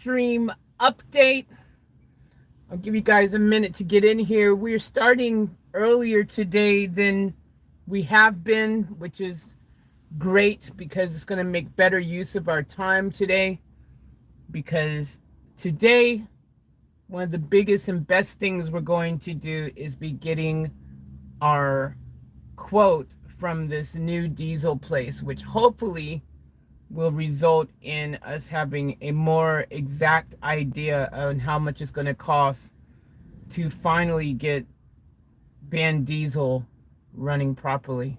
stream update. I'll give you guys a minute to get in here. We're starting earlier today than we have been, which is great because it's going to make better use of our time today. Because today, one of the biggest and best things we're going to do is be getting our quote from this new diesel place, which hopefully will result in us having a more exact idea on how much it's going to cost to finally get Van Diesel running properly.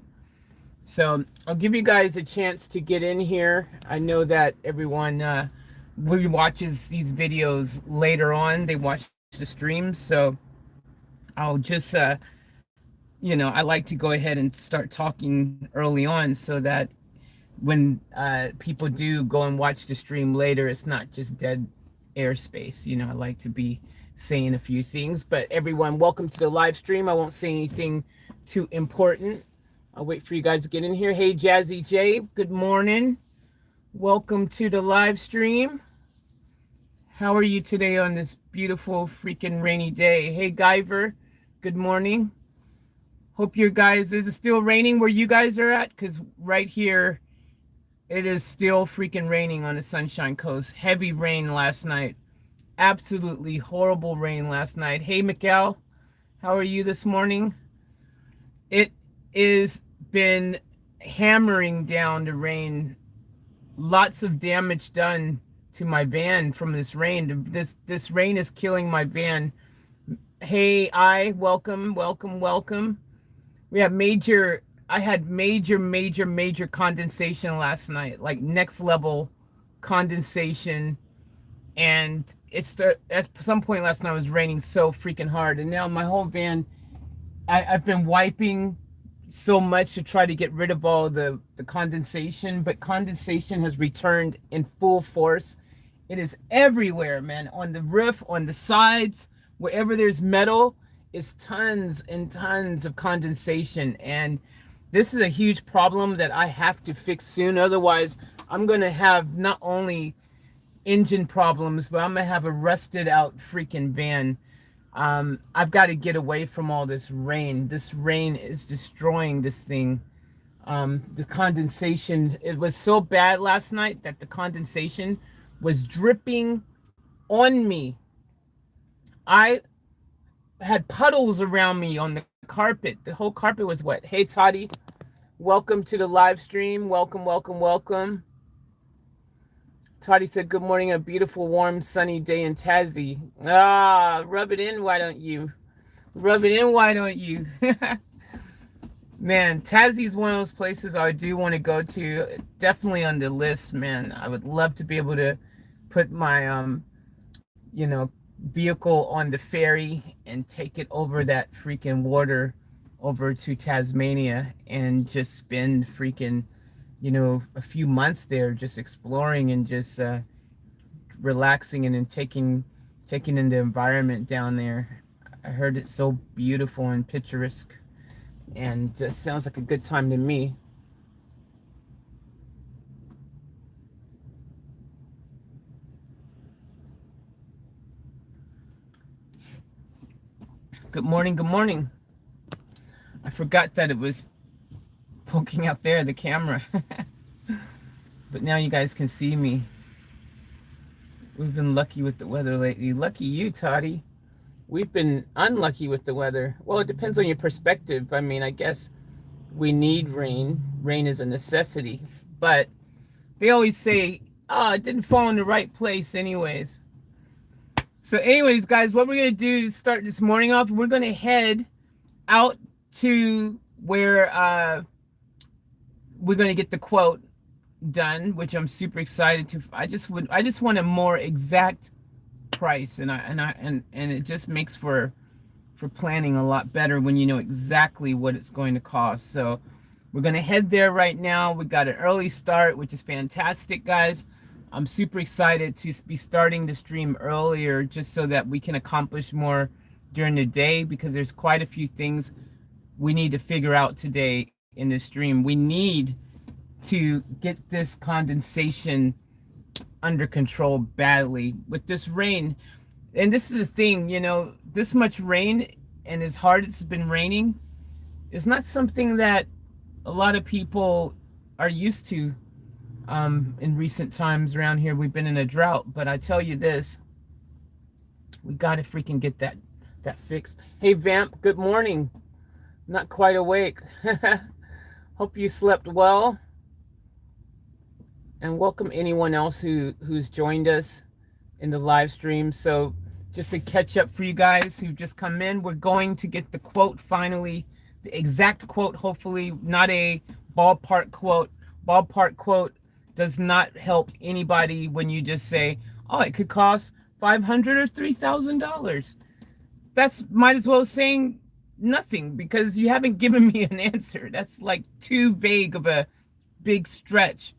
So I'll give you guys a chance to get in here. I know that everyone watches these videos later on. They watch the streams. So I'll just, I like to go ahead and start talking early on so that when people do go and watch the stream later, it's not just dead airspace. I like to be saying a few things. But everyone, welcome to the live stream. I won't say anything too important. I'll wait for you guys to get in here. Hey, Jazzy J, good morning. Welcome to the live stream. How are you today on this beautiful freaking rainy day? Hey, Guyver, good morning. Hope your guys, is it still raining where you guys are at? Because right here, it is still freaking raining on the Sunshine Coast. Heavy rain last night. Absolutely horrible rain last night. Hey, Mikkel, how are you this morning? It is been hammering down the rain. Lots of damage done to my van from this rain. This rain is killing my van. Hey, welcome. We have I had major condensation last night, like next level condensation. And at some point last night it was raining so freaking hard. And now my whole van, I've been wiping so much to try to get rid of all the condensation, but condensation has returned in full force. It is everywhere, man. On the roof, on the sides, wherever there's metal, is tons and tons of condensation. And this is a huge problem that I have to fix soon. Otherwise, I'm going to have not only engine problems, but I'm going to have a rusted out freaking van. I've got to get away from all this rain. This rain is destroying this thing. The condensation, it was so bad last night that the condensation was dripping on me. I had puddles around me on the carpet. The whole carpet was wet. Hey, Toddy, welcome to the live stream. Welcome. Toddy said, good morning, a beautiful, warm, sunny day in Tassie. Rub it in, why don't you? Man, Tassie's one of those places I do want to go to. Definitely on the list, man. I would love to be able to put my, vehicle on the ferry and take it over that freaking water over to Tasmania and just spend freaking, a few months there just exploring and just relaxing and then taking in the environment down there. I heard it's so beautiful and picturesque and sounds like a good time to me. Good morning. I forgot that it was poking out there, the camera. But now you guys can see me. We've been lucky with the weather lately. Lucky you, Toddy. We've been unlucky with the weather. Well, it depends on your perspective. I mean, I guess we need rain. Rain is a necessity. But they always say, it didn't fall in the right place anyways. So anyways, guys, what we're going to do to start this morning off, we're going to head out to where we're going to get the quote done, which I'm super excited to. I just want a more exact price, and it just makes for planning a lot better when you know exactly what it's going to cost. So we're going to head there right now. We got an early start, which is fantastic, guys. I'm super excited to be starting the stream earlier just so that we can accomplish more during the day, because there's quite a few things we need to figure out today in the stream. We need to get this condensation under control badly with this rain. And this is the thing, you know, this much rain and as hard it's been raining is not something that a lot of people are used to. In recent times around here, we've been in a drought, but I tell you this, we got to freaking get that fixed. Hey, Vamp, good morning. Not quite awake. Hope you slept well. And welcome anyone else who's joined us in the live stream. So just to catch up for you guys who just come in, we're going to get the quote finally, the exact quote, hopefully not a ballpark quote. Ballpark quote does not help anybody when you just say, oh, it could cost $500 or $3,000. That's might as well saying nothing, because you haven't given me an answer. That's like too vague of a big stretch.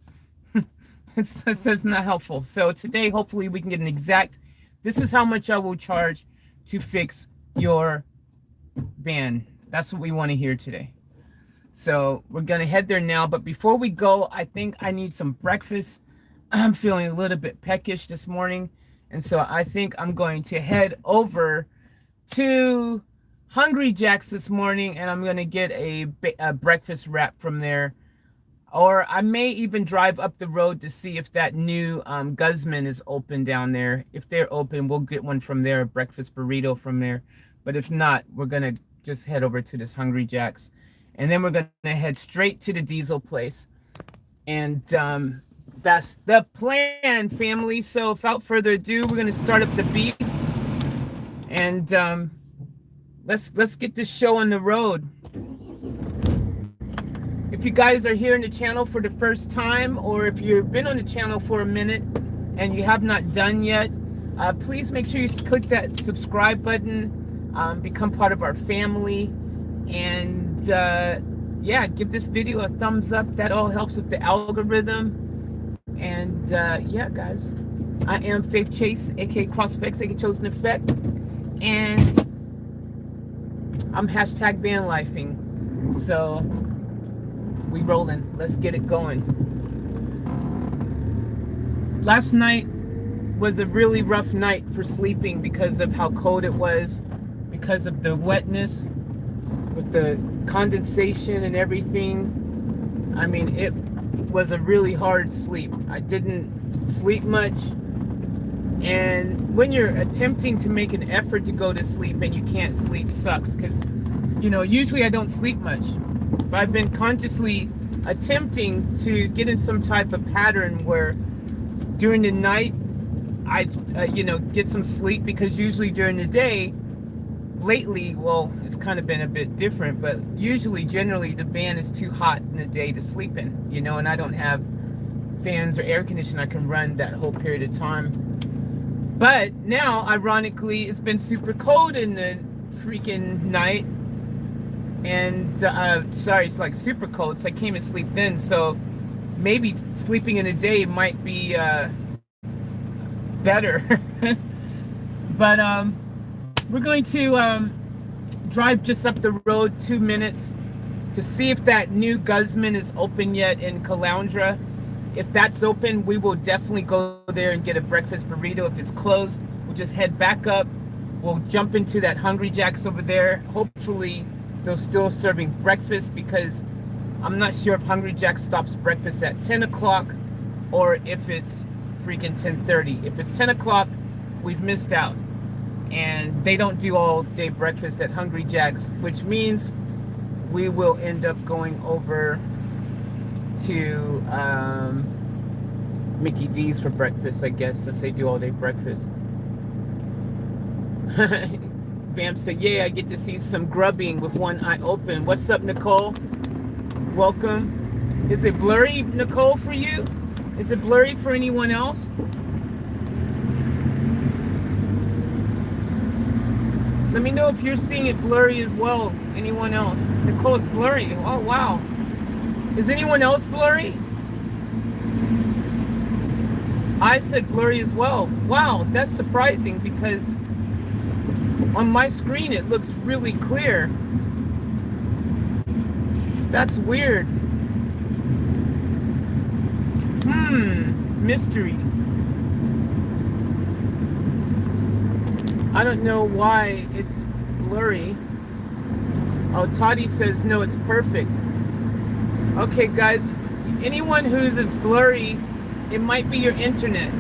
That's not helpful. So today, hopefully we can get an exact, this is how much I will charge to fix your van. That's what we want to hear today. So we're going to head there now. But before we go, I think I need some breakfast. I'm feeling a little bit peckish this morning. And so I think I'm going to head over to Hungry Jack's this morning, and I'm going to get a breakfast wrap from there. Or I may even drive up the road to see if that new Guzman is open down there. If they're open, we'll get one from there, a breakfast burrito from there. But if not, we're going to just head over to this Hungry Jack's. And then we're going to head straight to the diesel place. And that's the plan, family. So without further ado, we're going to start up the beast. And let's get this show on the road. If you guys are here in the channel for the first time, or if you've been on the channel for a minute and you have not done yet, please make sure you click that subscribe button, become part of our family, and yeah, give this video a thumbs up. That all helps with the algorithm. And yeah, guys, I am Faith Chase, aka CrossFX, aka Chosen Effect, and I'm hashtag van lifing. So we rolling. Let's get it going. Last night was a really rough night for sleeping because of how cold it was, because of the wetness with the condensation and everything. I mean, it was a really hard sleep. I didn't sleep much. And when you're attempting to make an effort to go to sleep and you can't sleep, sucks, because, you know, usually I don't sleep much. But I've been consciously attempting to get in some type of pattern where during the night I, you know, get some sleep, because usually during the day, lately, well, it's kind of been a bit different, but usually, generally, the van is too hot in the day to sleep in, you know, and I don't have fans or air conditioning I can run that whole period of time. But now, ironically, it's been super cold in the freaking night. And, sorry, it's like super cold, so I can't even sleep then. So maybe sleeping in the day might be better. But we're going to drive just up the road 2 minutes to see if that new Guzman is open yet in Caloundra. If that's open, we will definitely go there and get a breakfast burrito. If it's closed, we'll just head back up. We'll jump into that Hungry Jack's over there. Hopefully they're still serving breakfast, because I'm not sure if Hungry Jack's stops breakfast at 10 o'clock or if it's freaking 10:30. If it's 10 o'clock, we've missed out. And they don't do all day breakfast at Hungry Jack's, which means we will end up going over to Mickey D's for breakfast, I guess, since they do all day breakfast. Bam said, yeah, I get to see some grubbing with one eye open. What's up, Nicole? Welcome. Is it blurry, Nicole, for you? Is it blurry for anyone else? Let me know if you're seeing it blurry as well. Anyone else? Nicole, it's blurry. Oh, wow. Is anyone else blurry? I said blurry as well. Wow, that's surprising, because on my screen it looks really clear. That's weird. Mystery. I don't know why it's blurry. Oh, Toddy says, no, it's perfect. Okay, guys, anyone it's blurry, it might be your internet.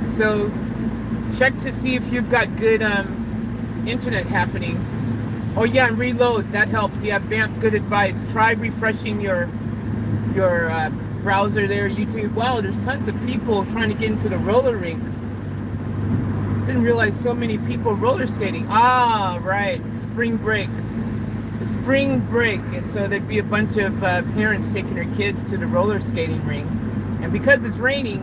So check to see if you've got good internet happening. Oh yeah, and reload, that helps. Yeah, Vamp, good advice. Try refreshing your browser there, YouTube. Wow, there's tons of people trying to get into the roller rink. Didn't realize so many people roller skating. Ah, right, spring break. The spring break, and so there'd be a bunch of parents taking their kids to the roller skating rink. And because it's raining,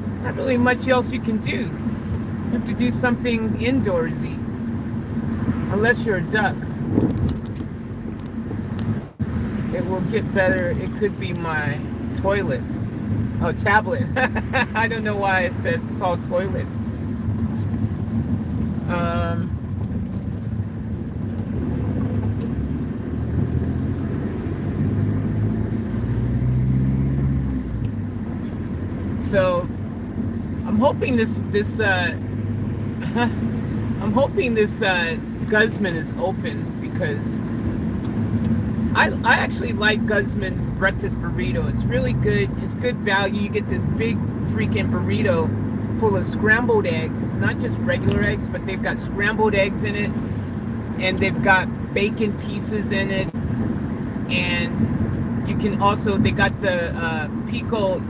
there's not really much else you can do. You have to do something indoorsy. Unless you're a duck. It will get better. It could be my toilet. Oh, tablet. I don't know why I saw toilet. So I'm hoping this I'm hoping this Guzman is open, because I actually like Guzman's breakfast burrito. It's really good. It's good value. You get this big freaking burrito full of scrambled eggs, not just regular eggs, but they've got scrambled eggs in it, and they've got bacon pieces in it, and you can also, they got the pico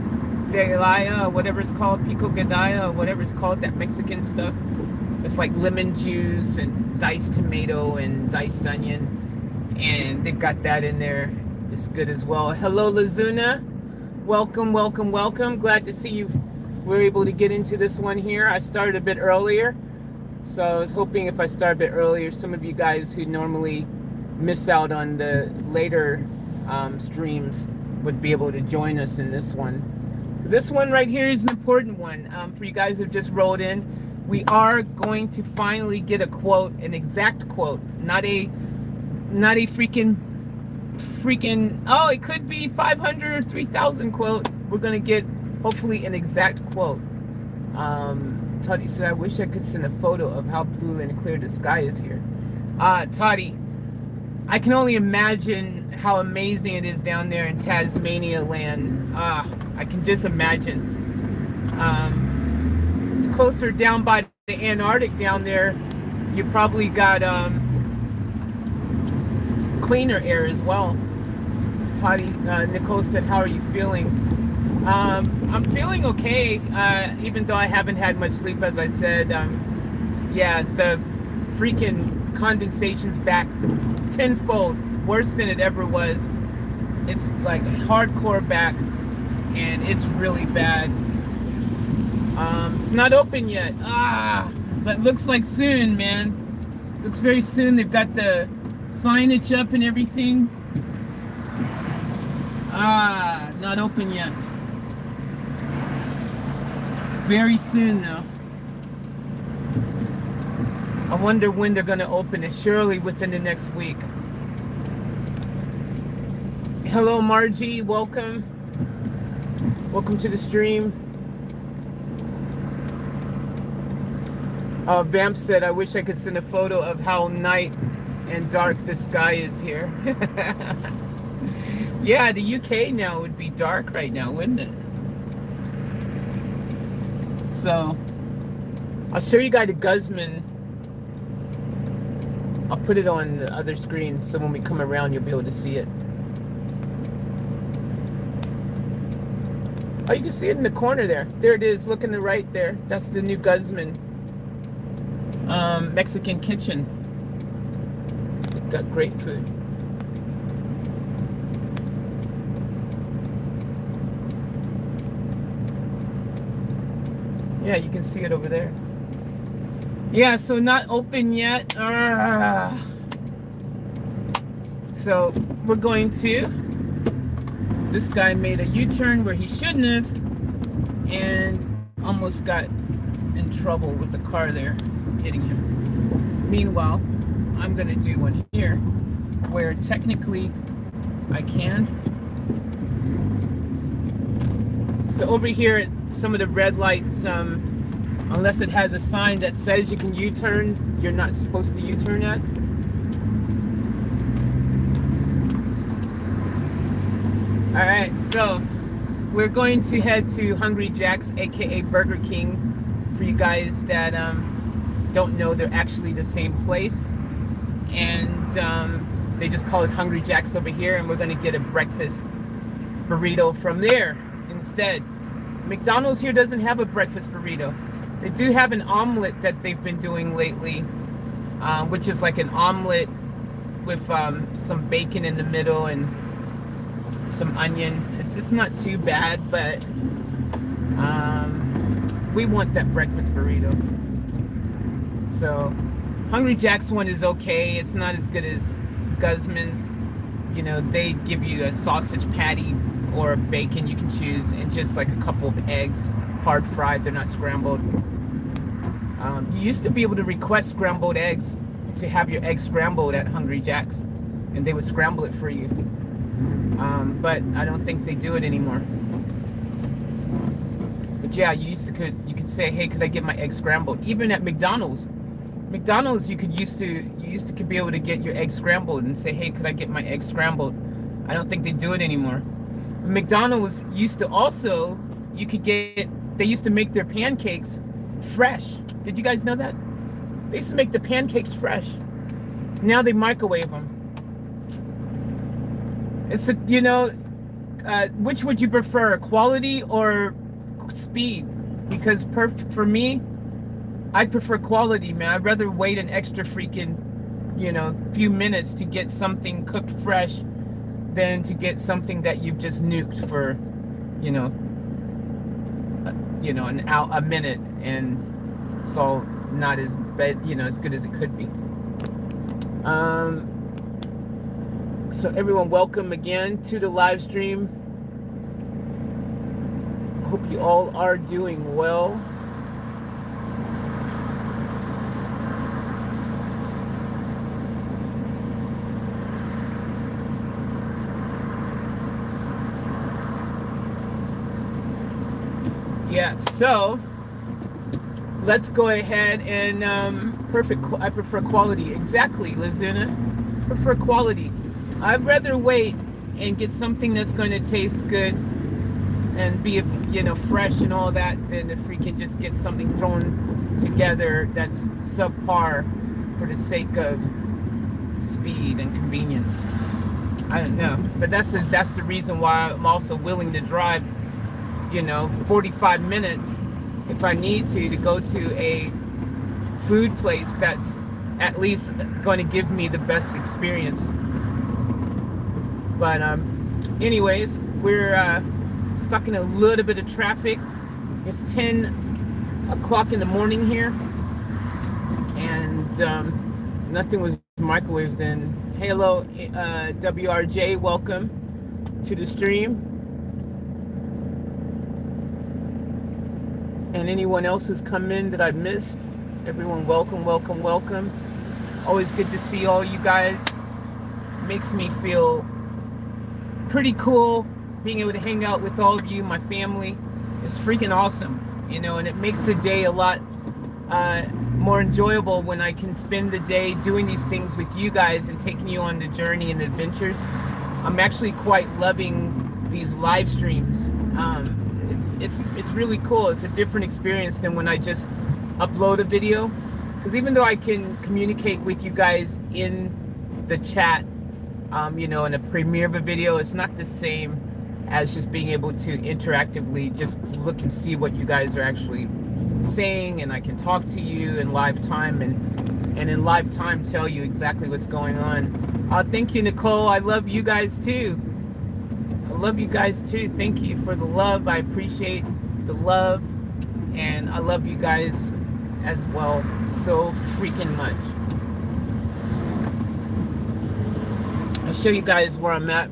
de gallo, whatever it's called, pico gadaya, whatever it's called, that Mexican stuff. It's like lemon juice and diced tomato and diced onion, and they've got that in there. It's good as well. Hello, Lazuna. Welcome, welcome, welcome. Glad to see you were able to get into this one here. I started a bit earlier, so I was hoping if I start a bit earlier, some of you guys who normally miss out on the later streams would be able to join us in this one. This one right here is an important one for you guys who've just rolled in. We are going to finally get a quote, an exact quote, not a freaking, oh, it could be 500 or 3,000 quote. We're going to get, hopefully, an exact quote. Toddy said, I wish I could send a photo of how blue and clear the sky is here. Toddy, I can only imagine how amazing it is down there in Tasmania land. I can just imagine. It's closer down by the Antarctic down there. You probably got cleaner air as well. Toddy, Nicole said, how are you feeling? I'm feeling okay, even though I haven't had much sleep, as I said. Yeah, the freaking condensation's back tenfold, worse than it ever was. It's like hardcore back, and it's really bad. It's not open yet. But looks like soon, man. Looks very soon. They've got the signage up and everything. Not open yet. Very soon, though. I wonder when they're going to open it. Surely within the next week. Hello, Margie. Welcome. Welcome to the stream. Vamp said, I wish I could send a photo of how night and dark the sky is here. Yeah, the UK now would be dark right now, wouldn't it? So, I'll show you guys the Guzman. I'll put it on the other screen so when we come around you'll be able to see it. Oh, you can see it in the corner there. There it is, look in the right there. That's the new Guzman Mexican kitchen. They've got great food. Yeah, you can see it over there. Yeah, so not open yet. So we're going to, this guy made a U-turn where he shouldn't have, and almost got in trouble with the car there hitting him. Meanwhile, I'm gonna do one here where technically I can. So over here, some of the red lights, unless it has a sign that says you can U-turn, you're not supposed to U-turn at. All right, so we're going to head to Hungry Jack's, aka Burger King. For you guys that don't know, they're actually the same place, and they just call it Hungry Jack's over here, and we're going to get a breakfast burrito from there instead. McDonald's here doesn't have a breakfast burrito. They do have an omelet that they've been doing lately, which is like an omelet with some bacon in the middle and some onion. It's just not too bad, but we want that breakfast burrito. So Hungry Jack's one is okay. It's not as good as Guzman's. You know, they give you a sausage patty or bacon, you can choose, and just like a couple of eggs, hard fried, they're not scrambled. You used to be able to request scrambled eggs, to have your eggs scrambled at Hungry Jack's, and they would scramble it for you. But I don't think they do it anymore. But yeah, you could say, hey, could I get my eggs scrambled? Even at McDonald's, you used to be able to get your eggs scrambled and say, hey, could I get my eggs scrambled? I don't think they do it anymore. McDonald's used to also, they used to make their pancakes fresh. Did you guys know that? They used to make the pancakes fresh. Now they microwave them. It's which would you prefer, quality or speed? Because for me, I'd prefer quality, man. I'd rather wait an extra freaking, few minutes to get something cooked fresh than to get something that you've just nuked for, a minute, and it's all not as as good as it could be. So everyone, welcome again to the live stream. Hope you all are doing well. Yeah, so let's go ahead and I prefer quality. Exactly, Lizina. Prefer quality. I'd rather wait and get something that's going to taste good and be, fresh and all that, than if we can just get something thrown together that's subpar for the sake of speed and convenience. I don't know, but that's the reason why I'm also willing to drive 45 minutes if I need to go to a food place that's at least going to give me the best experience. But anyways, we're stuck in a little bit of traffic. It's 10 o'clock in the morning here, and nothing was microwaved in. Hello, WRJ, welcome to the stream. And anyone else who's come in that I've missed, everyone, welcome, welcome, welcome. Always good to see all you guys. Makes me feel pretty cool being able to hang out with all of you, my family. It's freaking awesome, and it makes the day a lot more enjoyable when I can spend the day doing these things with you guys and taking you on the journey and adventures. I'm actually quite loving these live streams. It's really cool. It's a different experience than when I just upload a video, because even though I can communicate with you guys in the chat, in a premiere of a video, it's not the same as just being able to interactively just look and see what you guys are actually saying, and I can talk to you in live time and in live time tell you exactly what's going on. Thank you, Nicole. I love you guys too. Love you guys too. Thank you for the love. I appreciate the love, and I love you guys as well so freaking much. I'll show you guys where I'm at.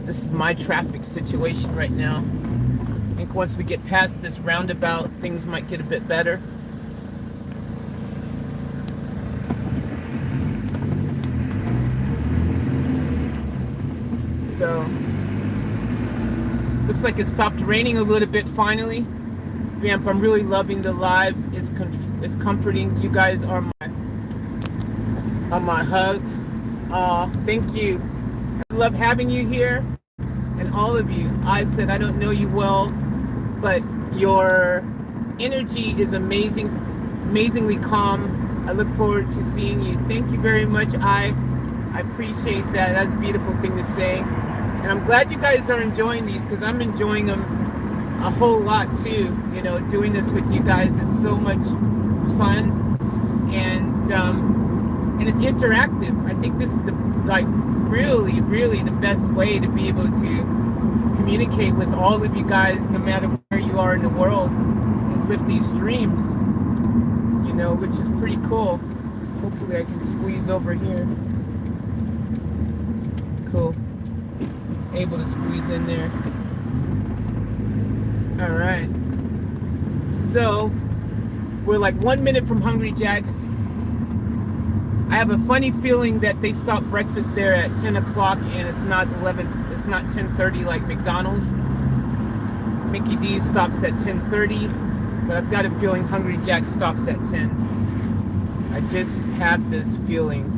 This is my traffic situation right now. I think once we get past this roundabout, things might get a bit better. So looks like it stopped raining a little bit finally. Vamp, I'm really loving the lives. It's comforting. You guys are my hugs. Thank you. I love having you here, and all of you. I said I don't know you well, but your energy is amazingly calm. I look forward to seeing you. Thank you very much. I appreciate that. That's a beautiful thing to say. And I'm glad you guys are enjoying these, because I'm enjoying them a whole lot too. You know, doing this with you guys is so much fun, and it's interactive. I think this is really the best way to be able to communicate with all of you guys, no matter where you are in the world, is with these streams, you know, which is pretty cool. Hopefully I can squeeze over here. Cool. It's able to squeeze in there. All right. So we're like 1 minute from Hungry Jack's. I have a funny feeling that they stopped breakfast there at 10 o'clock and it's not 10:30 like McDonald's. Mickey D's stops at 10:30, but I've got a feeling Hungry Jack's stops at 10. I just have this feeling.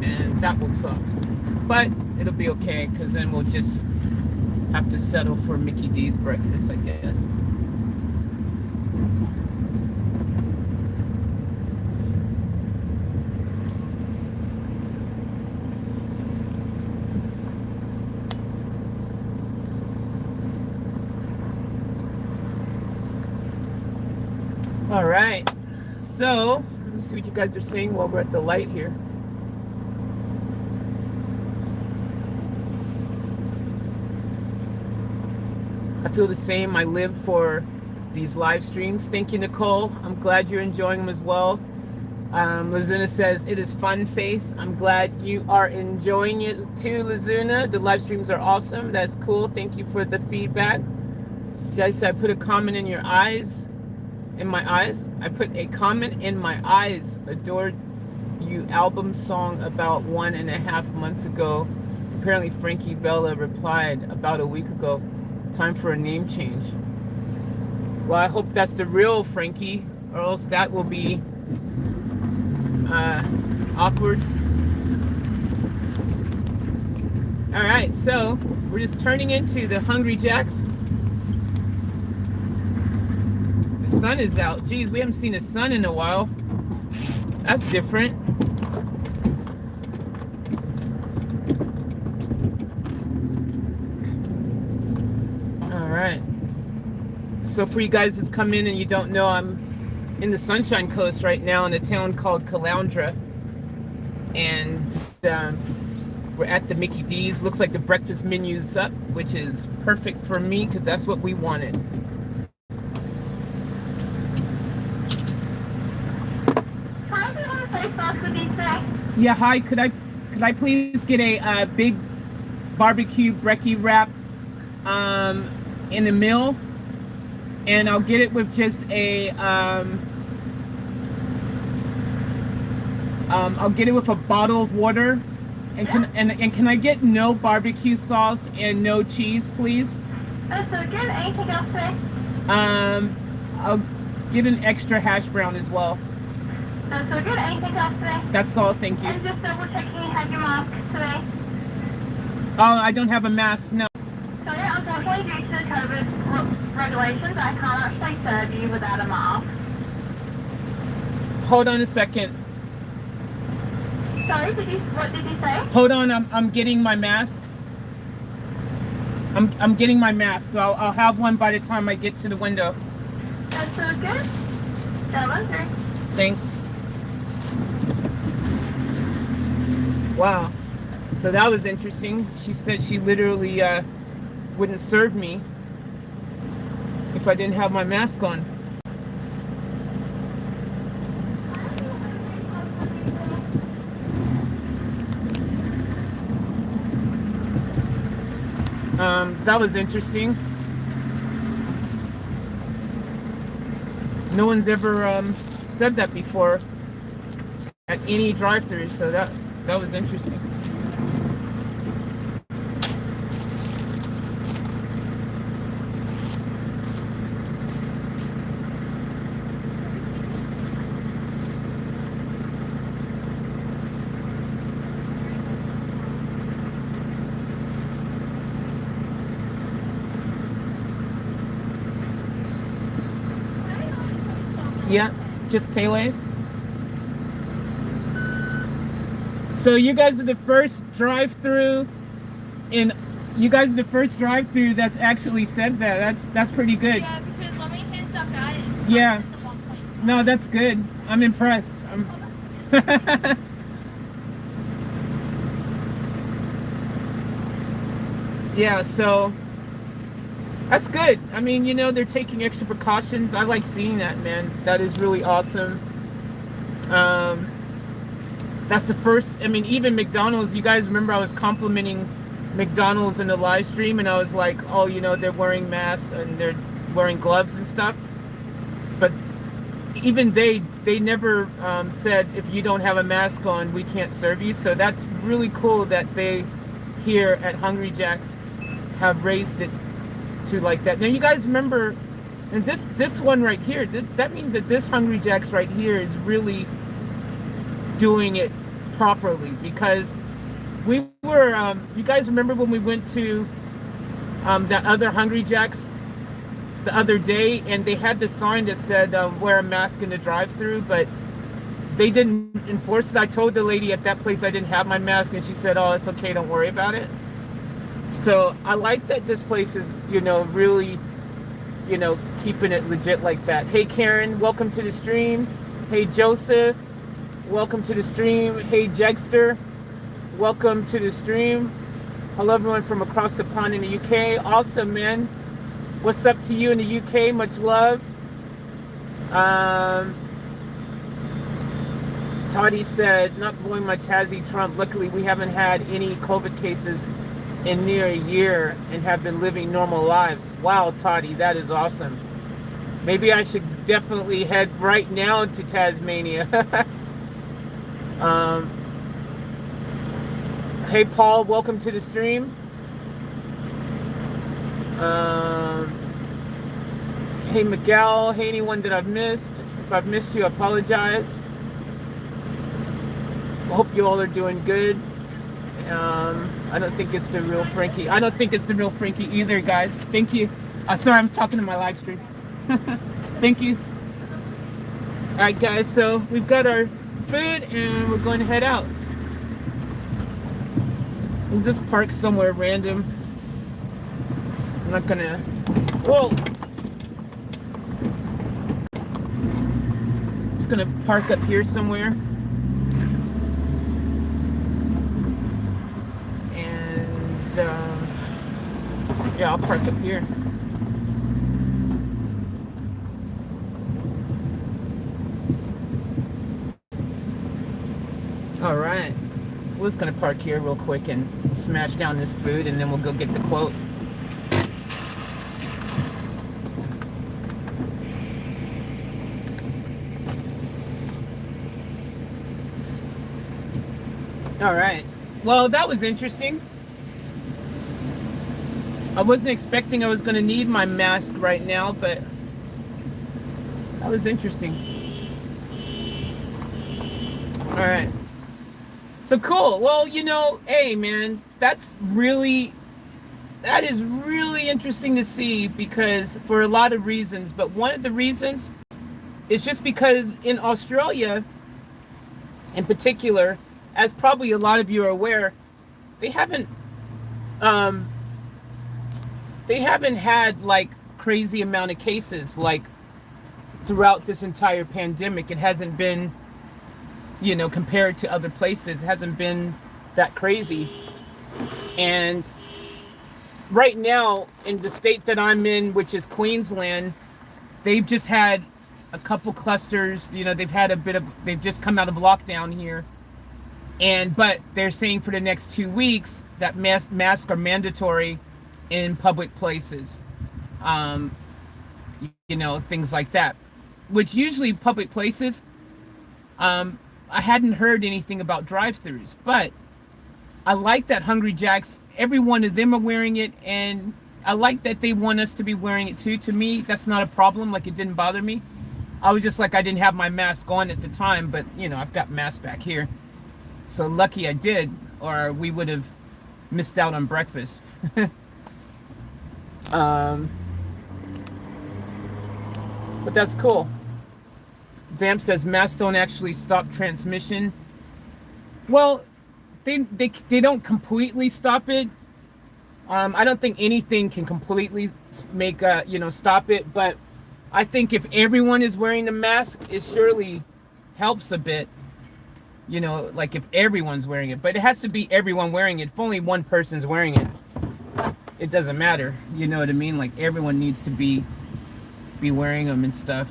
And that will suck. But it'll be okay, because then we'll just have to settle for Mickey D's breakfast, I guess. All right, so let me see what you guys are saying while we're at the light here. I feel the same. I live for these live streams. Thank you, Nicole. I'm glad you're enjoying them as well. Lazuna says, it is fun, Faith. I'm glad you are enjoying it too, Lazuna. The live streams are awesome. That's cool. Thank you for the feedback. Guys, I put a comment in your eyes. In my eyes. I put a comment in my eyes. Adored You album song about 1.5 months ago. Apparently Frankie Vella replied about a week ago. Time for a name change. Well, I hope that's the real Frankie, or else that will be awkward. All right, so we're just turning into the Hungry Jack's. The sun is out. Geez, we haven't seen the sun in a while. That's different. All right. So for you guys that's come in and you don't know, I'm in the Sunshine Coast right now in a town called Caloundra. And we're at the Mickey D's. Looks like the breakfast menu's up, which is perfect for me because that's what we wanted. Hi, do you want to play sauce with me today? Yeah, hi. Could I please get a big barbecue brekkie wrap in the mill? And I'll get it with just a I'll get it with a bottle of water. And can I get no barbecue sauce and no cheese, please? That's so good. Anything else today? I'll get an extra hash brown as well. That's so good. Anything else today? That's all, thank you. And just double checking you have your mask today. Oh, I don't have a mask, no. Sorry, unfortunately due to the COVID regulations, I can't actually serve you without a mask. Hold on a second. Sorry, what did you say? Hold on, I'm getting my mask. I'm getting my mask, so I'll have one by the time I get to the window. That's so good. That through. Thanks. Wow. So that was interesting. She said she literally wouldn't serve me if I didn't have my mask on. That was interesting. No one's ever said that before at any drive-thru, so that was interesting. Yeah, just PayWave. So you guys are the first drive-through in. You guys are the first drive-through that's actually said that. That's pretty good. Yeah, because when we hit stuff out, it's Yeah. at the 1.5. No, that's good. I'm impressed. Yeah, so that's good. I mean, you know, they're taking extra precautions. I like seeing that, man. That is really awesome. That's the first. I mean, even McDonald's. You guys remember I was complimenting McDonald's in the live stream, and I was like, oh, you know, they're wearing masks and they're wearing gloves and stuff. But even they never said, if you don't have a mask on, we can't serve you. So that's really cool that they here at Hungry Jack's have raised it to like that. Now you guys remember, and this one right here, that means that this Hungry Jack's right here is really doing it properly, because we were you guys remember when we went to that other Hungry Jack's the other day, and they had this sign that said wear a mask in the drive-through, but they didn't enforce it. I told the lady at that place I didn't have my mask, and she said, oh, it's okay, don't worry about it. So I like that this place is, you know, really, you know, keeping it legit like that. Hey Karen, welcome to the stream. Hey Joseph, welcome to the stream. Hey Jegster, welcome to the stream. Hello everyone from across the pond in the UK. Awesome, man. What's up to you in the UK? Much love. Toddy said, not blowing my Tazzy Trump. Luckily, we haven't had any COVID cases in near a year and have been living normal lives. Wow, Toddy, that is awesome. Maybe I should definitely head right now to Tasmania. Hey, Paul, welcome to the stream. Hey, Miguel. Hey, anyone that I've missed. If I've missed you, I apologize. I hope you all are doing good. I don't think it's the real Frankie. I don't think it's the real Frankie either, guys. Thank you. Sorry, I'm talking to my live stream. Thank you. All right, guys. So we've got our food, and we're going to head out. We'll just park somewhere random. I'm not gonna. Whoa. Just gonna park up here somewhere. Yeah, I'll park up here. All right, we're just gonna park here real quick and smash down this food, and then we'll go get the quote. All right, well, that was interesting. I wasn't expecting I was going to need my mask right now, but that was interesting. All right. So cool. Well, you know, hey, man, that is really interesting to see, because for a lot of reasons, but one of the reasons is just because in Australia, in particular, as probably a lot of you are aware, they haven't had like crazy amount of cases like throughout this entire pandemic. It hasn't been, you know, compared to other places, it hasn't been that crazy. And right now in the state that I'm in, which is Queensland, they've just had a couple clusters, you know, they've just come out of lockdown here. But they're saying for the next 2 weeks that masks are mandatory in public places, you know, things like that, which usually public places, I hadn't heard anything about drive-thrus, but I like that Hungry Jack's, every one of them are wearing it, and I like that they want us to be wearing it too. To me, that's not a problem. Like, it didn't bother me. I was just like, I didn't have my mask on at the time, but you know, I've got mask back here, so lucky I did, or we would have missed out on breakfast. But that's cool. Vamp says masks don't actually stop transmission. Well, they don't completely stop it. I don't think anything can completely make stop it, but I think if everyone is wearing the mask, it surely helps a bit. Like if everyone's wearing it, but it has to be everyone wearing it. If only one person's wearing it, it doesn't matter. You know what I mean? Like everyone needs to be wearing them and stuff.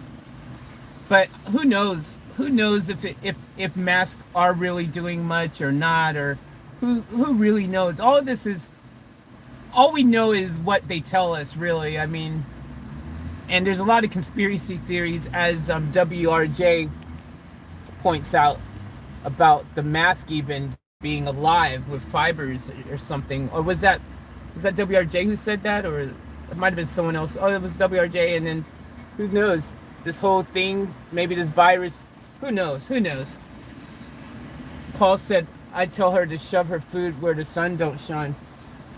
But who knows? Who knows if masks are really doing much or not, or who really knows? All we know is what they tell us, really. I mean, and there's a lot of conspiracy theories, as WRJ points out, about the mask even being alive with fibers or something. Or was that WRJ who said that, or it might have been someone else? Oh, it was WRJ, and then who knows? This whole thing, maybe this virus, who knows? Who knows? Paul said, I tell her to shove her food where the sun don't shine.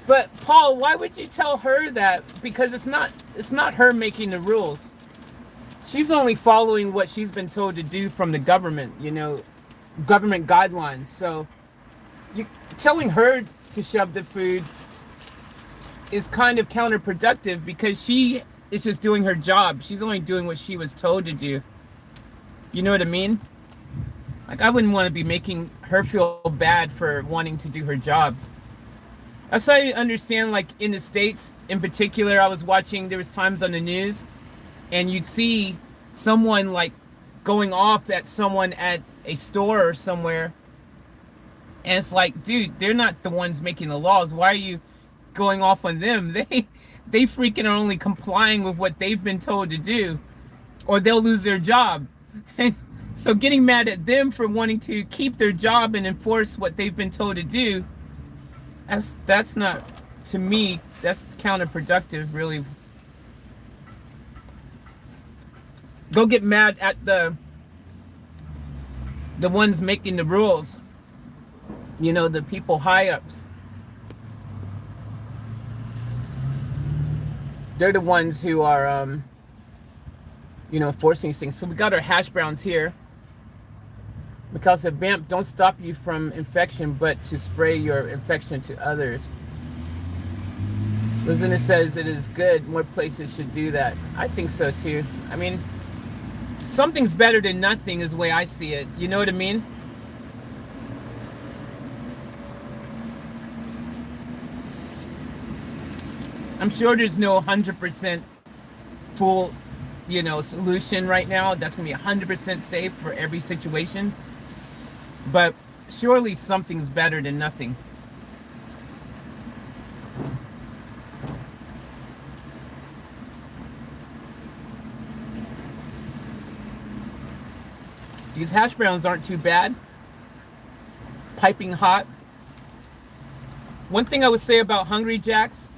But Paul, why would you tell her that? Because it's not her making the rules. She's only following what she's been told to do from the government, government guidelines. So you telling her to shove the food is kind of counterproductive, because she is just doing her job. She's only doing what she was told to do. You know what I mean? Like, I wouldn't want to be making her feel bad for wanting to do her job. That's why I understand, like in the States in particular, I was watching, there was times on the news, and you'd see someone like going off at someone at a store or somewhere. And it's like, dude, they're not the ones making the laws. Why are you going off on them? They freaking are only complying with what they've been told to do, or they'll lose their job. And so getting mad at them for wanting to keep their job and enforce what they've been told to do, that's not, to me, that's counterproductive, really. Go get mad at the ones making the rules, the people high ups. They're the ones who are forcing these things. So we got our hash browns here. Mikhail said, Vamp, don't stop you from infection, but to spray your infection to others. Lizina says it is good. More places should do that. I think so too. I mean, something's better than nothing is the way I see it. You know what I mean? I'm sure there's no 100% full, solution right now that's going to be 100% safe for every situation. But surely something's better than nothing. These hash browns aren't too bad. Piping hot. One thing I would say about Hungry Jack's,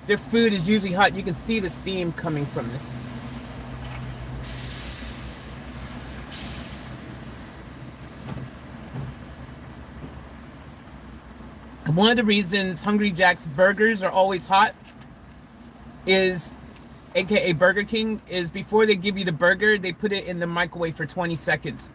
their food is usually hot. You can see the steam coming from this. And one of the reasons Hungry Jack's burgers are always hot is, aka Burger King, is before they give you the burger, they put it in the microwave for 20 seconds.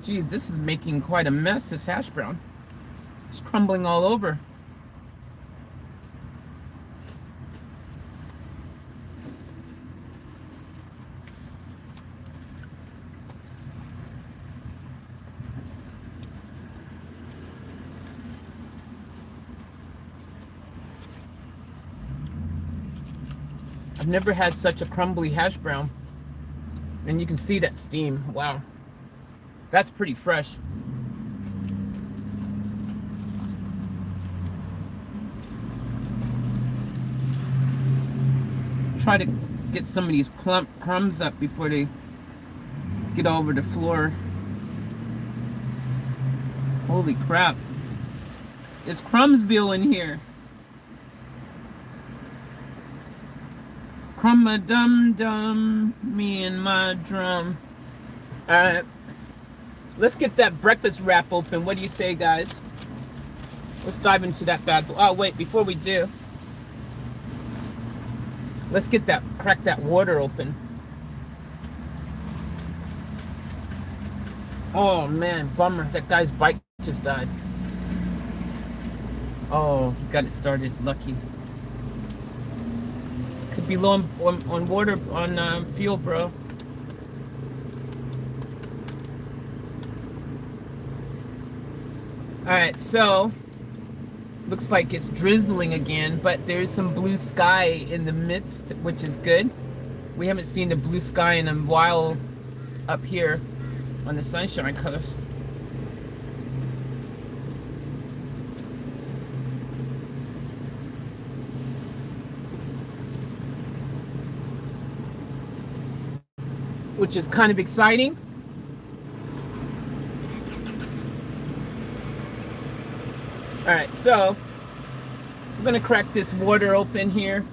Geez, this is making quite a mess, this hash brown. It's crumbling all over. I've never had such a crumbly hash brown. And you can see that steam. Wow. That's pretty fresh. Try to get some of these crumbs up before they get all over the floor. Holy crap. It's Crumbsville in here. Crumma dum dum, me and my drum. Alright, let's get that breakfast wrap open. What do you say, guys? Let's dive into that bad boy. Oh, wait, before we do, let's get that, crack that water open. Oh man, bummer. That guy's bike just died. Oh, he got it started. Lucky. Could be low on water, on fuel, bro. Alright, so looks like it's drizzling again, but there's some blue sky in the midst, which is good. We haven't seen the blue sky in a while up here on the Sunshine Coast. Which is kind of exciting. Alright, so I'm gonna crack this water open here.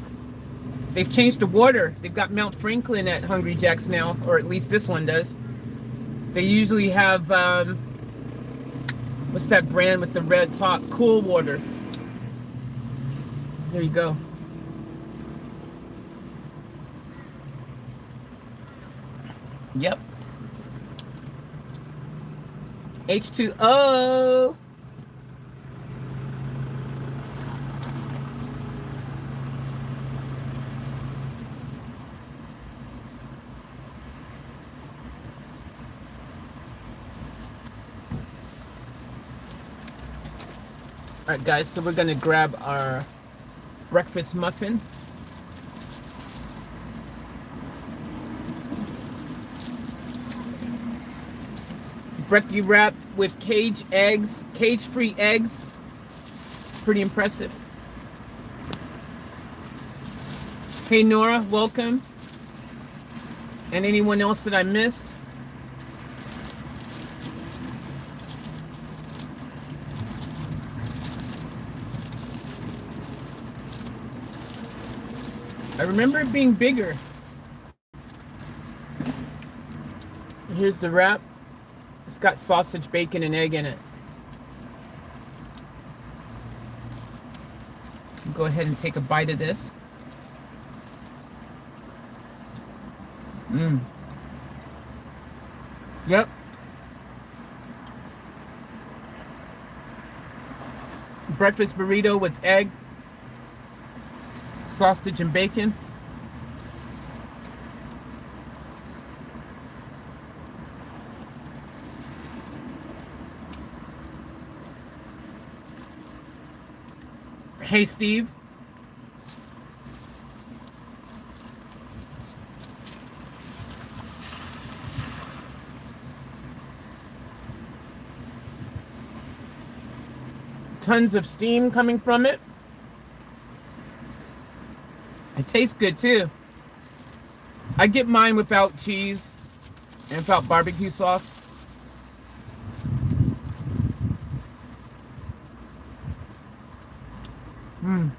They've changed the water. They've got Mount Franklin at Hungry Jack's now, or at least this one does. They usually have, what's that brand with the red top? Cool Water. There you go. Yep. H2O. All right, guys, so we're gonna grab our breakfast muffin. Brekkie wrap with cage eggs, cage-free eggs. Pretty impressive. Hey, Nora, welcome. And anyone else that I missed? I remember it being bigger. Here's the wrap. It's got sausage, bacon, and egg in it. Go ahead and take a bite of this. Mmm. Yep. Breakfast burrito with egg, sausage, and bacon. Hey, Steve. Tons of steam coming from it. It tastes good too. I get mine without cheese and without barbecue sauce. Mmm.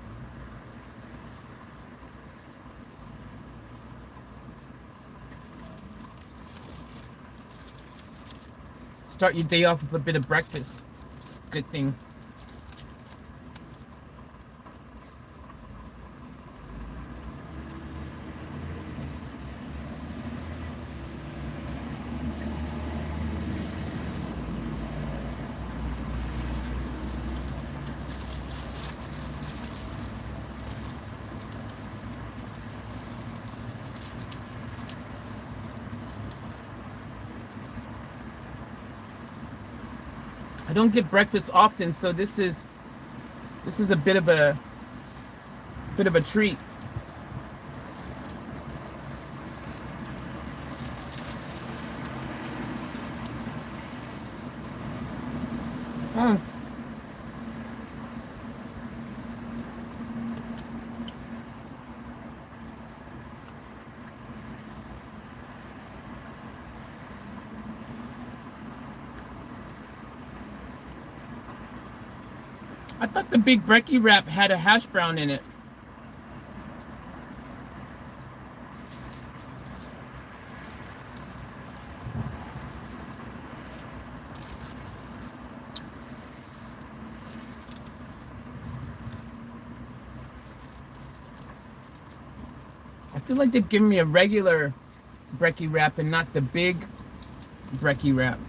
Start your day off with a bit of breakfast. It's a good thing. I don't get breakfast often, so this is a bit of a treat. Mm. I thought the big brekkie wrap had a hash brown in it. I feel like they've given me a regular brekkie wrap and not the big brekkie wrap.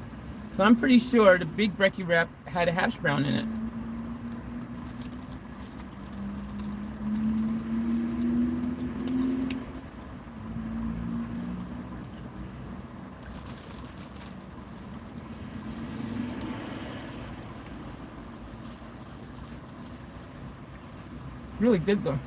So I'm pretty sure the big brekkie wrap had a hash brown in it. It's really good though.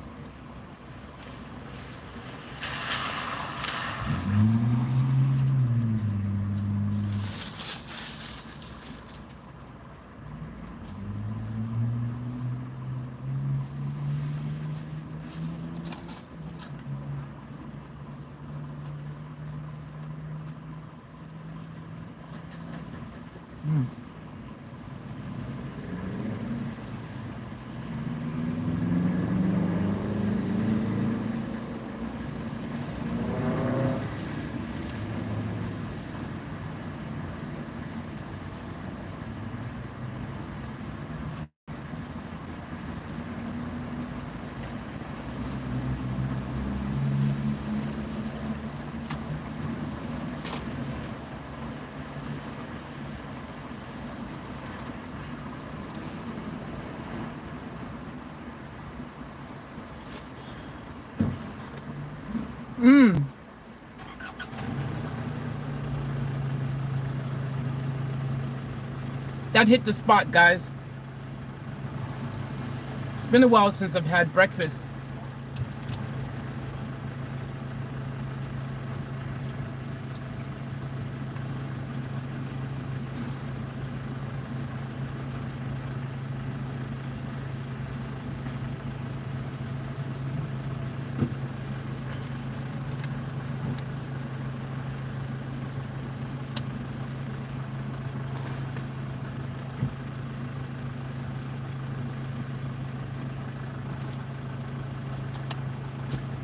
That hit the spot, guys. It's been a while since I've had breakfast.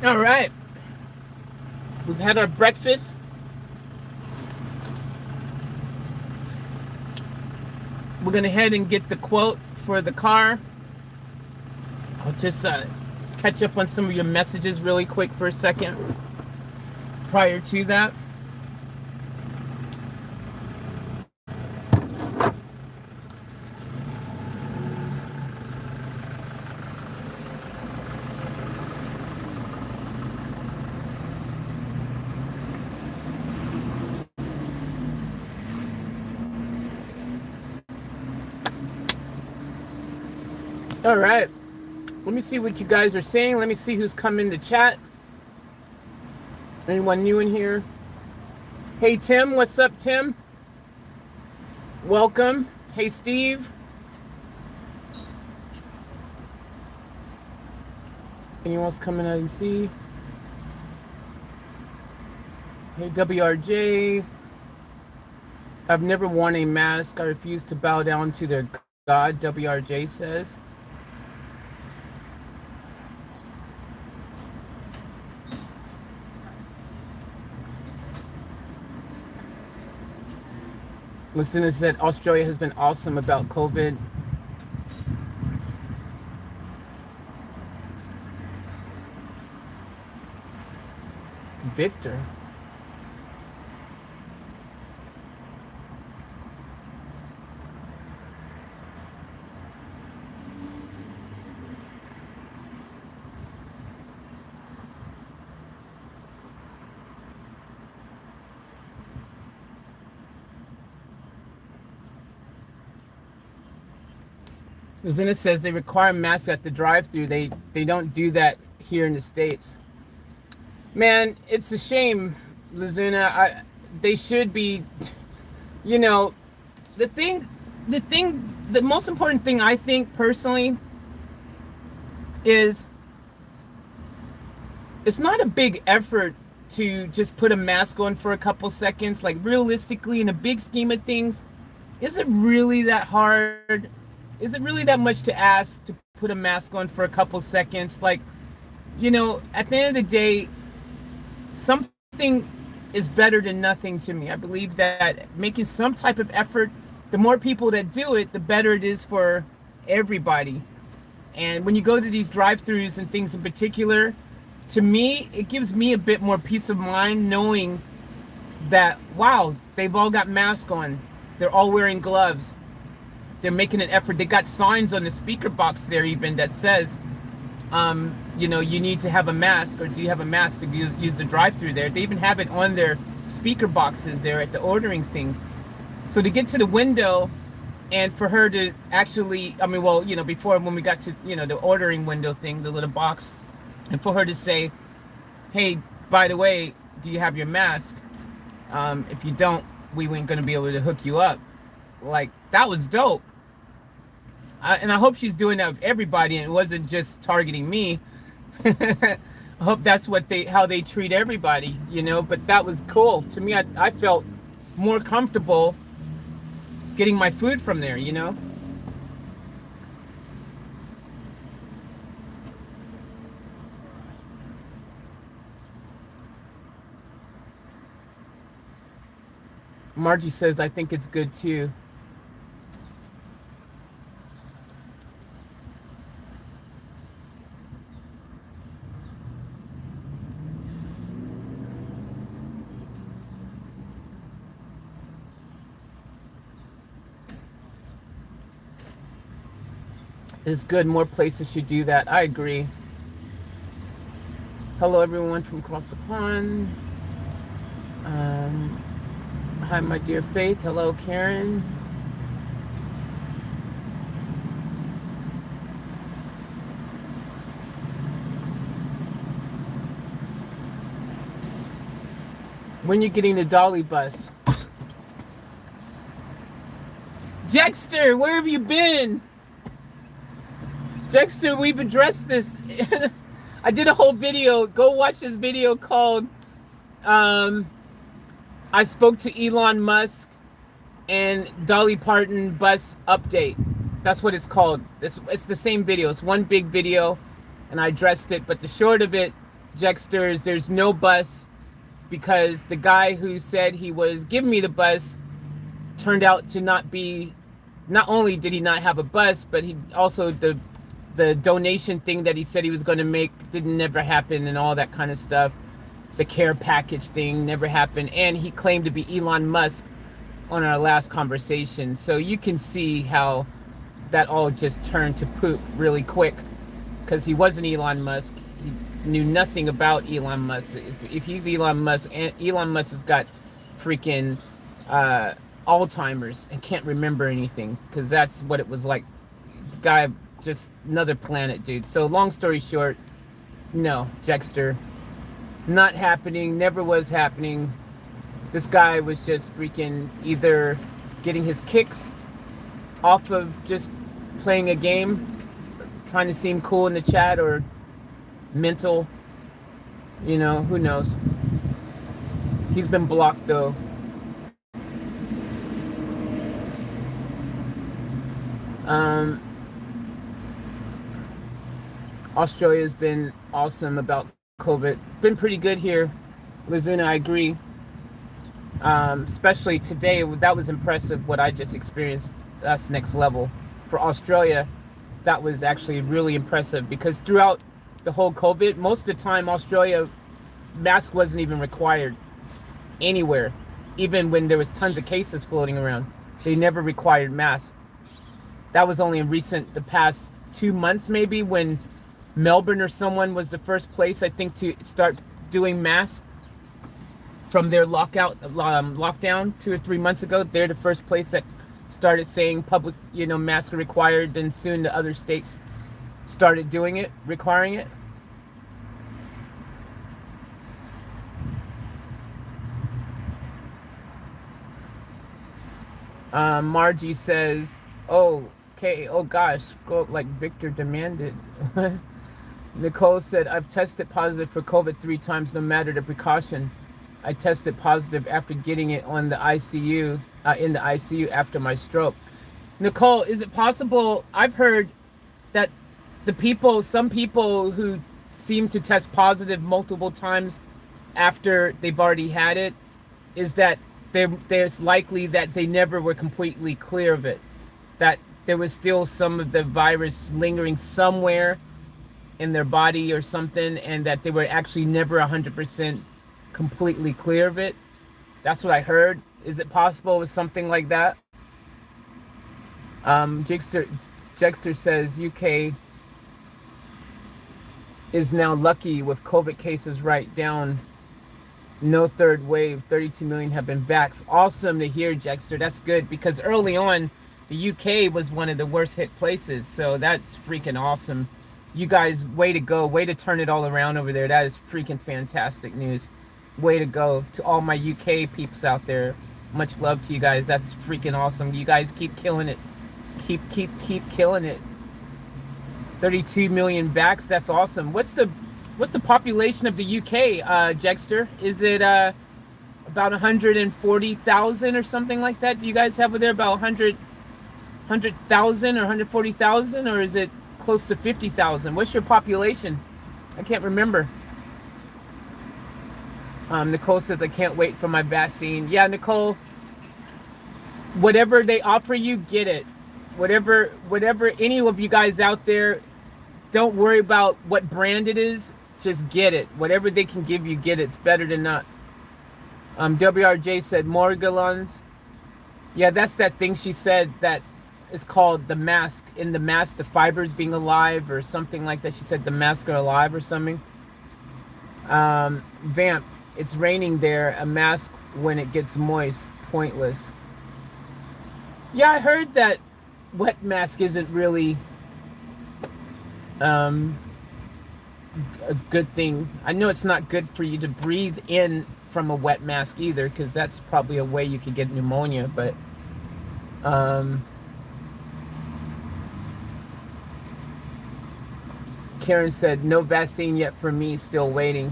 All right. We've had our breakfast. We're going to head and get the quote for the car. I'll just catch up on some of your messages really quick for a second prior to that. All right. Let me see what you guys are saying. Let me see who's come in the chat. Anyone new in here? Hey, Tim. What's up, Tim? Welcome. Hey, Steve. Anyone else coming out and see? Hey, WRJ. I've never worn a mask. I refuse to bow down to their God, WRJ says. Lucinda said Australia has been awesome about COVID. Victor. Lucinda says they require masks at the drive-thru. They don't do that here in the States. Man, it's a shame, Lucinda. They should be, you know, the most important thing I think personally is it's not a big effort to just put a mask on for a couple seconds. Like realistically, in a big scheme of things, is it really that hard? Is it really that much to ask to put a mask on for a couple seconds? Like, you know, at the end of the day, something is better than nothing to me. I believe that making some type of effort, the more people that do it, the better it is for everybody. And when you go to these drive-thrus and things in particular, to me, it gives me a bit more peace of mind knowing that, wow, they've all got masks on. They're all wearing gloves. They're making an effort. They got signs on the speaker box there even that says, you know, you need to have a mask, or do you have a mask to use the drive-through there. They even have it on their speaker boxes there at the ordering thing. So to get to the window and for her to actually, I mean, well, you know, before when we got to, you know, the ordering window thing, the little box, and for her to say, hey, by the way, do you have your mask? If you don't, we weren't going to be able to hook you up. Like, that was dope. And I hope she's doing that with everybody and it wasn't just targeting me. I hope that's how they treat everybody, you know, but that was cool. To me, I felt more comfortable getting my food from there, you know. Margie says, I think it's good too. It's good. More places should do that. I agree. Hello, everyone from across the pond. Hi, my dear Faith. Hello, Karen. When you're getting the Dolly bus. Jexter, where have you been? Jexter, we've addressed this. I did a whole video. Go watch this video called I spoke to Elon Musk and Dolly Parton bus update. That's what it's called. It's the same video. It's one big video and I addressed it. But the short of it, Jexter, is there's no bus because the guy who said he was giving me the bus turned out to not only did he not have a bus, but he also, the donation thing that he said he was going to make didn't never happen and all that kind of stuff. The care package thing never happened. And he claimed to be Elon Musk on our last conversation. So you can see how that all just turned to poop really quick because he wasn't Elon Musk. He knew nothing about Elon Musk. If he's Elon Musk, Elon Musk has got freaking Alzheimer's and can't remember anything because that's what it was like. The guy, just another planet, dude. So long story short, no, Jexter, not happening, never was happening. This guy was just freaking either getting his kicks off of just playing a game, trying to seem cool in the chat, or mental, you know, who knows. He's been blocked though. Australia's been awesome about COVID. Been pretty good here. Lizuna, I agree. Especially today, that was impressive what I just experienced. That's next level. For Australia, that was actually really impressive because throughout the whole COVID, most of the time Australia, mask wasn't even required anywhere. Even when there was tons of cases floating around, they never required masks. That was only in the past 2 months maybe, when Melbourne or someone was the first place, I think, to start doing masks from their lockdown 2 or 3 months ago. They're the first place that started saying public, you know, masks are required. Then soon the other states started doing it, requiring it. Margie says, oh, okay, oh gosh, go like Victor demanded. Nicole said, I've tested positive for COVID 3 times, no matter the precaution. I tested positive after getting it on the ICU, in the ICU after my stroke. Nicole, is it possible? I've heard that some people who seem to test positive multiple times after they've already had it, is that there's likely that they never were completely clear of it, that there was still some of the virus lingering somewhere in their body or something, and that they were actually never 100% completely clear of it. That's what I heard. Is it possible it was something like that? Jexter says UK is now lucky with COVID cases right down. No third wave. 32 million have been vaxxed. Awesome to hear, Jexter. That's good, because early on, the UK was one of the worst hit places. So that's freaking awesome. You guys, way to go. Way to turn it all around over there. That is freaking fantastic news. Way to go to all my UK peeps out there. Much love to you guys. That's freaking awesome. You guys keep killing it. Keep killing it. 32 million vax. That's awesome. What's the population of the UK, Jexter? Is it about 140,000 or something like that? Do you guys have there about 100,000 or 140,000, or is it close to 50,000? What's your population? I can't remember. Nicole says, I can't wait for my vaccine. Yeah, Nicole, whatever they offer you, get it. Whatever any of you guys out there, don't worry about what brand it is. Just get it. Whatever they can give you, get it. It's better than not. WRJ said, Morgellons. Yeah, that's that thing she said that is called the mask. In the mask, the fibers being alive or something like that. She said the mask are alive or something. Vamp, it's raining there. A mask when it gets moist, pointless. Yeah, I heard that wet mask isn't really a good thing. I know it's not good for you to breathe in from a wet mask either, because that's probably a way you could get pneumonia, but Karen said, no vaccine yet for me, still waiting.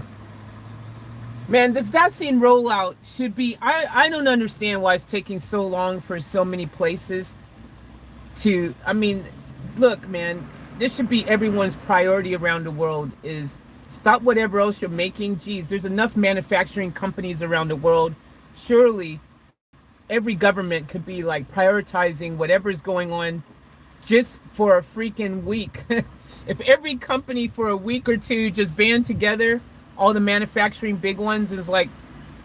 Man, this vaccine rollout should be, I don't understand why it's taking so long for so many places to, I mean, look, man, this should be everyone's priority around the world, is stop whatever else you're making. Geez, there's enough manufacturing companies around the world. Surely every government could be like prioritizing whatever's going on just for a freaking week. If every company for a week or two just band together, all the manufacturing big ones, is like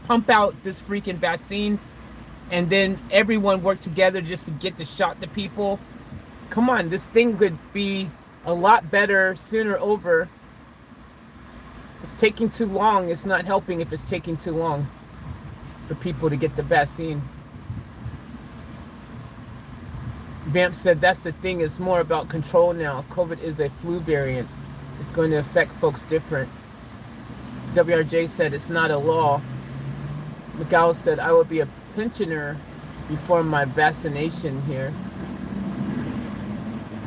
pump out this freaking vaccine, and then everyone work together just to get the shot to people. Come on, this thing could be a lot better sooner over. It's taking too long. It's not helping if it's taking too long for people to get the vaccine. Vamp said, that's the thing. It's more about control now. COVID is a flu variant. It's going to affect folks different. WRJ said, it's not a law. McGowl said, I will be a pensioner before my vaccination here.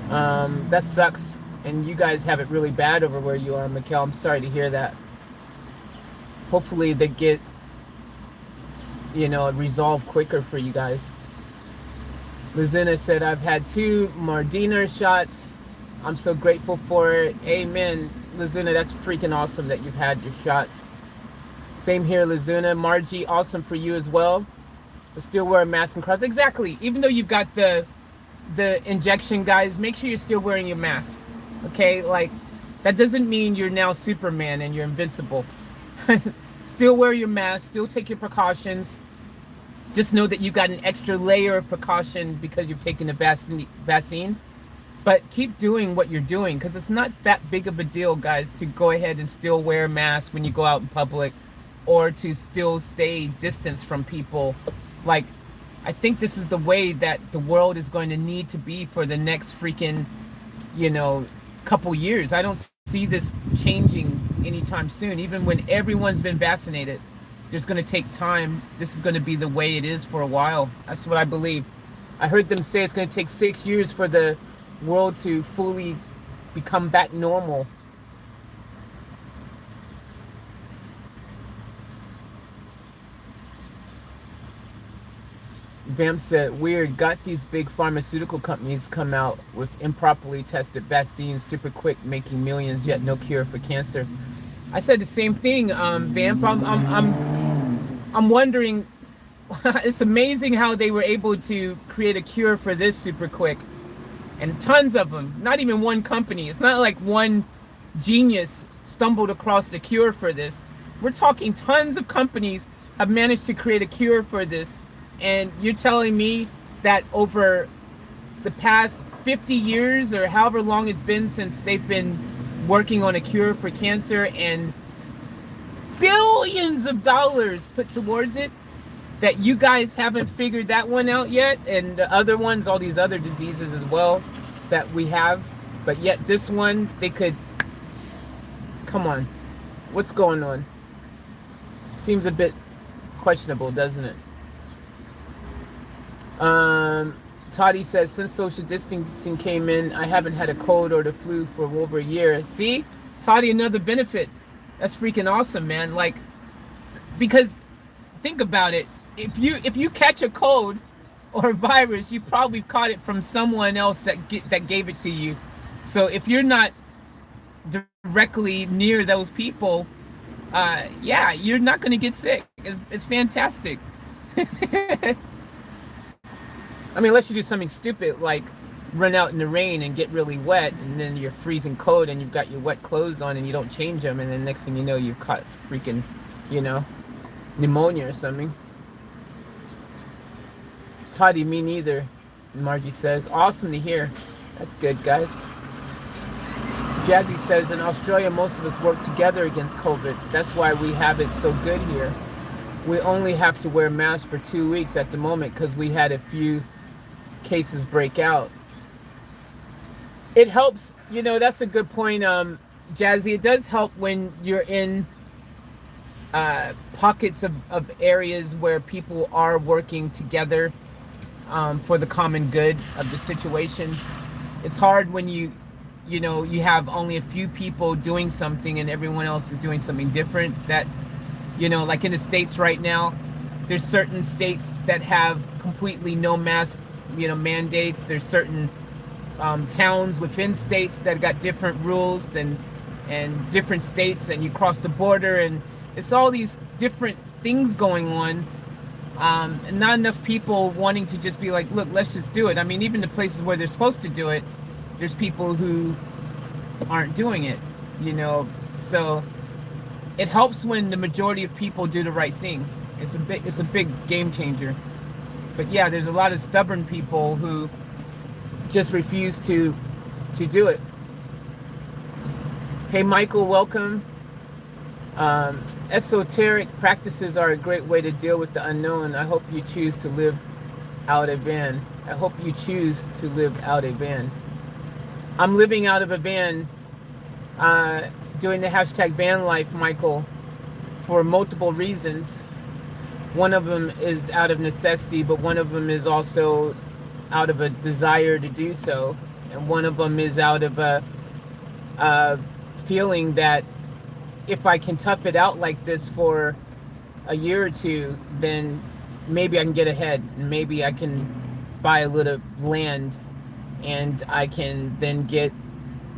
That sucks. And you guys have it really bad over where you are, Mikhail. I'm sorry to hear that. Hopefully they get, resolved quicker for you guys. Lizina said, I've had 2 Moderna shots. I'm so grateful for it. Amen. Lizuna, that's freaking awesome that you've had your shots. Same here, Lizuna. Margie, awesome for you as well. But still wear a mask and cross. Exactly. Even though you've got the injection, guys, make sure you're still wearing your mask. Okay? Like, that doesn't mean you're now Superman and you're invincible. Still wear your mask. Still take your precautions. Just know that you've got an extra layer of precaution because you've taken the vaccine. But keep doing what you're doing, because it's not that big of a deal, guys, to go ahead and still wear a mask when you go out in public, or to still stay distance from people. Like, I think this is the way that the world is going to need to be for the next freaking, couple years. I don't see this changing anytime soon. Even when everyone's been vaccinated, there's going to take time. This is going to be the way it is for a while. That's what I believe. I heard them say it's going to take 6 years for the world to fully become back normal. Vamp said, weird, got these big pharmaceutical companies come out with improperly tested vaccines super quick, making millions, yet no cure for cancer. I said the same thing, Vamp. I'm wondering, it's amazing how they were able to create a cure for this super quick. And tons of them, not even one company. It's not like one genius stumbled across the cure for this. We're talking tons of companies have managed to create a cure for this. And you're telling me that over the past 50 years or however long it's been since they've been working on a cure for cancer and billions of dollars put towards it, that you guys haven't figured that one out yet, and the other ones, all these other diseases as well that we have, but yet this one, they could, come on, what's going on? Seems a bit questionable, doesn't it? Toddy says, since social distancing came in, I haven't had a cold or the flu for over a year. See, Toddy, another benefit. That's freaking awesome, man. Like, because think about it. If you catch a cold or a virus, you probably caught it from someone else that gave it to you. So if you're not directly near those people, yeah, you're not going to get sick. It's fantastic. I mean, unless you do something stupid like run out in the rain and get really wet, and then you're freezing cold and you've got your wet clothes on and you don't change them, and then next thing you know, you've caught freaking, pneumonia or something. Toddy, me neither, Margie says. Awesome to hear. That's good, guys. Jazzy says, in Australia, most of us work together against COVID. That's why we have it so good here. We only have to wear masks for 2 weeks at the moment because we had a few cases break out. It helps, that's a good point, Jazzy. It does help when you're in pockets of areas where people are working together for the common good of the situation. It's hard when you have only a few people doing something and everyone else is doing something different. That, like in the States right now, there's certain states that have completely no mask, mandates. There's certain towns within states that got different rules and different states, and you cross the border, and it's all these different things going on, and not enough people wanting to just be like, look, let's just do it. I mean, even the places where they're supposed to do it, there's people who aren't doing it, so it helps when the majority of people do the right thing. It's a big game changer. But yeah, there's a lot of stubborn people who just refuse to do it. Hey, Michael, welcome. Esoteric practices are a great way to deal with the unknown. I hope you choose to live out a van. I hope you choose to live out a van. I'm living out of a van, doing the hashtag van life, Michael, for multiple reasons. One of them is out of necessity, but one of them is also out of a desire to do so. And one of them is out of a feeling that if I can tough it out like this for a year or two, then maybe I can get ahead, and maybe I can buy a little land, and I can then get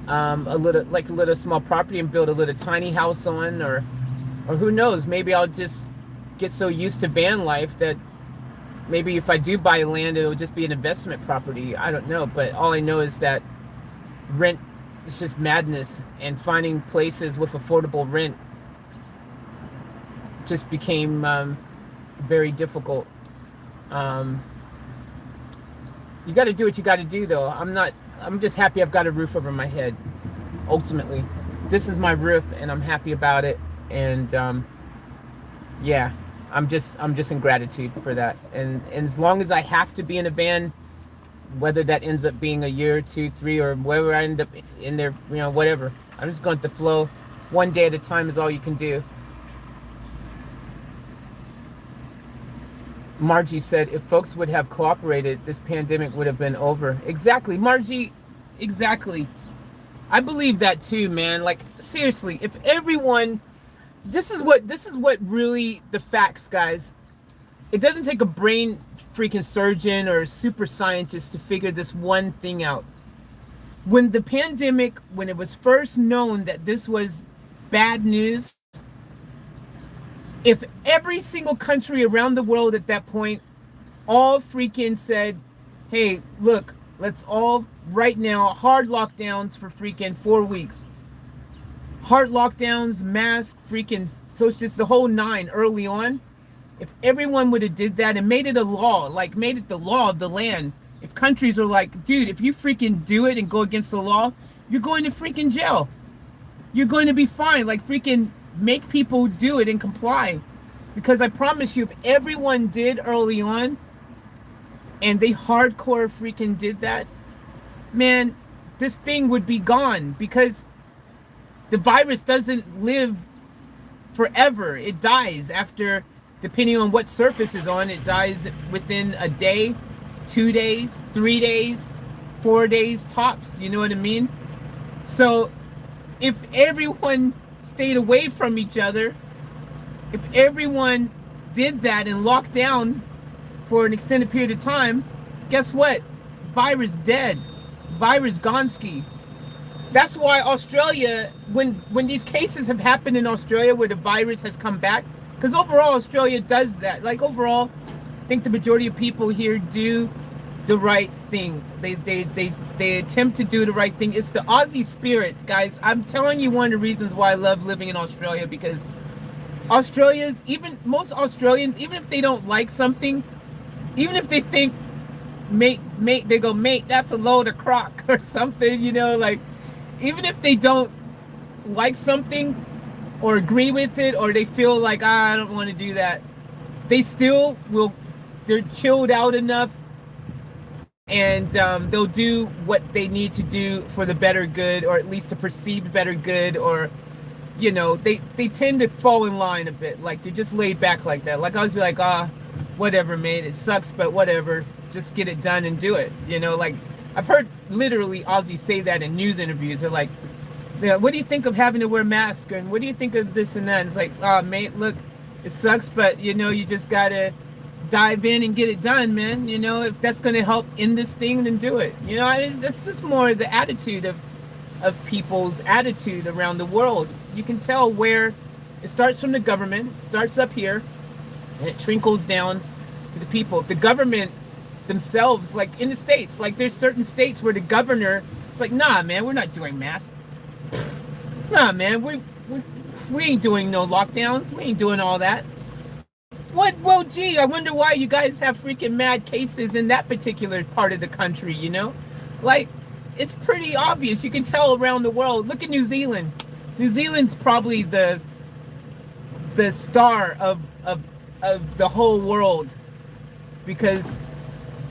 a little small property and build a little tiny house on, or who knows, maybe I'll just get so used to van life that maybe if I do buy land, it'll just be an investment property. I don't know, but all I know is that rent is just madness, and finding places with affordable rent just became very difficult. You got to do what you got to do, though. I'm just happy I've got a roof over my head. Ultimately, this is my roof, and I'm happy about it. And yeah, I'm just in gratitude for that. And as long as I have to be in a van, whether that ends up being a year, 2, 3, or wherever I end up in there, whatever, I'm just going to flow. One day at a time is all you can do. Margie said, if folks would have cooperated, this pandemic would have been over. Exactly, Margie, exactly. I believe that too, man. Like, seriously, if everyone, this is what really the facts, guys. It doesn't take a brain freaking surgeon or a super scientist to figure this one thing out. When the pandemic, when it was first known that this was bad news, if every single country around the world at that point all freaking said, hey, look, let's all right now, hard lockdowns for freaking 4 weeks. hard lockdowns, masks, freaking social, just the whole nine early on. If everyone would have did that and made it a law, like made it the law of the land, if countries are like, dude, if you freaking do it and go against the law, you're going to freaking jail. You're going to be fined. Like freaking make people do it and comply. Because I promise you, if everyone did early on and they hardcore freaking did that, man, this thing would be gone, because the virus doesn't live forever. It dies after, depending on what surface is on, it dies within a day, 2 days, 3 days, 4 days tops. You know what I mean? So if everyone stayed away from each other, if everyone did that and locked down for an extended period of time, guess what? Virus dead. Virus gonski. That's why Australia, when these cases have happened in Australia where the virus has come back, because overall Australia does that. Like overall, I think the majority of people here do the right thing. They attempt to do the right thing. It's the Aussie spirit, guys. I'm telling you, one of the reasons why I love living in Australia, because Australians, even most Australians, even if they don't like something, even if they think mate, they go, mate, that's a load of crock or something, you know, like even if they don't like something or agree with it, or they feel like, I don't want to do that, they still will, they're chilled out enough, and they'll do what they need to do for the better good, or at least the perceived better good, or you know, they tend to fall in line a bit, like they're just laid back like that. Like I was be like, whatever, mate, it sucks, but whatever, just get it done and do it, you know. Like I've heard literally Aussies say that in news interviews. They're like, what do you think of having to wear masks, and what do you think of this and that? And it's like, mate, look, it sucks, but you know, you just gotta dive in and get it done, man. You know, if that's gonna help in this thing, then do it. You know, that's just more the attitude of people's attitude around the world. You can tell where it starts from the government, starts up here, and it trickles down to the people. The government themselves, like in the states, like there's certain states where the governor is like, nah, man, we're not doing masks. Nah, man, we ain't doing no lockdowns. We ain't doing all that. What? Well, gee, I wonder why you guys have freaking mad cases in that particular part of the country, you know? Like, it's pretty obvious. You can tell around the world. Look at New Zealand. New Zealand's probably the star of the whole world, because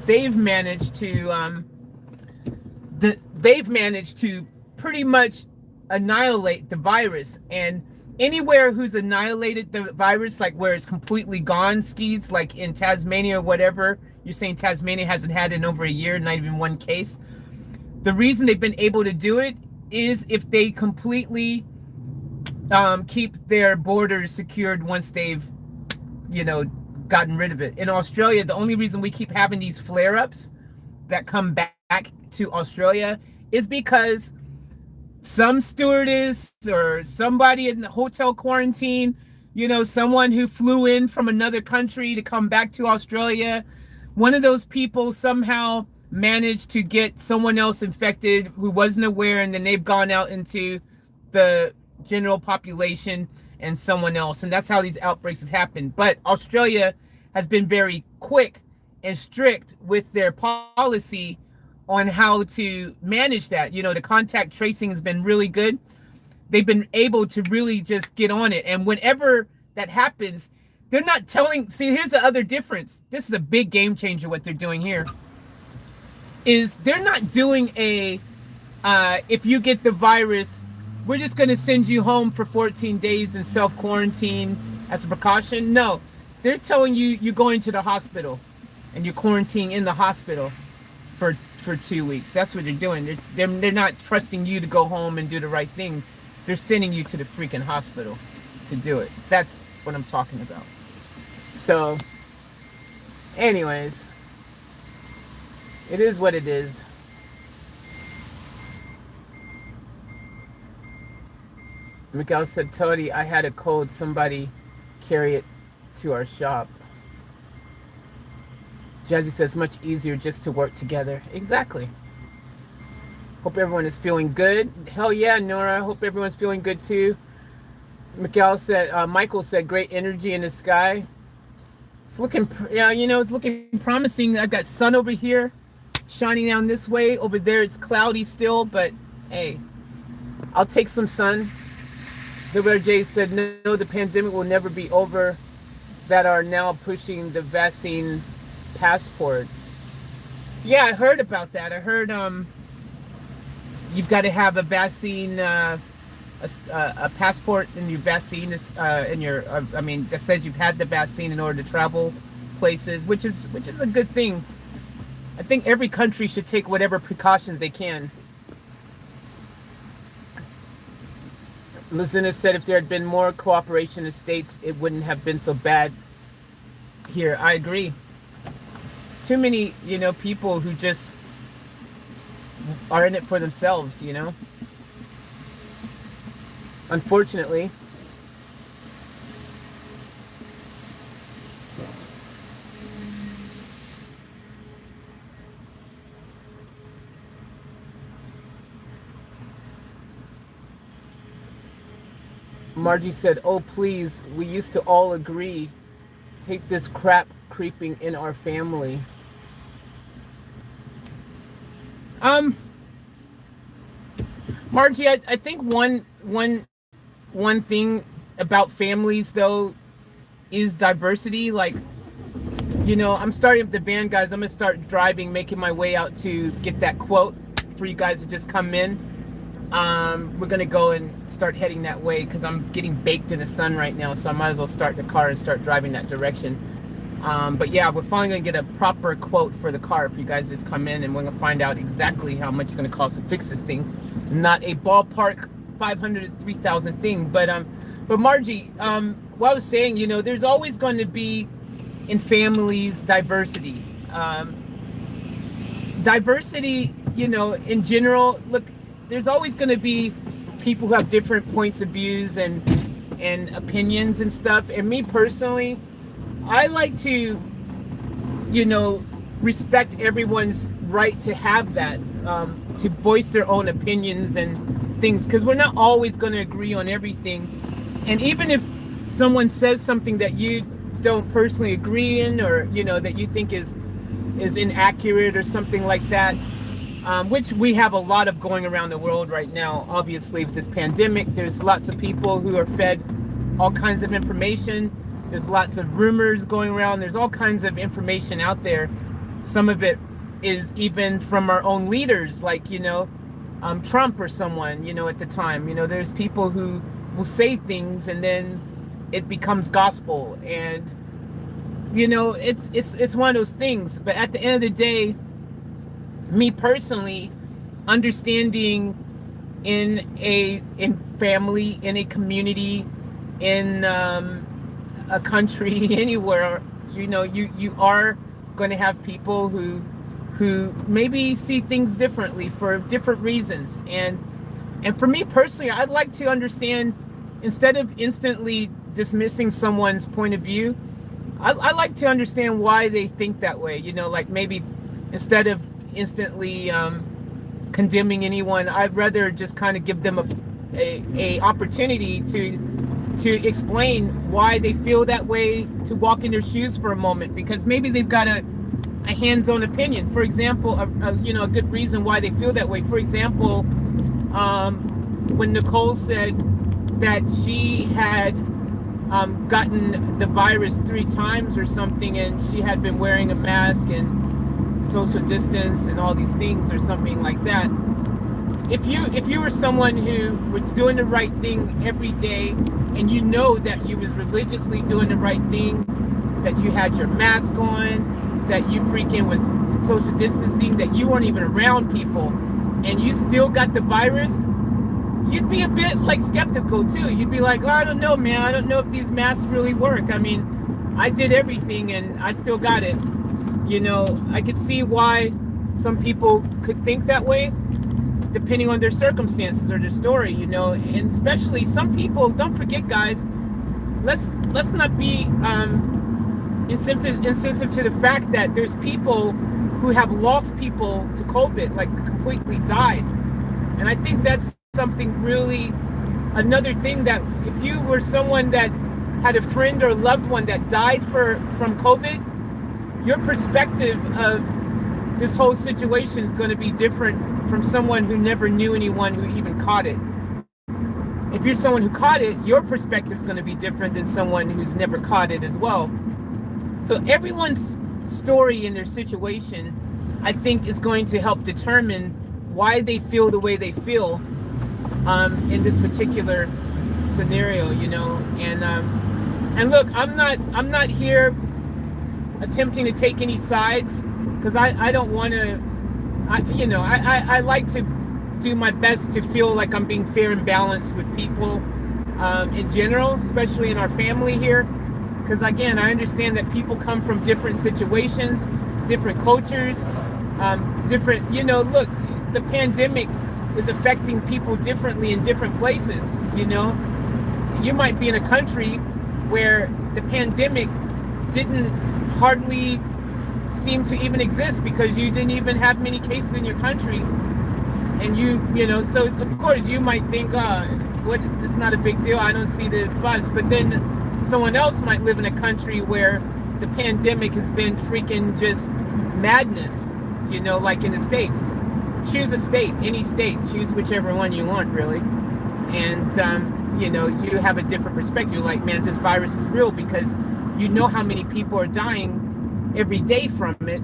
they've managed to pretty much annihilate the virus. And anywhere who's annihilated the virus, like where it's completely gone, skis, like in Tasmania or whatever, you're saying Tasmania hasn't had in over a year, not even one case. The reason they've been able to do it is if they completely keep their borders secured once they've, you know, gotten rid of it. In Australia, the only reason we keep having these flare-ups that come back to Australia is because some stewardess or somebody in the hotel quarantine, you know, someone who flew in from another country to come back to Australia, one of those people somehow managed to get someone else infected who wasn't aware, and then they've gone out into the general population and someone else, and that's how these outbreaks has happened. But Australia has been very quick and strict with their policy on how to manage that. You know, the contact tracing has been really good. They've been able to really just get on it, and whenever that happens, they're not telling. See, here's the other difference. This is a big game changer. What they're doing here is they're not doing a if you get the virus, we're just going to send you home for 14 days and self-quarantine as a precaution. No, they're telling you you're going to the hospital and you're quarantining in the hospital for 2 weeks. That's what they're doing. They're not trusting you to go home and do the right thing. They're sending you to the freaking hospital to do it. That's what I'm talking about. So, anyways, it is what it is. Miguel said, Tony, I had a cold. Somebody carry it to our shop. Jazzy says, much easier just to work together. Exactly. Hope everyone is feeling good. Hell yeah, Nora. Hope everyone's feeling good too. Michael said, great energy in the sky. It's looking, yeah, it's looking promising. I've got sun over here shining down this way. Over there, it's cloudy still, but hey, I'll take some sun. WRJ said, no, the pandemic will never be over. That are now pushing the vaccine passport. Yeah, I heard about that. I heard you've got to have a vaccine, a passport, and your vaccine is that says you've had the vaccine in order to travel places, which is a good thing. I think every country should take whatever precautions they can. Lucinda said if there had been more cooperation in the States, it wouldn't have been so bad here. I agree. It's too many, people who just are in it for themselves, Unfortunately. Margie said, oh, please, we used to all agree. Hate this crap creeping in our family. Margie, I think one thing about families, though, is diversity. Like, I'm starting up the band, guys. I'm going to start driving, making my way out to get that quote for you guys to just come in. We're gonna go and start heading that way because I'm getting baked in the sun right now, so I might as well start the car and start driving that direction. But yeah, we're finally gonna get a proper quote for the car if you guys just come in, and we're gonna find out exactly how much it's gonna cost to fix this thing. Not a ballpark 500 to 3,000 thing, but Margie, what I was saying, there's always going to be in families diversity. Diversity, in general. Look, there's always going to be people who have different points of views and opinions and stuff. And me personally, I like to, respect everyone's right to have that, to voice their own opinions and things, because we're not always going to agree on everything. And even if someone says something that you don't personally agree in, or, that you think is inaccurate or something like that, which we have a lot of going around the world right now. Obviously, with this pandemic, there's lots of people who are fed all kinds of information. There's lots of rumors going around. There's all kinds of information out there. Some of it is even from our own leaders, like, Trump or someone, at the time. There's people who will say things and then it becomes gospel. And, it's one of those things. But at the end of the day, me personally, understanding in family, in a community, in a country, anywhere, you are going to have people who maybe see things differently for different reasons. And for me personally, I'd like to understand, instead of instantly dismissing someone's point of view, I like to understand why they think that way. Like maybe instead of instantly condemning anyone, I'd rather just kind of give them a opportunity to explain why they feel that way, to walk in their shoes for a moment, because maybe they've got a hands-on opinion. For example, a good reason why they feel that way. For example, when Nicole said that she had gotten the virus 3 times or something, and she had been wearing a mask and social distance and all these things or something like that. If you were someone who was doing the right thing every day, and that you was religiously doing the right thing, that you had your mask on, that you freaking was social distancing, that you weren't even around people, and you still got the virus, you'd be a bit like skeptical too. You'd be like, oh, I don't know, man. I don't know if these masks really work. I mean, I did everything and I still got it. I could see why some people could think that way, depending on their circumstances or their story, and especially some people, don't forget, guys, let's not be insensitive to the fact that there's people who have lost people to COVID, like completely died. And I think that's something really, another thing, that if you were someone that had a friend or loved one that died from COVID, your perspective of this whole situation is going to be different from someone who never knew anyone who even caught it. If you're someone who caught it, your perspective is going to be different than someone who's never caught it as well. So everyone's story in their situation, I think, is going to help determine why they feel the way they feel in this particular scenario, you know. And look, I'm not here attempting to take any sides, because I don't want to. I like to do my best to feel like I'm being fair and balanced with people in general, especially in our family here. Because again, I understand that people come from different situations, different cultures, different, look, the pandemic is affecting people differently in different places, you know. You might be in a country where the pandemic didn't hardly seem to even exist because you didn't even have many cases in your country. And so of course you might think, it's not a big deal, I don't see the fuss. But then someone else might live in a country where the pandemic has been freaking just madness, like in the States. Choose a state, any state, choose whichever one you want, really. And, you have a different perspective. You're like, man, this virus is real, because you know how many people are dying every day from it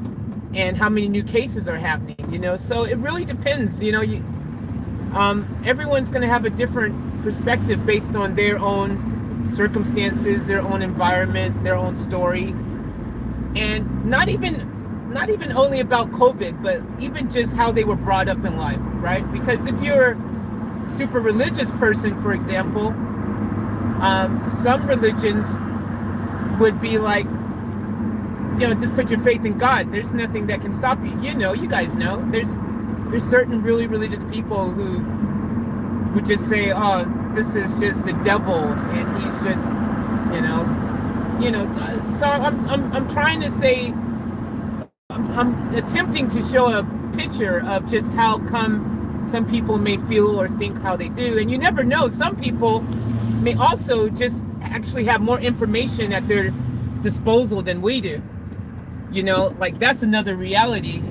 and how many new cases are happening, So it really depends, everyone's going to have a different perspective based on their own circumstances, their own environment, their own story. And not even only about COVID, but even just how they were brought up in life, right? Because if you're a super religious person, for example, some religions would be like, just put your faith in God. There's nothing that can stop you. You guys know. There's certain really religious people who would just say, oh, this is just the devil, and he's just, So I'm trying to say, I'm attempting to show a picture of just how come some people may feel or think how they do. And you never know. Some people may also just actually have more information at their disposal than we do. Like that's another reality.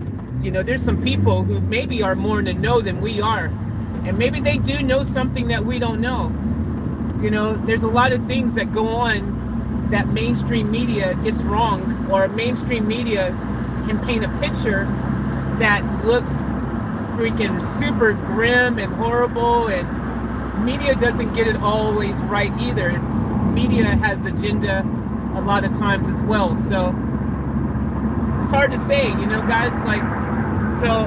There's some people who maybe are more in the know than we are. And maybe they do know something that we don't know. There's a lot of things that go on that mainstream media gets wrong, or mainstream media can paint a picture that looks freaking super grim and horrible, and media doesn't get it always right either. Media has agenda a lot of times as well, so it's hard to say, guys. Like, so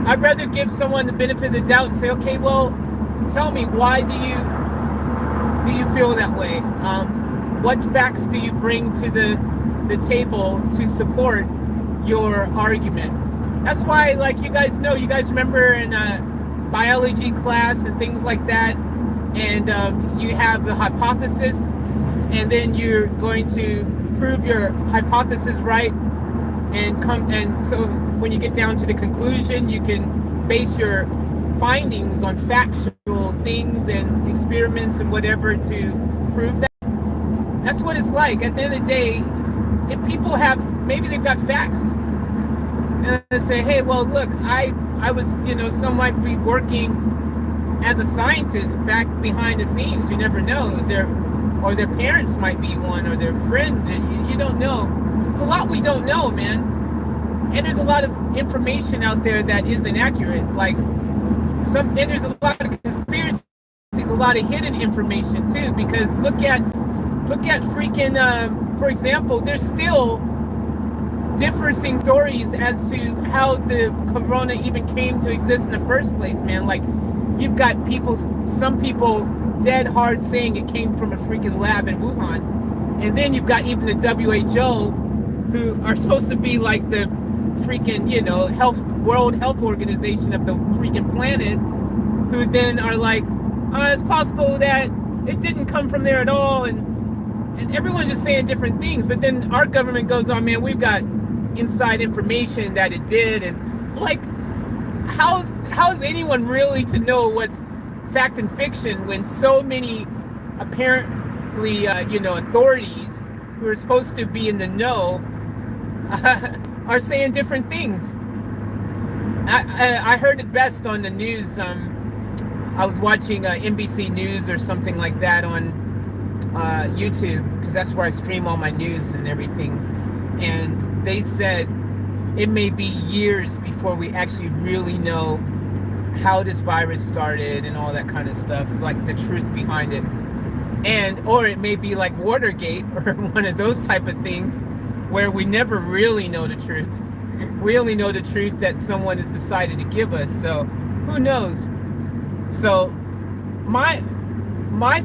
I'd rather give someone the benefit of the doubt and say, okay, well, tell me, why do you feel that way? What facts do you bring to the table to support your argument? That's why, like, you guys remember in biology class and things like that, and you have the hypothesis, and then you're going to prove your hypothesis right, and so when you get down to the conclusion, you can base your findings on factual things and experiments and whatever to prove that. That's what it's like. At the end of the day, if people maybe they've got facts, and they say, hey, well, look, I was, some might be working as a scientist back behind the scenes. You never know. Or their parents might be one, or their friend. You don't know. It's a lot we don't know, man. And there's a lot of information out there that isn't accurate. Like and there's a lot of conspiracies, a lot of hidden information too. Because look at freaking, for example, there's still differing stories as to how the corona even came to exist in the first place, man. Like, you've got some people dead hard saying it came from a freaking lab in Wuhan. And then you've got even the WHO, who are supposed to be like the freaking, World Health Organization of the freaking planet, who then are like, it's possible that it didn't come from there at all. And everyone's just saying different things. But then our government goes on, man, we've got inside information that it did. And like, how's anyone really to know what's fact and fiction when so many apparently authorities who are supposed to be in the know are saying different things? I heard it best on the news. I was watching NBC News or something like that on YouTube, because that's where I stream all my news and everything. And they said it may be years before we actually really know how this virus started and all that kind of stuff, like the truth behind it. Or it may be like Watergate or one of those type of things where we never really know the truth. We only know the truth that someone has decided to give us. So who knows? So my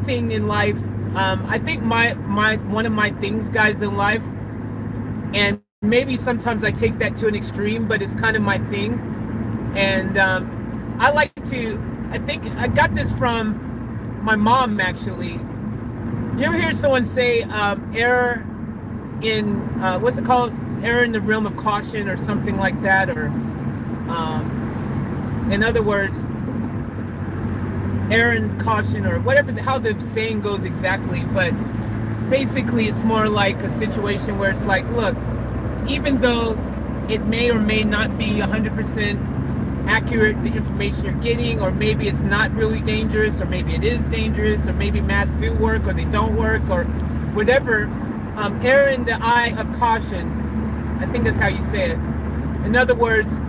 thing in life, I think my one of my things, guys, in life, and maybe sometimes I take that to an extreme, but it's kind of my thing. And I think I got this from my mom, actually. You ever hear someone say error in what's it called? Error in the realm of caution or something like that, or in other words, error in caution, or whatever, how the saying goes exactly. But basically it's more like a situation where it's like, look, even though it may or may not be 100% accurate, the information you're getting, or maybe it's not really dangerous, or maybe it is dangerous, or maybe masks do work or they don't work, or whatever, err in the eye of caution. I think that's how you say it. In other words,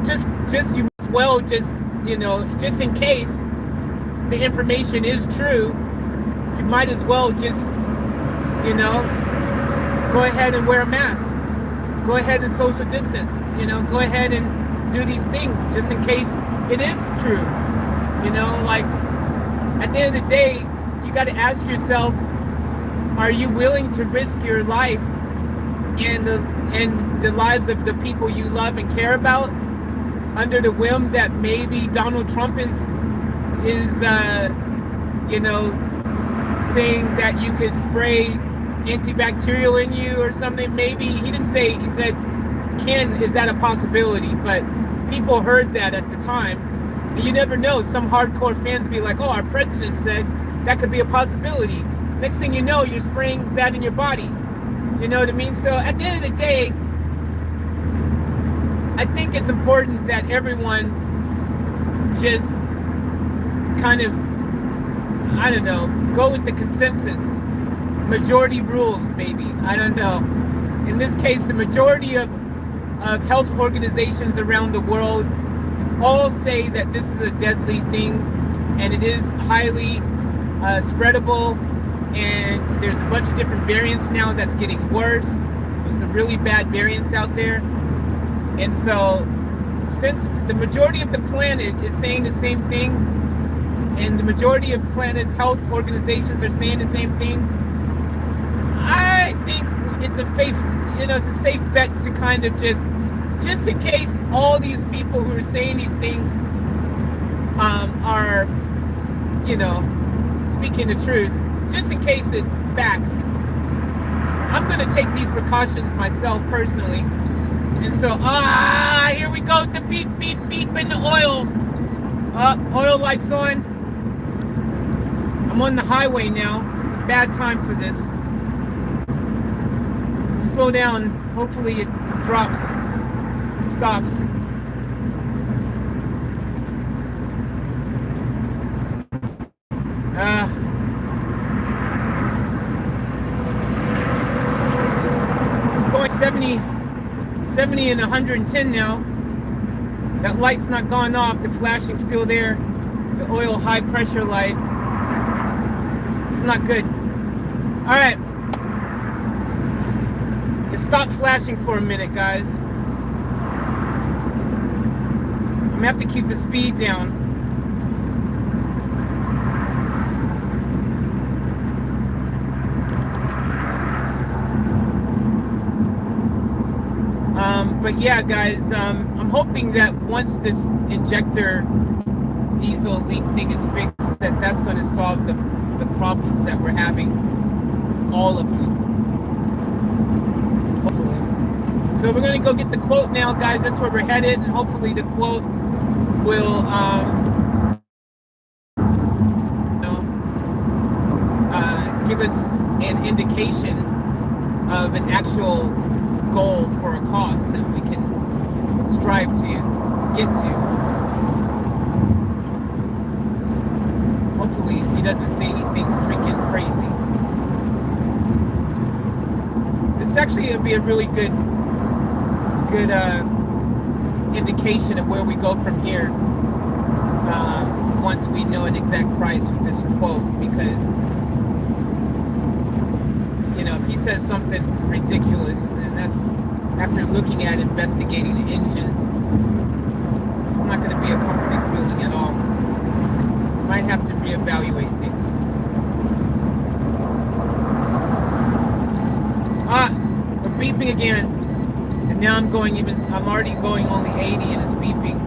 just you as well, just in case the information is true, you might as well just go ahead and wear a mask, go ahead and social distance, go ahead and do these things just in case it is true. Like, at the end of the day, you got to ask yourself, are you willing to risk your life and the lives of the people you love and care about under the whim that maybe Donald Trump is saying that you could spray antibacterial in you or something? Maybe he didn't say, he said, is that a possibility? But people heard that at the time. And you never know, some hardcore fans be like, oh, our president said that could be a possibility. Next thing you know, you're spraying that in your body. You know what I mean? So at the end of the day, I think it's important that everyone just kind of, I don't know, go with the consensus. Majority rules, maybe. I don't know. In this case, the majority of health organizations around the world all say that this is a deadly thing, and it is highly spreadable, and there's a bunch of different variants now that's getting worse. There's some really bad variants out there. And so, since the majority of the planet is saying the same thing, and the majority of planet's health organizations are saying the same thing, I think it's a safe bet to kind of just in case all these people who are saying these things are, speaking the truth, just in case it's facts, I'm going to take these precautions myself personally. And so, here we go, the beep, beep, beep in the oil. Oil lights on. I'm on the highway now. It's a bad time for this. Slow down. Hopefully it drops. It stops. Going 70 and 110 now. That light's not gone off. The flashing's still there. The oil high pressure light. It's not good. All right. It stopped flashing for a minute, guys. I'm gonna have to keep the speed down. But yeah, guys, I'm hoping that once this injector diesel leak thing is fixed, that's going to solve the problems that we're having, all of them. Hopefully. So we're gonna go get the quote now, guys. That's where we're headed, and hopefully the quote will give us an indication of an actual goal for a cost that we can strive to get to. Hopefully he doesn't say anything freaking crazy. This actually would be a really good indication of where we go from here once we know an exact price with this quote, because if he says something ridiculous, and that's after looking at investigating the engine, it's not going to be a comforting feeling at all. Might have to reevaluate things. We're beeping again, and now I'm already going only 80 and it's beeping.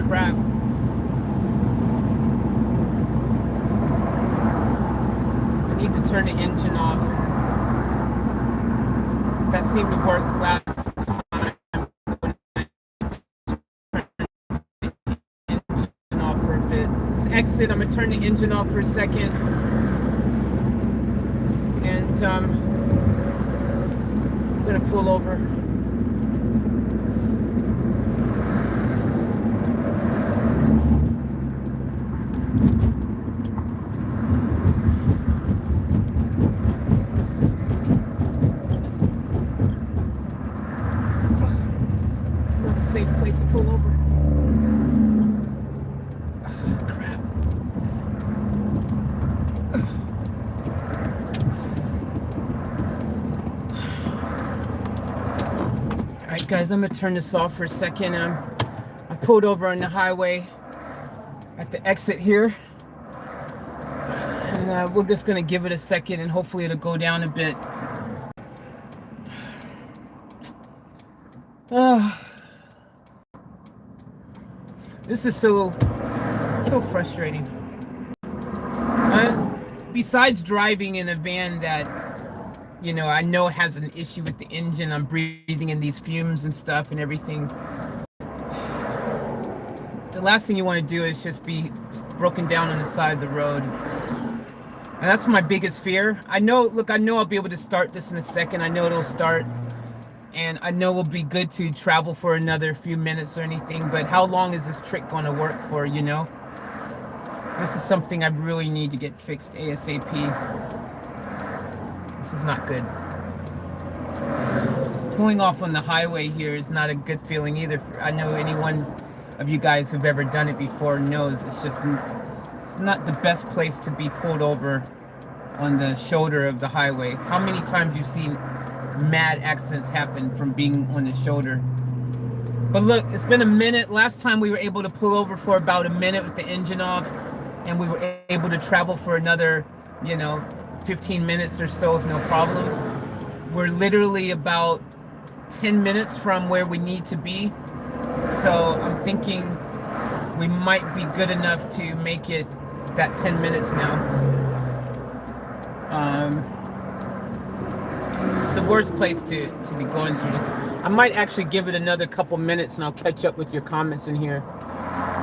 Crap. I need to turn the engine off. That seemed to work last time. Engine off for a bit. Let's exit. I'm gonna turn the engine off for a second. And I'm gonna pull over. Safe place to pull over. Crap. Alright guys, I'm gonna turn this off for a second. I pulled over on the highway at the exit here, and we're just gonna give it a second and hopefully it'll go down a bit. This is so frustrating. Besides driving in a van that, I know has an issue with the engine, I'm breathing in these fumes and stuff and everything. The last thing you want to do is just be broken down on the side of the road. And that's my biggest fear. I know I'll be able to start this in a second. I know it'll start. And I know it'll be good to travel for another few minutes or anything, but how long is this trick going to work for, This is something I really need to get fixed ASAP. This is not good. Pulling off on the highway here is not a good feeling either. I know any one of you guys who've ever done it before knows it's not the best place to be pulled over on the shoulder of the highway. How many times you've seen mad accidents happen from being on the shoulder? But look, it's been a minute. Last time we were able to pull over for about a minute with the engine off, and we were able to travel for another 15 minutes or so with no problem. We're literally about 10 minutes from where we need to be, so I'm thinking we might be good enough to make it that 10 minutes now. It's the worst place to be going through this. I might actually give it another couple minutes and I'll catch up with your comments in here.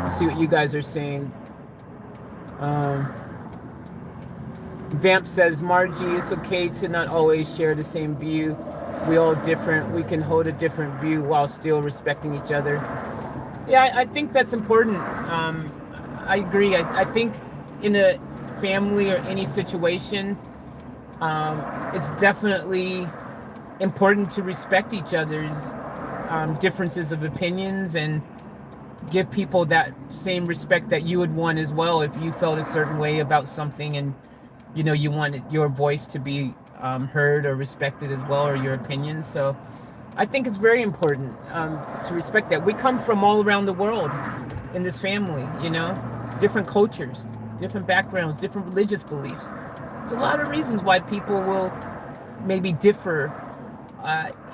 See what you guys are saying. Vamp says, Margie, it's okay to not always share the same view. We all different. We can hold a different view while still respecting each other. Yeah, I think that's important. I agree. I think in a family or any situation, it's definitely important to respect each other's differences of opinions and give people that same respect that you would want as well if you felt a certain way about something and you wanted your voice to be heard or respected as well, or your opinions. So I think it's very important to respect that. We come from all around the world in this family, different cultures, different backgrounds, different religious beliefs. There's a lot of reasons why people will maybe differ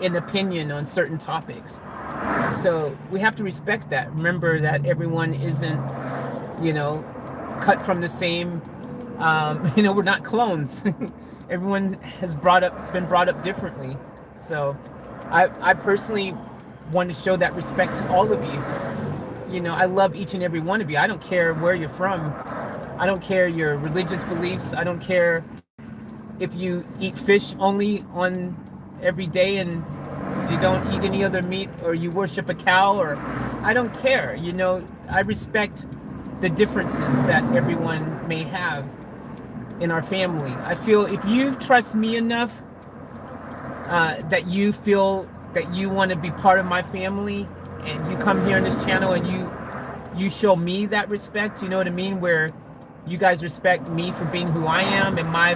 in opinion on certain topics. So we have to respect that. Remember that everyone isn't, cut from the same, we're not clones. Everyone has been brought up differently. So I personally want to show that respect to all of you. You know, I love each and every one of you. I don't care where you're from. I don't care your religious beliefs. I don't care if you eat fish only on every day and you don't eat any other meat, or you worship a cow, or I don't care. You know, I respect the differences that everyone may have in our family. I feel if you trust me enough that you feel that you want to be part of my family, and you come here on this channel and you show me that respect, you know what I mean, where you guys respect me for being who I am and my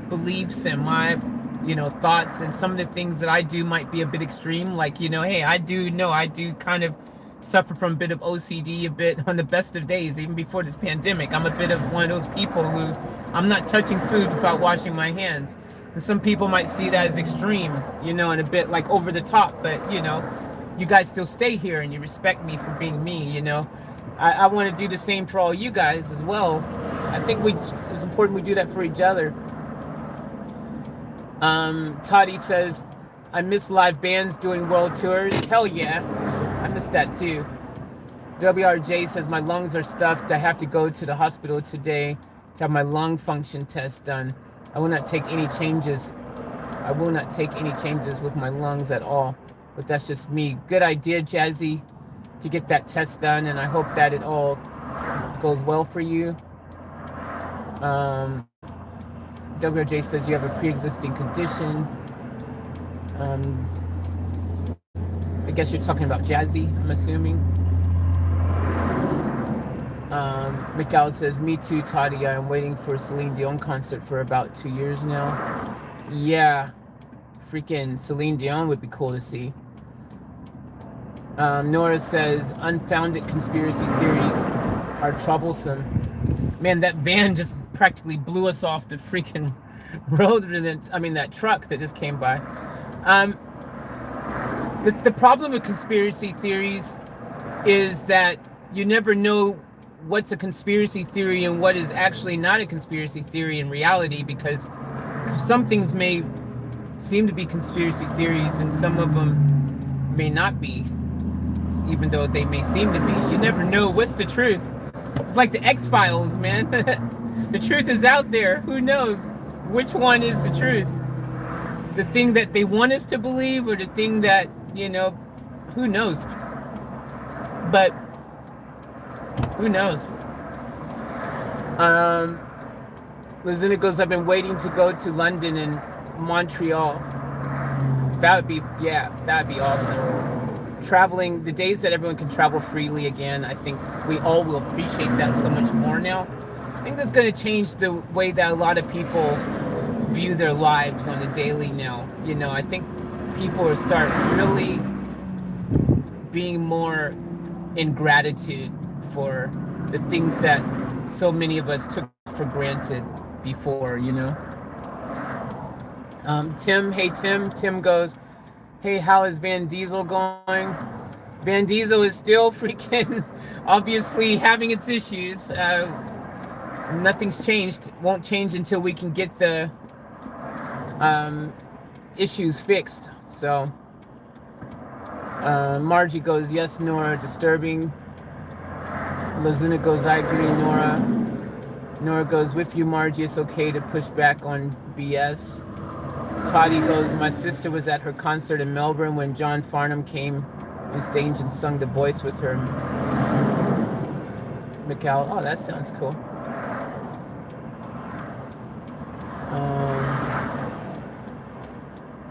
beliefs and my, you know, thoughts, and some of the things that I do might be a bit extreme, like, you know, hey, I do kind of suffer from a bit of OCD a bit on the best of days. Even before this pandemic, I'm a bit of one of those people who I'm not touching food without washing my hands. And some people might see that as extreme, you know, and a bit like over the top, but you know, you guys still stay here and you respect me for being me, you know. I want to do the same for all you guys as well. I think it's important we do that for each other. Toddy says, I miss live bands doing world tours. Hell yeah, I miss that too. WRJ says, my lungs are stuffed. I have to go to the hospital today to have my lung function test done. I will not take any changes. I will not take any changes with my lungs at all. But that's just me. Good idea, Jazzy, to get that test done, and I hope that it all goes well for you. WRJ says you have a pre-existing condition. I guess you're talking about Jazzy, I'm assuming. Mikael says, me too, Toddy. I'm waiting for a Celine Dion concert for about 2 years now. Yeah, freaking Celine Dion would be cool to see. Nora says, unfounded conspiracy theories are troublesome. Man, that van just practically blew us off the freaking road. That truck that just came by. The problem with conspiracy theories is that you never know what's a conspiracy theory and what is actually not a conspiracy theory in reality, because some things may seem to be conspiracy theories and some of them may not be, even though they may seem to be. You never know what's the truth. It's like the X-Files, man. The truth is out there. Who knows which one is the truth? The thing that they want us to believe, or the thing that, you know, who knows? But who knows? Lizina goes, I've been waiting to go to London and Montreal. That'd be awesome. Traveling, the days that everyone can travel freely again, I think we all will appreciate that so much more now. I think that's going to change the way that a lot of people view their lives on a daily now. You know, I think people will start really being more in gratitude for the things that so many of us took for granted before, you know. Tim goes, hey, how is Van Diesel going? Van Diesel is still freaking obviously having its issues. Nothing's changed. Won't change until we can get the issues fixed. So Margie goes, yes, Nora, disturbing. Lazuna goes, I agree, Nora. Nora goes, with you, Margie, it's okay to push back on BS. Toddy goes, my sister was at her concert in Melbourne when John Farnham came on stage and sung The Voice with her. Mikal, oh, that sounds cool.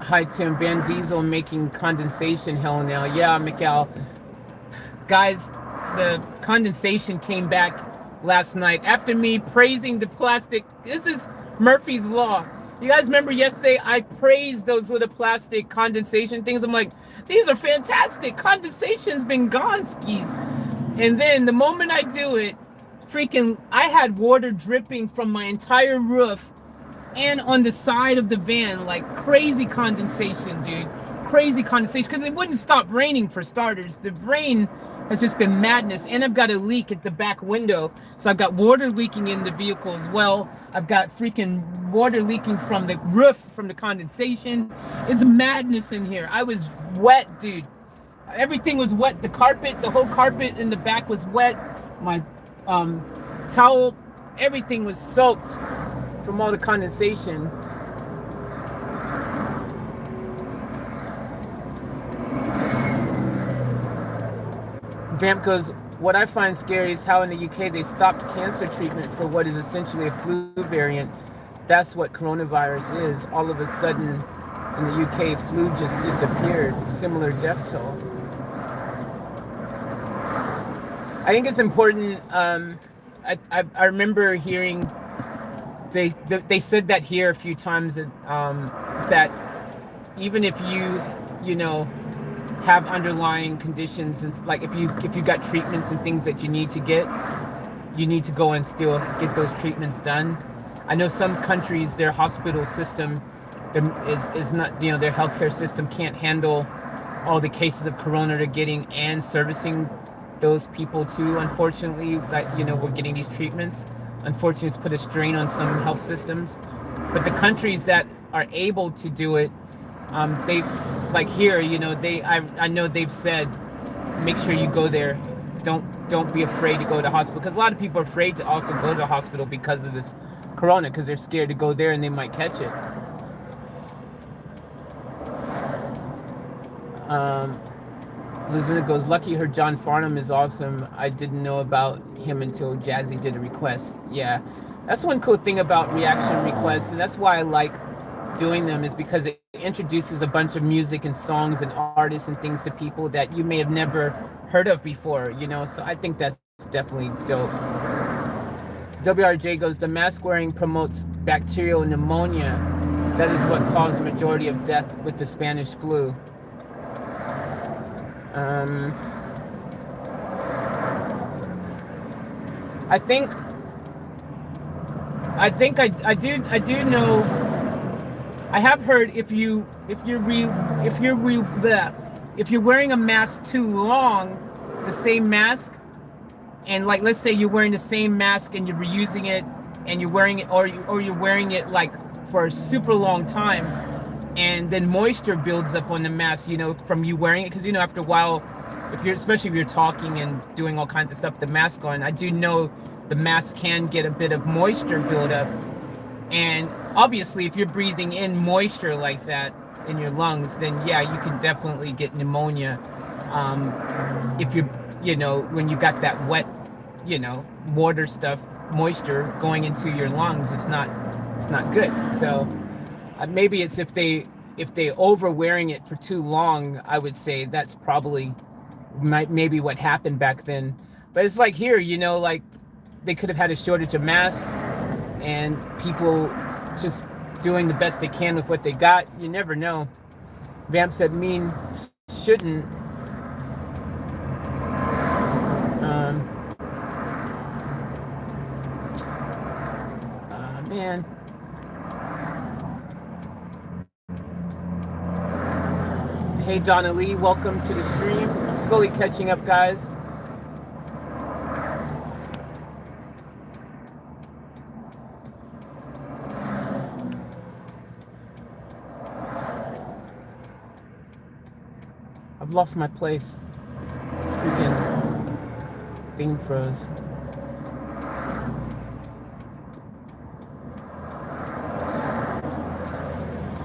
Hi, Tim. Van Diesel making condensation hell now. Yeah, Mikal. Guys, the condensation came back last night after me praising the plastic. This is Murphy's Law. You guys remember yesterday I praised those little plastic condensation things. I'm like, these are fantastic. Condensation's been gone, skis. And then the moment I do it, freaking, I had water dripping from my entire roof and on the side of the van, like crazy condensation, dude. crazy condensation because it wouldn't stop raining for starters. The rain has just been madness, and I've got a leak at the back window, so I've got water leaking in the vehicle as well. I've got freaking water leaking from the roof from the condensation. It's madness in here. I was wet, dude. Everything was wet. The carpet, the whole carpet in the back was wet. My towel, everything was soaked from all the condensation. Vamp goes, what I find scary is how in the UK they stopped cancer treatment for what is essentially a flu variant. That's what coronavirus is. All of a sudden in the UK, flu just disappeared. Similar death toll. I think it's important. I remember hearing they said that here a few times that even if you know have underlying conditions and like if you got treatments and things that you need to go and still get those treatments done. I know some countries, their hospital system is not, you know, their healthcare system can't handle all the cases of corona they're getting and servicing those people too. Unfortunately, that, you know, we're getting these treatments. Unfortunately, it's put a strain on some health systems. But the countries that are able to do it, they, like here, you know, I know they've said, make sure you go there. Don't be afraid to go to hospital, because a lot of people are afraid to also go to the hospital because of this corona, because they're scared to go there and they might catch it. Lucinda goes, lucky her John Farnham is awesome. I didn't know about him until Jazzy did a request. Yeah, that's one cool thing about reaction requests, and that's why I like doing them, is because it introduces a bunch of music and songs and artists and things to people that you may have never heard of before, you know, so I think that's definitely dope. WRJ goes, the mask wearing promotes bacterial pneumonia. That is what caused the majority of death with the Spanish flu. I do know. I have heard if you're wearing a mask too long, the same mask, and like let's say you're wearing the same mask and you're reusing it and you're wearing it or you're wearing it like for a super long time, and then moisture builds up on the mask, you know, from you wearing it, because you know after a while, especially if you're talking and doing all kinds of stuff, the mask on, I do know the mask can get a bit of moisture buildup. And obviously, if you're breathing in moisture like that in your lungs, then yeah, you can definitely get pneumonia. If you know, when you got that wet, you know, water stuff, moisture going into your lungs, it's not good. So maybe it's if they over wearing it for too long, I would say that's probably maybe what happened back then. But it's like here, you know, like they could have had a shortage of masks and people just doing the best they can with what they got. You never know. Vamp said mean shouldn't. Man. Hey Donna Lee, welcome to the stream. I'm slowly catching up, guys. I've lost my place. Freaking thing froze.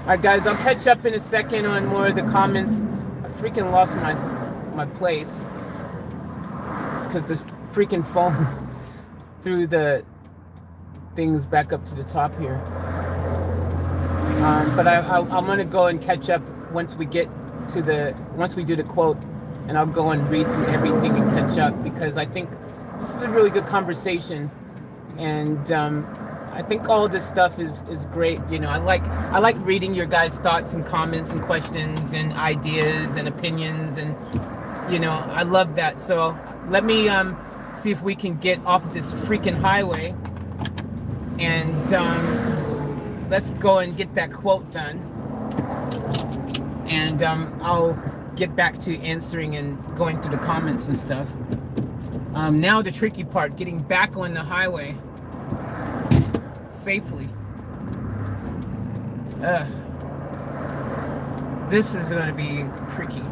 Alright guys, I'll catch up in a second on more of the comments. I freaking lost my place because the freaking phone threw the things back up to the top here. But I'm gonna go and catch up once we do the quote, and I'll go and read through everything and catch up, because I think this is a really good conversation, and I think all this stuff is great. You know, I like reading your guys' thoughts and comments and questions and ideas and opinions, and you know, I love that. So let me see if we can get off this freaking highway, and let's go and get that quote done. and I'll get back to answering and going through the comments and stuff. Now the tricky part, getting back on the highway safely. This is going to be tricky.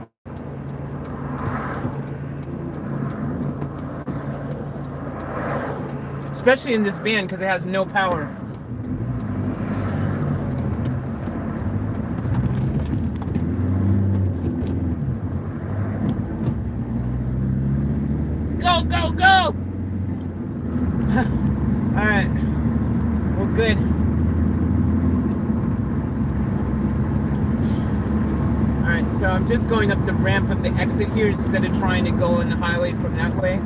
Especially in this van because it has no power. Go, go, go! All right, we're good. All right, so I'm just going up the ramp of the exit here instead of trying to go on the highway from that way.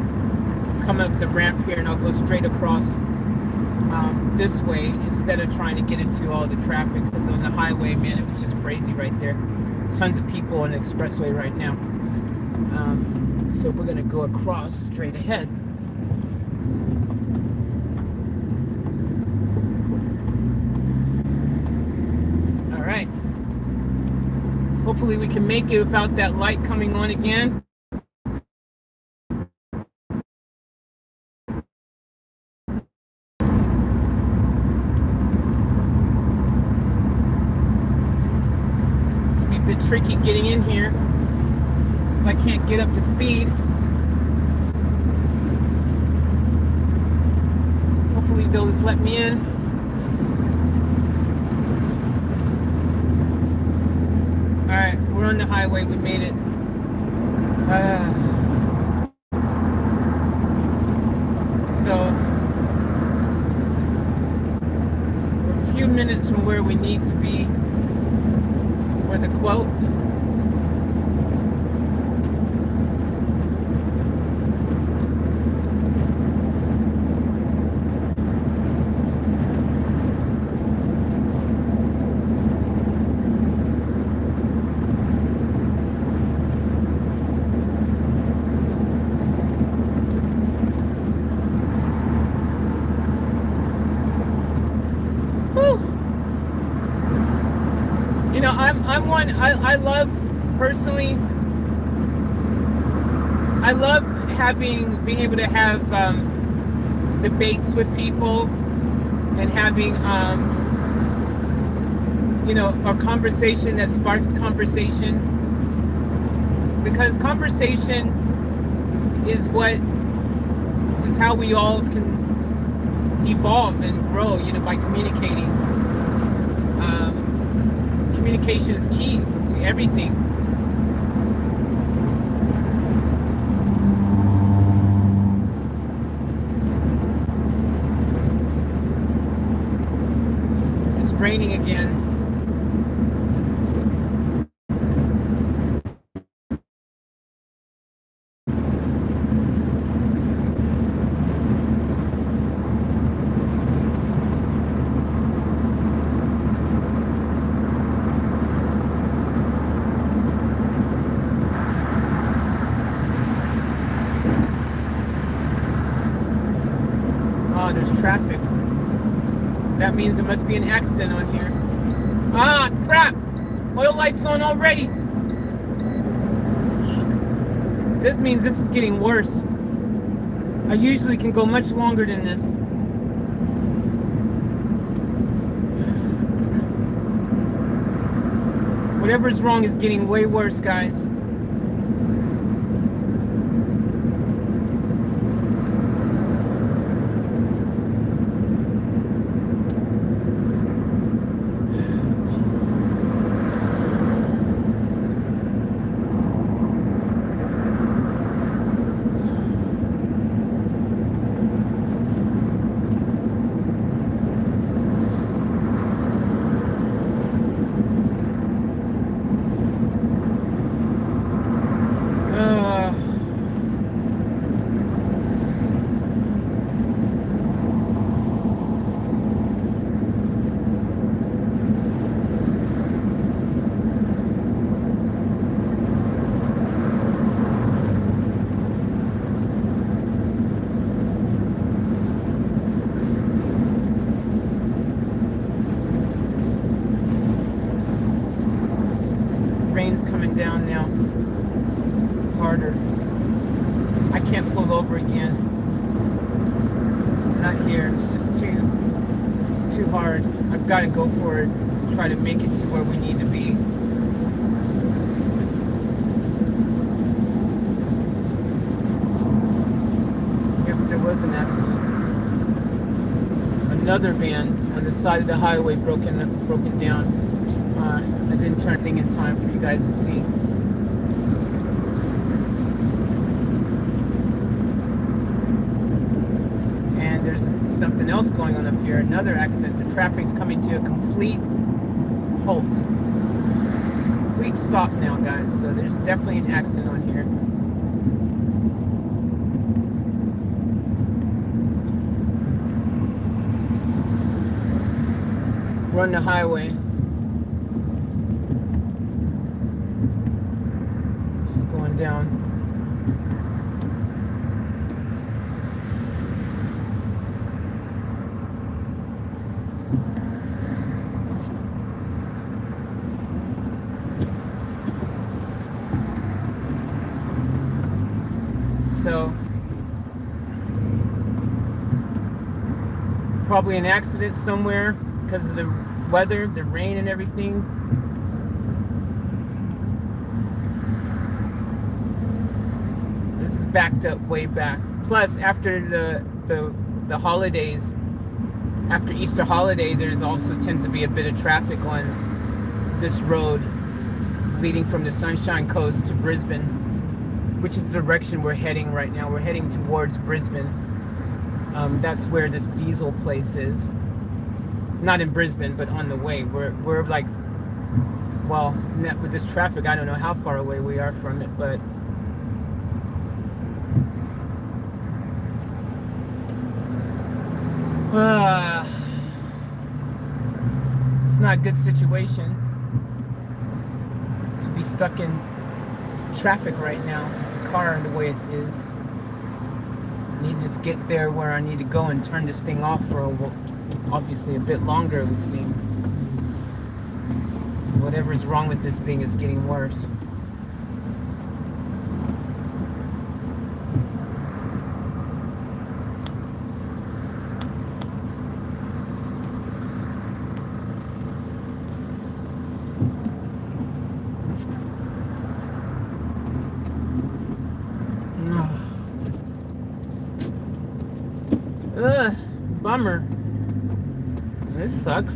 Come up the ramp here and I'll go straight across this way instead of trying to get into all the traffic, because on the highway, man, it was just crazy right there. Tons of people on the expressway right now. So we're gonna go across straight ahead. All right. Hopefully we can make it without that light coming on again. It's gonna be a bit tricky getting in here because I can't get up to speed. Hopefully they'll just let me in. Alright, we're on the highway, we made it. So, we're a few minutes from where we need to be for the quote. You know, I'm one, I love, personally, I love being able to have debates with people and having, you know, a conversation that sparks conversation, because conversation is how we all can evolve and grow, you know, by communicating. Communication is key to everything. It's raining again. Oh, there's traffic. That means there must be an accident on here. Ah, crap! Oil light's on already. This means this is getting worse. I usually can go much longer than this. Whatever's wrong is getting way worse, guys. rain's coming down now. Harder. I can't pull over again. Not here. It's just too hard. I've got to go for it and try to make it to where we need to be. Yep, there was an accident. Another van on the side of the highway broken down. I didn't turn thing in time for you guys to see. And there's something else going on up here. Another accident. The traffic's coming to a complete halt. Complete stop now, guys. So there's definitely an accident on here. We're on the highway. This is going down. So, probably an accident somewhere because of the weather, the rain and everything. This is backed up way back. Plus, after the holidays, after Easter holiday, there's also tends to be a bit of traffic on this road leading from the Sunshine Coast to Brisbane, which is the direction we're heading right now. We're heading towards Brisbane. That's where this diesel place is. Not in Brisbane, but on the way. We're like, well, with this traffic, I don't know how far away we are from it, but it's not a good situation to be stuck in traffic right now. The car the way it is. I need to just get there where I need to go and turn this thing off for obviously a bit longer, it would seem. Whatever's wrong with this thing is getting worse. Ugh, bummer. This sucks.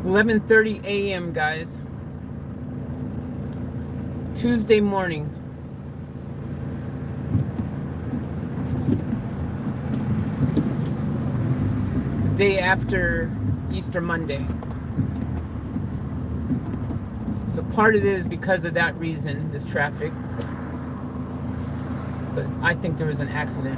$11:30 a.m. guys. Tuesday morning. The day after Easter Monday. So part of it is because of that reason, this traffic. But I think there was an accident.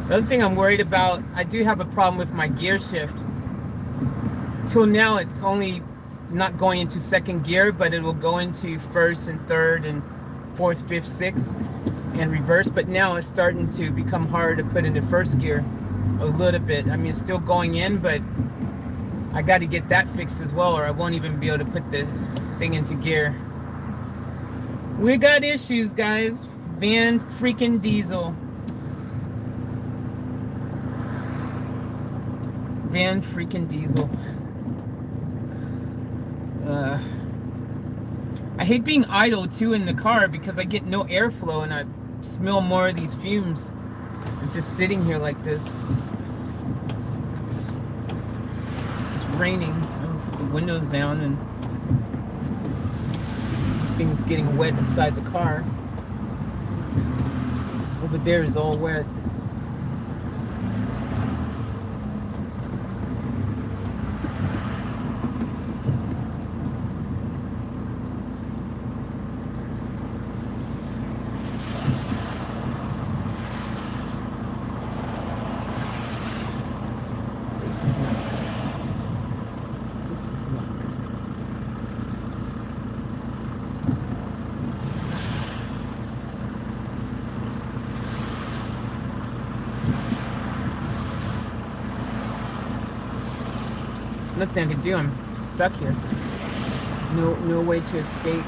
The other thing I'm worried about, I do have a problem with my gear shift. Till now, it's only not going into second gear, but it will go into first and third and fourth, fifth, sixth and reverse. But now it's starting to become hard to put into first gear a little bit. I mean, it's still going in, but I got to get that fixed as well, or I won't even be able to put the thing into gear. We got issues, guys. Van freaking Diesel. Van freaking Diesel. I hate being idle too in the car because I get no airflow and I smell more of these fumes. I'm just sitting here like this. It's raining. I'll put the windows down and things getting wet inside the car. Over there is all wet. nothing I can do. I'm stuck here. No way to escape.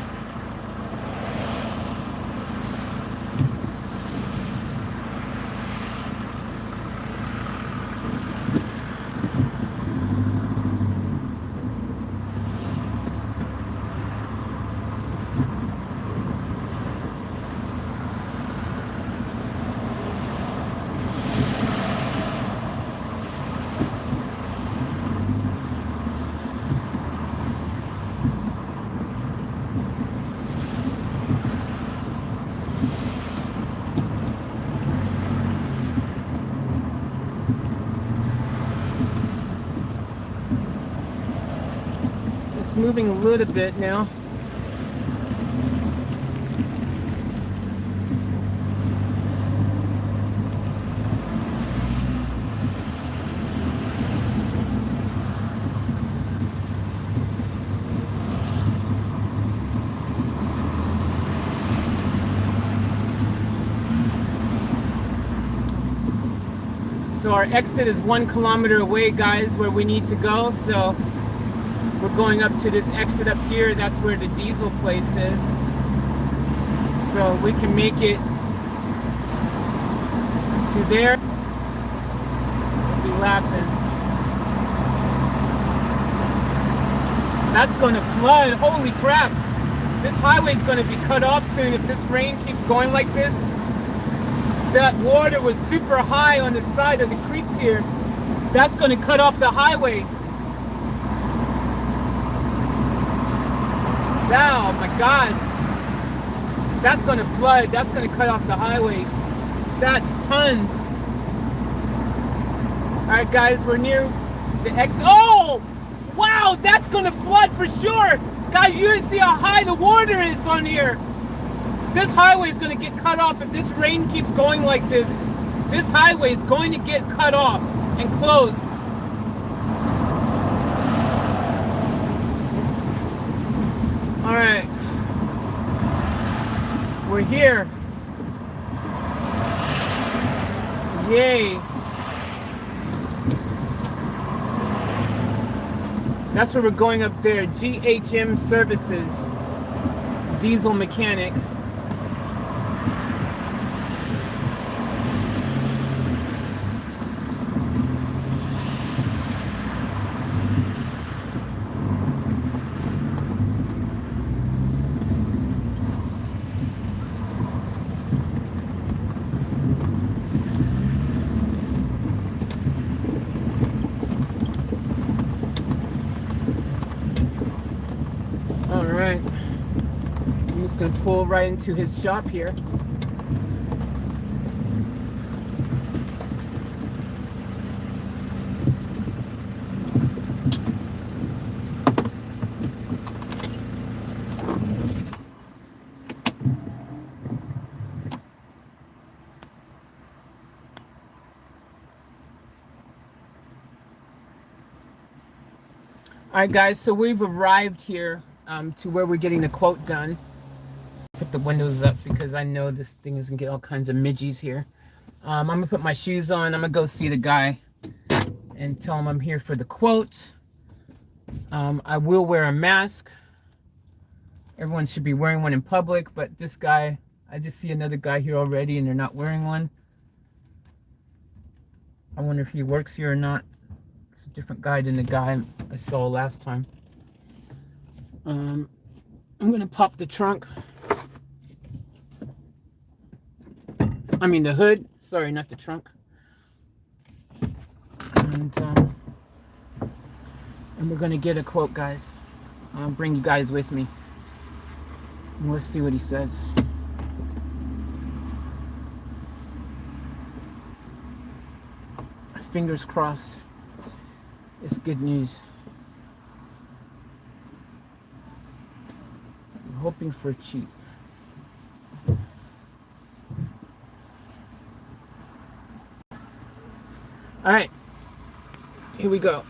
It's moving a little bit now. So our exit is 1 kilometer away, guys, where we need to go. So we're going up to this exit up here. That's where the diesel place is. So we can make it to there. We'll be laughing. That's going to flood. Holy crap. This highway is going to be cut off soon if this rain keeps going like this. That water was super high on the side of the creeks here. That's going to cut off the highway. Wow, my gosh. That's going to flood. That's going to cut off the highway. That's tons. Alright, guys, we're near the exit. Oh! Wow, that's going to flood for sure. Guys, you didn't see how high the water is on here. This highway is going to get cut off if this rain keeps going like this. This highway is going to get cut off and closed. All right. We're here. Yay. That's where we're going up there. GHM Services. Diesel mechanic. Alright, I'm just going to pull right into his shop here. Alright guys, so we've arrived here to where we're getting the quote done. Put the windows up because I know this thing is gonna get all kinds of midgies here. I'm gonna put my shoes on. I'm gonna go see the guy and tell him I'm here for the quote. I will wear a mask. Everyone should be wearing one in public, but this guy, I just see another guy here already and they're not wearing one. I wonder if he works here or not. It's a different guy than the guy I saw last time. I'm gonna pop the trunk. I mean the hood. Sorry, not the trunk. And we're gonna get a quote, guys. I'll bring you guys with me. And let's see what he says. Fingers crossed. It's good news. I'm hoping for cheap. All right, here we go.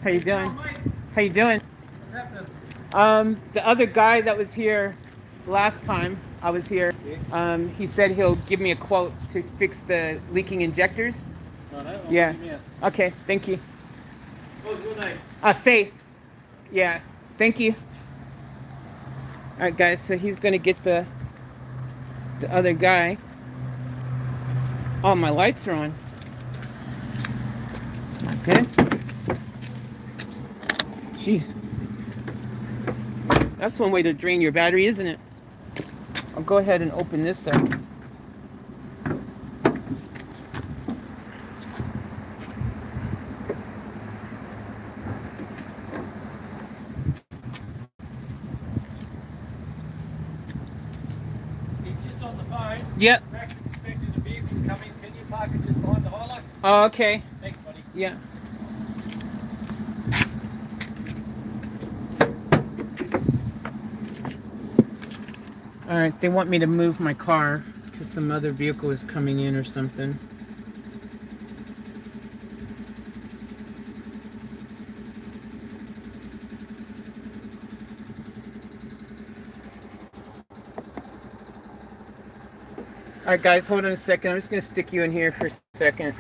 How you doing? How you doing? The other guy that was here last time I was here, he said he'll give me a quote to fix the leaking injectors. Yeah. Okay, thank you. What's your name? Faith. Yeah. Thank you. All right, guys. So he's gonna get the other guy. Oh, my lights are on. Okay. Jeez. That's one way to drain your battery, isn't it? I'll go ahead and open this up. He's just on the phone. Yep. Traffic inspecting the vehicle coming. Can you park it just behind the Hilux? Oh, okay. Thanks, buddy. Yeah. All right, they want me to move my car because some other vehicle is coming in or something. All right, guys, hold on a second. I'm just going to stick you in here for a second.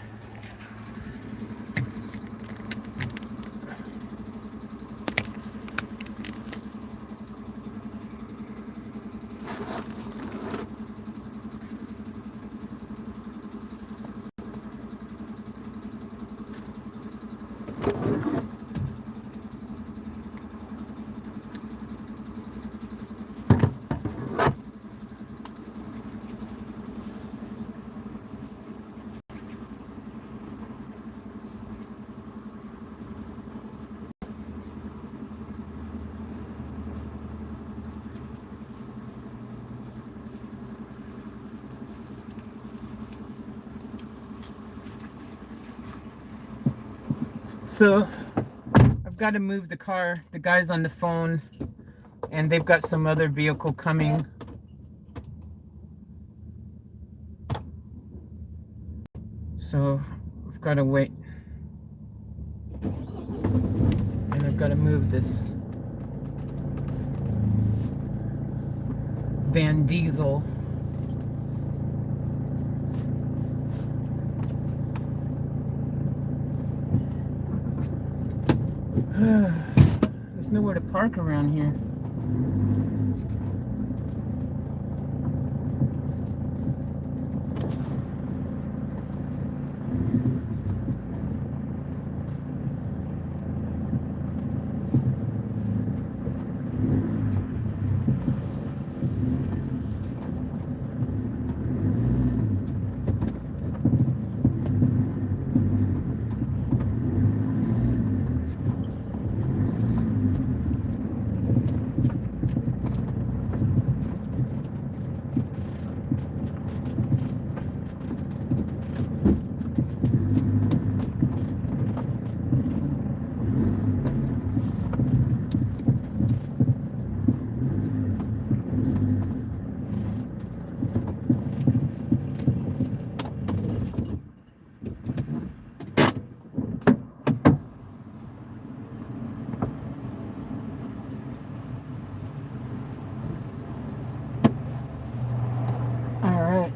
So I've got to move the car. The guy's on the phone and they've got some other vehicle coming. So I've got to wait. And I've got to move this Van Diesel. There's nowhere to park around here.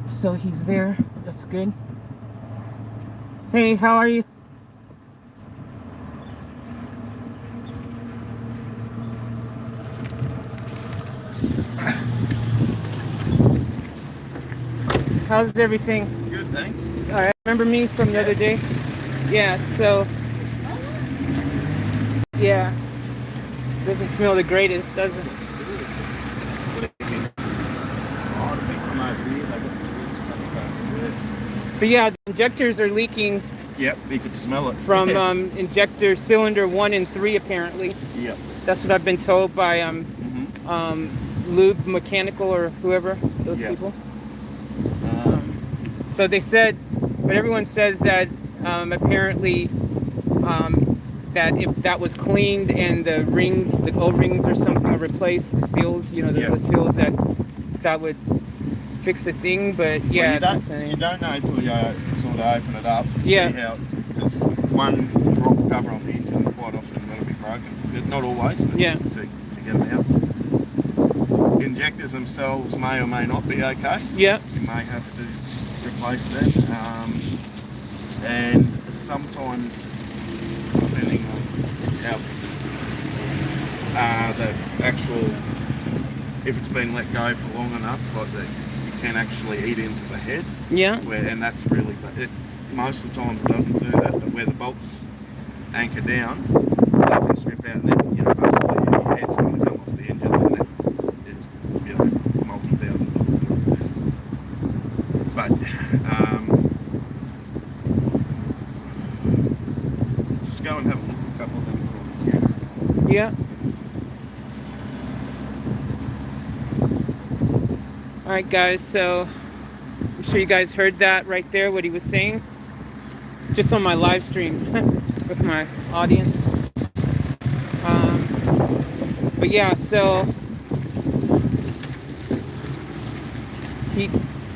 So he's there. That's good. Hey, how are you? How's everything? Good, thanks. All right. Remember me from the other day? Yeah, so yeah. Doesn't smell the greatest, does it? So yeah, the injectors are leaking. Yep, we could smell it. From injector cylinder 1 and 3 apparently. Yep. That's what I've been told by Lube Mechanical or whoever, those Yep. people. So they said, but everyone says that apparently that if that was cleaned and the rings, the O-rings or something are replaced, the seals, you know, the seals, that would fix the thing. But yeah, well, you don't know until you sort of open it up. Yeah. See how, because one rock cover on the engine quite often broken. Not always, but Yeah. to get them out. The injectors themselves may or may not be okay. Yeah. You may have to replace them. And sometimes, depending on how the actual, if it's been let go for long enough, like that, you can actually eat into the head. Yeah. And that's really, most of the time it doesn't do that, but where the bolts anchor down, they can strip out, and then, basically your head's going to come off the engine, and that is, multi-$1,000 job. But, just go and have a look at a couple of them for you. Yeah. All right, guys. So I'm sure you guys heard that right there, what he was saying, just on my live stream with my audience. But yeah, so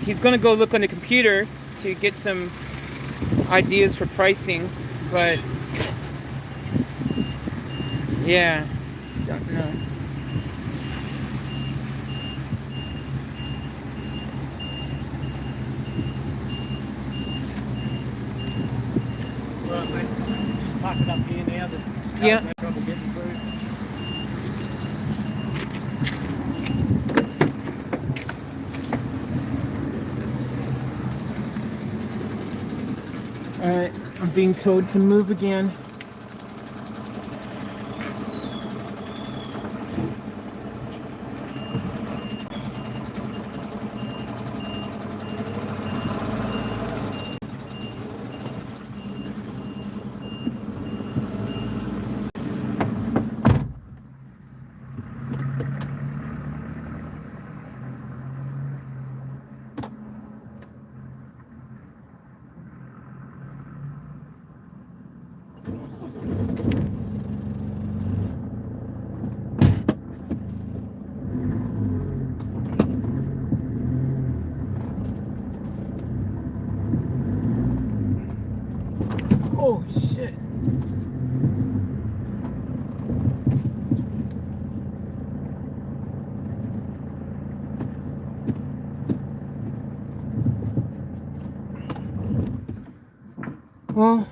he's gonna go look on the computer to get some ideas for pricing, but yeah, don't know. Right, mate. Just park it up here now. The car's Yeah. no trouble getting through. All right, I'm being told to move again. Oh shit. Well,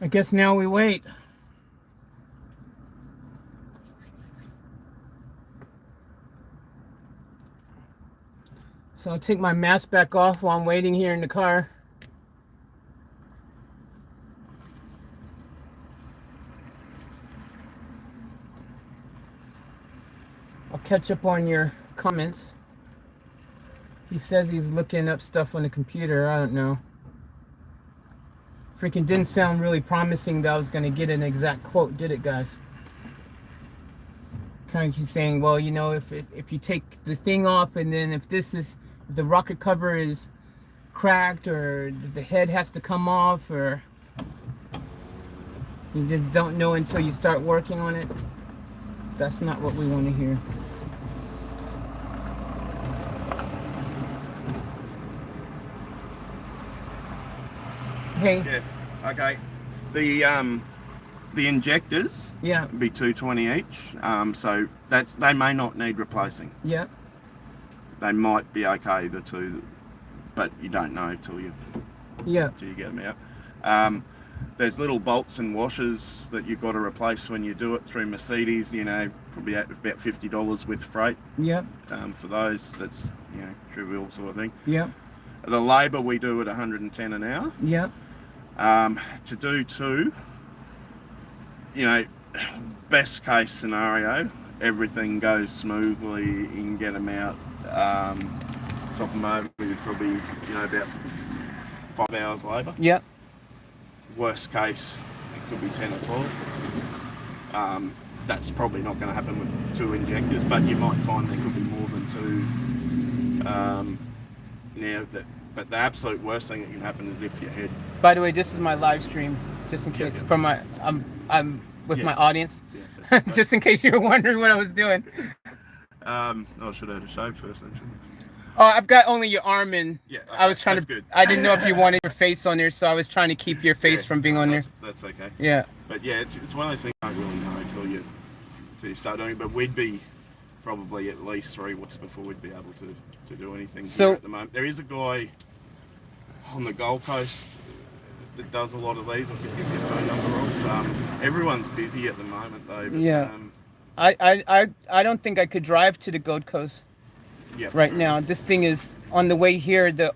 I guess now we wait. So I'll take my mask back off while I'm waiting here in the car. I'll catch up on your comments. He says he's looking up stuff on the computer. I don't know. Freaking didn't sound really promising that I was going to get an exact quote, did it, guys? Kind of he's saying, well, if you take the thing off, and then if the rocket cover is cracked, or the head has to come off, or you just don't know until you start working on it. That's not what we want to hear. Hey. Yeah, okay. The injectors Yeah. be $220 each. So they may not need replacing. Yeah. They might be okay, the two, but you don't know till you Yeah. get them out. There's little bolts and washers that you've got to replace when you do it through Mercedes. Probably at about $50 with freight. Yeah. For those, that's trivial sort of thing. Yeah. The labour we do at $110 an hour. Yeah. To do two, best case scenario, everything goes smoothly, you can get them out, swap them over, you'd probably, about 5 hours labour. Yeah. Worst case, it could be 10 or 12. That's probably not going to happen with two injectors, but you might find there could be more than two. But the absolute worst thing that can happen is if your head. By the way, this is my live stream, just in case. Yeah. From my, I'm with Yeah. my audience, Yeah, that's great. just in case you were wondering what I was doing. I should have had a shave first then, shouldn't I? Oh, I've got only your arm in. Yeah, I was okay, trying that's to. good. I didn't know if you wanted your face on there, so I was trying to keep your face Yeah, from being no, on there. That's okay. Yeah. But yeah, it's one of those things you don't really know until you start doing it. But we'd be probably at least 3 weeks before we'd be able to do anything So- here at the moment. There is a guy on the Gold Coast that does a lot of these. I could give you a phone number of. Everyone's busy at the moment though. But, Yeah. I don't think I could drive to the Gold Coast yeah. right now. This thing is on the way here. The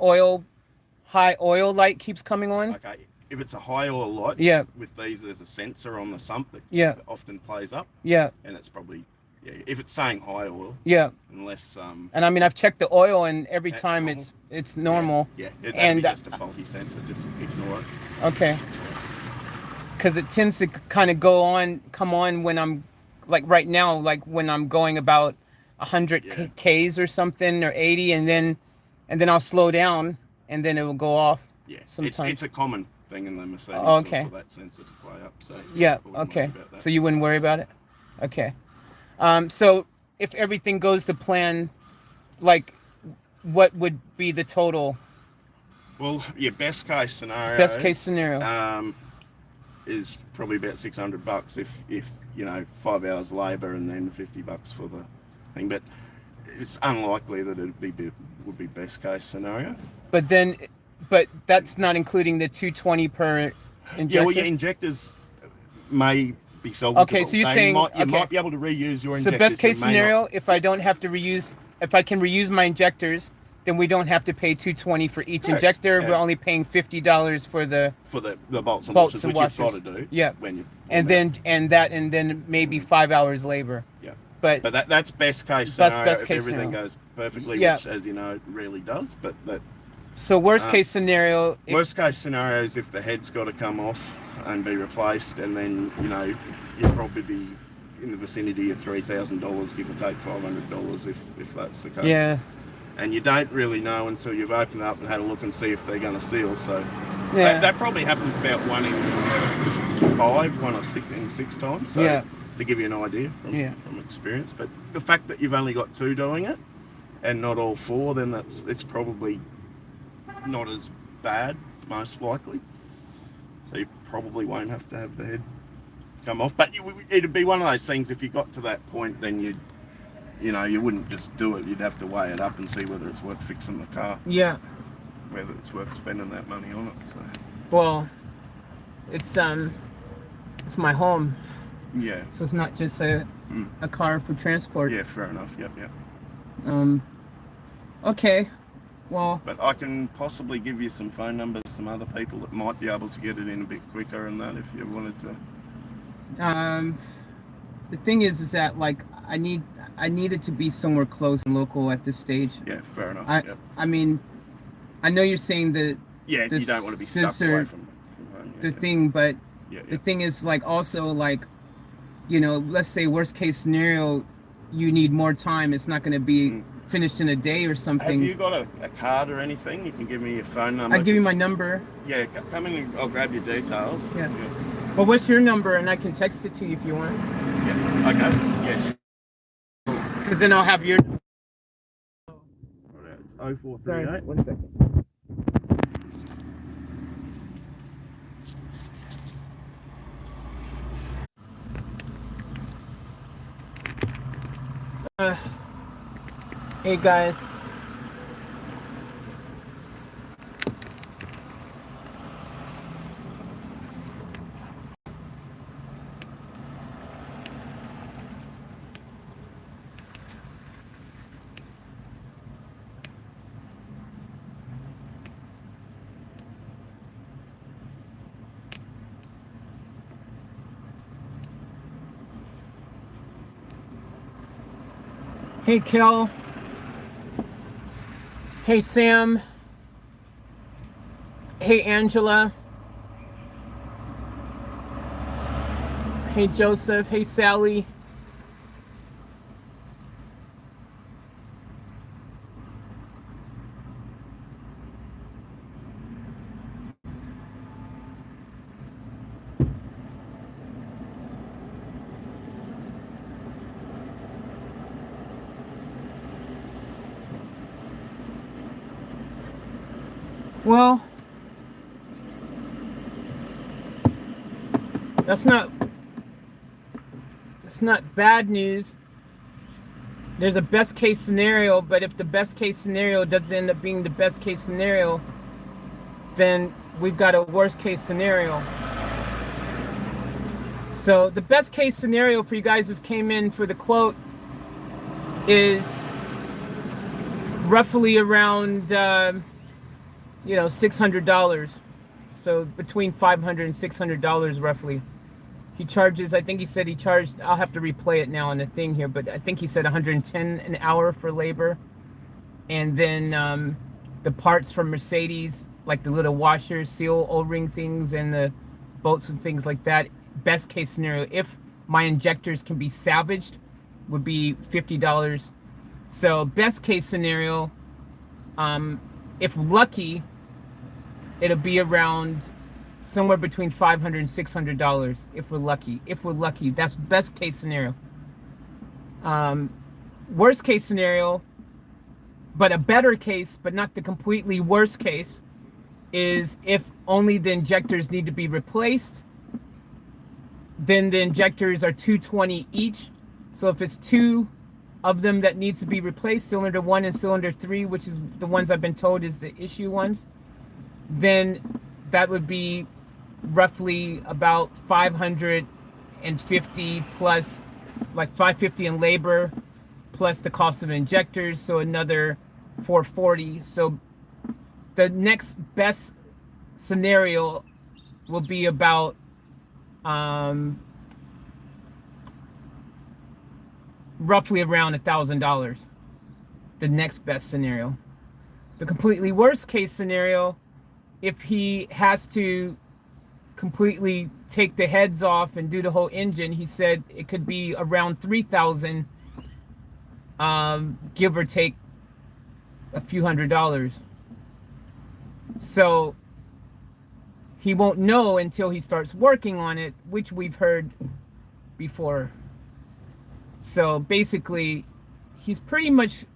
high oil light keeps coming on. Okay. If it's a high oil light, Yeah. with these there's a sensor on the sump that Yeah. often plays up, Yeah. and it's probably if it's saying high oil, Yeah. unless And I mean, I've checked the oil, and every That's time normal. it's normal. Yeah, it'd And, be just a faulty sensor. Just ignore it. Okay. Because it tends to kind of come on when I'm, like right now, like when I'm going about 100 Yeah. Ks or something, or 80, and then I'll slow down, and then it will go off. Yeah, Sometimes. it's a common thing in the Mercedes Oh, okay. for that sensor to play up. So Yeah. I wouldn't worry Okay. about that. So you wouldn't worry about it. Okay. So if everything goes to plan, like, what would be the total Well, your best case scenario. best case scenario? Is probably about $600 if 5 hours labour and then $50 for the thing. But it's unlikely that would be best case scenario. But that's not including the 220 per injector. Yeah, well, your injectors may be salvageable. Okay, so you're saying- you okay. might be able to reuse your injectors. So best case you may not. scenario, if I don't have to if I can reuse my injectors, then we don't have to pay $220 for each Correct, injector. yeah. We're only paying $50 for the For the bolts and bolts washers, and which you've washers. got to do. Yeah. When you and then maybe 5 hours labor. Yeah. But But that's best case That's scenario best if case everything scenario. goes perfectly, Yeah. which, as you know, it rarely does. But that so worst case scenario, worst case scenario is if the head's got to come off and be replaced, and then you'd probably be in the vicinity of $3,000, give or take $500, if that's the case. yeah, And you don't really know until you've opened up and had a look and see if they're going to seal. So yeah, that probably happens about 1 in 5, 1 in 6 times. So Yeah. to give you an idea Yeah. from experience. But the fact that you've only got 2 doing it and not all 4, then it's probably not as bad, most likely. So you probably won't have to have the head come off. But it'd be one of those things, if you got to that point, then you wouldn't just do it. You'd have to weigh it up and see whether it's worth fixing the car, yeah. whether it's worth spending that money on it. So Well, it's my home, yeah, so it's not just a car for transport. yeah, fair enough. Yep. Okay. Well, But I can possibly give you some phone numbers, some other people that might be able to get it in a bit quicker and that, if you wanted to. the thing is that, like, I need it to be somewhere close and local at this stage. Yeah, fair enough. I Yep. I mean, I know you're saying the Yeah, the you don't want to be stuck sensor- away from home. the thing, but Yeah, the thing is, like, also, like, let's say worst case scenario, you need more time. It's not going to be finished in a day or Have something. you got a card or anything? You can give me your phone number. I'll give you my number. Yeah, come in and I'll grab your details. Yeah. Well, what's your number? And I can text it to you if you want. Yeah. Okay. Yeah. Because then I'll have your. Sorry. 0438. 1 second. Hey guys. Hey Kel. Hey Sam. Hey Angela. Hey Joseph. Hey Sally. Well, that's not bad news. There's a best case scenario, but if the best case scenario doesn't end up being the best case scenario, then we've got a worst case scenario. So the best case scenario for you guys who came in for the quote is roughly around $600. So between $500 and $600 roughly. He charges, I think he said he charged, I'll have to replay it now on the thing here, but I think he said $110 an hour for labor. And then the parts from Mercedes, like the little washers, seal O-ring things, and the bolts and things like that. Best case scenario, if my injectors can be salvaged, would be $50. So best case scenario, if lucky, it'll be around somewhere between $500 and $600 if we're lucky. If we're lucky, that's best case scenario. Worst case scenario, but a better case, but not the completely worst case, is if only the injectors need to be replaced, then the injectors are $220 each. So if it's two of them that needs to be replaced, cylinder 1 and cylinder 3, which is the ones I've been told is the issue ones, then that would be roughly about 550 plus, like 550 in labor plus the cost of injectors, so another 440. So the next best scenario will be about roughly around $1,000. The next best scenario. The completely worst case scenario, if he has to completely take the heads off and do the whole engine, he said it could be around $3,000, give or take a few $100s. So he won't know until he starts working on it, which we've heard before. So basically, he's pretty much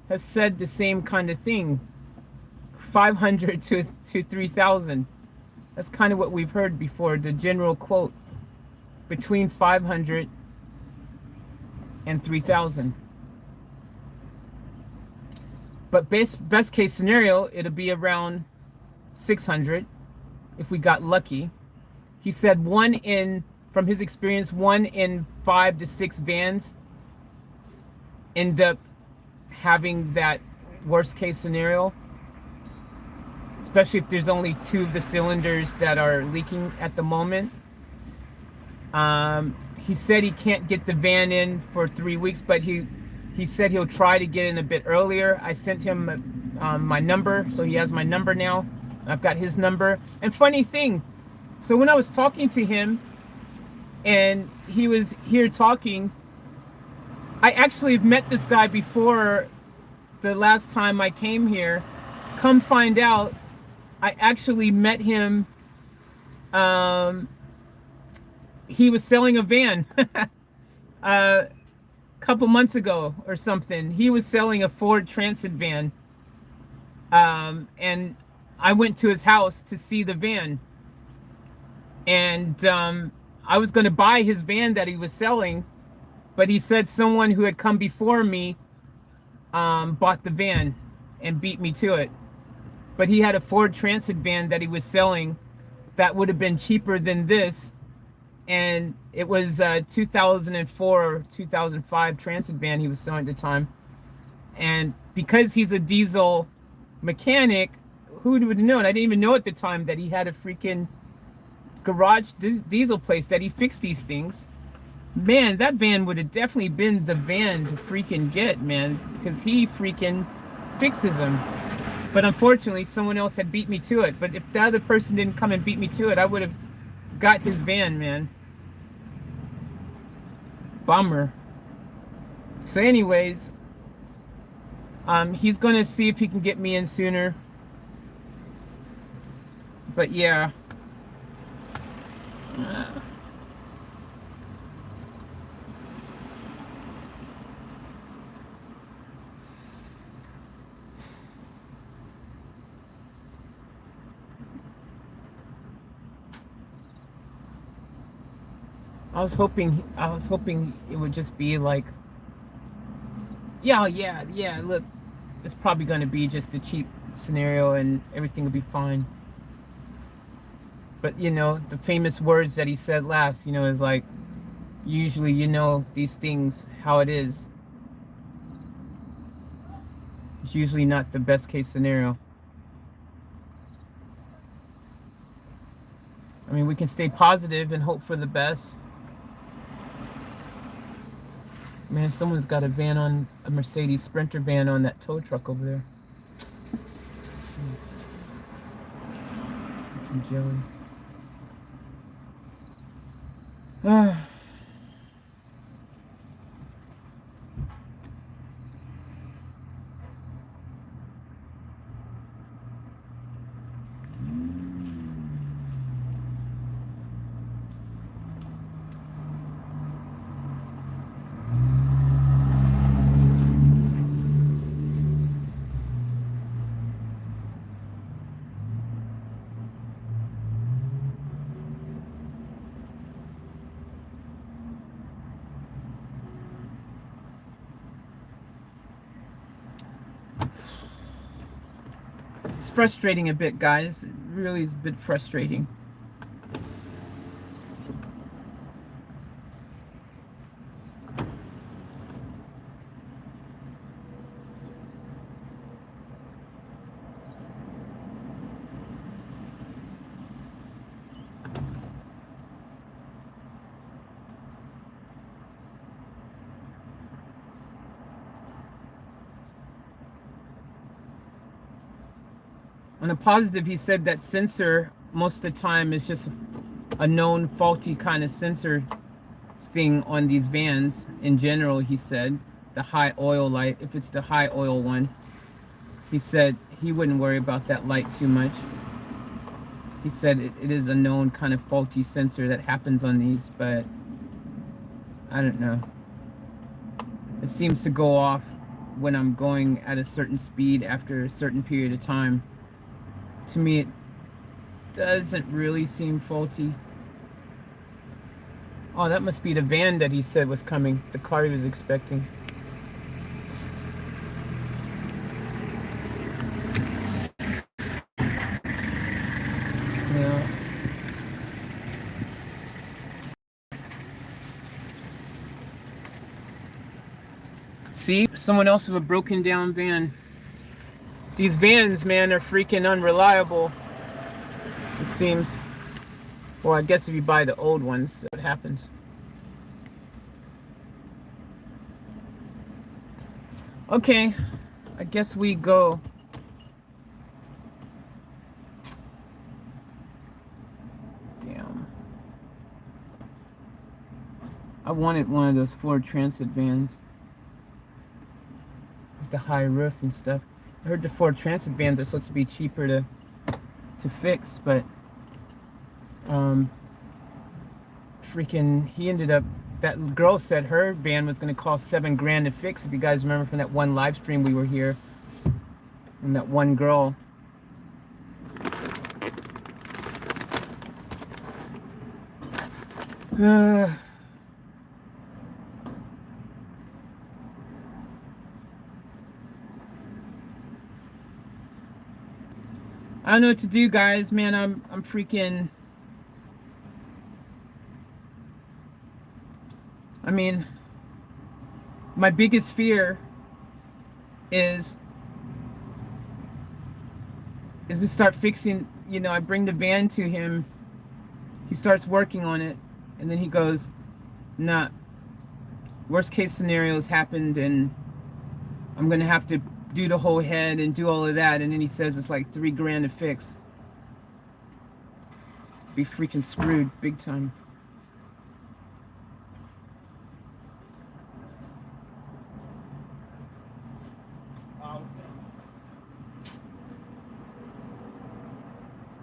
has said the same kind of thing, 500 to 3,000. That's kind of what we've heard before, the general quote, between 500 and 3,000. But best case scenario, it'll be around 600 if we got lucky. He said from his experience, 1 in 5 to 6 vans end up having that worst case scenario, especially if there's only 2 of the cylinders that are leaking at the moment. He said he can't get the van in for 3 weeks, but he said he'll try to get in a bit earlier. I sent him my number, so he has my number now. I've got his number. And funny thing, so when I was talking to him and he was here talking, I actually have met this guy before the last time I came here. Come find out, I actually met him. He was selling a van a couple months ago or something. He was selling a Ford Transit van. And I went to his house to see the van. And I was going to buy his van that he was selling, but he said someone who had come before me bought the van and beat me to it. But he had a Ford Transit van that he was selling that would have been cheaper than this. And it was a 2004 or 2005 Transit van he was selling at the time. And because he's a diesel mechanic, who would have known? I didn't even know at the time that he had a freaking garage diesel place that he fixed these things. Man, that van would have definitely been the van to freaking get, man, because he freaking fixes them. But unfortunately, someone else had beat me to it. But if the other person didn't come and beat me to it, I would have got his van, man. Bummer. So anyways, he's going to see if he can get me in sooner. But yeah. I was hoping it would just be like, yeah, look, it's probably going to be just a cheap scenario and everything will be fine. But, you know, the famous words that he said last, you know, is like, usually, you know, these things, how it is. It's usually not the best case scenario. I mean, we can stay positive and hope for the best. Man, someone's got a Mercedes Sprinter van on that tow truck over there. Freaking jelly. Ah. It's frustrating a bit, guys. It really is a bit frustrating. On a positive, he said that sensor most of the time is just a known faulty kind of sensor thing on these vans. In general, he said, the high oil light, if it's the high oil one, he said he wouldn't worry about that light too much. He said it is a known kind of faulty sensor that happens on these, but I don't know. It seems to go off when I'm going at a certain speed after a certain period of time. To me, it doesn't really seem faulty. Oh, that must be the van that he said was coming. The car he was expecting. Yeah. See? Someone else with a broken down van. These vans, man, are freaking unreliable. It seems. Well, I guess if you buy the old ones, that happens. Okay, I guess we go. Damn. I wanted one of those Ford Transit vans with the high roof and stuff. I heard the Ford Transit vans are supposed to be cheaper to fix, but freaking he ended up, that girl said her van was going to cost $7,000 to fix. If you guys remember from that one live stream we were here, and that one girl. I don't know what to do, guys. Man, I'm freaking. I mean, my biggest fear is to start fixing. You know, I bring the van to him. He starts working on it, and then he goes, "Nah. Worst case scenarios happened, and I'm gonna have to do the whole head and do all of that," and then he says it's like $3,000 to fix. Be freaking screwed big time.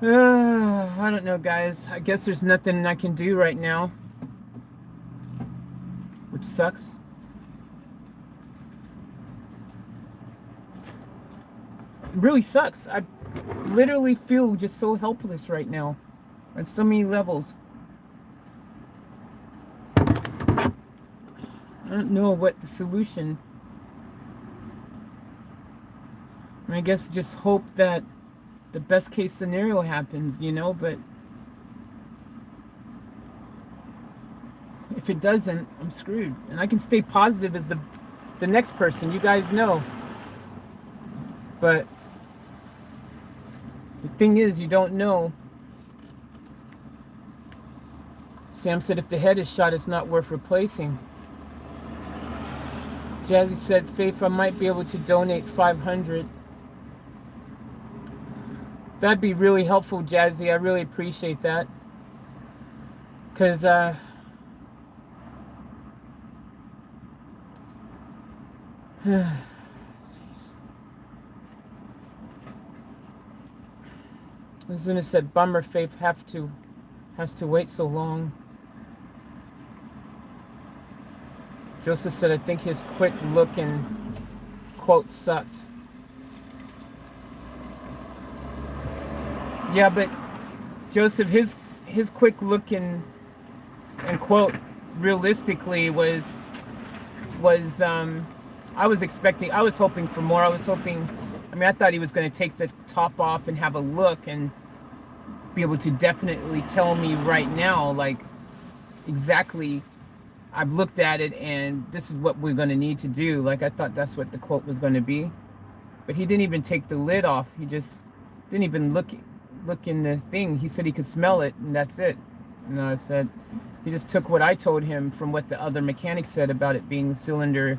I don't know, guys. I guess there's nothing I can do right now, which sucks. It really sucks. I literally feel just so helpless right now on so many levels. don't know what the solution. I guess just hope that the best case scenario happens, you know, but if it doesn't, I'm screwed. And I can stay positive as the next person, you guys know. But the thing is, you don't know. Sam said if the head is shot, it's not worth replacing. Jazzy said, Faith, I might be able to donate 500. That'd be really helpful, Jazzy. I really appreciate that. Because, I Zuna said, bummer, Faith has to wait so long. Joseph said, I think his quick look and quote sucked. Yeah, but Joseph, his quick look and quote realistically was I was hoping for more. I thought he was going to take the top off and have a look and be able to definitely tell me right now, like, exactly, I've looked at it and this is what we're going to need to do. Like, I thought that's what the quote was going to be. But he didn't even take the lid off. He just didn't even look in the thing. He said he could smell it and that's it. And I said, he just took what I told him from what the other mechanic said about it being cylinder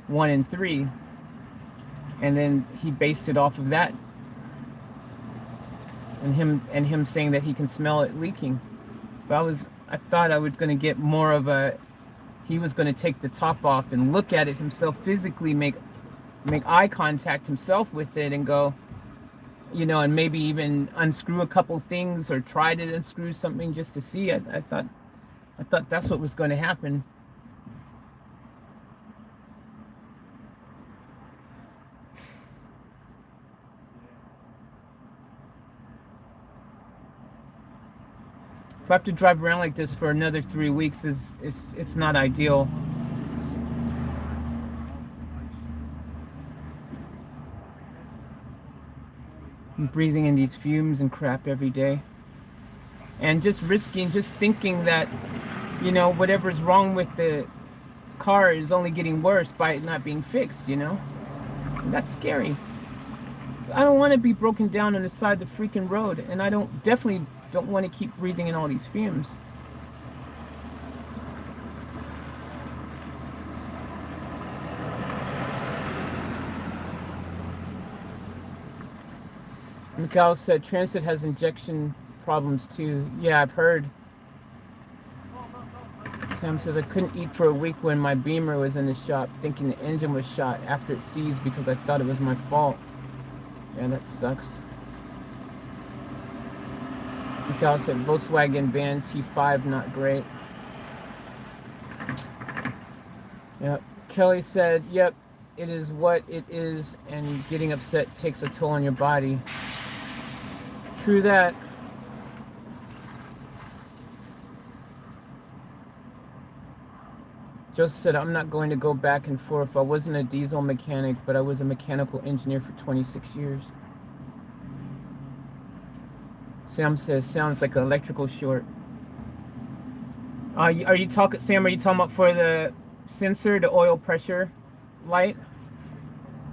1 and 3. And then he based it off of that. And him saying that he can smell it leaking. But I thought I was going to get more of he was going to take the top off and look at it himself, physically make eye contact himself with it and go, you know, and maybe even unscrew a couple things or try to unscrew something just to see. I thought that's what was going to happen. If I have to drive around like this for another 3 weeks, it's not ideal. I'm breathing in these fumes and crap every day. And just thinking that, you know, whatever's wrong with the car is only getting worse by it not being fixed, you know? And that's scary. I don't want to be broken down on the side of the freaking road, and I definitely don't want to keep breathing in all these fumes. Mikhail said Transit has injection problems too. Yeah, I've heard. Sam says I couldn't eat for a week when my Beamer was in the shop, thinking the engine was shot after it seized because I thought it was my fault. Yeah, that sucks. Mikhail said Volkswagen van T5 not great. Yep. Kelly said, yep, it is what it is, and getting upset takes a toll on your body. True that. Joseph said, I'm not going to go back and forth. I wasn't a diesel mechanic, but I was a mechanical engineer for 26 years. Sam says, sounds like an electrical short. Are you talking, Sam, are you talking about for the sensor, the oil pressure light?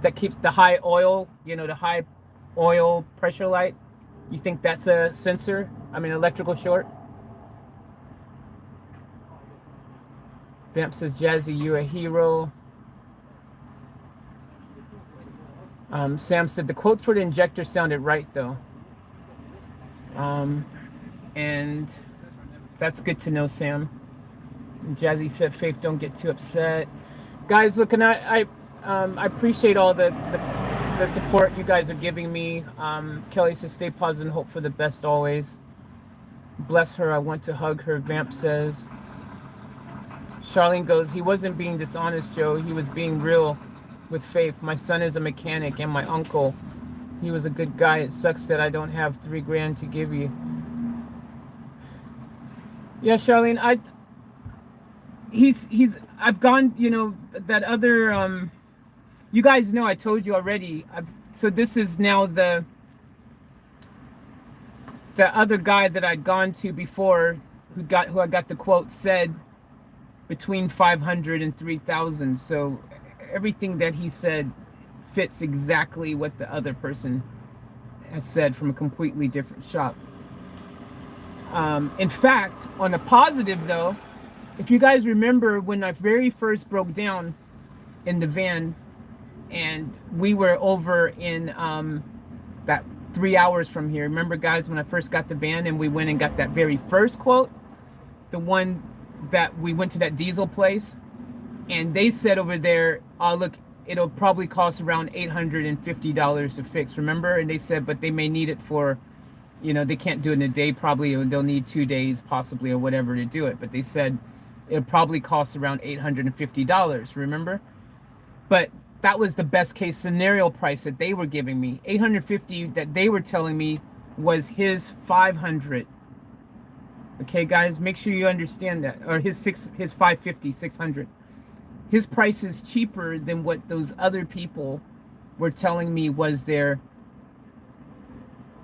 That keeps the high oil, you know, the high oil pressure light? You think that's a sensor? I mean, electrical short? Vamp says, Jazzy, you a hero. Sam said, the quote for the injector sounded right, though. And that's good to know, Sam. And Jazzy said, Faith, don't get too upset. Guys, look, and I appreciate all the support you guys are giving me. Kelly says, stay positive and hope for the best always. Bless her, I want to hug her, Vamp says. Charlene goes, he wasn't being dishonest, Joe. He was being real with Faith. My son is a mechanic, and my uncle, he was a good guy. It sucks that I don't have $3,000 to give you. Yeah, Charlene, I've gone, you know, that other you guys know, I told you already. So this is now the other guy that I'd gone to before, who I got the quote, said between 500 and 3,000. So everything that he said fits exactly what the other person has said from a completely different shop. In fact, on a positive though, if you guys remember when I very first broke down in the van, and we were over in that 3 hours from here. Remember, guys, when I first got the van and we went and got that very first quote, the one that we went to that diesel place, and they said over there, oh look, it'll probably cost around $850 to fix. Remember? And they said, but they may need it for, you know, they can't do it in a day. Probably they'll need 2 days, possibly, or whatever to do it. But they said it'll probably cost around $850. Remember? But that was the best case scenario price that they were giving me. $850 that they were telling me was his $500. Okay, guys, make sure you understand that. Or his $550, $600. His price is cheaper than what those other people were telling me was their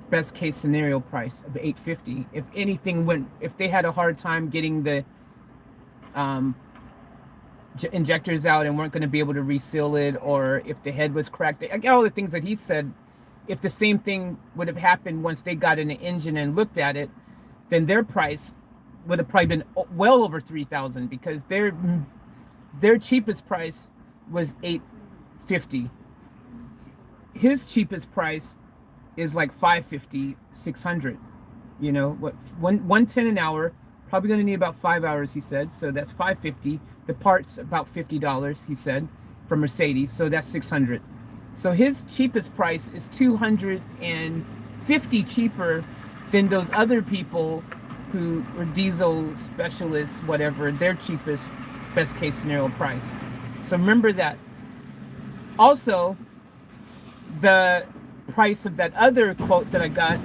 best case scenario price of $850. If anything if they had a hard time getting the injectors out and weren't going to be able to reseal it, or if the head was cracked, all the things that he said, if the same thing would have happened once they got in the engine and looked at it, then their price would have probably been well over 3,000, because their cheapest price was $850. His cheapest price is like $550, $600. You know what? 110 an hour. Probably going to need about 5 hours, he said. So that's $550. The parts about $50, he said, from Mercedes. So that's $600. So his cheapest price is $250 cheaper than those other people who were diesel specialists, whatever, their cheapest best case scenario price. So remember that. Also, the price of that other quote that I got,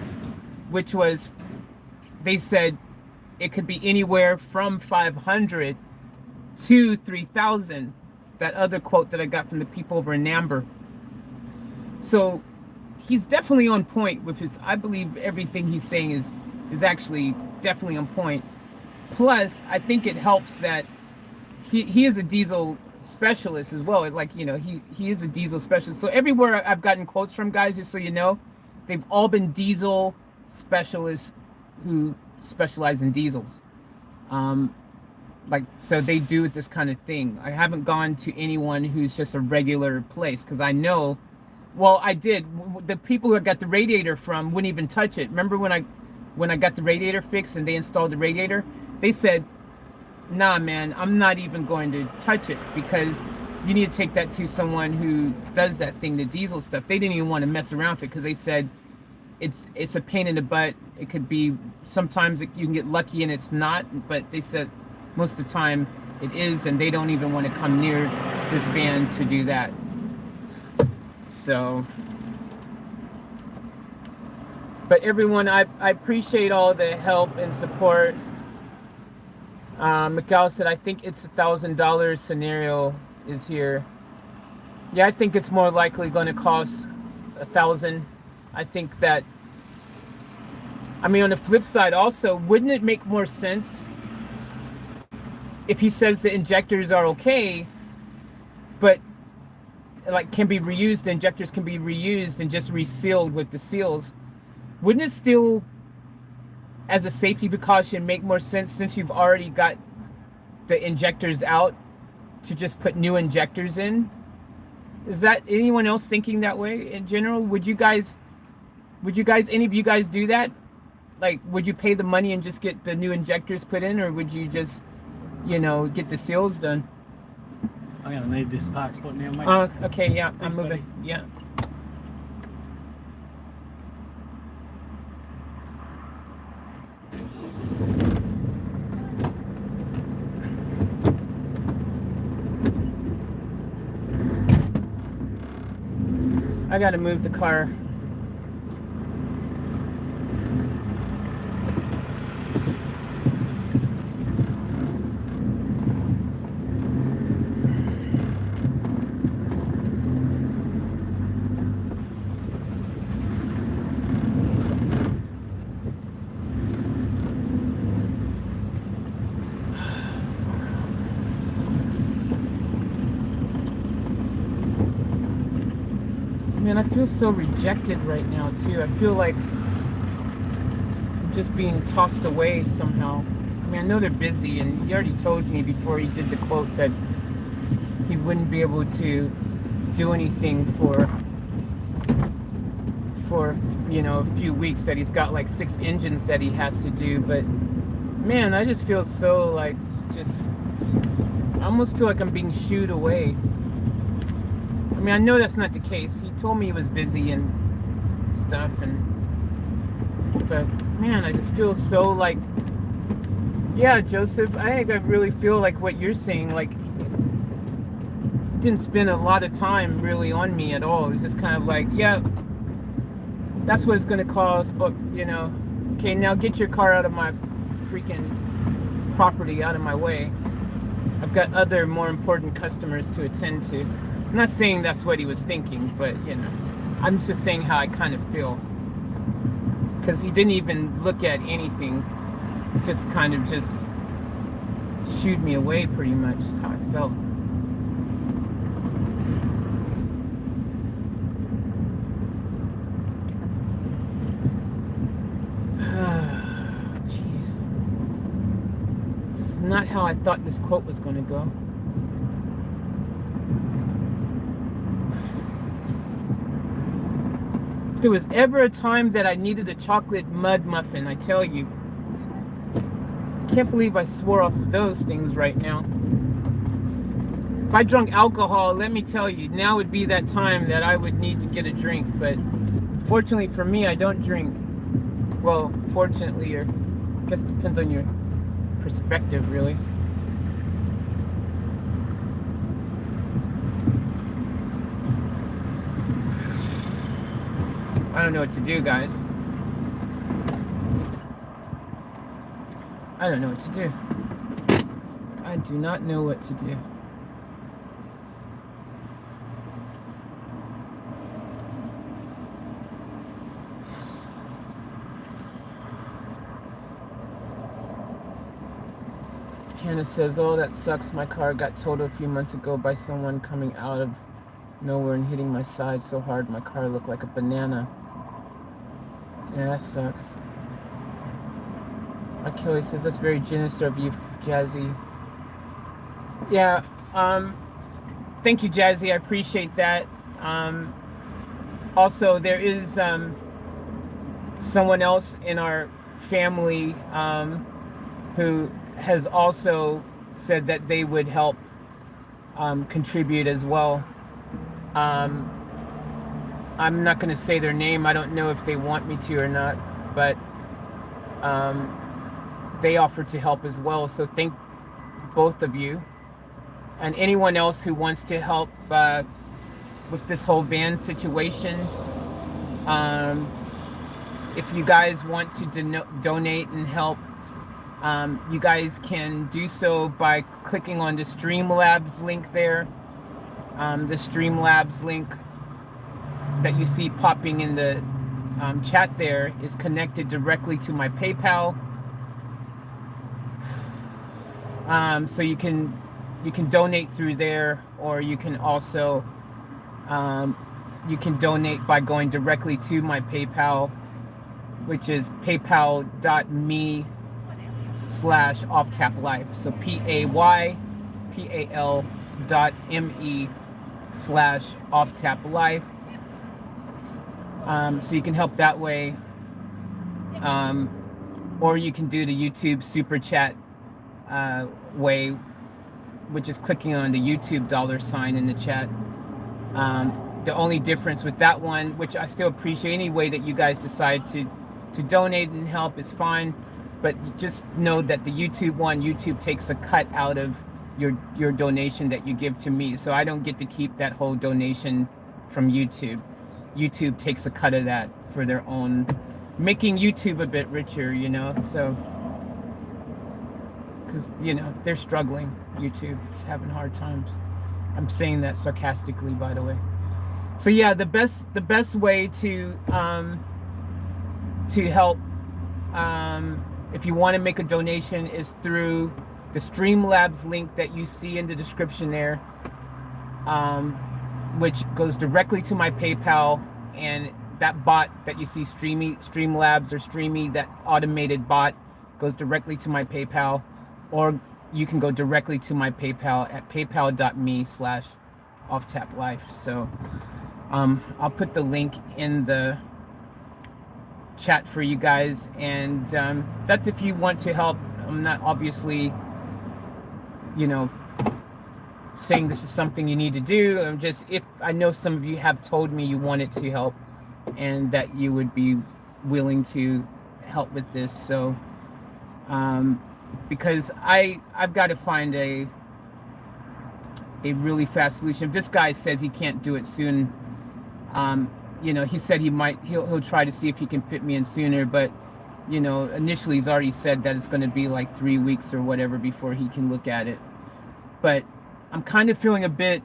which was, they said it could be anywhere from 500 to 3,000. That other quote that I got from the people over in Namber. So he's definitely on point with his, I believe everything he's saying is actually definitely on point. Plus, I think it helps that he is a diesel specialist as well. Like, you know, he is a diesel specialist. So everywhere I've gotten quotes from, guys, just so you know, they've all been diesel specialists who specialize in diesels. Like, so they do this kind of thing. I haven't gone to anyone who's just a regular place, because I know, well, I did. The people who I got the radiator from wouldn't even touch it. Remember when I got the radiator fixed and they installed the radiator? They said, nah, man, I'm not even going to touch it, because you need to take that to someone who does that thing, the diesel stuff. They didn't even want to mess around with it, because they said it's a pain in the butt. It could be, sometimes you can get lucky and it's not, but they said most of the time it is, and they don't even want to come near this van to do that. So, but everyone, I appreciate all the help and support. Miguel said, I think it's $1,000 scenario is here. Yeah, I think it's more likely going to cost $1,000. I think that, I mean, on the flip side also, wouldn't it make more sense if he says the injectors are okay, but like can be reused, the injectors can be reused and just resealed with the seals? Wouldn't it still, as a safety precaution, make more sense, since you've already got the injectors out, to just put new injectors in? Is that anyone else thinking that way in general? Would you guys, any of you guys do that? Like, would you pay the money and just get the new injectors put in, or would you just, you know, get the seals done? I'm gonna need this park spot now, mate. Okay, yeah, Thanks, I'm moving. buddy. Yeah. I gotta move the car. Man, I feel so rejected right now too. I feel like I'm just being tossed away somehow. I mean, I know they're busy, and he already told me before he did the quote that he wouldn't be able to do anything for a few weeks, that he's got like 6 engines that he has to do. But man, I just feel so like, I almost feel like I'm being shooed away. I mean, I know that's not the case. He told me he was busy and stuff, but man, I just feel so like, yeah, Joseph, I think I really feel like what you're saying, like, didn't spend a lot of time really on me at all. It was just kind of like, yeah, that's what it's going to cost, but, okay, now get your car out of my freaking property, out of my way. I've got other more important customers to attend to. I'm not saying that's what he was thinking, but, I'm just saying how I kind of feel. Because he didn't even look at anything. Just kind of just shooed me away, pretty much, is how I felt. Jeez. This is not how I thought this quote was going to go. If there was ever a time that I needed a chocolate mud muffin, I tell you. I can't believe I swore off of those things right now. If I drunk alcohol, let me tell you, now would be that time that I would need to get a drink. But fortunately for me, I don't drink. Well, fortunately, or I guess it depends on your perspective, really. I don't know what to do, guys. I don't know what to do. I do not know what to do. Hannah says, oh, that sucks. My car got totaled a few months ago by someone coming out of nowhere and hitting my side so hard my car looked like a banana. Yeah, that sucks. Kelly says, that's very generous of you, Jazzy. Yeah, thank you, Jazzy. I appreciate that. Also, there is someone else in our family who has also said that they would help contribute as well. I'm not going to say their name. I don't know if they want me to or not, but they offered to help as well. So thank both of you, and anyone else who wants to help with this whole van situation. If you guys want to donate and help, you guys can do so by clicking on the Streamlabs link there. The Streamlabs link that you see popping in the chat there is connected directly to my PayPal. So you can donate through there, or you can also you can donate by going directly to my PayPal, which is paypal.me/offtaplife. So paypal.me/offtaplife. So you can help that way, or you can do the YouTube super chat way, which is clicking on the YouTube $ in the chat. The only difference with that one, which I still appreciate any way that you guys decide to donate and help, is fine, but just know that the YouTube takes a cut out of your donation that you give to me, so I don't get to keep that whole donation from YouTube. YouTube takes a cut of that for their own, making YouTube a bit richer, so, because, they're struggling. YouTube is having hard times. I'm saying that sarcastically, by the way. So yeah, the best way to help, if you want to make a donation, is through the Streamlabs link that you see in the description there. which goes directly to my PayPal, and that bot that you see, Streamlabs or Streamy, that automated bot goes directly to my PayPal, or you can go directly to my PayPal at paypal.me/offtaplife. So I'll put the link in the chat for you guys, and that's if you want to help. I'm not obviously, you know, saying this is something you need to do. I'm just, if I know some of you have told me you wanted to help and that you would be willing to help with this. So because I've got to find a really fast solution. If this guy says he can't do it soon, you know, he said he'll try to see if he can fit me in sooner, but you know, initially he's already said that it's going to be like 3 weeks or whatever before he can look at it. But I'm kind of feeling a bit,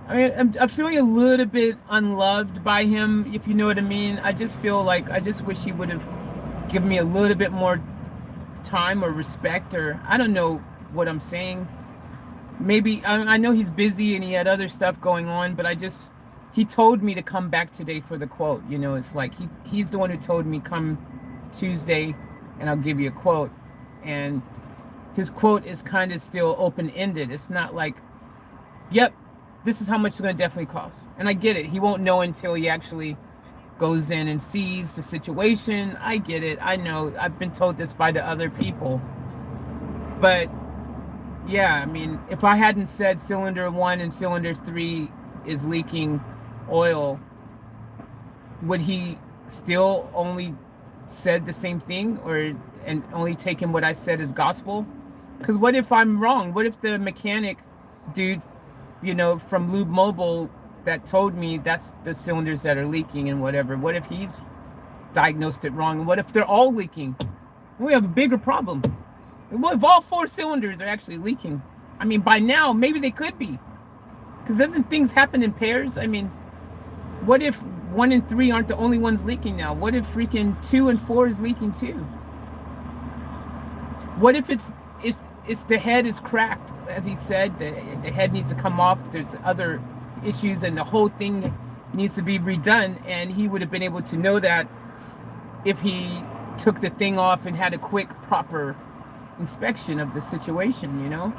I mean, I'm feeling a little bit unloved by him, if you know what I mean. I just feel like, I just wish he would have given me a little bit more time or respect, or I don't know what I'm saying. Maybe, I know he's busy and he had other stuff going on, but he told me to come back today for the quote. You know, it's like he's the one who told me come Tuesday and I'll give you a quote. And his quote is kind of still open-ended. It's not like, yep, this is how much it's going to definitely cost. And I get it. He won't know until he actually goes in and sees the situation. I get it. I know. I've been told this by the other people. But yeah, I mean, if I hadn't said cylinder 1 and cylinder 3 is leaking oil, would he still only said the same thing, and only taken what I said as gospel? Because what if I'm wrong? What if the mechanic dude, you know, from Lube Mobile that told me that's the cylinders that are leaking and whatever, what if he's diagnosed it wrong? And what if they're all leaking? We have a bigger problem. And what if all 4 cylinders are actually leaking? I mean, by now, maybe they could be. Because doesn't things happen in pairs? I mean, what if 1 and 3 aren't the only ones leaking now? What if freaking 2 and 4 is leaking too? What if it's the head is cracked, as he said, the head needs to come off, there's other issues, and the whole thing needs to be redone, and he would have been able to know that if he took the thing off and had a quick, proper inspection of the situation, you know?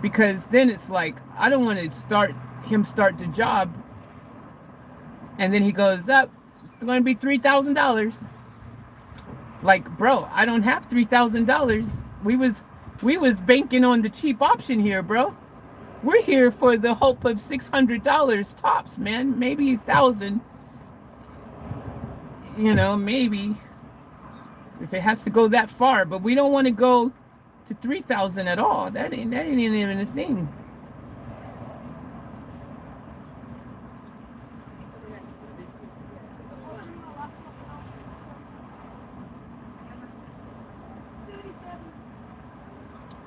Because then it's like, I don't want to start the job and then he goes up, it's going to be $3,000. Like, bro, I don't have $3,000. We was banking on the cheap option here, bro. We're here for the hope of $600 tops, man. Maybe $1,000. You know, maybe if it has to go that far, but we don't want to go to $3,000 at all. That ain't even a thing.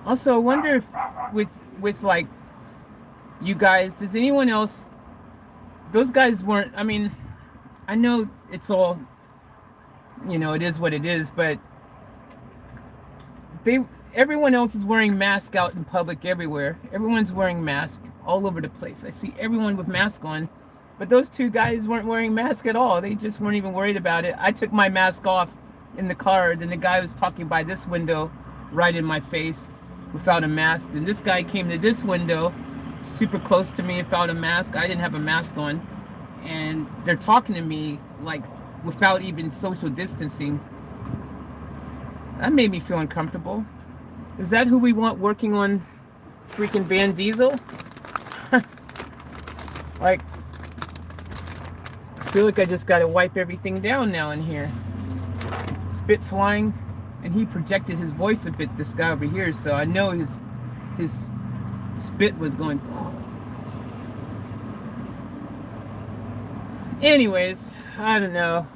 Also, I wonder if with like you guys, does anyone else, those guys weren't, I mean, I know it's all, you know, it is what it is, but everyone else is wearing masks out in public everywhere. Everyone's wearing masks all over the place. I see everyone with masks on, but those 2 guys weren't wearing masks at all. They just weren't even worried about it. I took my mask off in the car, then the guy was talking by this window right in my face without a mask. Then this guy came to this window super close to me without a mask. I didn't have a mask on, and they're talking to me like without even social distancing. That made me feel uncomfortable. Is that who we want working on freaking Van Diesel? Like, I feel like I just gotta wipe everything down now in here. Spit flying. And he projected his voice a bit, this guy over here, so I know his spit was going. Anyways, I don't know.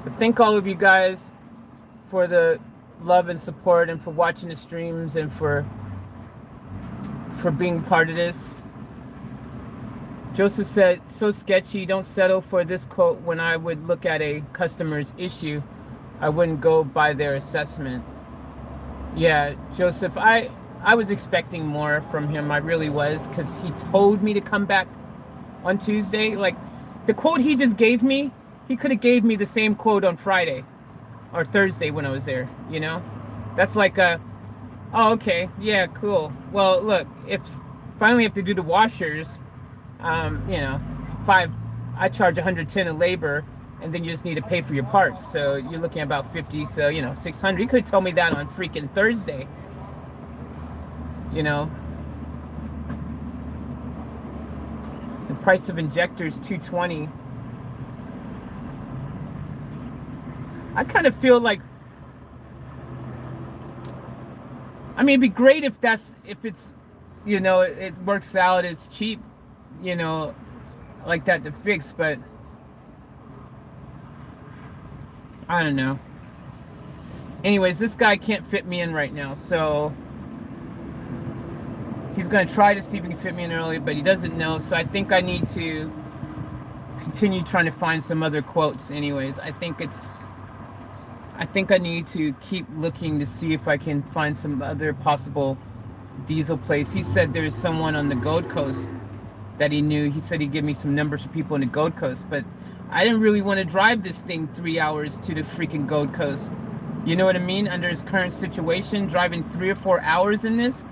But thank all of you guys for the love and support and for watching the streams and for being part of this. Joseph said, so sketchy, don't settle for this quote. When I would look at a customer's issue, I wouldn't go by their assessment. Yeah, Joseph, I was expecting more from him. I really was, because he told me to come back on Tuesday. Like, the quote he just gave me, he could have gave me the same quote on Friday or Thursday when I was there, you know? That's like a, oh, okay, yeah, cool. Well, look, if finally have to do the washers, you know, I charge 110 of labor, and then you just need to pay for your parts. So you're looking at about 50, so, you know, 600. You could tell me that on freaking Thursday, you know. The price of injectors, $220. I kind of feel like, I mean, it'd be great if it's, you know, it works out, it's cheap, you know, like that to fix, but I don't know. Anyways, this guy can't fit me in right now, so he's going to try to see if he can fit me in early, but he doesn't know, so I think I need to continue trying to find some other quotes. Anyways, I think I need to keep looking to see if I can find some other possible diesel place. He said there's someone on the Gold Coast that he knew. He said he'd give me some numbers for people on the Gold Coast, but I didn't really want to drive this thing 3 hours to the freaking Gold Coast. You know what I mean? Under his current situation, driving 3 or 4 hours in this.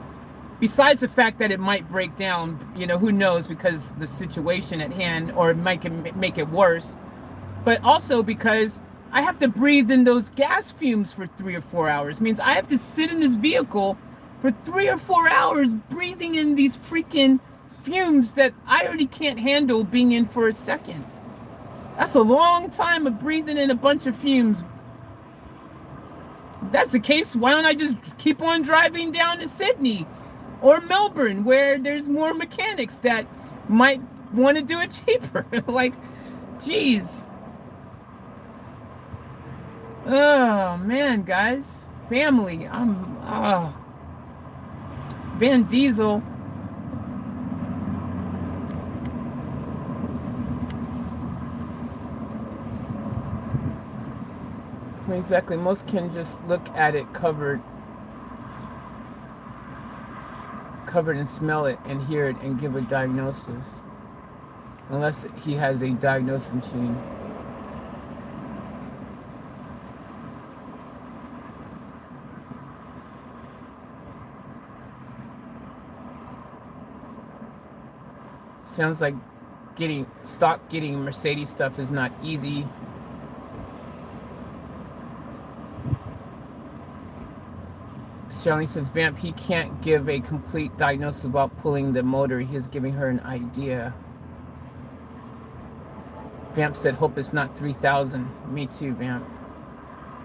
Besides the fact that it might break down, you know, who knows, because the situation at hand, or it might make it worse. But also because I have to breathe in those gas fumes for 3 or 4 hours. It means I have to sit in this vehicle for 3 or 4 hours breathing in these freaking fumes that I already can't handle being in for a second. That's a long time of breathing in a bunch of fumes. If that's the case, why don't I just keep on driving down to Sydney or Melbourne, where there's more mechanics that might want to do it cheaper? Like, geez. Oh man, guys, family. Van Diesel. Exactly. Most can just look at it covered and smell it and hear it and give a diagnosis, unless he has a diagnosis machine. Sounds like getting Mercedes stuff is not easy. Charlene says, Vamp, he can't give a complete diagnosis about pulling the motor. He is giving her an idea. Vamp said, hope it's not 3,000. Me too, Vamp.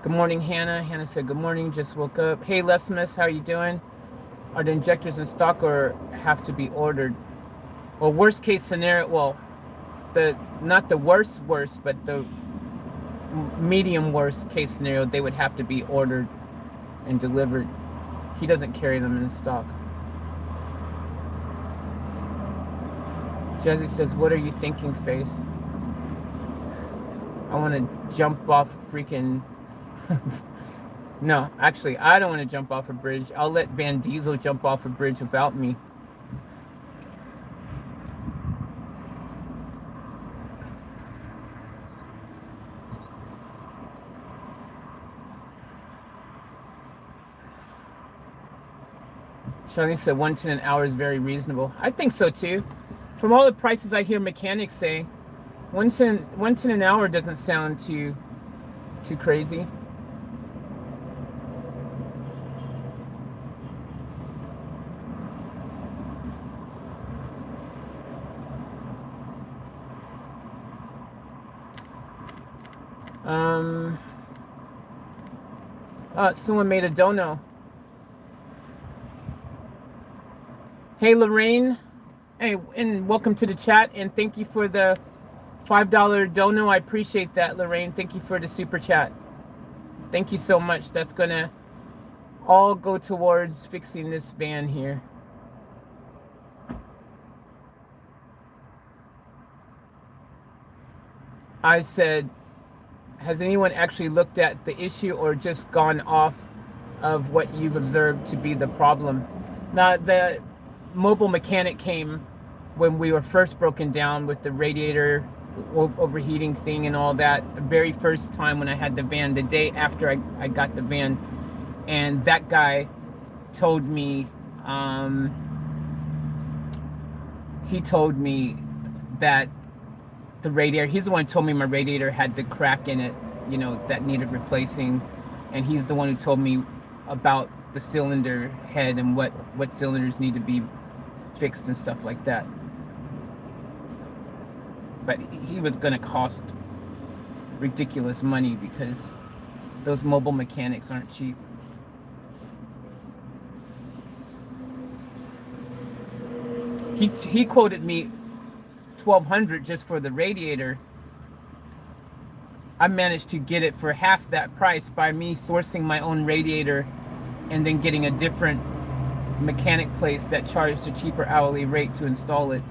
Good morning, Hannah. Hannah said, good morning, just woke up. Hey, Lesmus, how are you doing? Are the injectors in stock or have to be ordered? Well, worst case scenario, well, not the worst, but the medium worst case scenario, they would have to be ordered and delivered. He doesn't carry them in stock. Jazzy says, what are you thinking, Faith? I want to jump off freaking... No, actually, I don't want to jump off a bridge. I'll let Van Diesel jump off a bridge without me. Charlene said 110 an hour is very reasonable. I think so too. From all the prices I hear mechanics say, 110 an hour doesn't sound too crazy. Someone made a dono. Hey, Lorraine. Hey, and welcome to the chat, and thank you for the $5 dono. I appreciate that, Lorraine. Thank you for the super chat. Thank you so much. That's gonna all go towards fixing this van here. I said, has anyone actually looked at the issue or just gone off of what you've observed to be the problem? Now, the mobile mechanic came when we were first broken down with the radiator overheating thing and all that, the very first time when I had the van, the day after I got the van. And that guy told me, he told me that the radiator, he's the one who told me my radiator had the crack in it, you know, that needed replacing. And he's the one who told me about the cylinder head and what cylinders need to be fixed and stuff like that. But he was going to cost ridiculous money because those mobile mechanics aren't cheap. He quoted me $1,200 just for the radiator. I managed to get it for half that price by me sourcing my own radiator and then getting a different mechanic place that charged a cheaper hourly rate to install it.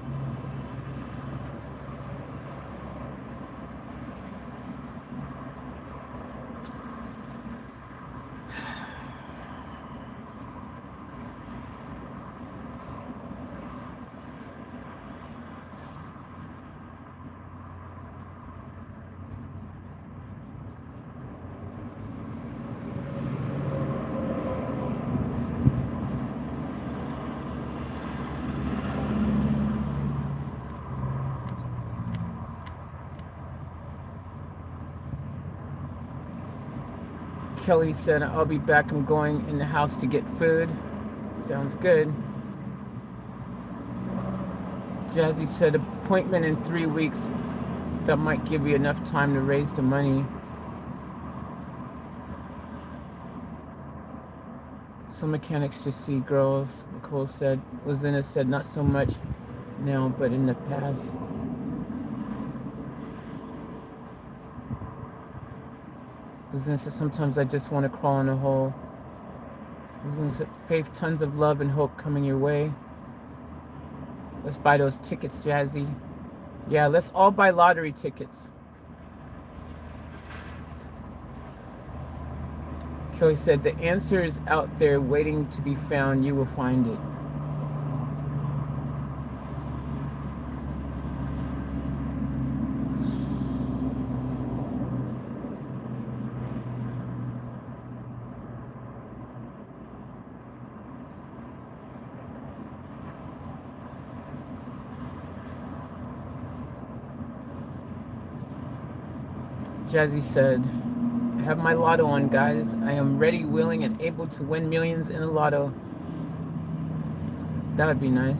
Kelly said, I'll be back. I'm going in the house to get food. Sounds good. Jazzy said, appointment in 3 weeks. That might give you enough time to raise the money. Some mechanics just see girls, Nicole said. Lizina said, not so much now, but in the past. Lizina said, sometimes I just want to crawl in a hole. Lizina said, Faith, tons of love and hope coming your way. Let's buy those tickets, Jazzy. Yeah, let's all buy lottery tickets. Kelly said, the answer is out there waiting to be found. You will find it. Jazzy said, I have my lotto on, guys. I am ready, willing, and able to win millions in a lotto. That would be nice.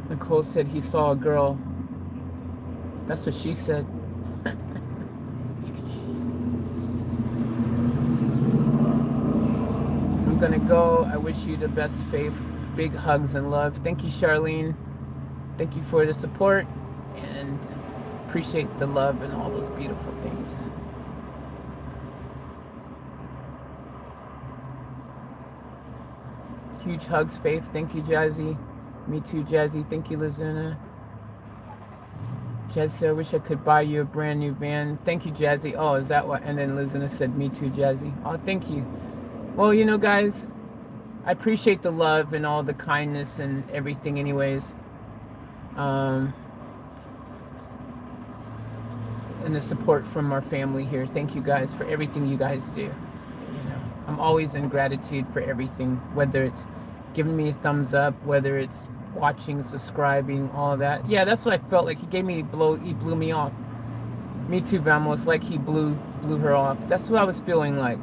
Nicole said he saw a girl. That's what she said. I'm gonna go. I wish you the best, Faith. Big hugs and love. Thank you, Charlene. Thank you for the support and appreciate the love and all those beautiful things. Huge hugs, Faith. Thank you, Jazzy. Me too, Jazzy. Thank you, Lizuna. Jazzy said, I wish I could buy you a brand new van. Thank you, Jazzy. Oh, is that what? And then Lizuna said, me too, Jazzy. Oh, thank you. Well, you know, guys, I appreciate the love and all the kindness and everything anyways. And the support from our family here. Thank you guys for everything you guys do. You know, I'm always in gratitude for everything, whether it's giving me a thumbs up, whether it's watching, subscribing, all of that. Yeah, that's what I felt like. He blew me off. Me too, Vamos. Like he blew her off. That's what I was feeling like.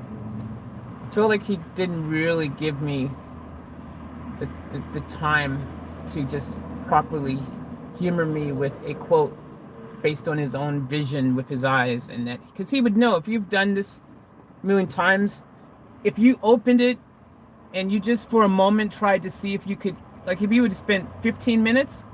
I feel like he didn't really give me the time to just properly humor me with a quote based on his own vision with his eyes, and that because he would know, if you've done this a million times, if you opened it and you just for a moment tried to see if you could, like if you would have spent 15 minutes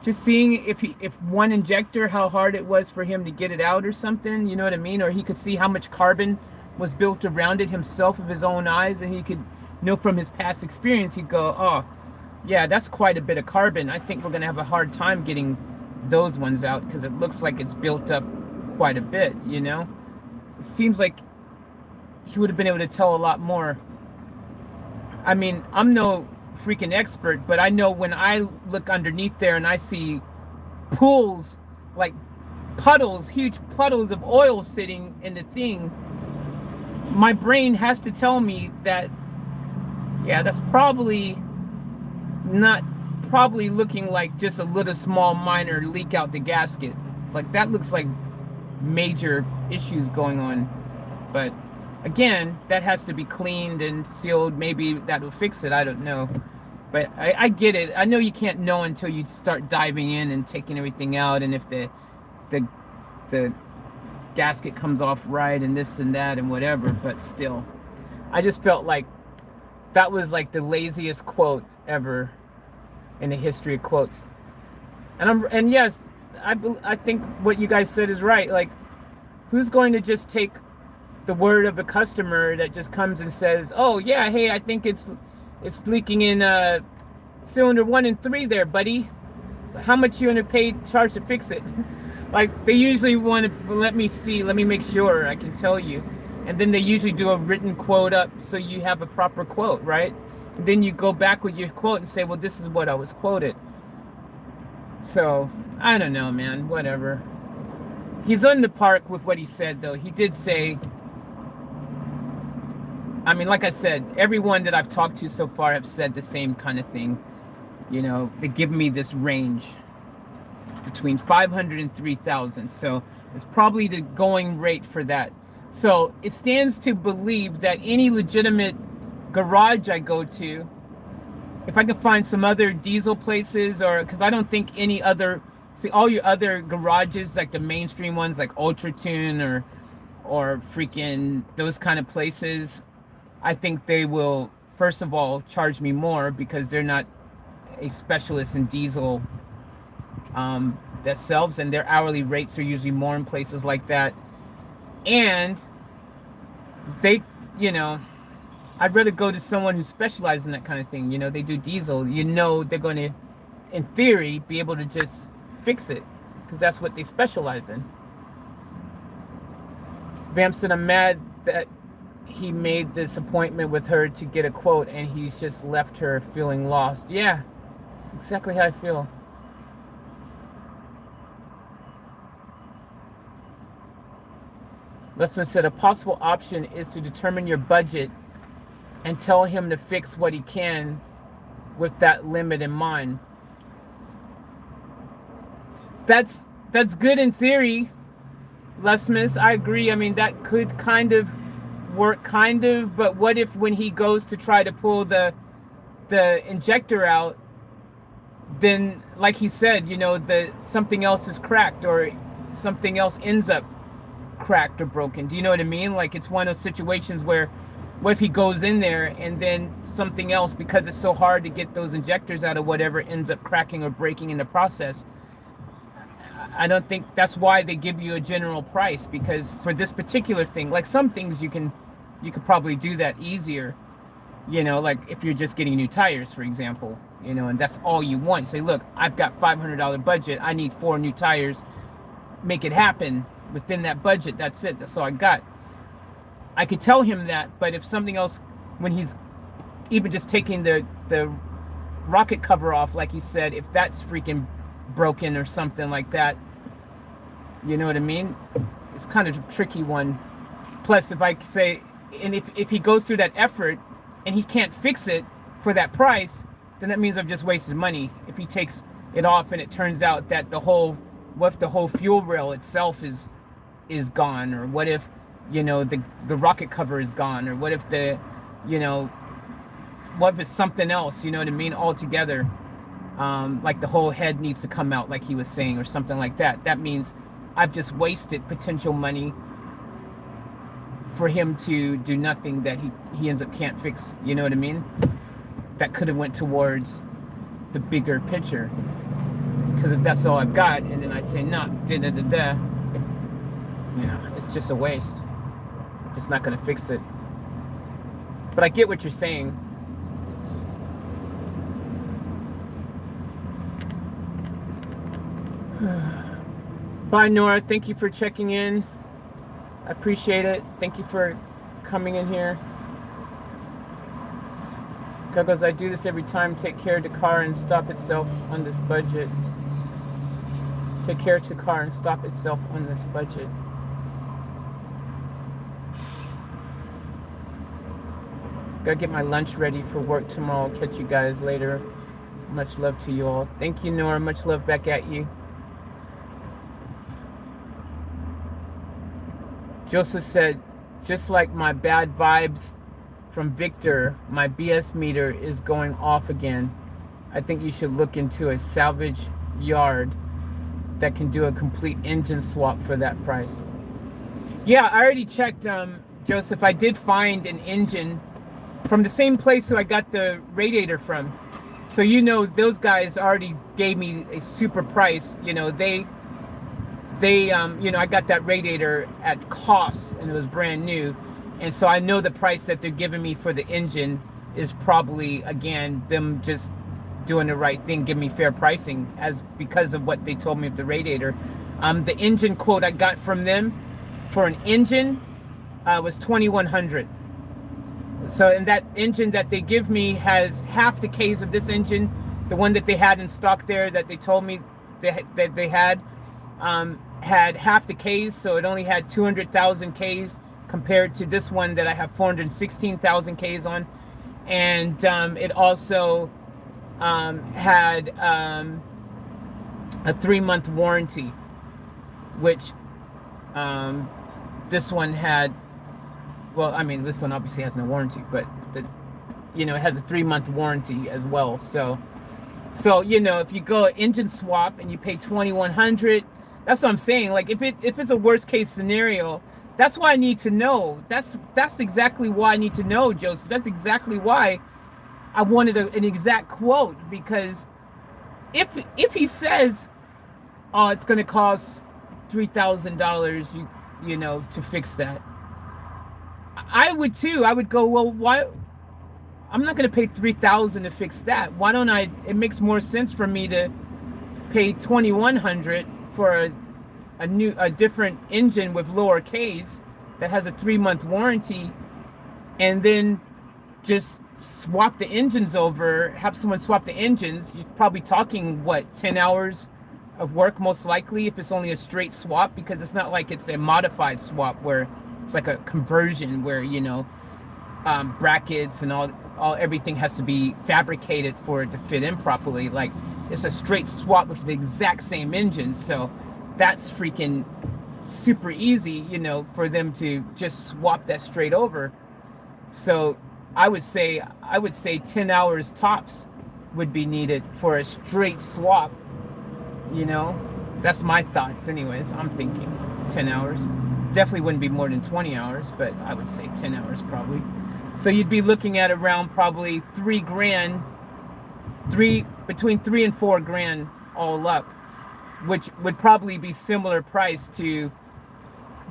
just seeing if one injector, how hard it was for him to get it out or something, you know what I mean? Or he could see how much carbon was built around it himself with his own eyes, and he could know from his past experience, he'd go, oh, yeah, that's quite a bit of carbon. I think we're going to have a hard time getting those ones out because it looks like it's built up quite a bit, you know? It seems like he would have been able to tell a lot more. I mean, I'm no freaking expert, but I know when I look underneath there and I see pools, like puddles, huge puddles of oil sitting in the thing, my brain has to tell me that, yeah, that's probably looking like just a little small minor leak out the gasket. Like that looks like major issues going on. But again, that has to be cleaned and sealed. Maybe that will fix it. I don't know. But I get it. I know you can't know until you start diving in and taking everything out, and if the gasket comes off right and this and that and whatever. But still, I just felt like that was like the laziest quote ever in the history of quotes. And yes, I think what you guys said is right. Like, who's going to just take the word of a customer that just comes and says, oh yeah, hey, I think it's leaking in cylinder 1 and 3 there, buddy. How much you want to charge to fix it? Like, they usually want to let me make sure I can tell you. And then they usually do a written quote up so you have a proper quote, right? And then you go back with your quote and say, well, this is what I was quoted. So, I don't know, man, whatever. He's on the park with what he said, though. He did say, I mean, like I said, everyone that I've talked to so far have said the same kind of thing. You know, they give me this range between 500 and 3,000. So it's probably the going rate for that. So it stands to believe that any legitimate garage I go to, if I can find some other diesel places, or because I don't think any other, see, all your other garages, like the mainstream ones like UltraTune or freaking those kind of places, I think they will, first of all, charge me more because they're not a specialist in diesel themselves, and their hourly rates are usually more in places like that. And they, you know, I'd rather go to someone who specializes in that kind of thing. You know, they do diesel. You know, they're going to, in theory, be able to just fix it because that's what they specialize in. Vamp said, I'm mad that he made this appointment with her to get a quote and he's just left her feeling lost. Yeah, that's exactly how I feel. Lesman said, a possible option is to determine your budget and tell him to fix what he can with that limit in mind. That's good in theory, Lesmus. I agree. I mean, that could kind of work, but what if when he goes to try to pull the injector out, then, like he said, you know, something else is cracked or something else ends up cracked or broken. Do you know what I mean? Like, it's one of those situations where what if he goes in there and then something else, because it's so hard to get those injectors out of whatever, ends up cracking or breaking in the process. I don't think that's why they give you a general price, because for this particular thing, like some things you could probably do that easier, you know, like if you're just getting new tires, for example, you know, and that's all you want. Say, look, I've got $500 budget. I need 4 new tires. Make it happen within that budget. That's it. That's all I got. I could tell him that, but if something else, when he's even just taking the rocket cover off, like he said, if that's freaking broken or something like that, you know what I mean? It's kind of a tricky one. Plus, if I say, and if he goes through that effort and he can't fix it for that price, then that means I've just wasted money. If he takes it off and it turns out that what if the whole fuel rail itself is gone, or what if, you know, the rocket cover is gone, or what if what if it's something else, you know what I mean, altogether, like the whole head needs to come out, like he was saying, or something like that. That means I've just wasted potential money for him to do nothing that he ends up can't fix, you know what I mean? That could have went towards the bigger picture. because if that's all I've got, and then I say no, you know, it's just a waste if it's not going to fix it. But I get what you're saying. Bye, Nora. Thank you for checking in. I appreciate it. Thank you for coming in here. Goggles, I do this every time. Take care of the car and stop itself on this budget. Take care of the car and stop itself on this budget. Gotta get my lunch ready for work tomorrow. Catch you guys later. Much love to you all. Thank you, Nora. Much love back at you. Joseph said, just like my bad vibes from Victor, my BS meter is going off again. I think you should look into a salvage yard that can do a complete engine swap for that price. Yeah, I already checked, Joseph. I did find an engine from the same place who I got the radiator from. So, you know, those guys already gave me a super price. You know, they you know, I got that radiator at cost and it was brand new. And so I know the price that they're giving me for the engine is probably, again, them just doing the right thing, giving me fair pricing as because of what they told me of the radiator. The engine quote I got from them for an engine was $2,100. So, and that engine that they give me has half the Ks of this engine, the one that they had in stock there that they told me that they had half the Ks, so it only had 200,000 Ks compared to this one that I have 416,000 Ks on. And it also had a 3-month warranty, which this one had. Well, I mean, this one obviously has no warranty, but you know, it has a 3-month warranty as well. So you know, if you go engine swap and you pay $2,100, that's what I'm saying. Like if it's a worst case scenario, that's why I need to know. That's exactly why I need to know, Joseph. That's exactly why I wanted an exact quote, because if he says, oh, it's going to cost $3,000, you know, to fix that, I would too. I would go, well, why? I'm not going to pay $3,000 to fix that. Why don't I? It makes more sense for me to pay $2,100 for a different engine with lower Ks that has a 3-month warranty, and then just swap the engines over. Have someone swap the engines. You're probably talking what, 10 hours of work most likely if it's only a straight swap, because it's not like it's a modified swap where it's like a conversion where, you know, brackets and all everything has to be fabricated for it to fit in properly. Like, it's a straight swap with the exact same engine. So that's freaking super easy, you know, for them to just swap that straight over. So I would say 10 hours tops would be needed for a straight swap. You know, that's my thoughts anyways. I'm thinking 10 hours. Definitely wouldn't be more than 20 hours, but I would say 10 hours probably. So you'd be looking at around probably $3,000, between $3,000 and $4,000 all up, which would probably be similar price to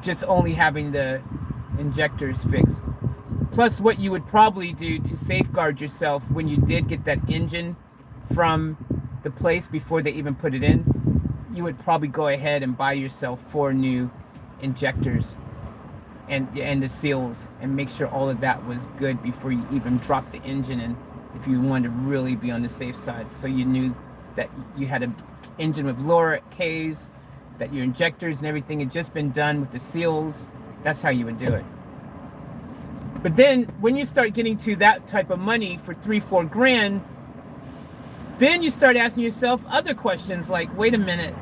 just only having the injectors fixed. Plus what you would probably do to safeguard yourself when you did get that engine from the place before they even put it in, you would probably go ahead and buy yourself 4 new injectors and the seals, and make sure all of that was good before you even drop the engine in, if you wanted to really be on the safe side. So you knew that you had an engine with lower Ks, that your injectors and everything had just been done with the seals. That's how you would do it. But then when you start getting to that type of money for $3,000-4,000, then you start asking yourself other questions like, wait a minute,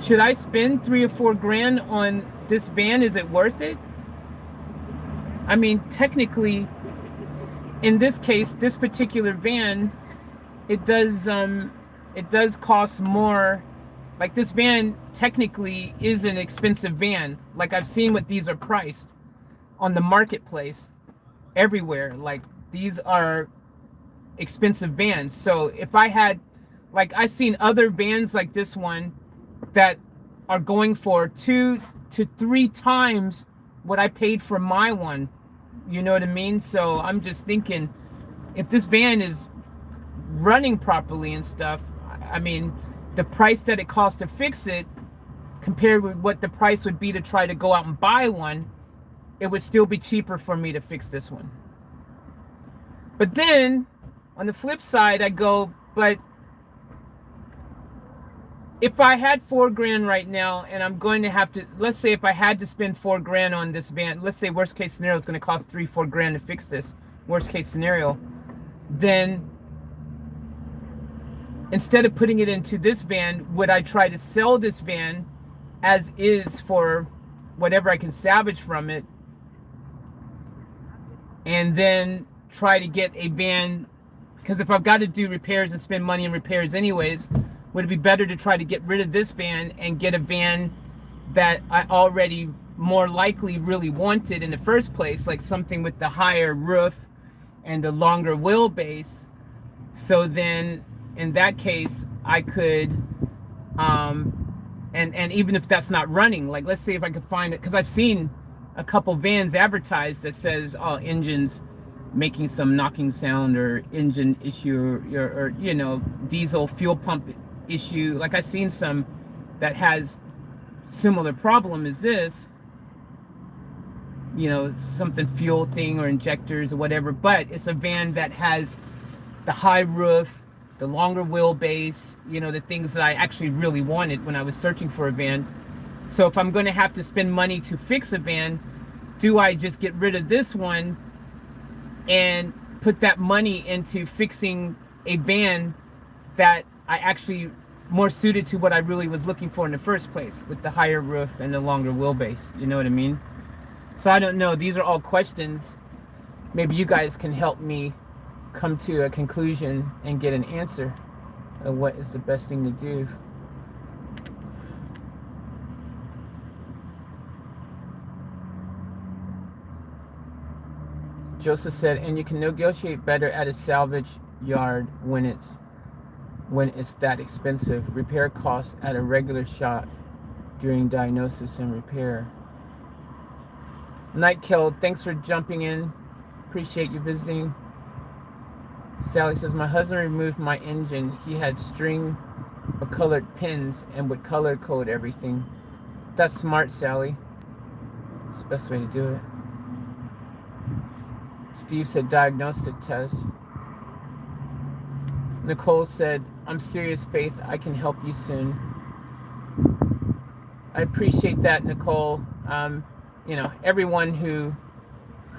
should I spend $3,000 or $4,000 on this van? Is it worth it? I mean, technically, in this case, this particular van, it does cost more. Like, this van technically is an expensive van. Like, I've seen what these are priced on the marketplace everywhere. Like, these are expensive vans. So if I had Like I've seen other vans like this one that are going for 2 to 3 times what I paid for my one. You know what I mean? So I'm just thinking, if this van is running properly and stuff, I mean, the price that it costs to fix it compared with what the price would be to try to go out and buy one, it would still be cheaper for me to fix this one. But then on the flip side, I go, but if I had $4,000 right now and I'm going to have to, let's say if I had to spend $4,000 on this van, let's say worst case scenario is going to cost $3-4 to fix this, worst case scenario, then instead of putting it into this van, would I try to sell this van as is for whatever I can salvage from it, and then try to get a van? Because if I've got to do repairs and spend money in repairs anyways, would it be better to try to get rid of this van and get a van that I already more likely really wanted in the first place, like something with the higher roof and a longer wheelbase? So then in that case, I could, and even if that's not running, like let's say if I could find it, because I've seen a couple vans advertised that says, oh, engines making some knocking sound, or engine issue, or you know, diesel fuel pump issue. Like I've seen some that has similar problem as this, you know, something fuel thing or injectors or whatever, but it's a van that has the high roof, the longer wheelbase, you know, the things that I actually really wanted when I was searching for a van. So if I'm going to have to spend money to fix a van, do I just get rid of this one and put that money into fixing a van that I actually more suited to what I really was looking for in the first place, with the higher roof and the longer wheelbase? You know what I mean? So I don't know. These are all questions. Maybe you guys can help me come to a conclusion and get an answer of what is the best thing to do. Joseph said, and you can negotiate better at a salvage yard when it's that expensive. Repair costs at a regular shop during diagnosis and repair. Nightkill, thanks for jumping in. Appreciate you visiting. Sally says, my husband removed my engine. He had string or colored pins and would color code everything. That's smart, Sally. It's the best way to do it. Steve said diagnostic test. Nicole said, I'm serious, Faith. I can help you soon. I appreciate that, Nicole. You know, everyone who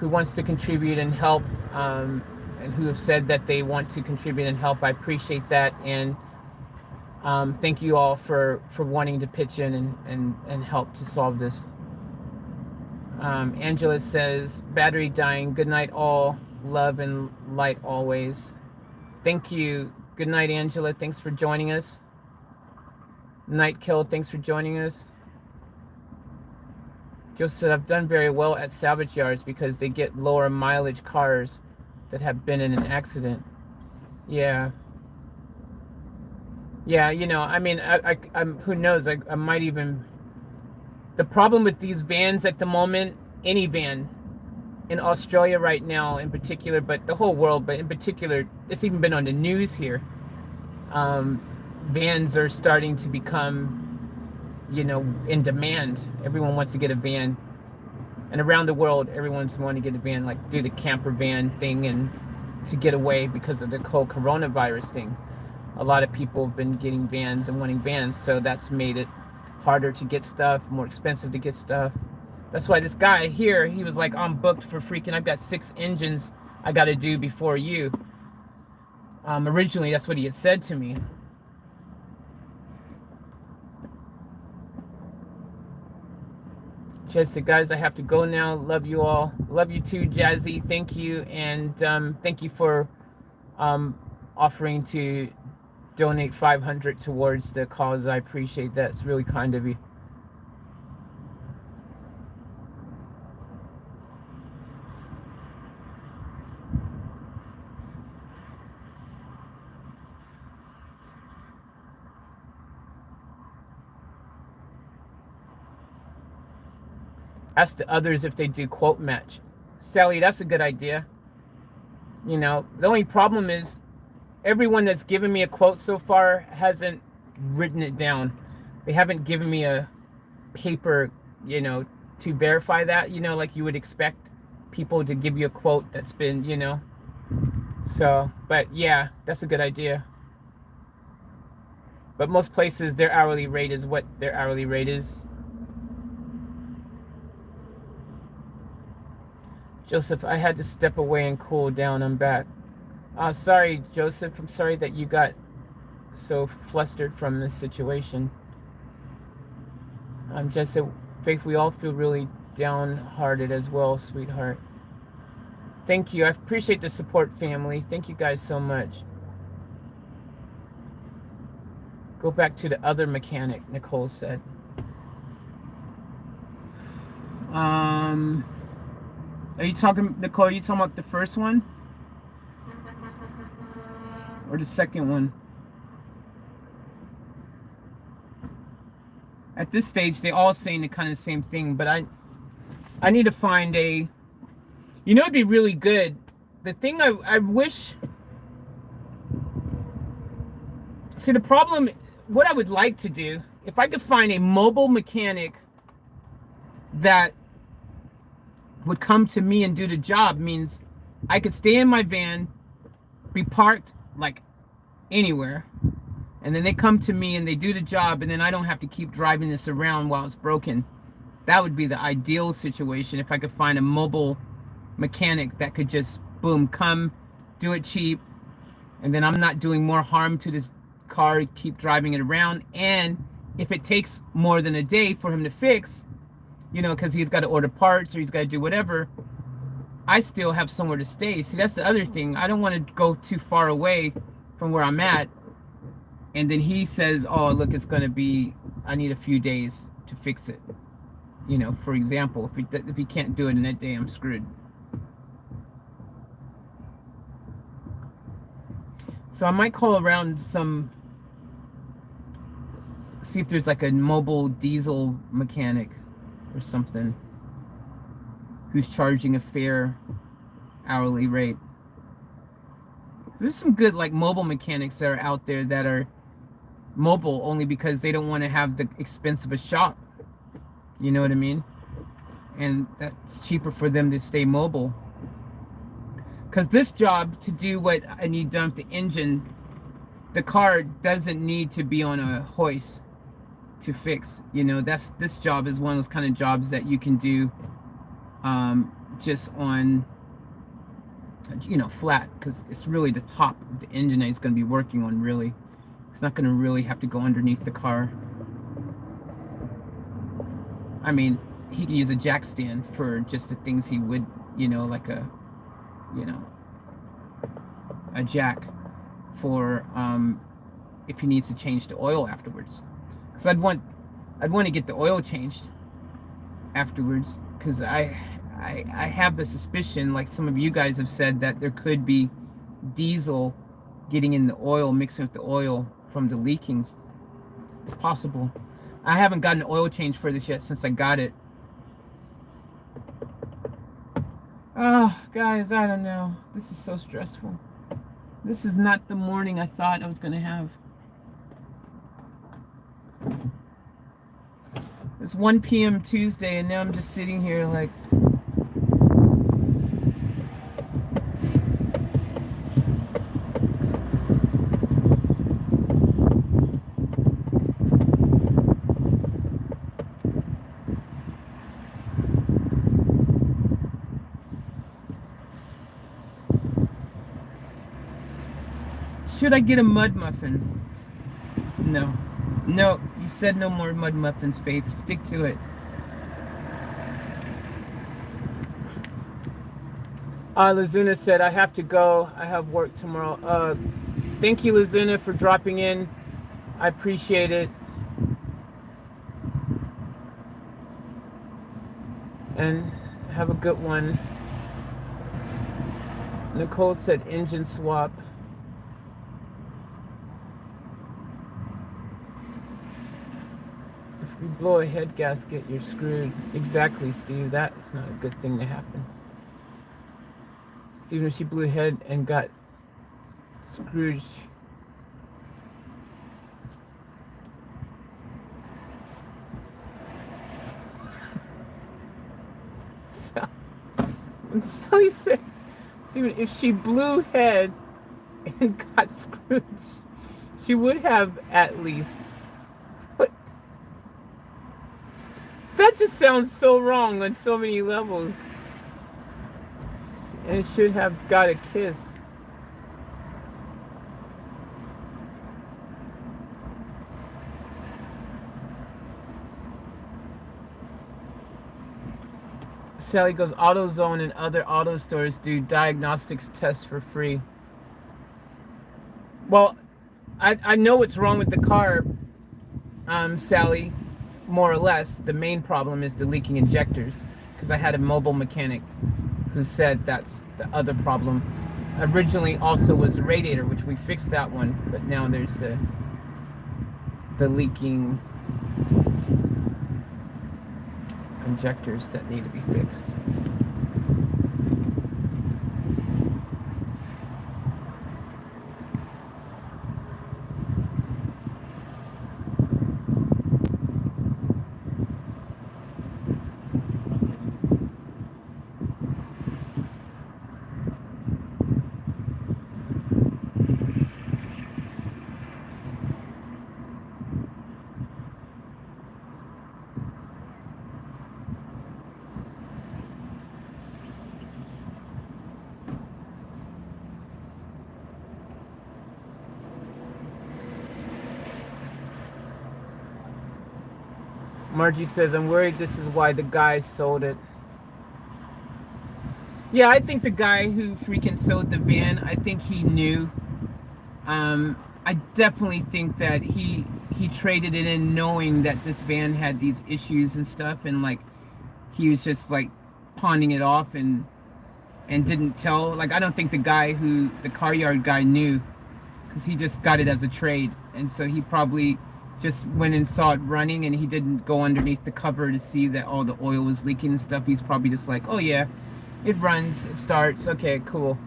wants to contribute and help, and who have said that they want to contribute and help, I appreciate that. And thank you all for wanting to pitch in and help to solve this. Angela says, battery dying. Good night all. Love and light always. Thank you. Good night, Angela. Thanks for joining us. Nightkill, thanks for joining us. Joseph said, I've done very well at salvage yards because they get lower mileage cars that have been in an accident. Yeah. Yeah, you know, I mean, I'm who knows, I might even... The problem with these vans at the moment, any van in Australia right now in particular, but the whole world, but in particular, it's even been on the news here. Vans are starting to become, you know, in demand. Everyone wants to get a van. And around the world, everyone's wanting to get a van, like do the camper van thing, and to get away because of the whole coronavirus thing. A lot of people have been getting vans and wanting vans, so that's made it harder to get stuff, more expensive to get stuff. That's why this guy here, he was like, I'm booked for freaking, I've got 6 engines I got to do before you. Originally, that's what he had said to me. Just said, guys, I have to go now. Love you all. Love you too, Jazzy. Thank you. And thank you for offering to donate $500 towards the cause. I appreciate that. It's really kind of you. Ask the others if they do quote match. Sally, that's a good idea. You know, the only problem is everyone that's given me a quote so far hasn't written it down. They haven't given me a paper, you know, to verify that, you know, like you would expect people to give you a quote that's been, you know. So, but yeah, that's a good idea. But most places, their hourly rate is what their hourly rate is. Joseph, I had to step away and cool down. I'm back. Sorry, Joseph. I'm sorry that you got so flustered from this situation. I'm just a Faith, we all feel really downhearted as well, sweetheart. Thank you. I appreciate the support, family. Thank you guys so much. Go back to the other mechanic, Nicole said. Are you talking, Nicole, are you talking about the first one? Or the second one? At this stage, they all saying the kind of same thing, but I need to find a, you know, it'd be really good. The thing I wish, see the problem, what I would like to do, if I could find a mobile mechanic that would come to me and do the job, means I could stay in my van, be parked like anywhere, and then they come to me and they do the job, and then I don't have to keep driving this around while it's broken. That would be the ideal situation if I could find a mobile mechanic that could just, boom, come, do it cheap, and then I'm not doing more harm to this car, keep driving it around. And if it takes more than a day for him to fix, you know, because he's got to order parts or he's got to do whatever, I still have somewhere to stay. See, that's the other thing. I don't want to go too far away from where I'm at, and then he says, oh, look, it's going to be, I need a few days to fix it. You know, for example, if he can't do it in that day, I'm screwed. So I might call around some, see if there's like a mobile diesel mechanic or something who's charging a fair hourly rate. There's some good like mobile mechanics that are out there that are mobile only because they don't want to have the expense of a shop. You know what I mean? And that's cheaper for them to stay mobile. Because this job, to do what I need done with the engine, the car doesn't need to be on a hoist to fix. You know, this job is one of those kind of jobs that you can do just on, you know, flat, because it's really the top of the engine that he's going to be working on, really. It's not going to really have to go underneath the car. I mean, he can use a jack stand for just the things he would, you know, like a, you know, a jack for if he needs to change the oil afterwards. Because I'd want to get the oil changed afterwards, because I have the suspicion, like some of you guys have said, that there could be diesel getting in the oil, mixing with the oil from the leakings. It's possible. I haven't gotten an oil change for this yet since I got it. Oh, guys, I don't know. This is so stressful. This is not the morning I thought I was going to have. It's 1 p.m. Tuesday, and now I'm just sitting here like... Should I get a mud muffin? No. No, you said no more mud muffins, Faith. Stick to it. Lazuna said, I have to go. I have work tomorrow. Thank you, Lazuna, for dropping in. I appreciate it. And have a good one. Nicole said engine swap. You blow a head gasket, you're screwed. Exactly, Steve. That's not a good thing to happen. Even if she blew a head and got screwed. So, when Sally said, Stephen, if she blew head and got screwed, she would have at least. But that just sounds so wrong on so many levels. And it should have got a kiss. Sally goes, AutoZone and other auto stores do diagnostics tests for free. Well, I know what's wrong with the car, Sally, more or less. The main problem is the leaking injectors, because I had a mobile mechanic who said that's the other problem. Originally also was the radiator, which we fixed that one, but now there's the leaking injectors that need to be fixed. Margie says, I'm worried this is why the guy sold it. Yeah, I think the guy who freaking sold the van, I think he knew. I definitely think that he traded it in knowing that this van had these issues and stuff, and like he was just like pawning it off and didn't tell. Like, I don't think the car yard guy knew, because he just got it as a trade, and so he probably just went and saw it running, and he didn't go underneath the cover to see that all the oil was leaking and stuff. He's probably just like, oh yeah, it runs, it starts, okay, cool.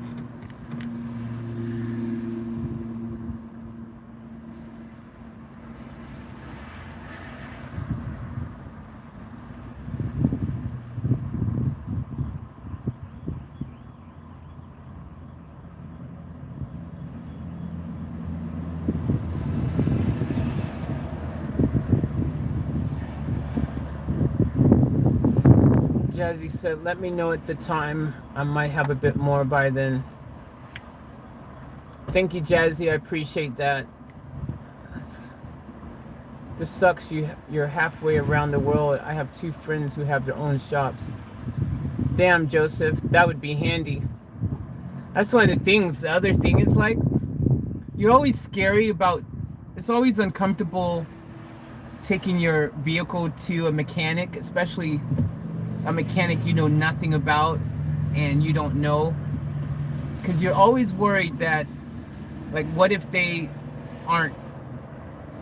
Jazzy said, let me know at the time. I might have a bit more by then. Thank you, Jazzy. I appreciate that. This sucks. You're halfway around the world. I have 2 friends who have their own shops. Damn, Joseph. That would be handy. That's one of the things. The other thing is, like, you're always scary about... It's always uncomfortable taking your vehicle to a mechanic, especially a mechanic you know nothing about and you don't know, because you're always worried that, like, what if they aren't,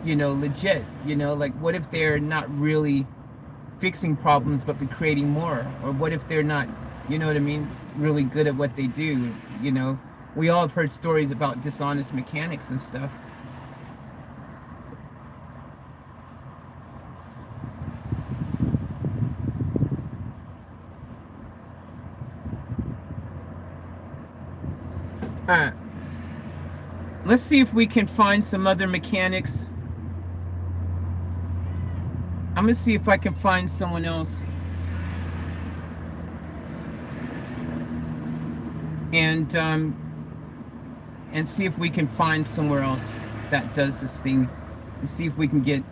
you know, legit, you know, like, what if they're not really fixing problems but be creating more, or what if they're not, you know what I mean, really good at what they do. You know, we all have heard stories about dishonest mechanics and stuff. Alright, let's see if we can find some other mechanics. I'm gonna see if I can find someone else and see if we can find somewhere else that does this thing, and see if we can get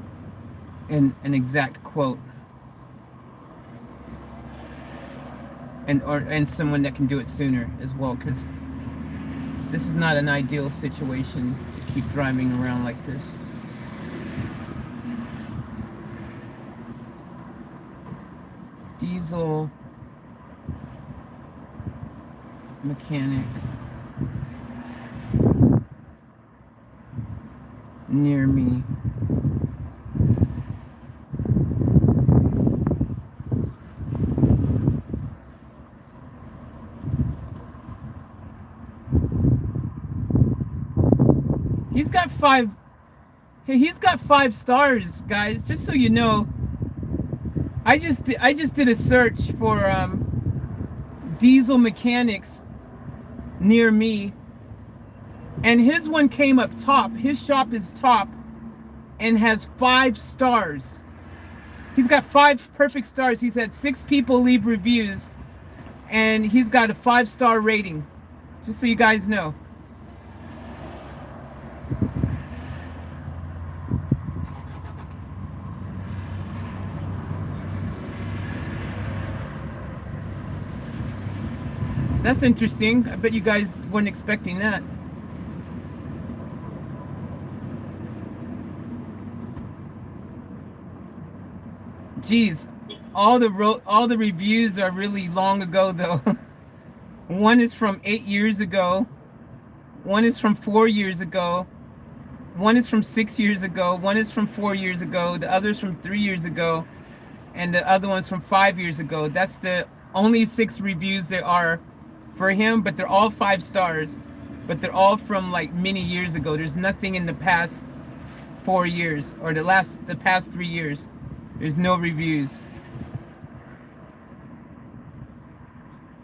an exact quote and someone that can do it sooner as well, because this is not an ideal situation to keep driving around like this. Diesel mechanic near me. He's got 5. Hey, he's got 5 stars, guys. Just so you know. I just did a search for diesel mechanics near me, and his one came up top. His shop is top and has 5 stars. He's got 5 perfect stars. He's had 6 people leave reviews, and he's got a 5-star rating. Just so you guys know. That's interesting. I bet you guys weren't expecting that. Geez, all the reviews are really long ago though. One is from 8 years ago. One is from 4 years ago. One is from 6 years ago. One is from 4 years ago. The other's from 3 years ago. And the other one's from 5 years ago. That's the only 6 reviews there are for him, but they're all 5 stars. But they're all from like many years ago. There's nothing in the past 4 years or the past 3 years. There's no reviews.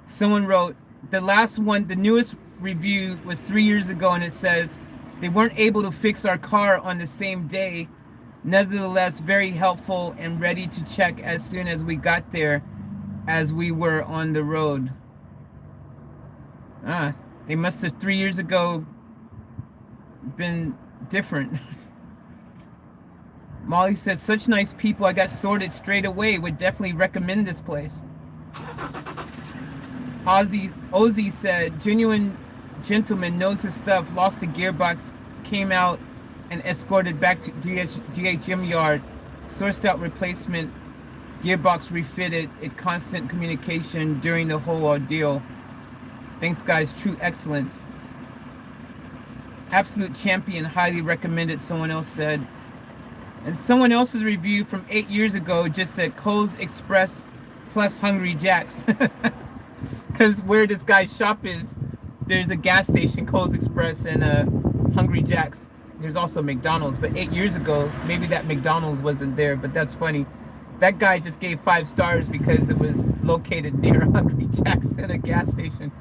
Someone wrote, the last one, the newest review was 3 years ago, and it says, they weren't able to fix our car on the same day. Nevertheless, very helpful and ready to check as soon as we got there as we were on the road. They must have 3 years ago been different. Molly said, such nice people. I got sorted straight away. Would definitely recommend this place. Ozzy said, genuine gentleman, knows his stuff, lost a gearbox, came out and escorted back to GHM yard, sourced out replacement, gearbox refitted, it constant communication during the whole ordeal. Thanks guys, true excellence. Absolute champion, highly recommended, someone else said. And someone else's review from 8 years ago just said Coles Express plus Hungry Jack's. Because where this guy's shop is, there's a gas station, Coles Express, and Hungry Jack's. There's also McDonald's, but 8 years ago, maybe that McDonald's wasn't there, but that's funny. That guy just gave 5 stars because it was located near Hungry Jack's and a gas station.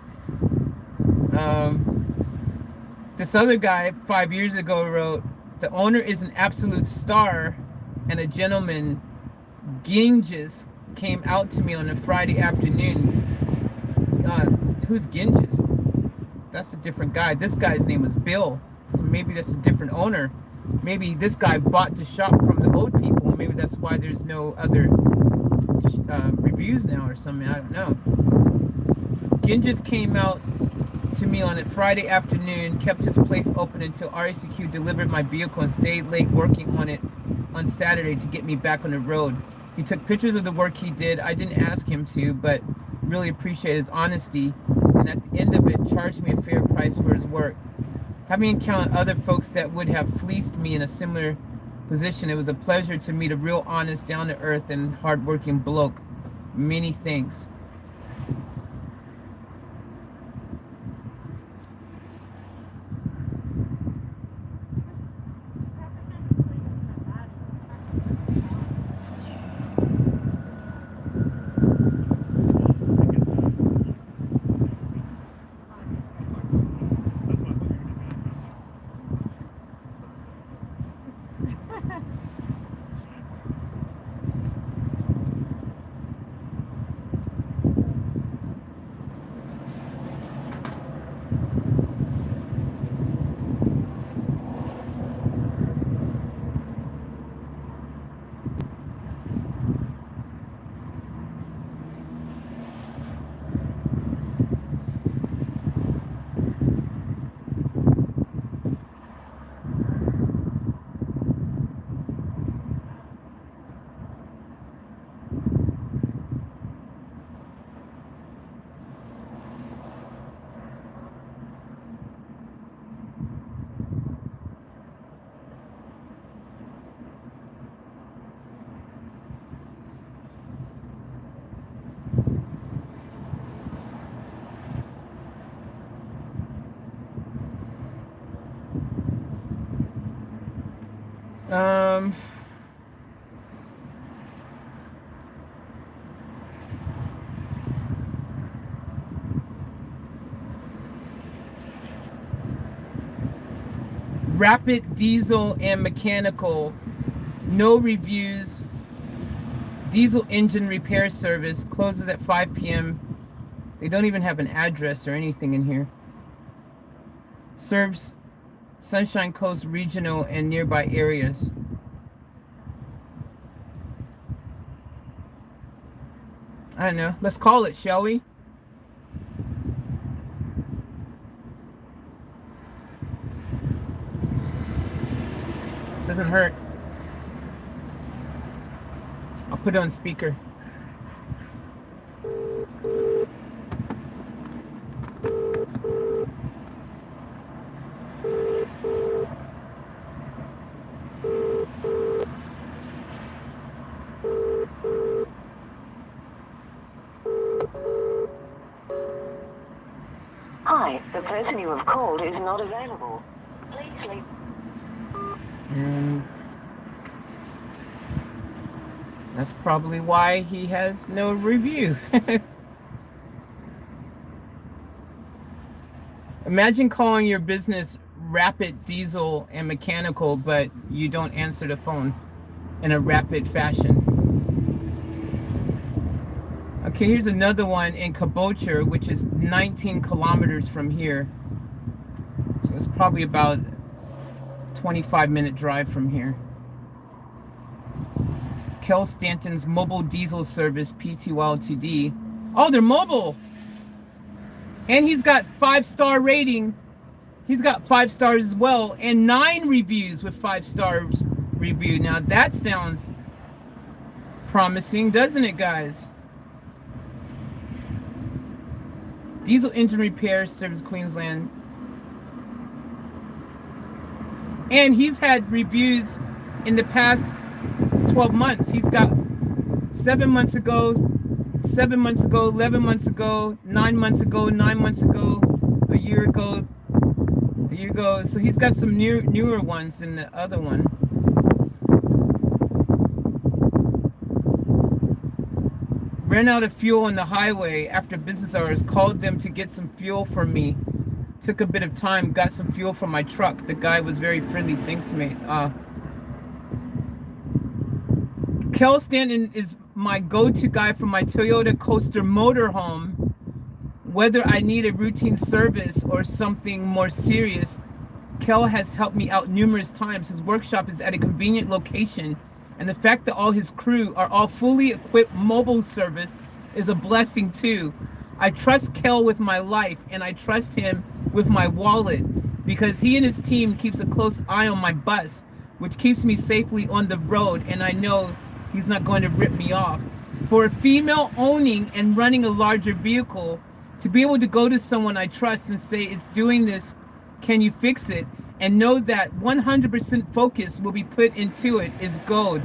This other guy 5 years ago wrote, the owner is an absolute star, and a gentleman, Genghis, came out to me on a Friday afternoon. Who's Genghis? That's a different guy. This guy's name was Bill, so maybe that's a different owner. Maybe this guy bought the shop from the old people. Maybe that's why there's no other reviews now or something. I don't know. Genghis came out to me on a Friday afternoon, kept his place open until RACQ delivered my vehicle and stayed late working on it on Saturday to get me back on the road. He took pictures of the work he did. I didn't ask him to, but really appreciate his honesty, and at the end of it charged me a fair price for his work. Having encountered other folks that would have fleeced me in a similar position, it was a pleasure to meet a real honest, down-to-earth and hard-working bloke. Many thanks. Um, Rapid Diesel and Mechanical, no reviews. Diesel engine repair service closes at 5 p.m. They don't even have an address or anything in here. Serves Sunshine Coast regional and nearby areas. I don't know. Let's call it, shall we? Doesn't hurt. I'll put it on speaker. Hi, the person you have called is not available. Please leave. And that's probably why he has no review. Imagine calling your business Rapid Diesel and Mechanical, but you don't answer the phone in a rapid fashion. Okay, here's another one in Cabocher, which is 19 kilometers from here. So it's probably about 25-minute drive from here. Kel Stanton's Mobile Diesel Service, P2 Ltd. Oh, they're mobile! And he's got 5-star rating. He's got 5 stars as well, and 9 reviews with 5 stars review. Now that sounds promising, doesn't it, guys? Diesel engine repair service, Queensland. And he's had reviews in the past 12 months. He's got 7 months ago, 7 months ago, 11 months ago, 9 months ago, 9 months ago, a year ago. So he's got some newer ones than the other one. Ran out of fuel on the highway after business hours, called them to get some fuel for me. Took a bit of time, got some fuel from my truck. The guy was very friendly. Thanks, mate. Kel Stanton is my go-to guy for my Toyota Coaster motorhome. Whether I need a routine service or something more serious, Kel has helped me out numerous times. His workshop is at a convenient location, and the fact that all his crew are all fully equipped mobile service is a blessing too. I trust Kel with my life, and I trust him with my wallet because he and his team keeps a close eye on my bus, which keeps me safely on the road, and I know he's not going to rip me off. For a female owning and running a larger vehicle, to be able to go to someone I trust and say, it's doing this, can you fix it? And know that 100% focus will be put into it is gold.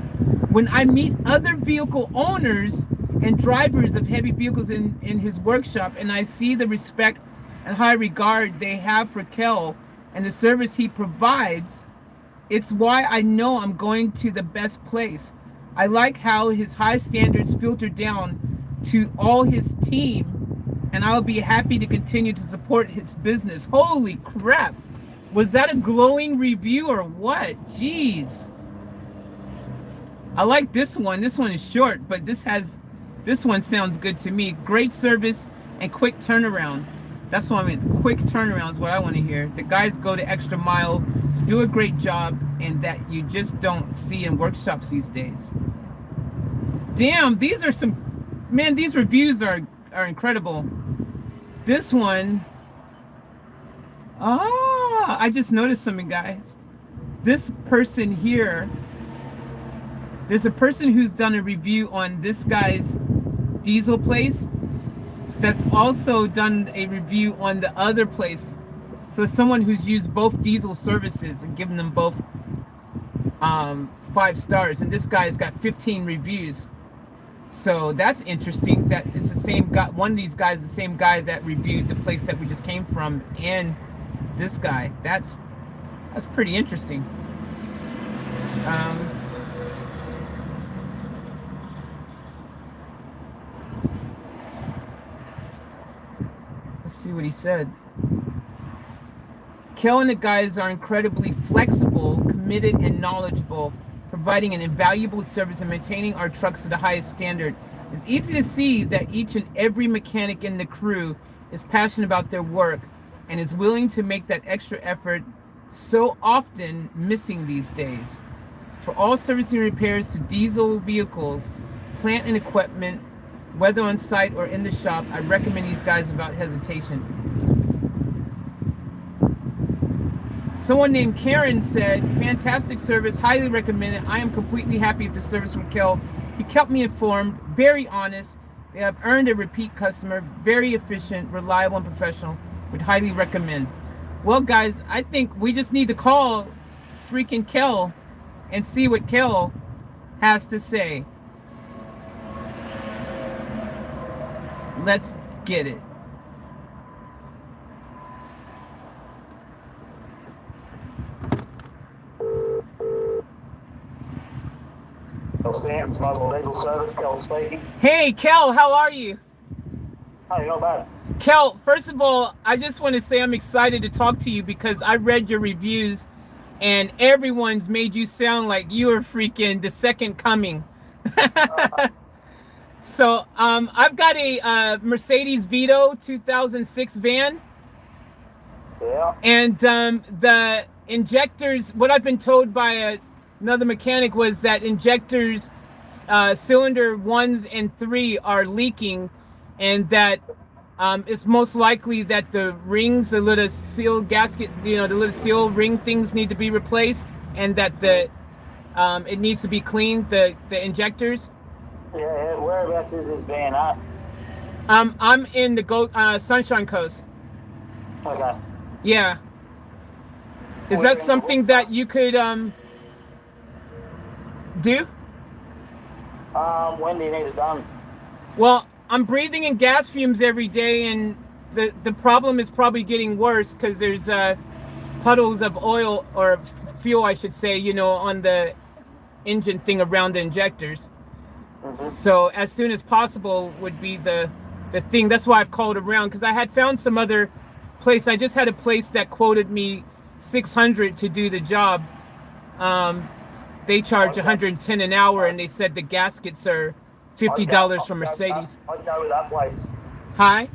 When I meet other vehicle owners and drivers of heavy vehicles in his workshop, and I see the respect and high regard they have for Kel and the service he provides, it's why I know I'm going to the best place. I like how his high standards filter down to all his team, and I'll be happy to continue to support his business. Holy crap. Was that a glowing review or what? Jeez. I like this one. This one is short, but this one sounds good to me. Great service and quick turnaround. That's what I mean. Quick turnaround is what I want to hear. The guys go the extra mile to do a great job, and that you just don't see in workshops these days. Damn, these are some, man, these reviews are incredible. This one, I just noticed something, guys. This person here, there's a person who's done a review on this guy's diesel place that's also done a review on the other place. So someone who's used both diesel services and given them both 5 stars, and this guy's got 15 reviews. So that's interesting. That it's the same guy. One of these guys is the same guy that reviewed the place that we just came from, and this guy. That's pretty interesting. Let's see what he said. Kel and the guys are incredibly flexible, committed, and knowledgeable, providing an invaluable service and maintaining our trucks to the highest standard. It's easy to see that each and every mechanic in the crew is passionate about their work and is willing to make that extra effort, so often missing these days. For all servicing repairs to diesel vehicles, plant and equipment, whether on site or in the shop, I recommend these guys without hesitation. Someone named Karen said, fantastic service, highly recommended. I am completely happy with the service from Kel. He kept me informed, very honest. They have earned a repeat customer, very efficient, reliable, and professional. Would highly recommend. Well, guys, I think we just need to call freaking Kel and see what Kel has to say. Let's get it. Stanton's Mobile Diesel Service, Kel speaking. Hey, Kel, how are you? Hey, not bad. Kel, first of all, I just want to say I'm excited to talk to you because I read your reviews and everyone's made you sound like you are freaking the second coming. So I've got a Mercedes Vito 2006 van. Yeah. And the injectors, what I've been told by another mechanic was that injectors, cylinder 1 and 3 are leaking, and that it's most likely that the rings, the little seal gasket, the little seal ring things need to be replaced, and that it needs to be cleaned, the injectors. Yeah, whereabouts is this van at? I'm in the Sunshine Coast. Okay. Yeah. Is that something that you could do? When do you need it done? Well, I'm breathing in gas fumes every day, and the problem is probably getting worse because there's puddles of oil or fuel, I should say, on the engine thing around the injectors. Mm-hmm. So as soon as possible would be the thing. That's why I've called around, because I had found some other place. I just had a place that quoted me $600 to do the job. They charge $110 an hour, and they said the gaskets are $50 from Mercedes. I'd go with that place. Hi?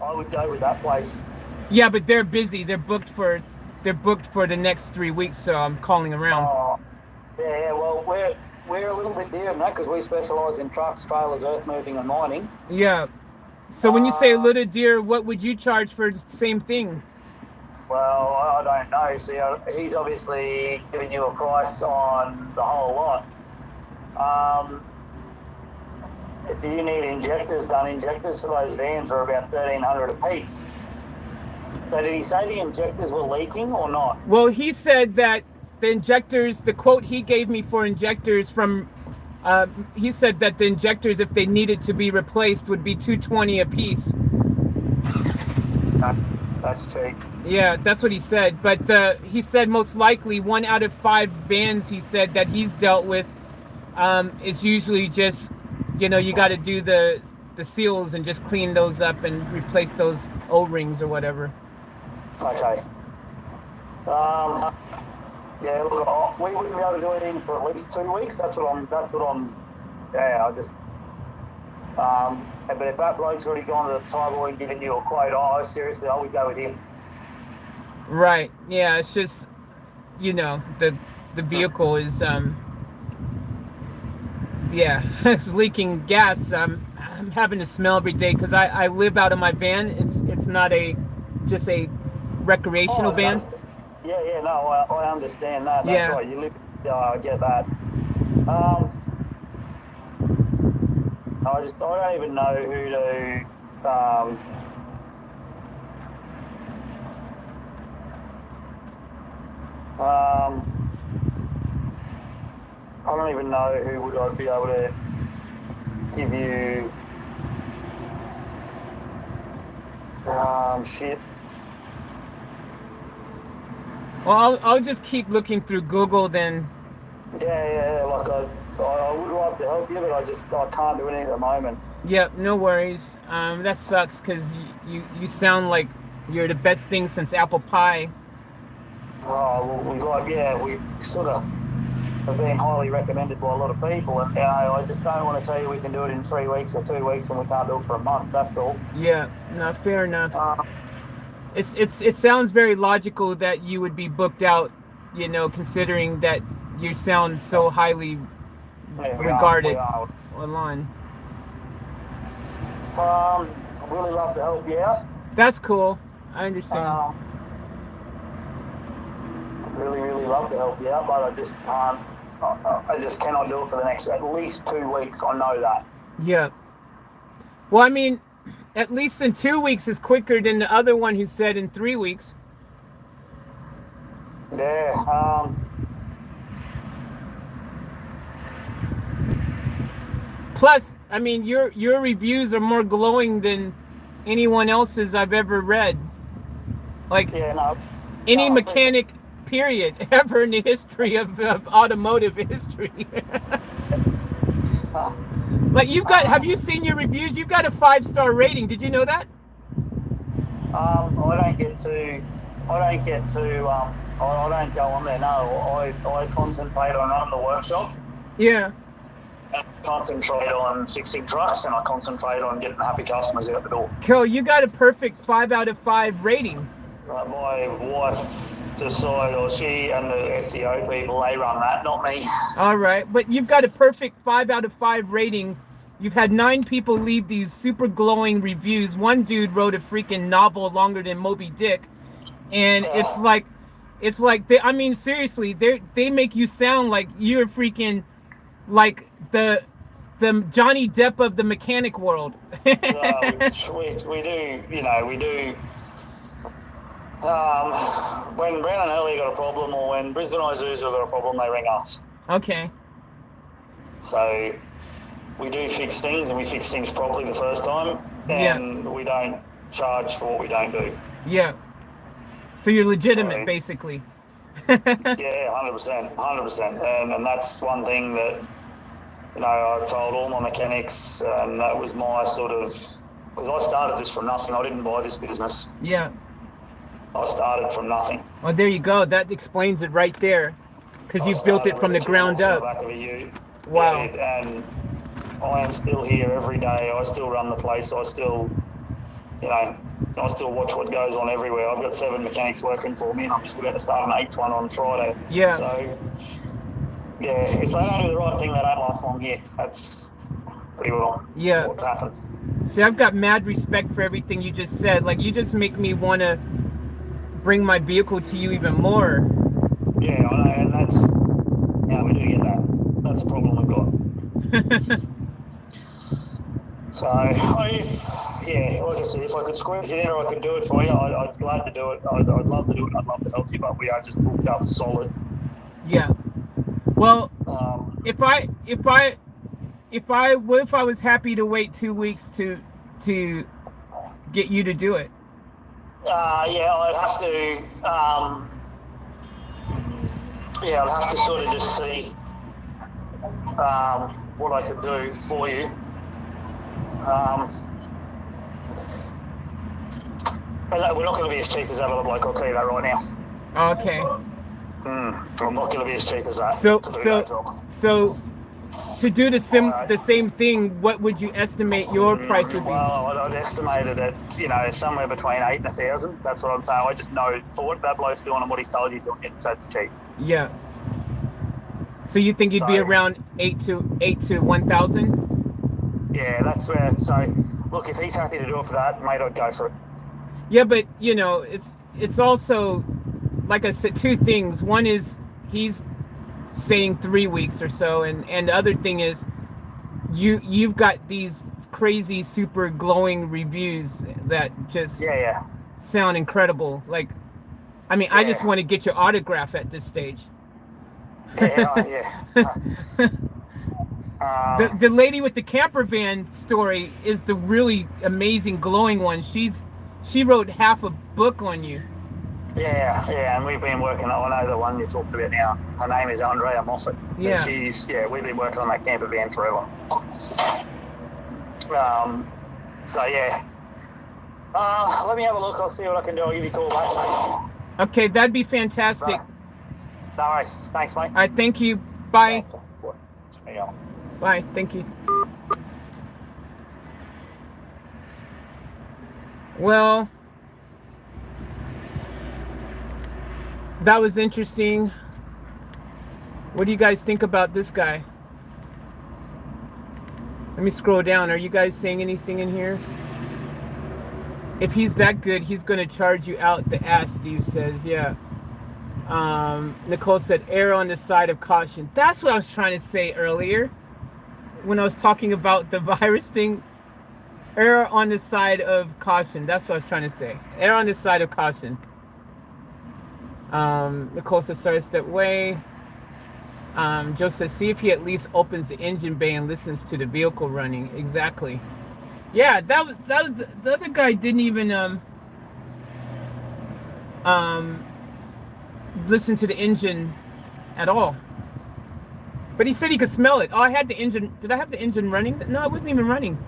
I would go with that place. Yeah, but they're busy. They're booked for the next 3 weeks, so I'm calling around. Yeah, well, we're a little bit different because we specialise in trucks, trailers, earth moving, and mining. Yeah. So when you say a little dear, what would you charge for the same thing? Well, I don't know. See, he's obviously giving you a price on the whole lot. If you need injectors done, injectors for those vans are about $1,300 a piece. So did he say the injectors were leaking or not? Well, he said that the injectors, the quote he gave me for injectors from, he said that the injectors, if they needed to be replaced, would be $220 a piece. That's cheap. Yeah, that's what he said. But he said most likely 1 out of 5 vans, he said, that he's dealt with, is usually just, you got to do the seals and just clean those up and replace those O-rings or whatever. Okay. Yeah, look, we wouldn't be able to do anything for at least 2 weeks. That's what I'm. Yeah, I just. But if that bloke's already gone to the Cyborg and given you a quote, seriously, I would go with him. Right. Yeah, it's just, the vehicle is, it's leaking gas. I'm having to smell every day because I live out of my van. It's not just a recreational van. Yeah, no, I understand that. That's right. You live. I get that. I don't even know who to. I don't even know who would I be able to give you. Shit. Well, I'll just keep looking through Google then, Yeah, like I would like to help you, but I can't do anything at the moment. Yep, no worries. That sucks because you sound like you're the best thing since apple pie. Oh, well, we sort of have been highly recommended by a lot of people, and I just don't want to tell you we can do it in 3 weeks or 2 weeks, and we can't do it for a month. That's all. Yeah, no, fair enough. It sounds very logical that you would be booked out, you know, considering that you sound so highly Yeah, regarded we are. online. I'd really love to help you out. That's cool. I understand. I'd really love to help you out, but I just can't. I just cannot do it for the next at least 2 weeks. I know that. Yeah. Well, I mean, at least in 2 weeks is quicker than the other one who said in 3 weeks. Yeah. Plus, I mean, your reviews are more glowing than anyone else's I've ever read. Like Yeah. No. any No, mechanic, period, ever in the history of automotive history. Like have you seen your reviews? You've got a 5-star rating. Did you know that? I don't go on there. No, I concentrate on running the workshop. Yeah. I concentrate on fixing trucks, and I concentrate on getting happy customers out the door. Cool. You got a perfect 5 out of 5 rating. My wife decided, or she and the SEO people, they run that, not me. All right, but you've got a perfect 5 out of 5 rating. You've had 9 people leave these super glowing reviews. One dude wrote a freaking novel longer than Moby Dick, and it's like I mean, seriously, they make you sound like you're freaking like the Johnny Depp of the mechanic world. We do, you know, we do. When Brown and Hurley got a problem, or when Brisbane Isuzu got a problem, they ring us. Okay. So we do fix things, and we fix things properly the first time, and we don't charge for what we don't do. Yeah. So you're legitimate, Sorry. basically. Yeah, 100%. And that's one thing that, you know, I told all my mechanics, and that was my sort of, because I started this from nothing. I didn't buy this business. Yeah. I started from nothing. Well, there you go. That explains it right there, because you built it from the ground up. Back of a ute. Wow. And I am still here every day. I still run the place. I still, you know, I still watch what goes on everywhere. I've got 7 mechanics working for me, and I'm just about to start an 8th one on Friday. Yeah. So, yeah, if they don't do the right thing, they don't last long here. That's pretty well what happens. See, I've got mad respect for everything you just said. Like, you just make me want to bring my vehicle to you even more. Yeah, I know, and that's, yeah, we do get that. That's a problem we've got. So, yeah, like I said, if I could squeeze it in or I could do it for you, I'd glad to do it. I'd love to do it. I'd love to help you, but we are just booked up solid. Yeah. Well, if I was happy to wait 2 weeks to get you to do it. Yeah, I'd have to sort of just see what I could do for you. But we're not going to be as cheap as that other bloke, I'll tell you that right now. Okay. I'm not going to be as cheap as that. So to do the same thing, what would you estimate your price would be? Well, I'd estimate it at, you know, somewhere between 8 and 1,000. That's what I'm saying. I just know for what that bloke's doing and what he's told you, it's cheap. Yeah. So you think you'd be around 8 to 1,000? Yeah, that's where. So, look, if he's happy to do it for that, mate, I'd go for it. Yeah, but you know, it's also, like I said, 2 things. One is he's saying 3 weeks or so, and the other thing is you've got these crazy super glowing reviews that just sound incredible. Like, I mean, I just want to get your autograph at this stage. The lady with the camper van story is the really amazing glowing one. She wrote half a book on you. Yeah, and we've been working on, I know the one you talked about now. Her name is Andrea Moffat. Yeah. And we've been working on that camper van forever. So yeah. Let me have a look, I'll see what I can do, I'll give you a call back, mate. Okay, that'd be fantastic. Right. No worries, thanks, mate. All right, thank you. Bye. Thanks. Yeah. Bye. Thank you. Well, that was interesting. What do you guys think about this guy? Let me scroll down. Are you guys saying anything in here? If he's that good, he's going to charge you out the ass, Steve says. Yeah. Nicole said, err on the side of caution. That's what I was trying to say earlier when I was talking about the virus thing. Err on the side of caution. That's what I was trying to say. Err on the side of caution. Nicole says, sorry, step away. Joe says, see if he at least opens the engine bay and listens to the vehicle running. Exactly. Yeah, that was the other guy didn't even listen to the engine at all. But he said he could smell it. Oh, I had the engine. Did I have the engine running? No, it wasn't even running.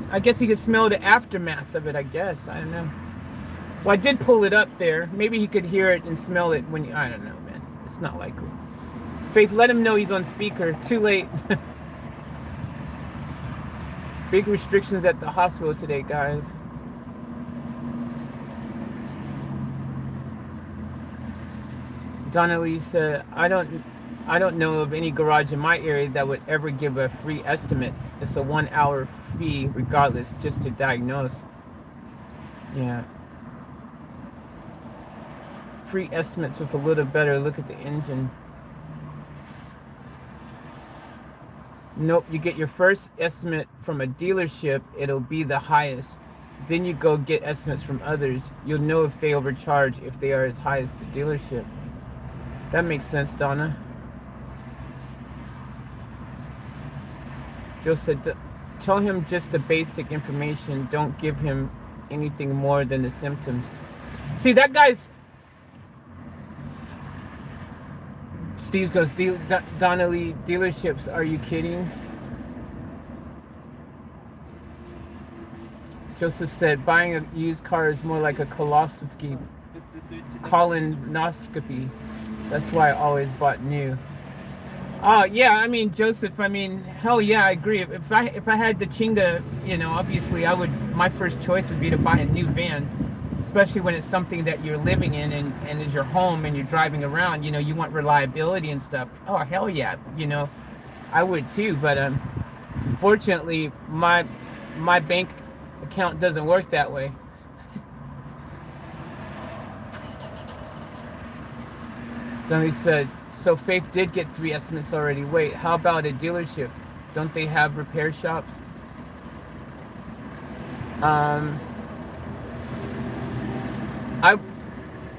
I guess he could smell the aftermath of it, I guess. I don't know. Well, I did pull it up there. Maybe he could hear it and smell it when I don't know, man. It's not likely. Faith, let him know he's on speaker. Too late. Big restrictions at the hospital today, guys. Donnelly said, I don't know of any garage in my area that would ever give a free estimate. It's a 1 hour fee regardless, just to diagnose. Yeah. Free estimates with a little better look at the engine. Nope, you get your first estimate from a dealership, it'll be the highest. Then you go get estimates from others. You'll know if they overcharge if they are as high as the dealership. That makes sense, Donna. Joe said, tell him just the basic information. Don't give him anything more than the symptoms. See, that guy's... Steve goes, Donnelly dealerships, are you kidding? Joseph said, buying a used car is more like a colonoscopy. That's why I always bought new. Oh, yeah, I mean, Joseph, I mean, hell yeah, I agree. If I had the Chinga, you know, obviously my first choice would be to buy a new van. Especially when it's something that you're living in and is your home and you're driving around, you know, you want reliability and stuff. Oh, hell yeah, you know, I would too. But unfortunately, my bank account doesn't work that way. Dunley said, so Faith did get 3 estimates already. Wait, how about a dealership? Don't they have repair shops?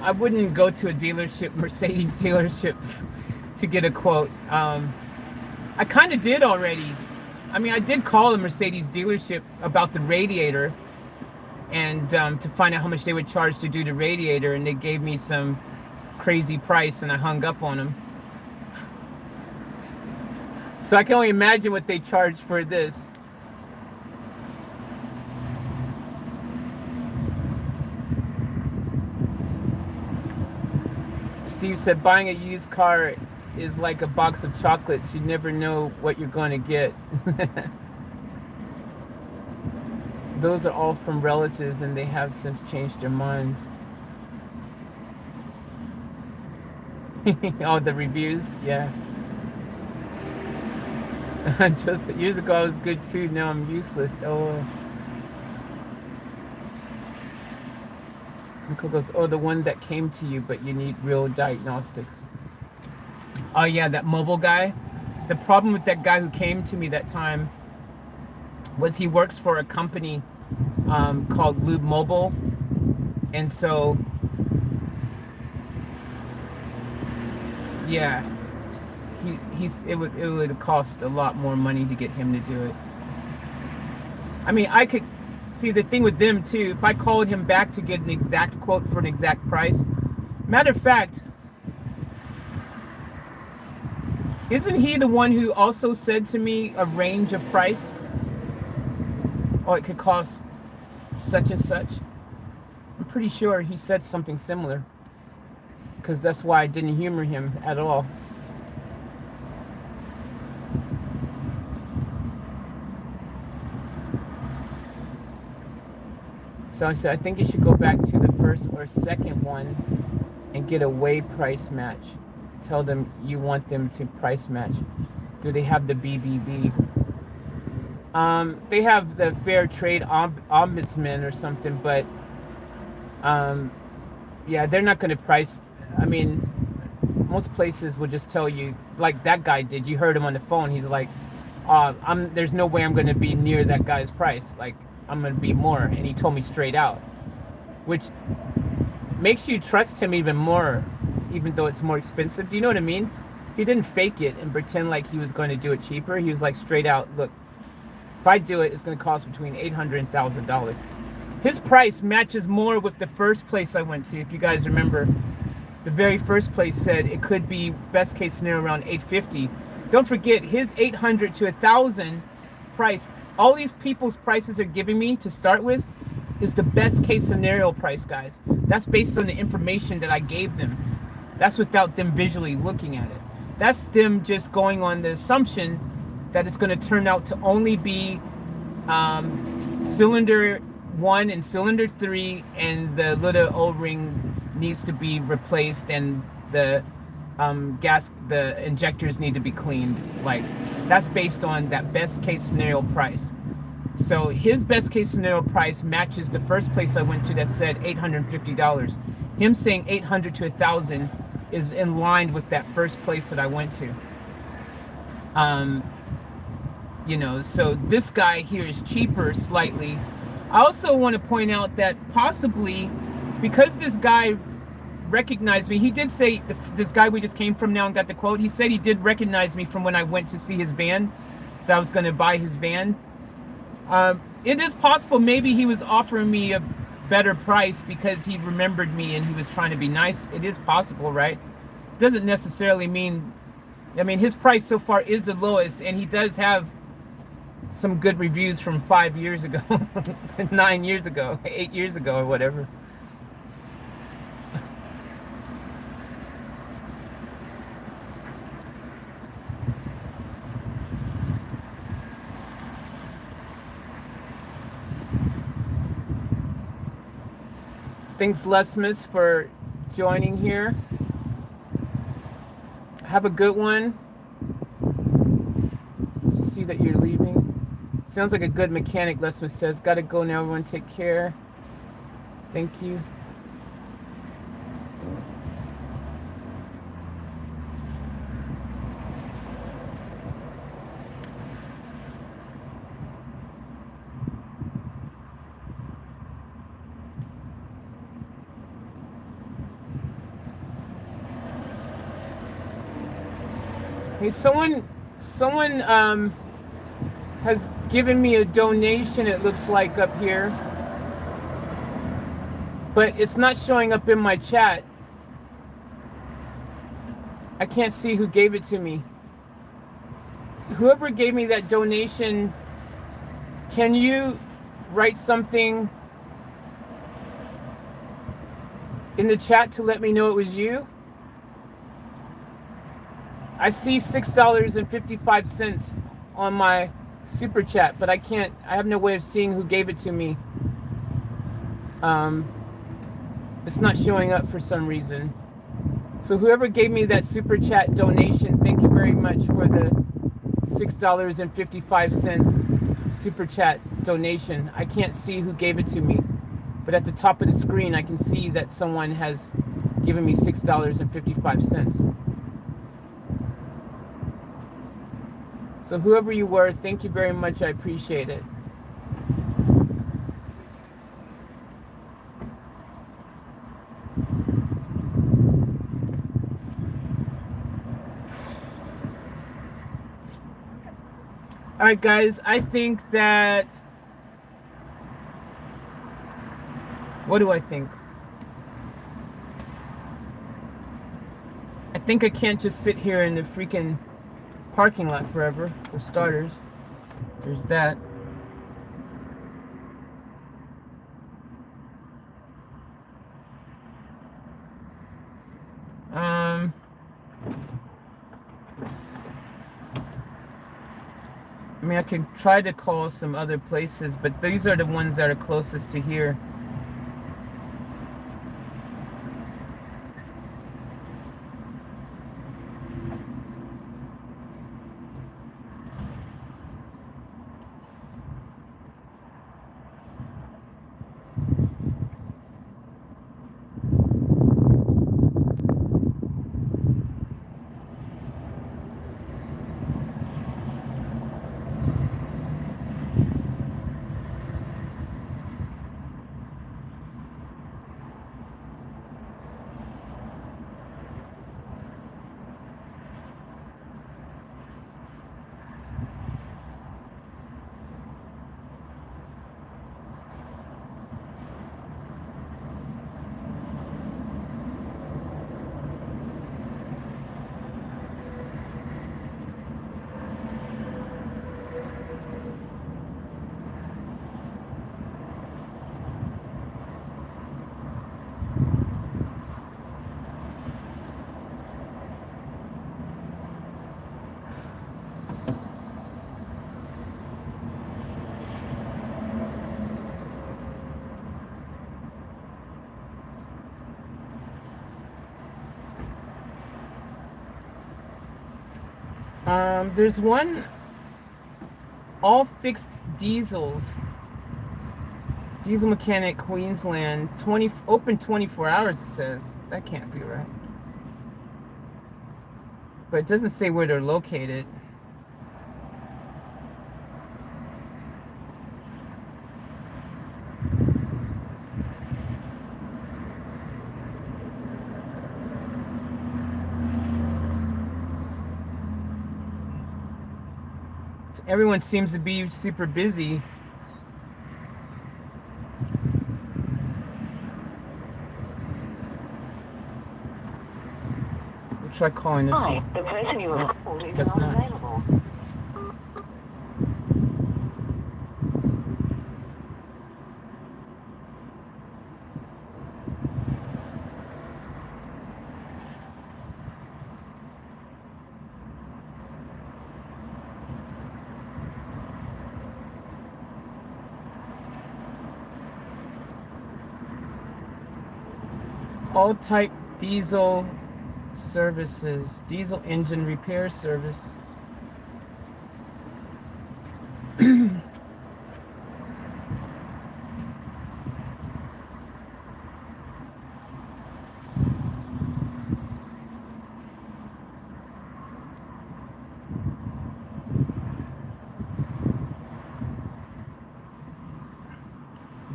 I wouldn't go to a dealership, Mercedes dealership, to get a quote. I kind of did already. I mean, I did call the Mercedes dealership about the radiator and to find out how much they would charge to do the radiator, and they gave me some crazy price, and I hung up on them. So I can only imagine what they charge for this. Steve said, buying a used car is like a box of chocolates. You never know what you're going to get. Those are all from relatives, and they have since changed their minds. Oh, the reviews? Yeah. Just years ago I was good too, now I'm useless. Oh. Nicole goes, oh, the one that came to you, but you need real diagnostics. Oh yeah, that mobile guy. The problem with that guy who came to me that time was he works for a company called Lube Mobile. And so, yeah, it would cost a lot more money to get him to do it. I mean, I could See, the thing with them too, if I called him back to get an exact quote for an exact price, matter of fact, isn't he the one who also said to me a range of price? Oh, it could cost such and such. I'm pretty sure he said something similar, because that's why I didn't humor him at all. So I said, I think you should go back to the first or second one and get a way price match. Tell them you want them to price match. Do they have the BBB? They have the Fair Trade Ombudsman or something, but yeah, they're not going to price. I mean, most places will just tell you, like that guy did. You heard him on the phone. He's like, there's no way I'm going to be near that guy's price. Like, I'm going to be more. And he told me straight out, which makes you trust him even more, even though it's more expensive. Do you know what I mean? He didn't fake it and pretend like he was going to do it cheaper. He was like straight out, look, if I do it, it's going to cost between $800 and $1,000. His price matches more with the first place I went to. If you guys remember, the very first place said it could be best case scenario around $850. Don't forget, his $800 to $1,000 price, all these people's prices are giving me to start with is the best case scenario price, guys. That's based on the information that I gave them. That's without them visually looking at it. That's them just going on the assumption that it's going to turn out to only be cylinder 1 and cylinder 3, and the little O-ring needs to be replaced, and the the injectors need to be cleaned. Like, that's based on that best case scenario price. So his best case scenario price matches the first place I went to that said $850. Him saying $800 to $1,000 is in line with that first place that I went to. You know, so this guy here is cheaper slightly. I also want to point out that possibly because this guy recognized me, he did say, this guy we just came from now and got the quote, he said he did recognize me from when I went to see his van, that I was going to buy his van. It is possible maybe he was offering me a better price because he remembered me and he was trying to be nice. It is possible, right? Doesn't necessarily mean, I mean, his price so far is the lowest, and he does have some good reviews from 5 years ago, 9 years ago, 8 years ago, or whatever. Thanks, Lesmus, for joining here. Have a good one. Just see that you're leaving. Sounds like a good mechanic, Lesmus says. Gotta go now, everyone. Take care. Thank you. Hey, someone has given me a donation, it looks like, up here, but it's not showing up in my chat. I can't see who gave it to me. Whoever gave me that donation, can you write something in the chat to let me know it was you? I see $6.55 on my super chat, but I have no way of seeing who gave it to me. It's not showing up for some reason. So whoever gave me that super chat donation, thank you very much for the $6.55 super chat donation. I can't see who gave it to me, but at the top of the screen, I can see that someone has given me $6.55. So whoever you were, thank you very much. I appreciate it. All right, guys, I think that What do I think? I think I can't just sit here in the freaking parking lot forever, for starters. There's that. I mean, I can try to call some other places, but these are the ones that are closest to here. There's one, all fixed diesels, diesel mechanic Queensland, open 24 hours, it says. That can't be right. But it doesn't say where they're located. Everyone seems to be super busy. We'll try calling this Hi, one. the person you have called is guess not not. available. All type diesel services, diesel engine repair service.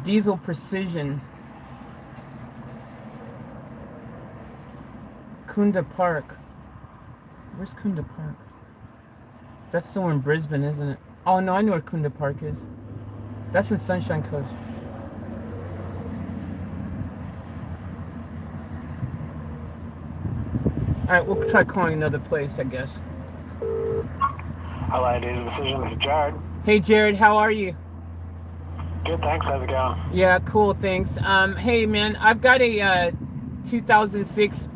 Diesel Precision. Kunda Park. Where's Kunda Park? That's somewhere in Brisbane, isn't it? Oh no, I know where Kunda Park is. That's in Sunshine Coast. Alright, we'll try calling another place, I guess. Hello, Diesel Precision. This is Jared. Hey Jared, how are you? Good, thanks. How's it going? Yeah, cool, thanks. Hey man, I've got a 2006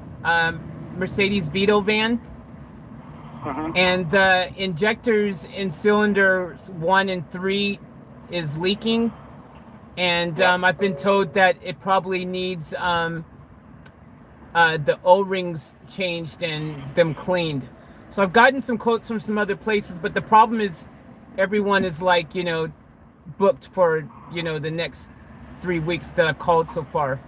Mercedes Vito van, and the injectors in cylinders 1 and 3 is leaking, and I've been told that it probably needs the O-rings changed and them cleaned. So I've gotten some quotes from some other places, but the problem is everyone is like, you know, booked for, you know, the next 3 weeks that I've called so far.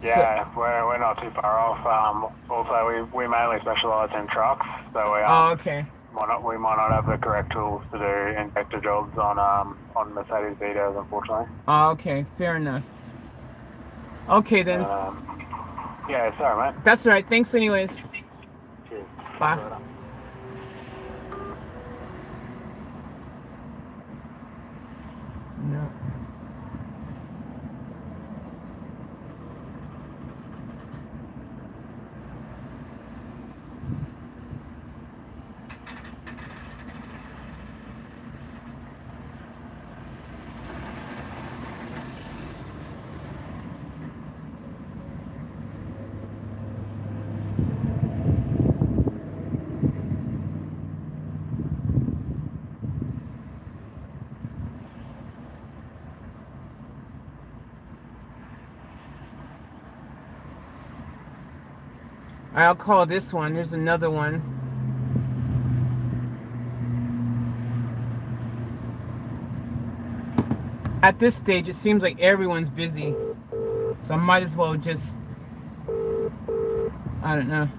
Yeah, we're not too far off. Also, we mainly specialise in trucks, so we okay. we might not have the correct tools to do injector jobs on Mercedes Vitos, unfortunately. Okay, fair enough. Okay then. Yeah, sorry, mate. That's all right. Thanks anyways. Cheers. Bye. No. I'll call this one. There's another one. At this stage, it seems like everyone's busy. So I might as well just, I don't know.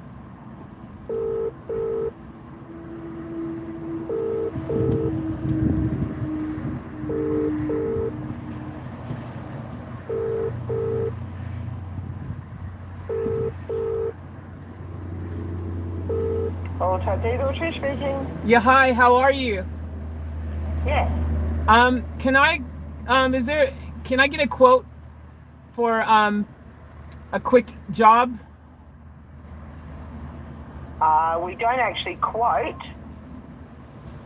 Ultra Diesel, Trish speaking. Yeah, hi, how are you? Yes. Can I get a quote for a quick job? We don't actually quote.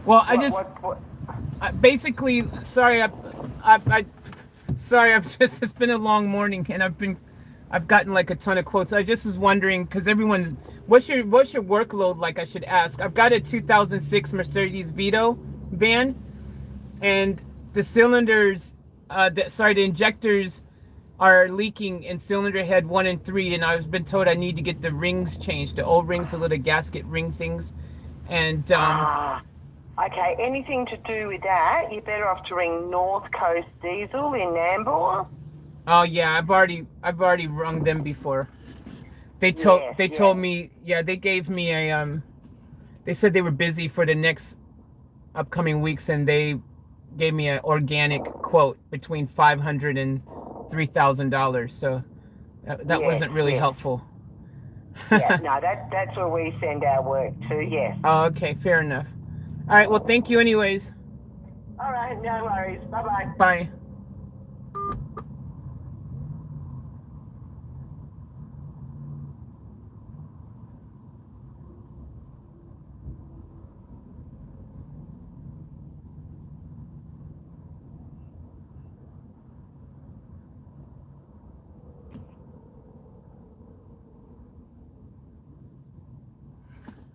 Well, basically, sorry, sorry, it's been a long morning and I've gotten like a ton of quotes. I just was wondering, because everyone's, what's your workload like, I should ask. I've got a 2006 Mercedes Vito van, and the cylinders, the injectors are leaking in cylinder head 1 and 3, and I've been told I need to get the rings changed, the O-rings, the little gasket ring things. And okay, anything to do with that, you're better off to ring North Coast Diesel in Nambour. oh yeah, I've already rung them before. They told me, yeah, they gave me a they said they were busy for the next upcoming weeks, and they gave me an organic quote between $500 and $3,000. So that wasn't really helpful. Yeah, no, that's where we send our work to, yes. Oh, okay, fair enough. All right, well, thank you anyways. All right, no worries. Bye-bye. Bye.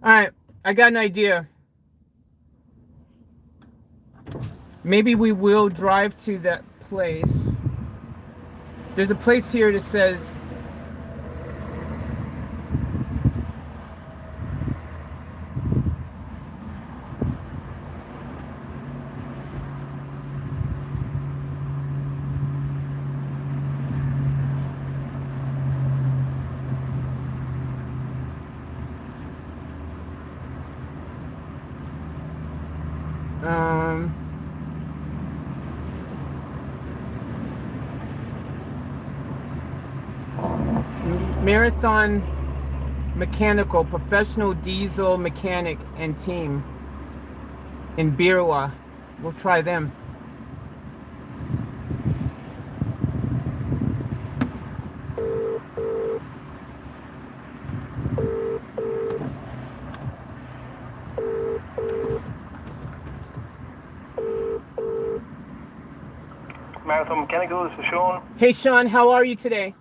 All right, I got an idea. Maybe we will drive to that place. There's a place here that says Marathon Mechanical, professional diesel mechanic and team in Birawa. We'll try them. Marathon Mechanical, this is Sean. Hey Sean, how are you today?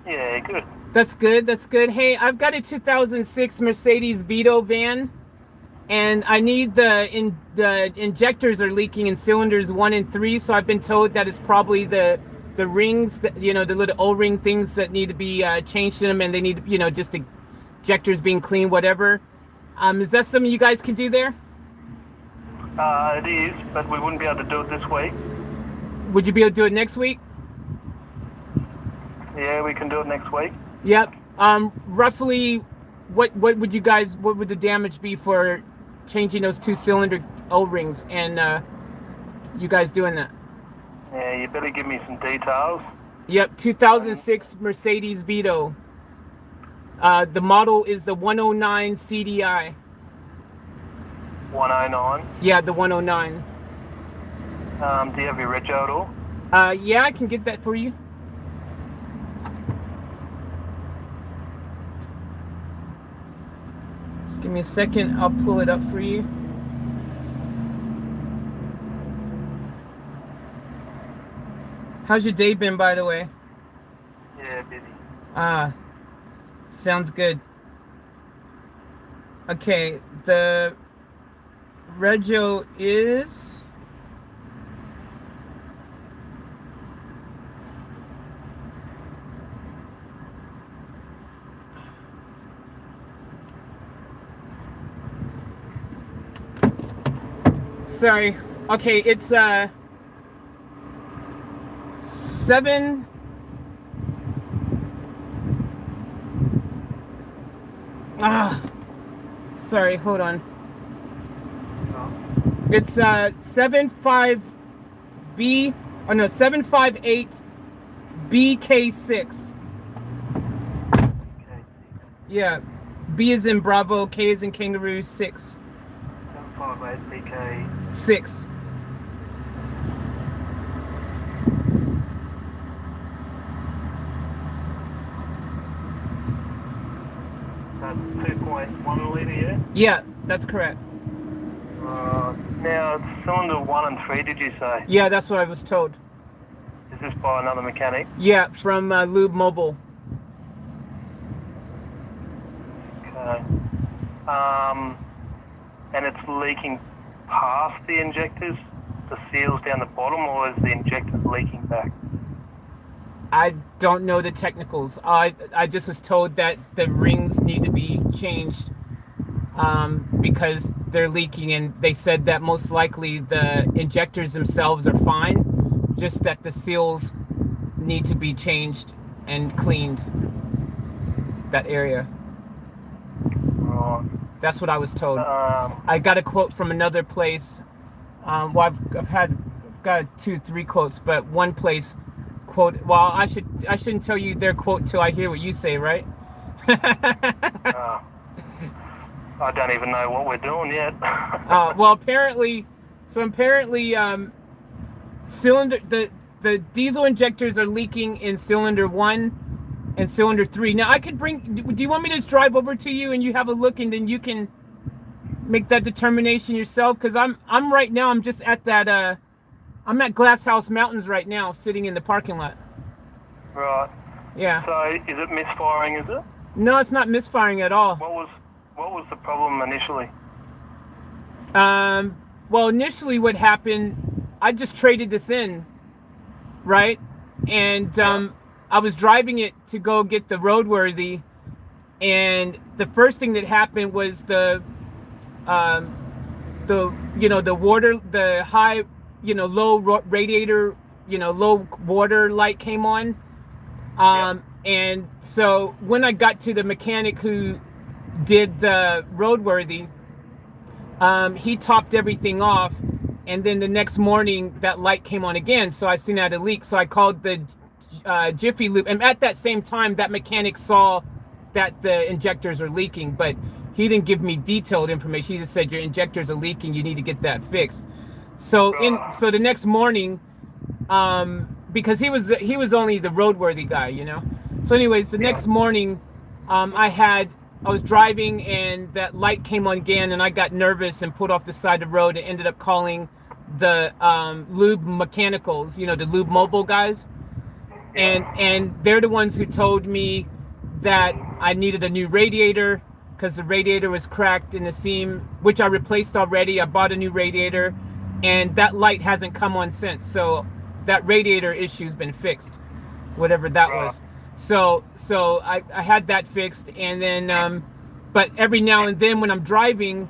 Yeah, good. That's good, that's good. Hey, I've got a 2006 Mercedes Vito van, and I need the injectors are leaking in cylinders 1 and 3, so I've been told that it's probably the rings, that, you know, the little O-ring things that need to be changed in them, and they need, you know, just the injectors being cleaned, whatever. Is that something you guys can do there? It is, but we wouldn't be able to do it this week. Would you be able to do it next week? Yeah, we can do it next week. Yep. Roughly, what would the damage be for changing those 2-cylinder O-rings and you guys doing that? Yeah, you better give me some details. Yep, 2006 Mercedes Vito. The model is the 109 CDI. 109. Yeah, the 109. Do you have your reg at all? Yeah, I can get that for you. Just give me a second. I'll pull it up for you. How's your day been, by the way? Yeah, busy. Sounds good. Okay, the rego is Sorry. Okay, it's 7. Sorry, hold on. It's 75B, oh no, 758 BK6. Yeah, B is in Bravo, K is in Kangaroo, 6. 758 BK. 6. That's 2.1 litre, yeah? Yeah, that's correct. Now, it's cylinder 1 and 3, did you say? Yeah, that's what I was told. Is this by another mechanic? Yeah, from Lube Mobile. Okay. And it's leaking past the injectors, the seals down the bottom, or is the injectors leaking back? I don't know the technicals. I just was told that the rings need to be changed because they're leaking, and they said that most likely the injectors themselves are fine, just that the seals need to be changed and cleaned, that area. Right. That's what I was told. I got a quote from another place. Well, I've got 2-3 quotes, but one place quote. Well, I shouldn't tell you their quote till I hear what you say, right? I don't even know what we're doing yet. Well, apparently, cylinder the diesel injectors are leaking in cylinder 1 and cylinder 3. Now, I could bring. Do you want me to just drive over to you and you have a look, and then you can make that determination yourself? Because I'm right now. I'm just at that. I'm at Glass House Mountains right now, sitting in the parking lot. Right. Yeah. So, is it misfiring, is it? No, it's not misfiring at all. What was the problem initially? Well, initially what happened, I just traded this in, right? And I was driving it to go get the roadworthy, and the first thing that happened was the water, the high, low radiator, low water light came on. And so when I got to the mechanic who did the roadworthy, he topped everything off, and then the next morning that light came on again, so I seen out a leak. So I called the Jiffy Lube, and at that same time that mechanic saw that the injectors are leaking, but he didn't give me detailed information. He just said your injectors are leaking, you need to get that fixed. So so the next morning, because he was only the roadworthy guy, so anyways, the next morning I was driving, and that light came on again, and I got nervous and pulled off the side of the road and ended up calling the Lube Mechanicals, the Lube Mobile guys. And they're the ones who told me that I needed a new radiator because the radiator was cracked in the seam, which I replaced already. I bought a new radiator, and that light hasn't come on since. So that radiator issue's been fixed, whatever that was. So I had that fixed, and then but every now and then when I'm driving,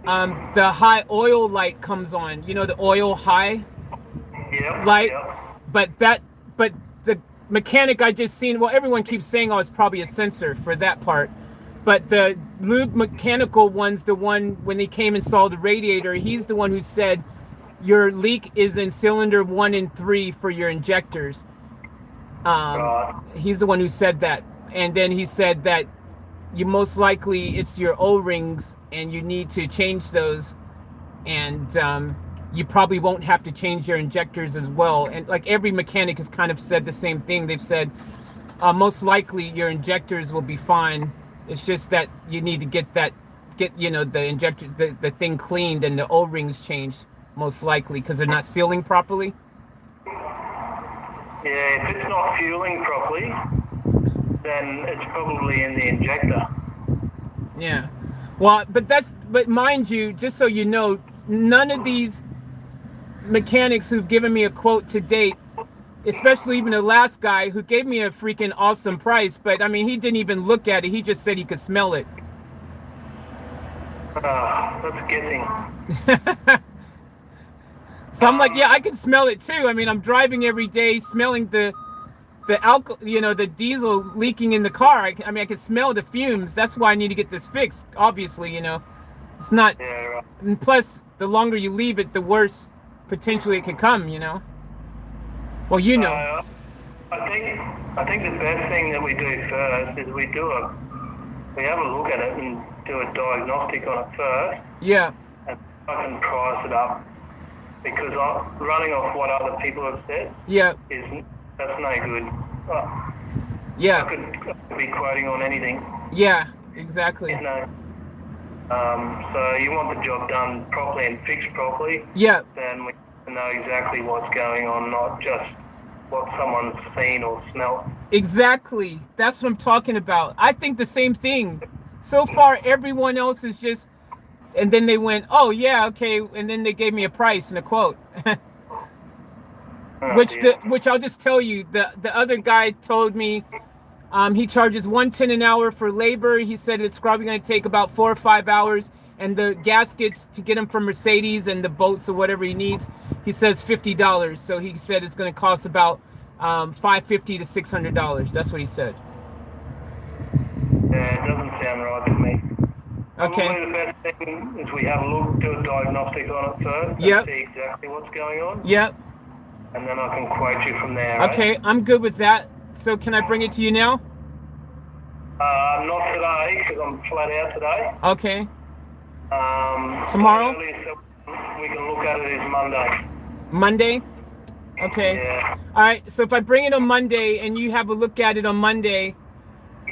the high oil light comes on. The oil high light. But the mechanic I just seen, well, everyone keeps saying, it's probably a sensor for that part. But the Lube Mechanical one's the one, when they came and saw the radiator, he's the one who said, your leak is in cylinder 1 and 3 for your injectors. He's the one who said that. And then he said that you most likely, it's your O-rings, and you need to change those. And you probably won't have to change your injectors as well. And like every mechanic has kind of said the same thing. They've said most likely your injectors will be fine. It's just that you need to get the injector, the thing cleaned, and the O-rings changed, most likely, because they're not sealing properly. Yeah, if it's not fueling properly, then it's probably in the injector. Yeah. Well, but mind you, just so you know, none of these mechanics who've given me a quote to date, especially even the last guy who gave me a freaking awesome price, but I mean, he didn't even look at it. He just said he could smell it. That's guessing. So I'm like, yeah, I can smell it too. I mean, I'm driving every day, smelling the alcohol, the diesel leaking in the car. I mean, I can smell the fumes. That's why I need to get this fixed. Obviously, it's not. Yeah, right. And plus, the longer you leave it, the worse potentially it could come. Well, I think the best thing that we do first is we have a look at it and do a diagnostic on it first. Yeah. And I can price it up, because running off what other people have said, Yeah. That's no good. Yeah. I could be quoting on anything. Yeah. Exactly. So you want the job done properly and fixed properly. Yeah. Then we know exactly what's going on, not just what someone's seen or smelt. Exactly. That's what I'm talking about. I think the same thing. So far, everyone else is just, and then they went, oh yeah, okay, and then they gave me a price and a quote. Which I'll just tell you, the other guy told me he charges $110 an hour for labor. He said it's probably going to take about 4 or 5 hours, and the gaskets to get him from Mercedes and the bolts or whatever he needs, he says $50. So he said it's going to cost about $550 to $600. That's what he said. Yeah, it doesn't sound right to me. Okay. Probably the best thing is we have a look, do a diagnostic on it first, Yep. and see exactly what's going on. Yep. And then I can quote you from there. Okay, Right? I'm good with that. So can I bring it to you now? Not today, because I'm flat out today. Okay. Tomorrow? Tomorrow? We can look at it as Monday. Monday? Okay. Yeah. All right. So if I bring it on Monday and you have a look at it on Monday,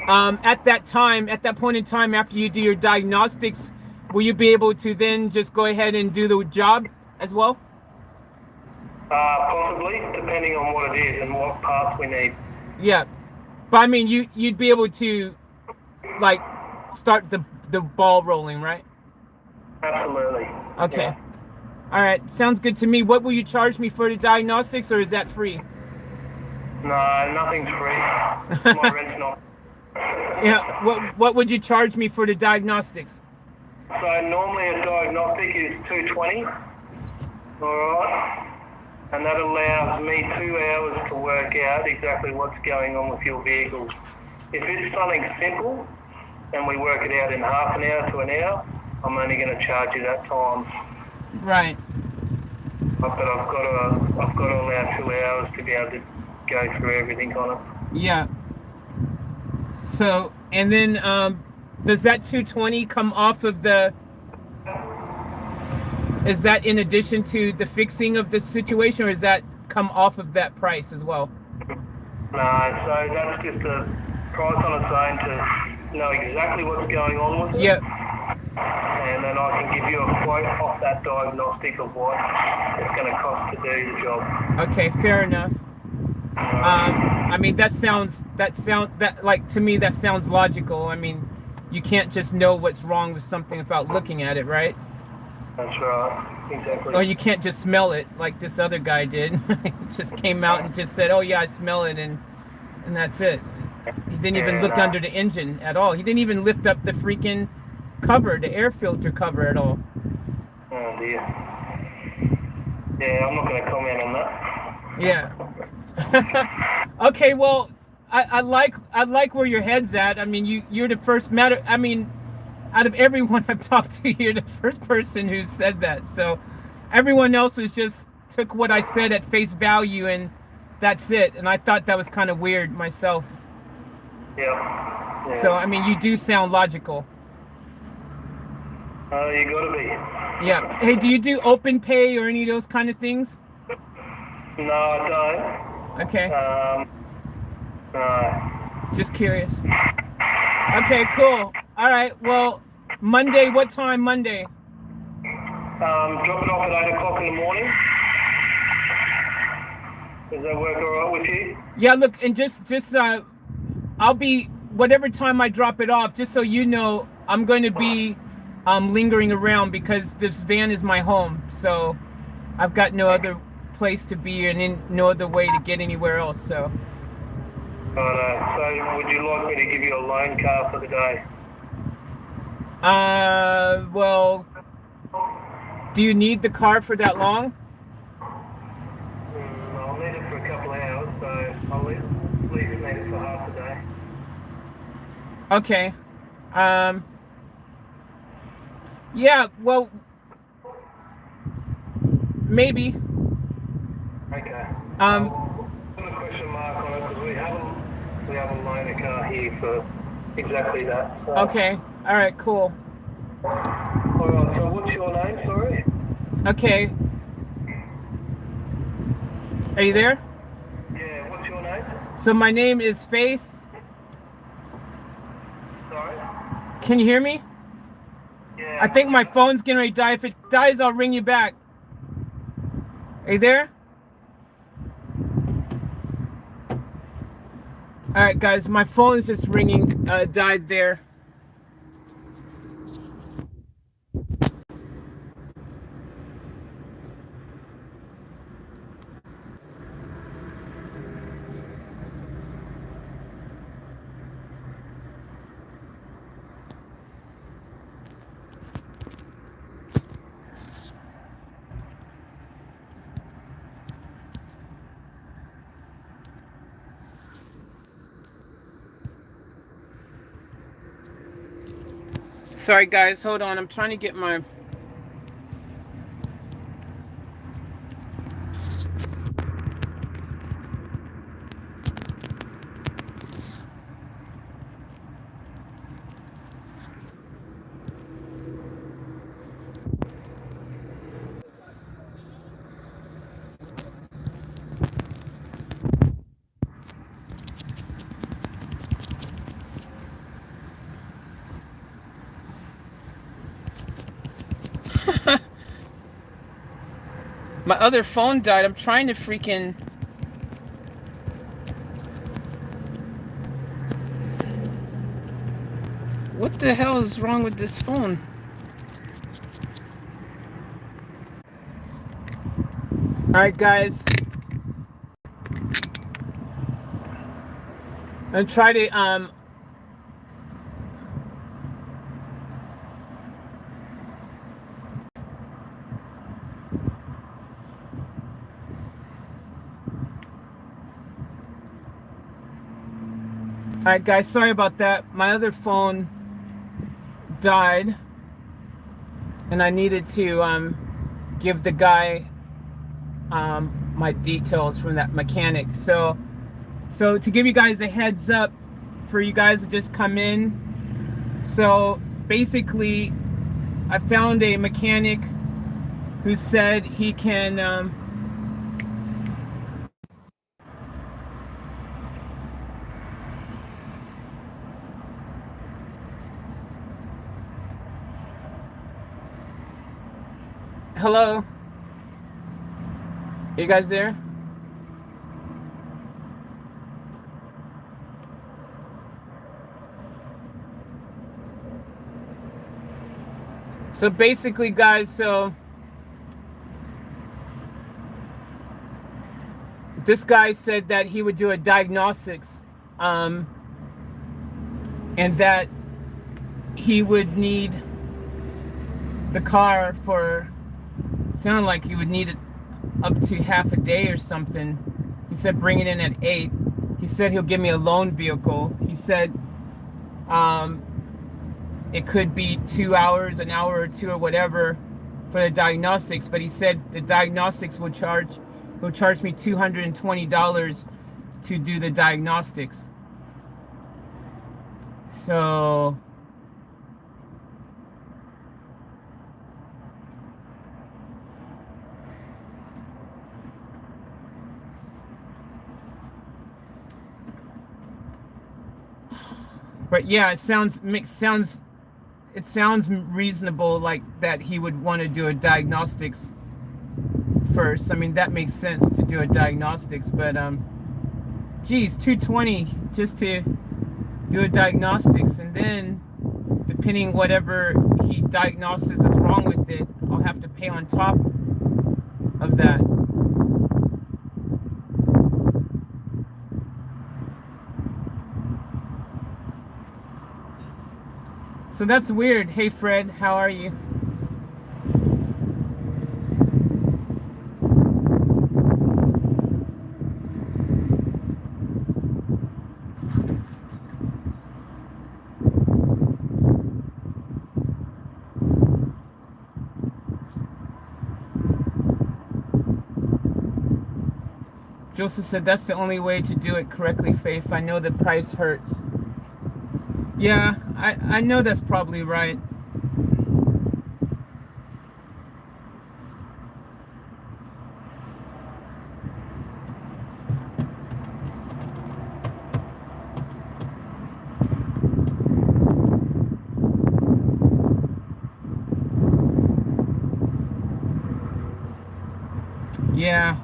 at that point in time, after you do your diagnostics, will you be able to then just go ahead and do the job as well? Possibly, depending on what it is and what parts we need. Yeah. But I mean, you'd be able to, like, start the ball rolling, right? Absolutely. Okay. Yeah. All right. Sounds good to me. What will you charge me for the diagnostics, or is that free? No, nothing's free. My rent's not. Yeah. What would you charge me for the diagnostics? So normally a diagnostic is $220. All right. And that allows me 2 hours to work out exactly what's going on with your vehicle. If it's something simple and we work it out in half an hour to an hour, I'm only going to charge you that time. Right. But I've got to allow 2 hours to be able to go through everything on it. Yeah. So, and then does that 220 come off of the? Is that in addition to the fixing of the situation, or does that come off of that price as well? No, so that's just a price on its own to know exactly what's going on with it. Yep. And then I can give you a quote off that diagnostic of what it's going to cost to do the job. Okay, fair enough. I mean, that to me that sounds logical. I mean, you can't just know what's wrong with something without looking at it, right? That's right, exactly. Or you can't just smell it like this other guy did. He just came out and just said, "Oh yeah, I smell it," and that's it. He didn't even look under the engine at all. He didn't even lift up the freaking cover, the air filter cover at all. Oh dear. Yeah, I'm not going to comment on that. Yeah. Okay, well, I like where your head's at. I mean, you're the first matter. I mean, out of everyone I've talked to, you're the first person who said that. So everyone else was just took what I said at face value, and that's it. And I thought that was kind of weird myself. Yeah. So I mean, you do sound logical. You got to be. Yeah. Hey, do you do open pay or any of those kind of things? No, I don't. Okay. No. Just curious. Okay, cool. All right. Well, Monday. What time Monday? Drop it off at 8 o'clock in the morning. Does that work all right with you? Yeah. Look, and just I'll be whatever time I drop it off. Just so you know, I'm going to be lingering around because this van is my home. So I've got no other place to be and no other way to get anywhere else. So. So would you like me to give you a loan car for the day? Well, do you need the car for that long? Okay. Yeah, well, maybe. Okay. Um, Put a question mark on it because we haven't loaned a car here for exactly that. So. okay. All right, cool. All right. So what's your name? Sorry. Okay. Are you there? Yeah. What's your name? So my name is Faith. Sorry. Can you hear me? Yeah. I think my phone's getting ready to die. If it dies, I'll ring you back. Are you there? All right, guys, my phone is just ringing. Died there. Sorry, guys, hold on. I'm trying to get my... My other phone died. I'm trying to freaking... What the hell is wrong with this phone? Alright, guys. I'm trying to, Alright, guys, sorry about that. My other phone died, and I needed to give the guy my details from that mechanic. So to give you guys a heads up for you guys to just come in. So basically, I found a mechanic who said he can hello? You guys there? So basically, guys, so this guy said that he would do a diagnostics, and that he would need the car for, sounded like he would need it up to half a day or something. He said bring it in at 8. He said he'll give me a loan vehicle. He said it could be 2 hours, an hour or two or whatever for the diagnostics, but he said the diagnostics will charge me $220 to do the diagnostics. So but yeah, it sounds reasonable, like that he would want to do a diagnostics first. I mean, that makes sense to do a diagnostics, but geez, $220 just to do a diagnostics, and then depending whatever he diagnoses is wrong with it, I'll have to pay on top of that. So that's weird. Hey Fred, how are you? Joseph said that's the only way to do it correctly, Faith. I know the price hurts. Yeah, I know that's probably right. Yeah,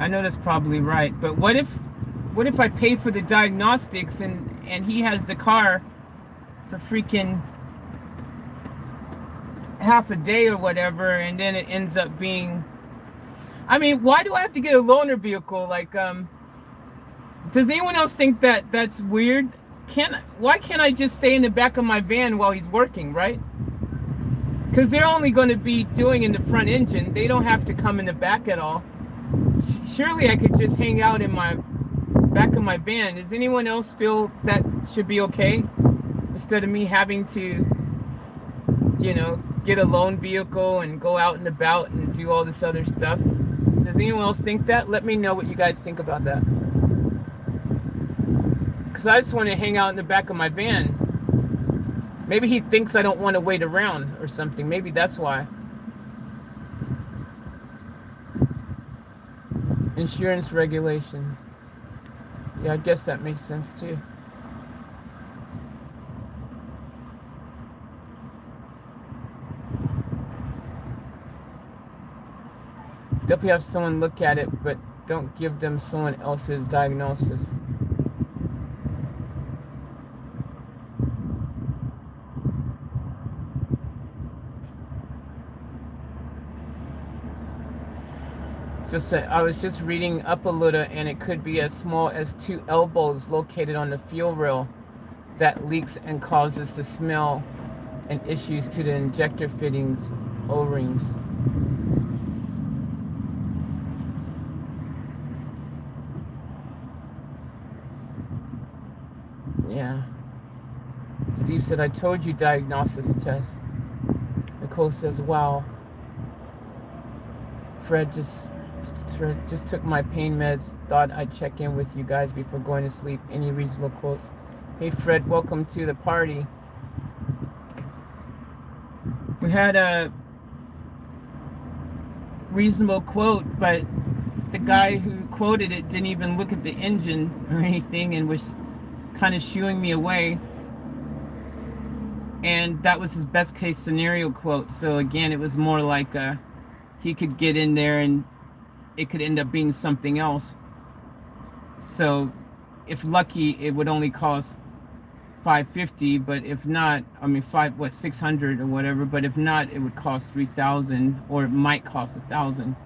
I know that's probably right. But what if I pay for the diagnostics and he has the car for freaking half a day or whatever, and then it ends up being, I mean, why do I have to get a loaner vehicle? Like, does anyone else think that that's weird? Why can't I just stay in the back of my van while he's working, right? Because they're only going to be doing in the front engine. They don't have to come in the back at all. Surely I could just hang out in my back of my van. Does anyone else feel that should be okay? Instead of me having to, you know, get a loan vehicle and go out and about and do all this other stuff. Does anyone else think that? Let me know what you guys think about that. Because I just want to hang out in the back of my van. Maybe he thinks I don't want to wait around or something. Maybe that's why. Insurance regulations. Yeah, I guess that makes sense too. Definitely have someone look at it, but don't give them someone else's diagnosis. I was just reading up a little, and it could be as small as 2 elbows located on the fuel rail that leaks and causes the smell and issues to the injector fittings, O-rings. Yeah. Steve said, I told you diagnosis test. Nicole says, wow. Fred just took my pain meds. Thought I'd check in with you guys before going to sleep. Any reasonable quotes? Hey Fred, welcome to the party. We had a reasonable quote, but the guy who quoted it didn't even look at the engine or anything and was kind of shooing me away. And that was his best case scenario quote. So again, it was more like he could get in there and it could end up being something else. So if lucky, it would only cost $550, but if not, I mean $600 or whatever, but if not, it would cost $3,000, or it might cost $1,000.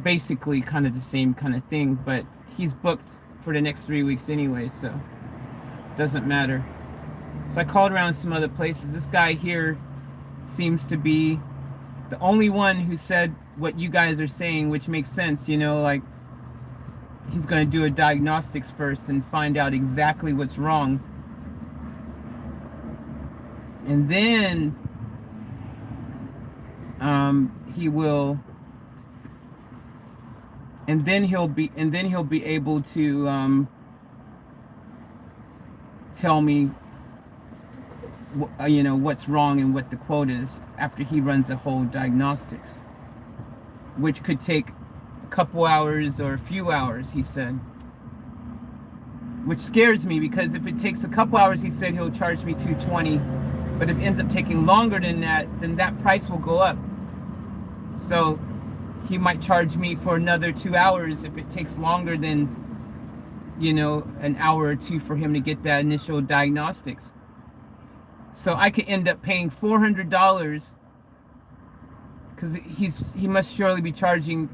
Basically kind of the same kind of thing, but he's booked for the next 3 weeks anyway, so it doesn't matter. So I called around some other places. This guy here seems to be the only one who said what you guys are saying, which makes sense, you know, like he's going to do a diagnostics first and find out exactly what's wrong. And then he'll be able to tell me you know, what's wrong and what the quote is after he runs the whole diagnostics, which could take a couple hours or a few hours, he said, which scares me, because if it takes a couple hours, he said he'll charge me $220, but if it ends up taking longer than that, then that price will go up. So he might charge me for another 2 hours if it takes longer than, you know, an hour or two for him to get that initial diagnostics. So I could end up paying $400, because he must surely be charging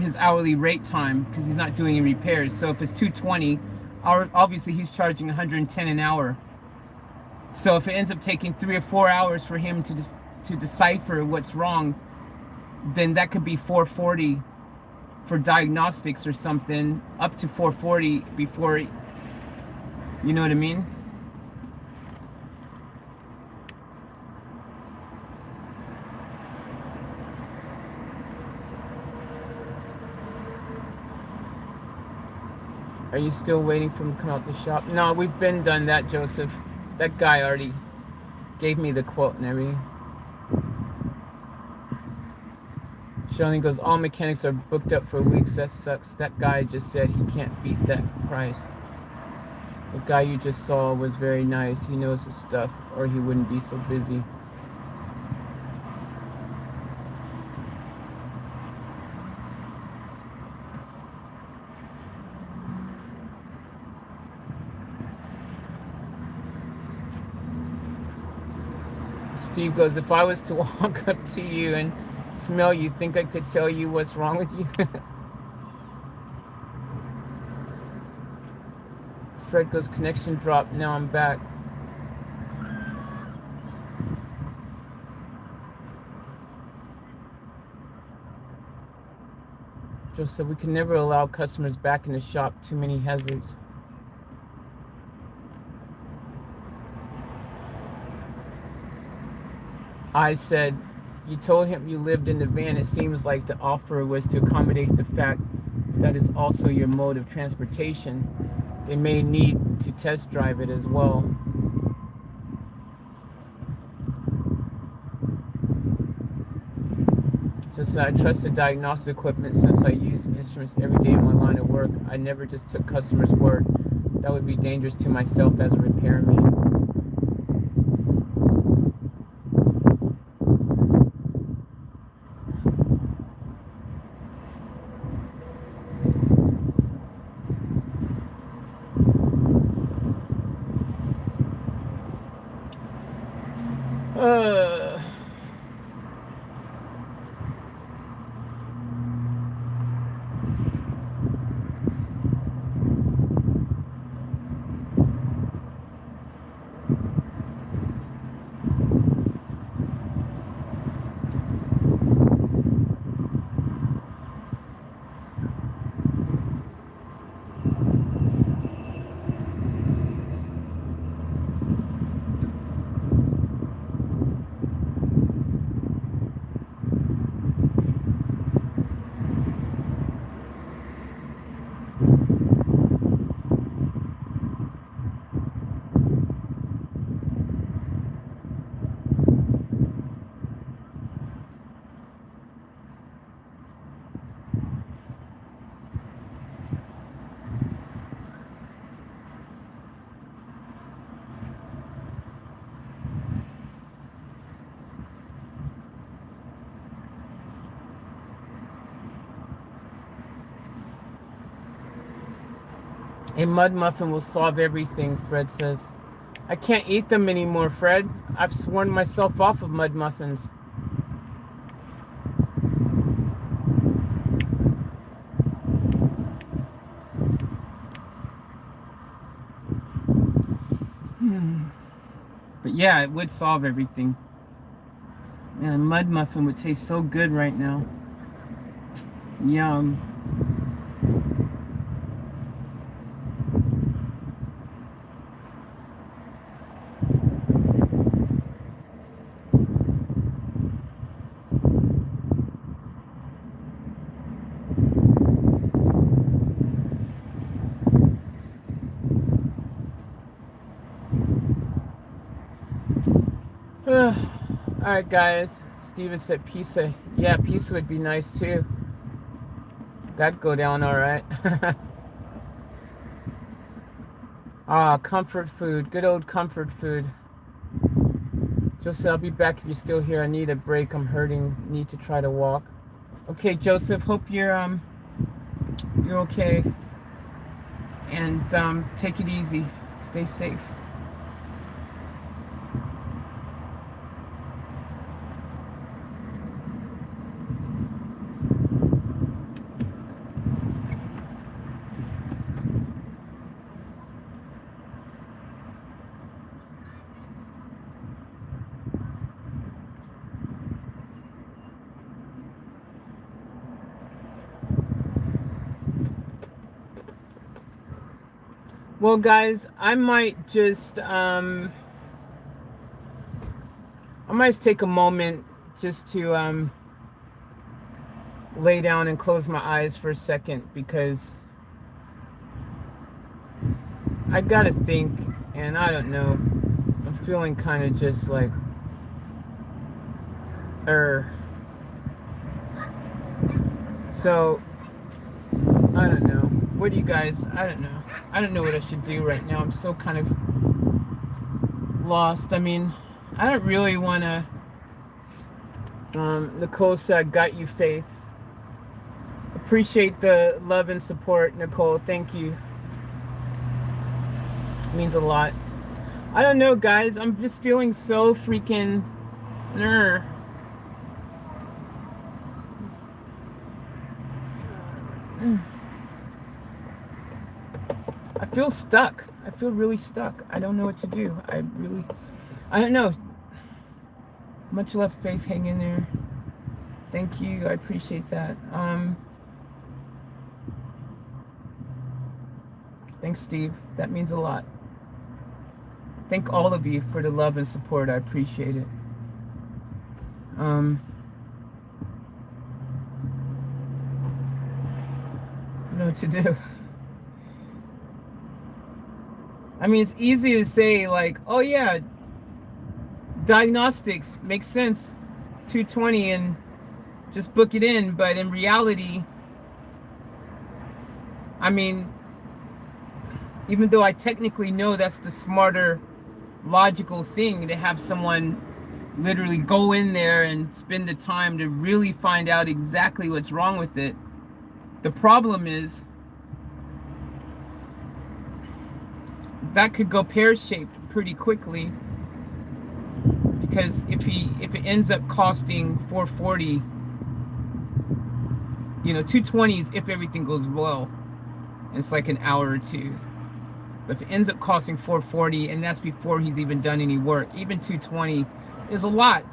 his hourly rate time, because he's not doing any repairs. So if it's $220, obviously he's charging $110 an hour. So if it ends up taking 3 or 4 hours for him to decipher what's wrong, then that could be $440 for diagnostics or something, up to $440 before, you know what I mean? Are you still waiting for him to come out the shop? No, we've been done that, Joseph. That guy already gave me the quote and everything. Shirley goes, all mechanics are booked up for weeks. That sucks. That guy just said he can't beat that price. The guy you just saw was very nice. He knows his stuff, or he wouldn't be so busy. Steve goes, if I was to walk up to you and smell you, think I could tell you what's wrong with you? Fred goes, connection dropped, now I'm back. Joe said, we can never allow customers back in the shop, too many hazards. I said, you told him you lived in the van. It seems like the offer was to accommodate the fact that it's also your mode of transportation. They may need to test drive it as well. Just I trust the diagnostic equipment since I use instruments every day in my line of work. I never just took customers' word. That would be dangerous to myself as a repairman. A mud muffin will solve everything, Fred says. I can't eat them anymore, Fred. I've sworn myself off of mud muffins. But yeah, it would solve everything. Yeah, a mud muffin would taste so good right now. Yum. Alright guys, Steven said pizza. Yeah, pizza would be nice too. That'd go down alright. Comfort food. Good old comfort food. Joseph, I'll be back if you're still here. I need a break. I'm hurting. Need to try to walk. Okay, Joseph, hope you're okay. And take it easy. Stay safe. Well, guys, I might just take a moment just to lay down and close my eyes for a second, because I gotta think, and I don't know. I'm feeling kind of just like, So, I don't know. What do you guys? I don't know. I don't know what I should do right now. I'm so kind of lost. I mean, I don't really want to. Nicole said, "Got you, Faith." Appreciate the love and support, Nicole. Thank you. It means a lot. I don't know, guys. I'm just feeling so freaking. I feel stuck. I feel really stuck. I don't know what to do. I don't know. Much love, Faith. Hang in there. Thank you. I appreciate that. Thanks, Steve. That means a lot. Thank all of you for the love and support. I appreciate it. I don't know what to do. I mean, it's easy to say, like, oh yeah, diagnostics makes sense, 220, and just book it in. But in reality, I mean, even though I technically know that's the smarter, logical thing to have someone literally go in there and spend the time to really find out exactly what's wrong with it, the problem is that could go pear-shaped pretty quickly, because if it ends up costing $440, 220 is if everything goes well, and it's like an hour or two. But if it ends up costing $440, and that's before he's even done any work, even $220 is a lot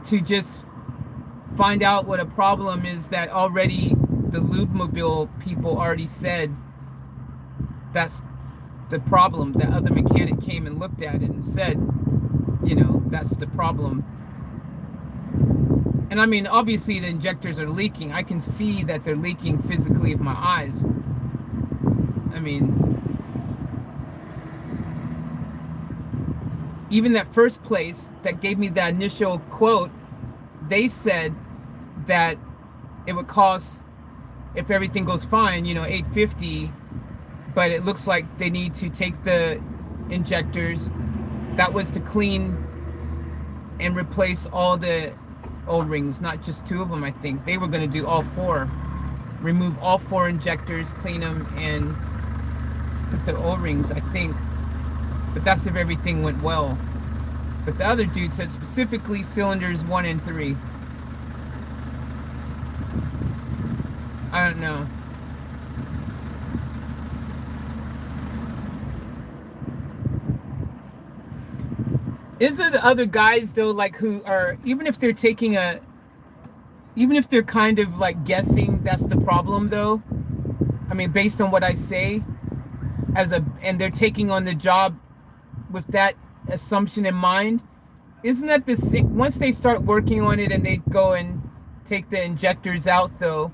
to just find out what a problem is that already the Lubemobile people already said that's the problem. That other mechanic came and looked at it and said, that's the problem. And I mean, obviously the injectors are leaking. I can see that they're leaking physically with my eyes. I mean, even that first place that gave me that initial quote, they said that it would cost, if everything goes fine, $850, but it looks like they need to take the injectors. That was to clean and replace all the O-rings, not just 2 of them. I think they were going to do all 4, remove all 4 injectors, clean them, and put the O-rings, I think. But that's if everything went well. But the other dude said specifically cylinders 1 and 3. I don't know. Is it other guys though, like, who are, even if they're kind of like guessing that's the problem though, I mean, based on what I say, and they're taking on the job with that assumption in mind, isn't that once they start working on it and they go and take the injectors out though,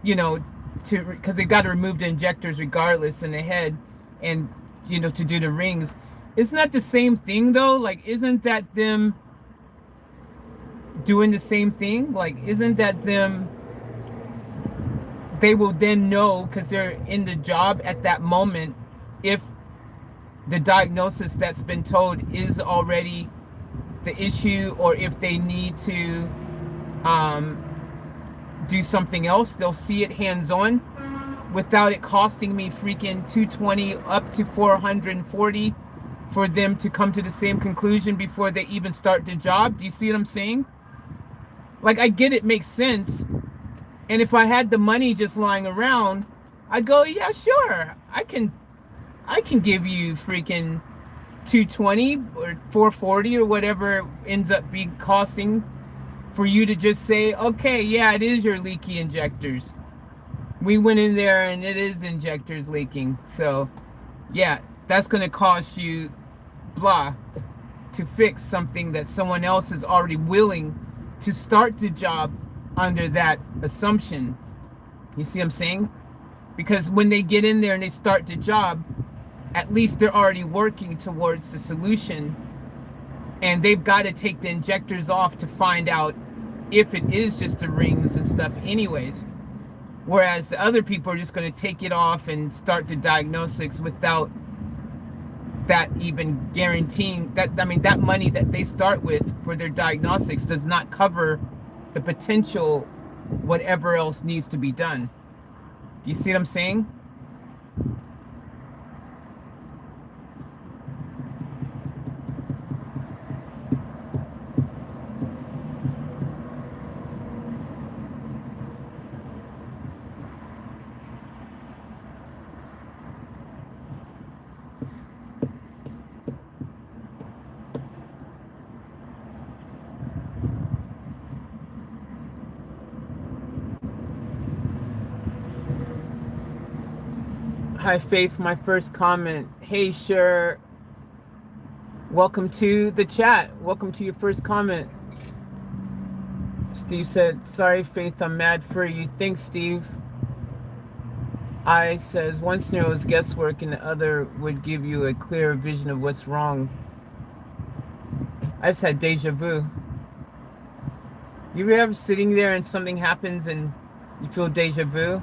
because they've got to remove the injectors regardless in the head, and to do the rings, isn't that the same thing though? Like, isn't that them doing the same thing? Like, isn't that them, they will then know, because they're in the job at that moment, if the diagnosis that's been told is already the issue, or if they need to do something else. They'll see it hands-on without it costing me freaking $220 up to $440 for them to come to the same conclusion before they even start the job. Do you see what I'm saying? Like, I get it makes sense. And if I had the money just lying around, I'd go, yeah, sure. I can give you freaking $220 or $440 or whatever ends up being costing for you to just say, okay, yeah, it is your leaky injectors. We went in there and it is injectors leaking. So yeah, that's going to cost you blah to fix something that someone else is already willing to start the job under that assumption. You see what I'm saying? Because when they get in there and they start the job, at least they're already working towards the solution, and they've got to take the injectors off to find out if it is just the rings and stuff anyways. Whereas the other people are just going to take it off and start the diagnostics without that even guaranteeing that. I mean, that money that they start with for their diagnostics does not cover the potential whatever else needs to be done. Do you see what I'm saying? Hi, Faith. My first comment. Hey, sure. Welcome to the chat. Welcome to your first comment. Steve said, sorry, Faith, I'm mad for you. Thanks, Steve. I says, one scenario is guesswork and the other would give you a clearer vision of what's wrong. I just had deja vu. You ever sitting there and something happens and you feel deja vu?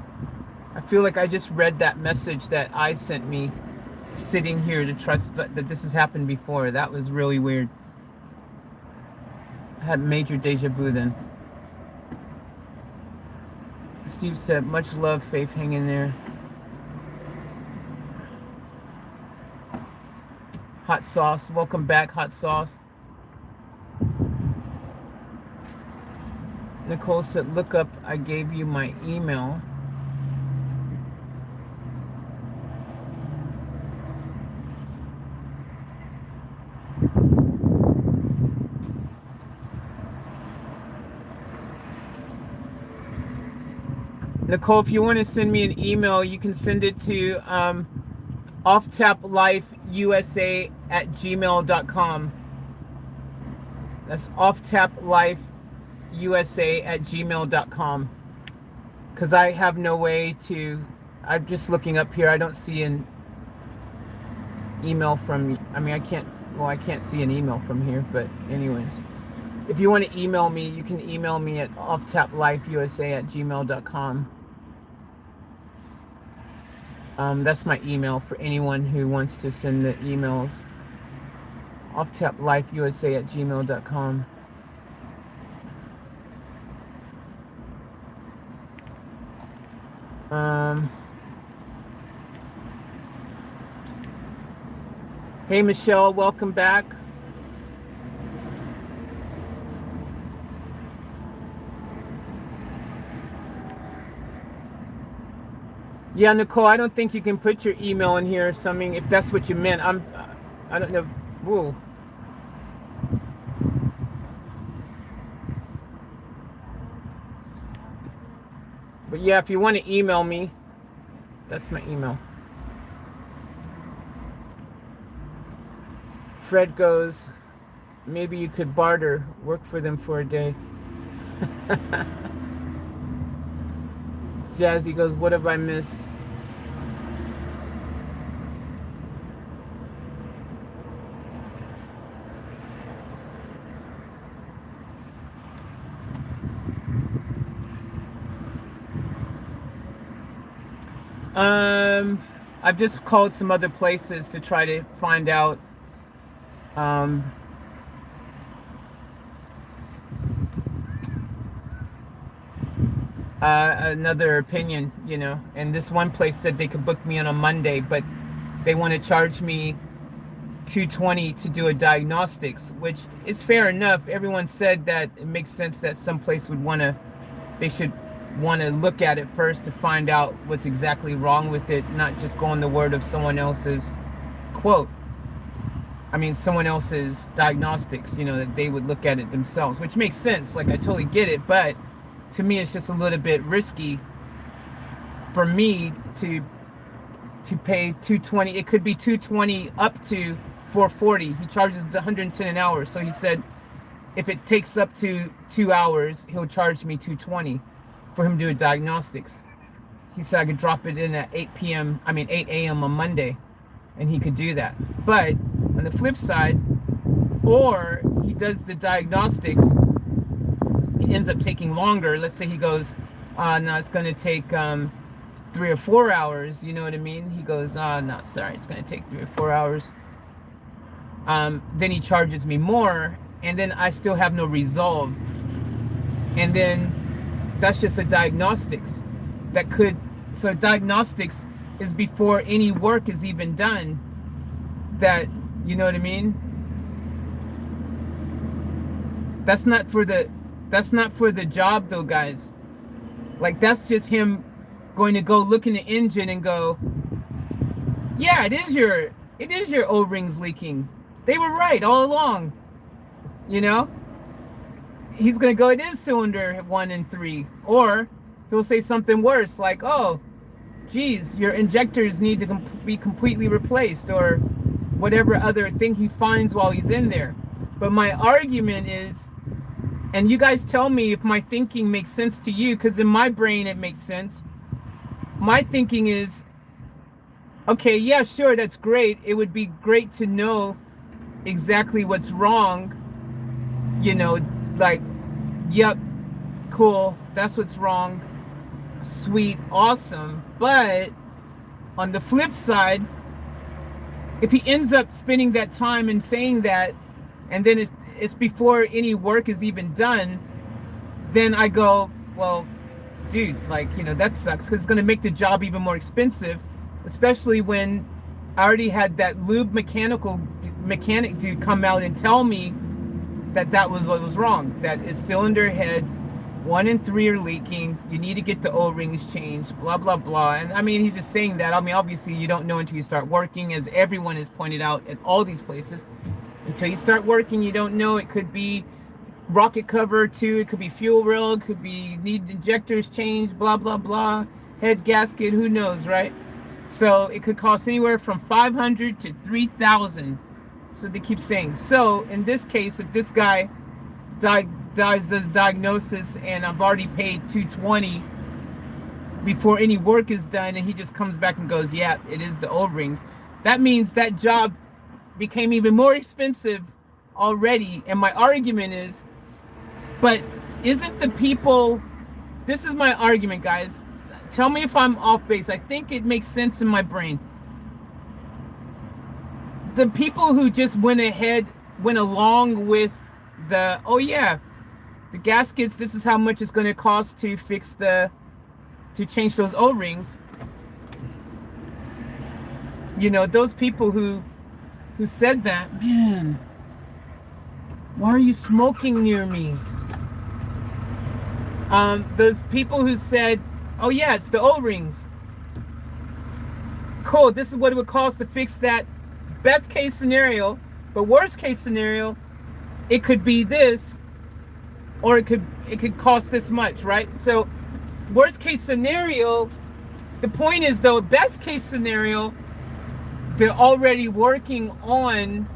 I feel like I just read that message that I sent me sitting here to trust that this has happened before. That was really weird. I had major deja vu then. Steve said, much love, Faith, hang in there. Hot sauce, welcome back, hot sauce. Nicole said, look up, I gave you my email. Nicole, if you want to send me an email, you can send it to offtaplifeusa@gmail.com. That's offtaplifeusa@gmail.com. Because I have no way to, I'm just looking up here, I don't see an email from, I mean, I can't see an email from here, but anyways. If you want to email me, you can email me at offtaplifeusa@gmail.com. That's my email for anyone who wants to send the emails. offtaplifeusa@gmail.com. Hey Michelle, welcome back. Yeah, Nicole, I don't think you can put your email in here. So I mean, if that's what you meant, I don't know. Whoa. But yeah, if you want to email me, that's my email. Fred goes, maybe you could barter, work for them for a day. Jazzy goes, what have I missed? I've just called some other places to try to find out another opinion, you know, and this one place said they could book me on a Monday, but they want to charge me $220 to do a diagnostics, which is fair enough. Everyone said that it makes sense that some place would want to, they should want to look at it first to find out what's exactly wrong with it, not just go on the word of someone else's quote. I mean, someone else's diagnostics, you know, that they would look at it themselves, which makes sense. Like, I totally get it, but to me, it's just a little bit risky for me to pay $220. It could be $220 up to $440. He charges $110 an hour. So he said, if it takes up to 2 hours, he'll charge me $220 for him to do a diagnostics. he said I could drop it in at 8 a.m. on Monday, and he could do that. But on the flip side, or he does the diagnostics, it ends up taking longer. Let's say he goes, no, it's going to take 3 or 4 hours. You know what I mean? He goes, no, sorry, it's going to take 3 or 4 hours. Then he charges me more, and then I still have no resolve. And then that's just a diagnostics. So diagnostics is before any work is even done. That, you know what I mean? That's not for the job though, guys. Like, that's just him going to go look in the engine and go, yeah, it is your O-rings leaking. They were right all along. You know? He's going to go, it is cylinder 1 and 3. Or he'll say something worse, like, oh, geez, your injectors need to be completely replaced, or whatever other thing he finds while he's in there. But my argument is, and you guys tell me if my thinking makes sense to you, because in my brain it makes sense. My thinking is, okay, yeah, sure, that's great. It would be great to know exactly what's wrong. You know, like, yep, cool, that's what's wrong. Sweet, awesome. But on the flip side, if he ends up spending that time and saying that, and then it's before any work is even done, then I go, well, dude, like, you know, that sucks, because it's going to make the job even more expensive, especially when I already had that lube mechanic dude come out and tell me that was what was wrong, that it's cylinder head 1 and 3 are leaking, you need to get the O-rings changed, blah, blah, blah. And I mean, he's just saying that. I mean, obviously you don't know until you start working, as everyone has pointed out at all these places. Until you start working, you don't know. It could be rocket cover too, it could be fuel rail, it could be need injectors changed, blah, blah, blah, head gasket, who knows, right? So it could cost anywhere from $500 to $3,000. So they keep saying. So in this case, if this guy does the diagnosis and I've already paid $220 before any work is done, and he just comes back and goes, yeah, it is the O-rings, that means that job became even more expensive already. And my argument is, but isn't the people, this is my argument, guys, tell me if I'm off base, I think it makes sense in my brain. The people who just went along with the, oh yeah, the gaskets, this is how much it's going to cost to fix to change those O-rings. You know, those people who said that, man, why are you smoking near me? Those people who said, oh yeah, it's the O-rings. Cool, this is what it would cost to fix that. Best case scenario, but worst case scenario, it could be this, or it could cost this much, right? So worst case scenario, the point is though, best case scenario, they're already working on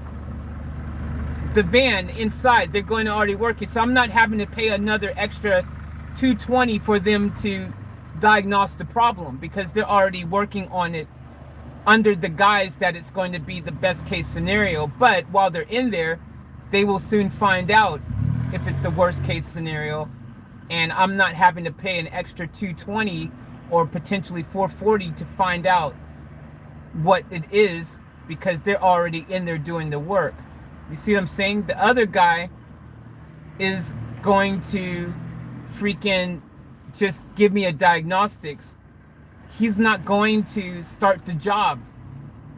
the van inside. They're going to already work it. So I'm not having to pay another extra $220 for them to diagnose the problem, because they're already working on it under the guise that it's going to be the best case scenario. But while they're in there, they will soon find out if it's the worst case scenario, and I'm not having to pay an extra $220 or potentially $440 to find out what it is, because they're already in there doing the work. You see what I'm saying? The other guy is going to freaking just give me a diagnostics. He's not going to start the job.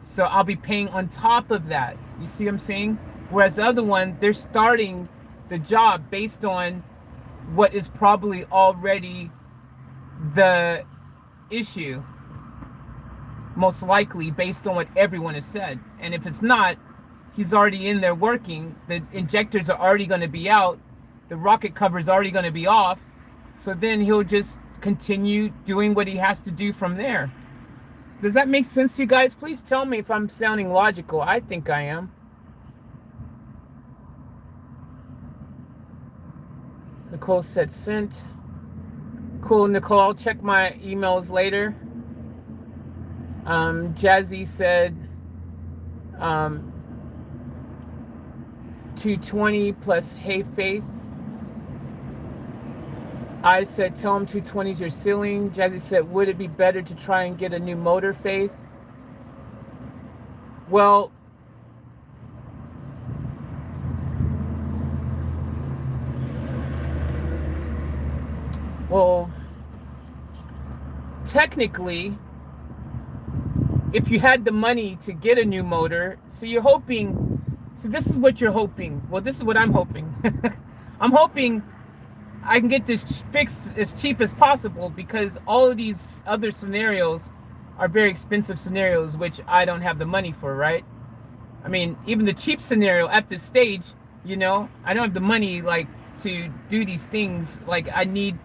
So I'll be paying on top of that. You see what I'm saying? Whereas the other one, they're starting the job based on what is probably already the issue. Most likely based on what everyone has said. And if it's not, he's already in there working. The injectors are already going to be out. The rocket cover is already going to be off. So then he'll just continue doing what he has to do from there. Does that make sense to you guys? Please tell me if I'm sounding logical. I think I am. Nicole said sent. Cool, Nicole. I'll check my emails later. Jazzy said 220 plus Hey Faith. I said, tell him 220 is your ceiling. Jazzy said, would it be better to try and get a new motor, Faith? Well, technically, if you had the money to get a new motor, so you're hoping, so this is what you're hoping. Well, this is what I'm hoping. I'm hoping I can get this fixed as cheap as possible, because all of these other scenarios are very expensive scenarios, which I don't have the money for, right? I mean, even the cheap scenario at this stage, you know, I don't have the money like to do these things. Like I need,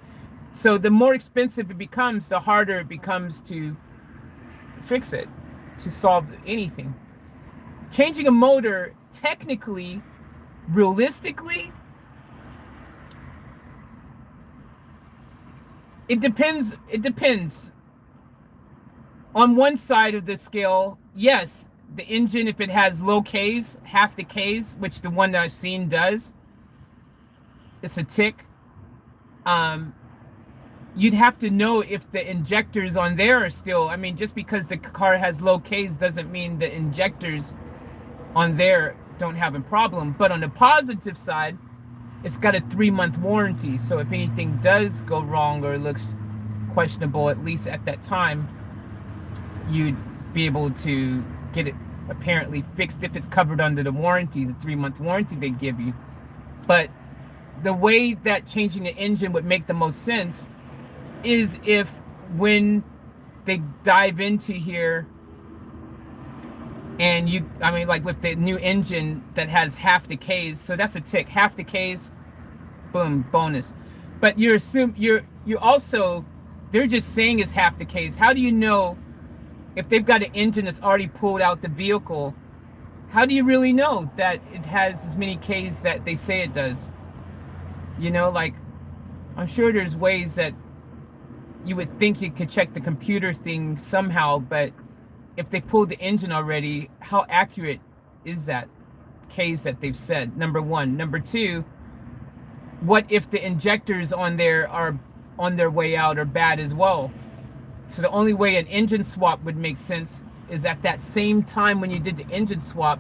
so the more expensive it becomes, the harder it becomes to fix it, to solve anything. Changing a motor, technically, realistically, it depends on one side of the scale. Yes, the engine, if it has low Ks, half the Ks, which the one that I've seen does, it's a tick. You'd have to know if the injectors on there are still, I mean, just because the car has low Ks doesn't mean the injectors on there don't have a problem. But on the positive side, it's got a 3-month warranty. So if anything does go wrong or looks questionable, at least at that time, you'd be able to get it apparently fixed if it's covered under the warranty, the 3-month warranty they give you. But the way that changing the engine would make the most sense is if when they dive into here and you, I mean, like with the new engine that has half the Ks, so that's a tick, half the Ks, boom, bonus. But you also, they're just saying it's half the Ks. How do you know if they've got an engine that's already pulled out the vehicle? How do you really know that it has as many Ks that they say it does? You know, like, I'm sure there's ways that you would think you could check the computer thing somehow, but if they pulled the engine already, how accurate is that Ks that they've said? Number one. Number two, what if the injectors on there are on their way out or bad as well? So the only way an engine swap would make sense is at that same time when you did the engine swap,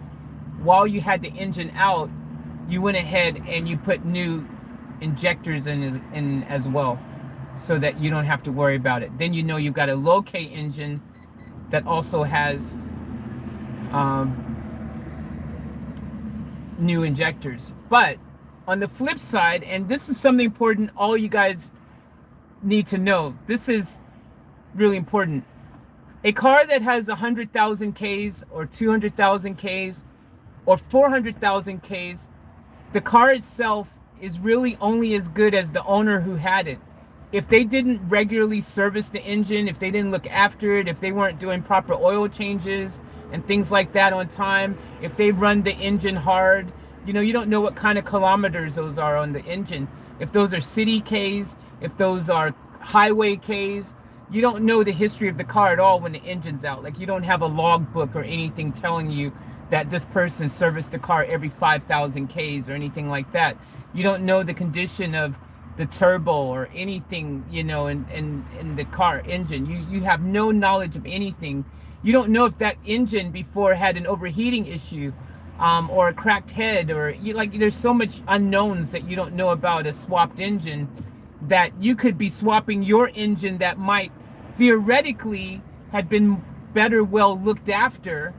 while you had the engine out, you went ahead and you put new injectors in as well, so that you don't have to worry about it. Then you know you've got a low K engine that also has new injectors. But on the flip side, and this is something important all you guys need to know, this is really important. A car that has 100,000 Ks or 200,000 Ks or 400,000 Ks, the car itself is really only as good as the owner who had it. If they didn't regularly service the engine, if they didn't look after it, if they weren't doing proper oil changes and things like that on time, if they run the engine hard, you know, you don't know what kind of kilometers those are on the engine. If those are city Ks, if those are highway Ks, you don't know the history of the car at all when the engine's out. Like, you don't have a logbook or anything telling you that this person serviced the car every 5,000 Ks or anything like that. You don't know the condition of the turbo or anything, you know, in the car engine. You have no knowledge of anything. You don't know if that engine before had an overheating issue, or a cracked head, or there's so much unknowns that you don't know about a swapped engine, that you could be swapping your engine that might theoretically had been better well looked after.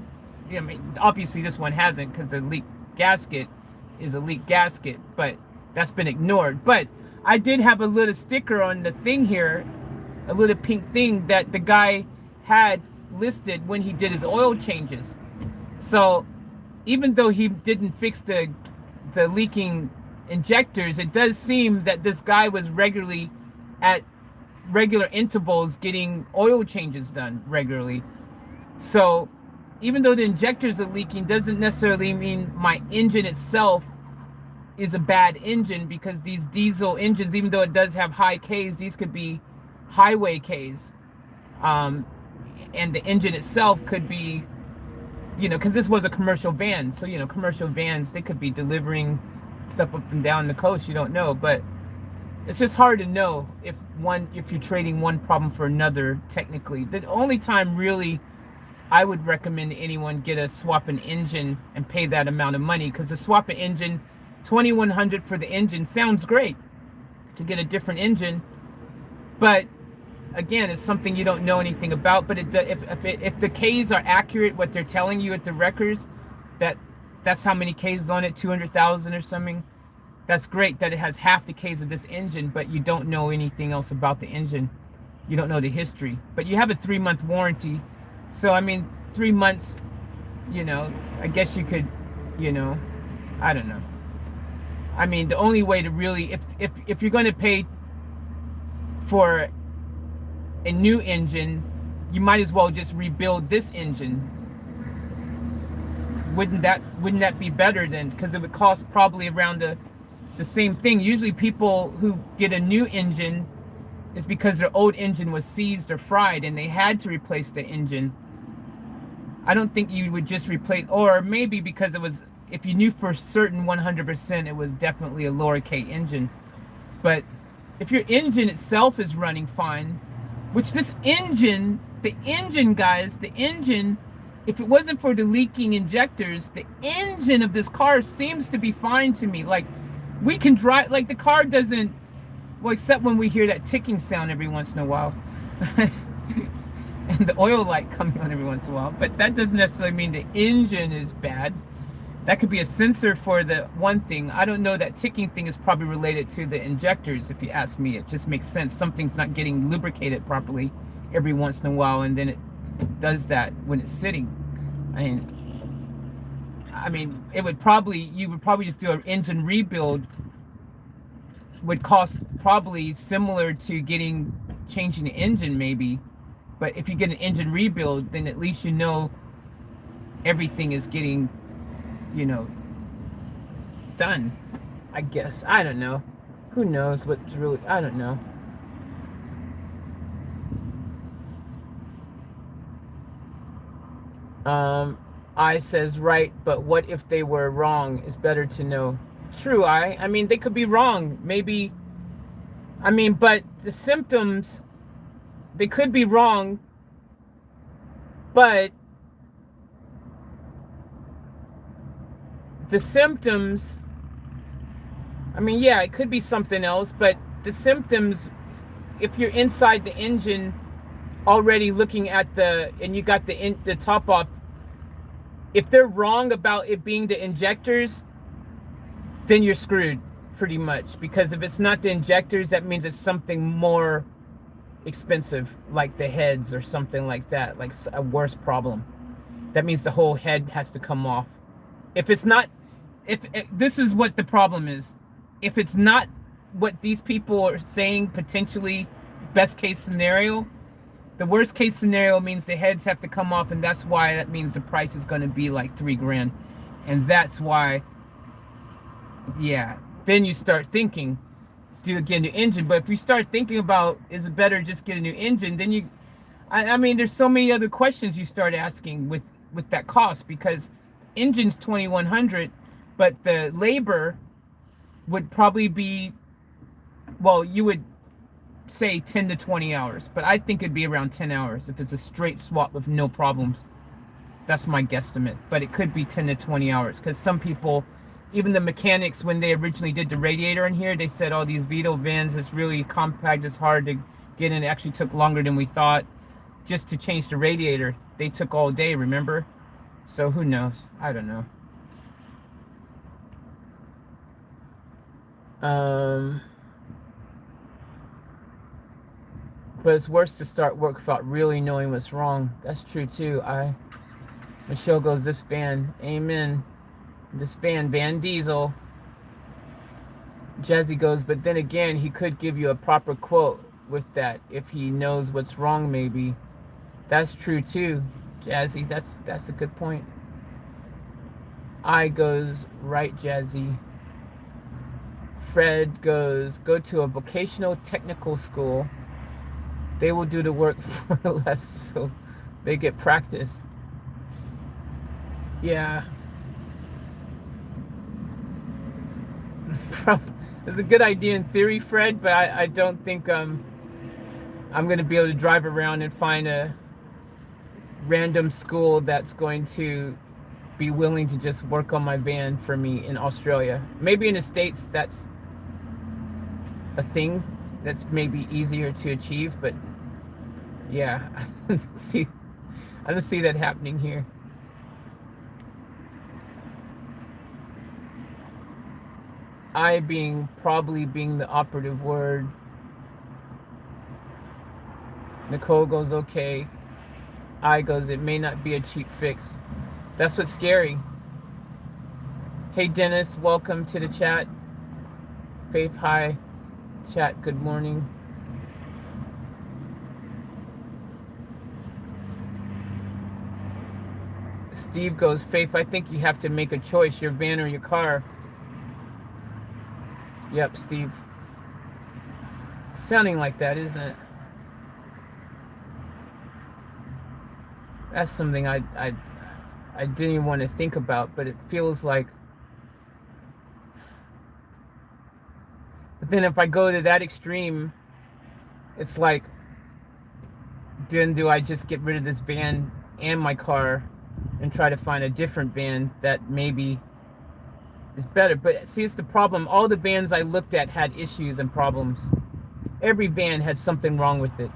I mean, obviously this one hasn't, because a leak gasket is a leak gasket, but that's been ignored. But I did have a little sticker on the thing here, a little pink thing that the guy had listed when he did his oil changes. So even though he didn't fix the leaking injectors, it does seem that this guy was regularly at regular intervals getting oil changes done regularly. So even though the injectors are leaking doesn't necessarily mean my engine itself is a bad engine, because these diesel engines, even though it does have high Ks, these could be highway Ks. And the engine itself could be, because this was a commercial van. So, commercial vans, they could be delivering stuff up and down the coast. You don't know. But it's just hard to know if you're trading one problem for another technically. The only time really I would recommend anyone get a swap an engine and pay that amount of money, because the swap an engine, $2,100 for the engine sounds great to get a different engine. But again, it's something you don't know anything about. But if the Ks are accurate, what they're telling you at the records, that's how many Ks is on it, 200,000 or something. That's great that it has half the Ks of this engine, but you don't know anything else about the engine. You don't know the history. But you have a 3-month warranty. So, I mean, 3 months, I guess you could, I don't know. I mean, the only way to really, if you're going to pay for a new engine, you might as well just rebuild this engine. Wouldn't that be better then? Because it would cost probably around the same thing. Usually people who get a new engine is because their old engine was seized or fried and they had to replace the engine. I don't think you would just replace, or maybe because it was, if you knew for certain 100% it was definitely a lower K engine. But if your engine itself is running fine, which this engine, the engine, if it wasn't for the leaking injectors, the engine of this car seems to be fine to me. Like, we can drive, like the car doesn't, well, except when we hear that ticking sound every once in a while. And the oil light coming on every once in a while. But that doesn't necessarily mean the engine is bad. That could be a sensor for the one thing. I don't know, that ticking thing is probably related to the injectors, if you ask me. It just makes sense. Something's not getting lubricated properly every once in a while, and then it does that when it's sitting. I mean, you would probably just do an engine rebuild. Would cost probably similar to changing the engine maybe. But if you get an engine rebuild, then at least everything is getting, done, I guess. I don't know. Who knows what's really, I don't know. I says, right, but what if they were wrong? It's better to know. True, I mean, they could be wrong. Maybe, but the symptoms, they could be wrong, but the symptoms, yeah, it could be something else, but the symptoms, if you're inside the engine already looking at and you got the top off, if they're wrong about it being the injectors, then you're screwed pretty much. Because if it's not the injectors, that means it's something more expensive, like the heads or something like that, like a worse problem. That means the whole head has to come off. If it's not, if this is what the problem is, if it's not what these people are saying, potentially best case scenario, the worst case scenario means the heads have to come off, and that's why that means the price is going to be like $3,000. And that's why, yeah, then you start thinking, do get a new engine. But if you start thinking about, is it better just get a new engine, then there's so many other questions you start asking with that cost, because engine's $2,100, but the labor would probably be, well, you would say 10 to 20 hours, but I think it'd be around 10 hours if it's a straight swap with no problems. That's my guesstimate, but it could be 10 to 20 hours, because some people, even the mechanics, when they originally did the radiator in here, they said, oh, these Vito vans is really compact, it's hard to get in. It actually took longer than we thought just to change the radiator. They took all day, remember? So who knows? I don't know. But it's worse to start work without really knowing what's wrong. That's true too. Michelle goes, this van, amen. This van, Van Diesel. Jazzy goes, but then again, he could give you a proper quote with that if he knows what's wrong, maybe. That's true too, Jazzy. That's a good point. I goes, right, Jazzy. Fred goes, go to a vocational technical school They will do the work for less, so they get practice. Yeah. It's a good idea in theory, Fred, but I don't think I'm going to be able to drive around and find a random school that's going to be willing to just work on my van for me in Australia. Maybe in the States that's a thing that's maybe easier to achieve, but yeah, I don't see that happening here. Probably being the operative word. Nicole goes, okay. I goes, it may not be a cheap fix. That's what's scary. Hey Dennis, welcome to the chat. Faith, hi. Chat, good morning. Steve goes, Faith, I think you have to make a choice, your van or your car. Yep, Steve. Sounding like that, isn't it? That's something I didn't even want to think about, but it feels like. But then if I go to that extreme, it's like, then do I just get rid of this van and my car and try to find a different van that maybe is better? But see, it's the problem. All the vans I looked at had issues and problems. Every van had something wrong with it.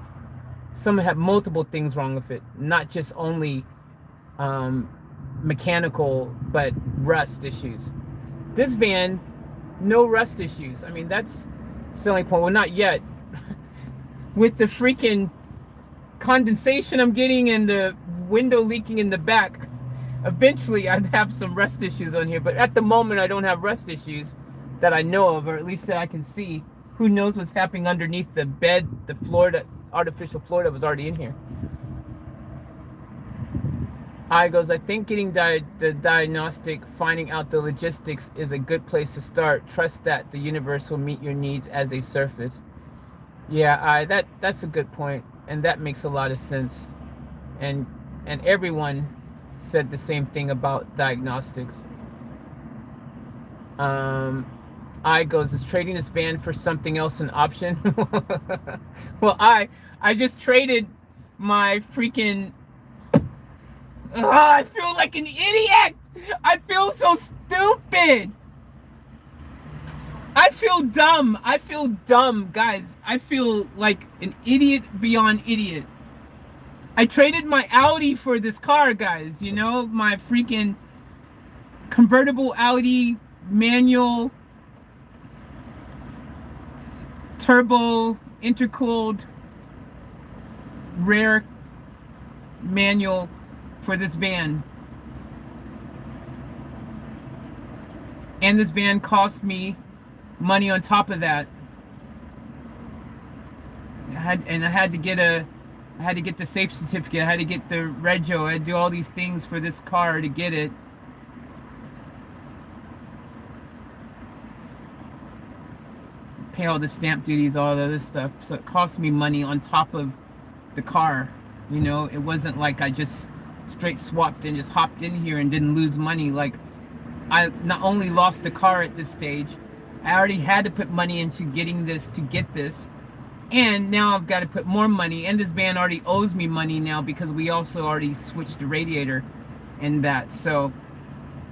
Some had multiple things wrong with it, not just only mechanical, but rust issues. This van, no rust issues. I mean, that's selling point. Well, not yet. With the freaking condensation I'm getting and the window leaking in the back, eventually I'd have some rust issues on here. But at the moment, I don't have rust issues that I know of, or at least that I can see. Who knows what's happening underneath the bed, the floor, that artificial floor that was already in here. I goes, I think getting the diagnostic, finding out the logistics is a good place to start. Trust that the universe will meet your needs as they surface. Yeah, that's a good point, and that makes a lot of sense. And everyone said the same thing about diagnostics. I goes, is trading this van for something else an option? Well, I just traded my freaking. I feel like an idiot. I feel so stupid. I feel dumb, guys. I feel like an idiot beyond idiot. I traded my Audi for this car, guys. You know, my freaking convertible Audi manual, turbo, intercooled, rare manual for this van. And this van cost me money on top of that. I had to get the safe certificate. I had to get the rego. I had to do all these things for this car to get it. Pay all the stamp duties, all the other stuff. So it cost me money on top of the car. You know, it wasn't like I just straight swapped and just hopped in here and didn't lose money. Like, I not only lost the car at this stage, I already had to put money into getting this to get this. And now I've got to put more money, and this van already owes me money now because we also already switched the radiator and that. So,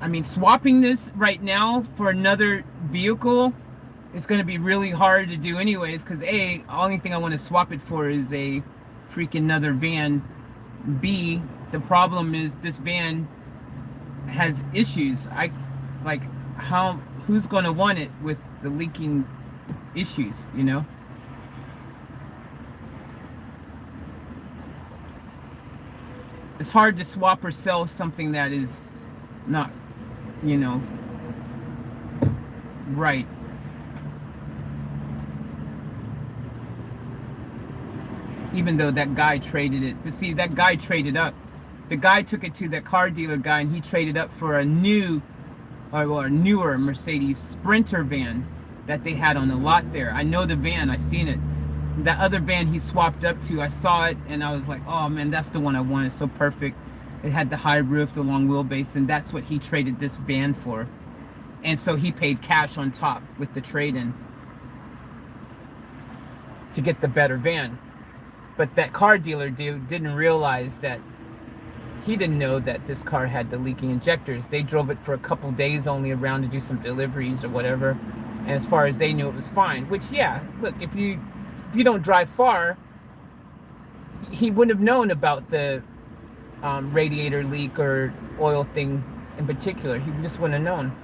I mean, swapping this right now for another vehicle is going to be really hard to do anyways, because A, only thing I want to swap it for is a freaking another van. B, the problem is this van has issues. Who's going to want it with the leaking issues, you know? It's hard to swap or sell something that is not, you know, right. Even though that guy traded it. But see, that guy traded up. The guy took it to the car dealer guy, and he traded up for a new or newer Mercedes Sprinter van that they had on the lot there. I know the van, I've seen it. That other van he swapped up to, I saw it and I was like, oh man, that's the one I wanted. So perfect. It had the high roof, the long wheelbase, and that's what he traded this van for. And so he paid cash on top with the trade-in to get the better van. But that car dealer dude didn't realize that, he didn't know that this car had the leaking injectors. They drove it for a couple days only around to do some deliveries or whatever. And as far as they knew, it was fine. Which, yeah, look, if you don't drive far, he wouldn't have known about the radiator leak or oil thing in particular. He just wouldn't have known.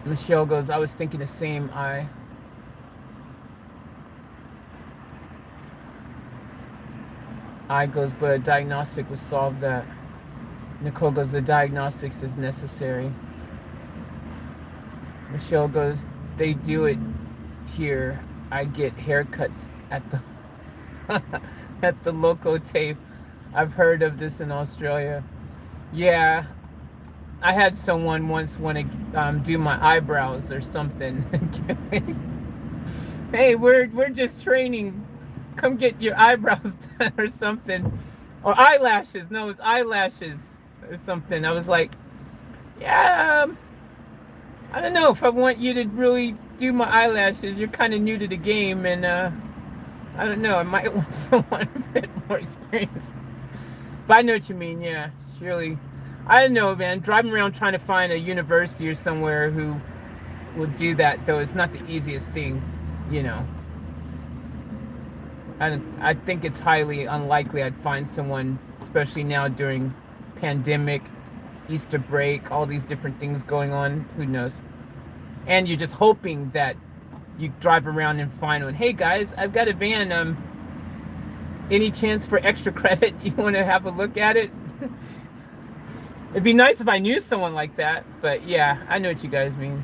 Michelle goes, I was thinking the same. I goes, but a diagnostic would solve that. Nicole goes, the diagnostics is necessary. Michelle goes, they do it here. I get haircuts at the at the Loco Tape. I've heard of this in Australia. Yeah, I had someone once want to do my eyebrows or something. Hey, we're just training. Come get your eyebrows done or something, or eyelashes. No, it's eyelashes or something. I was like, yeah, I don't know if I want you to really do my eyelashes. You're kind of new to the game, and I don't know. I might want someone a bit more experienced. But I know what you mean. Yeah, surely. I don't know, man. Driving around trying to find a university or somewhere who will do that, though, it's not the easiest thing, you know. I think it's highly unlikely I'd find someone, especially now during pandemic, Easter break, all these different things going on. Who knows? And you're just hoping that you drive around and find one. Hey guys, I've got a van. Any chance for extra credit? You want to have a look at it? It'd be nice if I knew someone like that. But yeah, I know what you guys mean.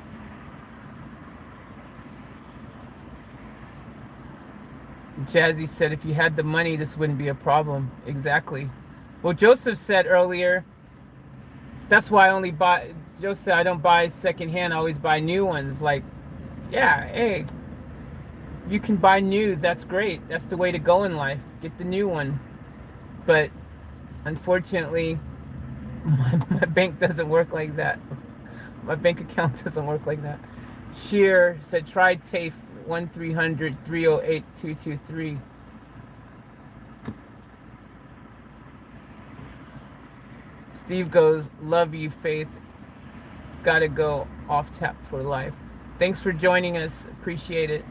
Jazzy said, if you had the money, this wouldn't be a problem. Exactly. Well, Joseph said earlier, that's why I only buy, Joseph said I don't buy secondhand, I always buy new ones. Like, yeah, hey, you can buy new, that's great. That's the way to go in life. Get the new one. But unfortunately, my bank doesn't work like that. My bank account doesn't work like that. Sheer said, try TAFE 1-300-308-223. Steve goes, love you, Faith. Gotta go, off tap for life. Thanks for joining us. Appreciate it.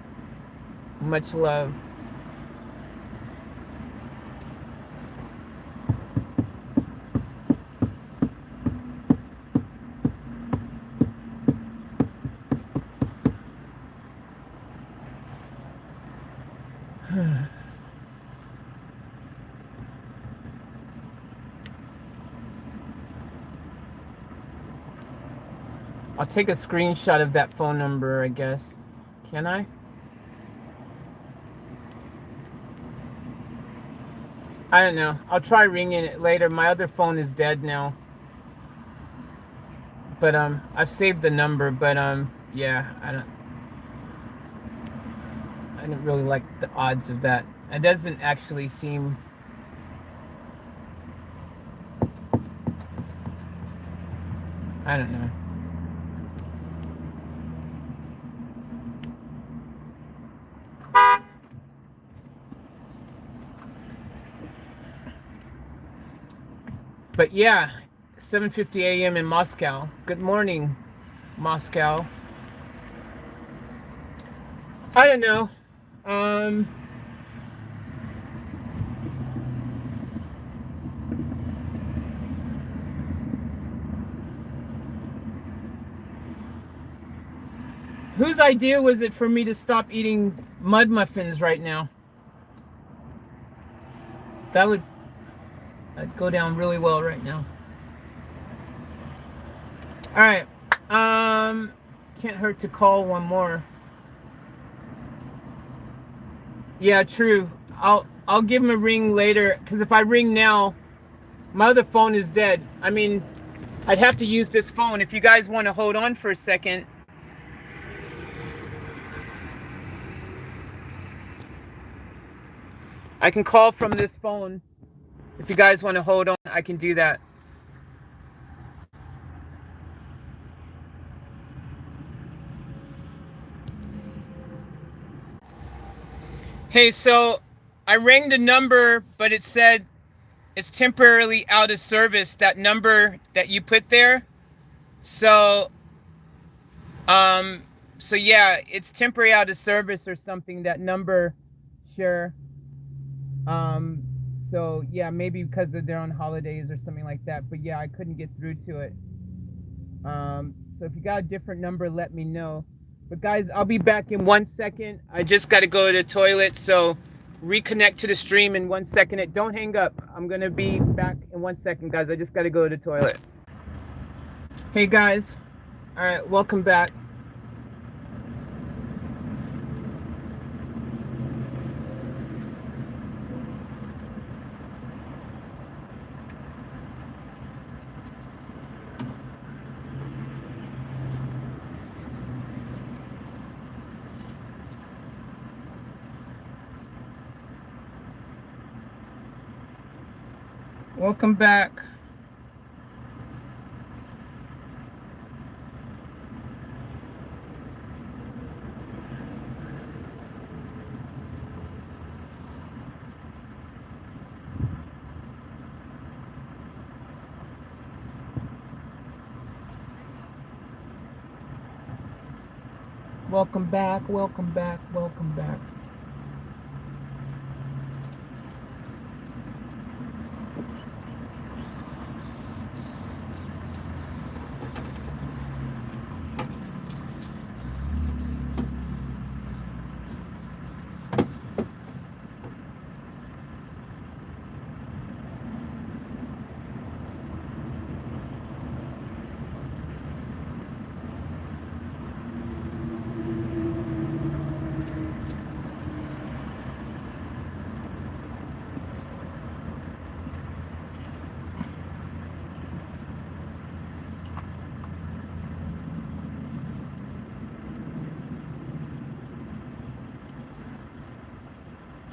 Much love. I'll take a screenshot of that phone number, I guess. Can I? I don't know. I'll try ringing it later. My other phone is dead now. But I've saved the number, but yeah, I don't really like the odds of that. It doesn't actually seem I don't know. But yeah, 7:50 a.m. in Moscow. Good morning, Moscow. I don't know. Whose idea was it for me to stop eating mud muffins right now? That'd go down really well right now. All right. Can't hurt to call one more. Yeah, true. I'll give him a ring later, because if I ring now, my other phone is dead. I mean, I'd have to use this phone. If you guys want to hold on for a second. I can call from this phone. If you guys want to hold on, I can do that. Hey, so I rang the number, but it said it's temporarily out of service, that number that you put there. So yeah, it's temporary out of service or something, that number, sure. So yeah, maybe because they're on holidays or something like that, but yeah, I couldn't get through to it. So if you got a different number, let me know. But guys, I'll be back in 1 second. I just got to go to the toilet, so reconnect to the stream in 1 second. Don't hang up. I'm gonna be back in 1 second, guys. I just got to go to the toilet. Hey guys, all right, welcome back. Welcome back. Welcome back, welcome back, welcome back.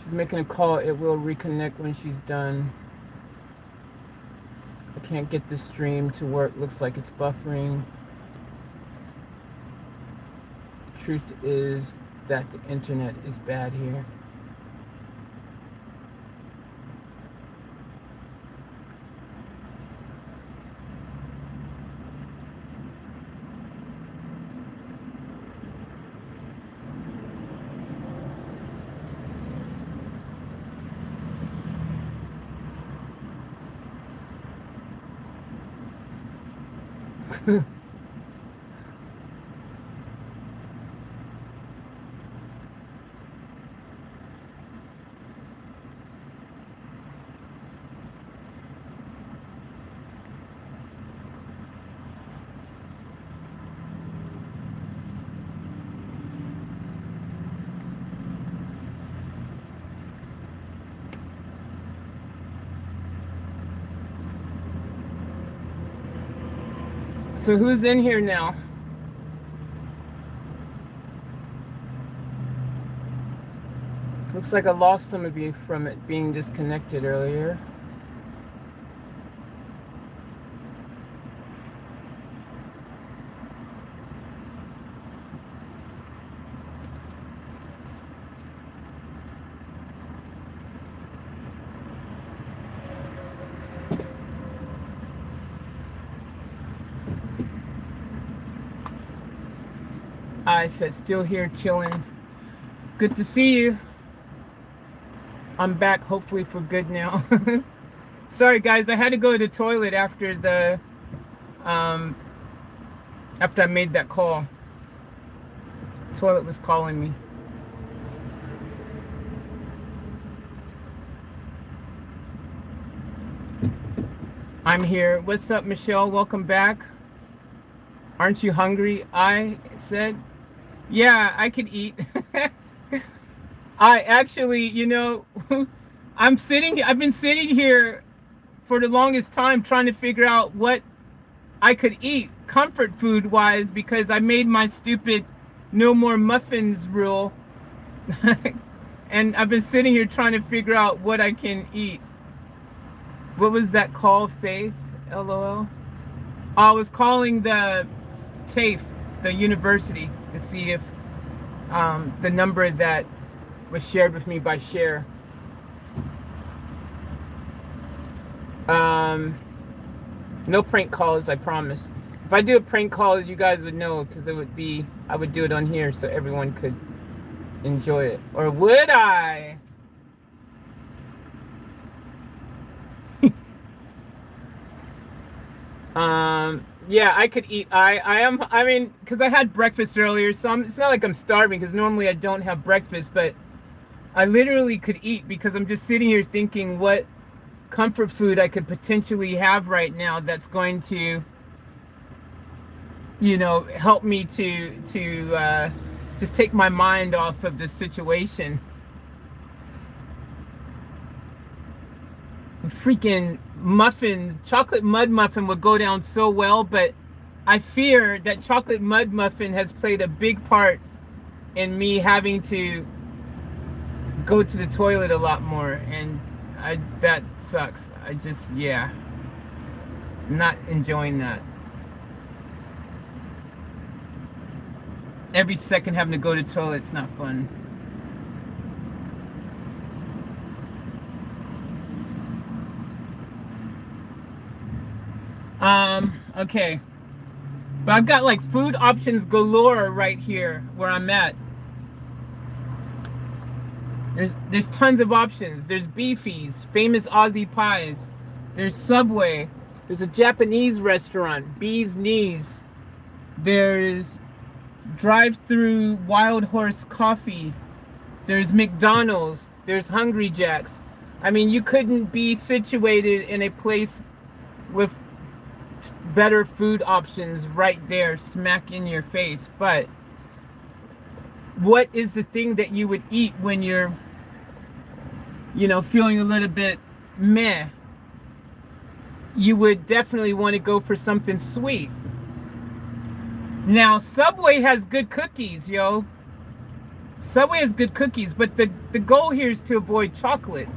She's making a call. It will reconnect when she's done. I can't get the stream to work. Looks like it's buffering. Truth is that the internet is bad here. So who's in here now? Looks like I lost some of you from it being disconnected earlier. I said, still here chilling. Good to see you. I'm back hopefully for good now. Sorry guys, I had to go to the toilet after the after I made that call. Toilet was calling me. I'm here. What's up, Michelle? Welcome back. Aren't you hungry? I said, yeah, I could eat. I actually, you know, I've been sitting here for the longest time trying to figure out what I could eat comfort food wise because I made my stupid no more muffins rule. And I've been sitting here trying to figure out what I can eat. What was that call, Faith? LOL. I was calling the TAFE, the university, to see if the number that was shared with me by Cher. No prank calls, I promise. If I do a prank call, you guys would know, because it would be, I would do it on here so everyone could enjoy it. Or would I? Yeah, I could eat. I mean, because I had breakfast earlier, so it's not like I'm starving, because normally I don't have breakfast, but I literally could eat because I'm just sitting here thinking what comfort food I could potentially have right now that's going to, you know, help me to just take my mind off of this situation. Freaking muffin, chocolate mud muffin would go down so well, but I fear that chocolate mud muffin has played a big part in me having to go to the toilet a lot more, and that sucks. I just, yeah, not enjoying that. Every second having to go to the toilet, it's not fun. Okay. But I've got like food options galore right here where I'm at. There's tons of options. There's Beefy's, famous Aussie pies. There's Subway. There's a Japanese restaurant, Bee's Knees. There's drive-through Wild Horse Coffee. There's McDonald's. There's Hungry Jack's. I mean, you couldn't be situated in a place with better food options right there, smack in your face. But what is the thing that you would eat when you're, you know, feeling a little bit meh? You would definitely want to go for something sweet. Now, Subway has good cookies, yo. Subway has good cookies, but the goal here is to avoid chocolate.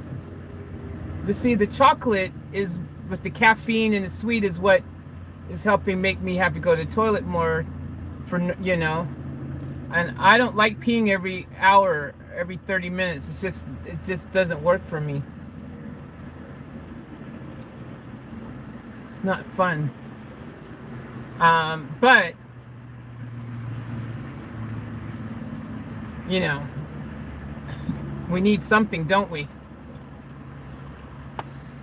See, the chocolate is, with the caffeine and the sweet, is what is helping make me have to go to the toilet more, for, you know. And I don't like peeing every hour, every 30 minutes. It just doesn't work for me. It's not fun. But you know, we need something, don't we?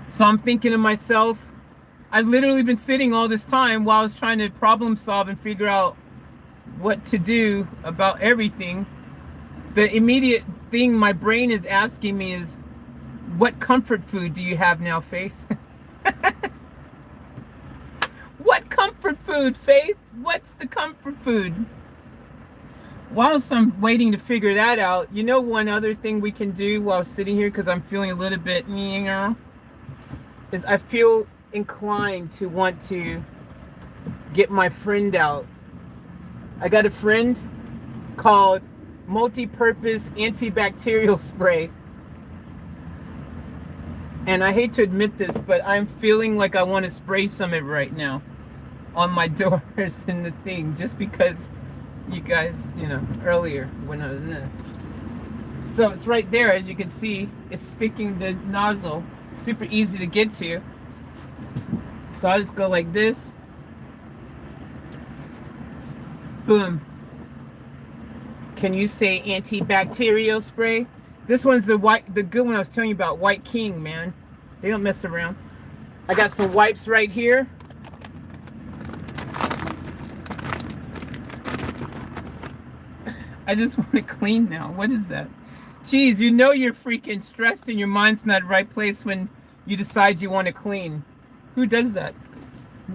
So I'm thinking to myself, I've literally been sitting all this time while I was trying to problem solve and figure out what to do about everything. The immediate thing my brain is asking me is, what comfort food do you have now, Faith? What comfort food, Faith? What's the comfort food? Whilst I'm waiting to figure that out, you know, one other thing we can do while sitting here, because I'm feeling a little bit, is I feel inclined to want to get my friend out. I got a friend called Multi-Purpose Antibacterial Spray. And I hate to admit this, but I'm feeling like I want to spray some of it right now on my doors and the thing, just because you guys, you know, earlier when I was in there. So it's right there, as you can see. It's sticking the nozzle. Super easy to get to. So I just go like this. Boom. Can you say antibacterial spray? This one's the good one I was telling you about, White King, man. They don't mess around. I got some wipes right here. I just want to clean now. What is that? Jeez, you know you're freaking stressed and your mind's not in the right place when you decide you want to clean. Who does that?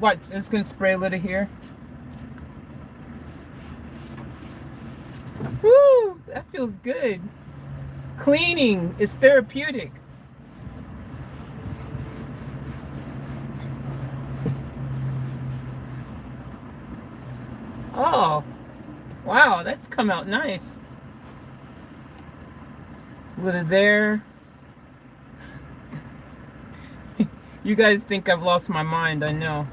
Watch, I'm just going to spray a little here. Woo, that feels good. Cleaning is therapeutic. Wow, that's come out nice. A little there. You guys think I've lost my mind, I know.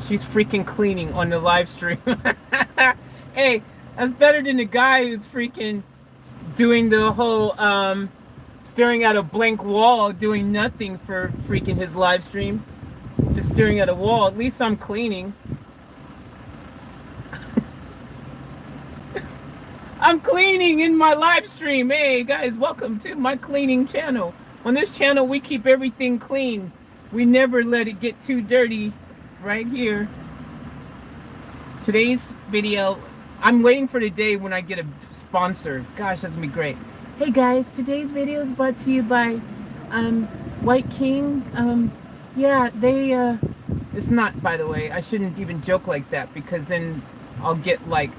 She's freaking cleaning on the live stream. Hey, that's better than the guy who's freaking doing the whole staring at a blank wall, doing nothing for freaking his live stream. Just staring at a wall. At least I'm cleaning. I'm cleaning in my live stream. Hey guys, welcome to my cleaning channel. On this channel, we keep everything clean. We never let it get too dirty. Right here. Today's video, I'm waiting for the day when I get a sponsor. Gosh, that's gonna be great. Hey guys, today's video is brought to you by White King. Yeah, they it's not, by the way. I shouldn't even joke like that because then I'll get like,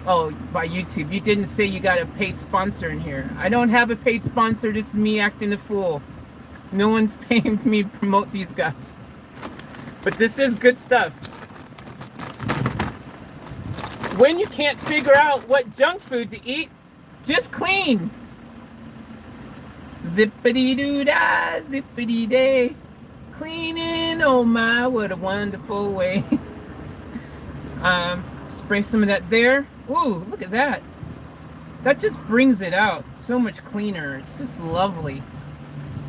oh, by YouTube. You didn't say you got a paid sponsor in here. I don't have a paid sponsor. This is me acting a fool. No one's paying me to promote these guys. But this is good stuff. When you can't figure out what junk food to eat, just clean. Zippity-doo-dah, zippity-day. Cleaning, oh my, what a wonderful way. Spray some of that there. Ooh, look at that. That just brings it out so much cleaner. It's just lovely.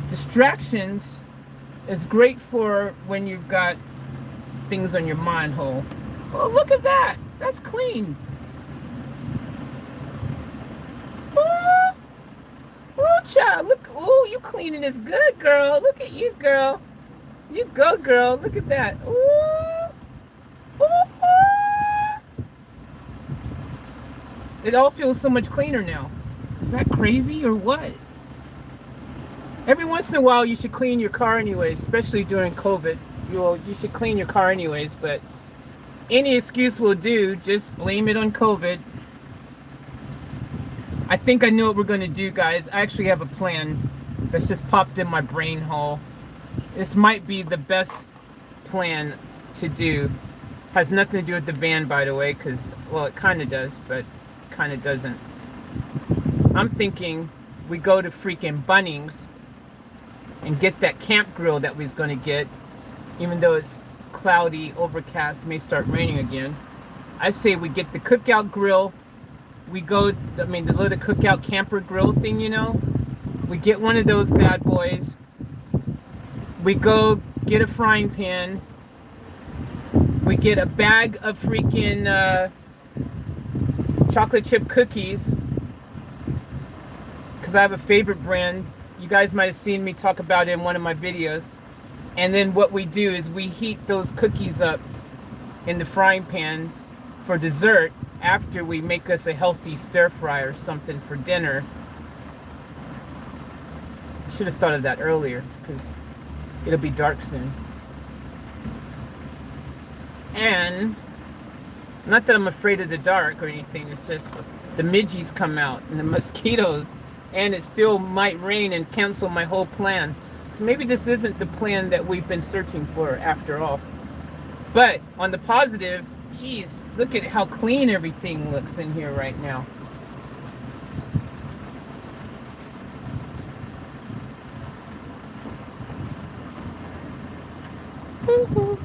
Distractions is great for when you've got things on your mind hole. Oh, look at that. That's clean. Oh, oh child. Look. Oh, you cleaning this good, girl. Look at you, girl. You go, girl. Look at that. Ooh. Ooh. It all feels so much cleaner now. Is that crazy or what? Every once in a while, you should clean your car anyways, especially during COVID. You should clean your car anyways, but any excuse will do. Just blame it on COVID. I think I know what we're going to do, guys. I actually have a plan that's just popped in my brain hole. This might be the best plan to do. Has nothing to do with the van, by the way, because, well, it kind of does, but kind of doesn't. I'm thinking we go to freaking Bunnings and get that camp grill that we was going to get, even though it's cloudy, overcast, may start raining again. I say we get the cookout grill. We go, the little cookout camper grill thing, you know. We get one of those bad boys. We go get a frying pan. We get a bag of freaking chocolate chip cookies, because I have a favorite brand. You guys might have seen me talk about it in one of my videos. And then what we do is we heat those cookies up in the frying pan for dessert after we make us a healthy stir fry or something for dinner. I should have thought of that earlier because it'll be dark soon. And not that I'm afraid of the dark or anything, it's just the midges come out and the mosquitoes, and it still might rain and cancel my whole plan. So maybe this isn't the plan that we've been searching for after all. But on the positive, geez, look at how clean everything looks in here right now. Woo-hoo.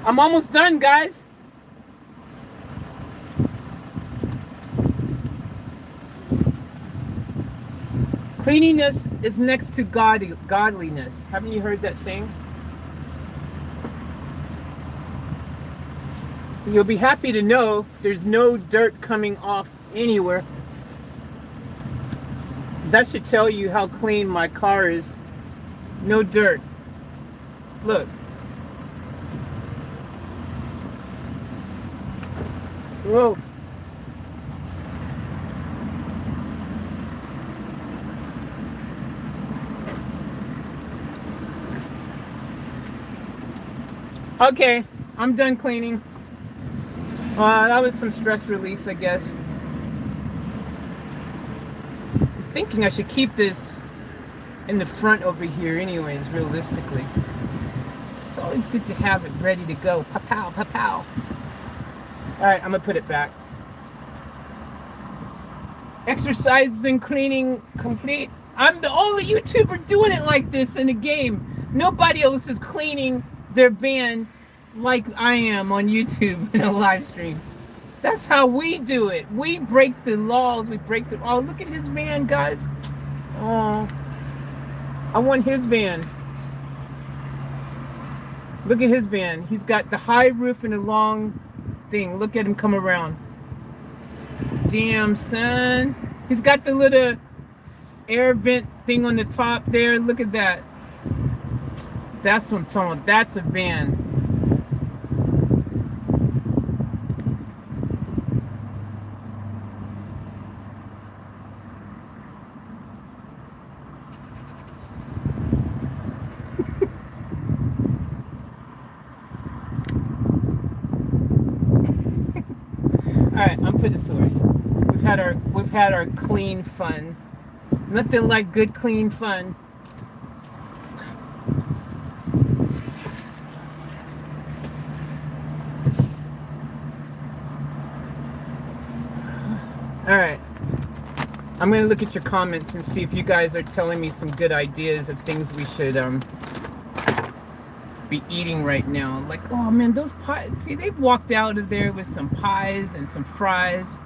I'm almost done, guys. Cleanliness is next to godliness. Haven't you heard that saying? You'll be happy to know there's no dirt coming off anywhere. That should tell you how clean my car is. No dirt. Look. Whoa. Okay, I'm done cleaning. That was some stress release, I guess. I'm thinking I should keep this in the front over here anyways, realistically. It's always good to have it ready to go. Pa-pow, pa-pow. All right, I'm gonna put it back. Exercises and cleaning complete. I'm the only YouTuber doing it like this in the game. Nobody else is cleaning their van like I am on YouTube in a live stream. That's how we do it. We break the laws. We break the... Oh, look at his van, guys. Oh, I want his van. Look at his van. He's got the high roof and the long thing. Look at him come around. Damn, son. He's got the little air vent thing on the top there. Look at that. That's what I'm talking about. That's a van. All right, I'm put this away. We've had our clean fun. Nothing like good clean fun. All right. I'm gonna look at your comments and see if you guys are telling me some good ideas of things we should be eating right now. Like, oh man, those pies. See, they've walked out of there with some pies and some fries.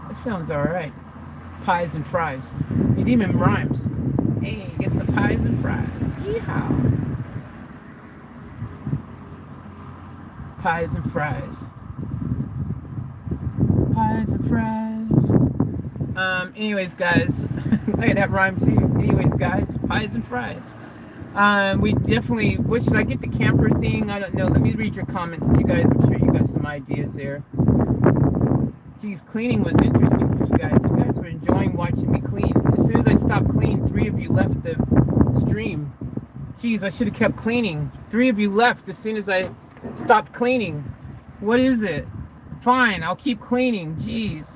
That sounds all right. Pies and fries. It even rhymes. Hey, get some pies and fries. Yeehaw. Pies and fries. Pies and fries. Anyways, guys. Hey, that rhyme too. Anyways, guys. Pies and fries. We definitely... What should I get the camper thing? I don't know. Let me read your comments. You guys, I'm sure you got some ideas there. Geez, cleaning was interesting for you guys. You guys were enjoying watching me clean. As soon as I stopped cleaning, 3 of you left the stream. Geez, I should have kept cleaning. 3 of you left as soon as I stopped cleaning. What is it? Fine, I'll keep cleaning. Jeez.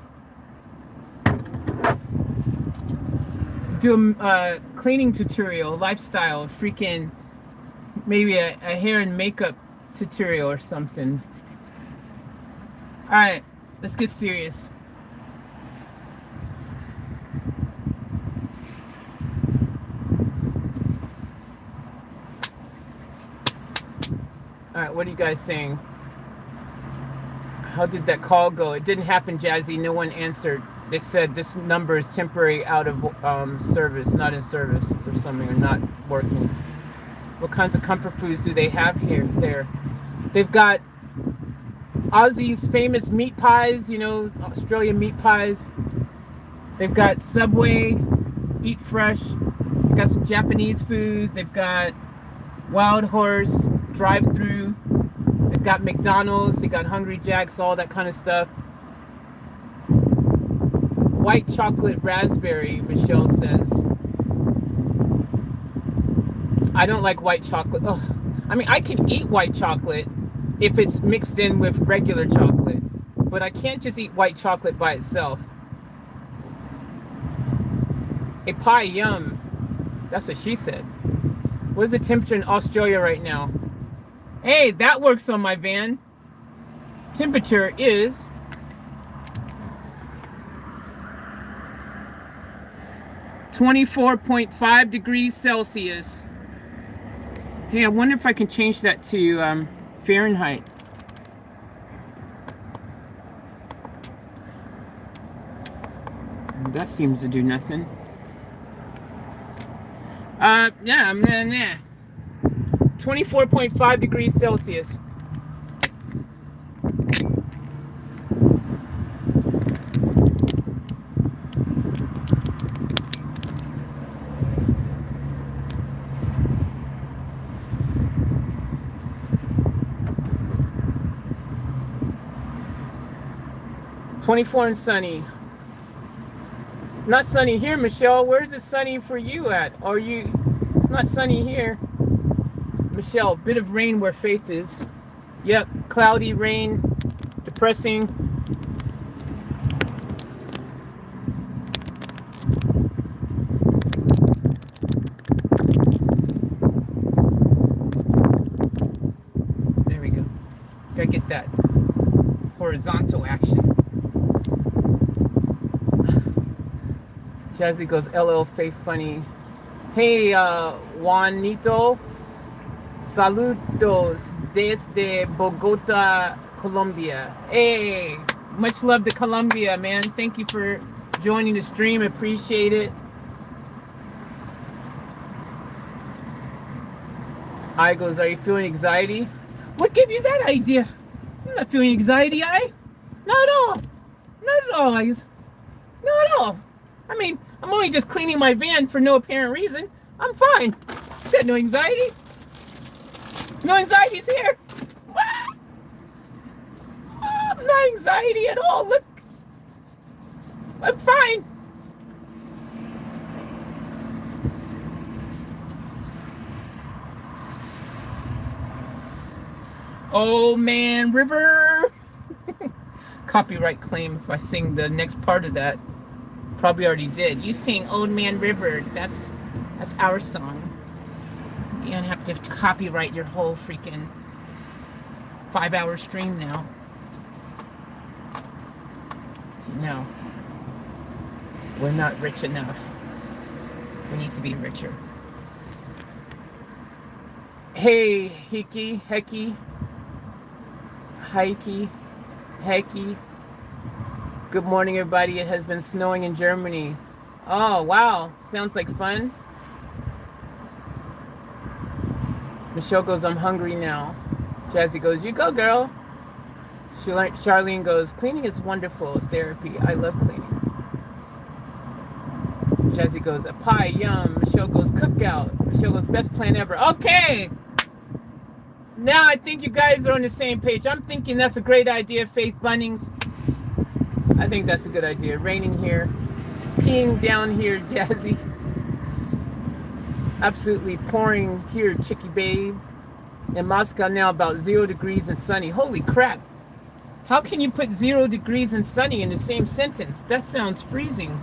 Do a cleaning tutorial, lifestyle, freaking maybe a hair and makeup tutorial or something. All right. Let's get serious. All right, what are you guys saying? How did that call go? It didn't happen, Jazzy. No one answered. They said this number is temporary, out of service, not in service or something, or not working. What kinds of comfort foods do they have here? There, they've got Aussie's famous meat pies, you know, Australian meat pies. They've got Subway, Eat Fresh. They've got some Japanese food. They've got Wild Horse, drive-through. They've got McDonald's. They got Hungry Jack's, all that kind of stuff. White chocolate raspberry, Michelle says. I don't like white chocolate. Ugh. I mean, I can eat white chocolate if it's mixed in with regular chocolate, but I can't just eat white chocolate by itself. A pie, yum. That's what she said. What is the temperature in Australia right now? Hey, that works on my van. Temperature is 24.5 degrees Celsius. Hey, I wonder if I can change that to Fahrenheit. That seems to do nothing. Yeah, 24.5 degrees Celsius. '24 and sunny. Not sunny here, Michelle. Where's it sunny for you at? Are you? It's not sunny here. Michelle, bit of rain where Faith is. Yep, cloudy rain, depressing. There we go. Gotta get that horizontal action. Jazzy goes, LL Faith funny. Hey, Juanito. Saludos desde Bogota, Colombia. Hey, much love to Colombia, man. Thank you for joining the stream. Appreciate it. I goes, are you feeling anxiety? What gave you that idea? I'm not feeling anxiety, not at all. Not at all, Not at all. I mean, I'm only just cleaning my van for no apparent reason. I'm fine. Got no anxiety. No anxiety's here. I'm not anxiety at all. Look. I'm fine. Oh man, river. Copyright claim if I sing the next part of that. Probably already did. You sing Old Man River. That's our song. You don't have to copyright your whole freaking 5-hour stream now. So no. We're not rich enough. We need to be richer. Hey, Hiki, Heki. Heiki, Heki. Good morning, everybody. It has been snowing in Germany. Oh, wow. Sounds like fun. Michelle goes, I'm hungry now. Jazzy goes, you go, girl. Charlene goes, cleaning is wonderful therapy. I love cleaning. Jazzy goes, a pie, yum. Michelle goes, cookout. Michelle goes, best plan ever. Okay. Now I think you guys are on the same page. I'm thinking that's a great idea, Faith Bunnings. I think that's a good idea. Raining here. Peeing down here, Jazzy. Absolutely pouring here, Chicky Babe. In Moscow now about 0 degrees and sunny. Holy crap. How can you put 0 degrees and sunny in the same sentence? That sounds freezing.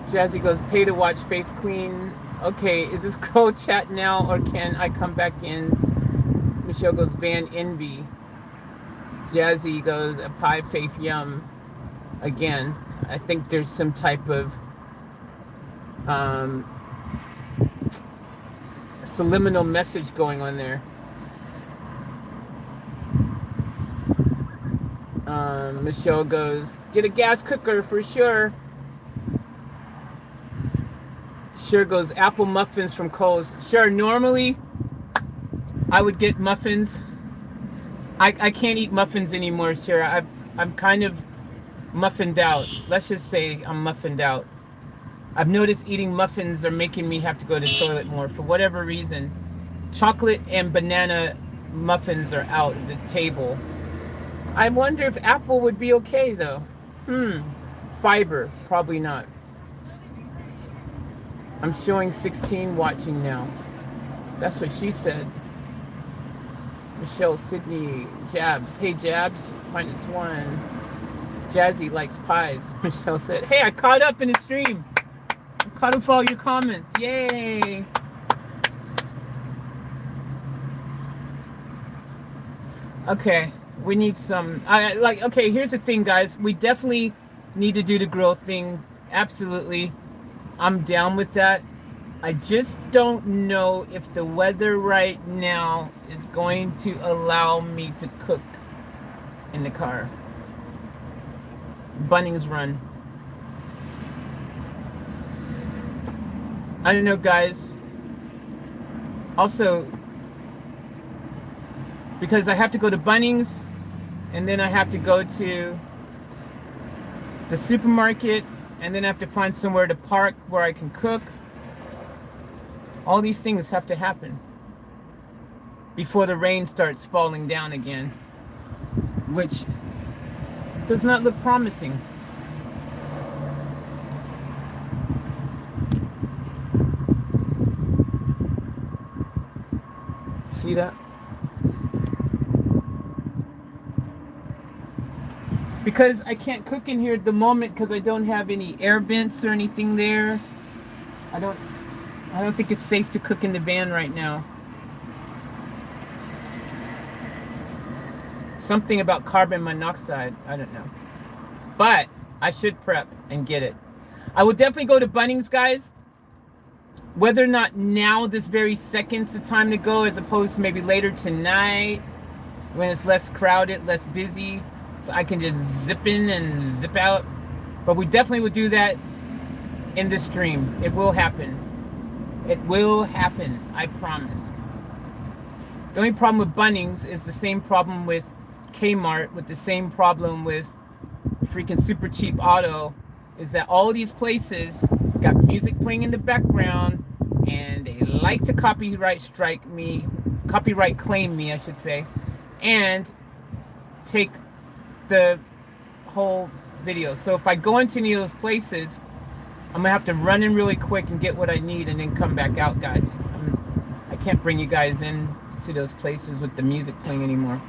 Jazzy goes, pay to watch Faith clean. Okay, is this girl chat now or can I come back in? Michelle goes, Van Envy. Jazzy goes, a pie, Faith, yum. Again, I think there's some type of subliminal message going on there. Michelle goes, get a gas cooker for sure. Sure goes, apple muffins from Kohl's. Sure, normally I would get muffins. I can't eat muffins anymore, sure. I'm kind of muffined out. Let's just say I'm muffined out. I've noticed eating muffins are making me have to go to the toilet more for whatever reason. Chocolate and banana muffins are out at the table. I wonder if apple would be okay though. Fiber, probably not. I'm showing 16 watching now. That's what she said. Michelle, Sydney, Jabs. Hey Jabs, -1. Jazzy likes pies. Michelle said, hey, I caught up in the stream. I caught up all your comments. Yay. Okay, we need some, okay, here's the thing, guys. We definitely need to do the grill thing. Absolutely. I'm down with that. I just don't know if the weather right now is going to allow me to cook in the car. Bunnings run. I don't know, guys. Also, because I have to go to Bunnings and then I have to go to the supermarket and then I have to find somewhere to park where I can cook. All these things have to happen before the rain starts falling down again, which does not look promising. See that? Because I can't cook in here at the moment because I don't have any air vents or anything there. I don't think it's safe to cook in the van right now. Something about carbon monoxide. I don't know. But I should prep and get it. I will definitely go to Bunnings, guys. Whether or not now, this very second's the time to go, as opposed to maybe later tonight, when it's less crowded, less busy, so I can just zip in and zip out. But we definitely will do that in this stream. It will happen. It will happen. I promise. The only problem with Bunnings is the same problem with Kmart, with the same problem with freaking Super Cheap Auto, is that all these places got music playing in the background, and they like to copyright claim me, I should say, and take the whole video. So if I go into any of those places, I'm gonna have to run in really quick and get what I need and then come back out, guys. I can't bring you guys in to those places with the music playing anymore.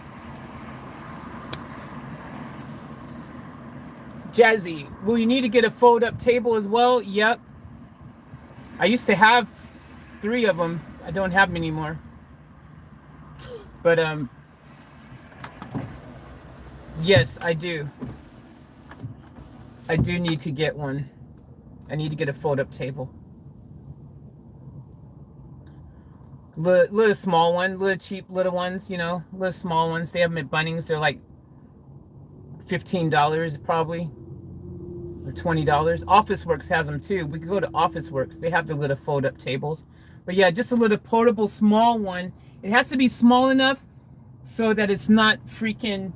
Jazzy, will you need to get a fold-up table as well? Yep. I used to have 3 of them. I don't have them anymore. But yes, I do. I do need to get one. I need to get a fold-up table. Little small one, little cheap little ones, you know, little small ones. They have them at Bunnings. They're like $15 probably, or $20. Officeworks has them too. We could go to Officeworks. They have the little fold-up tables. But yeah, just a little portable small one. It has to be small enough so that it's not freaking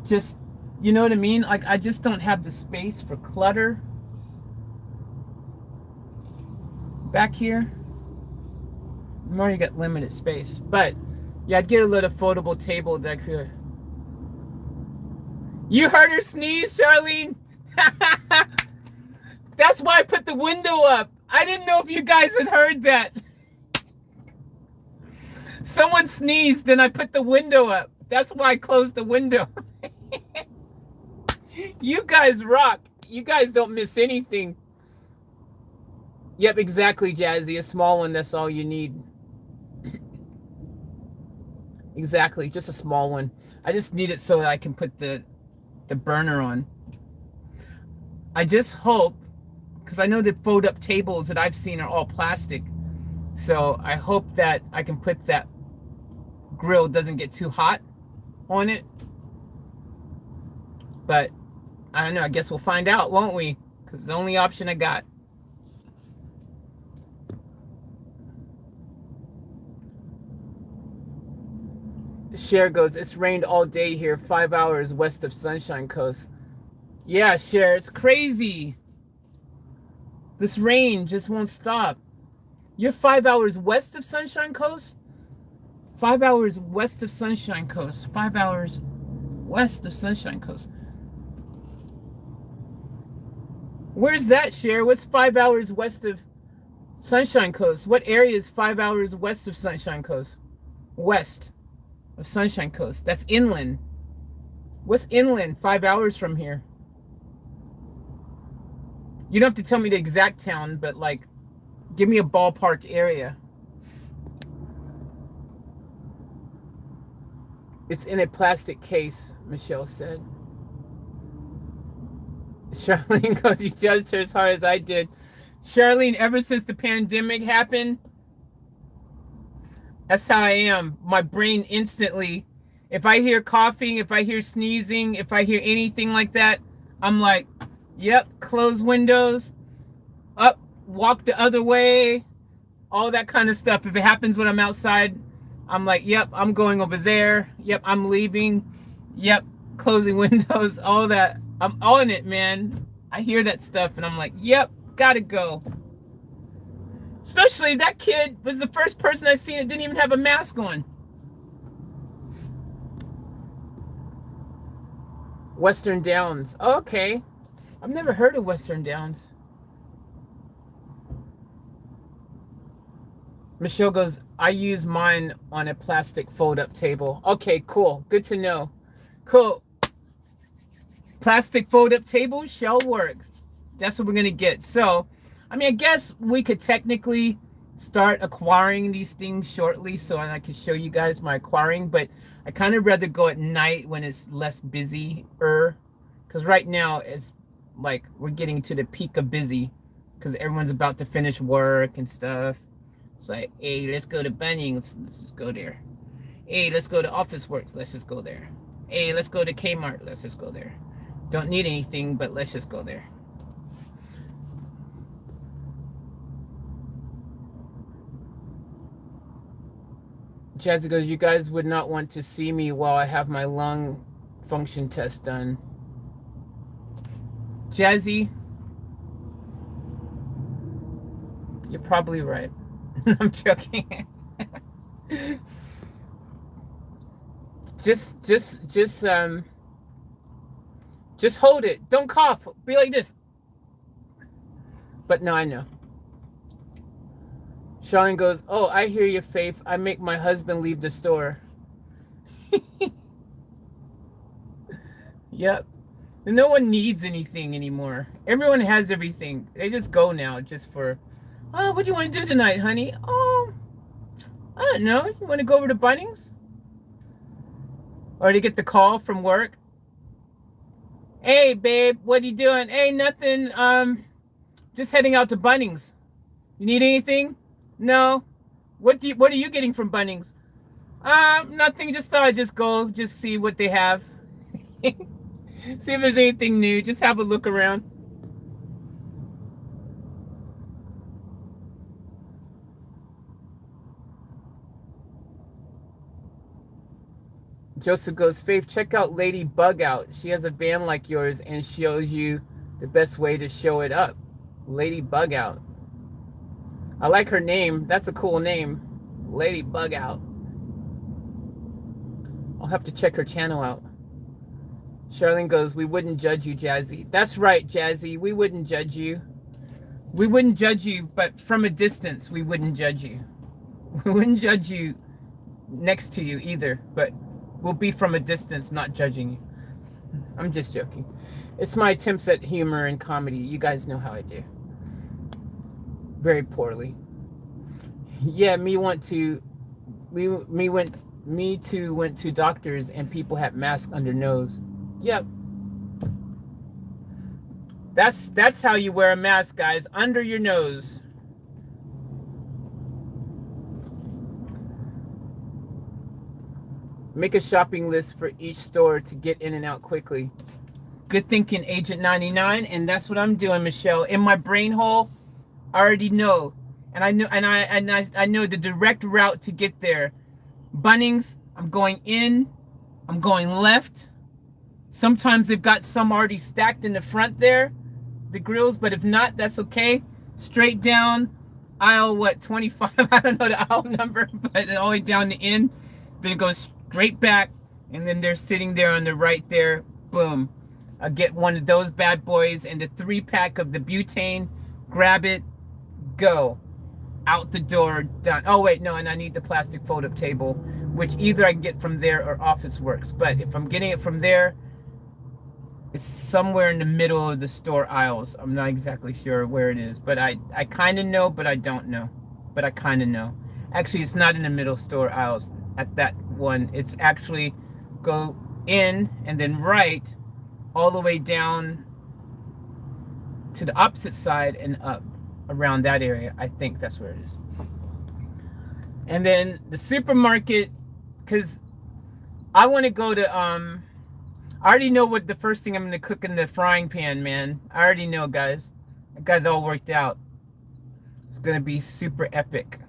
just, you know what I mean? Like, I just don't have the space for clutter back here. I'm already got limited space. But yeah, I'd get a little foldable table that could. You heard her sneeze, Charlene? That's why I put the window up. I didn't know if you guys had heard that. Someone sneezed, and I put the window up. That's why I closed the window. You guys rock. You guys don't miss anything. Yep, exactly, Jazzy. A small one, that's all you need. Exactly, just a small one. I just need it so that I can put the burner on. I just hope, because I know the fold-up tables that I've seen are all plastic, so I hope that I can put that grill doesn't get too hot on it. But I don't know, I guess we'll find out, won't we? Because it's the only option I got. Cher goes, it's rained all day here, 5 hours west of Sunshine Coast. Yeah, Cher, it's crazy. This rain just won't stop. You're 5 hours west of Sunshine Coast? 5 hours west of Sunshine Coast. 5 hours west of Sunshine Coast. Where's that, Cher? What's 5 hours west of Sunshine Coast? What area is 5 hours west of Sunshine Coast? West of Sunshine Coast. That's inland. What's inland 5 hours from here? You don't have to tell me the exact town, but like, give me a ballpark area. It's in a plastic case, Michelle said. Charlene goes, you judged her as hard as I did. Charlene, ever since the pandemic happened, that's how I am. My brain instantly, if I hear coughing, if I hear sneezing, if I hear anything like that, I'm like, yep, close windows, up, walk the other way, all that kind of stuff. If it happens when I'm outside, I'm like, yep, I'm going over there. Yep, I'm leaving. Yep, closing windows, all that. I'm on it, man. I hear that stuff and I'm like, yep, gotta go. Especially that kid was the first person I've seen that didn't even have a mask on. Western Downs. Oh, okay. I've never heard of Western Downs. Michelle goes, I use mine on a plastic fold-up table. Okay, cool. Good to know. Cool. Plastic fold-up table shall work. That's what we're going to get. So, I mean, I guess we could technically start acquiring these things shortly so I can show you guys my acquiring. But I kind of rather go at night when it's less busy, because right now it's like we're getting to the peak of busy because everyone's about to finish work and stuff. It's like, hey, let's go to Bunnings. Let's just go there. Hey, let's go to Office Works. Let's just go there. Hey, let's go to Kmart. Let's just go there. Don't need anything, but let's just go there. Jazzy goes, you guys would not want to see me while I have my lung function test done. Jazzy, you're probably right. I'm joking. Just hold it. Don't cough. Be like this. But no, I know. Sean goes, oh, I hear you, Faith. I make my husband leave the store. Yep. No one needs anything anymore. Everyone has everything. They just go now just for, oh, what do you want to do tonight, honey? Oh, I don't know. You want to go over to Bunnings? Or to get the call from work? Hey, babe, what are you doing? Hey, nothing. Just heading out to Bunnings. You need anything? No. What are you getting from Bunnings? Nothing. Just thought I'd just go, just see what they have. See if there's anything new. Just have a look around. Joseph goes, Faith, check out Lady Bug Out. She has a van like yours and shows you the best way to show it up. Lady Bug Out. I like her name. That's a cool name. Lady Bug Out. I'll have to check her channel out. Charlene goes, we wouldn't judge you, Jazzy. That's right, Jazzy. We wouldn't judge you. We wouldn't judge you, but from a distance, we wouldn't judge you. We wouldn't judge you next to you either, but we'll be from a distance, not judging you. I'm just joking. It's my attempts at humor and comedy. You guys know how I do. Very poorly. Yeah, me too went to doctors and people had masks under nose. Yep. That's how you wear a mask, guys. Under your nose. Make a shopping list for each store to get in and out quickly. Good thinking, Agent 99, and that's what I'm doing, Michelle. In my brain hole, I already know. And I know the direct route to get there. Bunnings, I'm going in, I'm going left. Sometimes they've got some already stacked in the front there, the grills, but if not, that's okay. Straight down, aisle, 25? I don't know the aisle number, but all the way down the end. Then it goes straight back, and then they're sitting there on the right there. Boom. I'll get one of those bad boys and the 3-pack of the butane. Grab it, go. Out the door, done. Oh, wait, no, and I need the plastic fold-up table, which either I can get from there or Office Works. But if I'm getting it from there, it's somewhere in the middle of the store aisles. I'm not exactly sure where it is, but I kind of know, but I don't know. But I kind of know. Actually, it's not in the middle store aisles at that one. It's actually go in and then right all the way down to the opposite side and up around that area. I think that's where it is. And then the supermarket, because I want to go to I already know what the first thing I'm going to cook in the frying pan, man. I already know, guys. I got it all worked out. It's going to be super epic.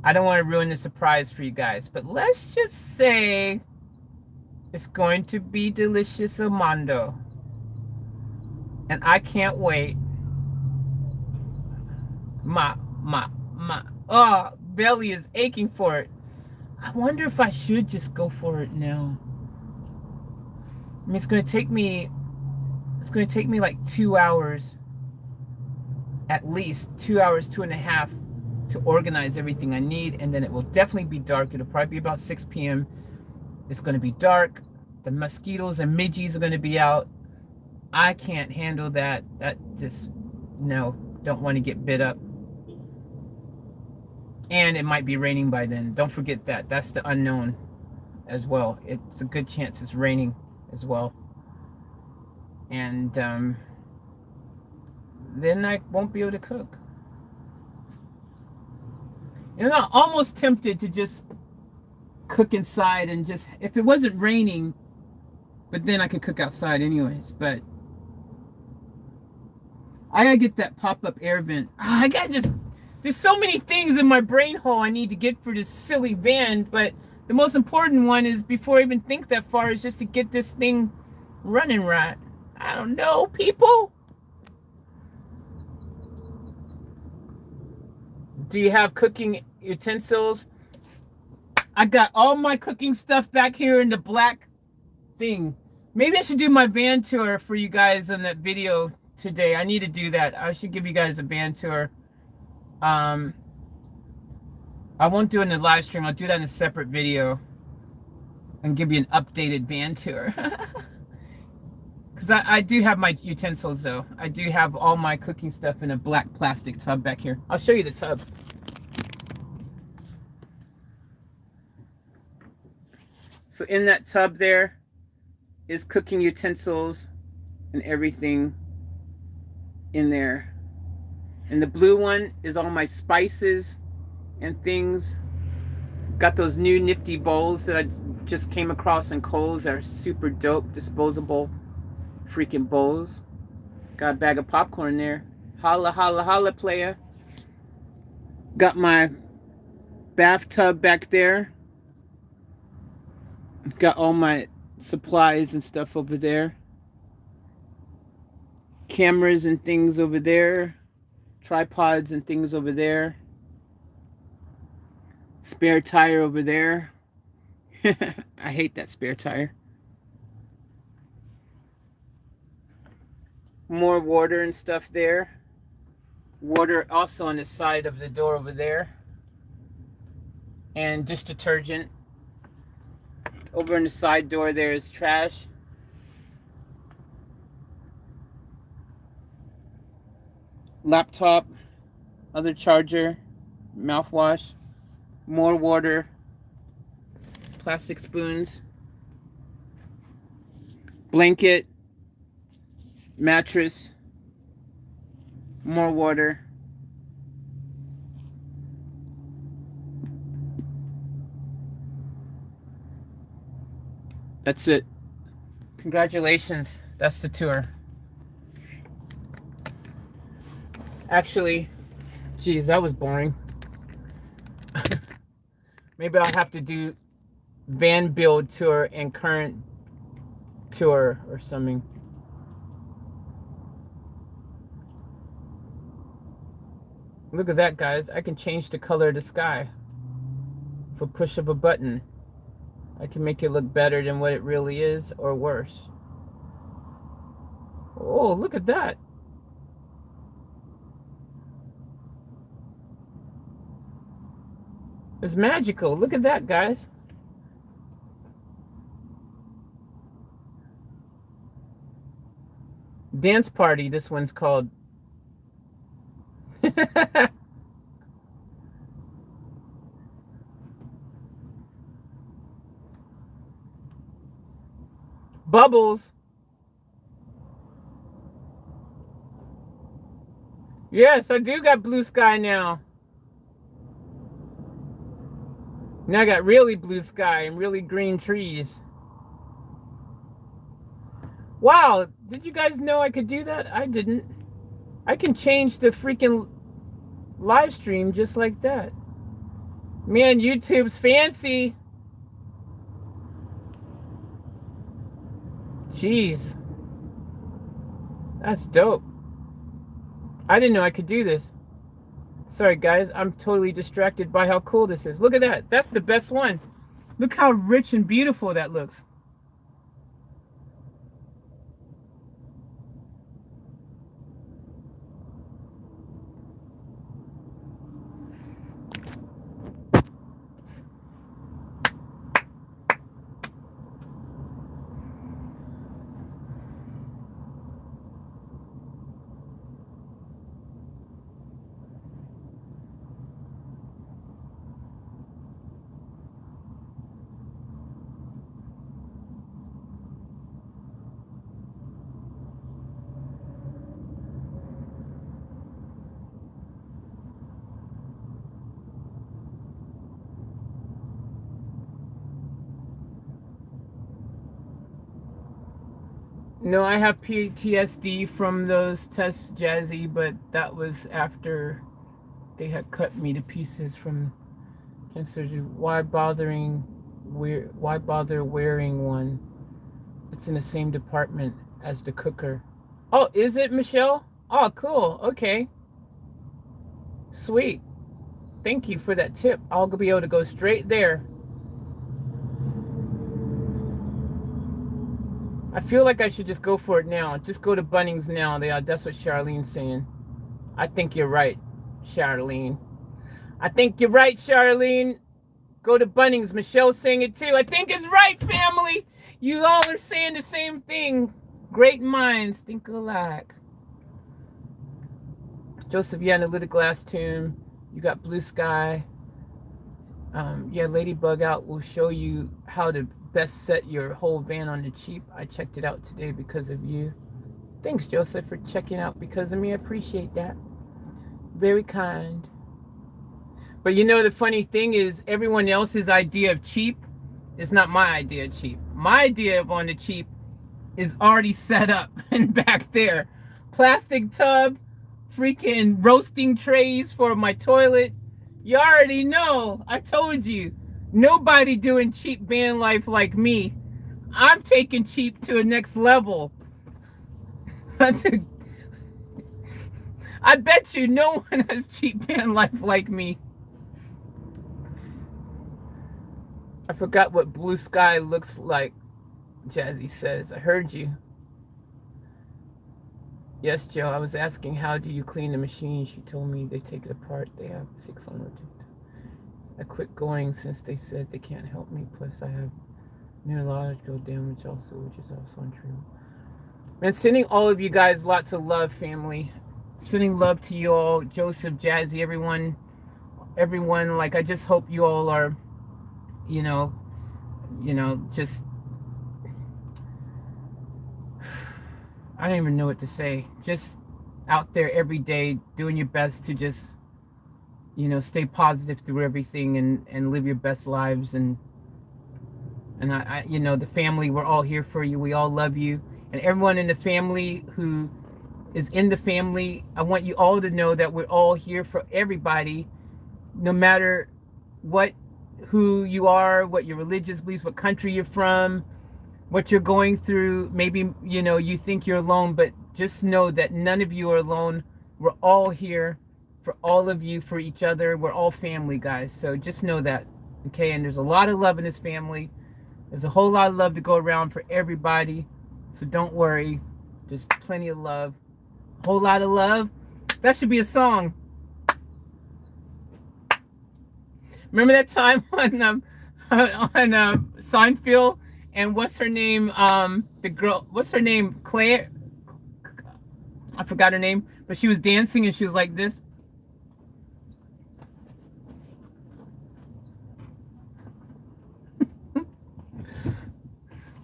I don't want to ruin the surprise for you guys, but let's just say it's going to be delicious Amando. And I can't wait. Oh, belly is aching for it. I wonder if I should just go for it now. I mean, it's going to take me like 2 hours, at least 2 hours, 2.5 to organize everything I need. And then it will definitely be dark. It'll probably be about 6 p.m. It's going to be dark. The mosquitoes and midges are going to be out. I can't handle that. That just, no, don't want to get bit up. And it might be raining by then. Don't forget that. That's the unknown. as well. It's a good chance it's raining as well. And then I won't be able to cook. And I'm almost tempted to just cook inside and just, if it wasn't raining, but then I could cook outside anyways. But I gotta get that pop-up air vent. I gotta just, there's so many things in my brain hole I need to get for this silly van, but the most important one is, before I even think that far, is just to get this thing running right. I don't know, people. Do you have cooking utensils? I got all my cooking stuff back here in the black thing. Maybe I should do my van tour for you guys in that video today. I need to do that. I should give you guys a van tour. I won't do it in the live stream. I'll do that in a separate video and give you an updated van tour. Because I do have my utensils, though. I do have all my cooking stuff in a black plastic tub back here. I'll show you the tub. So in that tub there is cooking utensils and everything in there. And the blue one is all my spices and things. Got those new nifty bowls that I just came across in Kohl's that are super dope, disposable freaking bowls. Got a bag of popcorn there. Holla, holla, holla, playa. Got my bathtub back there. Got all my supplies and stuff over there. Cameras and things over there. Tripods and things over there. Spare tire over there. I hate that spare tire. More water and stuff there. Water also on the side of the door over there. And dish detergent. Over in the side door there is trash. Laptop. Other charger. Mouthwash. More water. Plastic spoons. Blanket. Mattress. More water. That's it. Congratulations. That's the tour. Actually, geez, that was boring. Maybe I'll have to do van build tour and current tour or something. Look at that, guys. I can change the color of the sky for push of a button. I can make it look better than what it really is, or worse. Oh, look at that. It's magical. Look at that, guys. Dance party, this one's called. Bubbles. Yes, I do got blue sky now. Now I got really blue sky and really green trees. Wow, did you guys know I could do that? I didn't. I can change the freaking live stream just like that. Man, YouTube's fancy. Jeez. That's dope. I didn't know I could do this. Sorry, guys. I'm totally distracted by how cool this is. Look at that. That's the best one. Look how rich and beautiful that looks. No, I have PTSD from those tests, Jazzy, but that was after they had cut me to pieces from surgery. Why bother wearing one? It's in the same department as the cooker. Oh, is it, Michelle? Oh, cool. Okay. Sweet. Thank you for that tip. I'll be able to go straight there. I feel like I should just go for it now. Just go to Bunnings now. That's what Charlene's saying. I think you're right, Charlene. I think you're right, Charlene. Go to Bunnings. Michelle's saying it too. I think it's right, family. You all are saying the same thing. Great minds think alike. Joseph, yeah, analytic glass tomb. You got blue sky. Yeah, Ladybug Out will show you how to best set your whole van on the cheap. I checked it out today because of you. Thanks, Joseph, for checking out because of me. I appreciate that. Very kind. But you know, the funny thing is everyone else's idea of cheap is not my idea of cheap. My idea of on the cheap is already set up and back there. Plastic tub, freaking roasting trays for my toilet. You already know. I told you. Nobody doing cheap van life like me. I'm taking cheap to a next level. I bet you no one has cheap van life like me. I forgot what blue sky looks like, Jazzy says. I heard you. Yes, Joe, I was asking how do you clean the machine. She told me they take it apart. They have 600. I quit going since they said they can't help me. Plus, I have neurological damage also, which is also untrue. Man, sending all of you guys lots of love, family. Sending love to you all, Joseph, Jazzy, everyone. Like, I just hope you all are, you know, just, I don't even know what to say. Just out there every day doing your best to just, stay positive through everything and live your best lives. And I the family, we're all here for you. We all love you. And everyone in the family who is in the family, I want you all to know that we're all here for everybody, no matter who you are, what your religious beliefs, what country you're from, what you're going through. Maybe, you think you're alone, but just know that none of you are alone. We're all here for all of you, for each other. We're all family, guys. So just know that, okay? And there's a lot of love in this family. There's a whole lot of love to go around for everybody. So don't worry. There's plenty of love. A whole lot of love. That should be a song. Remember that time on Seinfeld? And what's her name? The girl, what's her name? Claire? I forgot her name. But she was dancing and she was like this.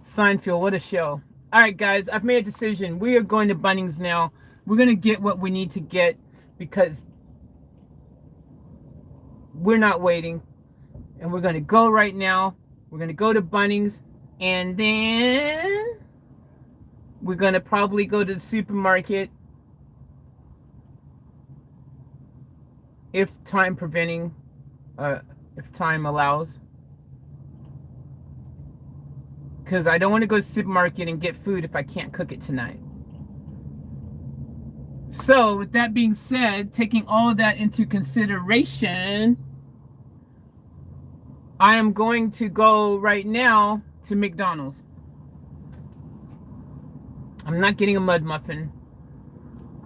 Seinfeld, what a show. All right, guys, I've made a decision. We are going to Bunnings now. We're going to get what we need to get because we're not waiting. And we're going to go right now. We're going to go to Bunnings. And then we're going to probably go to the supermarket if time allows. Because I don't want to go to the supermarket and get food if I can't cook it tonight. So, with that being said, taking all of that into consideration, I am going to go right now to McDonald's. I'm not getting a mud muffin.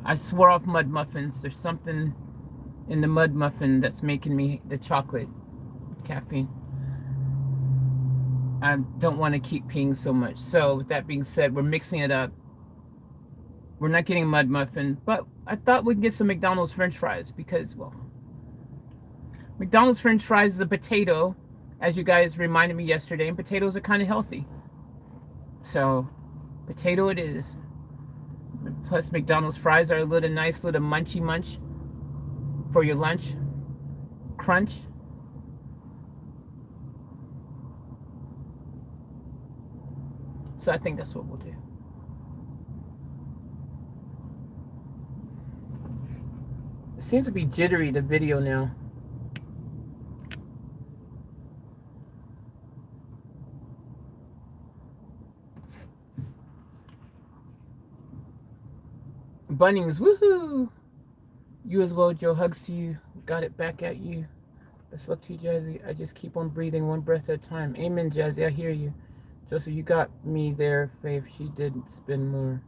I swore off mud muffins. There's something in the mud muffin that's making me the chocolate caffeine. I don't want to keep peeing so much. So with that being said, we're mixing it up. We're not getting a mud muffin, but I thought we could get some McDonald's French fries because, well, McDonald's French fries is a potato, as you guys reminded me yesterday, and potatoes are kind of healthy. So, potato it is. Plus, McDonald's fries are a little nice little munchy munch for your lunch. Crunch. So I think that's what we'll do. It seems to be jittery, the video now. Bunnings, woohoo! You as well, Joe. Hugs to you. Got it back at you. Best luck to you, Jazzy. I just keep on breathing one breath at a time. Amen, Jazzy. I hear you. Joseph, you got me there, Faith. She did spend more.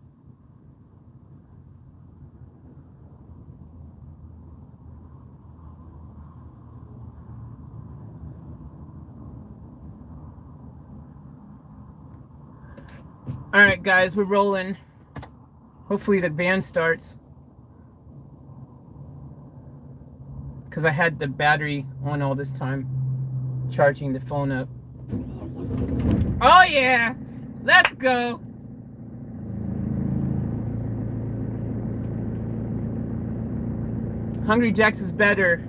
All right, guys, we're rolling. Hopefully the van starts. Because I had the battery on all this time, charging the phone up. Oh yeah, let's go. Hungry Jacks is better.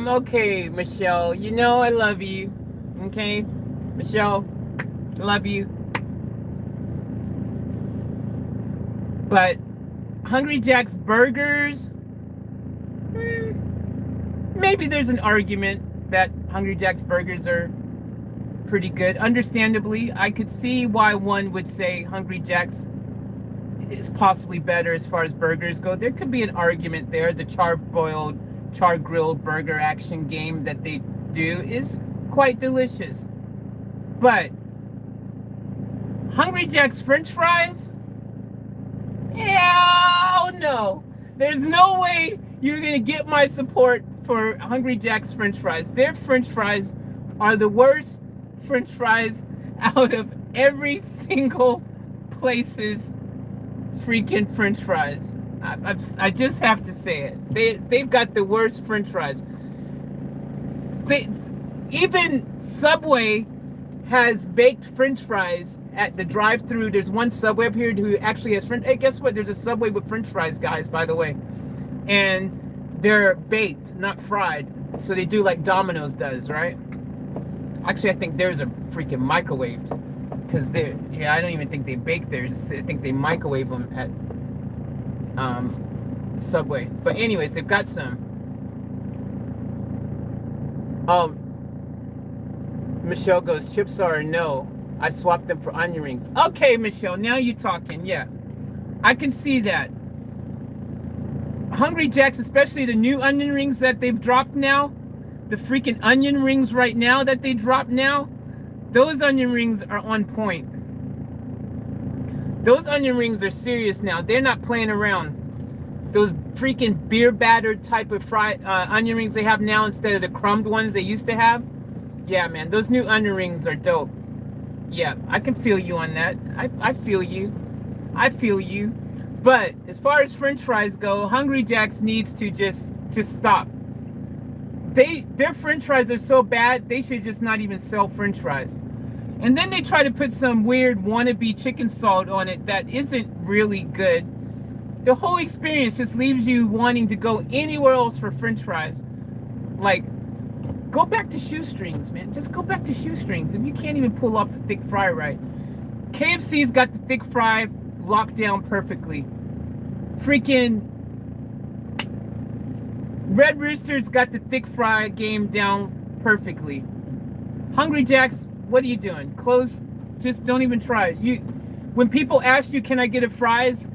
Okay, Michelle, you know I love you. Okay, Michelle, I love you. But Hungry Jack's burgers, maybe there's an argument that Hungry Jack's burgers are pretty good. Understandably, I could see why one would say Hungry Jack's is possibly better as far as burgers go. There could be an argument there. The char-boiled, char-grilled burger action game that they do is quite delicious. But Hungry Jack's French fries? Yeah, no. There's no way you're going to get my support for Hungry Jack's French fries. Their French fries are the worst French fries out of every single place's freaking French fries. I just have to say it. They've got the worst French fries. Even Subway has baked French fries at the drive-thru. There's one Subway up here who actually has French. Hey, guess what? There's a Subway with French fries, guys, by the way. And they're baked, not fried. So they do like Domino's does, right? Actually, I think theirs are freaking microwaved. Because they're, yeah, I don't even think they bake theirs. I think they microwave them at Subway. But anyways, they've got some. Michelle goes, chips are a no. I swapped them for onion rings. Okay, Michelle, now you're talking. Yeah, I can see that. Hungry Jack's, especially the new onion rings that they've dropped now, the freaking onion rings right now that they dropped now, those onion rings are on point. Those onion rings are serious now. They're not playing around. Those freaking beer battered type of fried onion rings they have now instead of the crumbed ones they used to have. Yeah, man, those new onion rings are dope. Yeah, I can feel you on that. I feel you. I feel you. But as far as French fries go, Hungry Jack's needs to just stop. Their French fries are so bad, they should just not even sell French fries. And then they try to put some weird wannabe chicken salt on it that isn't really good. The whole experience just leaves you wanting to go anywhere else for French fries. Like, go back to shoestrings, man. Just go back to shoestrings if you can't even pull off the thick fry right. KFC's got the thick fry locked down perfectly. Freaking Red Rooster's got the thick fry game down perfectly. Hungry Jack's, what are you doing? Close, just don't even try it. When people ask you, can I get a fries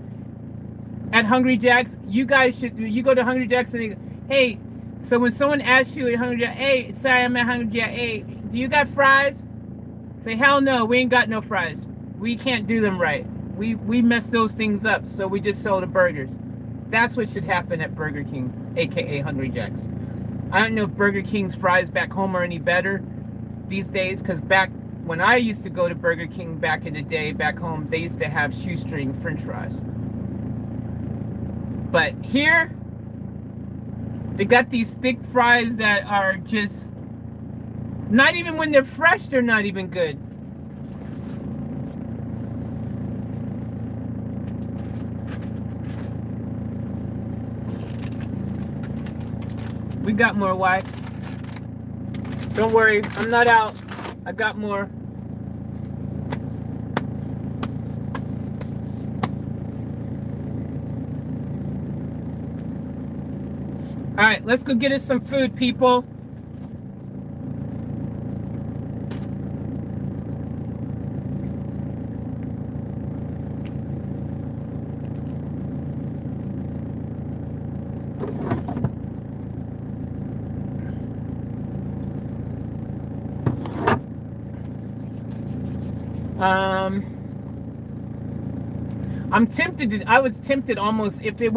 at Hungry Jack's, you guys should, you go to Hungry Jack's and they go, hey, so when someone asks you at Hungry Jack's, hey, sorry, I'm at Hungry Jack's, hey, do you got fries? Say, hell no, we ain't got no fries. We can't do them right. We mess those things up, so we just sell the burgers. That's what should happen at Burger King, aka Hungry Jack's. I don't know if Burger King's fries back home are any better these days, because back when I used to go to Burger King back in the day, back home, they used to have shoestring French fries. But here, they got these thick fries that are just, not even when they're fresh, they're not even good. We got more wipes. Don't worry, I'm not out. I got more. All right, let's go get us some food, people. I'm tempted I was tempted almost, if they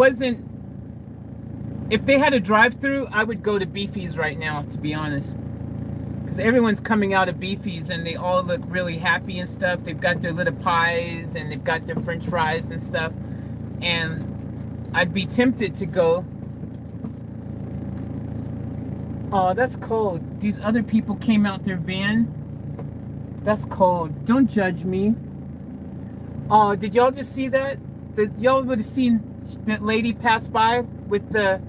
had a drive-through, I would go to Beefy's right now, to be honest. Because everyone's coming out of Beefy's and they all look really happy and stuff. They've got their little pies and they've got their French fries and stuff. And I'd be tempted to go. Oh, that's cold. These other people came out their van. That's cold. Don't judge me. Oh, did y'all just see that? Y'all would have seen that lady pass by with the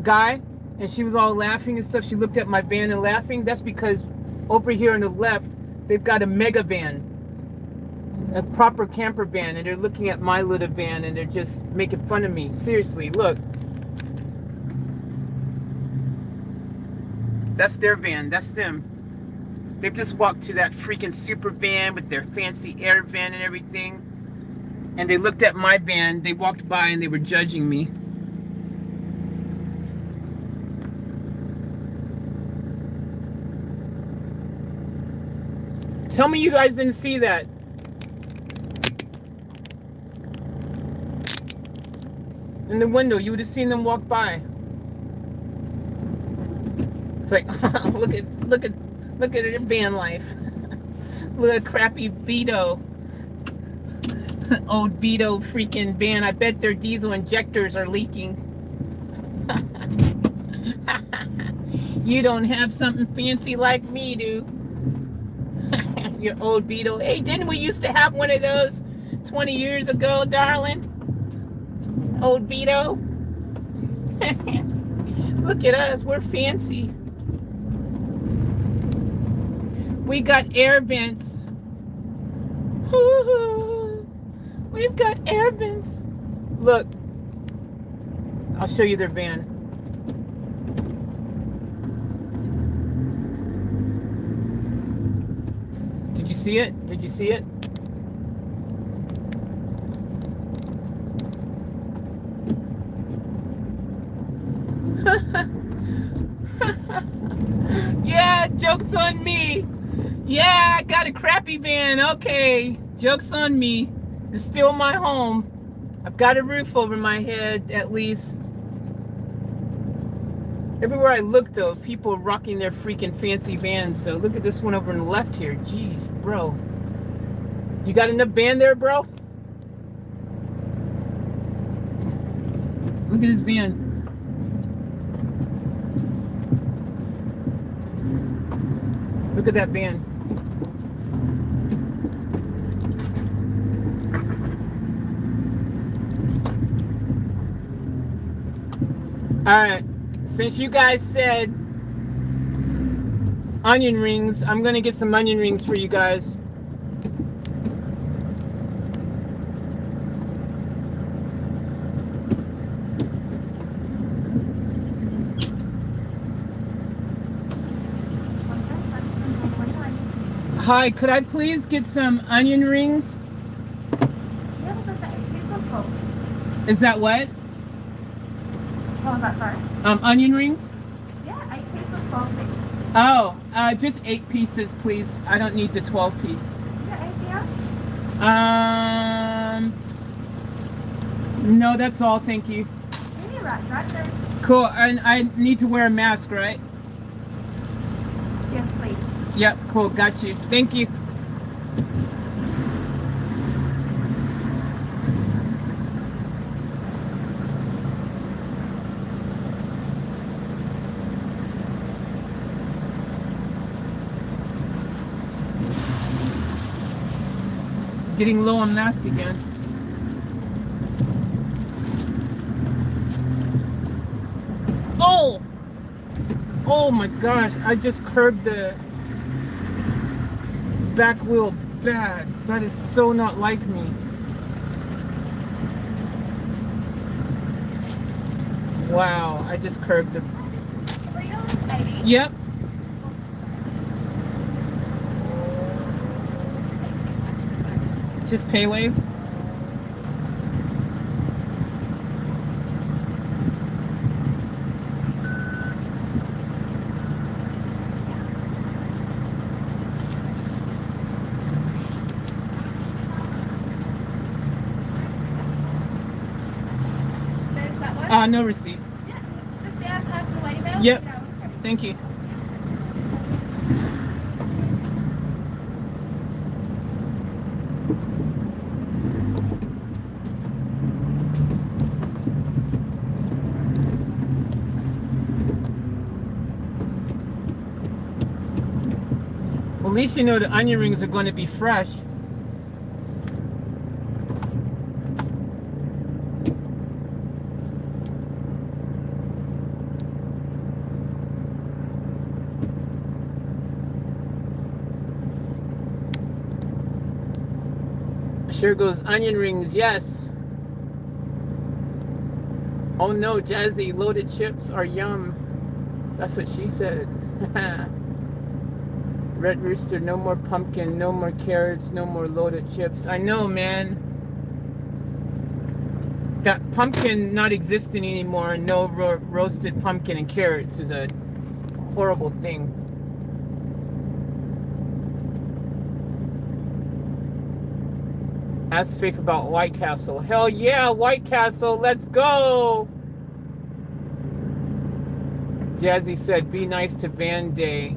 guy, and she was all laughing and stuff. She looked at my van and laughing. That's because over here on the left, they've got a mega van, a proper camper van, and they're looking at my little van and they're just making fun of me. Seriously, look. That's their van. That's them. They've just walked to that freaking super van with their fancy air van and everything. And they looked at my van. They walked by and they were judging me. Tell me you guys didn't see that. In the window, you would have seen them walk by. It's like, look at their van life. Look at crappy Vito. Old Vito freaking van. I bet their diesel injectors are leaking. You don't have something fancy like me, do? Your old Vito. Hey, didn't we used to have one of those 20 years ago, darling? Old Vito. Look at us. We're fancy. We got air vents. We've got air vents. Look. I'll show you their van. Did you see it? Did you see it? Yeah, joke's on me. Yeah, I got a crappy van. Okay, joke's on me. It's still my home. I've got a roof over my head, at least. Everywhere I look, though, people are rocking their freaking fancy vans, though. Look at this one over on the left here. Jeez, bro. You got enough van there, bro? Look at his van. Look at that van. Alright, since you guys said onion rings, I'm gonna get some onion rings for you guys. Hi, could I please get some onion rings? Is that what? What was that, sorry? Onion rings? Yeah, 8 pieces, 12 pieces. Oh, just 8 pieces, please. I don't need the 12 piece. Yeah, anything else? No, that's all, thank you. Yeah, right there. Cool, and I need to wear a mask, right? Yes, please. Yep, cool, got you. Thank you. Getting low on mask again. Oh! Oh my gosh, I just curbed the back wheel bad. That is so not like me. Wow, I just curved the. Yep. Just PayWave. No receipt. Yep. Thank you. Well, at least you know the onion rings are going to be fresh. Sure goes onion rings, yes. Oh no, Jazzy, loaded chips are yum. That's what she said. Red Rooster, no more pumpkin, no more carrots, no more loaded chips. I know, man. That pumpkin not existing anymore, no roasted pumpkin and carrots is a horrible thing. Ask Faith about White Castle. Hell yeah, White Castle, let's go! Jazzy said, be nice to Van Day.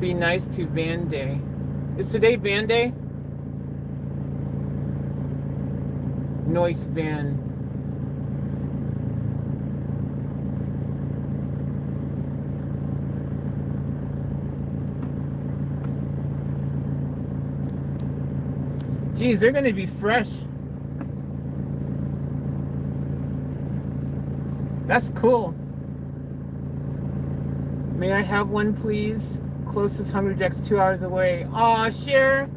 Be nice to Van Day. Is today Van Day? Noise Van. Geez, they're gonna be fresh. That's cool. May I have one, please? Closest Hungry Jack's 2 hours away. Aw, Cher.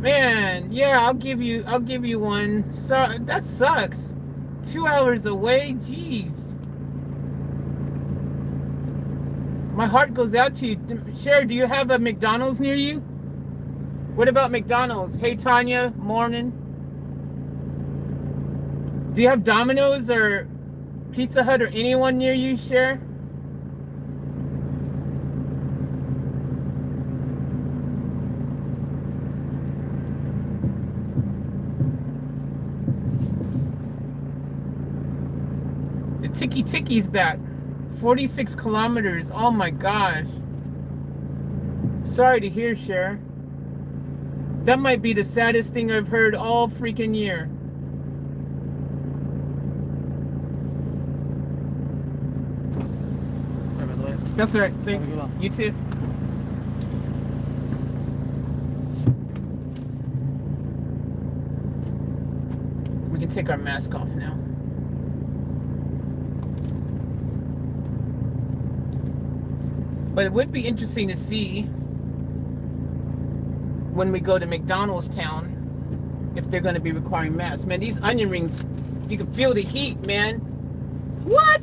Man, yeah, I'll give you one. So that sucks. 2 hours away, jeez. My heart goes out to you. Cher, do you have a McDonald's near you? What about McDonald's? Hey, Tanya, morning. Do you have Domino's or Pizza Hut or anyone near you, Cher? The Tiki Tiki's back. 46 kilometers. Oh my gosh. Sorry to hear, Cher. That might be the saddest thing I've heard all freaking year. That's all right. Thanks. You too. We can take our mask off now. But it would be interesting to see when we go to McDonald's town if they're going to be requiring masks. Man, these onion rings, you can feel the heat, man. What?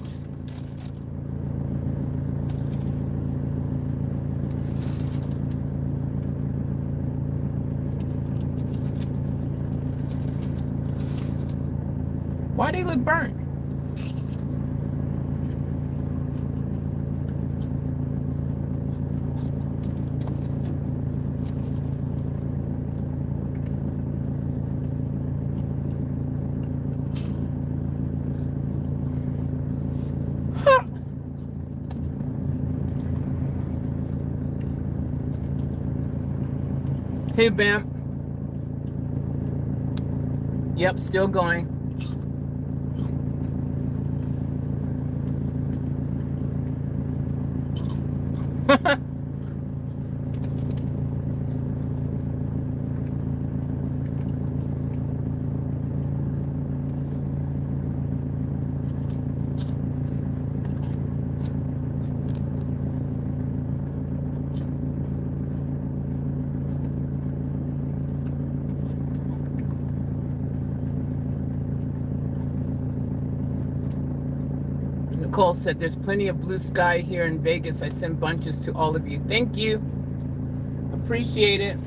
Why do they look burnt? Hey, Bam. Yep, still going. Nicole said, there's plenty of blue sky here in Vegas. I send bunches to all of you. Thank you. Appreciate it.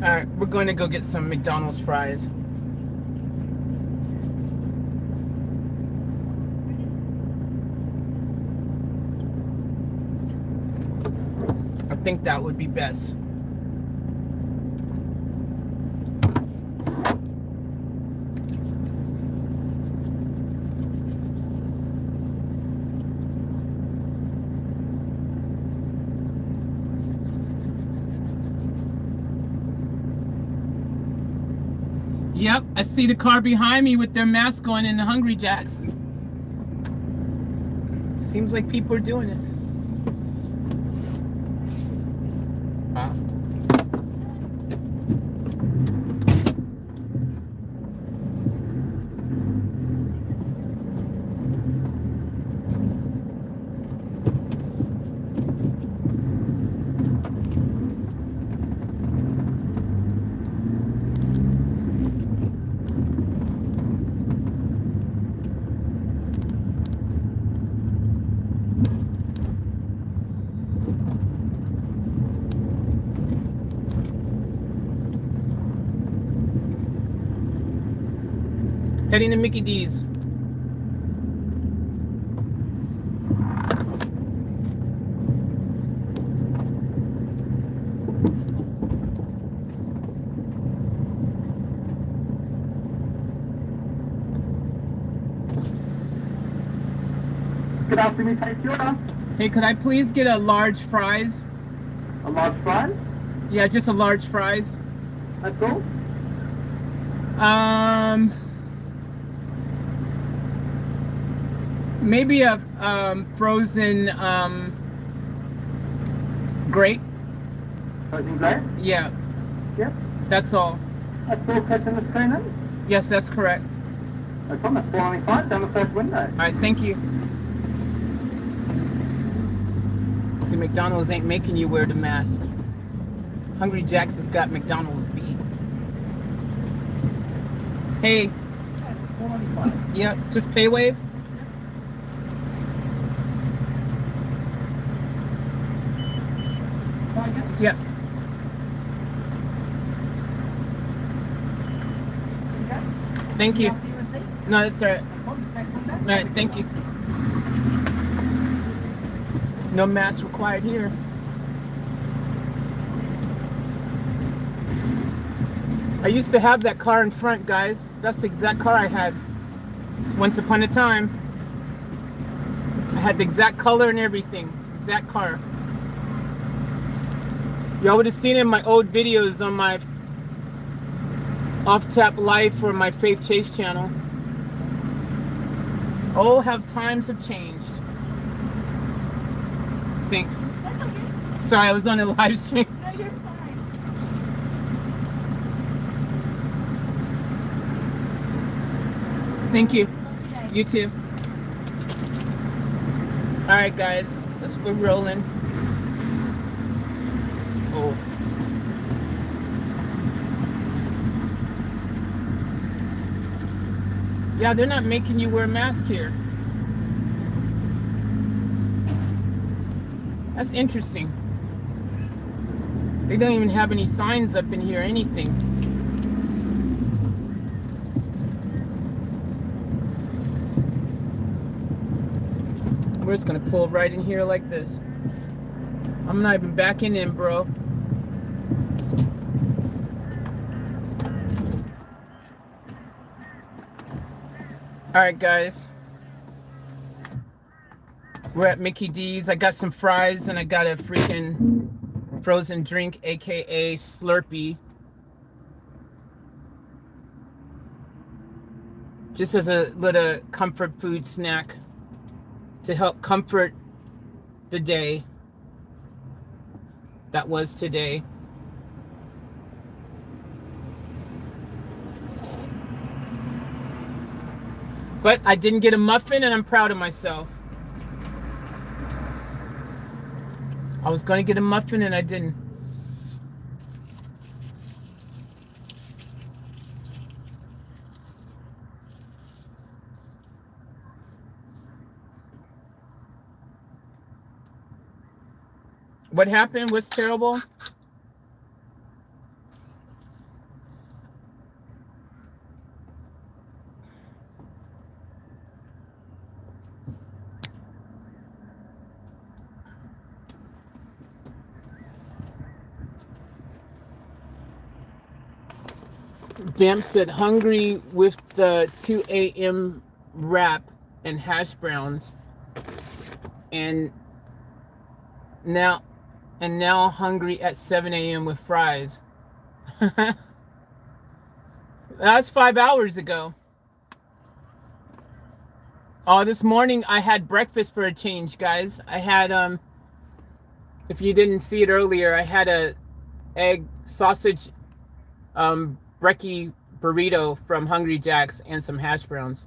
All right, we're going to go get some McDonald's fries. I think that would be best. Yep, I see the car behind me with their mask on in the Hungry Jacks. Seems like people are doing it. Wow. Heading to Mickey D's. Good afternoon, take your order. Hey, could I please get a large fries? A large fry, Yeah, just a large fries. that's all. Maybe a frozen grape. Frozen grape, Yeah, yep. that's all. That's all kept in the screen then. Yes, that's correct. No problem, that's 495 down the first window. All right, thank you. See, McDonald's ain't making you wear the mask. Hungry Jack's has got McDonald's beat. Hey. 495. Yeah, just pay wave. Yeah. Thank you. No, that's all right. All right, thank you. No mask required here. I used to have that car in front, guys. That's the exact car I had once upon a time. I had the exact color and everything. Exact car. Y'all would have seen it in my old videos on my Off Tap Life or my Faith Chase channel. Oh, how times have changed. Thanks. Sorry, I was on a live stream. No, you're fine. Thank you. You too. All right, guys, we're rolling. Oh. Yeah, they're not making you wear a mask here. That's interesting. They don't even have any signs up in here, anything. We're just gonna pull right in here like this. I'm not even backing in, bro. All right, guys. We're at Mickey D's. I got some fries and I got a freaking frozen drink, aka Slurpee. Just as a little comfort food snack to help comfort the day that was today. But I didn't get a muffin and I'm proud of myself. I was going to get a muffin and I didn't. What happened? What's terrible? Vamp said hungry with the 2 a.m. wrap and hash browns, and now hungry at 7 a.m. with fries. That's 5 hours ago. Oh, this morning I had breakfast for a change, guys. I had if you didn't see it earlier, I had a egg sausage brekkie burrito from Hungry Jack's and some hash browns.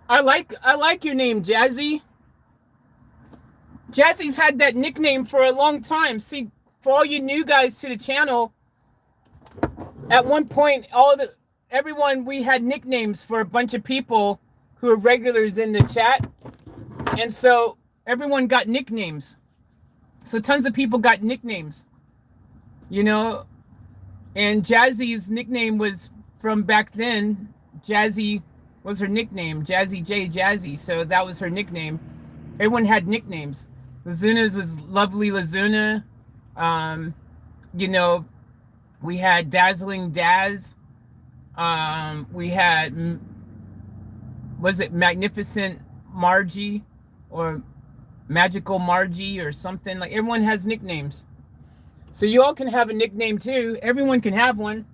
I like your name, Jazzy. Jazzy's had that nickname for a long time. See, for all you new guys to the channel, at one point, everyone, we had nicknames for a bunch of people who are regulars in the chat. And so everyone got nicknames. So tons of people got nicknames, you know, and Jazzy's nickname was from back then. Jazzy was her nickname, Jazzy J Jazzy. So that was her nickname. Everyone had nicknames. Lazuna's was Lovely Lazuna. You know, we had Dazzling Daz. We had, was it Magnificent Margie or Magical Margie or something? Like, everyone has nicknames. So you all can have a nickname too. Everyone can have one.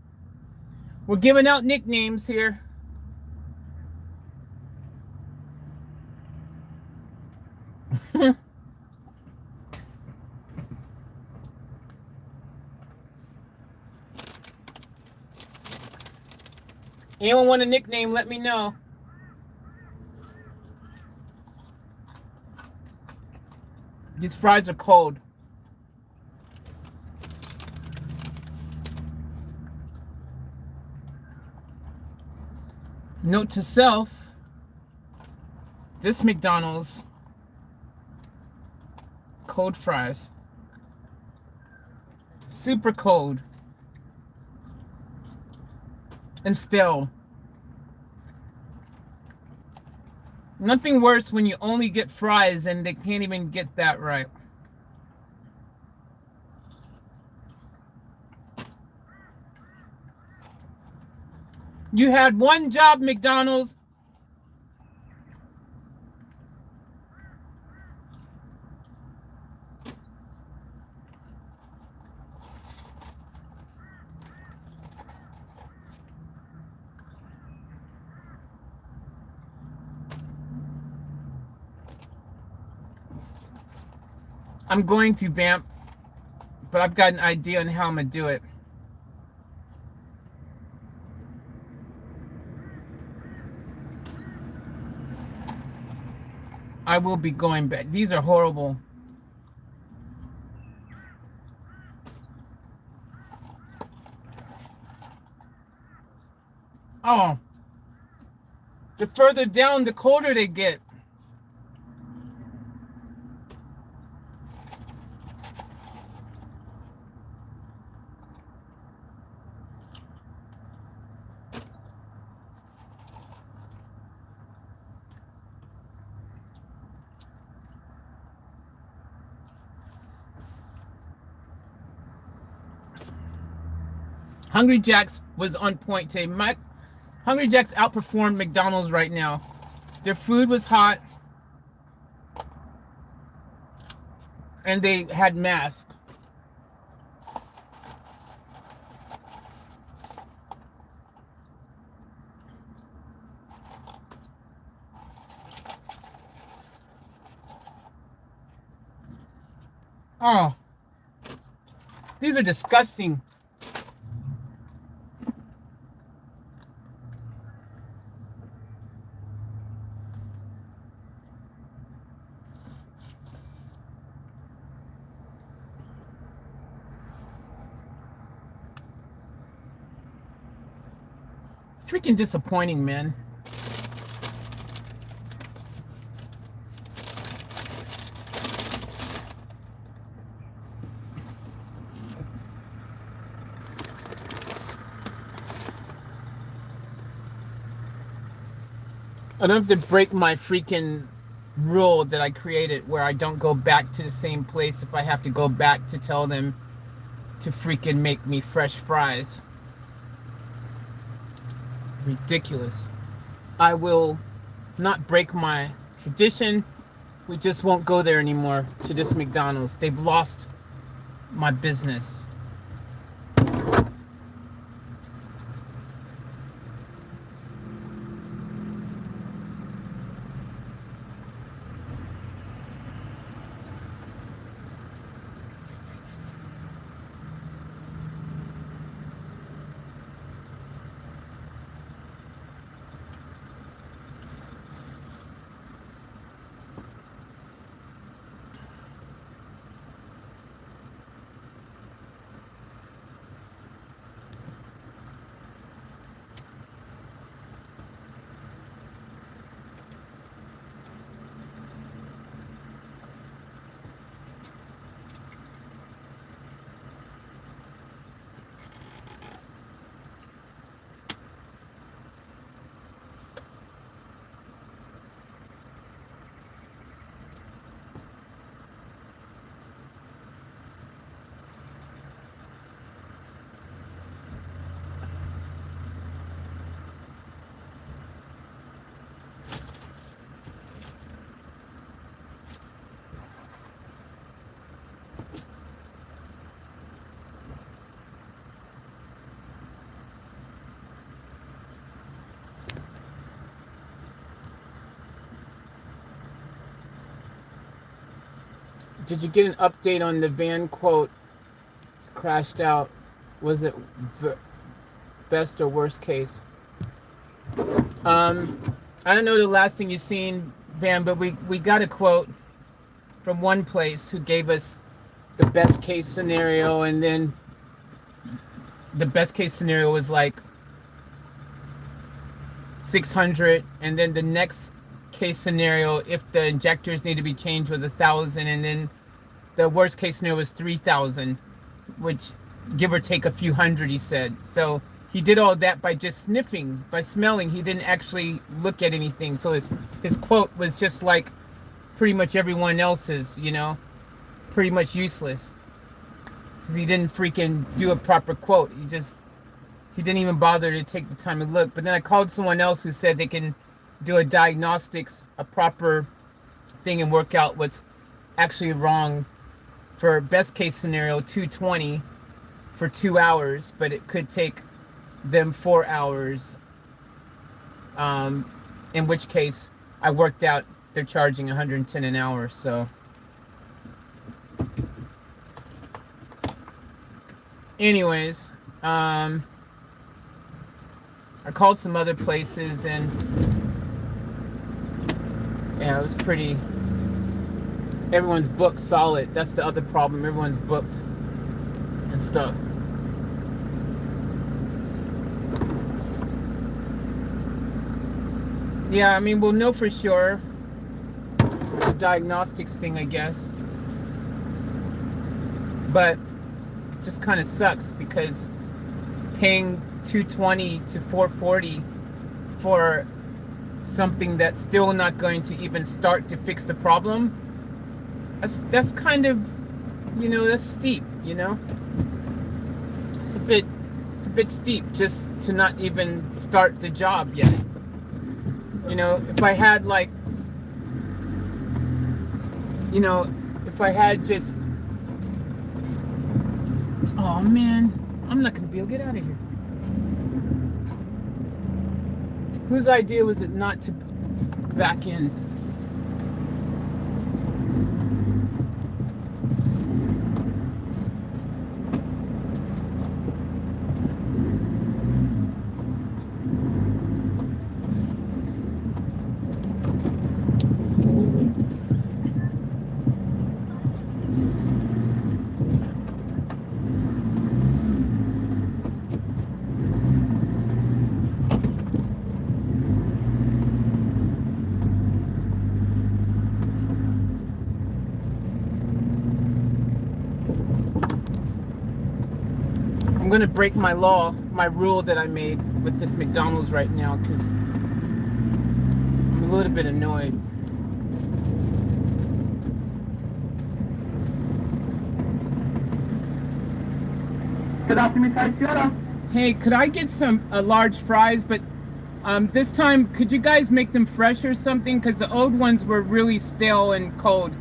We're giving out nicknames here. Anyone want a nickname, let me know. These fries are cold. Note to self, this McDonald's, cold fries. Super cold. And still, nothing worse when you only get fries and they can't even get that right. You had one job, McDonald's. I'm going to vamp, but I've got an idea on how I'm gonna do it. I will be going back. These are horrible. Oh, the further down, the colder they get. Hungry Jack's was on point today. Hungry Jack's outperformed McDonald's right now. Their food was hot, and they had masks. Oh, these are disgusting. Freaking disappointing, man. I don't have to break my freaking rule that I created where I don't go back to the same place if I have to go back to tell them to freaking make me fresh fries. Ridiculous. I will not break my tradition. We just won't go there anymore to this McDonald's. They've lost my business. Did you get an update on the van quote crashed out? Was it best or worst case? I don't know the last thing you've seen, Van, but we got a quote from one place who gave us the best case scenario, and then the best case scenario was like 600, and then the next case scenario, if the injectors need to be changed, was 1,000, and then the worst case scenario was 3,000, which give or take a few hundred, he said. So he did all that by just sniffing, by smelling. He didn't actually look at anything. So his quote was just like pretty much everyone else's, you know, pretty much useless, because he didn't freaking do a proper quote. He didn't even bother to take the time to look. But then I called someone else who said they can do a diagnostics, a proper thing, and work out what's actually wrong. For best case scenario, 220 for 2 hours, but it could take them 4 hours. In which case, I worked out they're charging 110 an hour. So, anyways, I called some other places, and yeah, it was pretty. Everyone's booked solid. That's the other problem. Everyone's booked and stuff. Yeah, I mean, we'll know for sure. It's a diagnostics thing, I guess. But it just kind of sucks because paying $220 to $440 for something that's still not going to even start to fix the problem, that's kind of, that's steep, It's a bit steep just to not even start the job yet. If I had if I had just, oh man, I'm not gonna be able to get out of here. Whose idea was it not to back in? I'm gonna break my rule that I made with this McDonald's right now because I'm a little bit annoyed. Good afternoon, Toyota. Hey, could I get a large fries? But this time, could you guys make them fresh or something? Because the old ones were really stale and cold.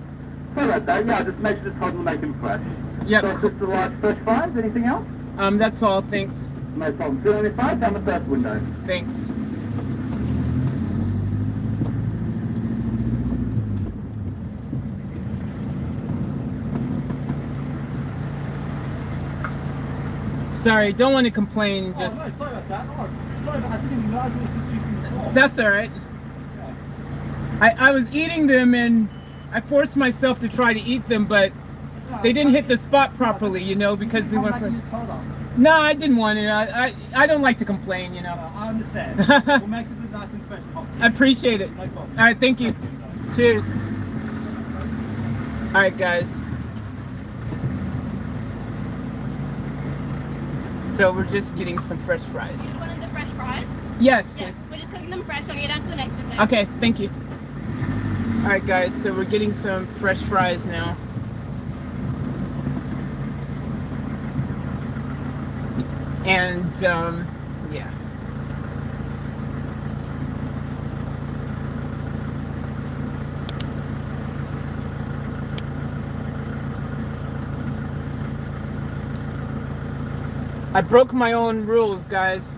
Sorry about that. Yeah, I just measured the total to make them fresh. Yep. So just the large fresh fries. Anything else? That's all. Thanks. No problem. 295 down the first window. Thanks. Sorry, don't want to complain. Just Oh, no, sorry about that. Oh, sorry, but I didn't realize it was just you from before. that's all right. I was eating them and I forced myself to try to eat them, but they didn't hit the spot properly, because they Come went back for. and you told us. No, I didn't want it. I don't like to complain, I understand. We'll make it look nice and fresh and hot. I appreciate it. No problem. All right, thank you. Cheers. All right, guys. So we're just getting some fresh fries. You just wanted the fresh fries? Yes, Yes, please. we're just cooking them fresh. I'll get down to the next one. Okay, thank you. All right, guys. So we're getting some fresh fries now. And yeah. I broke my own rules, guys.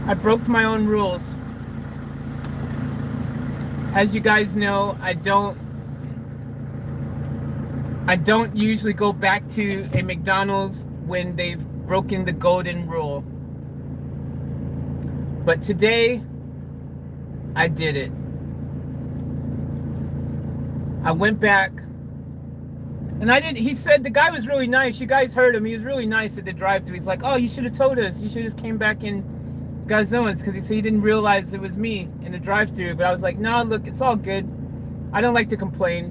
I broke my own rules. As you guys know, I don't usually go back to a McDonald's when they've broken the golden rule. But today, I did it. I went back, and he said, the guy was really nice. You guys heard him. He was really nice at the drive-thru. He's like, oh, you should have told us. You should have just came back and got Zones, because he said he didn't realize it was me in the drive-thru. But I was like, no, look, it's all good. I don't like to complain.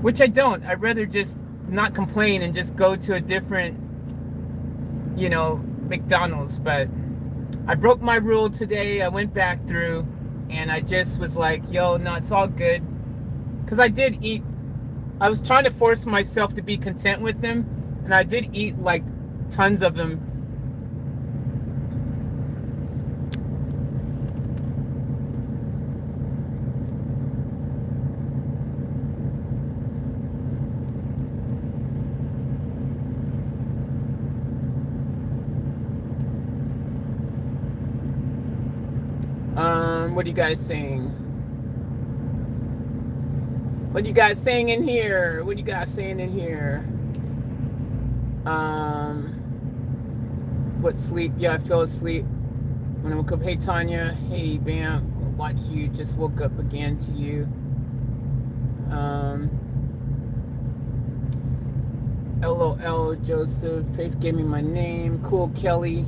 Which I don't. I'd rather just not complain and just go to a different, McDonald's. But I broke my rule today. I went back through and I just was like, yo, no, it's all good. Because I did eat. I was trying to force myself to be content with them. And I did eat like tons of them. What are you guys saying? What are you guys saying in here? What are you guys saying in here? What sleep? Yeah, I fell asleep when I woke up. Hey, Tanya. Hey, Bam. Watch you. Just woke up again to you. LOL Joseph. Faith gave me my name. Cool Kelly.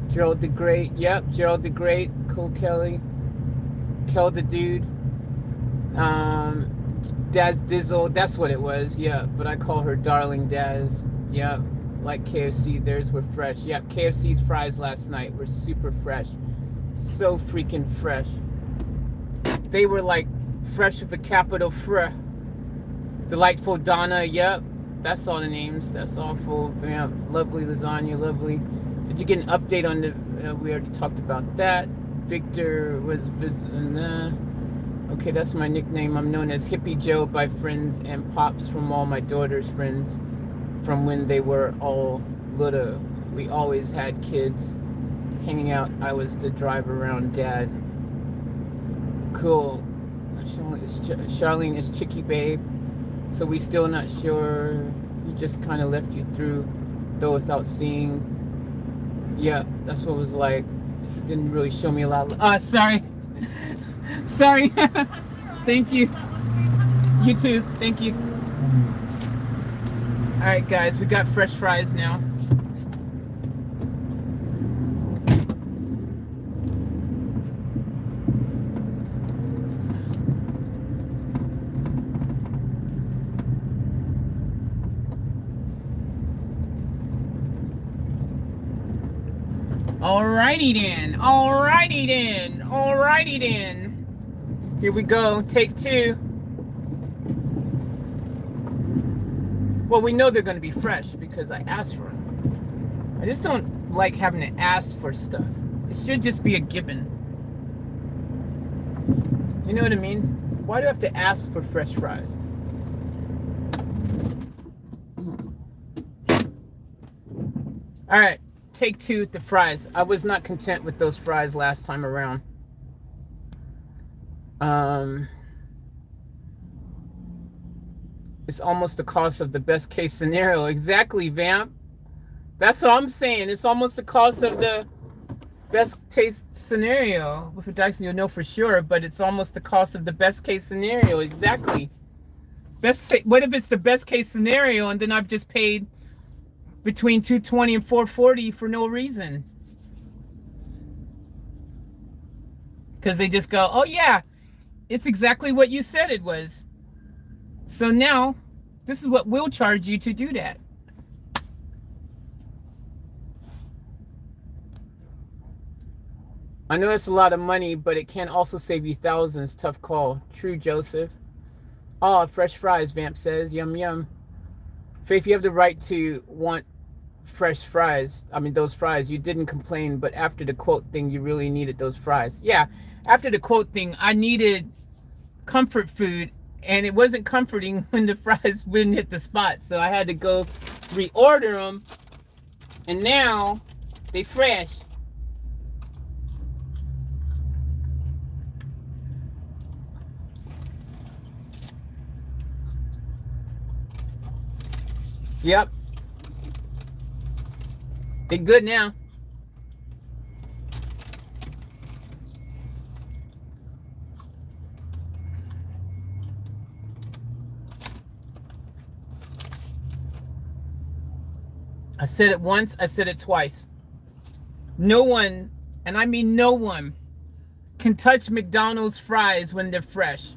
Gerald the Great. Yep, Gerald the Great. Cool Kelly. Kel the Dude. Daz Dizzle. That's what it was. Yeah, but I call her Darling Daz. Yep. Like KFC, theirs were fresh. Yep, KFC's fries last night were super fresh. So freaking fresh. They were like fresh with a capital fr. Delightful Donna, yep. That's all the names. That's awful. Yeah, lovely lasagna, lovely. Did you get an update on the? We already talked about that. Victor was. Okay, that's my nickname. I'm known as Hippie Joe by friends and pops from all my daughter's friends. From when they were all little, we always had kids hanging out. I was the drive around dad. Cool. Charlene is Chicky Babe. So we still not sure. He just kind of left you through, though, without seeing. Yeah, that's what it was like. He didn't really show me a lot. Sorry. Sorry. Thank you. You too. Thank you. All right, guys, we got fresh fries now. Alrighty then. Alrighty then. Alrighty then. Here we go. Take two. Well, we know they're going to be fresh because I asked for them. I just don't like having to ask for stuff. It should just be a given. You know what I mean? Why do I have to ask for fresh fries? All right. Take two with the fries. I was not content with those fries last time around. It's almost the cost of the best case scenario. Exactly, Vamp. That's what I'm saying. It's almost the cost of the best case scenario. With Dyson, you'll know for sure, but it's almost the cost of the best case scenario. Exactly. What if it's the best case scenario and then I've just paid between $220 and $440 for no reason? Because they just go, oh yeah, it's exactly what you said it was. So now, this is what we'll charge you to do that. I know it's a lot of money, but it can also save you thousands. Tough call. True, Joseph. Oh, fresh fries, Vamp says. Yum, yum. Faith, you have the right to want fresh fries. I mean, those fries. You didn't complain, but after the quote thing, you really needed those fries. Yeah, after the quote thing, I needed comfort food, and it wasn't comforting when the fries wouldn't hit the spot. So I had to go reorder them, and now they fresh. Yep. They're good now. I said it once, I said it twice. No one, and I mean no one, can touch McDonald's fries when they're fresh.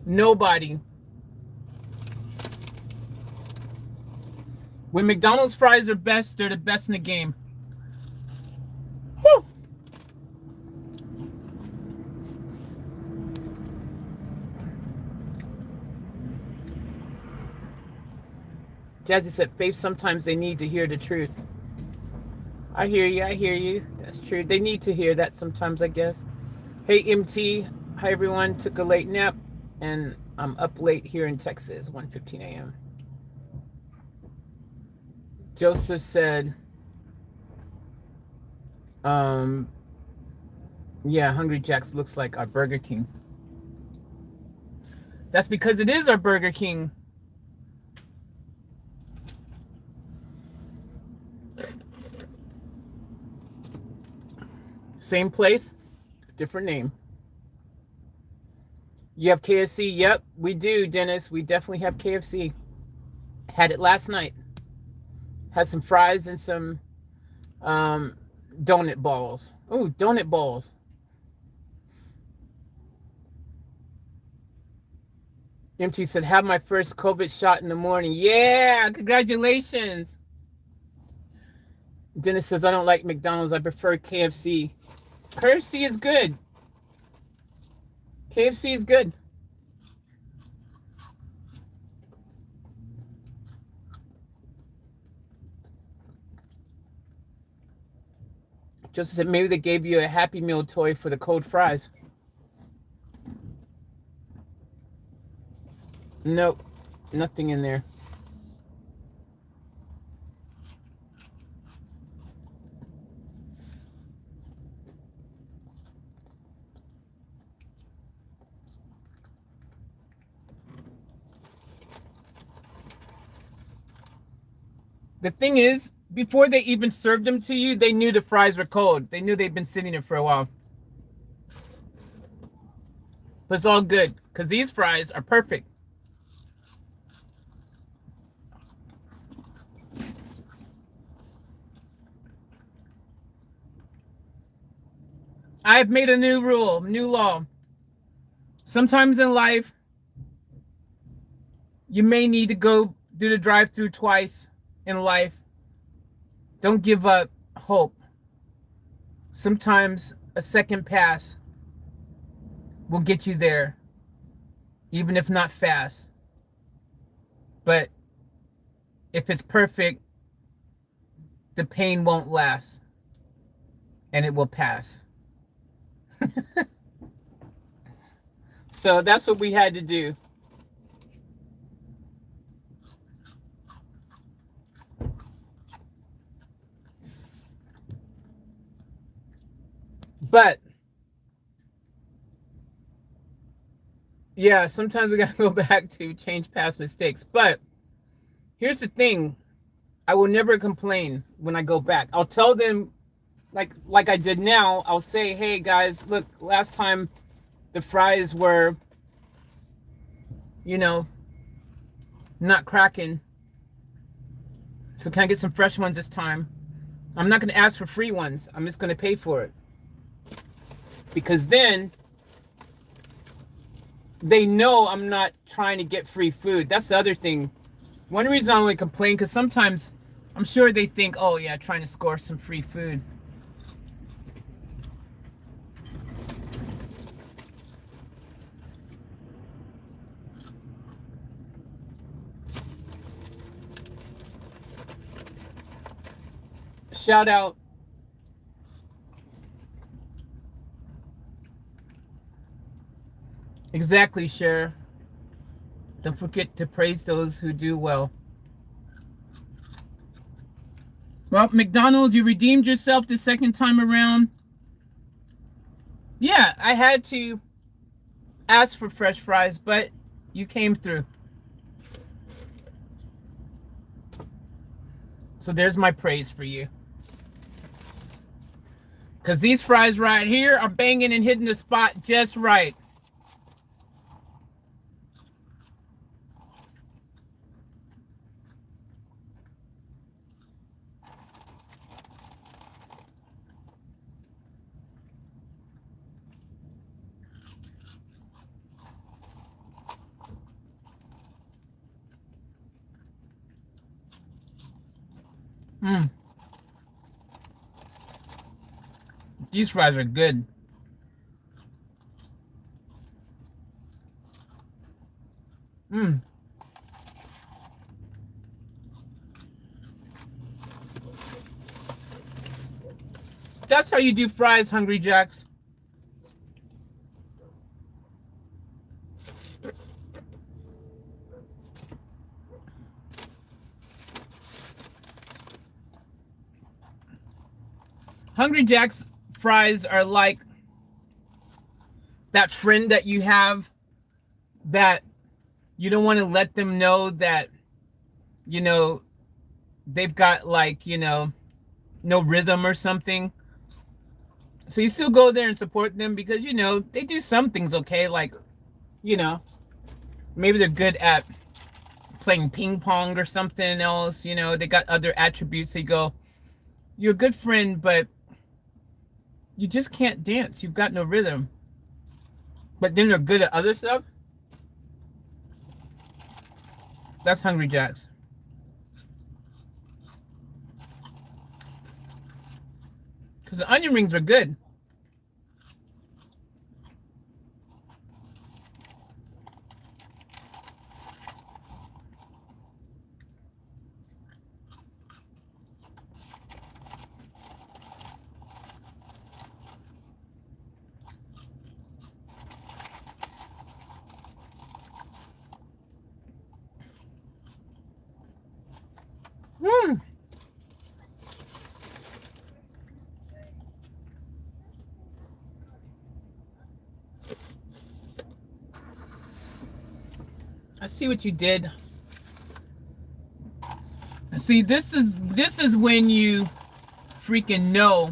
Nobody. When McDonald's fries are best, they're the best in the game. Whew. Jazzy said, Faith, sometimes they need to hear the truth. I hear you, I hear you. That's true. They need to hear that sometimes, I guess. Hey, MT. Hi, everyone. Took a late nap, and I'm up late here in Texas, 1:15 a.m. Joseph said, yeah, Hungry Jack's looks like our Burger King. That's because it is our Burger King. Same place, different name. You have KFC? Yep, we do, Dennis. We definitely have KFC. Had it last night. Had some fries and some donut balls. Oh, donut balls. MT said, have my first COVID shot in the morning. Yeah, congratulations. Dennis says, I don't like McDonald's. I prefer KFC. KFC is good. KFC is good. Just said maybe they gave you a Happy Meal toy for the cold fries. Nope, nothing in there. The thing is, before they even served them to you, they knew the fries were cold. They knew they'd been sitting there for a while. But it's all good, because these fries are perfect. I've made a new rule, new law. Sometimes in life, you may need to go do the drive-thru twice in life. Don't give up hope. Sometimes a second pass will get you there, even if not fast. But if it's perfect, the pain won't last, and it will pass. So that's what we had to do. But yeah, sometimes we gotta go back to change past mistakes. But here's the thing, I will never complain when I go back. I'll tell them, like I did now, I'll say, hey guys, look, last time the fries were, you know, not cracking. So can I get some fresh ones this time? I'm not gonna ask for free ones. I'm just gonna pay for it. Because then they know I'm not trying to get free food. That's the other thing. One reason I only complain, because sometimes I'm sure they think, oh yeah, trying to score some free food. Shout out exactly, Cher. Don't forget to praise those who do well. Well, McDonald's, you redeemed yourself the second time around. Yeah, I had to ask for fresh fries, but you came through. So there's my praise for you. Because these fries right here are banging and hitting the spot just right. These fries are good. That's how you do fries, Hungry Jacks. Hungry Jack's fries are like that friend that you have that you don't want to let them know that, you know, they've got like, you know, no rhythm or something. So you still go there and support them because, you know, they do some things okay. Like, you know, maybe they're good at playing ping pong or something else. You know, they got other attributes. They go, you're a good friend, but you just can't dance. You've got no rhythm. But then they're good at other stuff. That's Hungry Jack's. Because the onion rings are good. Mmm. I see what you did. See, this is when you freaking know.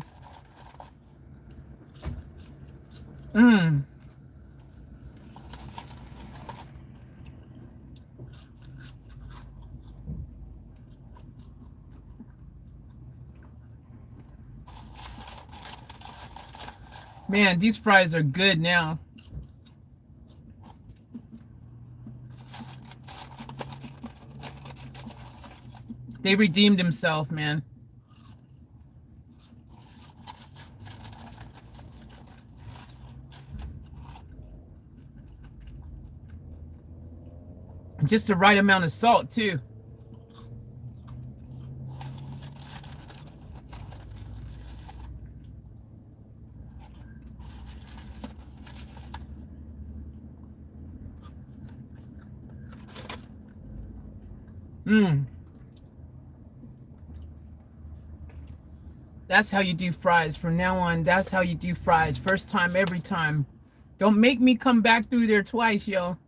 Man, these fries are good now. They redeemed himself, man. Just the right amount of salt, too. That's how you do fries. From now on, that's how you do fries. First time, every time. Don't make me come back through there twice, yo.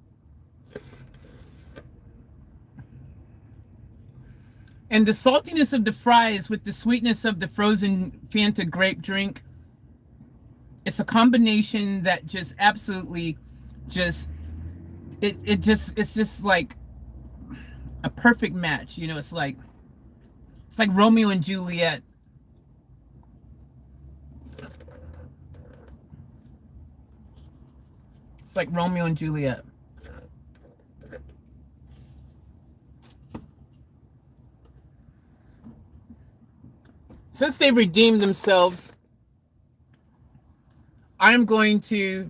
And the saltiness of the fries with the sweetness of the frozen Fanta grape drink, it's a combination that just absolutely just, it's just like a perfect match. You know, it's like Romeo and Juliet. It's like Romeo and Juliet. Since they redeemed themselves, I'm going to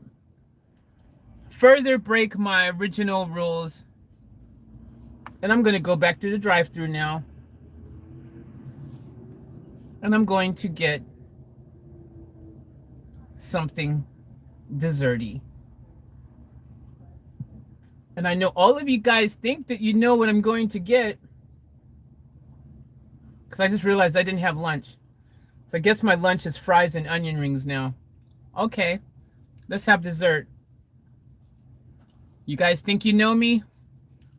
further break my original rules. And I'm going to go back to the drive-thru now. And I'm going to get something desserty. And I know all of you guys think that you know what I'm going to get. Because I just realized I didn't have lunch. So I guess my lunch is fries and onion rings now. Okay, let's have dessert. You guys think you know me?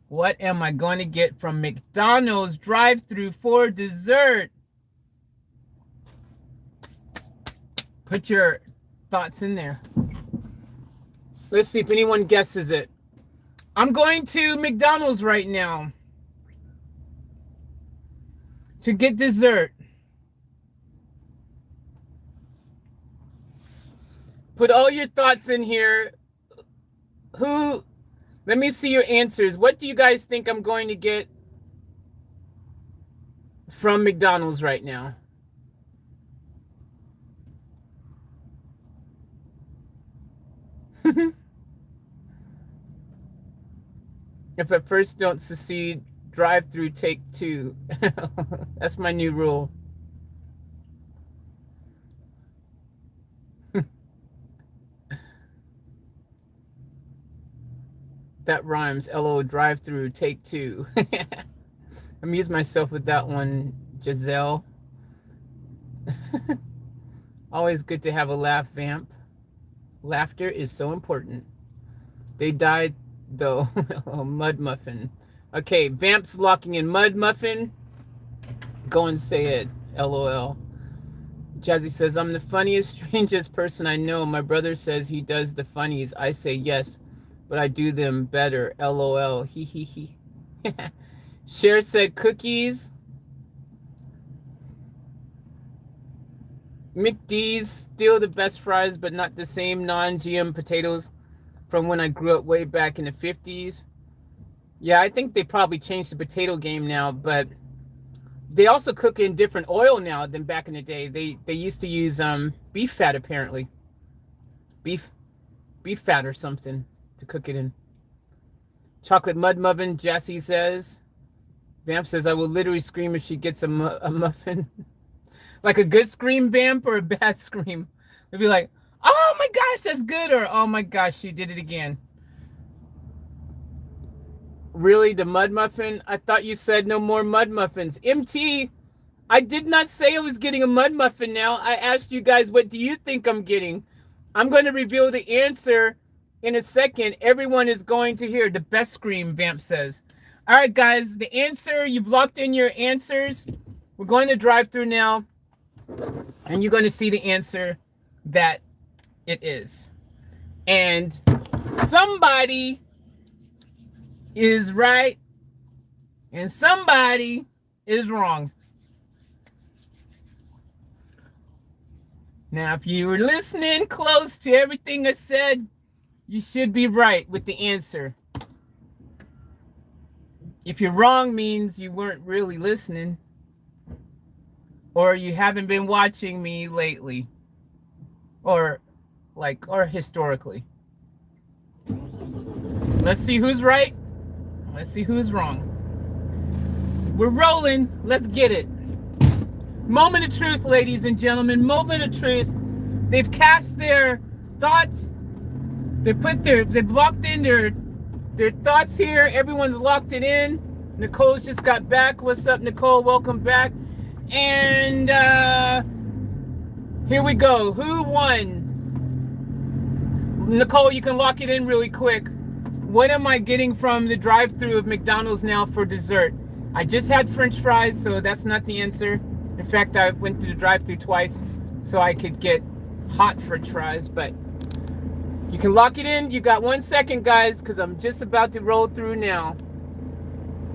What am I going to get from McDonald's drive-thru for dessert? Put your thoughts in there. Let's see if anyone guesses it. I'm going to McDonald's right now to get dessert. Put all your thoughts in here. Let me see your answers. What do you guys think I'm going to get from McDonald's right now? If at first don't succeed, drive-through take two. That's my new rule. That rhymes. LO drive-through take two. Amuse myself with that one, Giselle. Always good to have a laugh, Vamp. Laughter is so important. They died though. Oh, Mud Muffin. Okay, Vamp's locking in Mud Muffin. Go and say it. LOL. Jazzy says, I'm the funniest, strangest person I know. My brother says he does the funnies. I say yes, but I do them better. LOL. He he he. Cher said cookies. McD's still the best fries, but not the same non-GM potatoes from when I grew up way back in the 50s. Yeah, I think they probably changed the potato game now, but they also cook in different oil now than back in the day. They used to use beef fat, apparently. Beef fat or something to cook it in. Chocolate mud muffin, Jessie says. Vamp says, I will literally scream if she gets a muffin. Like a good scream, Vamp, or a bad scream? They'll be like, oh my gosh, that's good, or oh my gosh, she did it again. Really, the mud muffin? I thought you said no more mud muffins. MT, I did not say I was getting a mud muffin now. I asked you guys, what do you think I'm getting? I'm going to reveal the answer in a second. Everyone is going to hear the best scream, Vamp says. All right, guys, the answer, you've locked in your answers. We're going to drive through now, and you're going to see the answer that it is. And somebody is right and somebody is wrong. Now, if you were listening close to everything I said, you should be right with the answer. If you're wrong, means you weren't really listening, or you haven't been watching me lately, or historically. Let's see who's right. Let's see who's wrong. We're rolling. Let's get it. Moment of truth, ladies and gentlemen. Moment of truth. They've cast their thoughts. They've locked in their thoughts here. Everyone's locked it in. Nicole's just got back. What's up, Nicole? Welcome back. And here we go. Who won? Nicole, you can lock it in really quick. What am I getting from the drive-thru of McDonald's now for dessert? I just had French fries, so that's not the answer. In fact, I went to the drive-thru twice so I could get hot French fries, but you can lock it in. You got 1 second, guys, because I'm just about to roll through now.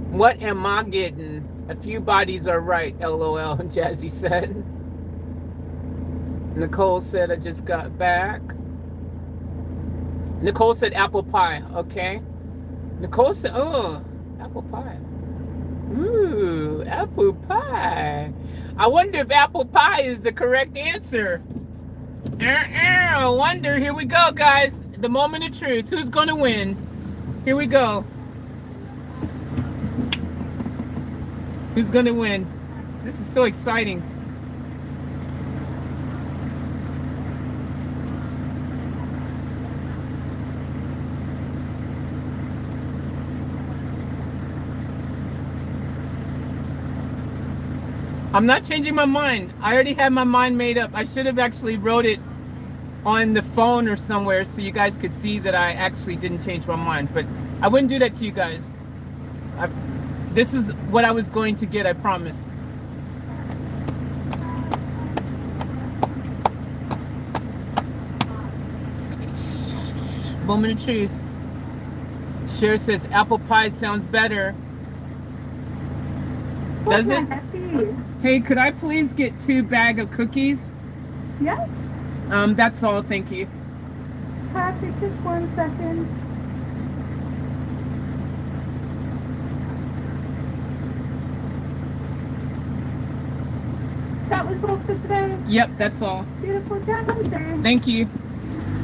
What am I getting? A few bodies are right, LOL, Jazzy said. Nicole said I just got back. Nicole said apple pie. Okay. Nicole said, oh, apple pie. Ooh, apple pie. I wonder if apple pie is the correct answer. I wonder. Here we go, guys. The moment of truth. Who's going to win? Here we go. Who's going to win? This is so exciting. I'm not changing my mind. I already had my mind made up. I should have actually wrote it on the phone or somewhere so you guys could see that I actually didn't change my mind. But I wouldn't do that to you guys. This is what I was going to get, I promise. Moment of truth. Cher says apple pie sounds better. Does it? Hey, could I please get 2 bags of cookies? Yeah. That's all, thank you. Perfect, just 1 second. That was all for today? Yep, that's all. Beautiful, Jack. Thank you.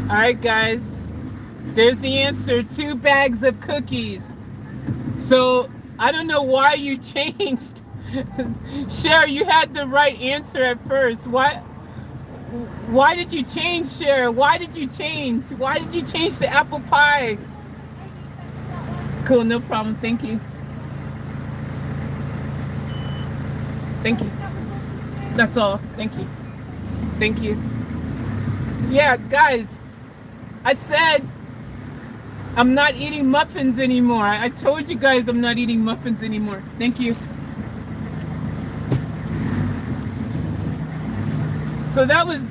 All right, guys. There's the answer, 2 bags of cookies. So, I don't know why you changed. Cher, you had the right answer at first. Why did you change, Cher? Why did you change? Why did you change the apple pie? Cool, no problem. Thank you. Thank you. That's all. Thank you. Thank you. Yeah, guys, I said I'm not eating muffins anymore. I told you guys I'm not eating muffins anymore. Thank you. So that was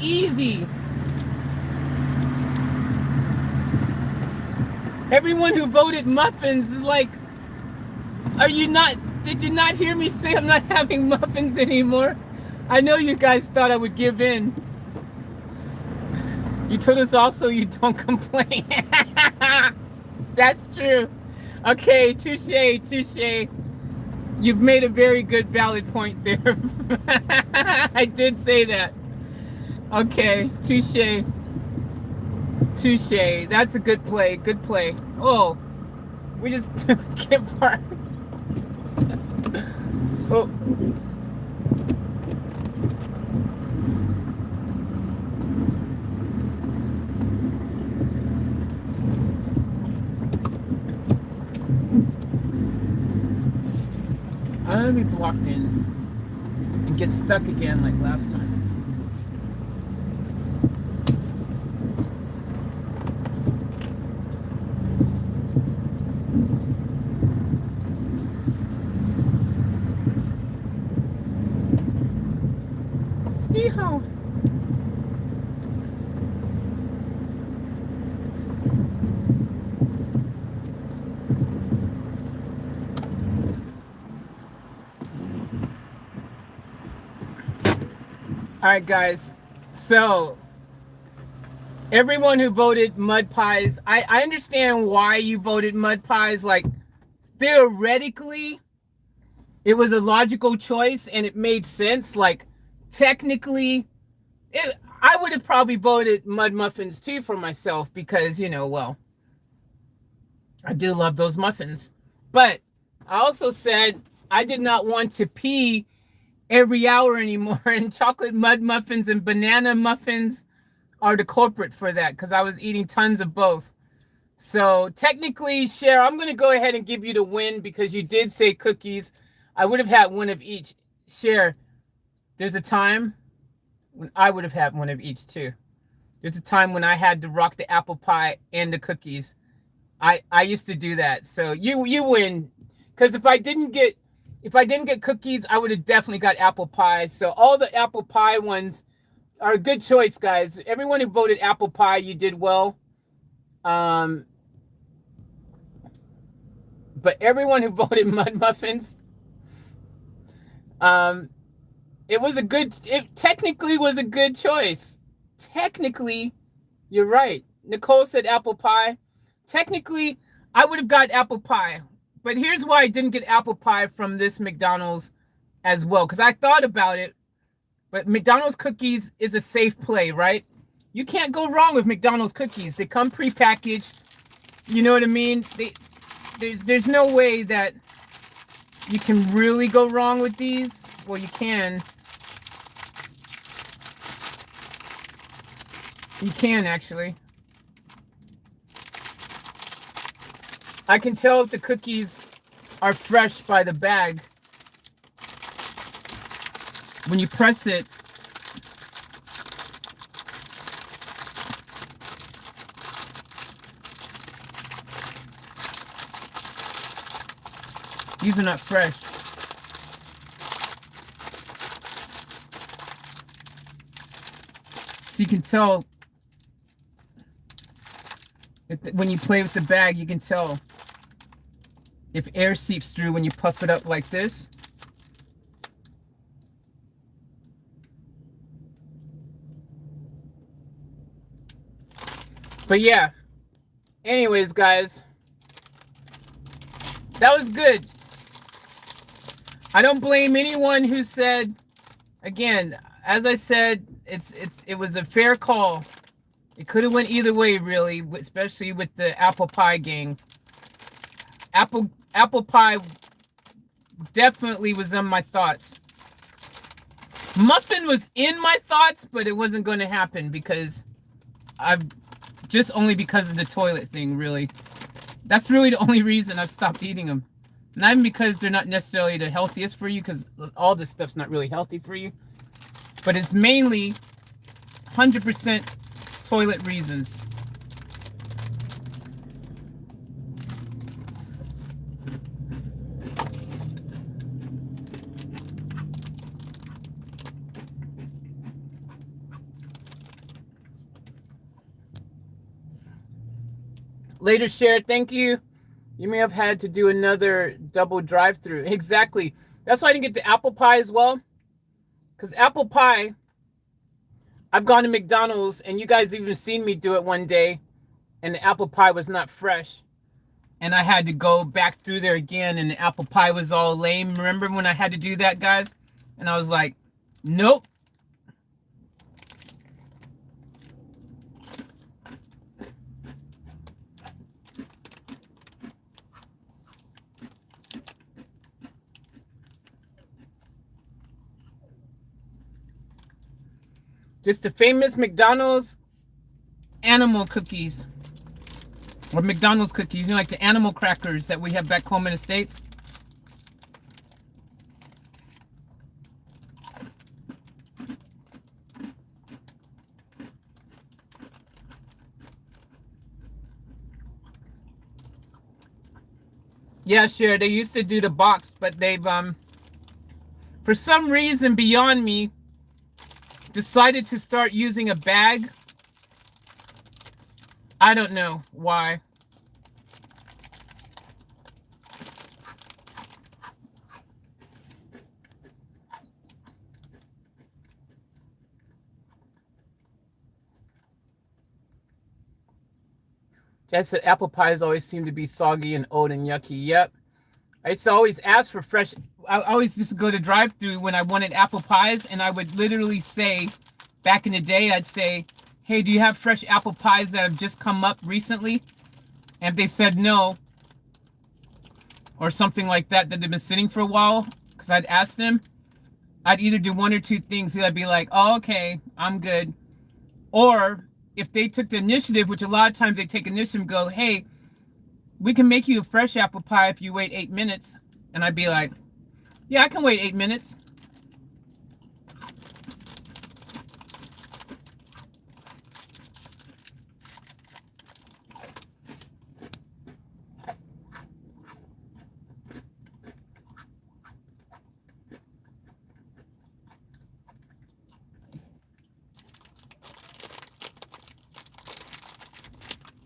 easy. Everyone who voted muffins is like, did you not hear me say I'm not having muffins anymore? I know you guys thought I would give in. You told us also you don't complain. That's true. Okay, touche. You've made a very good valid point there. I did say that. Okay, touche. That's a good play. Oh, we just took a campfire. Oh. I'm gonna be blocked in and get stuck again like last time. Yeehaw! All right, guys. So everyone who voted mud pies, I understand why you voted mud pies. Like, theoretically, it was a logical choice and it made sense. Like, technically, I would have probably voted mud muffins too for myself because, well, I do love those muffins. But I also said I did not want to pee every hour anymore, and chocolate mud muffins and banana muffins are the culprit for that because I was eating tons of both. So technically, Cher, I'm going to go ahead and give you the win because you did say cookies. I would have had one of each. Cher, there's a time when I would have had one of each too. There's a time when I had to rock the apple pie and the cookies. I used to do that. So you win, because if I didn't get cookies, I would have definitely got apple pie. So all the apple pie ones are a good choice, guys. Everyone who voted apple pie, you did well. But everyone who voted mud muffins, it technically was a good choice. Technically, you're right. Nicole said apple pie. Technically, I would have got apple pie. But here's why I didn't get apple pie from this McDonald's as well. Because I thought about it. But McDonald's cookies is a safe play, right? You can't go wrong with McDonald's cookies. They come prepackaged. You know what I mean? There's no way that you can really go wrong with these. Well, you can. You can, actually. I can tell if the cookies are fresh by the bag. When you press it, these are not fresh. So you can tell when you play with the bag, you can tell if air seeps through when you puff it up like this. But yeah, anyways, guys, that was good. I don't blame anyone who said, again, as I said, it was a fair call. It could have went either way, really, especially with the apple pie gang. Apple pie definitely was on my thoughts. Muffin was in my thoughts, but it wasn't going to happen because just only because of the toilet thing, really. That's really the only reason I've stopped eating them. Not even because they're not necessarily the healthiest for you, because all this stuff's not really healthy for you. But it's mainly 100% toilet reasons. Later, share. Thank you. You may have had to do another double drive-through. Exactly. That's why I didn't get the apple pie as well. Because apple pie, I've gone to McDonald's, and you guys even seen me do it one day, and the apple pie was not fresh. And I had to go back through there again, and the apple pie was all lame. Remember when I had to do that, guys? And I was like, nope. Just the famous McDonald's animal cookies. Or McDonald's cookies, you know, like the animal crackers that we have back home in the States. Yeah, sure. They used to do the box, but they've for some reason beyond me decided to start using a bag. I don't know why. Jess said apple pies always seem to be soggy and old and yucky. Yep. I used to always ask for fresh. I always used to go to drive-through when I wanted apple pies, and I would literally say, back in the day, I'd say, hey, do you have fresh apple pies that have just come up recently? And if they said no, or something like that, that they've been sitting for a while, because I'd ask them, I'd either do one or two things. I'd be like, oh, okay, I'm good. Or if they took the initiative, which a lot of times they take initiative and go, hey, we can make you a fresh apple pie if you wait 8 minutes. And I'd be like, yeah, I can wait 8 minutes.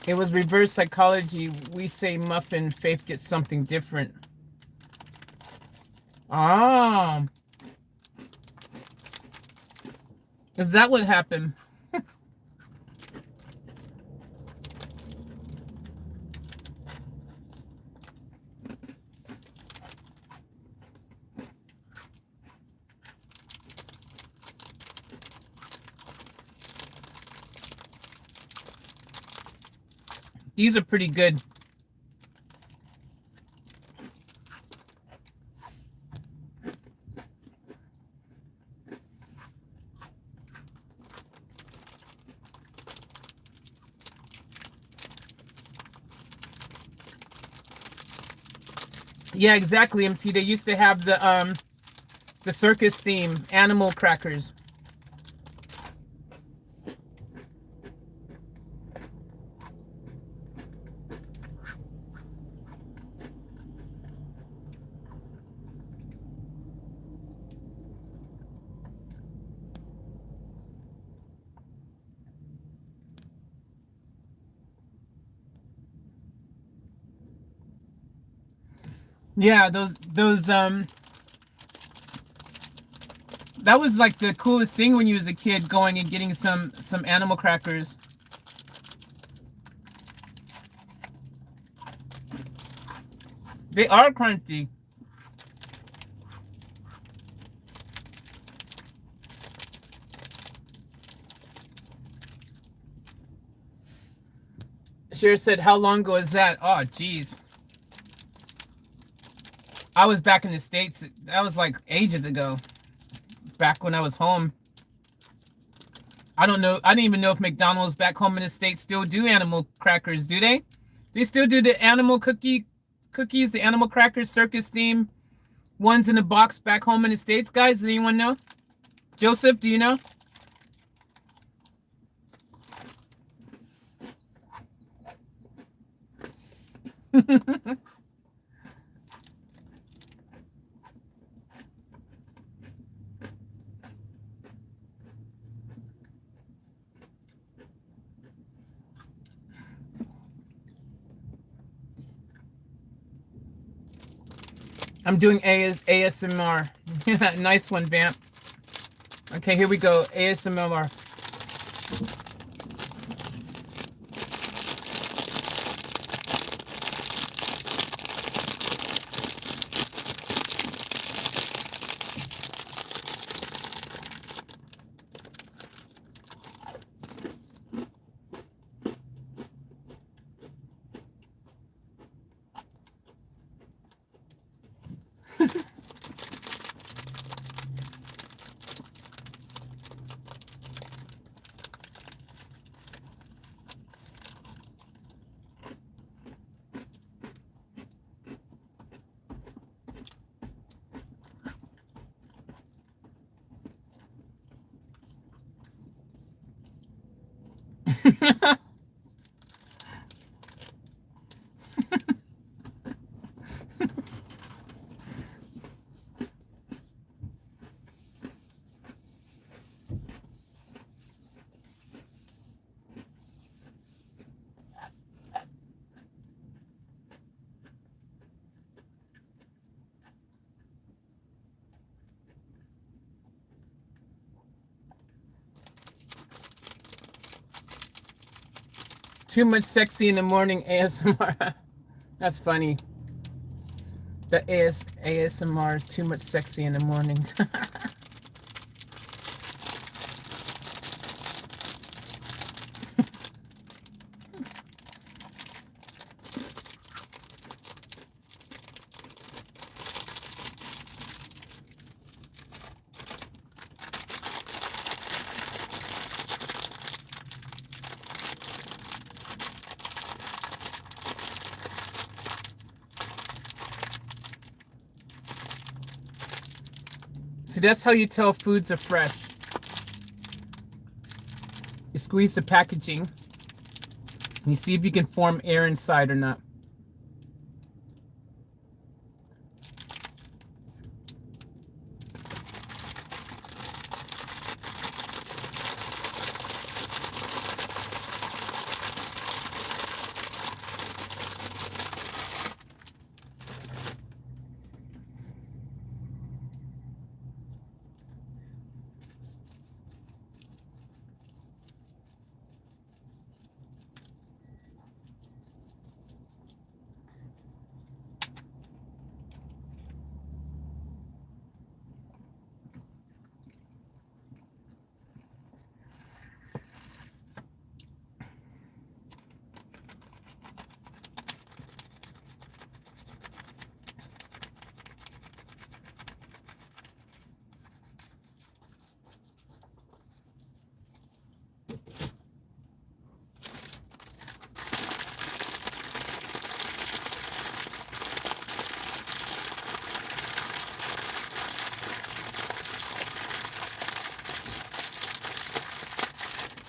It was reverse psychology. We say muffin, Faith gets something different. Oh. Is that what happened? These are pretty good. Yeah, exactly, MT. They used to have the circus theme, animal crackers. Yeah, those that was like the coolest thing when you was a kid, going and getting some animal crackers. They are crunchy. Cher said, how long ago is that? Oh, geez. I was back in the States. That was like ages ago. Back when I was home. I don't know. I didn't even know if McDonald's back home in the States still do animal crackers. Do they? They still do the animal cookies, the animal crackers circus theme ones in the box back home in the States, guys? Does anyone know? Joseph, do you know? I'm doing ASMR. Nice one, Vamp. Okay, here we go. ASMR. Too much sexy in the morning ASMR. That's funny. The ASMR, too much sexy in the morning. See, that's how you tell foods are fresh. You squeeze the packaging and you see if you can form air inside or not.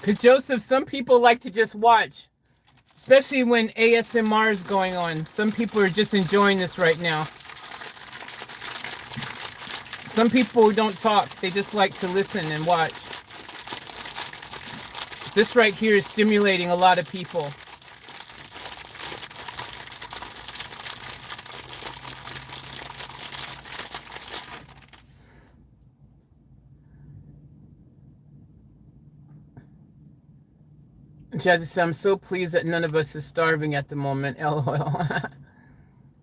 Because, Joseph, some people like to just watch, especially when ASMR is going on. Some people are just enjoying this right now. Some people don't talk. They just like to listen and watch. This right here is stimulating a lot of people. Jazzy said, I'm so pleased that none of us is starving at the moment, LOL.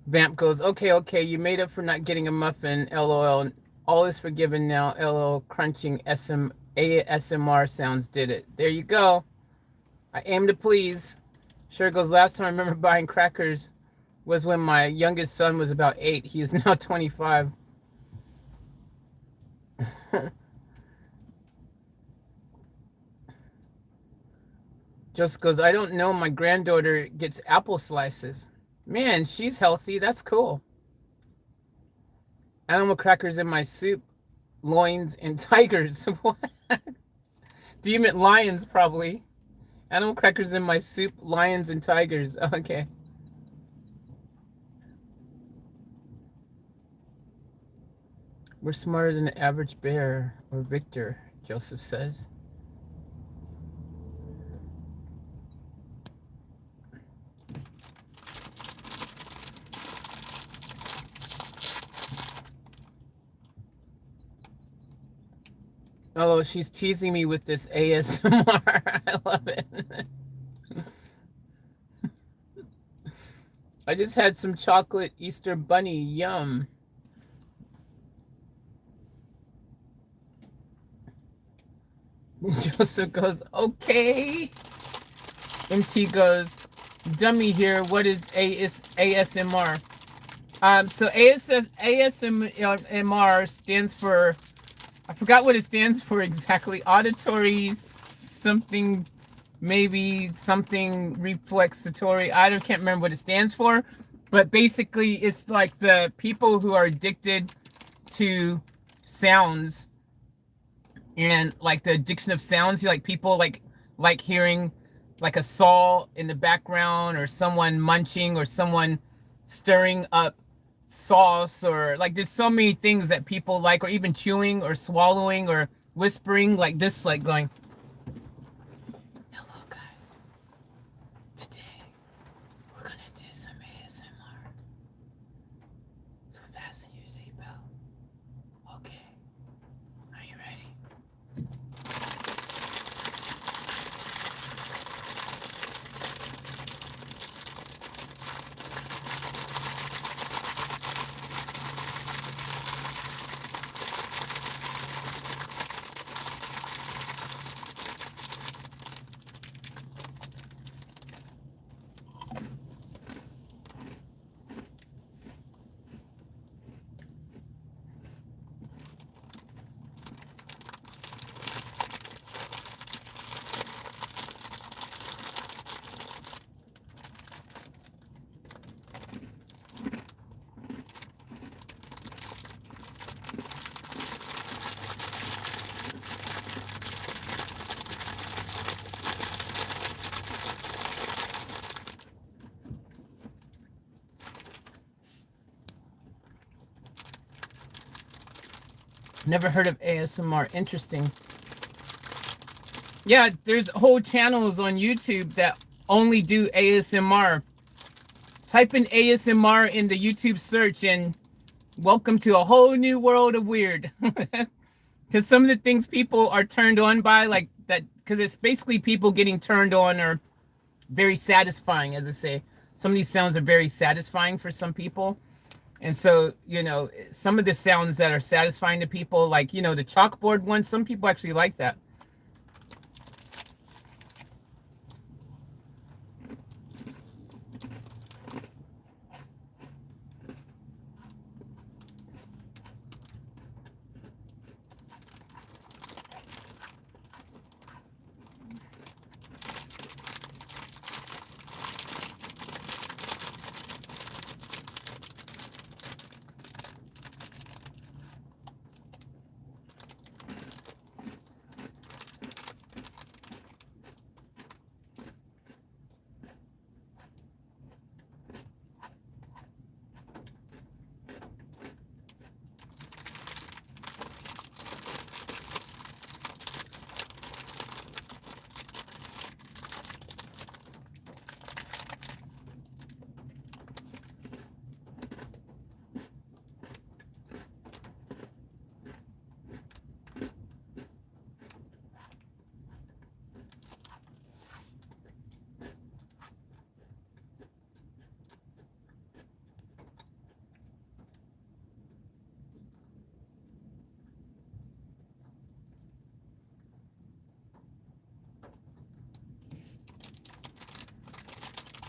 Vamp goes, okay, you made up for not getting a muffin, LOL. All is forgiven now, LOL. Crunching ASMR sounds did it. There you go. I aim to please. Sure goes, last time I remember buying crackers was when my youngest son was about 8. He is now 25. Just goes, I don't know, my granddaughter gets apple slices. Man, she's healthy. That's cool. Animal crackers in my soup. Loins and tigers. What? Do you mean lions, probably? Animal crackers in my soup. Lions and tigers. Okay. We're smarter than the average bear or Victor, Joseph says. Oh, she's teasing me with this ASMR. I love it. I just had some chocolate Easter bunny. Yum. Joseph goes, okay. MT goes, dummy here. What is ASMR? So ASMR stands for, I forgot what it stands for exactly. Auditory something, maybe something reflexatory. I can't remember what it stands for, but basically it's like the people who are addicted to sounds and like the addiction of sounds. Like people like hearing like a saw in the background or someone munching or someone stirring up sauce, or like there's so many things that people like, or even chewing or swallowing or whispering like this, like going, hello guys, today we're gonna do some ASMR, so fasten your seatbelt. Okay, are you ready? Never heard of ASMR. Interesting. Yeah, there's whole channels on YouTube that only do ASMR. Type in ASMR in the YouTube search and welcome to a whole new world of weird. Because some of the things people are turned on by, like that, because it's basically people getting turned on, or very satisfying, as I say. Some of these sounds are very satisfying for some people. And so, you know, some of the sounds that are satisfying to people, like, you know, the chalkboard one, some people actually like that.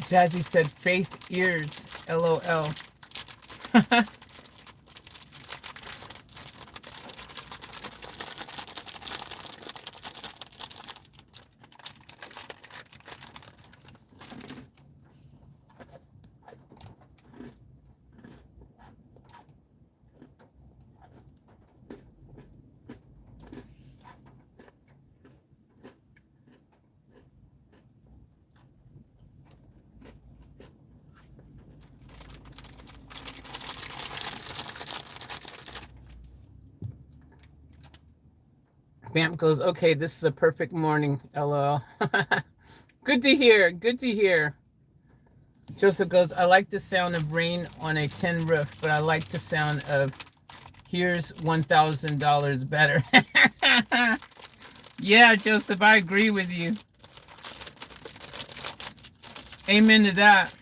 Jazzy said faith ears, LOL. Vamp goes, okay, this is a perfect morning, LOL. Good to hear. Good to hear. Joseph goes, I like the sound of rain on a tin roof, but I like the sound of Here's $1,000 better. Yeah, Joseph, I agree with you. Amen to that.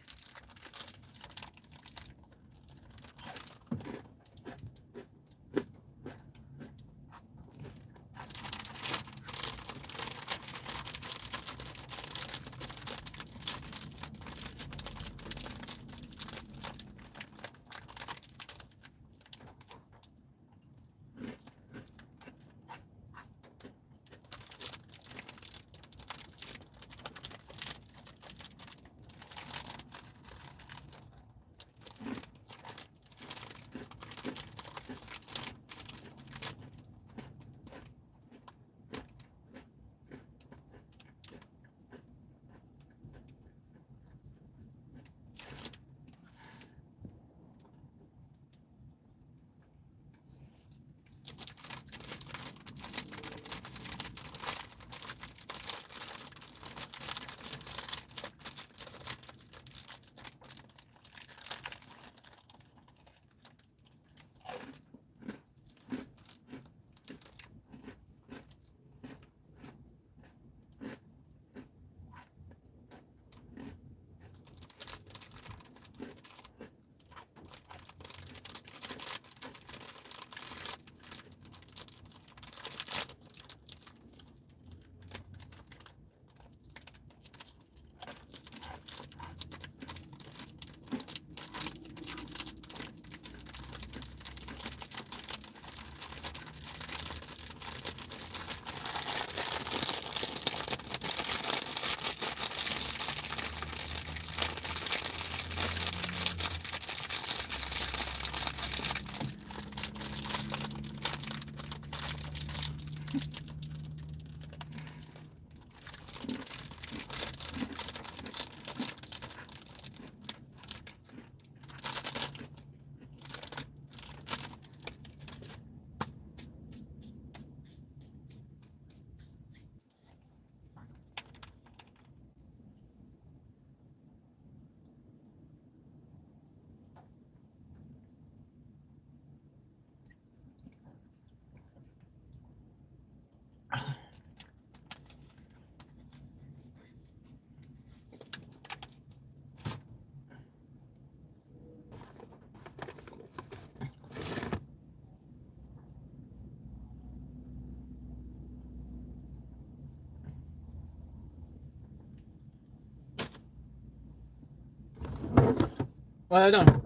Well done.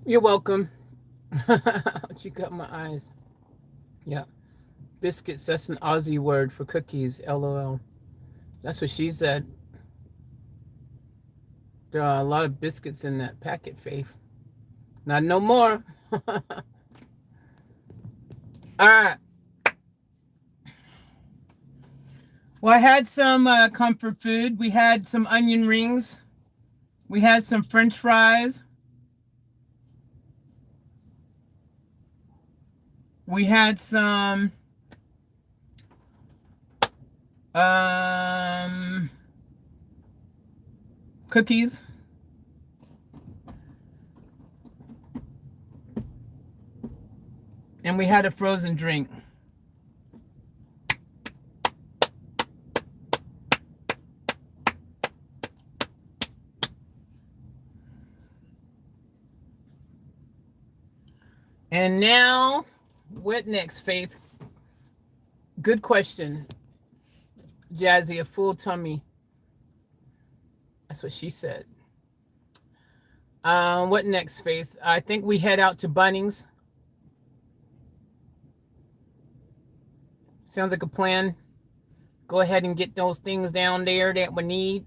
You're welcome. She got my eyes. Yeah. Biscuits, that's an Aussie word for cookies, LOL. That's what she said. There are a lot of biscuits in that packet, Faith. Not no more. All right. Well, I had some comfort food. We had some onion rings. We had some French fries. We had some cookies. And we had a frozen drink. And now, what next, Faith? Good question. Jazzy, a full tummy. That's what she said. What next, Faith? I think we head out to Bunnings. Sounds like a plan. Go ahead and get those things down there that we need.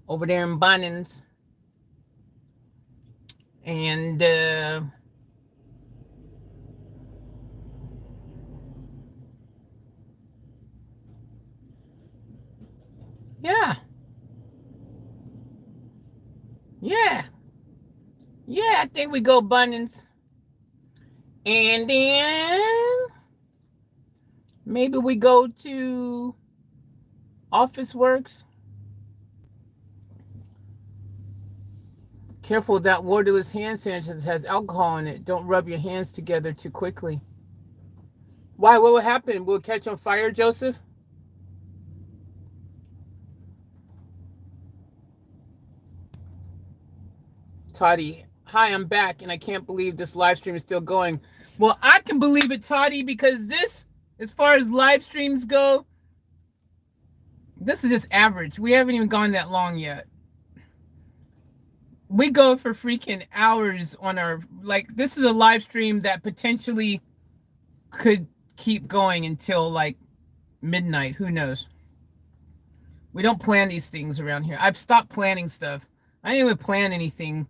Over there in Bunnings. And yeah. Yeah, I think we go Bunnings. And then maybe we go to Office Works. Careful, that waterless hand sanitizer has alcohol in it. Don't rub your hands together too quickly. Why? What will happen? Will it catch on fire, Joseph? Toddy, hi, I'm back, and I can't believe this live stream is still going. Well, I can believe it, Toddy, because this, as far as live streams go, this is just average. We haven't even gone that long yet. We go for freaking hours on our, like, this is a live stream that potentially could keep going until like midnight. Who knows? We don't plan these things around here. I've stopped planning stuff. I didn't even plan anything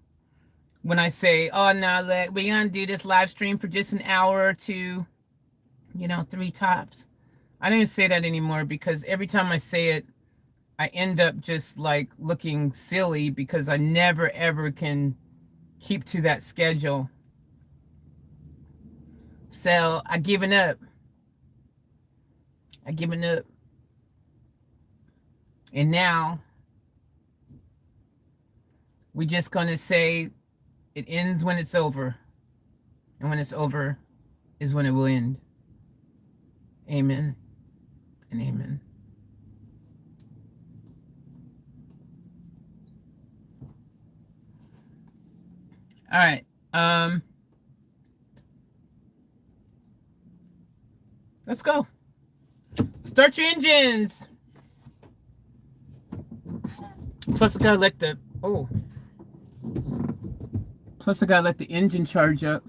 when I say, oh, no, we're going to do this live stream for just an hour or two, 3 tops. I don't even say that anymore because every time I say it, I end up just like looking silly because I never, ever can keep to that schedule. So I've given up. And now we're just going to say it ends when it's over. And when it's over is when it will end. Amen and amen. All right. Let's go. Start your engines. Plus I gotta let the engine charge up.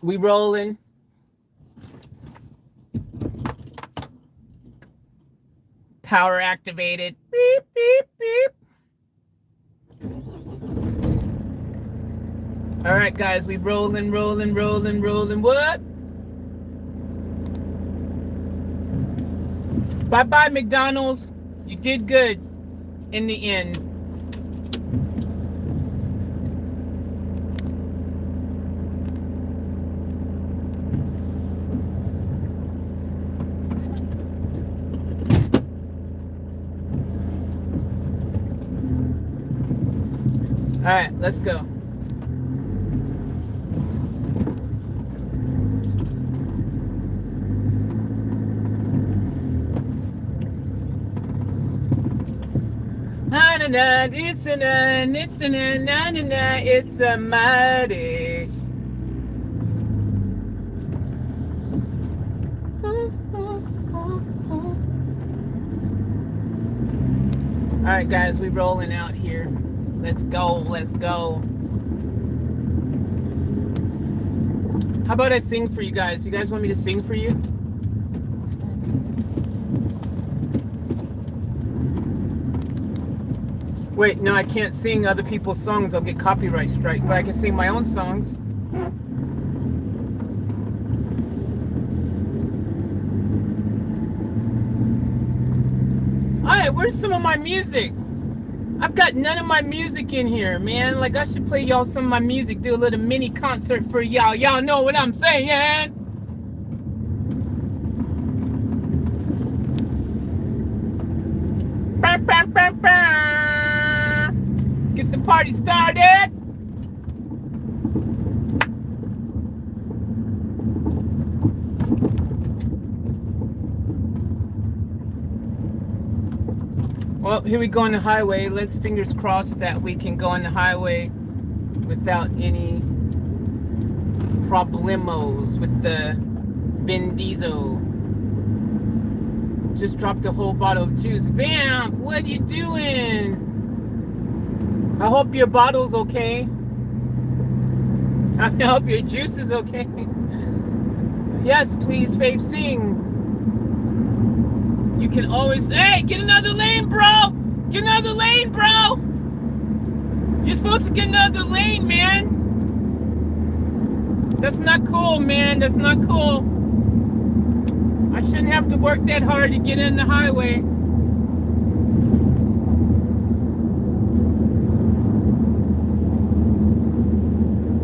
We rolling. Power activated. Beep, beep, beep. All right, guys, we rolling. What? Bye-bye, McDonald's. You did good in the end. All right, let's go. It's a mighty. All right, guys, we rolling out here. Let's go. How about I sing for you guys? You guys want me to sing for you? Wait, no, I can't sing other people's songs. I'll get copyright strike, but I can sing my own songs. All right, where's some of my music? I've got none of my music in here, man. Like, I should play y'all some of my music, do a little mini concert for y'all. Y'all know what I'm saying? Let's get the party started. Well, here we go on the highway. Let's fingers crossed that we can go on the highway without any problemos with the Vin Diesel. Just dropped a whole bottle of juice. Vamp, what you doing? I hope your bottle's okay. I hope your juice is okay. Yes, please, Faith, sing. You can always, hey, get another lane, bro. Get another lane, bro. You're supposed to get another lane, man. That's not cool, man. That's not cool. I shouldn't have to work that hard to get in the highway.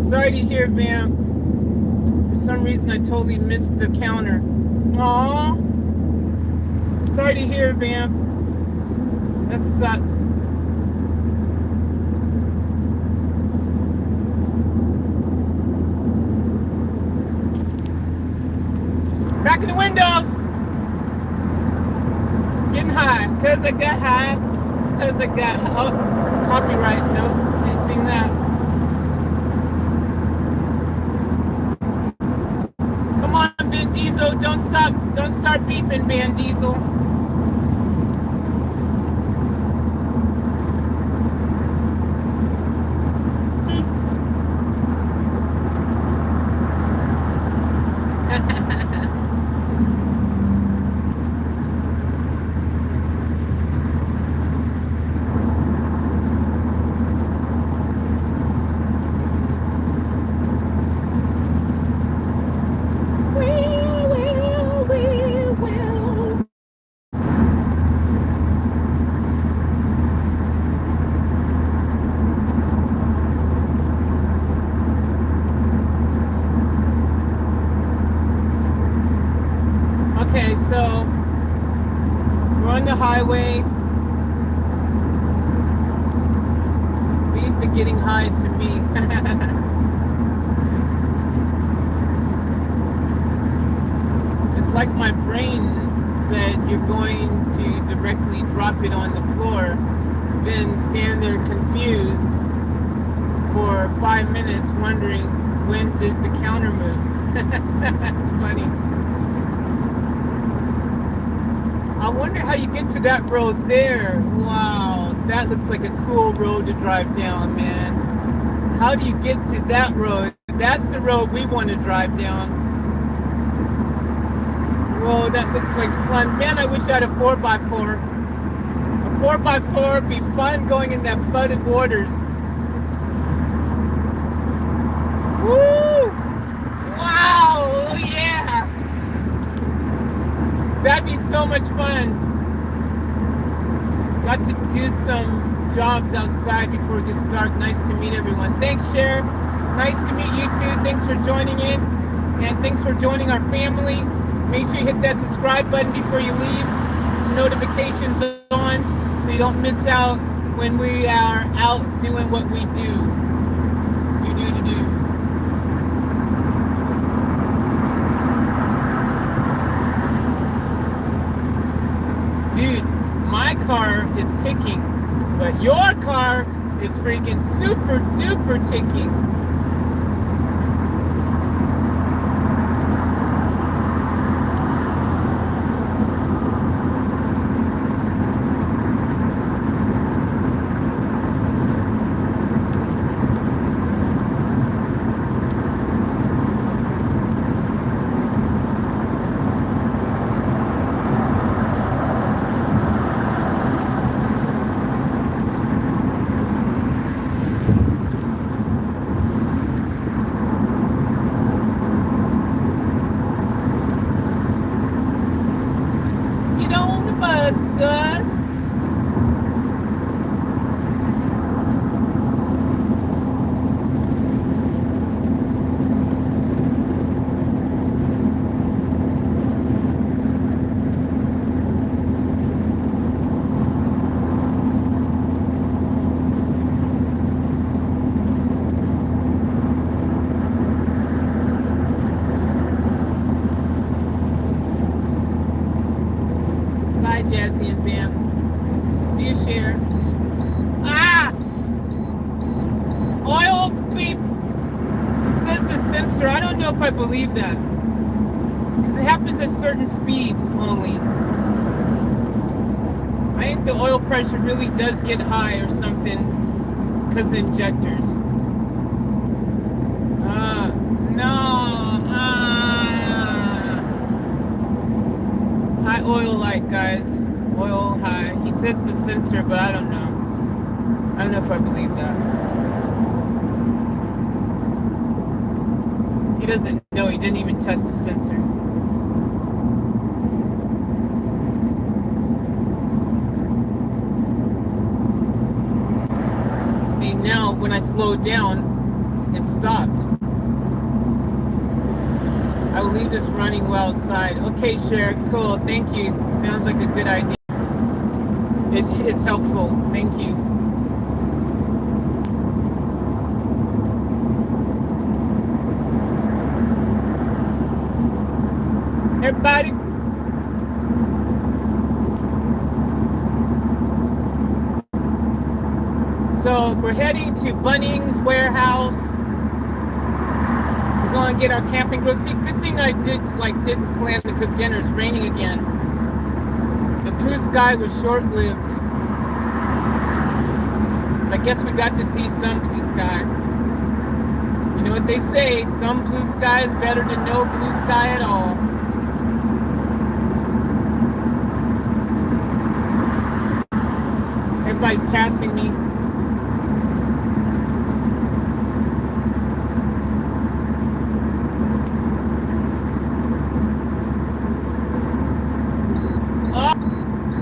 Sorry to hear, Vamp. For some reason, I totally missed the counter. Aww. Sorry to hear, Vamp. That sucks. Cracking the windows. Getting high. Cause I got high. Cause I got oh, copyright. No, can't sing that. Come on, Vin Diesel. Don't stop. Don't start beeping, Vin Diesel. Okay, so we're on the highway. Leave the getting high to me. It's like my brain said you're going to directly drop it on the floor, then stand there confused for 5 minutes wondering when did the counter move. That's funny. I wonder how you get to that road there. Wow, that looks like a cool road to drive down, man. How do you get to that road? That's the road we want to drive down. Whoa, that looks like fun. Man, I wish I had a 4x4. A 4x4 would be fun going in that flooded waters. Woo! Wow, oh yeah! That'd be so much fun. Got to do some jobs outside before it gets dark. Nice to meet everyone. Thanks, Cher. Nice to meet you too. Thanks for joining in. And thanks for joining our family. Make sure you hit that subscribe button before you leave. Notifications on so you don't miss out when we are out doing what we do. Do. Dude, my car is ticking, but your car is freaking super duper ticking. Jazzy and Bam. See you, sensor. I don't know if I believe that. Because it happens at certain speeds only. I think the oil pressure really does get high or something because of injectors. High oil light, guys. Oil high. He says the sensor, but I don't know. I don't know if I believe that. He doesn't know. He didn't even test the sensor. See, now when I slowed down, it stopped. I will leave this running well outside. Okay, Cher, cool, thank you. Sounds like a good idea. It is helpful, thank you. Everybody. So we're heading to Bunnings Warehouse. We're going to get our camping grill. See, good thing I didn't plan to cook dinner. It's raining again. The blue sky was short-lived. I guess we got to see some blue sky. You know what they say, some blue sky is better than no blue sky at all. Everybody's passing me.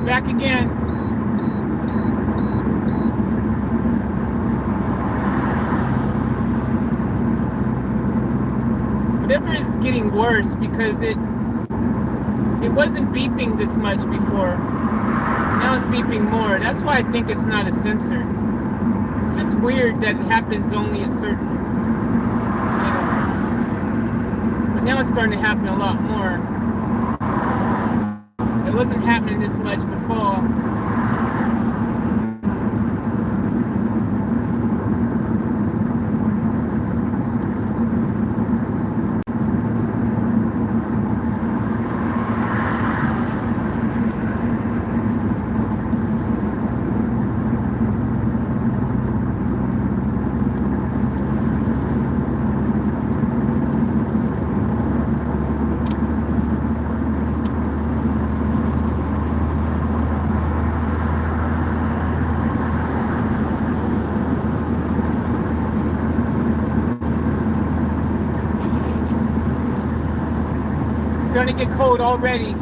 Back again. Whatever is getting worse because it wasn't beeping this much before. Now it's beeping more. That's why I think it's not a sensor. It's just weird that it happens only at certain, But now it's starting to happen a lot more. It wasn't happening this much before. Starting to get cold already.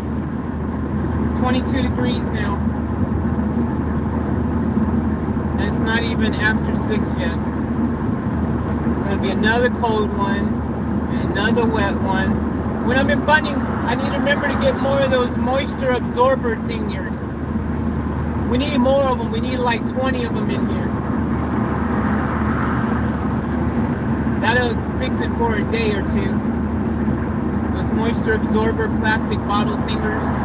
22 degrees now. And it's not even after 6 yet. It's going to be another cold one and another wet one. When I'm in Bunnings, I need to remember to get more of those moisture absorber thingies. We need more of them. We need like 20 of them in here. That'll fix it for a day or two. Those moisture absorber plastic bottle thingers.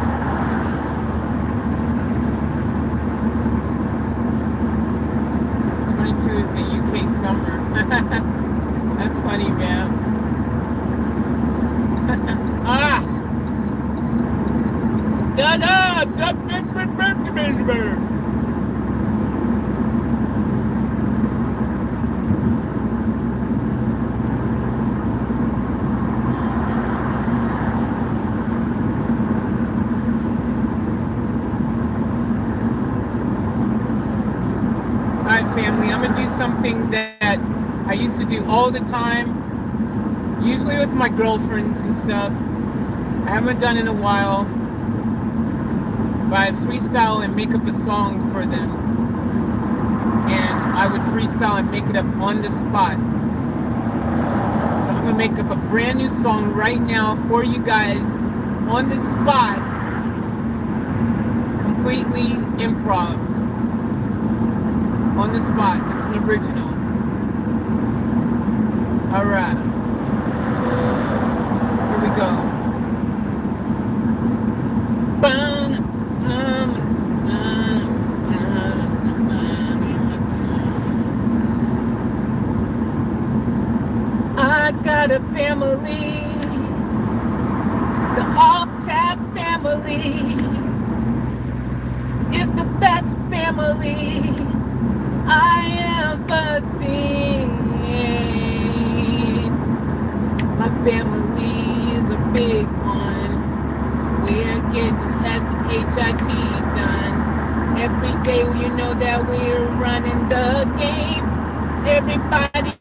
Is a UK summer. That's funny, man. Ah! Da-da! Family, I'm gonna do something that I used to do all the time, usually with my girlfriends and stuff. I haven't done in a while, but I freestyle and make up a song for them, and I would freestyle and make it up on the spot. So I'm gonna make up a brand new song right now for you guys on the spot, completely improv. On the spot. This is an original. Alright. Here we go. I got a family. The off-tap family is the best family I ever seen. My family is a big one. We're getting SHIT done. Every day you know that we're running the game. Everybody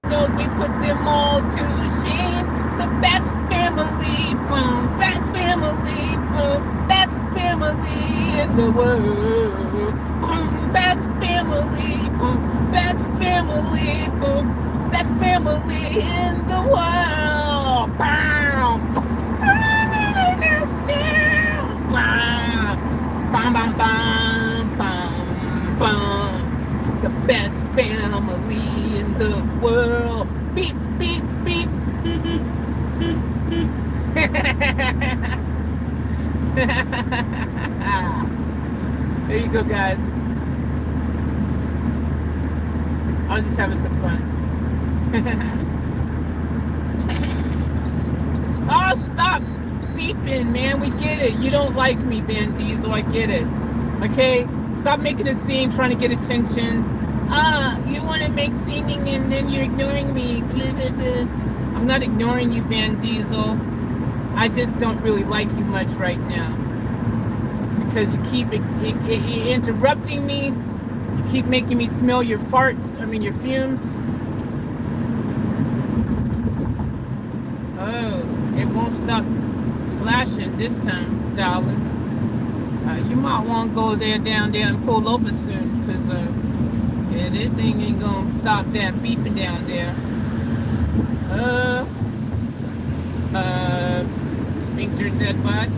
knows we put them all to shame. The best family, boom, best family, boom, best family in the world. Boom, best family, boom, best family, boom, best family in the world. Bam, bam, bam, bam, bam, bam. The best family in the world. Beep, beep, beep. There you go, guys. I was just having some fun. Oh, stop beeping, man. We get it. You don't like me, Van Diesel. I get it. Okay? Stop making a scene, trying to get attention. You want to make singing and then you're ignoring me. Blah, blah, blah. I'm not ignoring you, Van Diesel. I just don't really like you much right now. Because you keep interrupting me. You keep making me smell your farts. Your fumes. Oh, it won't stop flashing this time, darling. You might want to go down there and pull over soon. Because this thing ain't going to stop that beeping down there. Sphincter said what?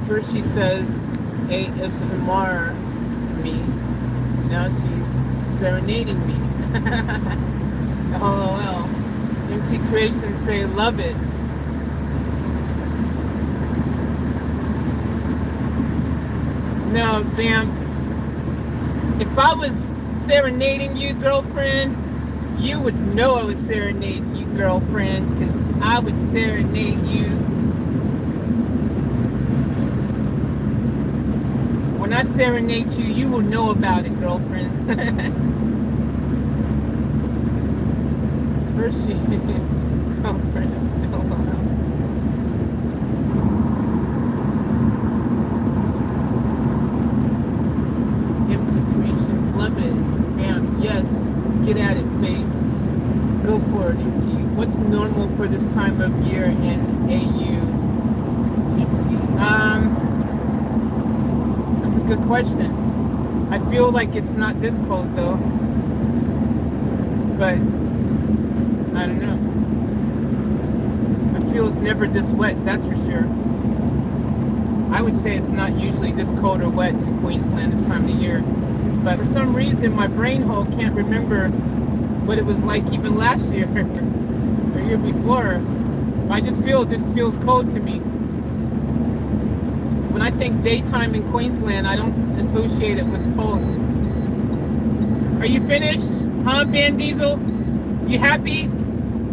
First she says ASMR to me. Now she's serenading me. LOL. MT Creations say love it. No, Vamp. If I was serenading you, girlfriend, you would know I was serenading you, girlfriend, because I would serenade you. When I serenade you, you will know about it, girlfriend. First she, girlfriend. Oh, wow. Love it. Bam. Yes. Get at it, Faith. Go for it, MT. What's normal for this time of year in AU? MT. That's a good question. I feel like it's not this cold though. But I don't know. I feel it's never this wet, that's for sure. I would say it's not usually this cold or wet in Queensland this time of the year. But for some reason, my brain hole can't remember what it was like even last year or year before. I just feel this feels cold to me. When I think daytime in Queensland, I don't associate it with cold. Are you finished? Huh, Van Diesel? You happy?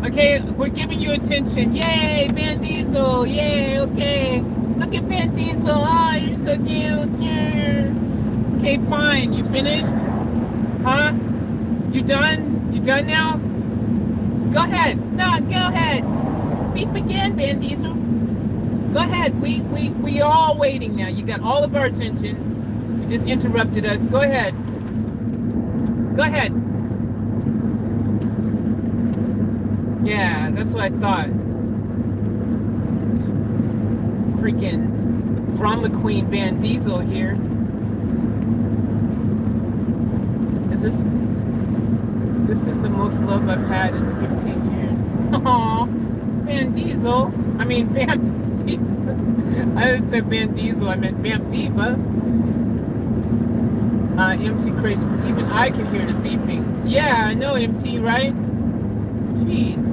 Okay, we're giving you attention. Yay, Van Diesel. Yay, okay. Look at Van Diesel. Oh, you're so cute. Yeah. Okay, fine. You finished? Huh? You done? You done now? Go ahead. No, go ahead. Beep again, Van Diesel. Go ahead. We are all waiting now. You got all of our attention. You just interrupted us. Go ahead. Go ahead. Yeah, that's what I thought. Freaking drama queen Van Diesel here. This is the most love I've had in 15 years. Aww, Van Diesel. I mean, Vamp Diva. I didn't say Van Diesel, I meant Vamp Diva. MT Creations, even I can hear the beeping. Yeah, I know MT, right? Jeez.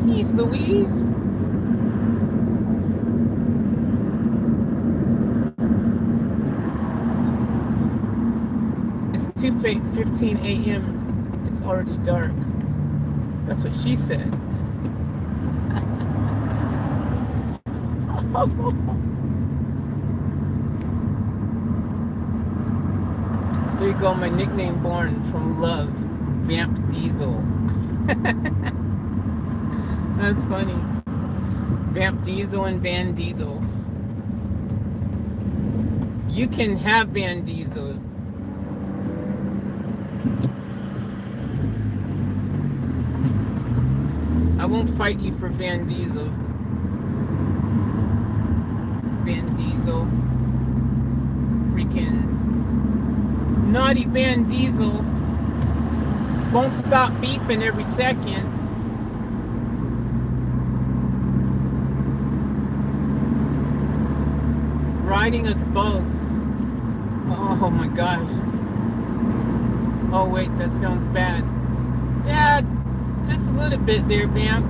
Jeez, Louise. 2:15 a.m. It's already dark. That's what she said. There you go, my nickname born from love, Vamp Diesel. That's funny. Vamp Diesel and Van Diesel. You can have Van Diesel. I won't fight you for Van Diesel. Van Diesel. Freaking naughty Van Diesel won't stop beeping every second. Riding us both. Oh my gosh. Oh wait, that sounds bad. Yeah, just a little bit there, Vamp.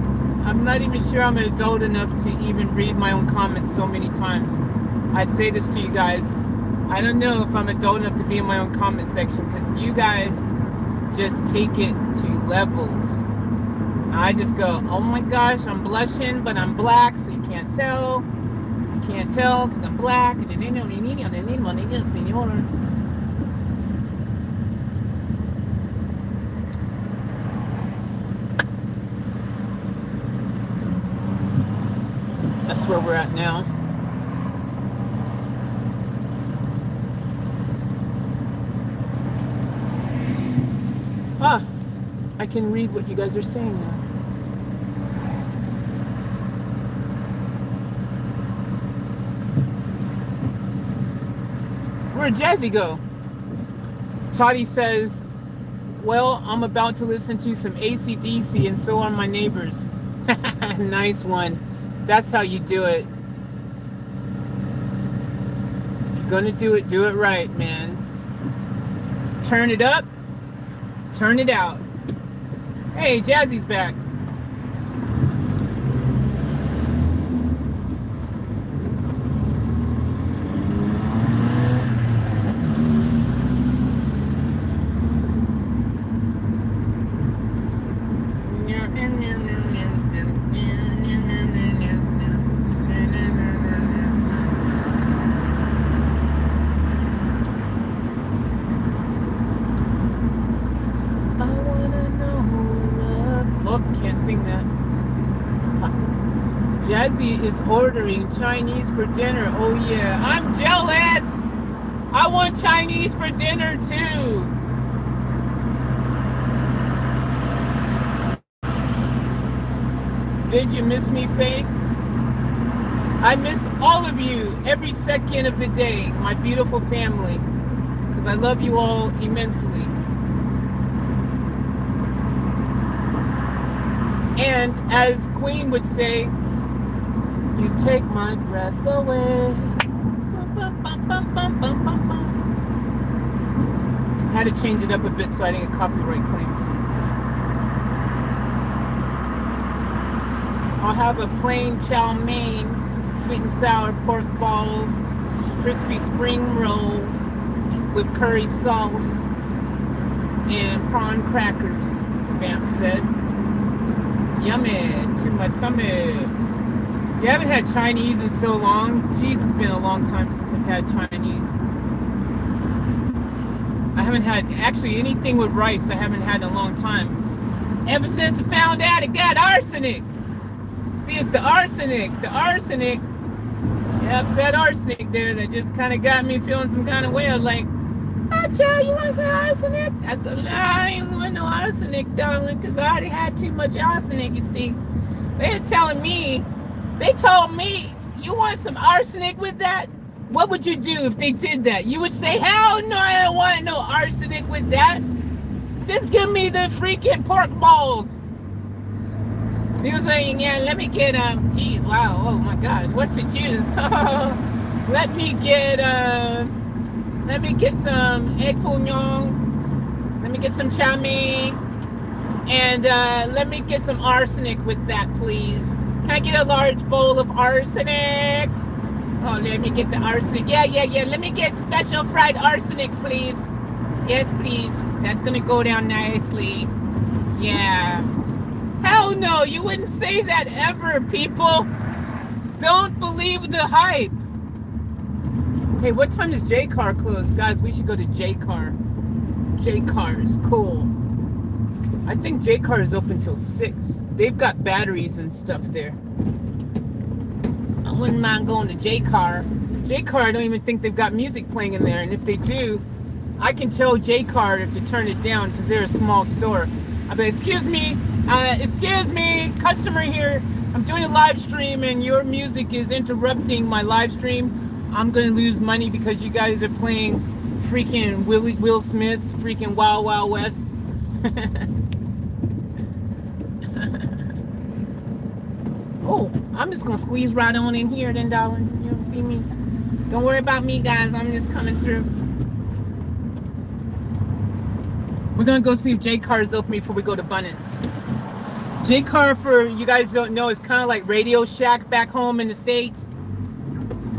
I'm not even sure I'm adult enough to even read my own comments so many times. I say this to you guys. I don't know if I'm adult enough to be in my own comment section because you guys just take it to levels. I just go, oh my gosh, I'm blushing, but I'm black, so you can't tell. You can't tell because I'm black. That's where we're at now. Ah, I can read what you guys are saying now. Where'd Jazzy go? Toddy says, well, I'm about to listen to some AC/DC and so are my neighbors. Nice one. That's how you do it. If you're gonna do it right, man. Turn it up, turn it out. Hey, Jazzy's back. Jazzy is ordering Chinese for dinner. Oh yeah, I'm jealous. I want Chinese for dinner too. Did you miss me, Faith? I miss all of you every second of the day, my beautiful family, because I love you all immensely. And as Queen would say, you take my breath away. Had to change it up a bit so I didn't get copyright claim. I'll have a plain chow mein, sweet and sour pork balls, crispy spring roll with curry sauce, and prawn crackers, Vamp said. Yummy to my tummy. You haven't had Chinese in so long. Jeez, it's been a long time since I've had Chinese. I haven't had actually anything with rice. I haven't had in a long time. Ever since I found out it got arsenic. See, it's the arsenic. The arsenic. Yeah, it's that arsenic there that just kind of got me feeling some kind of way. I was like, oh, child, you want some arsenic? I said, no, I ain't want no arsenic, darling, because I already had too much arsenic. You see, they're telling me, they told me, you want some arsenic with that? What would you do if they did that? You would say, hell no, I don't want no arsenic with that. Just give me the freaking pork balls. He was saying, yeah, let me get, geez, wow, oh my gosh, what to choose? Let me get some egg foo young. Let me get some chow mein. And let me get some arsenic with that, please. Can I get a large bowl of arsenic? Oh, let me get the arsenic. Yeah. Let me get special fried arsenic, please. Yes, please. That's gonna go down nicely. Yeah. Hell no, you wouldn't say that ever, people. Don't believe the hype. Hey, what time does J-Car close? Guys, we should go to J-Car. J-Car is cool. I think J-Car is open till 6. They've got batteries and stuff there. I wouldn't mind going to J-Car. J-Car, I don't even think they've got music playing in there. And if they do, I can tell J-Car to turn it down because they're a small store. I'll be, excuse me, customer here. I'm doing a live stream and your music is interrupting my live stream. I'm gonna lose money because you guys are playing freaking Will Smith, freaking Wild Wild West. Oh, I'm just gonna squeeze right on in here then, darling. You don't see me? Don't worry about me, guys. I'm just coming through. We're gonna go see if J-Car is open before we go to Bunnings. J-Car, for you guys don't know, is kind of like Radio Shack back home in the States,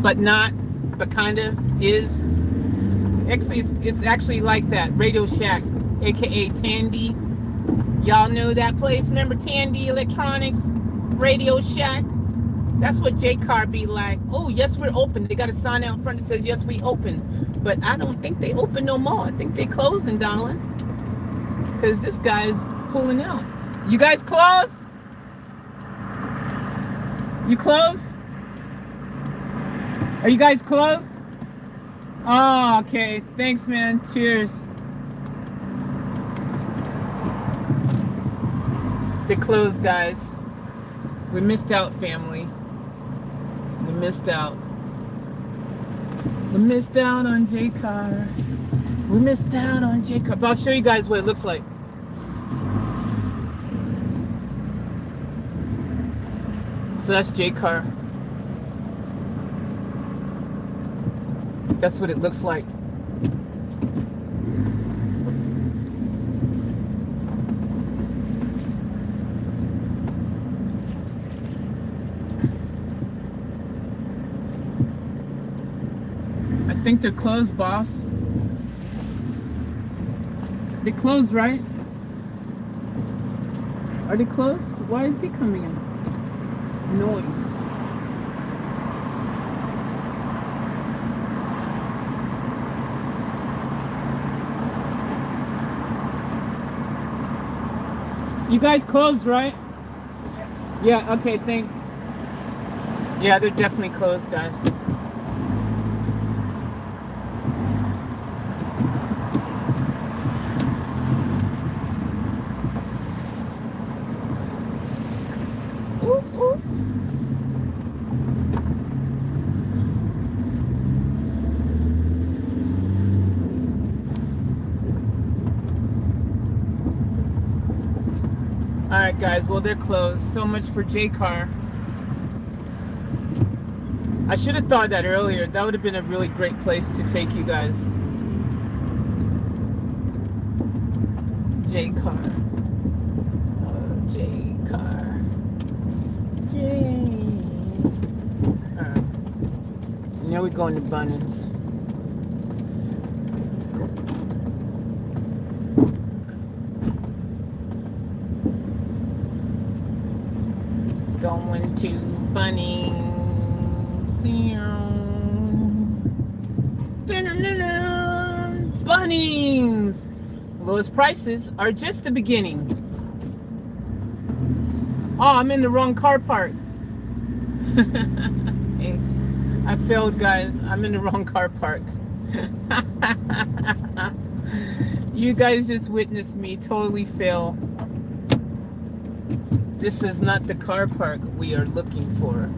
but not, but kind of is. Actually, it's actually like that. Radio Shack, aka Tandy. Y'all know that place? Remember Tandy Electronics? Radio Shack? That's what J-Car be like. Oh, yes, we're open. They got a sign out front that says, yes, we open. But I don't think they open no more. I think they closing, darling. Because this guy's pulling out. You guys closed? You closed? Are you guys closed? Oh, okay. Thanks, man. Cheers. They closed, guys. We missed out, family. We missed out. We missed out on J-Car. We missed out on J-Car. But I'll show you guys what it looks like. So that's J-Car. That's what it looks like. I think they're closed, boss. They closed, right? Are they closed? Why is he coming in? Noise. You guys closed, right? Yes. Yeah, okay, thanks. Yeah, they're definitely closed, guys. Alright guys, well they're closed. So much for J-Car. I should have thought that earlier. That would have been a really great place to take you guys. J-Car. Oh, J-Car. Alright. Now we're going to Bunnings. Going to Bunnings. Bunnings! Lowest prices are just the beginning. Oh, I'm in the wrong car park. Hey, I failed, guys. I'm in the wrong car park. You guys just witnessed me totally fail. This is not the car park we are looking for.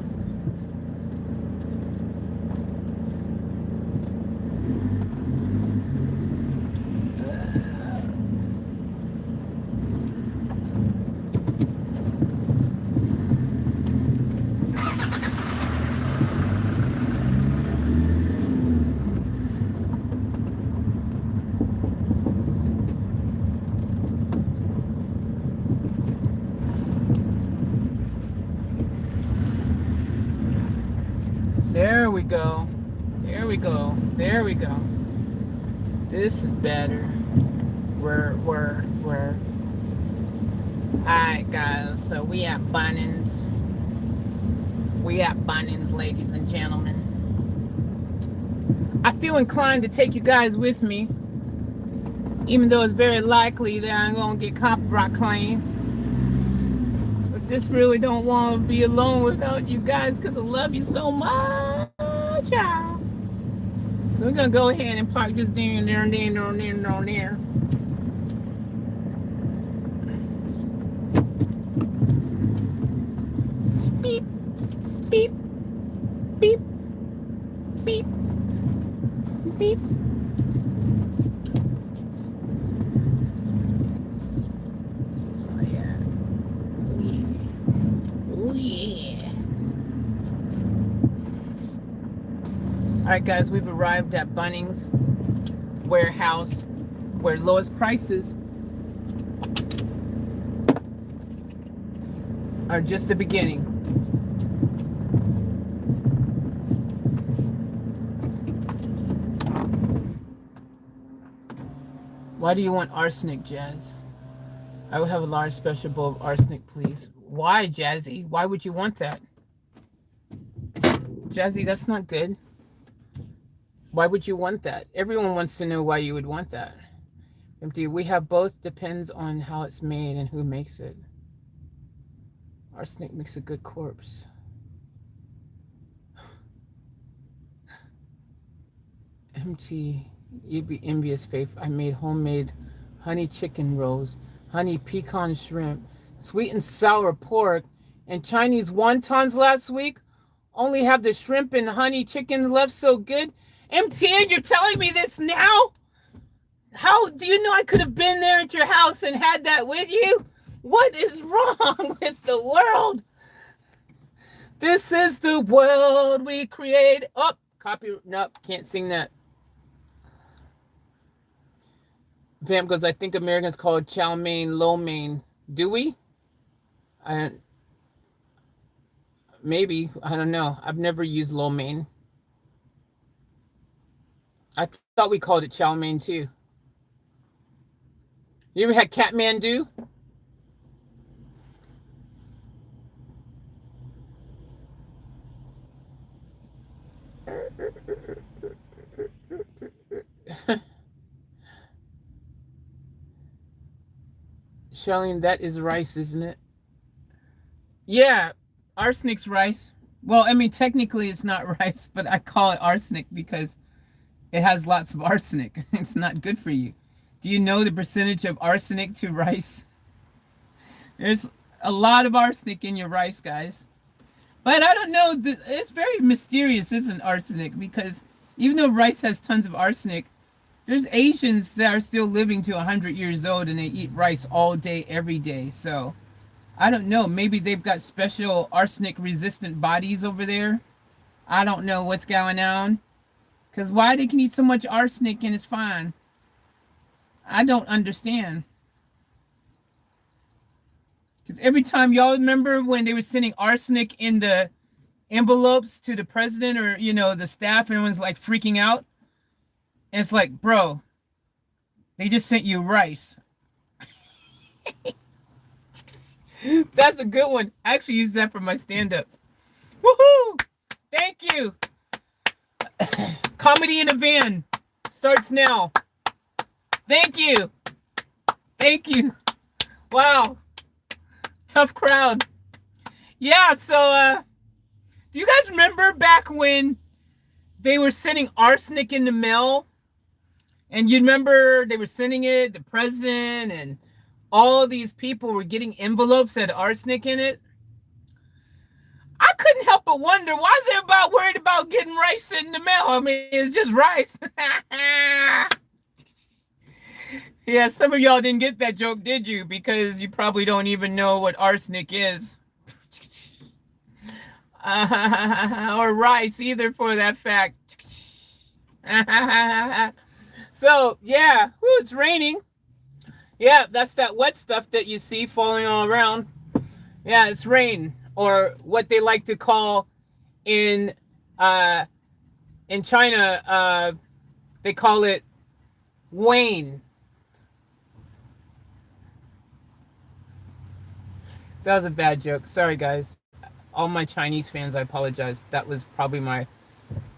There we go. There we go. There we go. This is better. We're. Alright, guys. So we at Bunnings. We at Bunnings, ladies and gentlemen. I feel inclined to take you guys with me, even though it's very likely that I'm gonna get copyright claim. But just really don't want to be alone without you guys because I love you so much, y'all. So we're gonna go ahead and park this down there. Beep, beep, beep, beep, beep. Oh yeah. Oh yeah. Oh yeah. Alright guys, we've arrived at Bunnings Warehouse, where lowest prices are just the beginning. Why do you want arsenic, Jazz? I will have a large special bowl of arsenic, please. Why, Jazzy? Why would you want that? Jazzy, that's not good. Why would you want that? Everyone wants to know why you would want that. Empty. We have both. Depends on how it's made and who makes it. Arsenic makes a good corpse. MT, you'd be envious, Faith. I made homemade honey chicken rolls, honey pecan shrimp, sweet and sour pork, and Chinese wontons last week. Only have the shrimp and honey chicken left so good. MT, you're telling me this now? How do you know I could have been there at your house and had that with you? What is wrong with the world? This is the world we create. Oh, copy. Nope, can't sing that. Vamp goes, I think Americans call it chow mein, lo mein. Do we? Maybe. I don't know. I've never used lo mein. I thought we called it chow mein too. You ever had Kathmandu? Charlene, that is rice, isn't it? Yeah, arsenic's rice. Well, I mean, technically it's not rice, but I call it arsenic because it has lots of arsenic. It's not good for you. Do you know the percentage of arsenic to rice? There's a lot of arsenic in your rice, guys. But I don't know. It's very mysterious, isn't arsenic? Because even though rice has tons of arsenic, there's Asians that are still living to 100 years old and they eat rice all day, every day. So I don't know. Maybe they've got special arsenic resistant bodies over there. I don't know what's going on. Because why they can eat so much arsenic and it's fine? I don't understand. Because every time, y'all remember when they were sending arsenic in the envelopes to the president or, you know, the staff, and everyone's like freaking out. And it's like, bro, they just sent you rice. That's a good one. I actually use that for my stand-up. Woohoo! Thank you. Comedy in a Van starts now. Thank you. Thank you. Wow. Tough crowd. Yeah, so do you guys remember back when they were sending arsenic in the mail? And you remember they were sending it, the president and all these people were getting envelopes that had arsenic in it? I couldn't help but wonder, why is everybody worried about getting rice in the mail? I mean, it's just rice. Yeah, some of y'all didn't get that joke, did you? Because you probably don't even know what arsenic is. Or rice, either, for that fact. So, yeah, whew, it's raining. Yeah, that's that wet stuff that you see falling all around. Yeah, it's rain, or what they like to call in China, they call it Wayne. That was a bad joke. Sorry, guys. All my Chinese fans, I apologize. That was probably my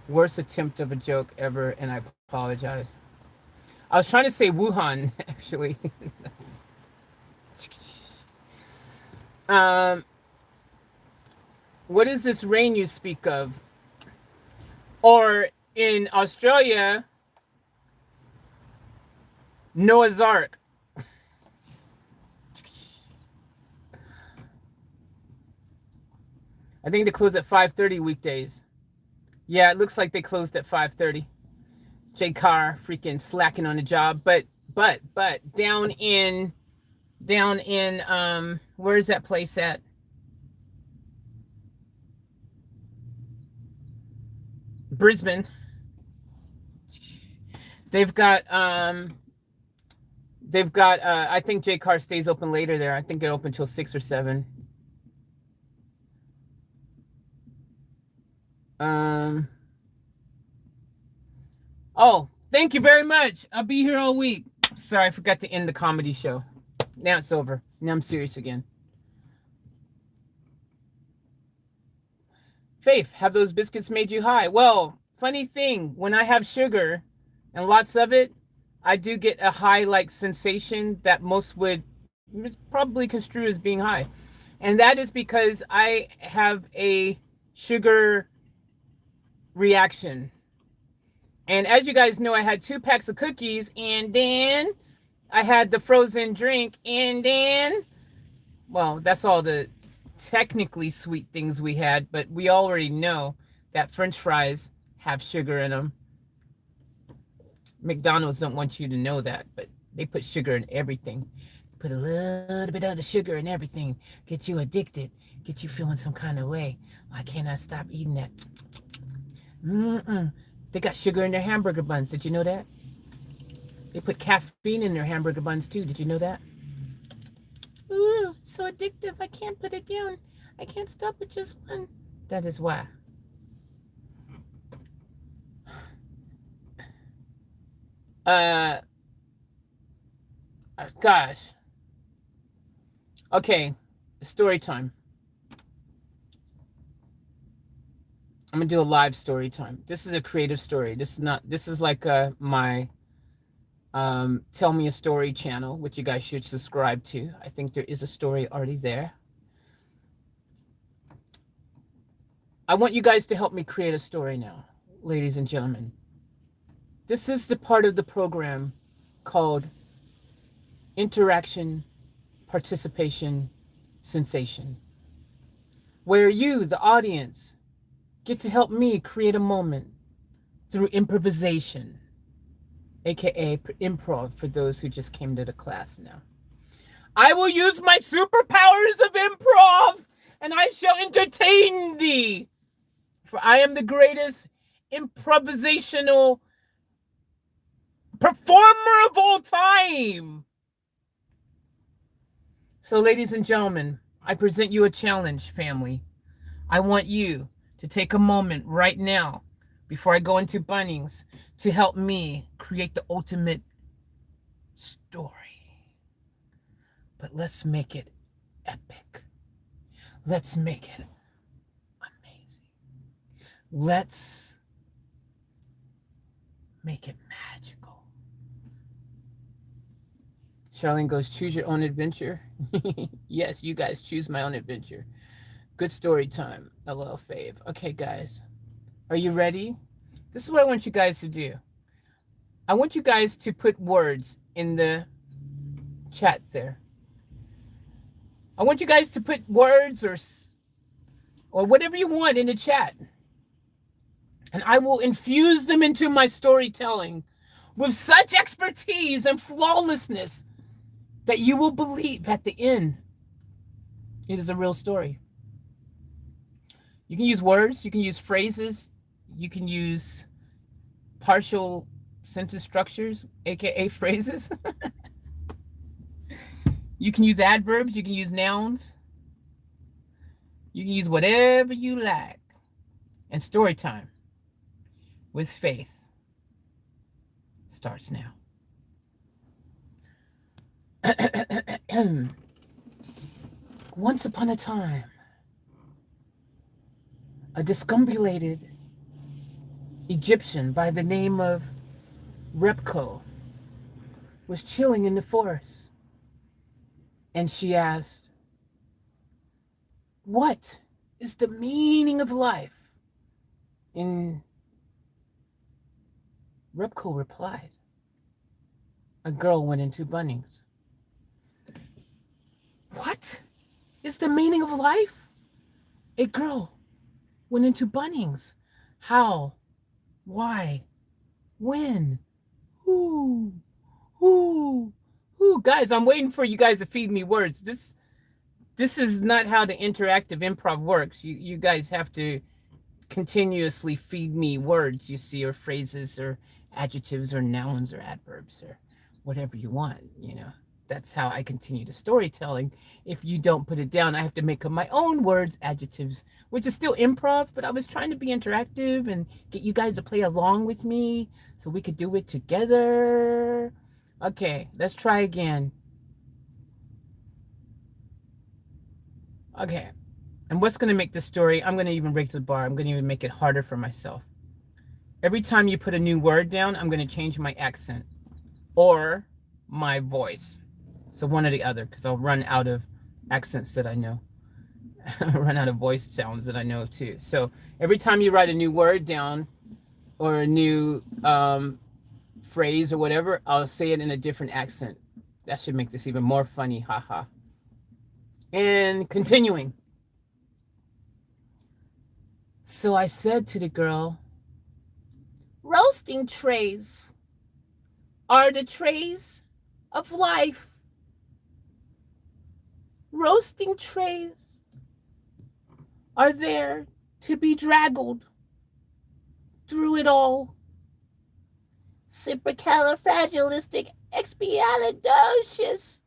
worst attempt of a joke ever, and I apologize. I was trying to say Wuhan, actually. What is this rain you speak of? Or in Australia, Noah's Ark. I think they close at 5:30 weekdays. Yeah, it looks like they closed at 5:30. Jay Carr freaking slacking on the job, but down in where is that place at? Brisbane. They've got I think Jay Carr stays open later there. I think it open till 6 or 7. Oh, thank you very much. I'll be here all week. Sorry, I forgot to end the comedy show. Now it's over. Now I'm serious again. Faith, have those biscuits made you high? Well, funny thing, when I have sugar and lots of it, I do get a high-like sensation that most would probably construe as being high. And that is because I have a sugar reaction. And as you guys know, I had 2 packs of cookies, and then I had the frozen drink, and then, well, that's all the technically sweet things we had, but we already know that French fries have sugar in them. McDonald's don't want you to know that, but they put sugar in everything. Put a little bit of the sugar in everything. Get you addicted. Get you feeling some kind of way. Why can't I stop eating that? They got sugar in their hamburger buns. Did you know that? They put caffeine in their hamburger buns too. Did you know that? Ooh, so addictive. I can't put it down. I can't stop with just one. That is why. Gosh. Okay, story time. I'm gonna do a live story time. This is a creative story. This is like my Tell Me a Story channel, which you guys should subscribe to. I think there is a story already there. I want you guys to help me create a story now, ladies and gentlemen. This is the part of the program called Interaction, Participation, Sensation, where you, the audience, get to help me create a moment through improvisation, aka improv for those who just came to the class now. I will use my superpowers of improv, and I shall entertain thee, for I am the greatest improvisational performer of all time. So, ladies and gentlemen, I present you a challenge, family. I want you to take a moment right now before I go into Bunnings to help me create the ultimate story. But let's make it epic. Let's make it amazing. Let's make it magical. Charlene goes, choose your own adventure. Yes, you guys choose my own adventure. Good story time. LOL fave. Okay, guys. Are you ready? This is what I want you guys to do. I want you guys to put words in the chat there. I want you guys to put words or whatever you want in the chat. And I will infuse them into my storytelling with such expertise and flawlessness that you will believe at the end it is a real story. You can use words, you can use phrases, you can use partial sentence structures, aka phrases. You can use adverbs, you can use nouns. You can use whatever you like. And story time with Faith starts now. Once upon a time, a discombobulated Egyptian by the name of Repko was chilling in the forest. And she asked, "What is the meaning of life?" And Repko replied, "A girl went into Bunnings." What is the meaning of life? A girl went into Bunnings. How? Why? When? Who? Guys, I'm waiting for you guys to feed me words. This is not how the interactive improv works. You guys have to continuously feed me words, you see, or phrases or adjectives or nouns or adverbs or whatever you want, you know. That's how I continue the storytelling. If you don't put it down, I have to make up my own words, adjectives, which is still improv, but I was trying to be interactive and get you guys to play along with me so we could do it together. Okay, let's try again. Okay, and what's going to make this story, I'm going to even raise the bar. I'm going to even make it harder for myself. Every time you put a new word down, I'm going to change my accent or my voice. So one or the other, because I'll run out of accents that I know. Run out of voice sounds that I know too. So every time you write a new word down or a new phrase or whatever, I'll say it in a different accent. That should make this even more funny. Haha. And continuing. So I said to the girl, "Roasting trays are the trays of life. Roasting trays are there to be draggled through it all. Supercalifragilisticexpialidocious,"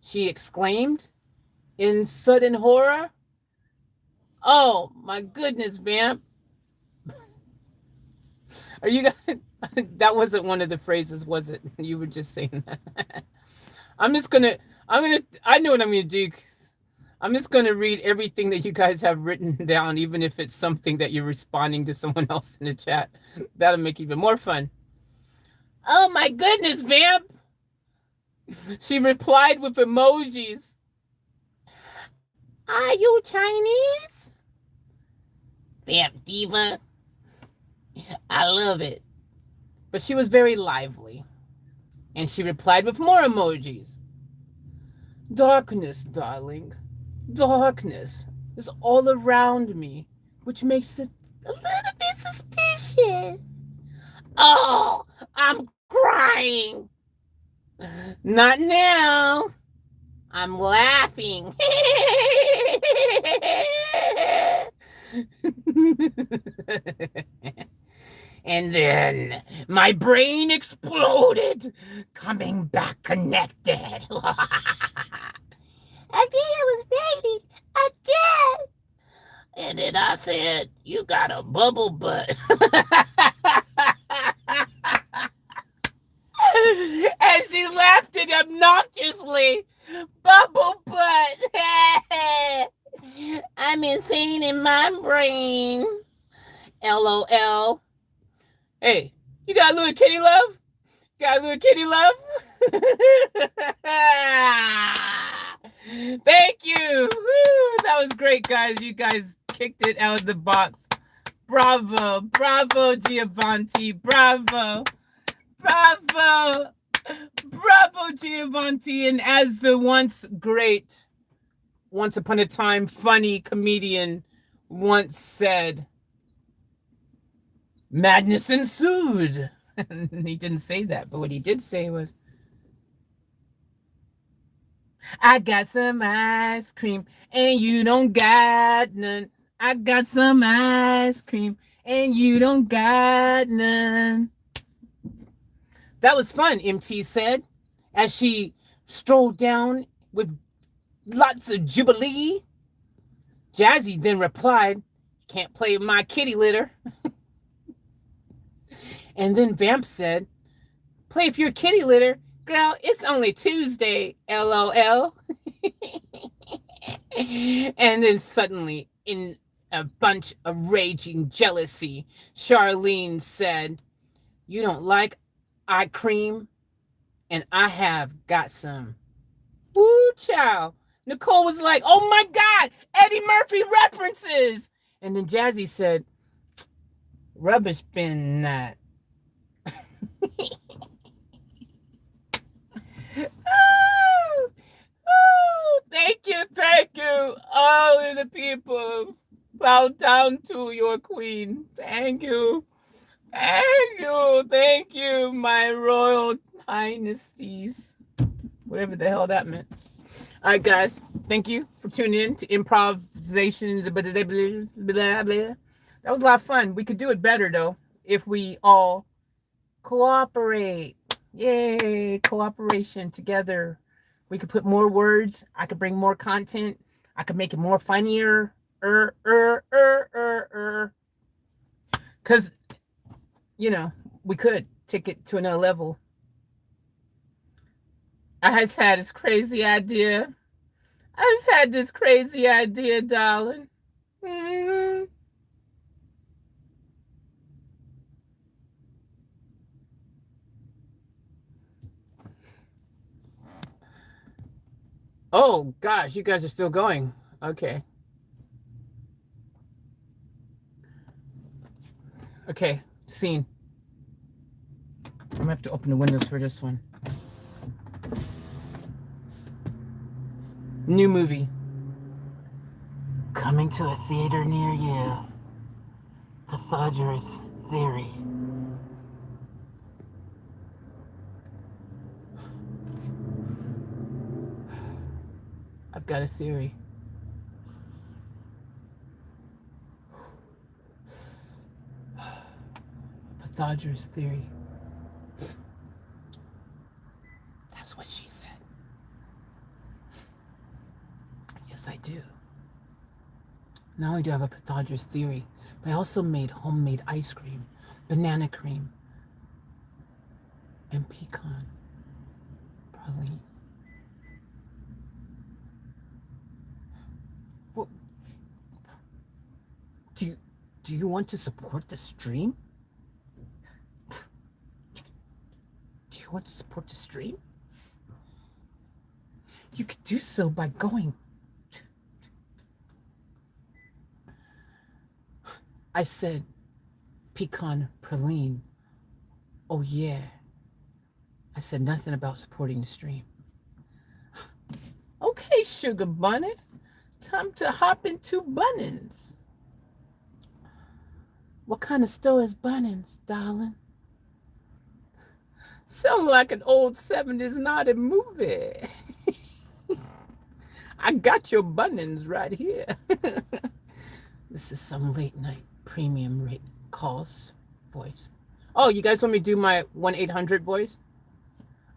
she exclaimed in sudden horror. Oh my goodness, Vamp. Are you guys? That wasn't one of the phrases, was it? You were just saying that. I know what I'm gonna do. I'm just gonna read everything that you guys have written down, even if it's something that you're responding to someone else in the chat. That'll make it even more fun. Oh my goodness, Vamp. She replied with emojis. Are you Chinese? Vamp diva. I love it. But she was very lively. And she replied with more emojis. Darkness, darling. Darkness is all around me, which makes it a little bit suspicious. Oh, I'm crying. Not now. I'm laughing. And then my brain exploded, coming back connected. Again, it was raining. Again. And then I said, "You got a bubble butt." And she laughed it obnoxiously. Bubble butt. I'm insane in my brain. LOL. Hey, you got a little kitty love? Got a little kitty love? Thank you. Woo, that was great, guys. You guys kicked it out of the box. Bravo. Bravo, Giovanni. Bravo. Bravo. Bravo, Giovanni. And as the once great, once upon a time funny comedian once said, madness ensued. He didn't say that, but what he did say was, I got some ice cream and you don't got none. I got some ice cream and you don't got none. That was fun, MT said, as she strolled down with lots of jubilee. Jazzy then replied, "Can't play with my kitty litter." And then Vamp said, "Play with your kitty litter? Girl, it's only Tuesday, LOL." And then suddenly, in a bunch of raging jealousy, Charlene said, "You don't like eye cream? And I have got some." Woo, child. Nicole was like, "Oh my God, Eddie Murphy references." And then Jazzy said, "Rubbish bin that." Thank you, all of the people. Bow down to your queen. Thank you, my royal highnesses. Whatever the hell that meant. All right, guys, thank you for tuning in to improvisation. That was a lot of fun. We could do it better, though, if we all cooperate. Yay, cooperation together. We could put more words. I could bring more content. I could make it more funnier. Because, we could take it to another level. I just had this crazy idea. Darling. Mm-hmm. Oh, gosh, you guys are still going. Okay. Okay, scene. I'm going to have to open the windows for this one. New movie. Coming to a theater near you. Pythagoras Theory. I've got a theory. Pythagoras Theory. That's what she said. Yes, I do. Not only do I have a Pythagoras Theory, but I also made homemade ice cream, banana cream, and pecan praline. Well, do you want to support the stream? Do you want to support the stream? You could do so by going. I said pecan praline. Oh yeah. I said nothing about supporting the stream. Okay, Sugar Bunny. Time to hop into Bunnings. What kind of store is Bunnings, darling? Sound like an old 70s naughty movie. I got your Bunnings right here. This is some late night premium rate calls voice. Oh, you guys want me to do my 1-800 voice?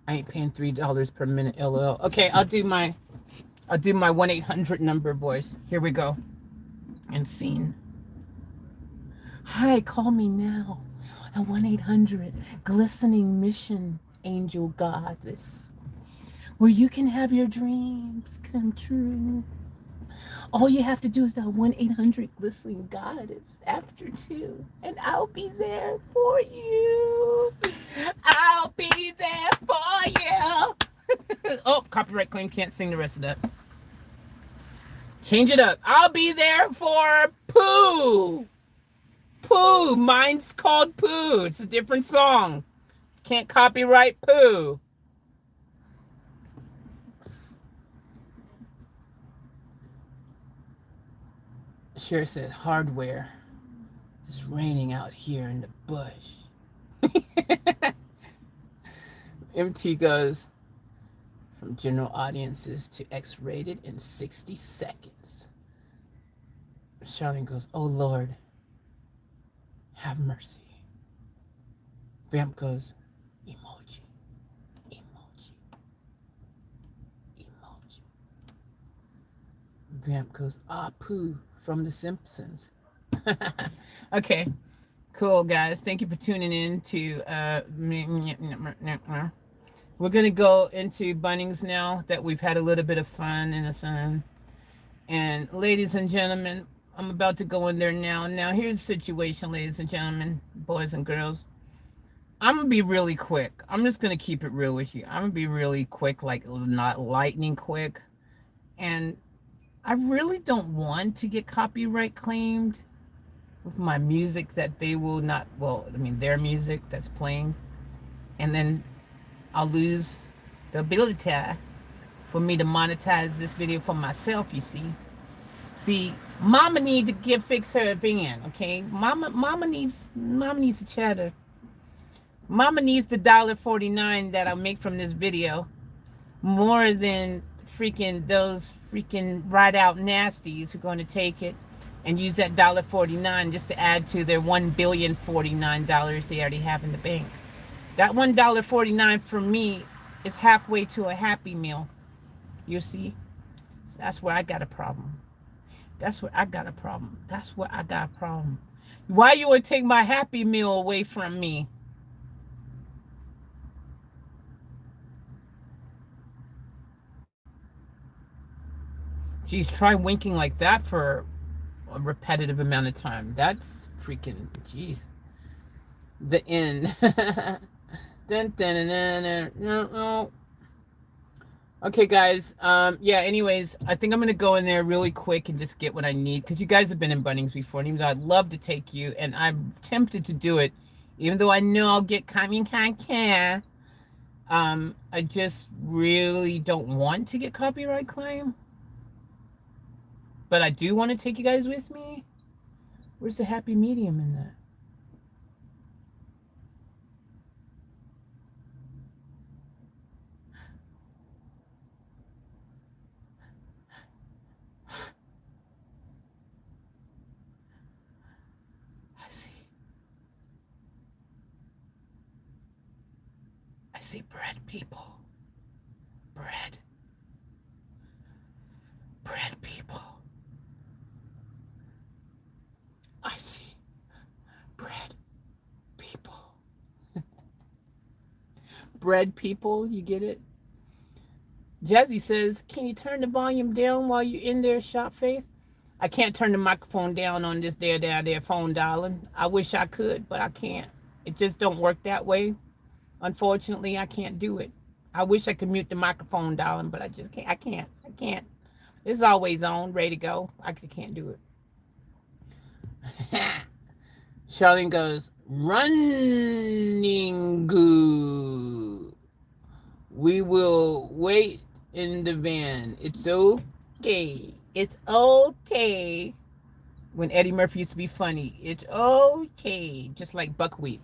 I ain't paying $3 per minute, LOL. Okay, I'll do my 1-800 number voice. Here we go. And scene. Hi, call me now at 1-800 Glistening Mission Angel Goddess, where you can have your dreams come true. All you have to do is dial 1-800 Glistening Goddess after 2, and I'll be there for you. I'll be there for you. Oh, copyright claim, can't sing the rest of that. Change it up. I'll be there for Pooh. Pooh, mine's called Pooh. It's a different song. Can't copyright Pooh. Sure said hardware is raining out here in the bush. MT goes from general audiences to X-rated in 60 seconds. Charlene goes, oh Lord, have mercy. Vamp goes, emoji, emoji, emoji. Vamp goes, ah, Pooh from The Simpsons. Okay, cool, guys. Thank you for tuning in to we're gonna go into Bunnings now that we've had a little bit of fun in the sun. And ladies and gentlemen, I'm about to go in there now. Now, here's the situation, ladies and gentlemen, boys and girls. I'm going to be really quick. I'm just going to keep it real with you. I'm going to be really quick, like not lightning quick. And I really don't want to get copyright claimed with my music that they will not, well, I mean, their music that's playing. And then I'll lose the ability for me to monetize this video for myself, you see. See, mama need to fix her van, okay? Mama needs a cheddar. Mama needs the $1.49 that I'll make from this video more than freaking those freaking right out nasties who are going to take it and use that $1.49 just to add to their $1,049,000 they already have in the bank. That $1.49 for me is halfway to a Happy Meal. You see? So that's where I got a problem. That's where I got a problem. That's where I got a problem. Why you would take my Happy Meal away from me? Geez, try winking like that for a repetitive amount of time. That's freaking, geez. The end. Dun, dun, dun, dun, dun, no. Okay, guys. Yeah, anyways, I think I'm going to go in there really quick and just get what I need. Because you guys have been in Bunnings before. And even though I'd love to take you. And I'm tempted to do it. Even though I know I'll get coming can. I just really don't want to get copyright claim. But I do want to take you guys with me. Where's the happy medium in that? I see bread, people. Bread. Bread, people. I see bread, people. Bread, people, you get it? Jazzy says, can you turn the volume down while you're in there, Shop Faith? I can't turn the microphone down on this there phone, darling. I wish I could, but I can't. It just don't work that way. Unfortunately, I can't do it. I wish I could mute the microphone, darling, but I just can't. I can't. It's always on, ready to go. I can't do it. Charlene goes, running good. We will wait in the van. It's okay. It's okay. When Eddie Murphy used to be funny. It's okay. Just like buckwheat.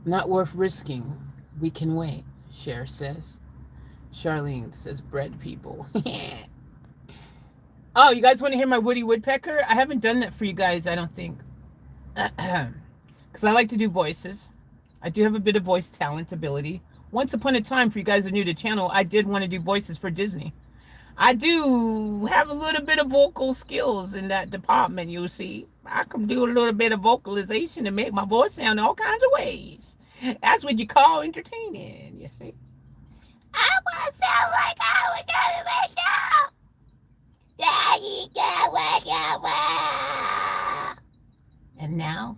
Not worth risking. We can wait, Cher says. Charlene says, bread people. Oh, you guys want to hear my Woody Woodpecker? I haven't done that for you guys, I don't think. Because I like to do voices. I do have a bit of voice talent ability. Once upon a time, for you guys who are new to the channel, I did want to do voices for Disney. I do have a little bit of vocal skills in that department, you see. I can do a little bit of vocalization to make my voice sound all kinds of ways. That's what you call entertaining, you see. I want to sound like I would do it myself. Daddy, and now,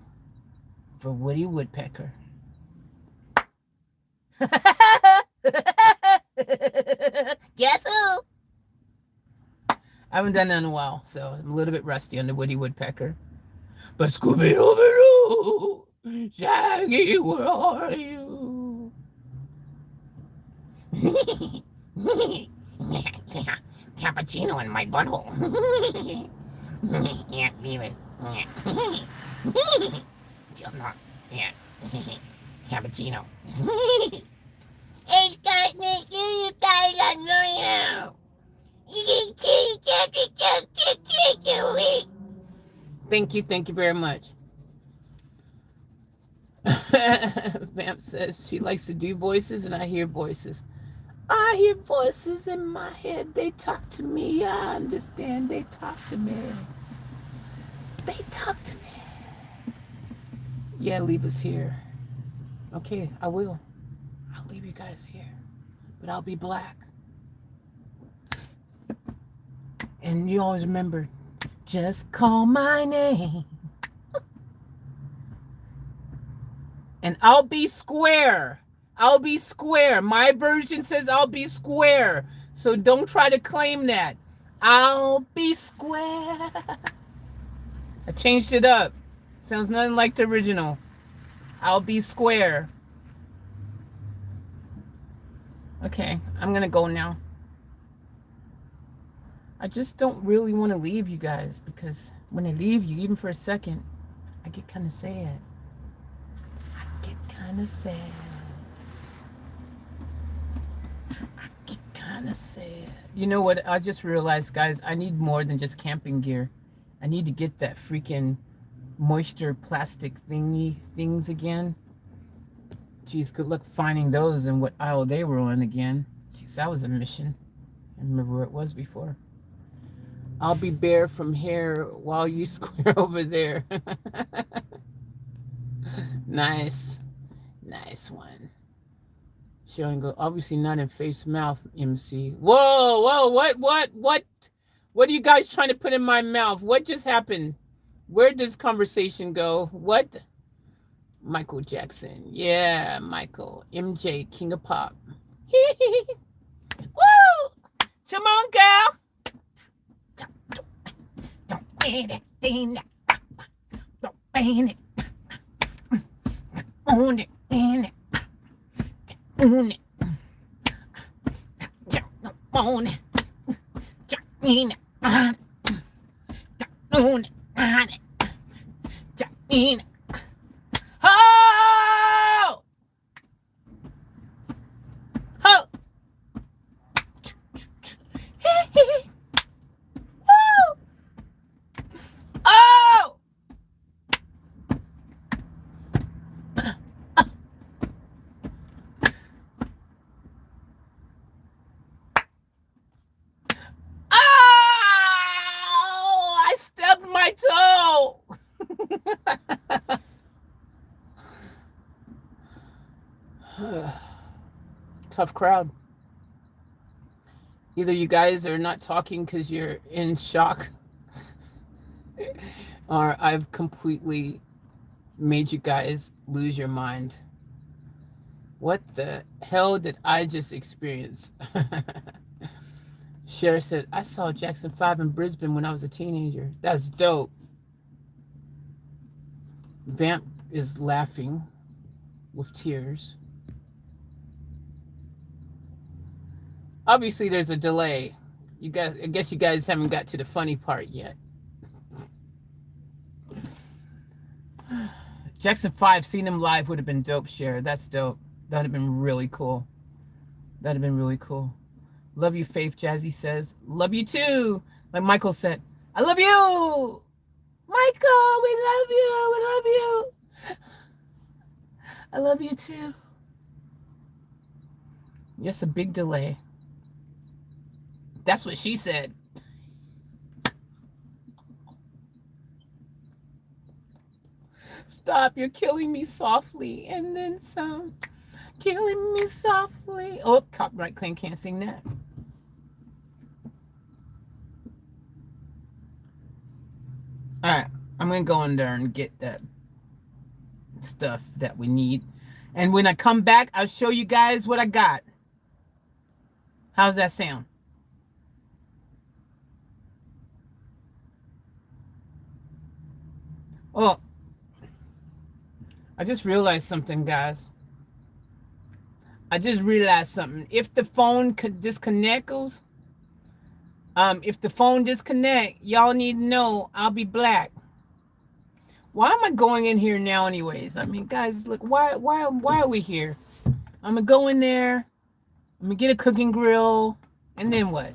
for Woody Woodpecker. Guess who? I haven't done that in a while, so I'm a little bit rusty on the Woody Woodpecker. But Scooby-Doo, Shaggy, where are you? Cappuccino in my butthole. Yeah, Beavis. Just not. Yeah. Cappuccino. It's got to you guys on your Thank you very much. Vamp says she likes to do voices and I hear voices. I hear voices in my head. They talk to me. I understand. They talk to me. They talk to me. Yeah, leave us here. Okay, I will. I'll leave you guys here. But I'll be black. And you always remember, just call my name. And I'll be square. I'll be square. My version says I'll be square. So don't try to claim that. I'll be square. I changed it up. Sounds nothing like the original. I'll be square. Okay, I'm going to go now. I just don't really want to leave you guys, because when I leave you, even for a second, I get kind of sad. I get kind of sad. You know what? I just realized, guys, I need more than just camping gear. I need to get that freaking moisture plastic things again. Jeez, good luck finding those and what aisle they were on again. Jeez, that was a mission. I remember where it was before. I'll be bare from here while you square over there. Nice. Nice one. Showing go, obviously not in face mouth, MC. Whoa, what are you guys trying to put in my mouth? What just happened? Where'd this conversation go? What? Michael Jackson. Yeah, Michael. MJ, King of Pop. Woo! Come on, girl. Don't ban it, thing. Don't ban it. Own it, ban it. Own it. Don't own it. Own it. Own it. Own it. Own it. Ho! Ho! Woo! Oh! I stubbed my toe. Tough crowd. Either you guys are not talking because you're in shock, or I've completely made you guys lose your mind. What the hell did I just experience? Cher said, I saw Jackson 5 in Brisbane when I was a teenager. That's dope. Vamp is laughing with tears. Obviously, there's a delay. I guess you guys haven't got to the funny part yet. Jackson 5, seeing him live would have been dope, Cher. That's dope. That would have been really cool. That would have been really cool. Love you, Faith, Jazzy says. Love you too. Like Michael said, I love you. Michael, we love you. We love you. I love you too. Yes, a big delay. That's what she said. Stop, you're killing me softly. And then some. Killing me softly. Oh, copyright claim, can't sing that. All right, I'm going to go in there and get that stuff that we need. And when I come back, I'll show you guys what I got. How's that sound? Oh, I just realized something, guys. I just realized something. If the phone disconnects, if the phone disconnect, y'all need to know I'll be black. Why am I going in here now anyways? I mean, guys, look, why are we here? I'm gonna go in there, I'm gonna get a cooking grill, and then what?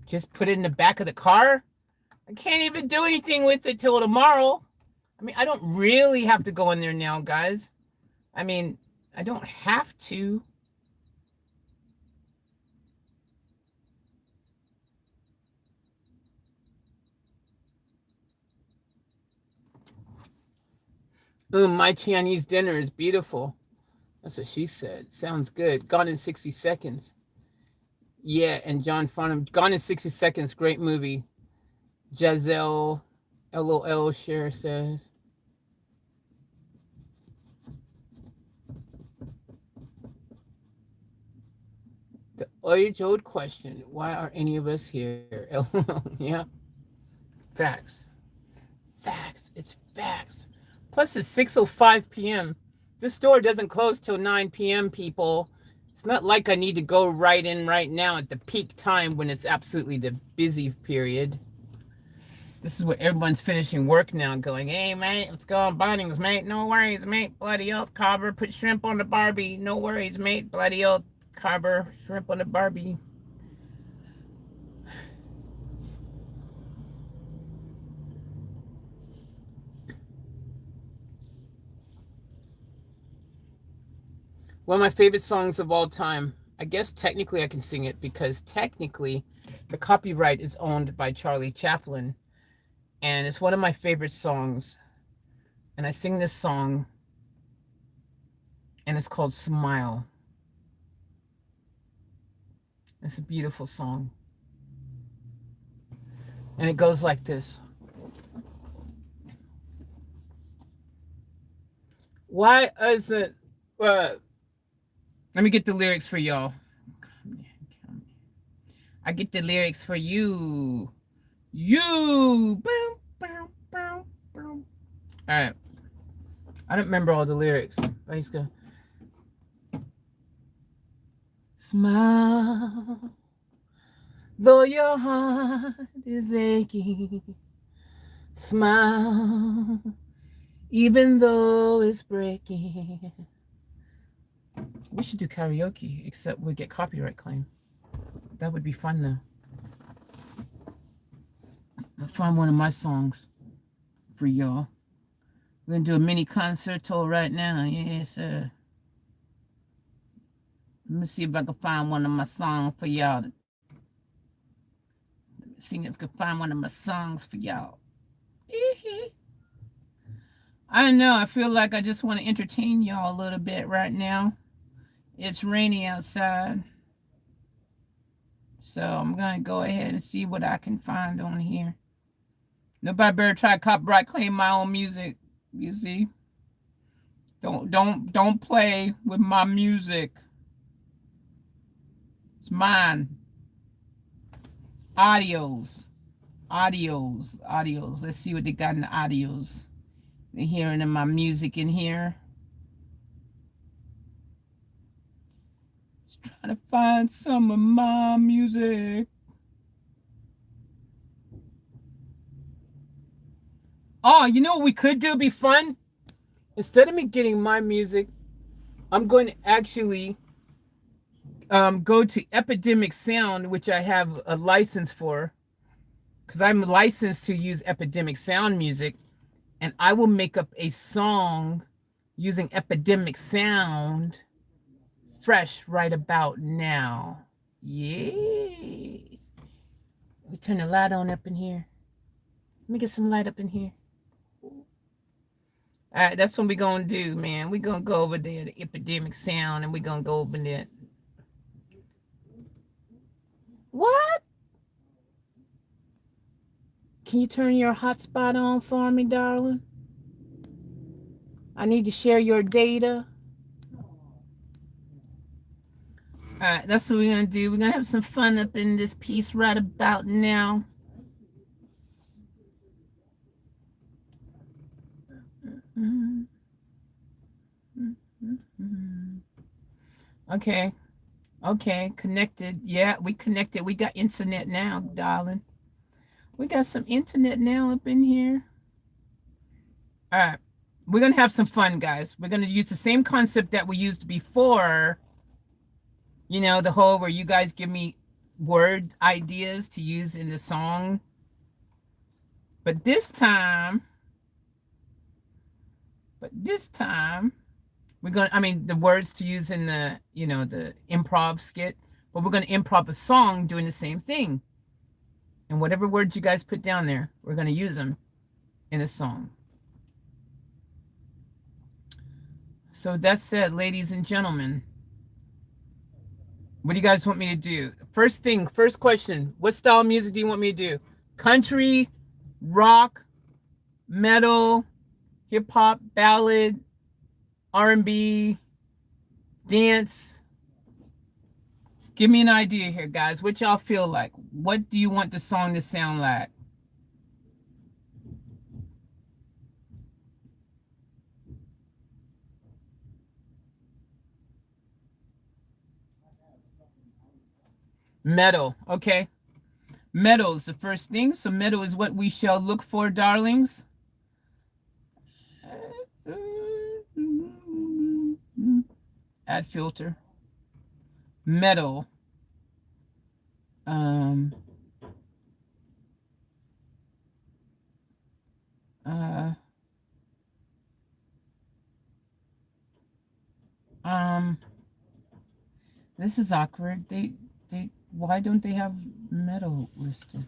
Just put it in the back of the car? I can't even do anything with it till tomorrow. I mean, I don't really have to go in there now, guys. I mean, I don't have to. My Chinese dinner is beautiful. That's what she said. Sounds good. Gone in 60 Seconds. Yeah, and John Farnham. Gone in 60 Seconds. Great movie. Giselle, LOL share says. The age-old question, why are any of us here? Yeah. Facts. Facts. It's facts. Plus, it's 6:05 p.m. This store doesn't close till 9 p.m., people. It's not like I need to go right in right now at the peak time when it's absolutely the busy period. This is where everyone's finishing work now, going, hey, mate, let's go on Bunnings, mate. No worries, mate. Bloody oath, Carver. Put shrimp on the Barbie. No worries, mate. Bloody oath, Carver. Shrimp on the Barbie. One of my favorite songs of all time. I guess technically I can sing it because technically the copyright is owned by Charlie Chaplin. And it's one of my favorite songs. And I sing this song. And it's called Smile. It's a beautiful song. And it goes like this. Why is it... let me get the lyrics for y'all. I get the lyrics for you. You. Boom, boom, boom, boom. All right. I don't remember all the lyrics. I just go. Smile, though your heart is aching. Smile, even though it's breaking. We should do karaoke, except we get copyright claim. That would be fun, though. I'll find one of my songs for y'all. We're going to do a mini concerto right now. Yes, sir. Let me see if I can find one of my songs for y'all. Let me see if I can find one of my songs for y'all. I don't know. I feel like I just want to entertain y'all a little bit right now. It's rainy outside. So I'm going to go ahead and see what I can find on here. Nobody better try to copyright claim my own music. You see? Don't play with my music. It's mine. Audios. Let's see what they got in the audios. They're hearing my music in here. Just trying to find some of my music. Oh, you know what we could do? It'd be fun. Instead of me getting my music, I'm going to actually go to Epidemic Sound, which I have a license for, because I'm licensed to use Epidemic Sound music, and I will make up a song using Epidemic Sound fresh right about now. Yes. We turn the light on up in here. Let me get some light up in here. All right, that's what we're going to do, man. We're going to go over there to Epidemic Sound, and we're going to go over there. What? Can you turn your hotspot on for me, darling? I need to share your data. All right, that's what we're going to do. We're going to have some fun up in this piece right about now. Okay, connected. Yeah, we connected. We got internet now, darling. We got some internet now up in here. All right, we're going to have some fun, guys. We're going to use the same concept that we used before. You know, the whole where you guys give me word ideas to use in the song. But this time, we're going to, I mean, the words to use in the, you know, the improv skit, but we're going to improv a song doing the same thing. And whatever words you guys put down there, we're going to use them in a song. So that said, ladies and gentlemen, what do you guys want me to do? First question, what style of music do you want me to do? Country, rock, metal, hip hop, ballad, R&B, dance. Give me an idea here, guys. What y'all feel like? What do you want the song to sound like? Metal, okay. Metal is the first thing. So metal is what we shall look for, darlings. Add filter. Metal. This is awkward. Why don't they have metal listed?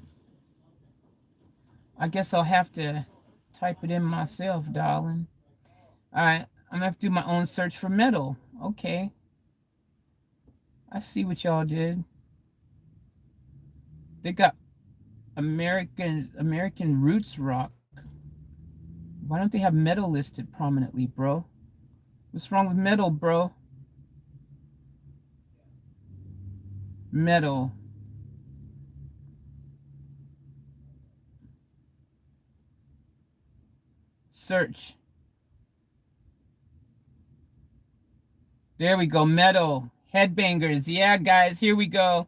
I guess I'll have to type it in myself, darling. All right, I'm gonna have to do my own search for metal. Okay. I see what y'all did. They got American roots rock. Why don't they have metal listed prominently, bro? What's wrong with metal, bro? Metal. Search. There we go. Metal. Headbangers. Yeah, guys, here we go.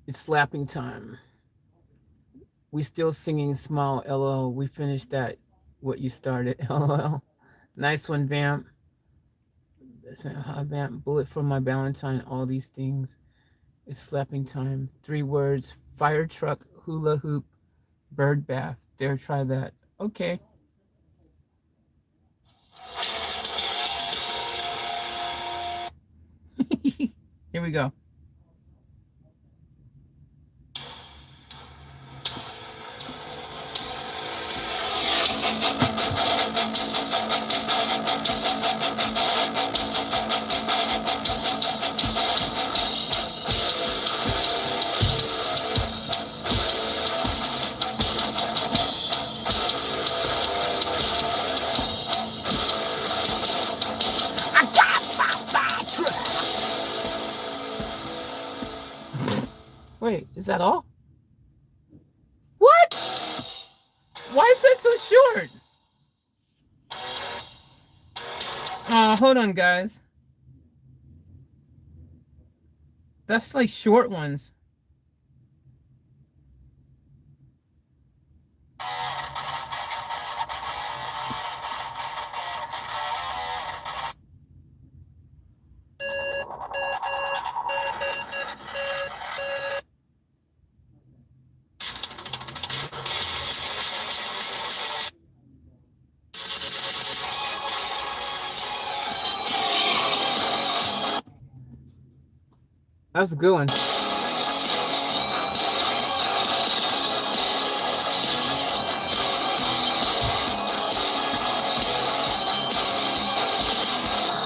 It's slapping time. We still singing Smile, LOL. We finished that, what you started, LOL. Nice one, Vamp. Vamp, bullet for my Valentine, all these things. It's slapping time. 3 words, fire truck, hula hoop, bird bath. There, try that. Okay. Here we go. Wait, is that all? What? Why is that so short? Hold on, guys. That's like short ones. That's a good one.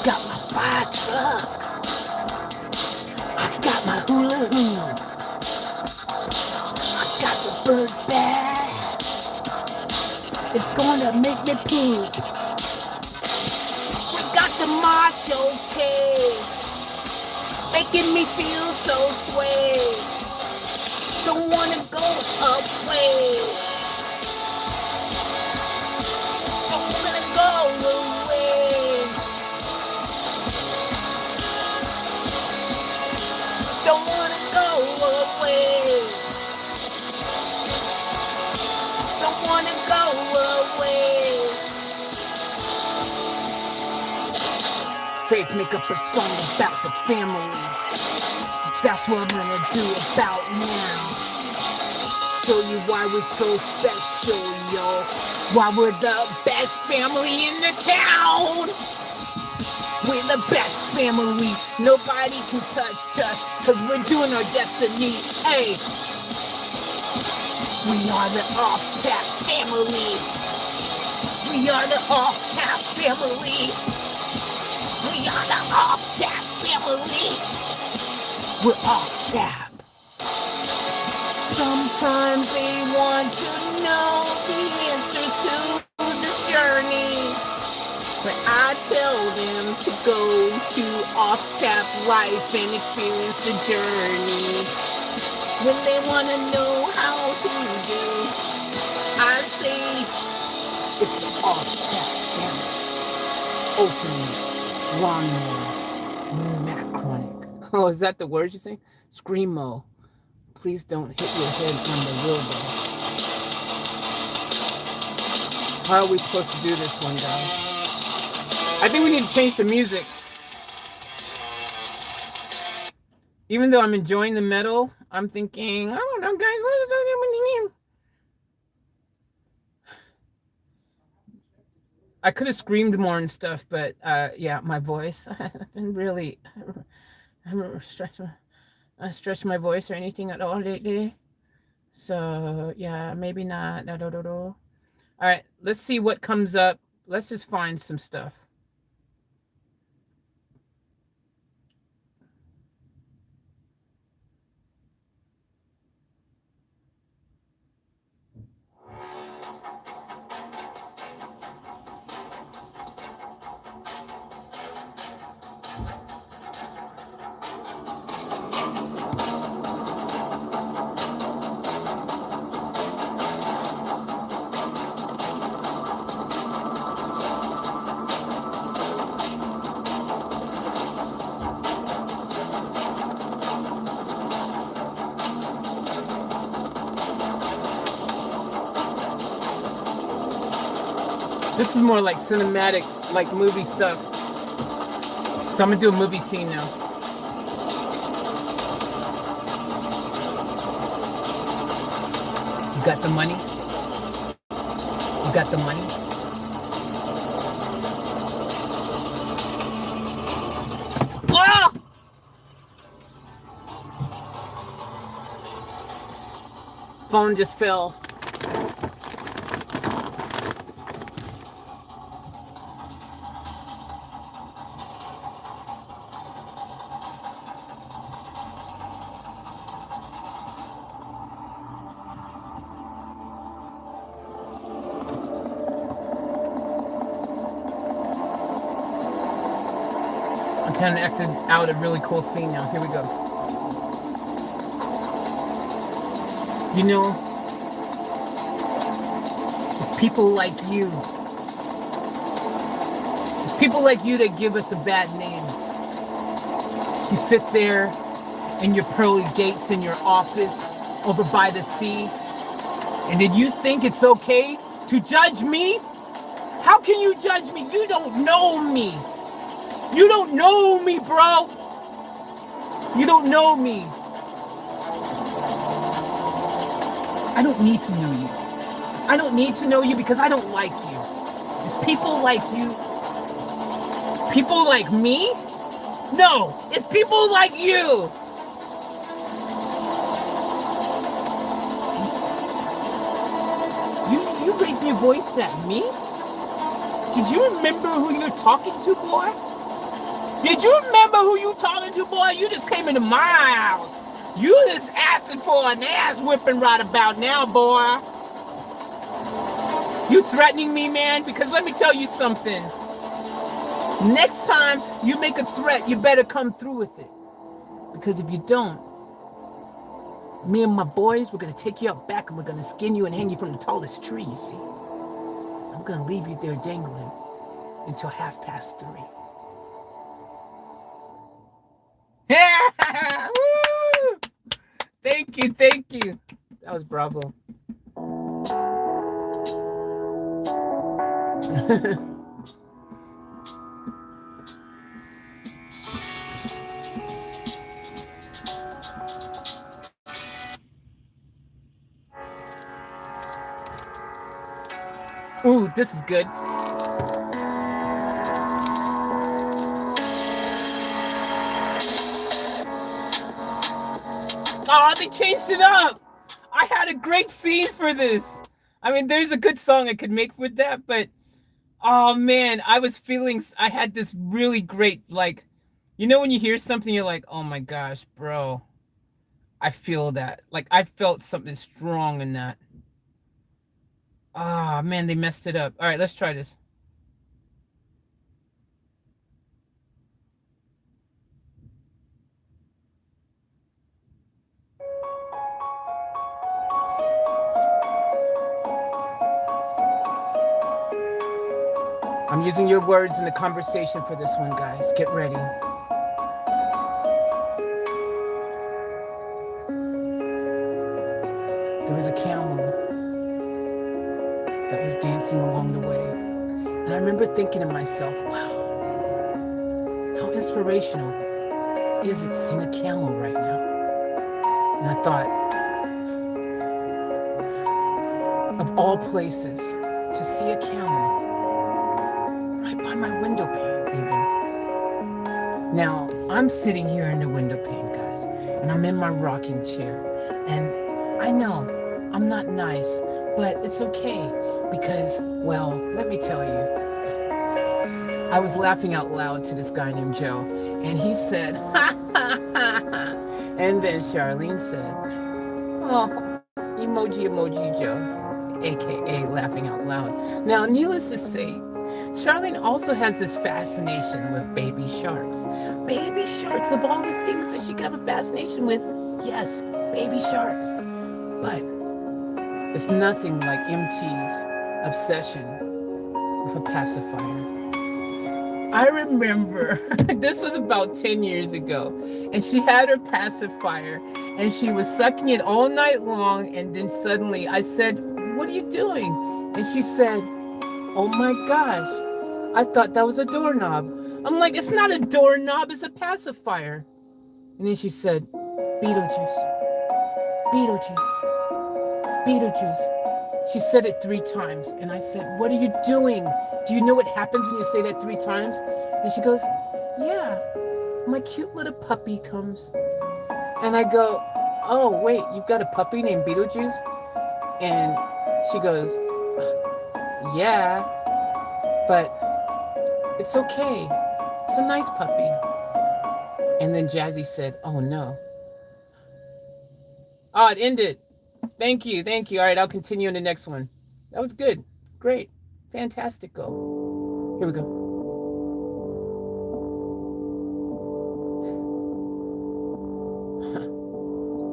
Got my fire truck. I've got my hula hoop. I got the bird bath. It's gonna make me pink. We got the Marshall cake, making me feel so sway. Don't wanna go away. Don't wanna go away. Don't wanna go away. Don't wanna go away. Faith make up a song about the family. That's what I'm gonna do about now. Show you why we're so special, yo. Why we're the best family in the town. We're the best family. Nobody can touch us, cause we're doing our destiny. Hey, we are the Off-Tap family. We are the Off-Tap family. We are the Off-Tap family. We're off tap. Sometimes they want to know the answers to this journey. But I tell them to go to Off Tap Life and experience the journey. When they want to know how to do, I say it's the Off Tap Ultimate Lawnmower Macronic. Oh, is that the words you say? Screamo. Please don't hit your head on the wheelbarrow. How are we supposed to do this one, guys? I think we need to change the music. Even though I'm enjoying the metal, I'm thinking, I don't know, guys. I could have screamed more and stuff, but yeah, my voice. I've been really, I haven't stretched my voice or anything at all lately. So yeah, maybe not. All right, let's see what comes up. Let's just find some stuff. This is more like cinematic, like movie stuff. So I'm gonna do a movie scene now. You got the money? You got the money? Oh! Phone just fell. Kind of acted out a really cool scene now. Here we go. You know, it's people like you. It's people like you that give us a bad name. You sit there in your pearly gates in your office over by the sea, and then you think it's okay to judge me? How can you judge me? You don't know me. You don't know me, bro. You don't know me. I don't need to know you. I don't need to know you because I don't like you. It's people like you. People like me? No, it's people like you. You raising your voice at me? Did you remember who you're talking to, boy? Did you remember who you talking to, boy? You just came into my house. You just asking for an ass whipping right about now, boy. You threatening me, man? Because let me tell you something. Next time you make a threat, you better come through with it. Because if you don't, me and my boys, we're going to take you out back and we're going to skin you and hang you from the tallest tree, you see. I'm going to leave you there dangling until 3:30. Woo! Thank you. That was bravo. Ooh, this is good. Oh, they changed it up. I had a great scene for this. I mean, there's a good song I could make with that, but oh man, I had this really great, like, You know when you hear something, you're like, oh my gosh, bro. I feel that. Like, I felt something strong in that. Ah, man, they messed it up. All right, let's try this. I'm using your words in the conversation for this one, guys. Get ready. There was a camel that was dancing along the way. And I remember thinking to myself, wow, how inspirational is it seeing a camel right now? And I thought, of all places, to see a camel right by my window pane even. Now, I'm sitting here in the window pane, guys, and I'm in my rocking chair. And I know I'm not nice, but it's okay because, well, let me tell you, I was laughing out loud to this guy named Joe, and he said, ha, ha, ha, ha. And then Charlene said, oh, emoji, Joe, aka laughing out loud. Now, needless to say, Charlene also has this fascination with baby sharks. Baby sharks, of all the things that she could have a fascination with, yes, baby sharks. But it's nothing like MT's obsession with a pacifier. I remember, this was about 10 years ago, and she had her pacifier, and she was sucking it all night long, and then suddenly I said, what are you doing? And she said, oh my gosh, I thought that was a doorknob. I'm like, it's not a doorknob, it's a pacifier. And then she said, Beetlejuice, Beetlejuice, Beetlejuice. She said it 3 times, and I said, what are you doing? Do you know what happens when you say that 3 times? And she goes, yeah, my cute little puppy comes. And I go, oh, wait, you've got a puppy named Beetlejuice? And she goes, yeah, but it's okay. It's a nice puppy. And then Jazzy said, oh, no. Oh, it ended. Thank you. All right, I'll continue in the next one. That was good. Great. Fantastic. Go. Here we go.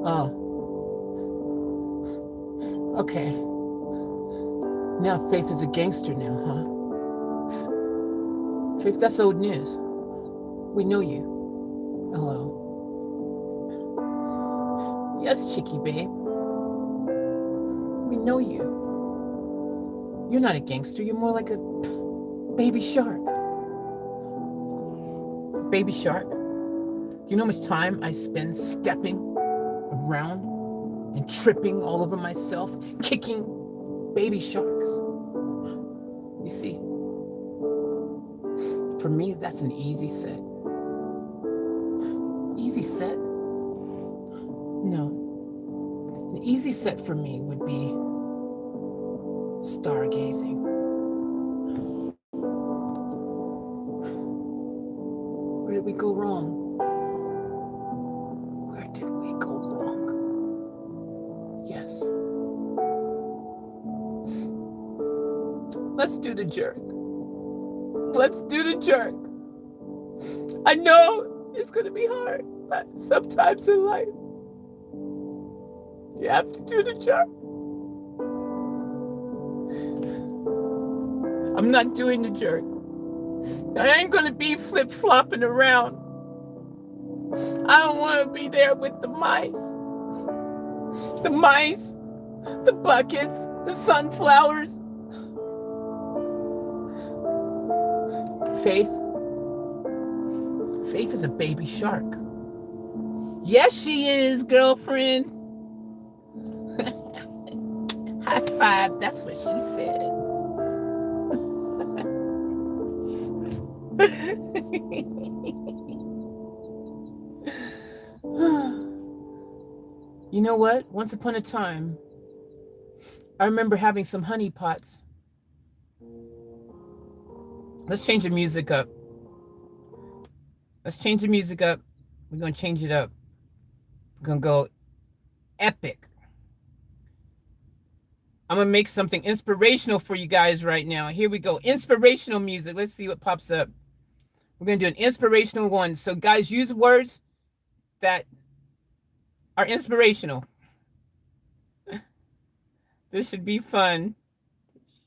Oh. Okay. Now Faith is a gangster now, huh? Faith, that's old news. We know you. Hello. Yes, Chicky babe. We know you. You're not a gangster. You're more like a baby shark. Baby shark? Do you know how much time I spend stepping around and tripping all over myself, kicking baby sharks? You see, for me, that's an easy set. Easy set? No. An easy set for me would be stargazing. Where did we go wrong? Where did we go wrong? Yes. Let's do the jerk. Let's do the jerk. I know it's going to be hard, but sometimes in life, you have to do the jerk. I'm not doing the jerk. I ain't gonna be flip-flopping around. I don't want to be there with the mice. The mice, the buckets, the sunflowers. Faith is a baby shark. Yes, she is, girlfriend. High five, that's what she said. You know what? Once upon a time, I remember having some honey pots. Let's change the music up. Let's change the music up. We're going to change it up. We're going to go epic. I'm going to make something inspirational for you guys right now. Here we go. Inspirational music. Let's see what pops up. We're going to do an inspirational one. So, guys, use words that are inspirational. This should be fun.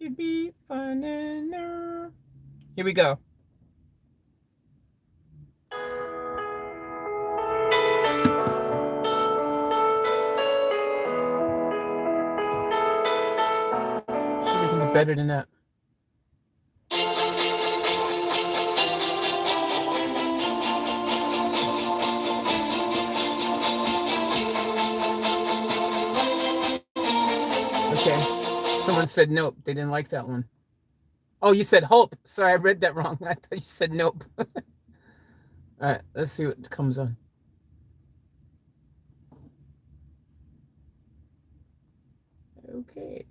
Should be fun. Here we go. Should we can do better than that. Okay. Someone said nope. They didn't like that one. Oh, you said hope. Sorry, I read that wrong. I thought you said nope. All right, let's see what comes on. Okay.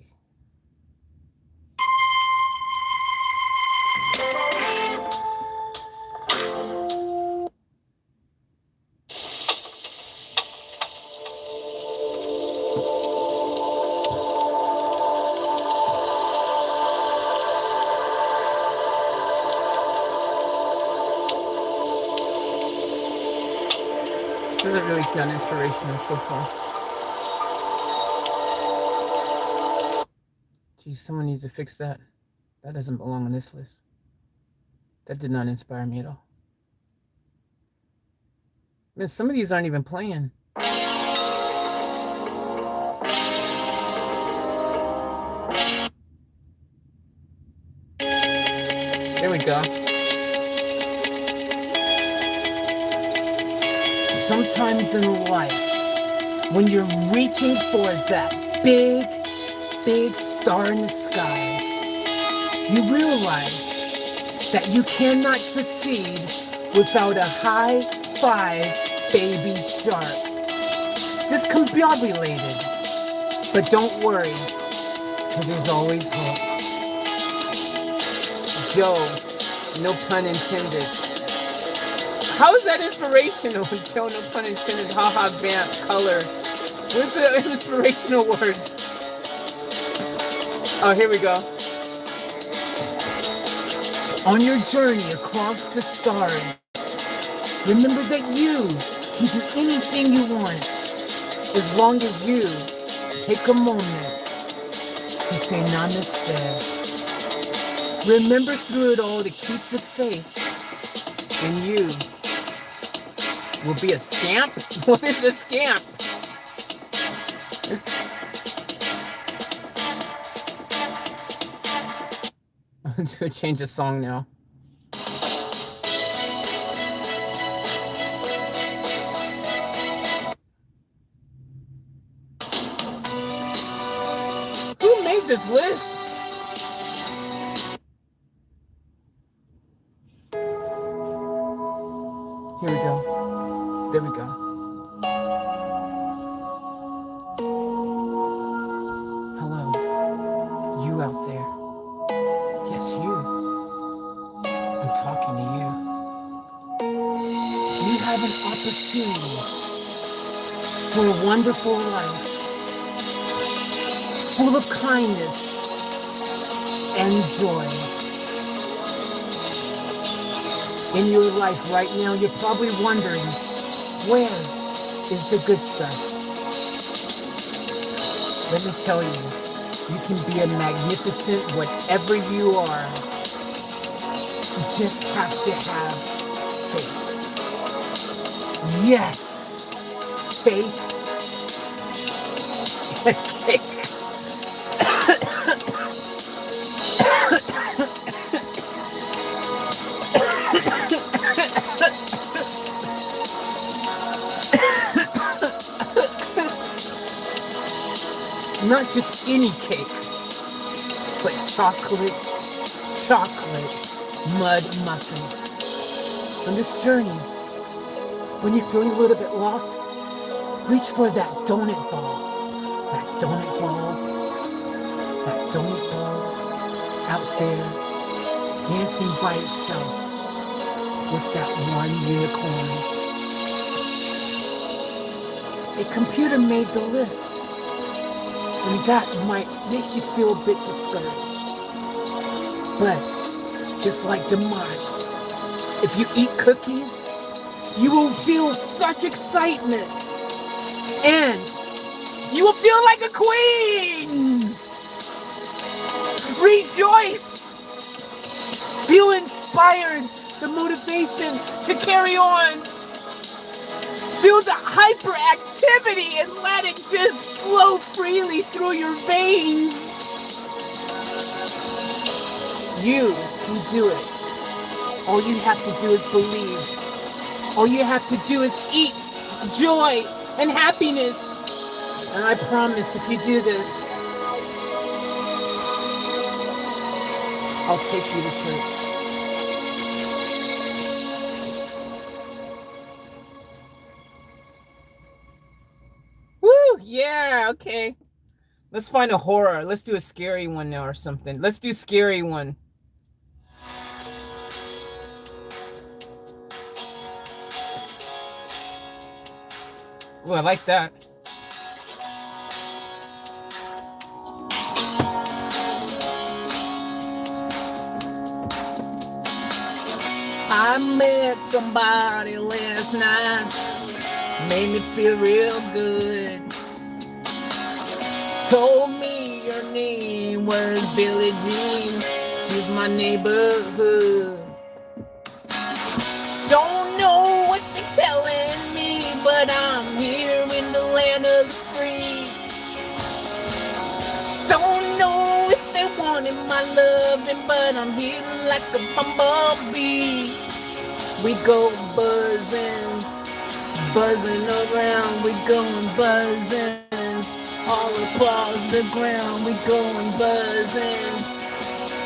This doesn't really sound inspirational so far. Geez, someone needs to fix that. That doesn't belong on this list. That did not inspire me at all. Man, some of these aren't even playing. There we go. Sometimes in life, when you're reaching for that big star in the sky, you realize that you cannot succeed without a high five, baby shark. Discombobulated, but don't worry, because there's always hope. Joe, no pun intended. How is that inspirational? Joe, no pun intended. Haha, vamp, color. What's the inspirational words? Oh, here we go. On your journey across the stars, remember that you can do anything you want as long as you take a moment to say namaste. Remember through it all to keep the faith in you. Will be a scamp? What is a scamp? I'm going to change the song now. Who made this list? Here we go. There we go. Hello, you out there. Yes, you. I'm talking to you. You have an opportunity for a wonderful life, full of kindness and joy. In your life right now, you're probably wondering, where is the good stuff? Let me tell you, you can be a magnificent whatever you are. You just have to have faith. Yes, faith. Okay. Not just any cake, but chocolate mud muffins. On this journey, when you're feeling a little bit lost, reach for that donut ball. That donut ball out there, dancing by itself. with that one unicorn. A computer made the list, and that might make you feel a bit discouraged. But just like Demarge, if you eat cookies, you will feel such excitement, and you will feel like a queen. Rejoice. Feel inspired, the motivation to carry on. Feel the hyperactivity and let it just flow freely through your veins. You can do it. All you have to do is believe. All you have to do is eat joy and happiness. And I promise if you do this, I'll take you to church. Woo! Yeah, okay. Let's find a horror. Let's do a scary one now or something. Let's do scary one. Ooh, I like that. I met somebody last night, made me feel real good. Told me your name was Billie Jean, she's my neighborhood. Don't know what they're telling me, but I'm here in the land of the free. Don't know if they wanted my loving, but I'm here like a bumblebee. We go buzzing, buzzing around, we going buzzing. All across the ground, we going buzzing.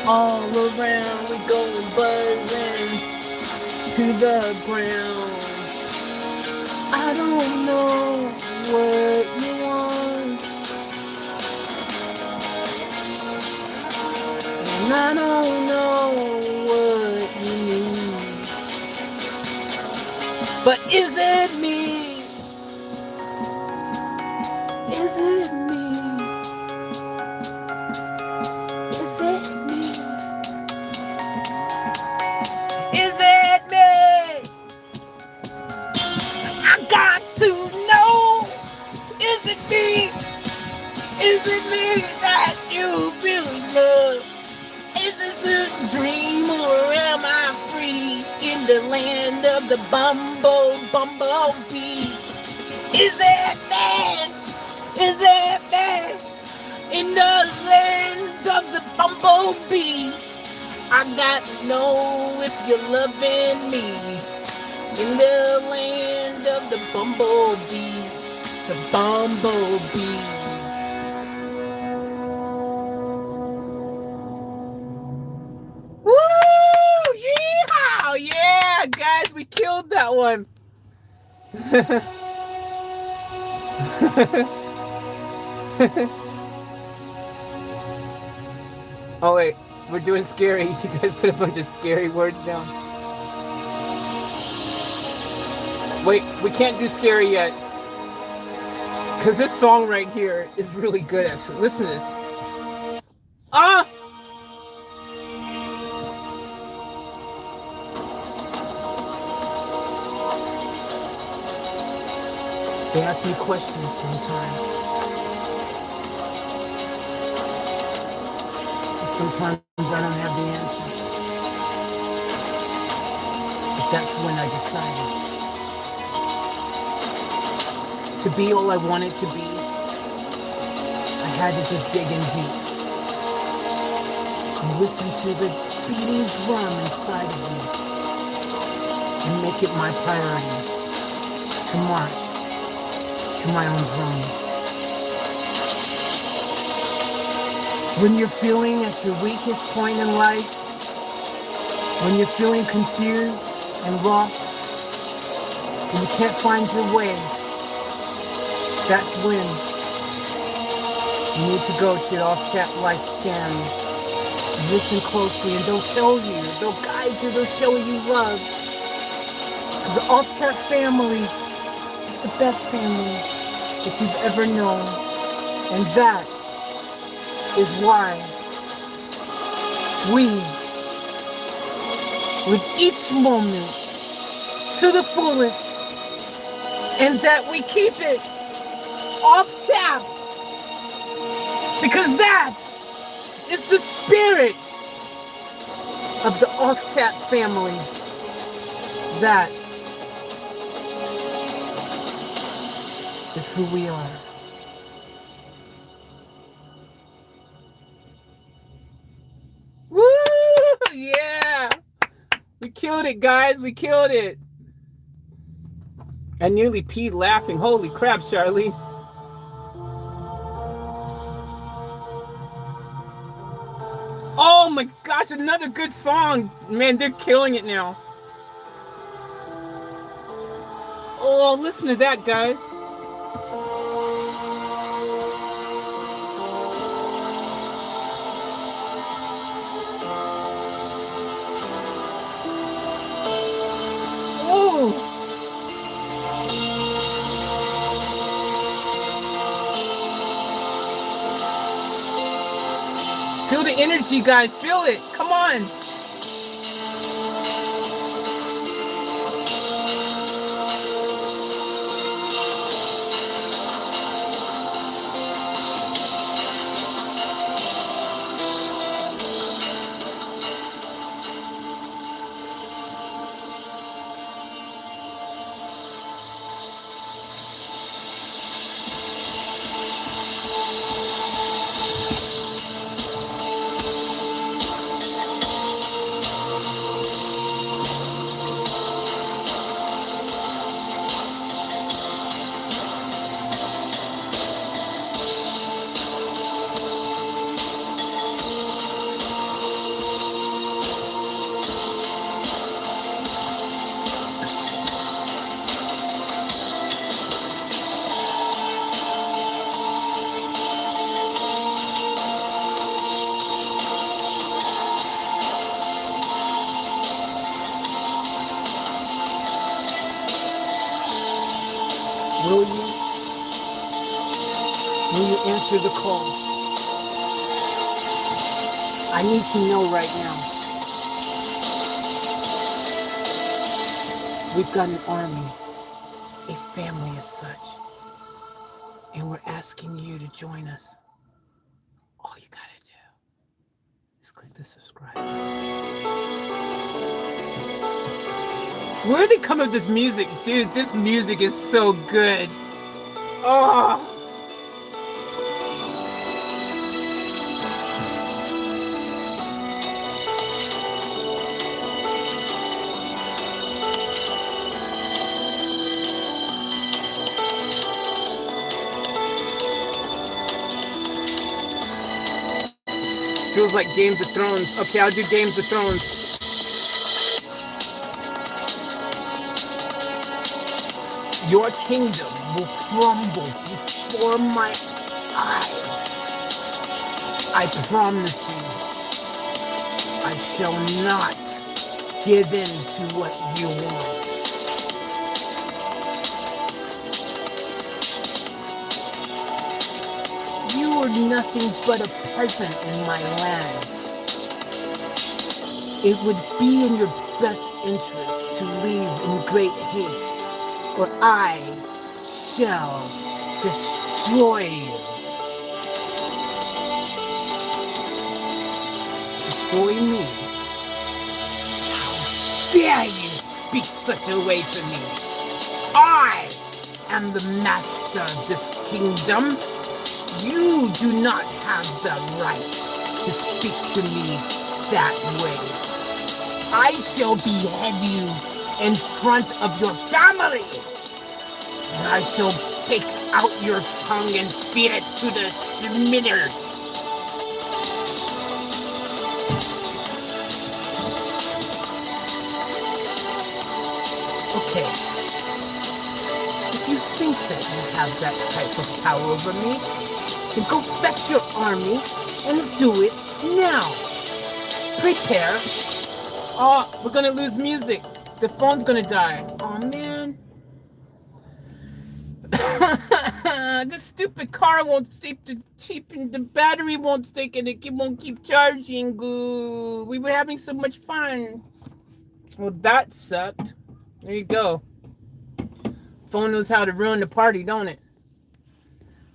All around, we going buzzing to the ground. I don't know what you want, and I don't know what you need. But is it me? Is it me? Is it me? Is it me? I got to know. Is it me? Is it me that you really love? Is this a dream or am I free in the land of the bumblebees? Is it me? Is it me? In the land of the bumblebees? I got to know if you're loving me. In the land of the bumblebees, the bumblebees. Woo! Yeehaw! Yeah, guys, we killed that one. Oh wait, we're doing scary. You guys put a bunch of scary words down. Wait, we can't do scary yet. Because this song right here is really good actually. Listen to this. Ah! They ask me questions sometimes. Sometimes I don't have the answers. But that's when I decided to be all I wanted to be. I had to just dig in deep and listen to the beating drum inside of me and make it my priority to march to my own drum. When you're feeling at your weakest point in life, when you're feeling confused and lost, and you can't find your way, that's when you need to go to your off-tap life scan. Listen closely and they'll tell you, they'll guide you, they'll show you love. The Off-Tap family is the best family that you've ever known. And that is why we live each moment to the fullest, and that we keep it off tap, because that is the spirit of the Off-Tap family. That is who we are. Woo! Yeah! We killed it, guys. We killed it. I nearly peed laughing. Holy crap, Charlene. Oh my gosh, another good song. Man, they're killing it now. Oh, listen to that, guys. Ooh. Feel the energy, guys. Feel it. Come on. Will you answer the call? I need to know right now. We've got an army, a family as such, and we're asking you to join us. All you gotta do is click the subscribe. Where did they come up with this music? Dude, this music is so good. Oh! Feels like Games of Thrones. Okay, I'll do Games of Thrones. Your kingdom will crumble before my eyes. I promise you, I shall not give in to what you want. You are nothing but a peasant in my lands. It would be in your best interest to leave in great haste, or I shall destroy you. Destroy me? How dare you speak such a way to me? I am the master of this kingdom. You do not have the right to speak to me that way. I shall behead you in front of your family. And I shall take out your tongue and feed it to the smitters. Okay. If you think that you have that type of power over me, then go fetch your army and do it now. Prepare. Oh, we're gonna lose music. the phone's gonna die. Oh man. The stupid car won't stay and the battery won't stay and it won't keep charging. Goo. We were having so much fun. Well, that sucked. There you go. Phone knows how to ruin the party, don't it?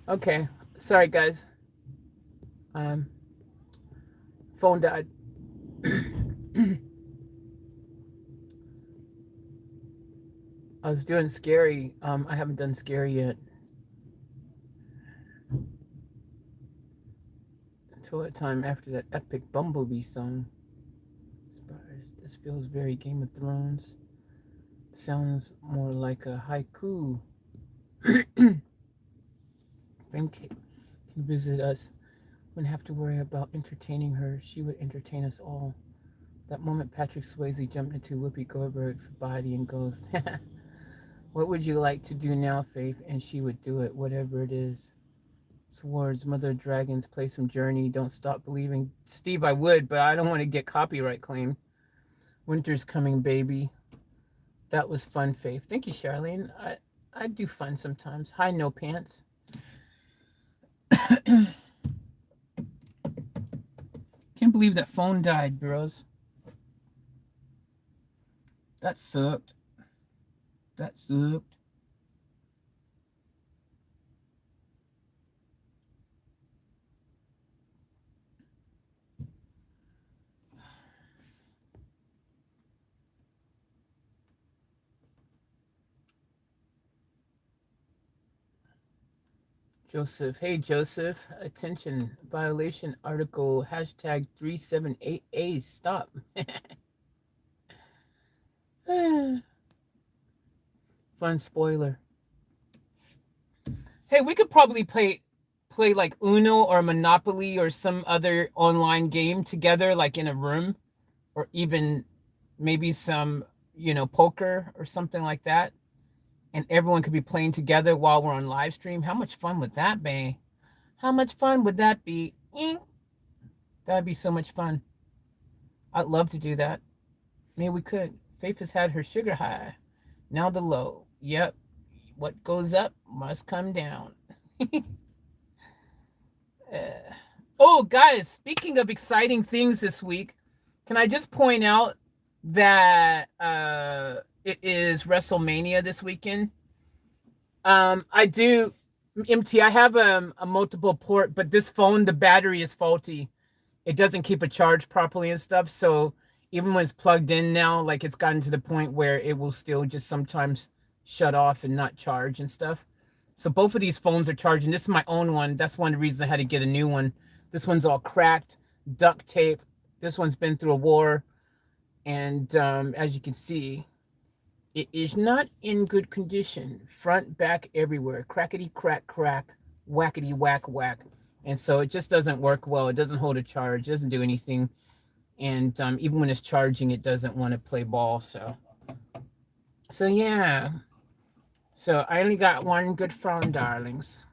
Okay. Sorry, guys. Phone died. I was doing scary. I haven't done scary yet. Toilet time after that epic Bumblebee song. This feels very Game of Thrones. Sounds more like a haiku. Friend can visit us. Wouldn't have to worry about entertaining her. She would entertain us all. That moment Patrick Swayze jumped into Whoopi Goldberg's body and goes, what would you like to do now, Faith? And she would do it, whatever it is. Swords, Mother of Dragons, play some Journey, Don't Stop Believing. Steve, I would, but I don't want to get copyright claim. Winter's Coming, Baby. That was fun, Faith. Thank you, Charlene. I do fun sometimes. Hi, No Pants. Can't believe that phone died, bros. That sucked. That sucked. Joseph. Hey, Joseph. Attention. Violation article. Hashtag 378A. Stop. Fun spoiler. Hey, we could probably play like Uno or Monopoly or some other online game together, like in a room, or even maybe some, poker or something like that. And everyone could be playing together while we're on live stream. How much fun would that be? How much fun would that be? That'd be so much fun. I'd love to do that. Maybe we could. Faith has had her sugar high. Now the low. Yep. What goes up must come down. Oh, guys, speaking of exciting things this week, can I just point out that it is WrestleMania this weekend? I do, MT, I have a multiple port, but this phone, the battery is faulty. It doesn't keep a charge properly and stuff. So even when it's plugged in now, like it's gotten to the point where it will still just sometimes shut off and not charge and stuff. So both of these phones are charging. This is my own one. That's one of the reasons I had to get a new one. This one's all cracked, duct tape. This one's been through a war. And as you can see, it is not in good condition. Front, back, everywhere. Crackety, crack, crack. Whackety, whack, whack. And so it just doesn't work well. It doesn't hold a charge. It doesn't do anything. And even when it's charging, it doesn't want to play ball. So yeah. So I only got one good phone, darlings.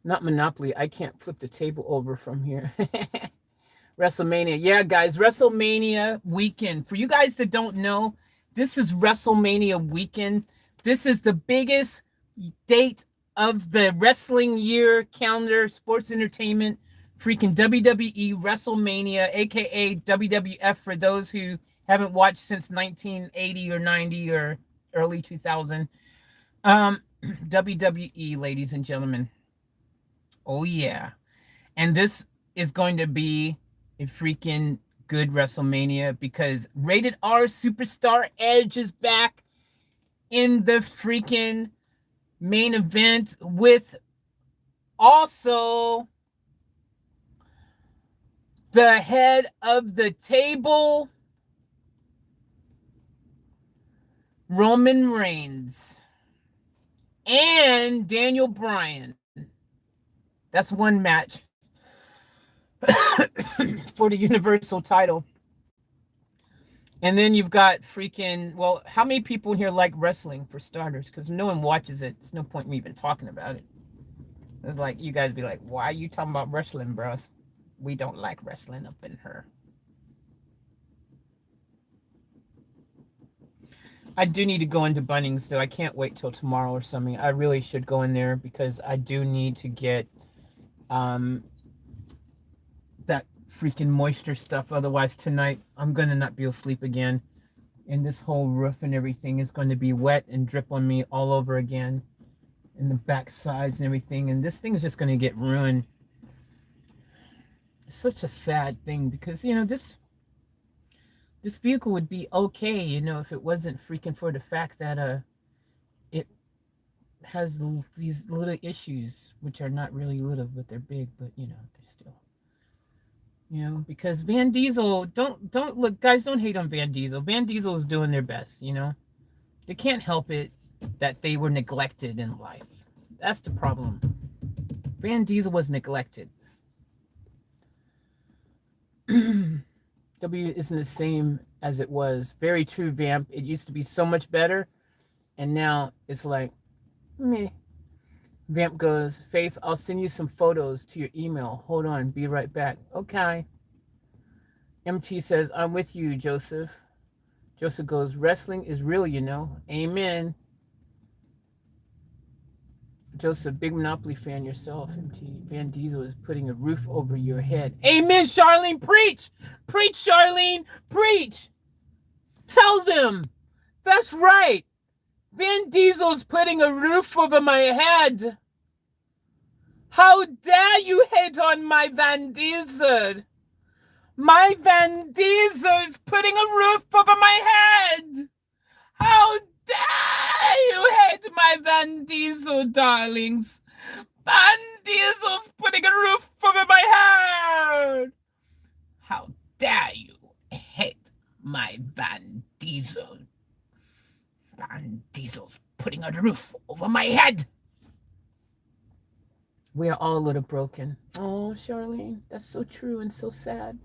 Not Monopoly. I can't flip the table over from here. WrestleMania. Yeah, guys, WrestleMania weekend. For you guys that don't know, this is WrestleMania weekend. This is the biggest date of the wrestling year calendar, sports entertainment, freaking WWE WrestleMania, aka WWF for those who haven't watched since 1980 or 90 or early 2000. WWE, ladies and gentlemen. Oh, yeah. And this is going to be a freaking good WrestleMania because Rated R Superstar Edge is back in the freaking main event with also the head of the table, Roman Reigns, and Daniel Bryan. That's one match for the Universal title. And then you've got freaking, well, how many people in here like wrestling for starters? Because no one watches it. It's no point in me even talking about it. It's like, you guys be like, why are you talking about wrestling, bros? We don't like wrestling up in her. I do need to go into Bunnings though. I can't wait till tomorrow or something. I really should go in there because I do need to get that freaking moisture stuff. Otherwise tonight I'm gonna not be able to sleep again. And this whole roof and everything is going to be wet and drip on me all over again. And the back sides and everything. And this thing is just going to get ruined. It's such a sad thing because, you know, this vehicle would be okay, you know, if it wasn't freaking for the fact that it has these little issues, which are not really little, but they're big, but you know, they're still, you know, because Van Diesel, don't look, guys, don't hate on Van Diesel. Van Diesel is doing their best, you know. They can't help it that they were neglected in life. That's the problem. Van Diesel was neglected. W isn't the same as it was. Very true, Vamp. It used to be so much better, and now it's like, meh. Vamp goes, Faith, I'll send you some photos to your email. Hold on, be right back. Okay. MT says, I'm with you, Joseph. Joseph goes, wrestling is real, you know. Amen. Joseph, big Monopoly fan yourself, MT. Van Diesel is putting a roof over your head. Amen, Charlene. Preach. Preach, Charlene. Preach. Tell them. That's right. Van Diesel's putting a roof over my head. How dare you hate on my Van Diesel? My Van Diesel's putting a roof over my head. How dare you hate my Van Diesel, darlings? Van Diesel's putting a roof over my head. How dare you hate my Van Diesel? Van Diesel's putting a roof over my head. We are all a little broken. Oh, Charlene, that's so true and so sad.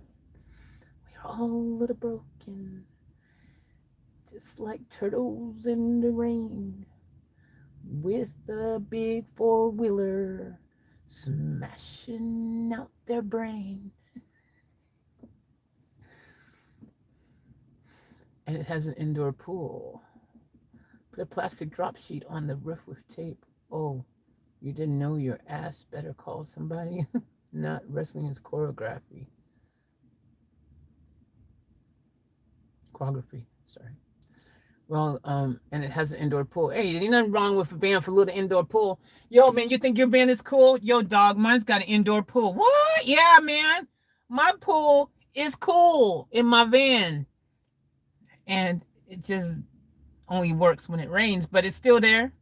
We are all a little broken. Just like turtles in the rain. With a big four-wheeler smashing out their brain. And it has an indoor pool. Put a plastic drop sheet on the roof with tape. Oh, you didn't know your ass better call somebody? Not wrestling is choreography. Choreography, sorry. Well, and it has an indoor pool. Hey, ain't nothing wrong with a van for a little indoor pool. Yo, man, you think your van is cool? Yo, dog, mine's got an indoor pool. What? Yeah, man. My pool is cool in my van. And it just only works when it rains, but it's still there.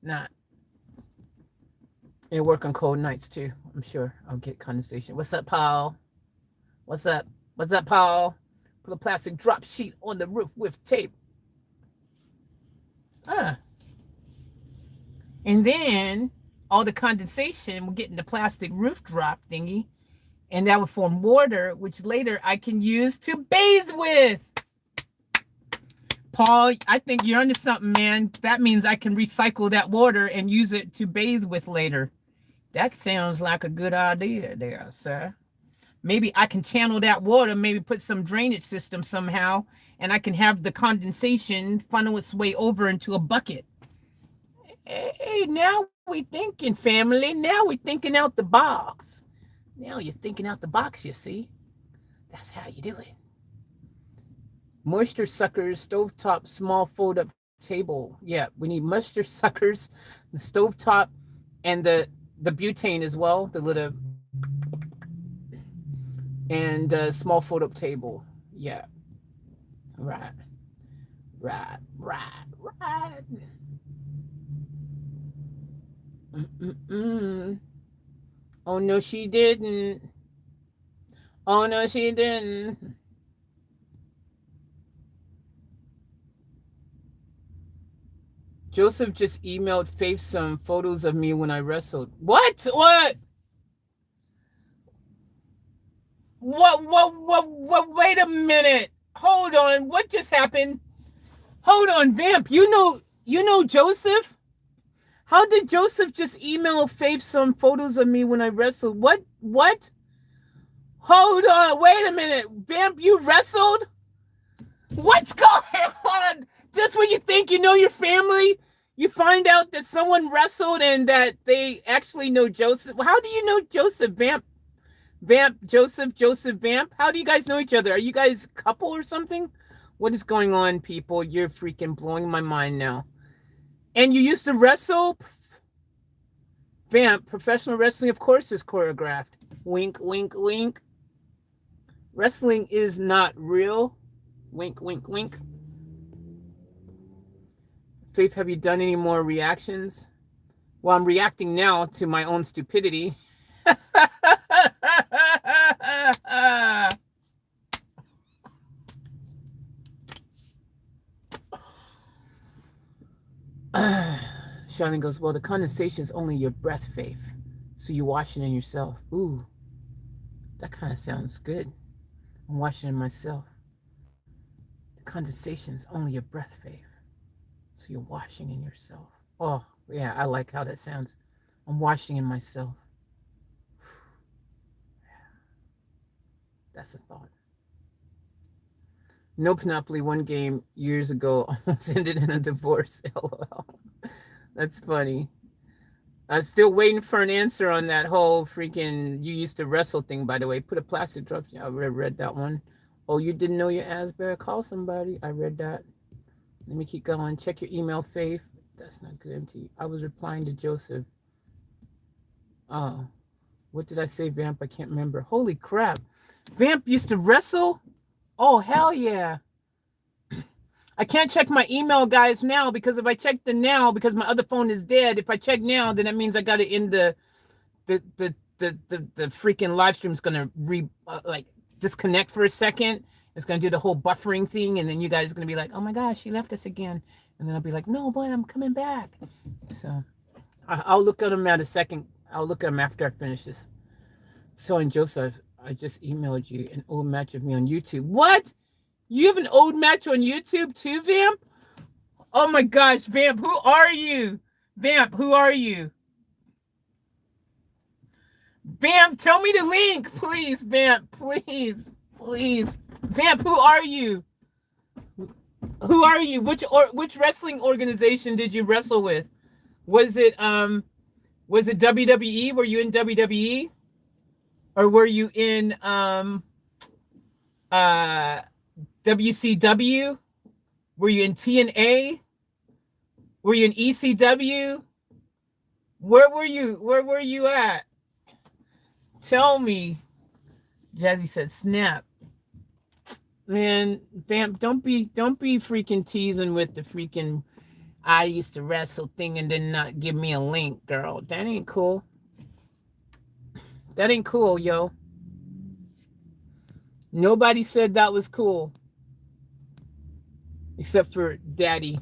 Not. It'll work on cold nights too. I'm sure I'll get condensation. What's up, Paul? What's up? What's up, Paul? Put a plastic drop sheet on the roof with tape. And then all the condensation will get in the plastic roof drop thingy, and that will form water, which later I can use to bathe with. Paul, I think you're onto something, man. That means I can recycle that water and use it to bathe with later. That sounds like a good idea there, sir. Maybe I can channel that water, maybe put some drainage system somehow, and I can have the condensation funnel its way over into a bucket. Hey, now we thinking, family. Now we thinking out the box. Now you're thinking out the box, you see. That's how you do it. Moisture suckers, stovetop, small fold-up table. Yeah, we need moisture suckers, the stovetop, and the butane as well, the little, and small fold-up table. Yeah. Right. Oh, no, she didn't. Oh, no, she didn't. Joseph just emailed Faith some photos of me when I wrestled. What? What? Wait a minute. Hold on. What just happened? Hold on, Vamp. You know Joseph? How did Joseph just email Faith some photos of me when I wrestled? What? Hold on. Wait a minute. Vamp, you wrestled? What's going on? Just when you think you know your family, you find out that someone wrestled and that they actually know Joseph. How do you know Joseph? Joseph Vamp? How do you guys know each other? Are you guys a couple or something? What is going on, people? You're freaking blowing my mind now. And you used to wrestle? Vamp, professional wrestling, of course, is choreographed. Wink, wink, wink. Wrestling is not real. Wink, wink, wink. Faith, have you done any more reactions? Well, I'm reacting now to my own stupidity. Charlene goes, well, the condensation is only your breath, Faith. So you're washing in yourself. Ooh, that kind of sounds good. I'm washing in myself. The condensation is only your breath, Faith. So you're washing in yourself. Oh, yeah, I like how that sounds. I'm washing in myself. That's a thought. No Monopoly, one game years ago almost ended in a divorce. LOL. That's funny. I'm still waiting for an answer on that whole freaking you used to wrestle thing, by the way. Put a plastic drop. I read that one. Oh, you didn't know your Asbury? Call somebody. I read that. Let me keep going. Check your email, Faith. That's not good. I was replying to Joseph. Oh, what did I say, Vamp? I can't remember. Holy crap. Vamp used to wrestle? Oh, hell yeah. I can't check my email, guys, now, because if I check the now, because my other phone is dead, if I check now, then that means I got to end the freaking live stream is going to disconnect for a second. It's going to do the whole buffering thing, and then you guys are going to be like, oh my gosh, she left us again. And then I'll be like, no, boy, I'm coming back. So I'll look at them at a second. I'll look at them after I finish this. So, and Joseph, I just emailed you an old match of me on YouTube. What? You have an old match on YouTube too, Vamp? Oh my gosh, Vamp, who are you? Vamp, who are you? Vamp, tell me the link, please, Vamp, please, please. Vamp, who are you? Who are you? Which wrestling organization did you wrestle with? Was it WWE? Were you in WWE? Or were you in WCW? Were you in TNA? Were you in ECW? Where were you? Where were you at? Tell me. Jazzy said, snap. Man, Vamp, don't be freaking teasing with the freaking I used to wrestle thing and then not give me a link, girl. That ain't cool. That ain't cool, yo. Nobody said that was cool. Except for Daddy.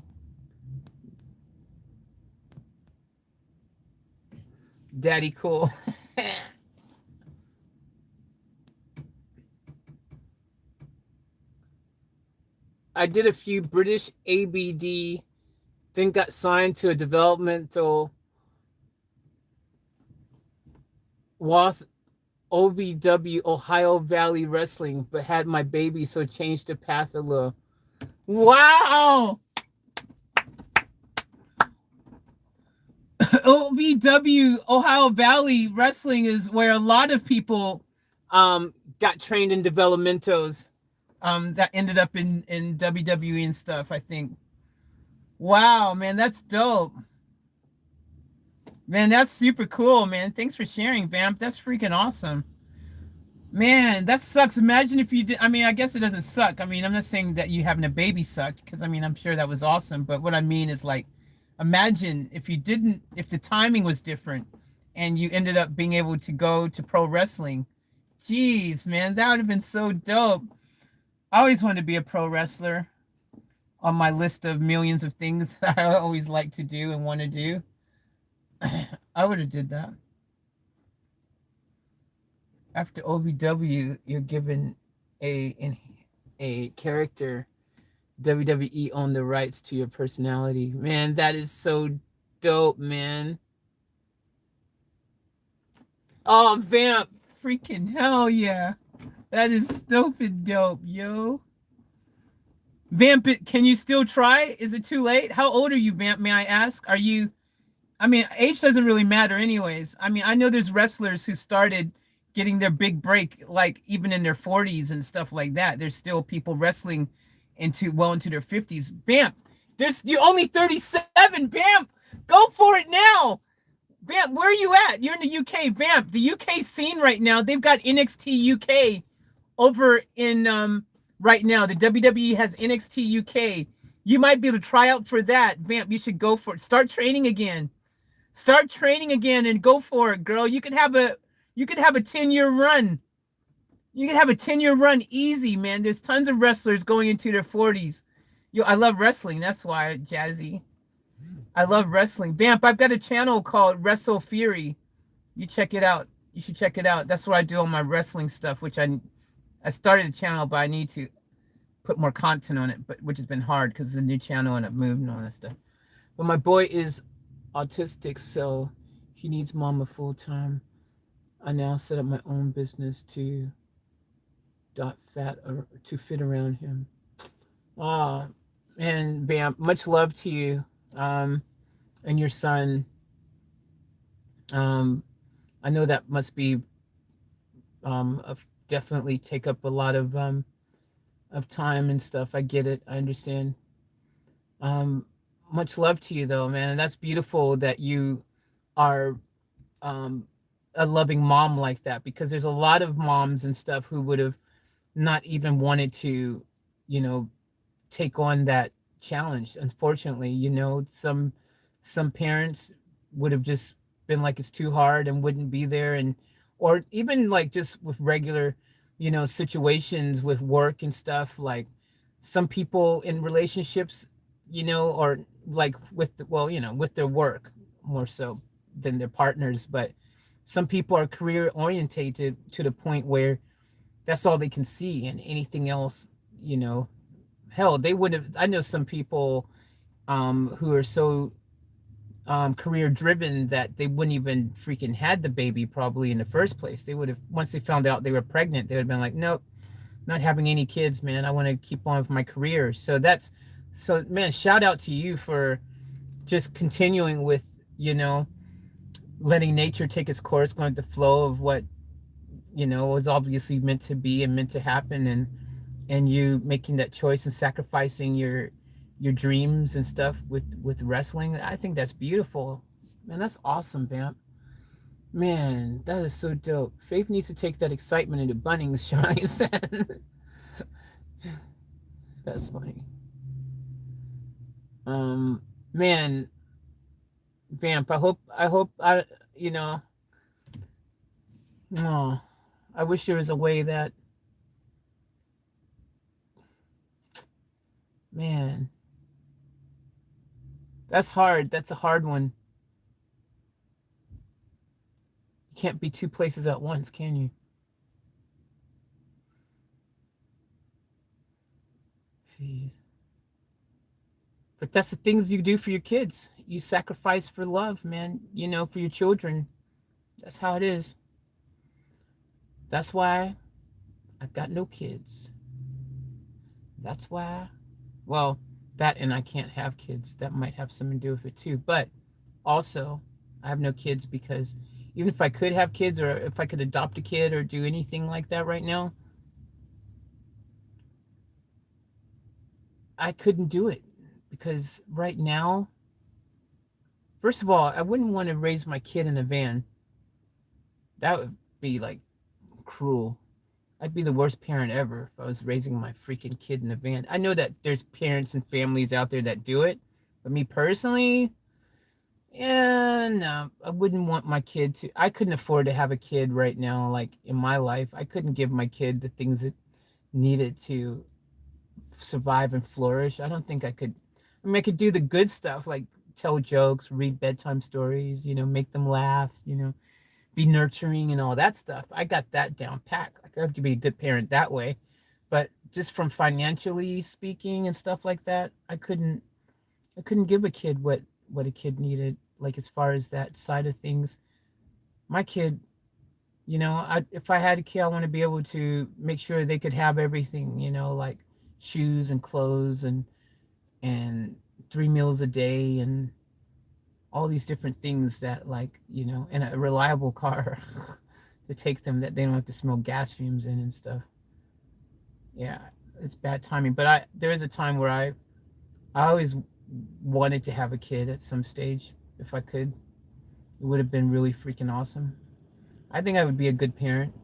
Daddy cool. I did a few British ABD, then got signed to a developmental WOTH OVW Ohio Valley Wrestling, but had my baby, so changed the path a little. Wow! OVW Ohio Valley Wrestling is where a lot of people got trained in developmentos that ended up in WWE and stuff, I think. Wow, man, that's dope. Man, that's super cool, man. Thanks for sharing, Vamp. That's freaking awesome. Man, that sucks. Imagine if you did. I mean, I guess it doesn't suck. I mean, I'm not saying that you having a baby sucked, because I mean, I'm sure that was awesome. But what I mean is, like, imagine if you didn't, if the timing was different and you ended up being able to go to pro wrestling. Jeez, man, that would have been so dope. I always wanted to be a pro wrestler on my list of millions of things that I always like to do and want to do. I would have did that. After OVW, you're given a character. WWE owned the rights to your personality. Man, that is so dope, man. Oh, Vamp, freaking hell yeah. That is stupid dope, yo. Vamp, can you still try? Is it too late? How old are you, Vamp? May I ask? Are you? I mean, age doesn't really matter, anyways. I mean, I know there's wrestlers who started getting their big break, like even in their 40s and stuff like that. There's still people wrestling into their 50s. Vamp, you're only 37. Vamp, go for it now. Vamp, where are you at? You're in the UK. Vamp, the UK scene right now, they've got NXT UK over in right now. The WWE has NXT UK. You might be able to try out for that. Vamp, you should go for it. Start training again. Start training again and go for it, girl. You could have a 10-year run. You can have a 10-year run easy, man. There's tons of wrestlers going into their 40s. I love wrestling. That's why, Jazzy. I love wrestling. Vamp, I've got a channel called Wrestle Fury. You check it out. You should check it out. That's what I do all my wrestling stuff, which I started a channel, but I need to put more content on it, which has been hard because it's a new channel and I've moved and all that stuff. But my boy is autistic, so he needs mama full time. I now set up my own business to fit around him. And Vamp, much love to you and your son. I know that must be definitely take up a lot of time and stuff. I get it. I understand. Much love to you, though, man. And that's beautiful that you are a loving mom like that, because there's a lot of moms and stuff who would have not even wanted to, take on that challenge. Unfortunately, some parents would have just been like, it's too hard and wouldn't be there, or even like just with regular, situations with work and stuff. Like some people in relationships, or like with their work more so than their partners, but some people are career orientated to the point where that's all they can see, and anything else, hell, they would have. I know some people who are so career driven that they wouldn't even freaking had the baby probably in the first place. They would have, once they found out they were pregnant, they would have been like, nope, not having any kids, man. I want to keep on with my career. So man, shout out to you for just continuing with, letting nature take its course, going with the flow of what, was obviously meant to be and meant to happen, and you making that choice and sacrificing your dreams and stuff with wrestling. I think that's beautiful, man. That's awesome, Vamp. Man, that is so dope. Faith needs to take that excitement into Bunnings, Charlie said. That's funny. Man, Vamp, I hope I I wish there was a way that, man, that's hard. That's a hard one. You can't be two places at once, can you? Jeez. But that's the things you do for your kids. You sacrifice for love, man, for your children. That's how it is. That's why I've got no kids. That's why, well, that and I can't have kids. That might have something to do with it too. But also, I have no kids because even if I could have kids, or if I could adopt a kid or do anything like that right now, I couldn't do it. Because right now, first of all, I wouldn't want to raise my kid in a van. That would be like cruel. I'd be the worst parent ever if I was raising my freaking kid in a van. I know that there's parents and families out there that do it, but me personally, no, I wouldn't want my kid to. I couldn't afford to have a kid right now, like in my life. I couldn't give my kid the things that needed to survive and flourish. I don't think I could. I mean, I could do the good stuff, like tell jokes, read bedtime stories, make them laugh, be nurturing and all that stuff. I got that down pat. I have to be a good parent that way. But just from financially speaking and stuff like that, I couldn't give a kid what a kid needed, like as far as that side of things. My kid, if I had a kid, I want to be able to make sure they could have everything, like shoes and clothes and 3 meals a day and all these different things that, like, you know, and a reliable car to take them that they don't have to smell gas fumes in and stuff. Yeah, it's bad timing. But there is a time where I always wanted to have a kid at some stage if I could. It would have been really freaking awesome. I think I would be a good parent,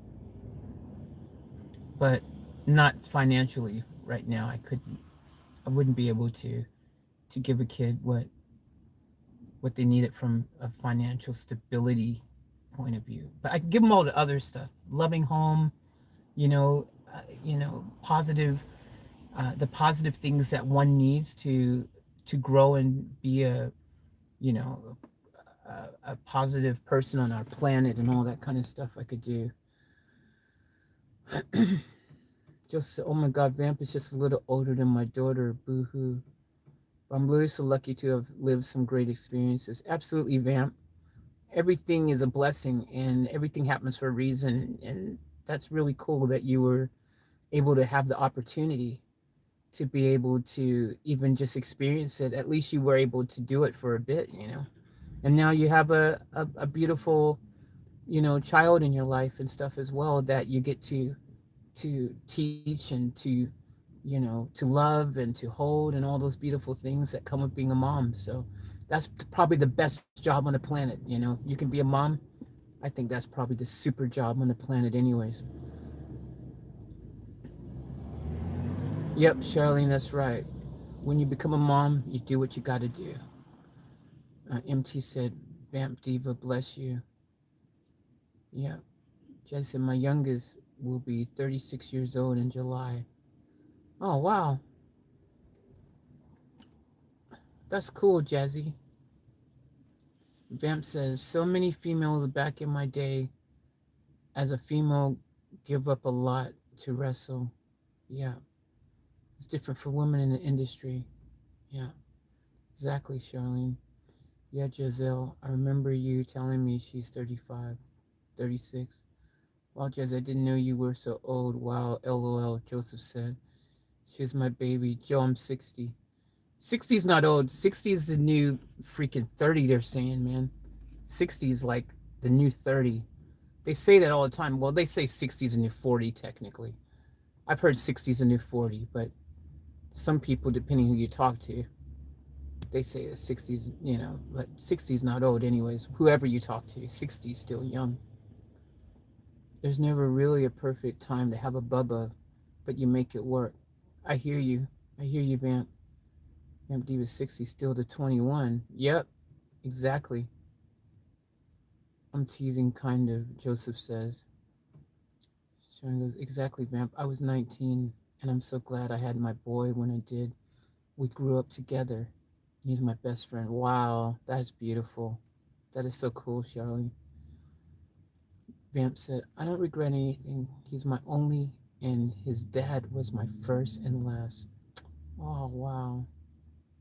but not financially right now. I wouldn't be able to give a kid what they needed from a financial stability point of view. But I can give them all the other stuff: loving home, positive, the positive things that one needs to grow and be a positive person on our planet and all that kind of stuff. I could do. Just, oh my God, Vamp is just a little older than my daughter. Boo-hoo. I'm really so lucky to have lived some great experiences. Absolutely, Vamp. Everything is a blessing and everything happens for a reason. And that's really cool that you were able to have the opportunity to be able to even just experience it. At least you were able to do it for a bit, And now you have a beautiful, child in your life and stuff as well that you get to teach and to love and to hold and all those beautiful things that come with being a mom. So that's probably the best job on the planet. You can be a mom. I think that's probably the super job on the planet anyways. Yep, Charlene, that's right. When you become a mom, you do what you got to do. MT said, Vamp Diva, bless you. Yeah. Jess said, my youngest will be 36 years old in July. Oh, wow. That's cool, Jazzy. Vamp says, so many females back in my day, as a female, give up a lot to wrestle. Yeah. It's different for women in the industry. Yeah. Exactly, Charlene. Yeah, Giselle, I remember you telling me she's 35, 36. Wow, Jez, I didn't know you were so old. Wow, LOL, Joseph said. She's my baby. Joe, I'm 60. 60 is not old. 60 is the new freaking 30, they're saying, man. 60 is like the new 30. They say that all the time. Well, they say 60 is a new 40, technically. I've heard 60 is a new 40, but some people, depending who you talk to, they say the 60s, but 60 is not old anyways. Whoever you talk to, 60 is still young. There's never really a perfect time to have a bubba, but you make it work. I hear you. I hear you, Vamp. Vamp Diva 60, still to 21. Yep, exactly. I'm teasing, kind of, Joseph says. Sharon goes, exactly, Vamp. I was 19, and I'm so glad I had my boy when I did. We grew up together. He's my best friend. Wow, that's beautiful. That is so cool, Charlie. Vamp said, I don't regret anything. He's my only, and his dad was my first and last. Oh, wow.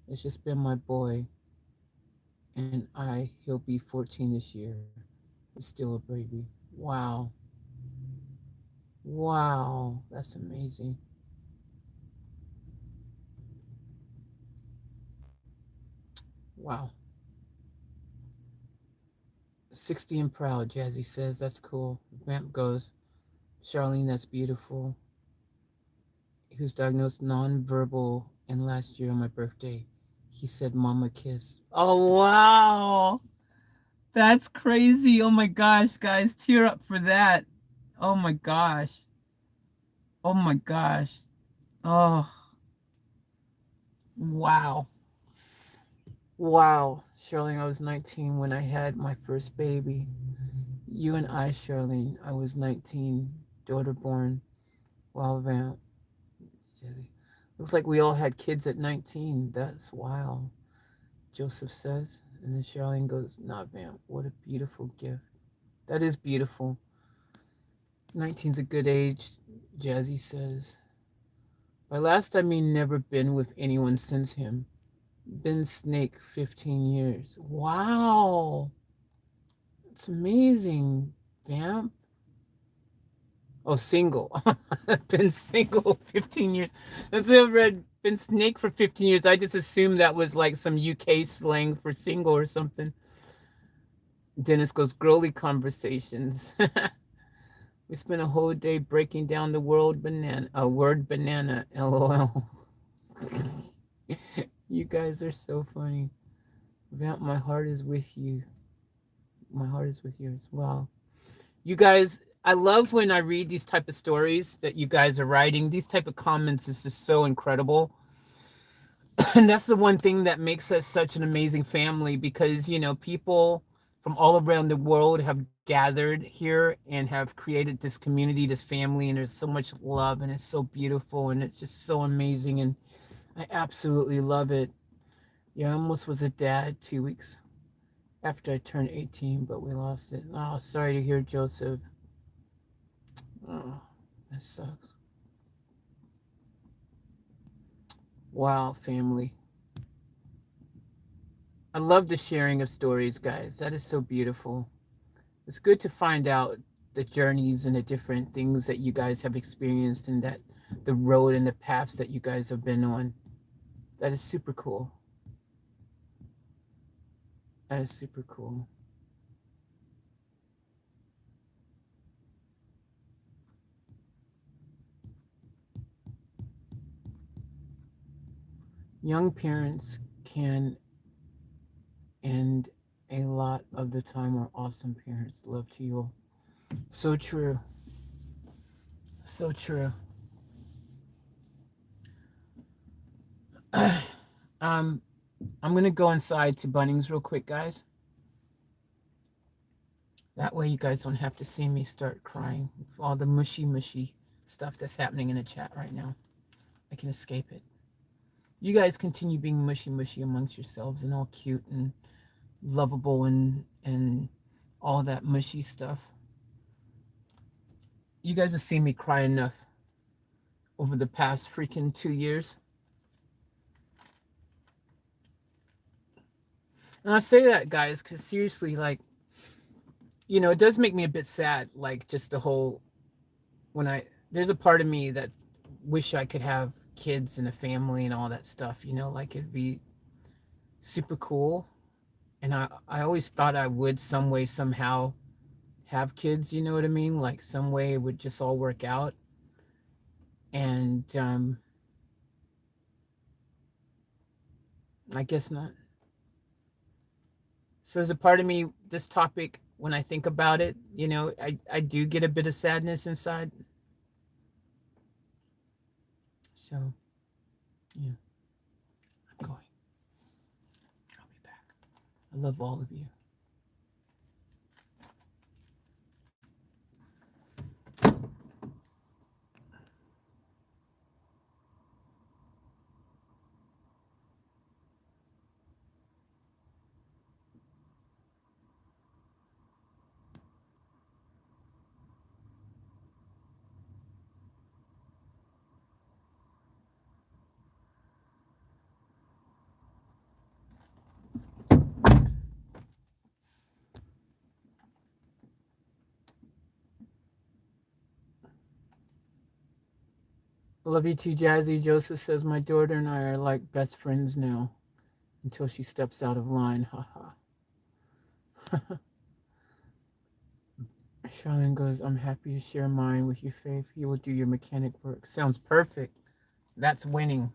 It's just been my boy. And he'll be 14 this year. He's still a baby. Wow. Wow, that's amazing. Wow. 60 and proud, Jazzy says. That's cool. Vamp goes, Charlene, that's beautiful. He was diagnosed non-verbal, and last year on my birthday, he said, Mama kiss. Oh, wow. That's crazy. Oh, my gosh, guys. Tear up for that. Oh, my gosh. Oh, my gosh. Oh. Wow. Wow. Charlene, I was 19 when I had my first baby. You and I, Charlene, I was 19, daughter born. Wow, Vamp. Looks like we all had kids at 19. That's wild, Joseph says. And then Charlene goes, nah, Vamp, what a beautiful gift. That is beautiful. 19's a good age, Jazzy says. By last, I mean never been with anyone since him. Been Snake 15 years. Wow. It's amazing, Vamp. Oh, single. Been single 15 years. That's what I've read. Been snake for 15 years. I just assumed that was like some UK slang for single or something. Dennis goes, girly conversations. We spent a whole day breaking down the word banana. LOL. You guys are so funny. Vamp, my heart is with you. My heart is with yours. Wow. You guys, I love when I read these type of stories that you guys are writing. These type of comments is just so incredible. And that's the one thing that makes us such an amazing family, because, you know, people from all around the world have gathered here and have created this community, this family, and there's so much love, and it's so beautiful, and it's just so amazing, and I absolutely love it. Yeah, I almost was a dad 2 weeks after I turned 18, but we lost it. Oh, sorry to hear, Joseph. Oh, that sucks. Wow, family. I love the sharing of stories, guys. That is so beautiful. It's good to find out the journeys and the different things that you guys have experienced, and that the road and the paths that you guys have been on. That is super cool. That is super cool. Young parents can, and a lot of the time, are awesome parents. Love to you all. So true. So true. I'm gonna go inside to Bunnings real quick, guys. That way you guys don't have to see me start crying with all the mushy stuff that's happening in the chat right now. I can escape it. You guys continue being mushy amongst yourselves and all cute and lovable and all that mushy stuff. You guys have seen me cry enough over the past freaking 2 years. And I say that, guys, because seriously, like, you know, it does make me a bit sad, like, just the whole, there's a part of me that wish I could have kids and a family and all that stuff, you know, like, it'd be super cool. And I always thought I would some way, somehow have kids, you know what I mean? Like, some way it would just all work out. And I guess not. So there's a part of me, this topic, when I think about it, you know, I do get a bit of sadness inside. So, yeah, I'm going. I'll be back. I love all of you. Love you too, Jazzy. Joseph says, my daughter and I are like best friends now until she steps out of line. Haha. Charlene goes, I'm happy to share mine with you, Faith. You will do your mechanic work. Sounds perfect. That's winning.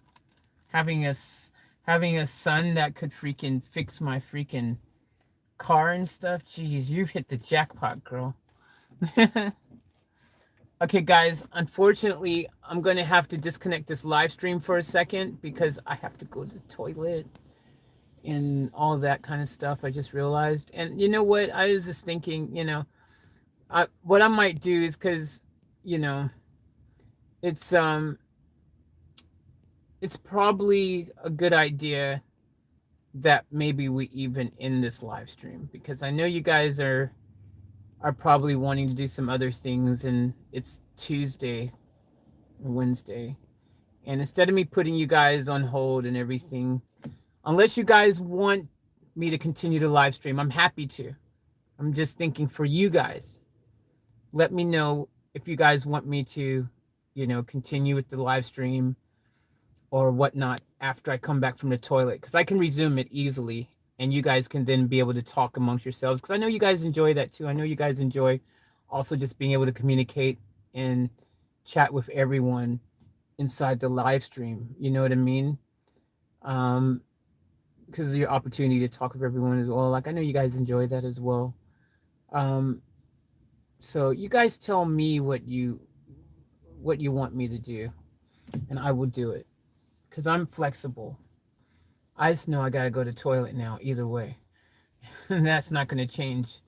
Having a son that could freaking fix my freaking car and stuff. Jeez, you've hit the jackpot, girl. Okay, guys, unfortunately, I'm going to have to disconnect this live stream for a second because I have to go to the toilet and all that kind of stuff. I just realized. And you know what? I was just thinking, you know, what I might do is, because, you know, it's probably a good idea that maybe we even end this live stream, because I know you guys are probably wanting to do some other things, and it's Tuesday or Wednesday. And instead of me putting you guys on hold and everything, unless you guys want me to continue to live stream, I'm happy to. I'm just thinking for you guys, let me know if you guys want me to, continue with the live stream or whatnot after I come back from the toilet, because I can resume it easily and you guys can then be able to talk amongst yourselves, because I know you guys enjoy that too. I know you guys enjoy also just being able to communicate and chat with everyone inside the live stream. You know what I mean? Because of your opportunity to talk with everyone as well. Like, I know you guys enjoy that as well. So you guys tell me what you want me to do, and I will do it, because I'm flexible. I just know I gotta go to the toilet now either way. And that's not gonna change.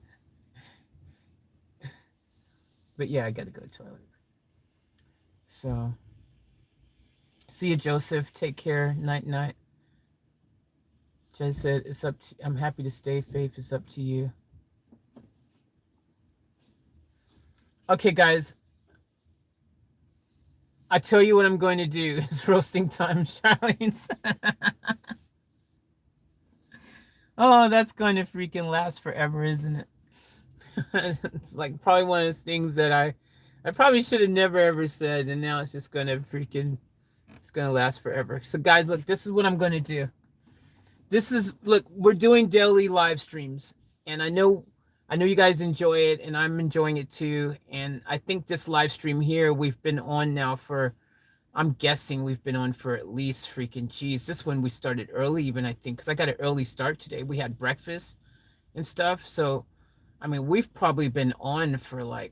But yeah, I gotta go to the toilet. So see you, Joseph. Take care. Night night. Jay said it's up to, I'm happy to stay. Faith, it's up to you. Okay, guys. I tell you what I'm going to do. It's roasting time, Charlene's. Oh, that's going to freaking last forever, isn't it? It's like probably one of those things that I probably should have never ever said, and now it's just going to it's going to last forever. So guys, look, this is what I'm going to do. Look, we're doing daily live streams, and I know you guys enjoy it, and I'm enjoying it too. And I think this live stream here, we've been on now for, I'm guessing we've been on for at least freaking, geez, this one we started early even, I think, because I got an early start today. We had breakfast and stuff. So, I mean, we've probably been on for like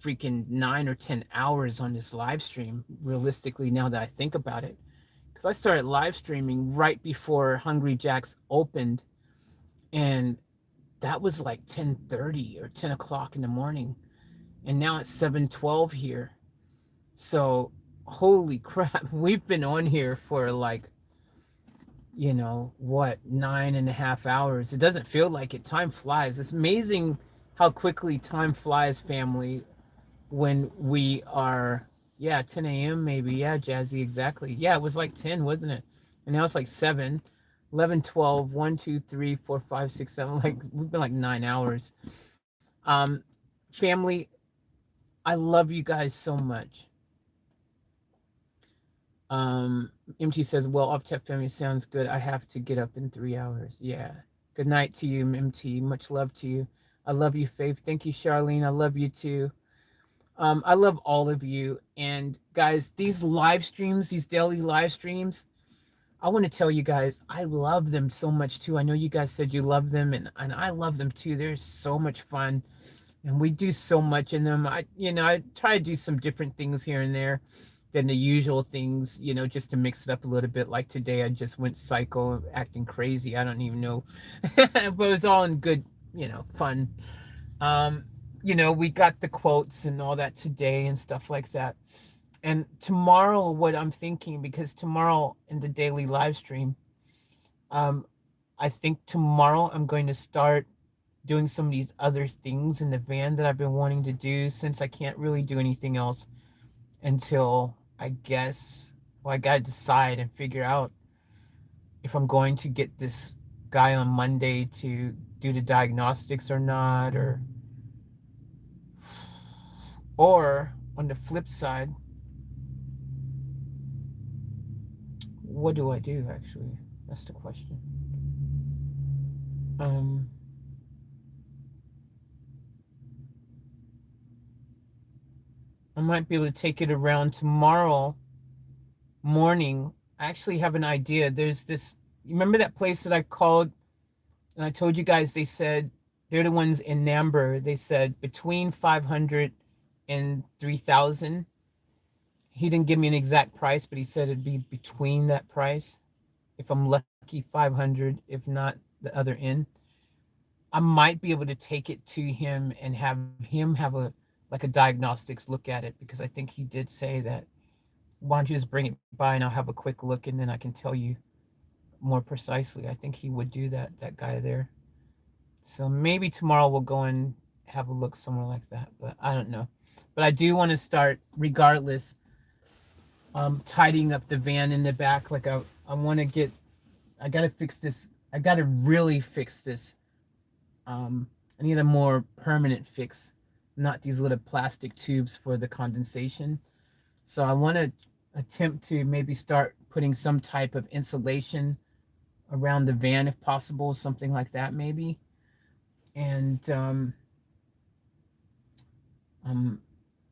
freaking 9 or 10 hours on this live stream, realistically, now that I think about it. Because I started live streaming right before Hungry Jack's opened, and that was like 10:30 or 10 o'clock in the morning, and now it's 7:12 here. So holy crap, we've been on here for like, 9.5 hours. It doesn't feel like it. Time flies. It's amazing how quickly time flies, family, when we are 10 a.m. maybe. Yeah, Jazzy, exactly. Yeah, it was like 10, wasn't it? And now it's like 7. 11, 12, 1, 2, 3, 4, 5, 6, 7. Like, we've been like 9 hours. Family, I love you guys so much. MT says, well, Off Tech Family sounds good. I have to get up in 3 hours. Yeah. Good night to you, MT. Much love to you. I love you, Faith. Thank you, Charlene. I love you too. I love all of you. And guys, these live streams, these daily live streams, I want to tell you guys, I love them so much too. I know you guys said you love them, and I love them too. They're so much fun, and we do so much in them. I try to do some different things here and there than the usual things, just to mix it up a little bit. Like today, I just went psycho, acting crazy. I don't even know, but it was all in good, fun. We got the quotes and all that today and stuff like that. And tomorrow, what I'm thinking, because tomorrow in the daily live stream, I think tomorrow I'm going to start doing some of these other things in the van that I've been wanting to do, since I can't really do anything else until, I guess, I got to decide and figure out if I'm going to get this guy on Monday to do the diagnostics or not, or on the flip side, what do I do, actually? That's the question. I might be able to take it around tomorrow morning. I actually have an idea. There's this, you remember that place that I called, and I told you guys, they said, they're the ones in Namber, they said between 500 and 3,000. He didn't give me an exact price, but he said it'd be between that price. If I'm lucky, 500, if not the other end. I might be able to take it to him and have him have a diagnostics look at it, because I think he did say that, why don't you just bring it by and I'll have a quick look and then I can tell you more precisely. I think he would do that guy there. So maybe tomorrow we'll go and have a look somewhere like that, but I don't know. But I do want to start, regardless, tidying up the van in the back. Like I want to get, I got to fix this. I got to really fix this. I need a more permanent fix not these little plastic tubes for the condensation. So I want to attempt to maybe start putting some type of insulation around the van if possible, something like that maybe. And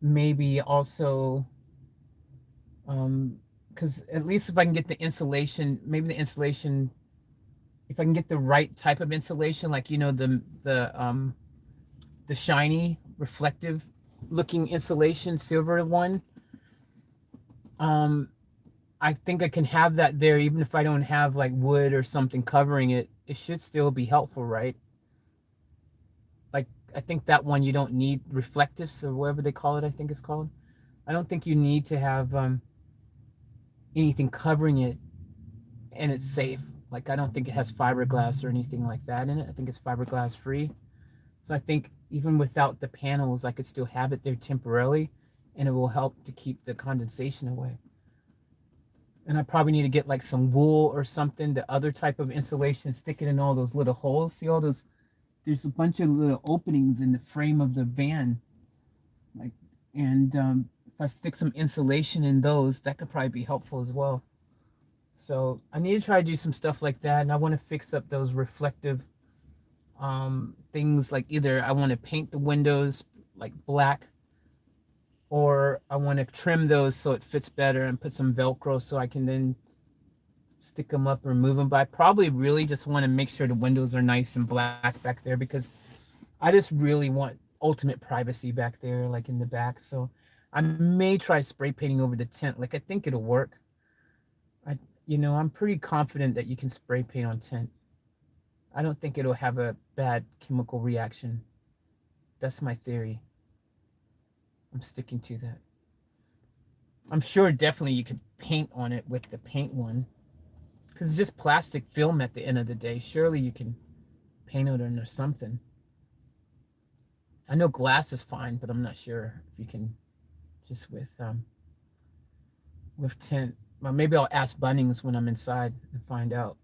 maybe also, because at least if I can get the insulation, maybe the insulation, if I can get the right type of insulation, like, you know, the shiny reflective looking insulation, silver one, I think I can have that there even if I don't have like wood or something covering it. It should still be helpful, right? Like, I think that one you don't need reflectives or whatever they call it, I think it's called. I don't think you need to have anything covering it, and it's safe. Like, I don't think it has fiberglass or anything like that in it. I think it's fiberglass free. So I think even without the panels, I could still have it there temporarily, and it will help to keep the condensation away. And I probably need to get like some wool or something, the other type of insulation, stick it in all those little holes. See all those? There's a bunch of little openings in the frame of the van. Like, and if I stick some insulation in those, that could probably be helpful as well. So I need to try to do some stuff like that, and I want to fix up those reflective things. Like, either I want to paint the windows like black, or I want to trim those so it fits better and put some Velcro so I can then stick them up or move them. But I probably really just want to make sure the windows are nice and black back there, because I just really want ultimate privacy back there, like in the back. So I may try spray painting over the tent. Like, I think it'll work. I'm pretty confident that you can spray paint on tent. I don't think it'll have a bad chemical reaction. That's my theory. I'm sticking to that. I'm sure definitely you could paint on it with the paint one, because it's just plastic film at the end of the day. Surely you can paint it on or something. I know glass is fine, but I'm not sure if you can just with tint. Well, maybe I'll ask Bunnings when I'm inside and find out.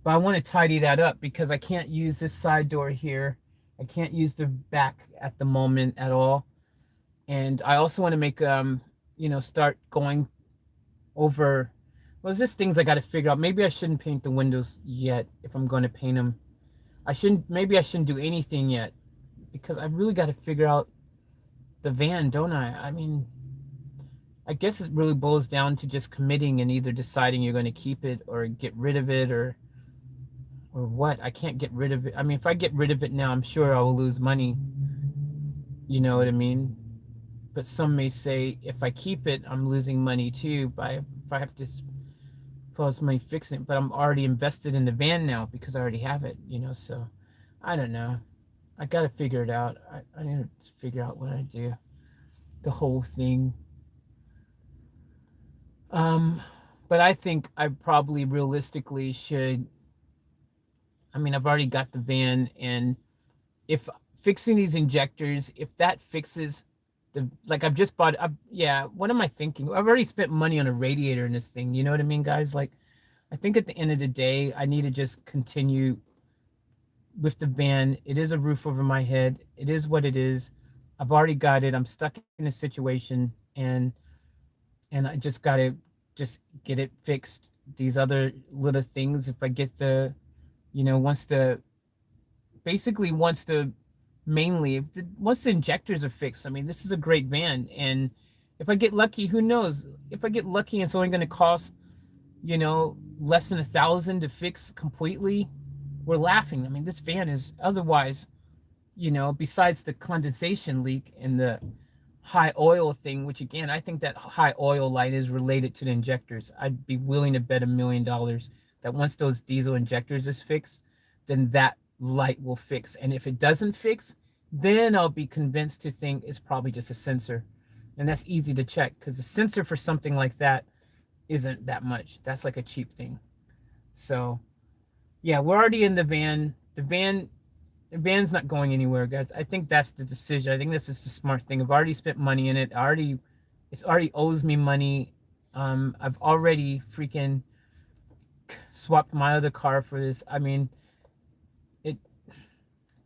But I want to tidy that up because I can't use this side door here. I can't use the back at the moment at all. And I also want to make, start going over, well, there's just things I got to figure out. Maybe I shouldn't paint the windows yet if I'm going to paint them. Maybe I shouldn't do anything yet, because I really got to figure out the van, don't I? I mean, I guess it really boils down to just committing and either deciding you're going to keep it or get rid of it, or what. I can't get rid of it. I mean, if I get rid of it now, I'm sure I will lose money. You know what I mean? But some may say if I keep it, I'm losing money too. If I have to put money fixing it, but I'm already invested in the van now because I already have it. So I don't know. I got to figure it out. I need to figure out what I do. The whole thing. But I think I probably realistically should. I mean, I've already got the van, and if fixing these injectors, if that fixes I've just bought, what am I thinking? I've already spent money on a radiator in this thing. You know what I mean, guys? Like, I think at the end of the day, I need to just continue with the van. It is a roof over my head. It is what it is. I've already got it. I'm stuck in a situation, and I just got to just get it fixed. These other little things, if I get once the injectors are fixed, I mean, this is a great van. And if I get lucky, who knows? If I get lucky and it's only going to cost, less than $1,000 to fix completely, we're laughing. I mean, this van is otherwise, besides the condensation leak and the high oil thing, which again, I think that high oil light is related to the injectors. I'd be willing to bet $1 million that once those diesel injectors is fixed, then that light will fix. And if it doesn't fix, then I'll be convinced to think it's probably just a sensor. And that's easy to check, because the sensor for something like that isn't that much. That's like a cheap thing. So yeah, we're already in the van. The van's not going anywhere, guys. I think that's the decision. I think this is the smart thing. I've already spent money in it. It already owes me money. I've already freaking swapped my other car for this. I mean,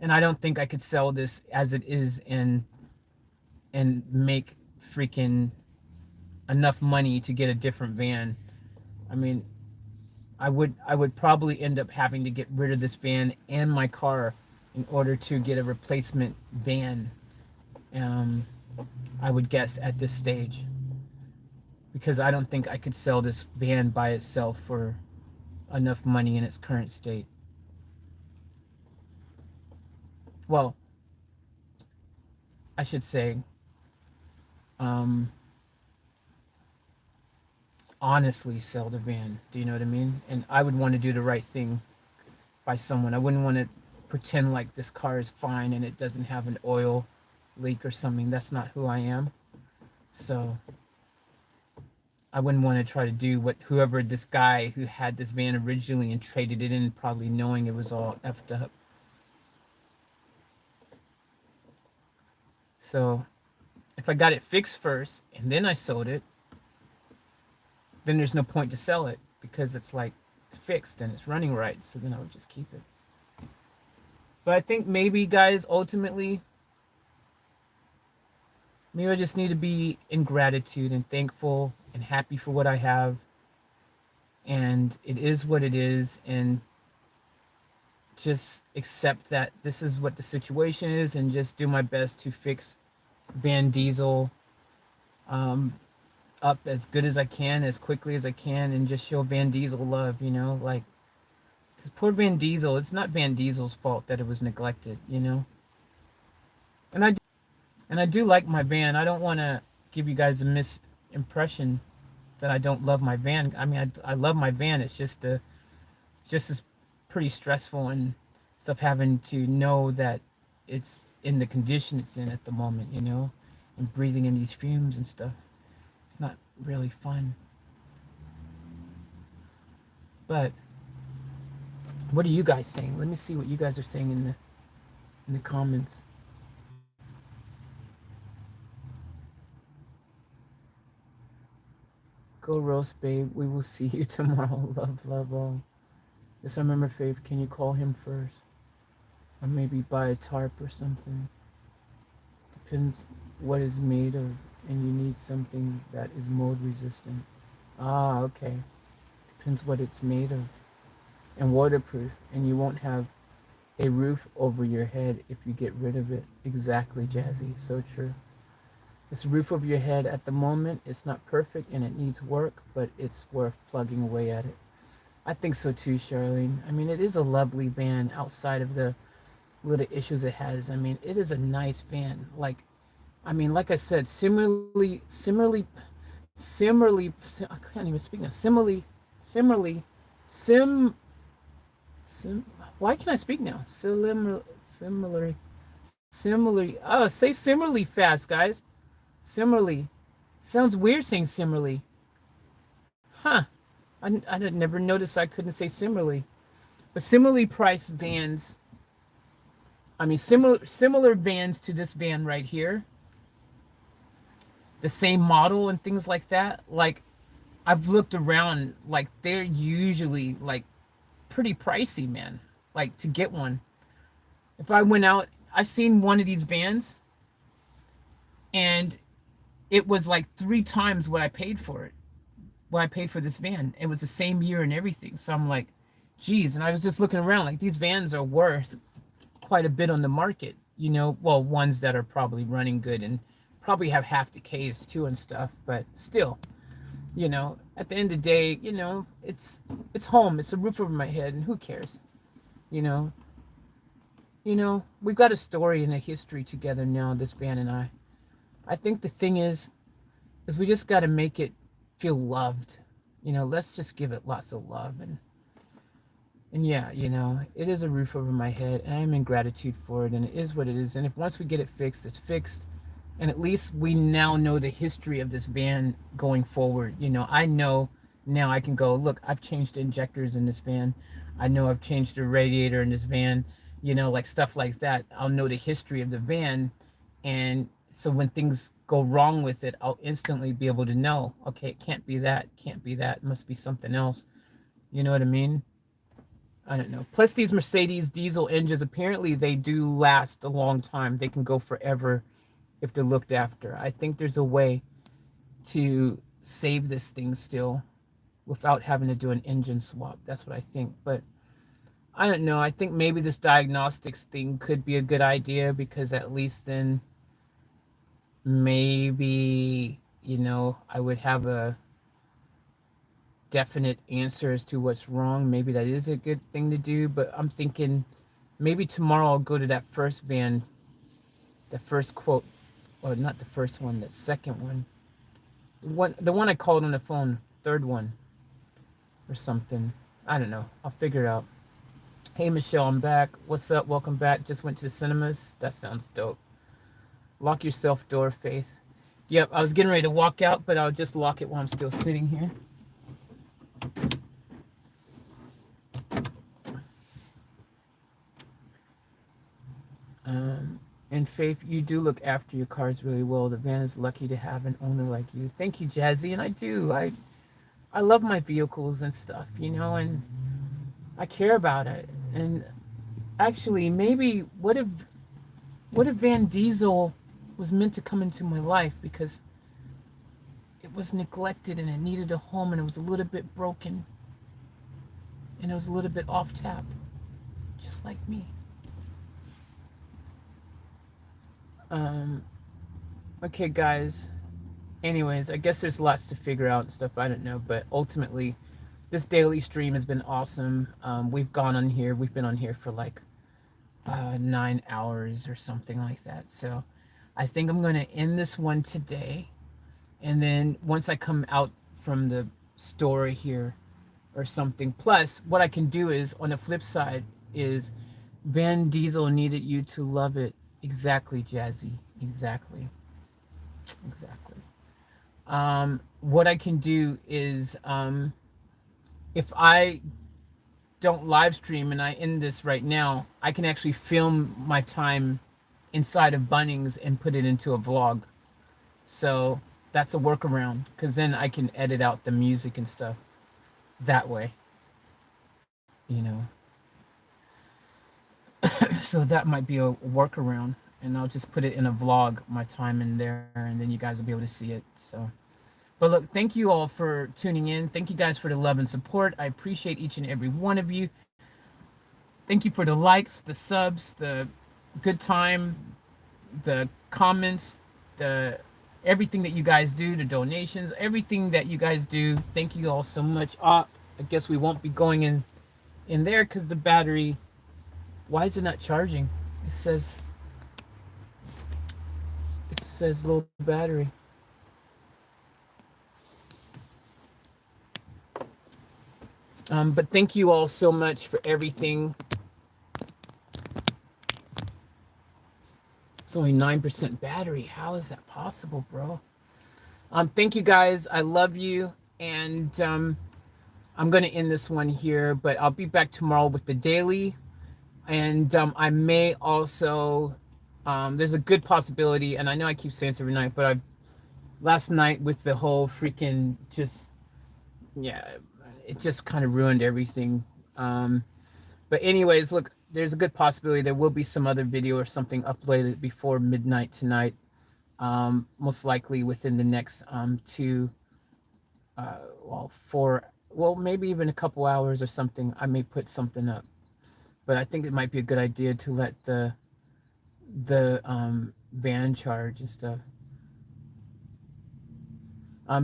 and I don't think I could sell this as it is and and make freaking enough money to get a different van. I mean, I would probably end up having to get rid of this van and my car in order to get a replacement van. I would guess at this stage, because I don't think I could sell this van by itself for enough money in its current state. Well, I should say, honestly sell the van. Do you know what I mean? And I would want to do the right thing by someone. I wouldn't want to pretend like this car is fine and it doesn't have an oil leak or something. That's not who I am. So I wouldn't want to try to do what whoever this guy who had this van originally and traded it in, probably knowing it was all effed up. So if I got it fixed first and then I sold it, then there's no point to sell it, because it's like fixed and it's running right. So then I would just keep it. But I think maybe, guys, ultimately, maybe I just need to be in gratitude and thankful and happy for what I have. And it is what it is. And just accept that this is what the situation is, and just do my best to fix Van Diesel up as good as I can, as quickly as I can, and just show Van Diesel love, you know, like, because poor Van Diesel, it's not Van Diesel's fault that it was neglected, you know. And I do like my van. I don't want to give you guys a misimpression that I don't love my van. I mean, I love my van. It's just it's pretty stressful and stuff, having to know that it's in the condition it's in at the moment, you know, and breathing in these fumes and stuff. It's not really fun. But what are you guys saying? Let me see what you guys are saying in the comments. Go roast, babe. We will see you tomorrow. Love, love all. Yes, I remember, Faith. Can you call him first? Or maybe buy a tarp or something. Depends what it's made of, and you need something that is mold resistant. Ah, okay. Depends what it's made of. And waterproof, and you won't have a roof over your head if you get rid of it. Exactly, Jazzy. So true. This roof over your head at the moment, it's not perfect and it needs work, but it's worth plugging away at it. I think so too, Charlene. I mean, it is a lovely van outside of the little issues it has. I mean, it is a nice van. Like, I mean, like I said, similarly, I can't even speak now. Similarly, why can't I speak now? Similarly. Oh, say similarly fast, guys. Similarly. Sounds weird saying similarly. Huh. I never noticed I couldn't say similarly. But similarly priced vans, I mean, similar vans to this van right here, the same model and things like that, like, I've looked around, like, they're usually, like, pretty pricey, man, like, to get one. If I went out, I've seen one of these vans, and it was like 3 times what I paid for it. What I paid for this van. It was the same year and everything. So I'm like, geez. And I was just looking around, like, these vans are worth quite a bit on the market, you know. Well, ones that are probably running good and probably have half the Ks too and stuff, but still, you know, at the end of the day, you know, it's home. It's a roof over my head, and who cares? You know, we've got a story and a history together now, this van and I. I think the thing is we just got to make it feel loved. You know, let's just give it lots of love. And yeah, you know, it is a roof over my head, and I'm in gratitude for it, and it is what it is. And if once we get it fixed, it's fixed. And at least we now know the history of this van going forward. You know, I know now I can go, look, I've changed the injectors in this van. I know I've changed the radiator in this van, you know, like stuff like that. I'll know the history of the van. And so when things go wrong with it, I'll instantly be able to know, okay, it can't be that, it must be something else. You know what I mean? I don't know. Plus these Mercedes diesel engines, apparently they do last a long time. They can go forever if they're looked after. I think there's a way to save this thing still without having to do an engine swap. That's what I think. But I don't know. I think maybe this diagnostics thing could be a good idea, because at least then maybe, you know, I would have a definite answer as to what's wrong. Maybe that is a good thing to do. But I'm thinking maybe tomorrow I'll go to that first van, the first quote, or not the first one, the second one. The one I called on the phone, third one or something. I don't know. I'll figure it out. Hey, Michelle, I'm back. What's up? Welcome back. Just went to the cinemas. That sounds dope. Lock your self door, Faith. Yep, I was getting ready to walk out, but I'll just lock it while I'm still sitting here. And Faith, you do look after your cars really well. The van is lucky to have an owner like you. Thank you, Jazzy. And I do. I love my vehicles and stuff, you know, and I care about it. And actually, maybe what if Van Diesel was meant to come into my life, because it was neglected and it needed a home, and it was a little bit broken, and it was a little bit off tap, just like me. Okay, guys. Anyways, I guess there's lots to figure out and stuff. I don't know, but ultimately, this daily stream has been awesome. We've been on here for like 9 hours or something like that. So I think I'm going to end this one today. And then once I come out from the store here or something, plus what I can do is, on the flip side, is Van Diesel needed you to love it. Exactly, Jazzy. Exactly. What I can do is, if I don't live stream and I end this right now, I can actually film my time inside of Bunnings and put it into a vlog. So that's a workaround, because then I can edit out the music and stuff that way, you know. So that might be a workaround, and I'll just put it in a vlog, my time in there, and then you guys will be able to see it. So, but look, thank you all for tuning in. Thank you guys for the love and support. I appreciate each and every one of you. Thank you for the likes, the subs, the good time, the comments, the everything that you guys do, the donations, everything that you guys do. Thank you all so much. I guess we won't be going in there because the battery, why is it not charging? It says low battery. But thank you all so much for everything. It's only 9% battery. How is that possible, bro? Thank you guys. I love you. And I'm going to end this one here, but I'll be back tomorrow with the daily. And I may also, there's a good possibility, and I know I keep saying this every night, but last night with the whole freaking it just kind of ruined everything. But anyways, look, there's a good possibility there will be some other video or something uploaded before midnight tonight. Most likely within the next 4, maybe even a couple hours or something. I may put something up. But I think it might be a good idea to let the van charge and stuff.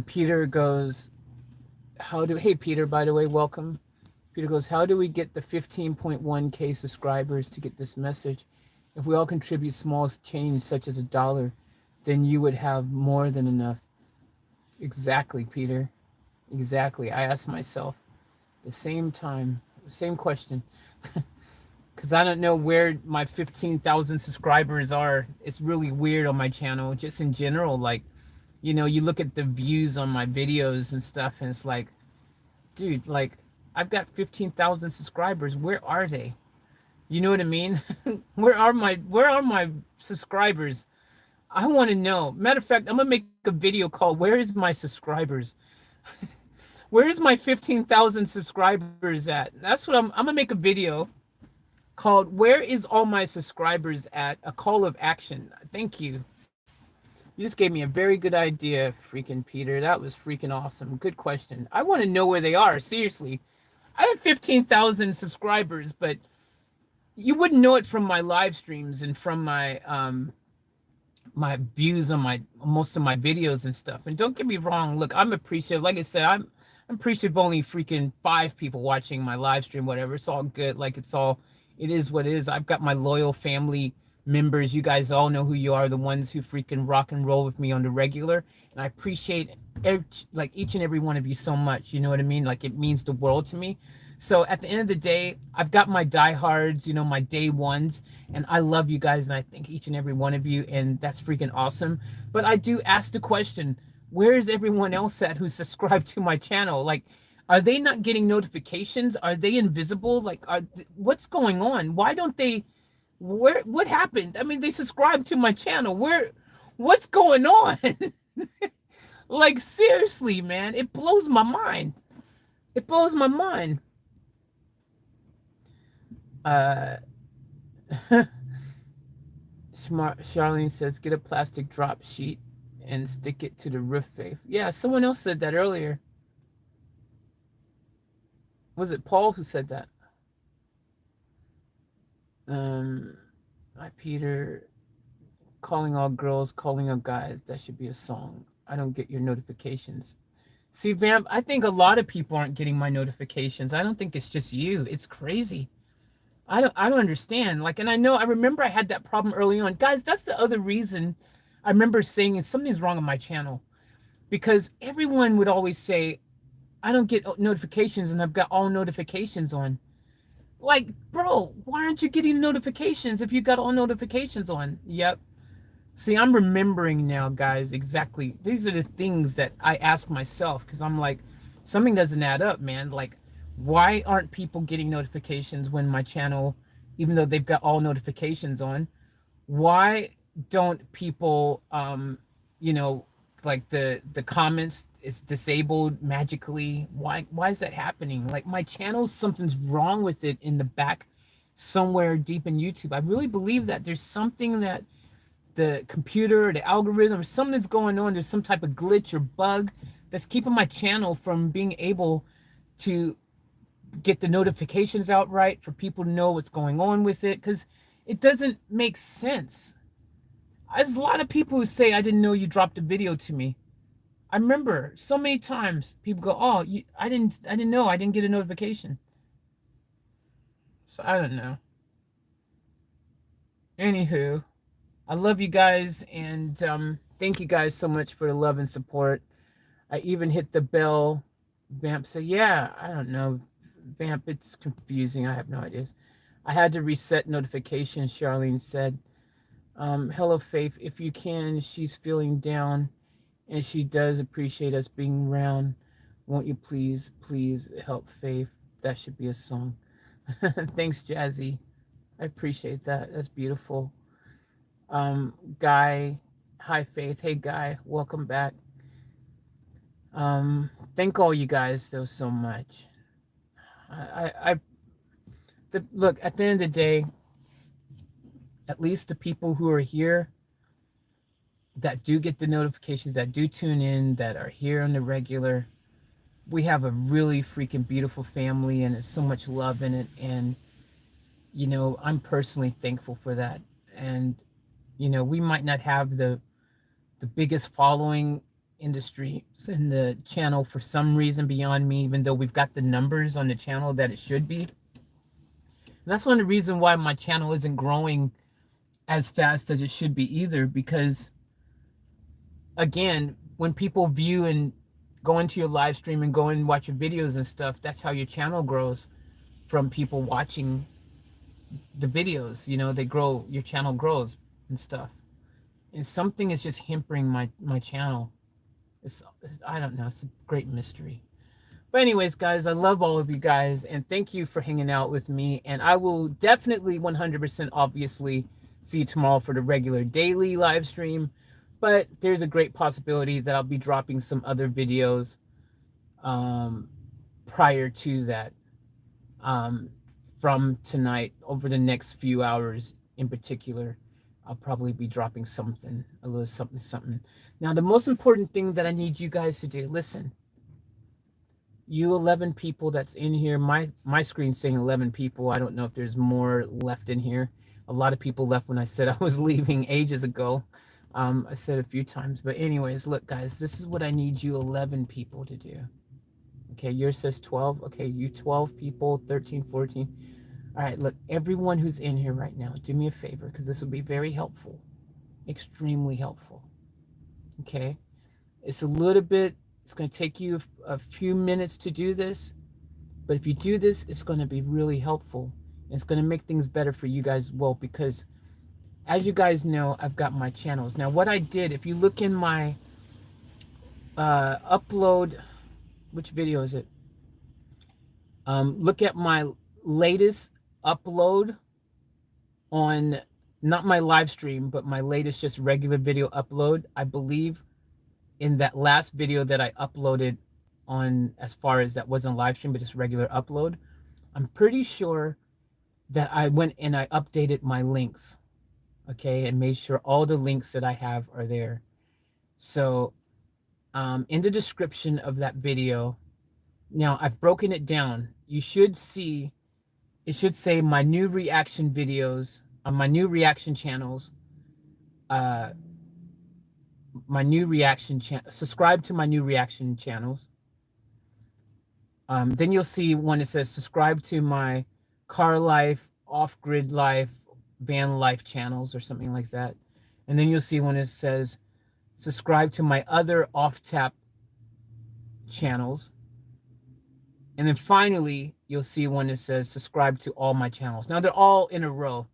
Peter goes, hey Peter, by the way, welcome. Peter goes, how do we get the 15.1K subscribers to get this message? If we all contribute small change such as $1, then you would have more than enough. Exactly, Peter. Exactly. I asked myself the same question. Because I don't know where my 15,000 subscribers are. It's really weird on my channel, just in general. Like, you know, you look at the views on my videos and stuff, and it's like, dude, like, I've got 15,000 subscribers. Where are they? You know what I mean? Where are my subscribers? I want to know. Matter of fact, I'm going to make a video called, Where is my subscribers? Where is my 15,000 subscribers at? That's what I'm going to make a video called Where is all my subscribers at? A call of action. Thank you. You just gave me a very good idea, freaking Peter. That was freaking awesome. Good question. I want to know where they are. Seriously. I have 15,000 subscribers, but you wouldn't know it from my live streams and from my my views on my most of my videos and stuff. And don't get me wrong, look, I'm appreciative. Like I said, I'm appreciative of only freaking 5 people watching my live stream, whatever. It's all good. Like it is what it is. I've got my loyal family members. You guys all know who you are, the ones who freaking rock and roll with me on the regular. And I appreciate each and every one of you so much. You know what I mean? Like, it means the world to me. So at the end of the day, I've got my diehards, you know, my day ones, and I love you guys, and I thank each and every one of you, and that's freaking awesome. But I do ask the question, where is everyone else at who's subscribed to my channel? Like, are they not getting notifications? Are they invisible? Like, what's going on? Why don't they? What happened? I mean, they subscribed to my channel. What's going on? Like, seriously, man, it blows my mind. It blows my mind. Smart Charlene says, get a plastic drop sheet and stick it to the roof, Faith. Yeah, someone else said that earlier. Was it Paul who said that? Hi, Peter. Calling all girls, calling all guys. That should be a song. I don't get your notifications. See, Vamp, I think a lot of people aren't getting my notifications. I don't think it's just you. It's crazy. I don't understand. Like, and I remember I had that problem early on. Guys, that's the other reason I remember saying something's wrong with my channel. Because everyone would always say, I don't get notifications and I've got all notifications on. Like, bro, why aren't you getting notifications if you got all notifications on? Yep. See, I'm remembering now, guys, exactly. These are the things that I ask myself, because I'm like, something doesn't add up, man. Like, why aren't people getting notifications when my channel, even though they've got all notifications on, why don't people, you know, like the comments is disabled magically? Why is that happening? Like, my channel, something's wrong with it in the back somewhere deep in YouTube. I really believe that there's something that the computer, the algorithm, something's going on. There's some type of glitch or bug that's keeping my channel from being able to get the notifications out right for people to know what's going on with it, because it doesn't make sense. There's a lot of people who say, I didn't know you dropped a video to me. I remember so many times people go, oh, I didn't know, I didn't get a notification. So I don't know. Anywho, I love you guys, and thank you guys so much for the love and support. I even hit the bell. Vamp said, yeah, I don't know. Vamp, it's confusing. I have no ideas. I had to reset notifications, Charlene said. Hello, Faith. If you can, she's feeling down, and she does appreciate us being around. Won't you please help Faith? That should be a song. Thanks, Jazzy. I appreciate that. That's beautiful. Guy, hi, Faith. Hey, Guy, welcome back. Thank all you guys, though, so much. Look, at the end of the day, at least the people who are here that do get the notifications, that do tune in, that are here on the regular, we have a really freaking beautiful family, and there's so much love in it. And, you know, I'm personally thankful for that. And, you know, we might not have the biggest following industry in the channel for some reason beyond me, even though we've got the numbers on the channel that it should be. And that's one of the reasons why my channel isn't growing as fast as it should be either, because again, when people view and go into your live stream and go and watch your videos and stuff, that's how your channel grows, from people watching the videos. You know, they grow, your channel grows and stuff. And something is just hampering my channel. I don't know, it's a great mystery. But anyways, guys, I love all of you guys, and thank you for hanging out with me. And I will definitely 100% obviously see you tomorrow for the regular daily live stream. But there's a great possibility that I'll be dropping some other videos prior to that, from tonight, over the next few hours in particular. I'll probably be dropping something, a little something. Now, the most important thing that I need you guys to do, listen, you 11 people that's in here, my screen's saying 11 people. I don't know if there's more left in here. A lot of people left when I said I was leaving ages ago. I said a few times, but anyways, look, guys, this is what I need you 11 people to do. Okay, yours says 12. Okay, you 12 people, 13, 14. All right, look, everyone who's in here right now, do me a favor, because this will be very helpful, extremely helpful. Okay, it's a little bit, it's going to take you a few minutes to do this, but if you do this, it's going to be really helpful. And it's going to make things better for you guys as well, because as you guys know, I've got my channels. Now, what I did, if you look in my upload, which video is it? Look at my latest upload on, not my live stream, but my latest just regular video upload. I believe in that last video that I uploaded on, as far as that wasn't live stream, but just regular upload, I'm pretty sure that I went and I updated my links, okay, and made sure all the links that I have are there. So in the description of that video, now I've broken it down. You should see, it should say my new reaction videos on my new reaction channels, subscribe to my new reaction channels. Then you'll see one that says subscribe to my car life, off-grid life, van life channels, or something like that. And then you'll see one that says subscribe to my other off-tap channels. And then finally, you'll see one that says subscribe to all my channels. Now they're all in a row.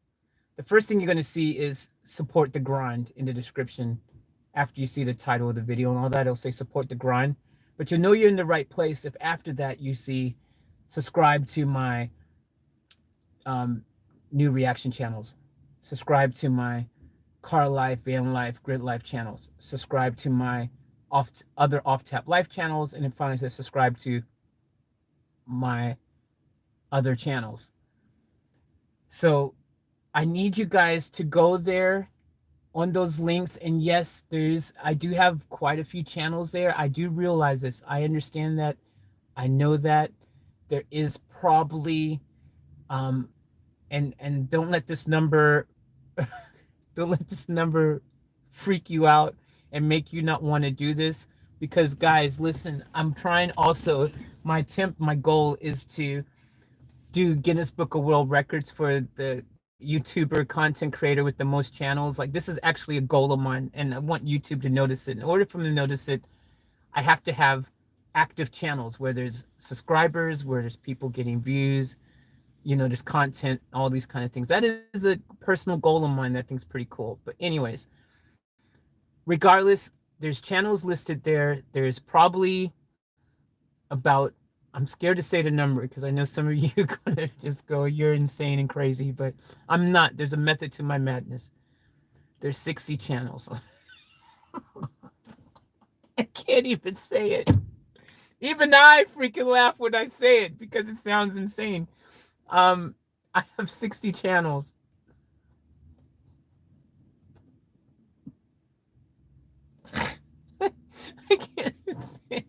The first thing you're going to see is support the grind in the description. After you see the title of the video and all that, it'll say support the grind. But you'll know you're in the right place if after that you see subscribe to my new reaction channels. Subscribe to my car life, van life, grid life channels. Subscribe to my other off-tap life channels. And then finally says subscribe to my other channels. So I need you guys to go there on those links. And yes, I do have quite a few channels there. I do realize this. I understand that. I know that there is probably, and don't let this number, don't let this number freak you out and make you not want to do this. Because guys, listen, I'm trying also, my goal is to do Guinness Book of World Records for the YouTuber content creator with the most channels. Like, this is actually a goal of mine, and I want YouTube to notice it. In order for them to notice it, I have to have active channels where there's subscribers, where there's people getting views, there's content, all these kind of things. That is a personal goal of mine that I think is pretty cool. But anyways, regardless, there's channels listed there. There's probably about, I'm scared to say the number because I know some of you are going to just go, you're insane and crazy, but I'm not. There's a method to my madness. There's 60 channels. I can't even say it. Even I freaking laugh when I say it because it sounds insane. I have 60 channels. I can't even say it.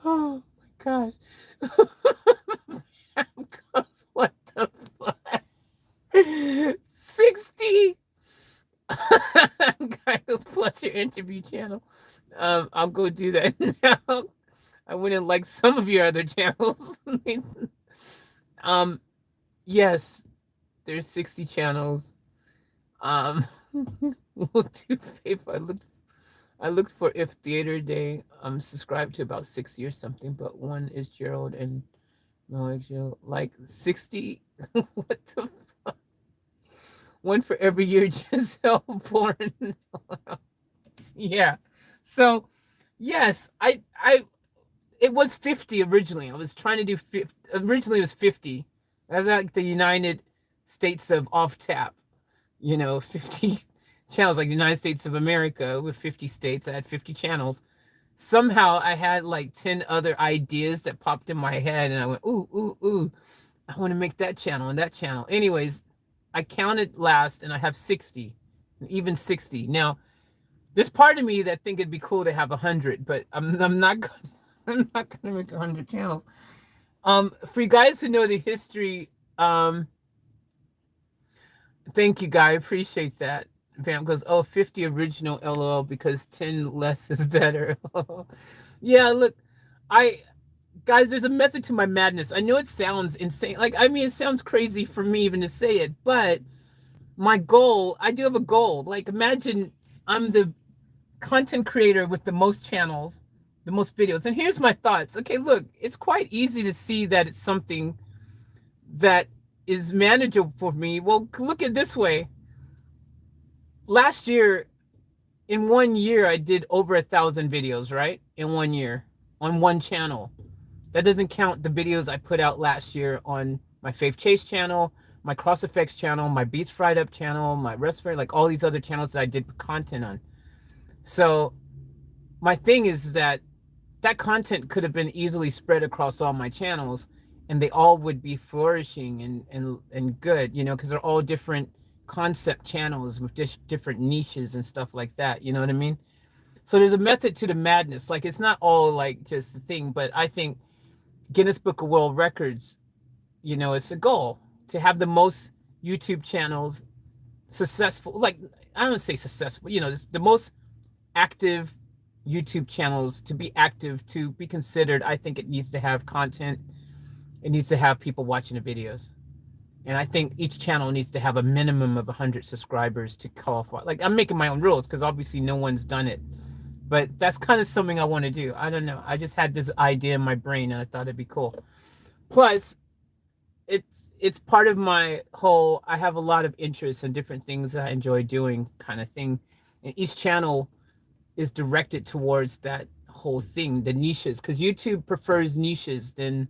Oh my gosh. What the fuck? 60 guys, plus your interview channel. I'll go do that now. I wouldn't like some of your other channels. Yes, there's 60 channels. We'll do favor. I looked for If Theater Day. I'm subscribed to about 60 or something, but one is Gerald and like 60. What the fuck? One for every year Giselle born. Yeah. So yes, it was 50 originally. I was trying to do 50. Originally it was 50. That was like the United States of Off Tap. 50 channels, like the United States of America with 50 states. I had 50 channels. Somehow I had like 10 other ideas that popped in my head, and I went, ooh. I want to make that channel and that channel. Anyways, I counted last and I have 60, even 60. Now, there's part of me that think it'd be cool to have 100, but I'm not gonna, I'm not gonna make 100 channels. For you guys who know the history, thank you, Guy. I appreciate that. Vamp goes, oh, 50 original LOL because 10 less is better. Yeah, look, guys, there's a method to my madness. I know it sounds insane. Like, I mean, it sounds crazy for me even to say it, but my goal, I do have a goal. Like, imagine I'm the content creator with the most channels, the most videos. And here's my thoughts. Okay, look, it's quite easy to see that it's something that is manageable for me. Well, look at it this way. Last year, in 1 year, I did over 1,000 videos, right? In 1 year, on one channel. That doesn't count the videos I put out last year on my Faith Chase channel, my Cross Effects channel, my Beats Fried Up channel, my Recipe, like all these other channels that I did content on. So my thing is that content could have been easily spread across all my channels and they all would be flourishing and good, you know, because they're all different concept channels with different niches and stuff like that. You know what I mean? So there's a method to the madness. Like, it's not all like just the thing, but I think Guinness Book of World Records, you know, it's a goal to have the most YouTube channels successful. Like, I don't say successful, you know, the most active YouTube channels. To be active, to be considered, I think it needs to have content. It needs to have people watching the videos. And I think each channel needs to have a minimum of 100 subscribers to qualify. Like, I'm making my own rules because obviously no one's done it. But that's kind of something I want to do. I don't know. I just had this idea in my brain and I thought it'd be cool. Plus, it's part of my whole, I have a lot of interests and different things that I enjoy doing kind of thing. And each channel is directed towards that whole thing, the niches, because YouTube prefers niches than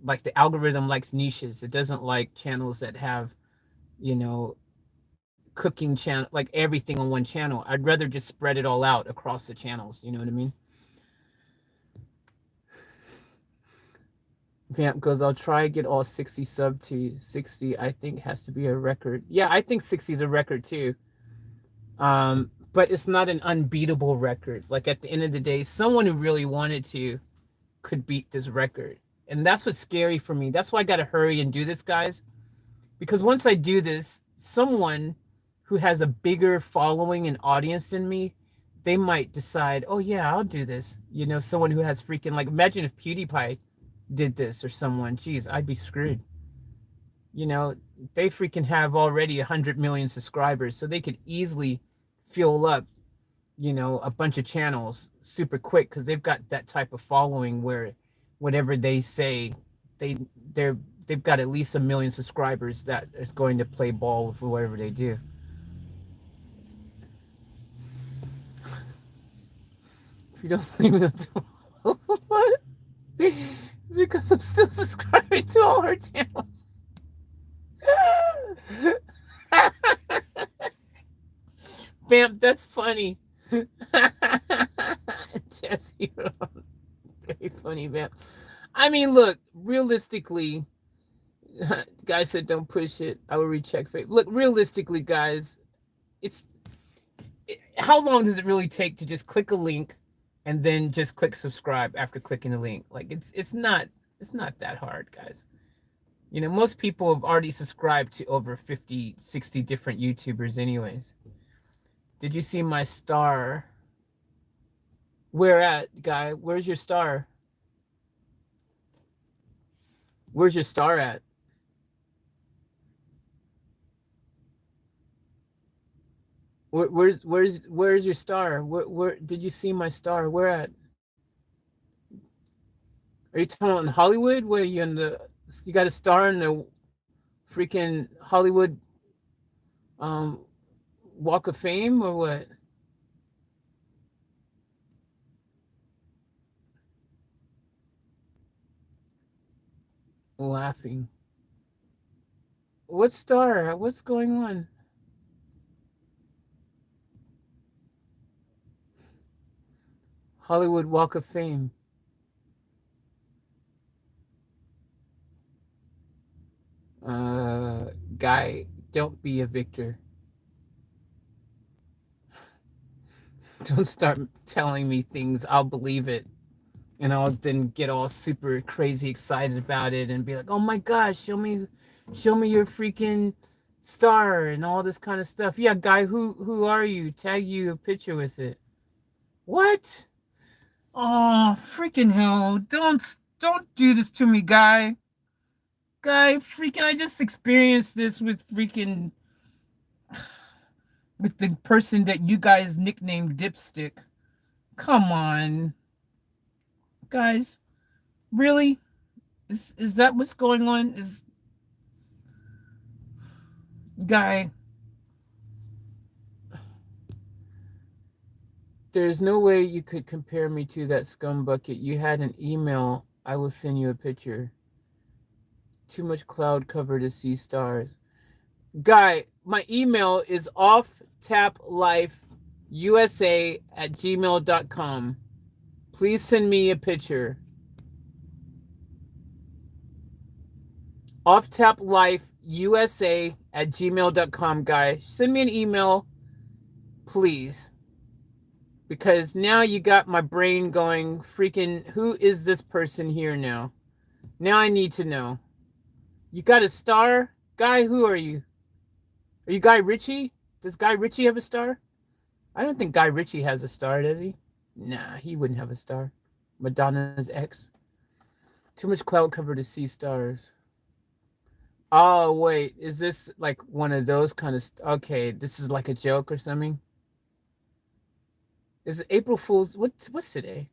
like the algorithm likes niches. It doesn't like channels that have, you know, cooking channel, like everything on one channel. I'd rather just spread it all out across the channels. You know what I mean? Vamp goes, I'll try get all 60 sub to 60. I think has to be a record. Yeah, I think 60 is a record too. But it's not an unbeatable record. Like, at the end of the day, someone who really wanted to could beat this record. And that's what's scary for me. That's why I got to hurry and do this, guys. Because once I do this, someone who has a bigger following and audience than me, they might decide, oh yeah, I'll do this. You know, someone who has freaking, like, imagine if PewDiePie did this or someone, geez, I'd be screwed. You know, they freaking have already 100 million subscribers, so they could easily fuel up, you know, a bunch of channels super quick because they've got that type of following where whatever they say, they've got at least 1 million subscribers that is going to play ball with whatever they do. If you don't leave me on what? It's because I'm still subscribing to all her channels. Vamp, that's funny. Jesse, very funny, Vamp. I mean, look, realistically, guy said don't push it. I will recheck. Look, realistically, guys, how long does it really take to just click a link and then just click subscribe after clicking the link? Like, it's not that hard, guys. You know, most people have already subscribed to over 50, 60 different YouTubers anyways. Did you see my star? Where at, guy? Where's your star? Where's your star at? Where's your star? Where did you see my star? Where at? Are you talking about in Hollywood? Where you you got a star in the freaking Hollywood Walk of Fame or what? Laughing. What star? What's going on? Hollywood Walk of Fame. Guy, don't be a victor. Don't start telling me things. I'll believe it. And I'll then get all super crazy excited about it and be like, oh my gosh, show me your freaking star and all this kind of stuff. Yeah, Guy, who are you? Tag you a picture with it. What? Oh, freaking hell. Don't do this to me, Guy. Guy, freaking, I just experienced this with the person that you guys nicknamed Dipstick. Come on. Guys, really? Is that what's going on? Guy, there's no way you could compare me to that scumbucket. You had an email. I will send you a picture. Too much cloud cover to see stars. Guy, my email is offtaplifeusa@gmail.com. Please send me a picture. offtaplifeusa@gmail.com, Guy. Send me an email, please. Because now you got my brain going, freaking, who is this person here now? Now I need to know. You got a star? Guy, who are you? Are you Guy Ritchie? Does Guy Ritchie have a star? I don't think Guy Ritchie has a star, does he? Nah, he wouldn't have a star. Madonna's ex. Too much cloud cover to see stars. Oh, wait. Is this like one of those kind of... Okay, this is like a joke or something? Is it April Fool's... What's today?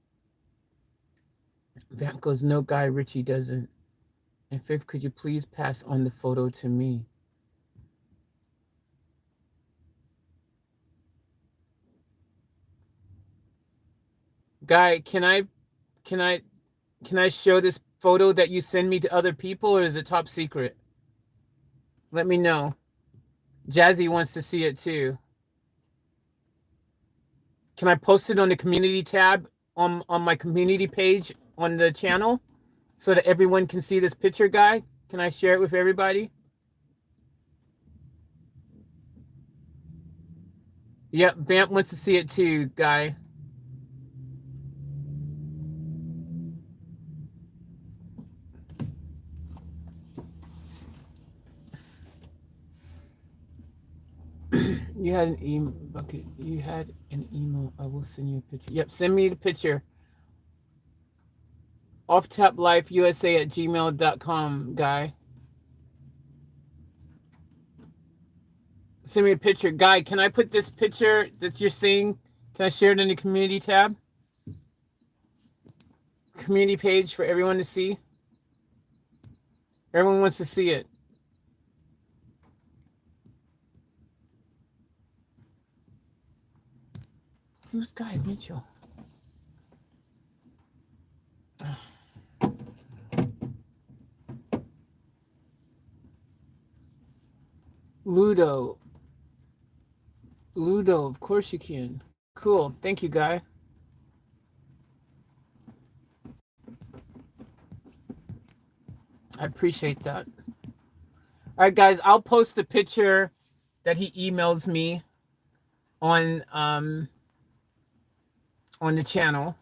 Vamp goes, no, Guy Ritchie doesn't. And fifth, could you please pass on the photo to me? Guy, can I show this photo that you send me to other people, or is it top secret? Let me know. Jazzy wants to see it too. Can I post it on the community tab on my community page on the channel so that everyone can see this picture, Guy? Can I share it with everybody? Yep, Vamp wants to see it too, Guy. You had an email. Okay, you had an email. I will send you a picture. Yep, send me the picture. offtaplifeusa@gmail.com, Guy. Send me a picture. Guy, can I put this picture that you're seeing? Can I share it in the community tab? Community page for everyone to see? Everyone wants to see it. Who's Guy Mitchell? Ludo, of course you can. Cool. Thank you, Guy. I appreciate that. All right, guys, I'll post the picture that he emails me on the channel.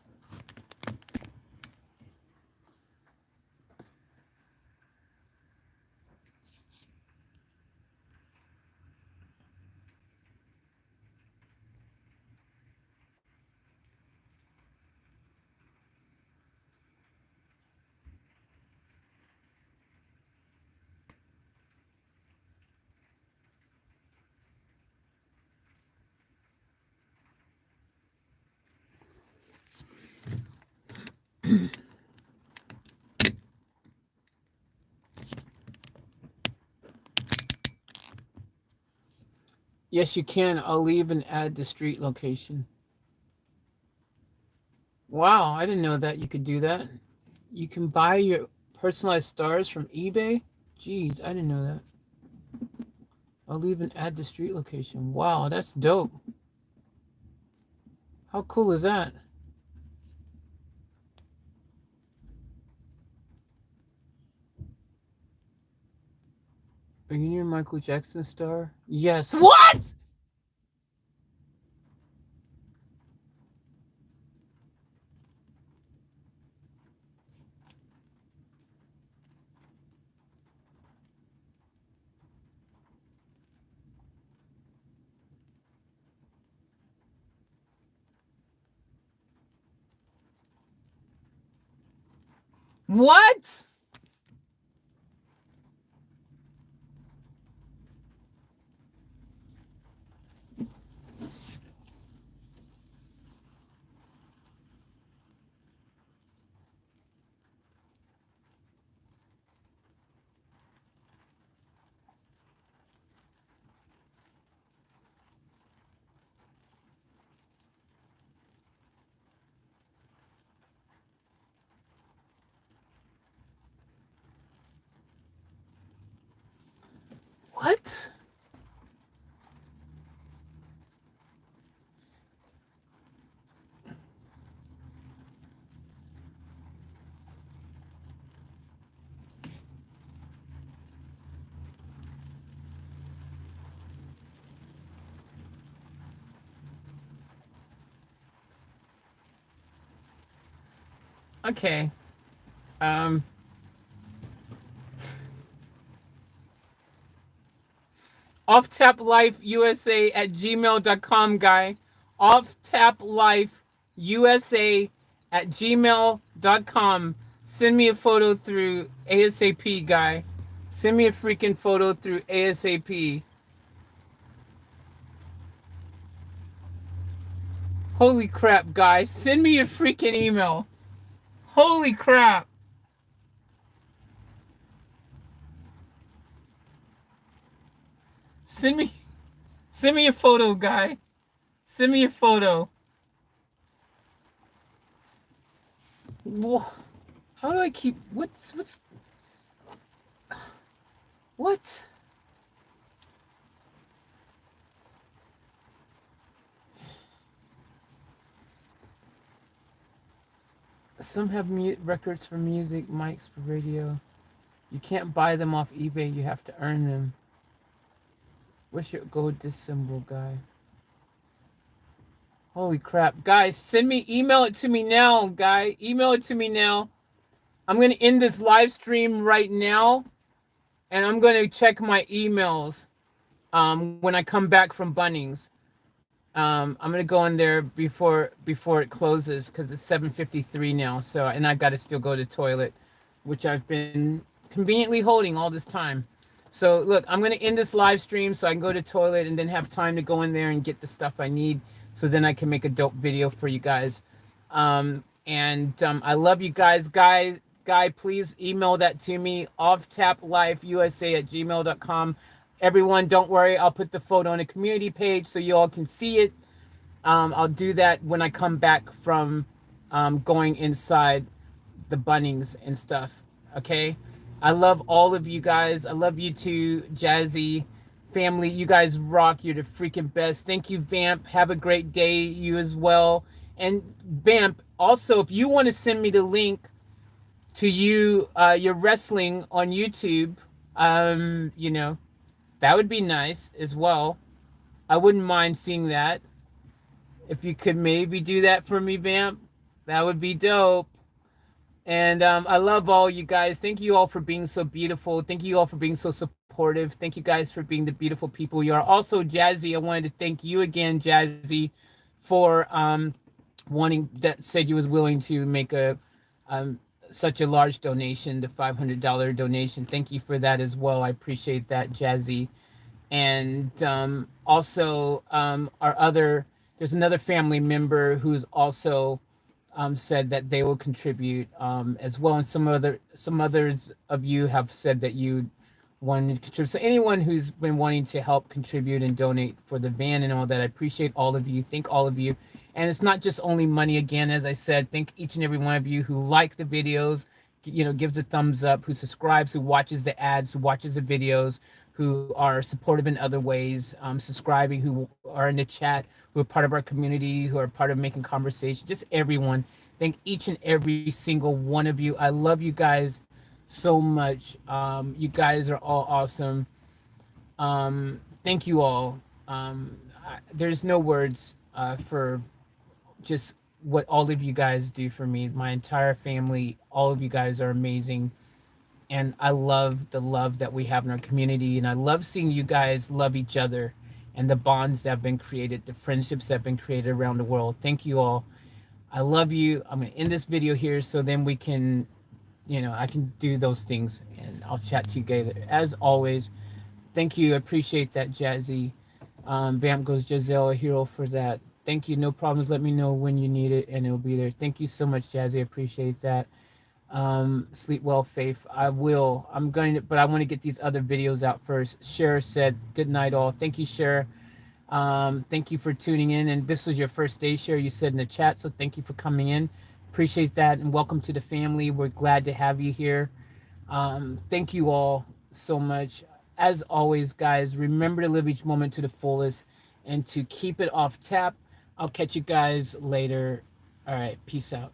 Yes, you can. I'll leave and add the street location. Wow, I didn't know that you could do that. You can buy your personalized stars from eBay? Jeez, I didn't know that. I'll leave and add the street location. Wow, that's dope. How cool is that? Are you near my Michael Jackson star? Yes. What? What? What? Okay. offtaplifeusa@gmail.com, guy. offtaplifeusa@gmail.com. Send me a photo through ASAP, guy. Send me a freaking photo through ASAP. Holy crap, guys. Send me a freaking email. Holy crap. Send me a photo, guy. Send me a photo. How do I keep what's what? Some have records for music, mics for radio. You can't buy them off eBay. You have to earn them. What's your gold disc symbol, guy? Holy crap. Guys, email it to me now, guy. Email it to me now. I'm going to end this live stream right now, and I'm going to check my emails when I come back from Bunnings. I'm going to go in there before it closes because it's 7:53 now. So, and I've got to still go to the toilet, which I've been conveniently holding all this time. So look, I'm going to end this live stream so I can go to the toilet and then have time to go in there and get the stuff I need. So then I can make a dope video for you guys. I love you guys. Guy, please email that to me, offtaplifeusa@gmail.com. Everyone, don't worry. I'll put the photo on the community page so you all can see it. I'll do that when I come back from going inside the Bunnings and stuff. Okay? I love all of you guys. I love you too, Jazzy. Family, you guys rock. You're the freaking best. Thank you, Vamp. Have a great day. You as well. And Vamp, also, if you want to send me the link to your wrestling on YouTube, that would be nice as well. I wouldn't mind seeing that. If you could maybe do that for me, Vamp, that would be dope. And I love all you guys. Thank you all for being so beautiful. Thank you all for being so supportive. Thank you guys for being the beautiful people you are. Also, Jazzy, I wanted to thank you again, Jazzy, for said you was willing to make such a large donation, the $500 donation. Thank you for that as well. I appreciate that, Jazzy. And also there's another family member who's also said that they will contribute as well. And some others of you have said that you wanted to contribute. So anyone who's been wanting to help contribute and donate for the van and all that, I appreciate all of you. Thank all of you. And it's not just only money. Again, as I said, thank each and every one of you who like the videos, gives a thumbs up, who subscribes, who watches the ads, who watches the videos, who are supportive in other ways, subscribing, who are in the chat, who are part of our community, who are part of making conversation, just everyone. Thank each and every single one of you. I love you guys so much. You guys are all awesome. Thank you all. There's no words for just what all of you guys do for me. My entire family, all of you guys are amazing. And I love the love that we have in our community. And I love seeing you guys love each other and the bonds that have been created, the friendships that have been created around the world. Thank you all. I love you. I'm going to end this video here so then we can, I can do those things and I'll chat to you guys. As always, thank you. I appreciate that, Jazzy. Vamp goes, Giselle, a hero for that. Thank you. No problems. Let me know when you need it and it'll be there. Thank you so much, Jazzy. I appreciate that. Sleep well, Faith. I will. But I want to get these other videos out first. Cher said, good night, all. Thank you, Cher. Thank you for tuning in. And this was your first day, Cher, you said in the chat. So thank you for coming in. Appreciate that. And welcome to the family. We're glad to have you here. Thank you all so much. As always, guys, remember to live each moment to the fullest and to keep it off tap. I'll catch you guys later. All right. Peace out.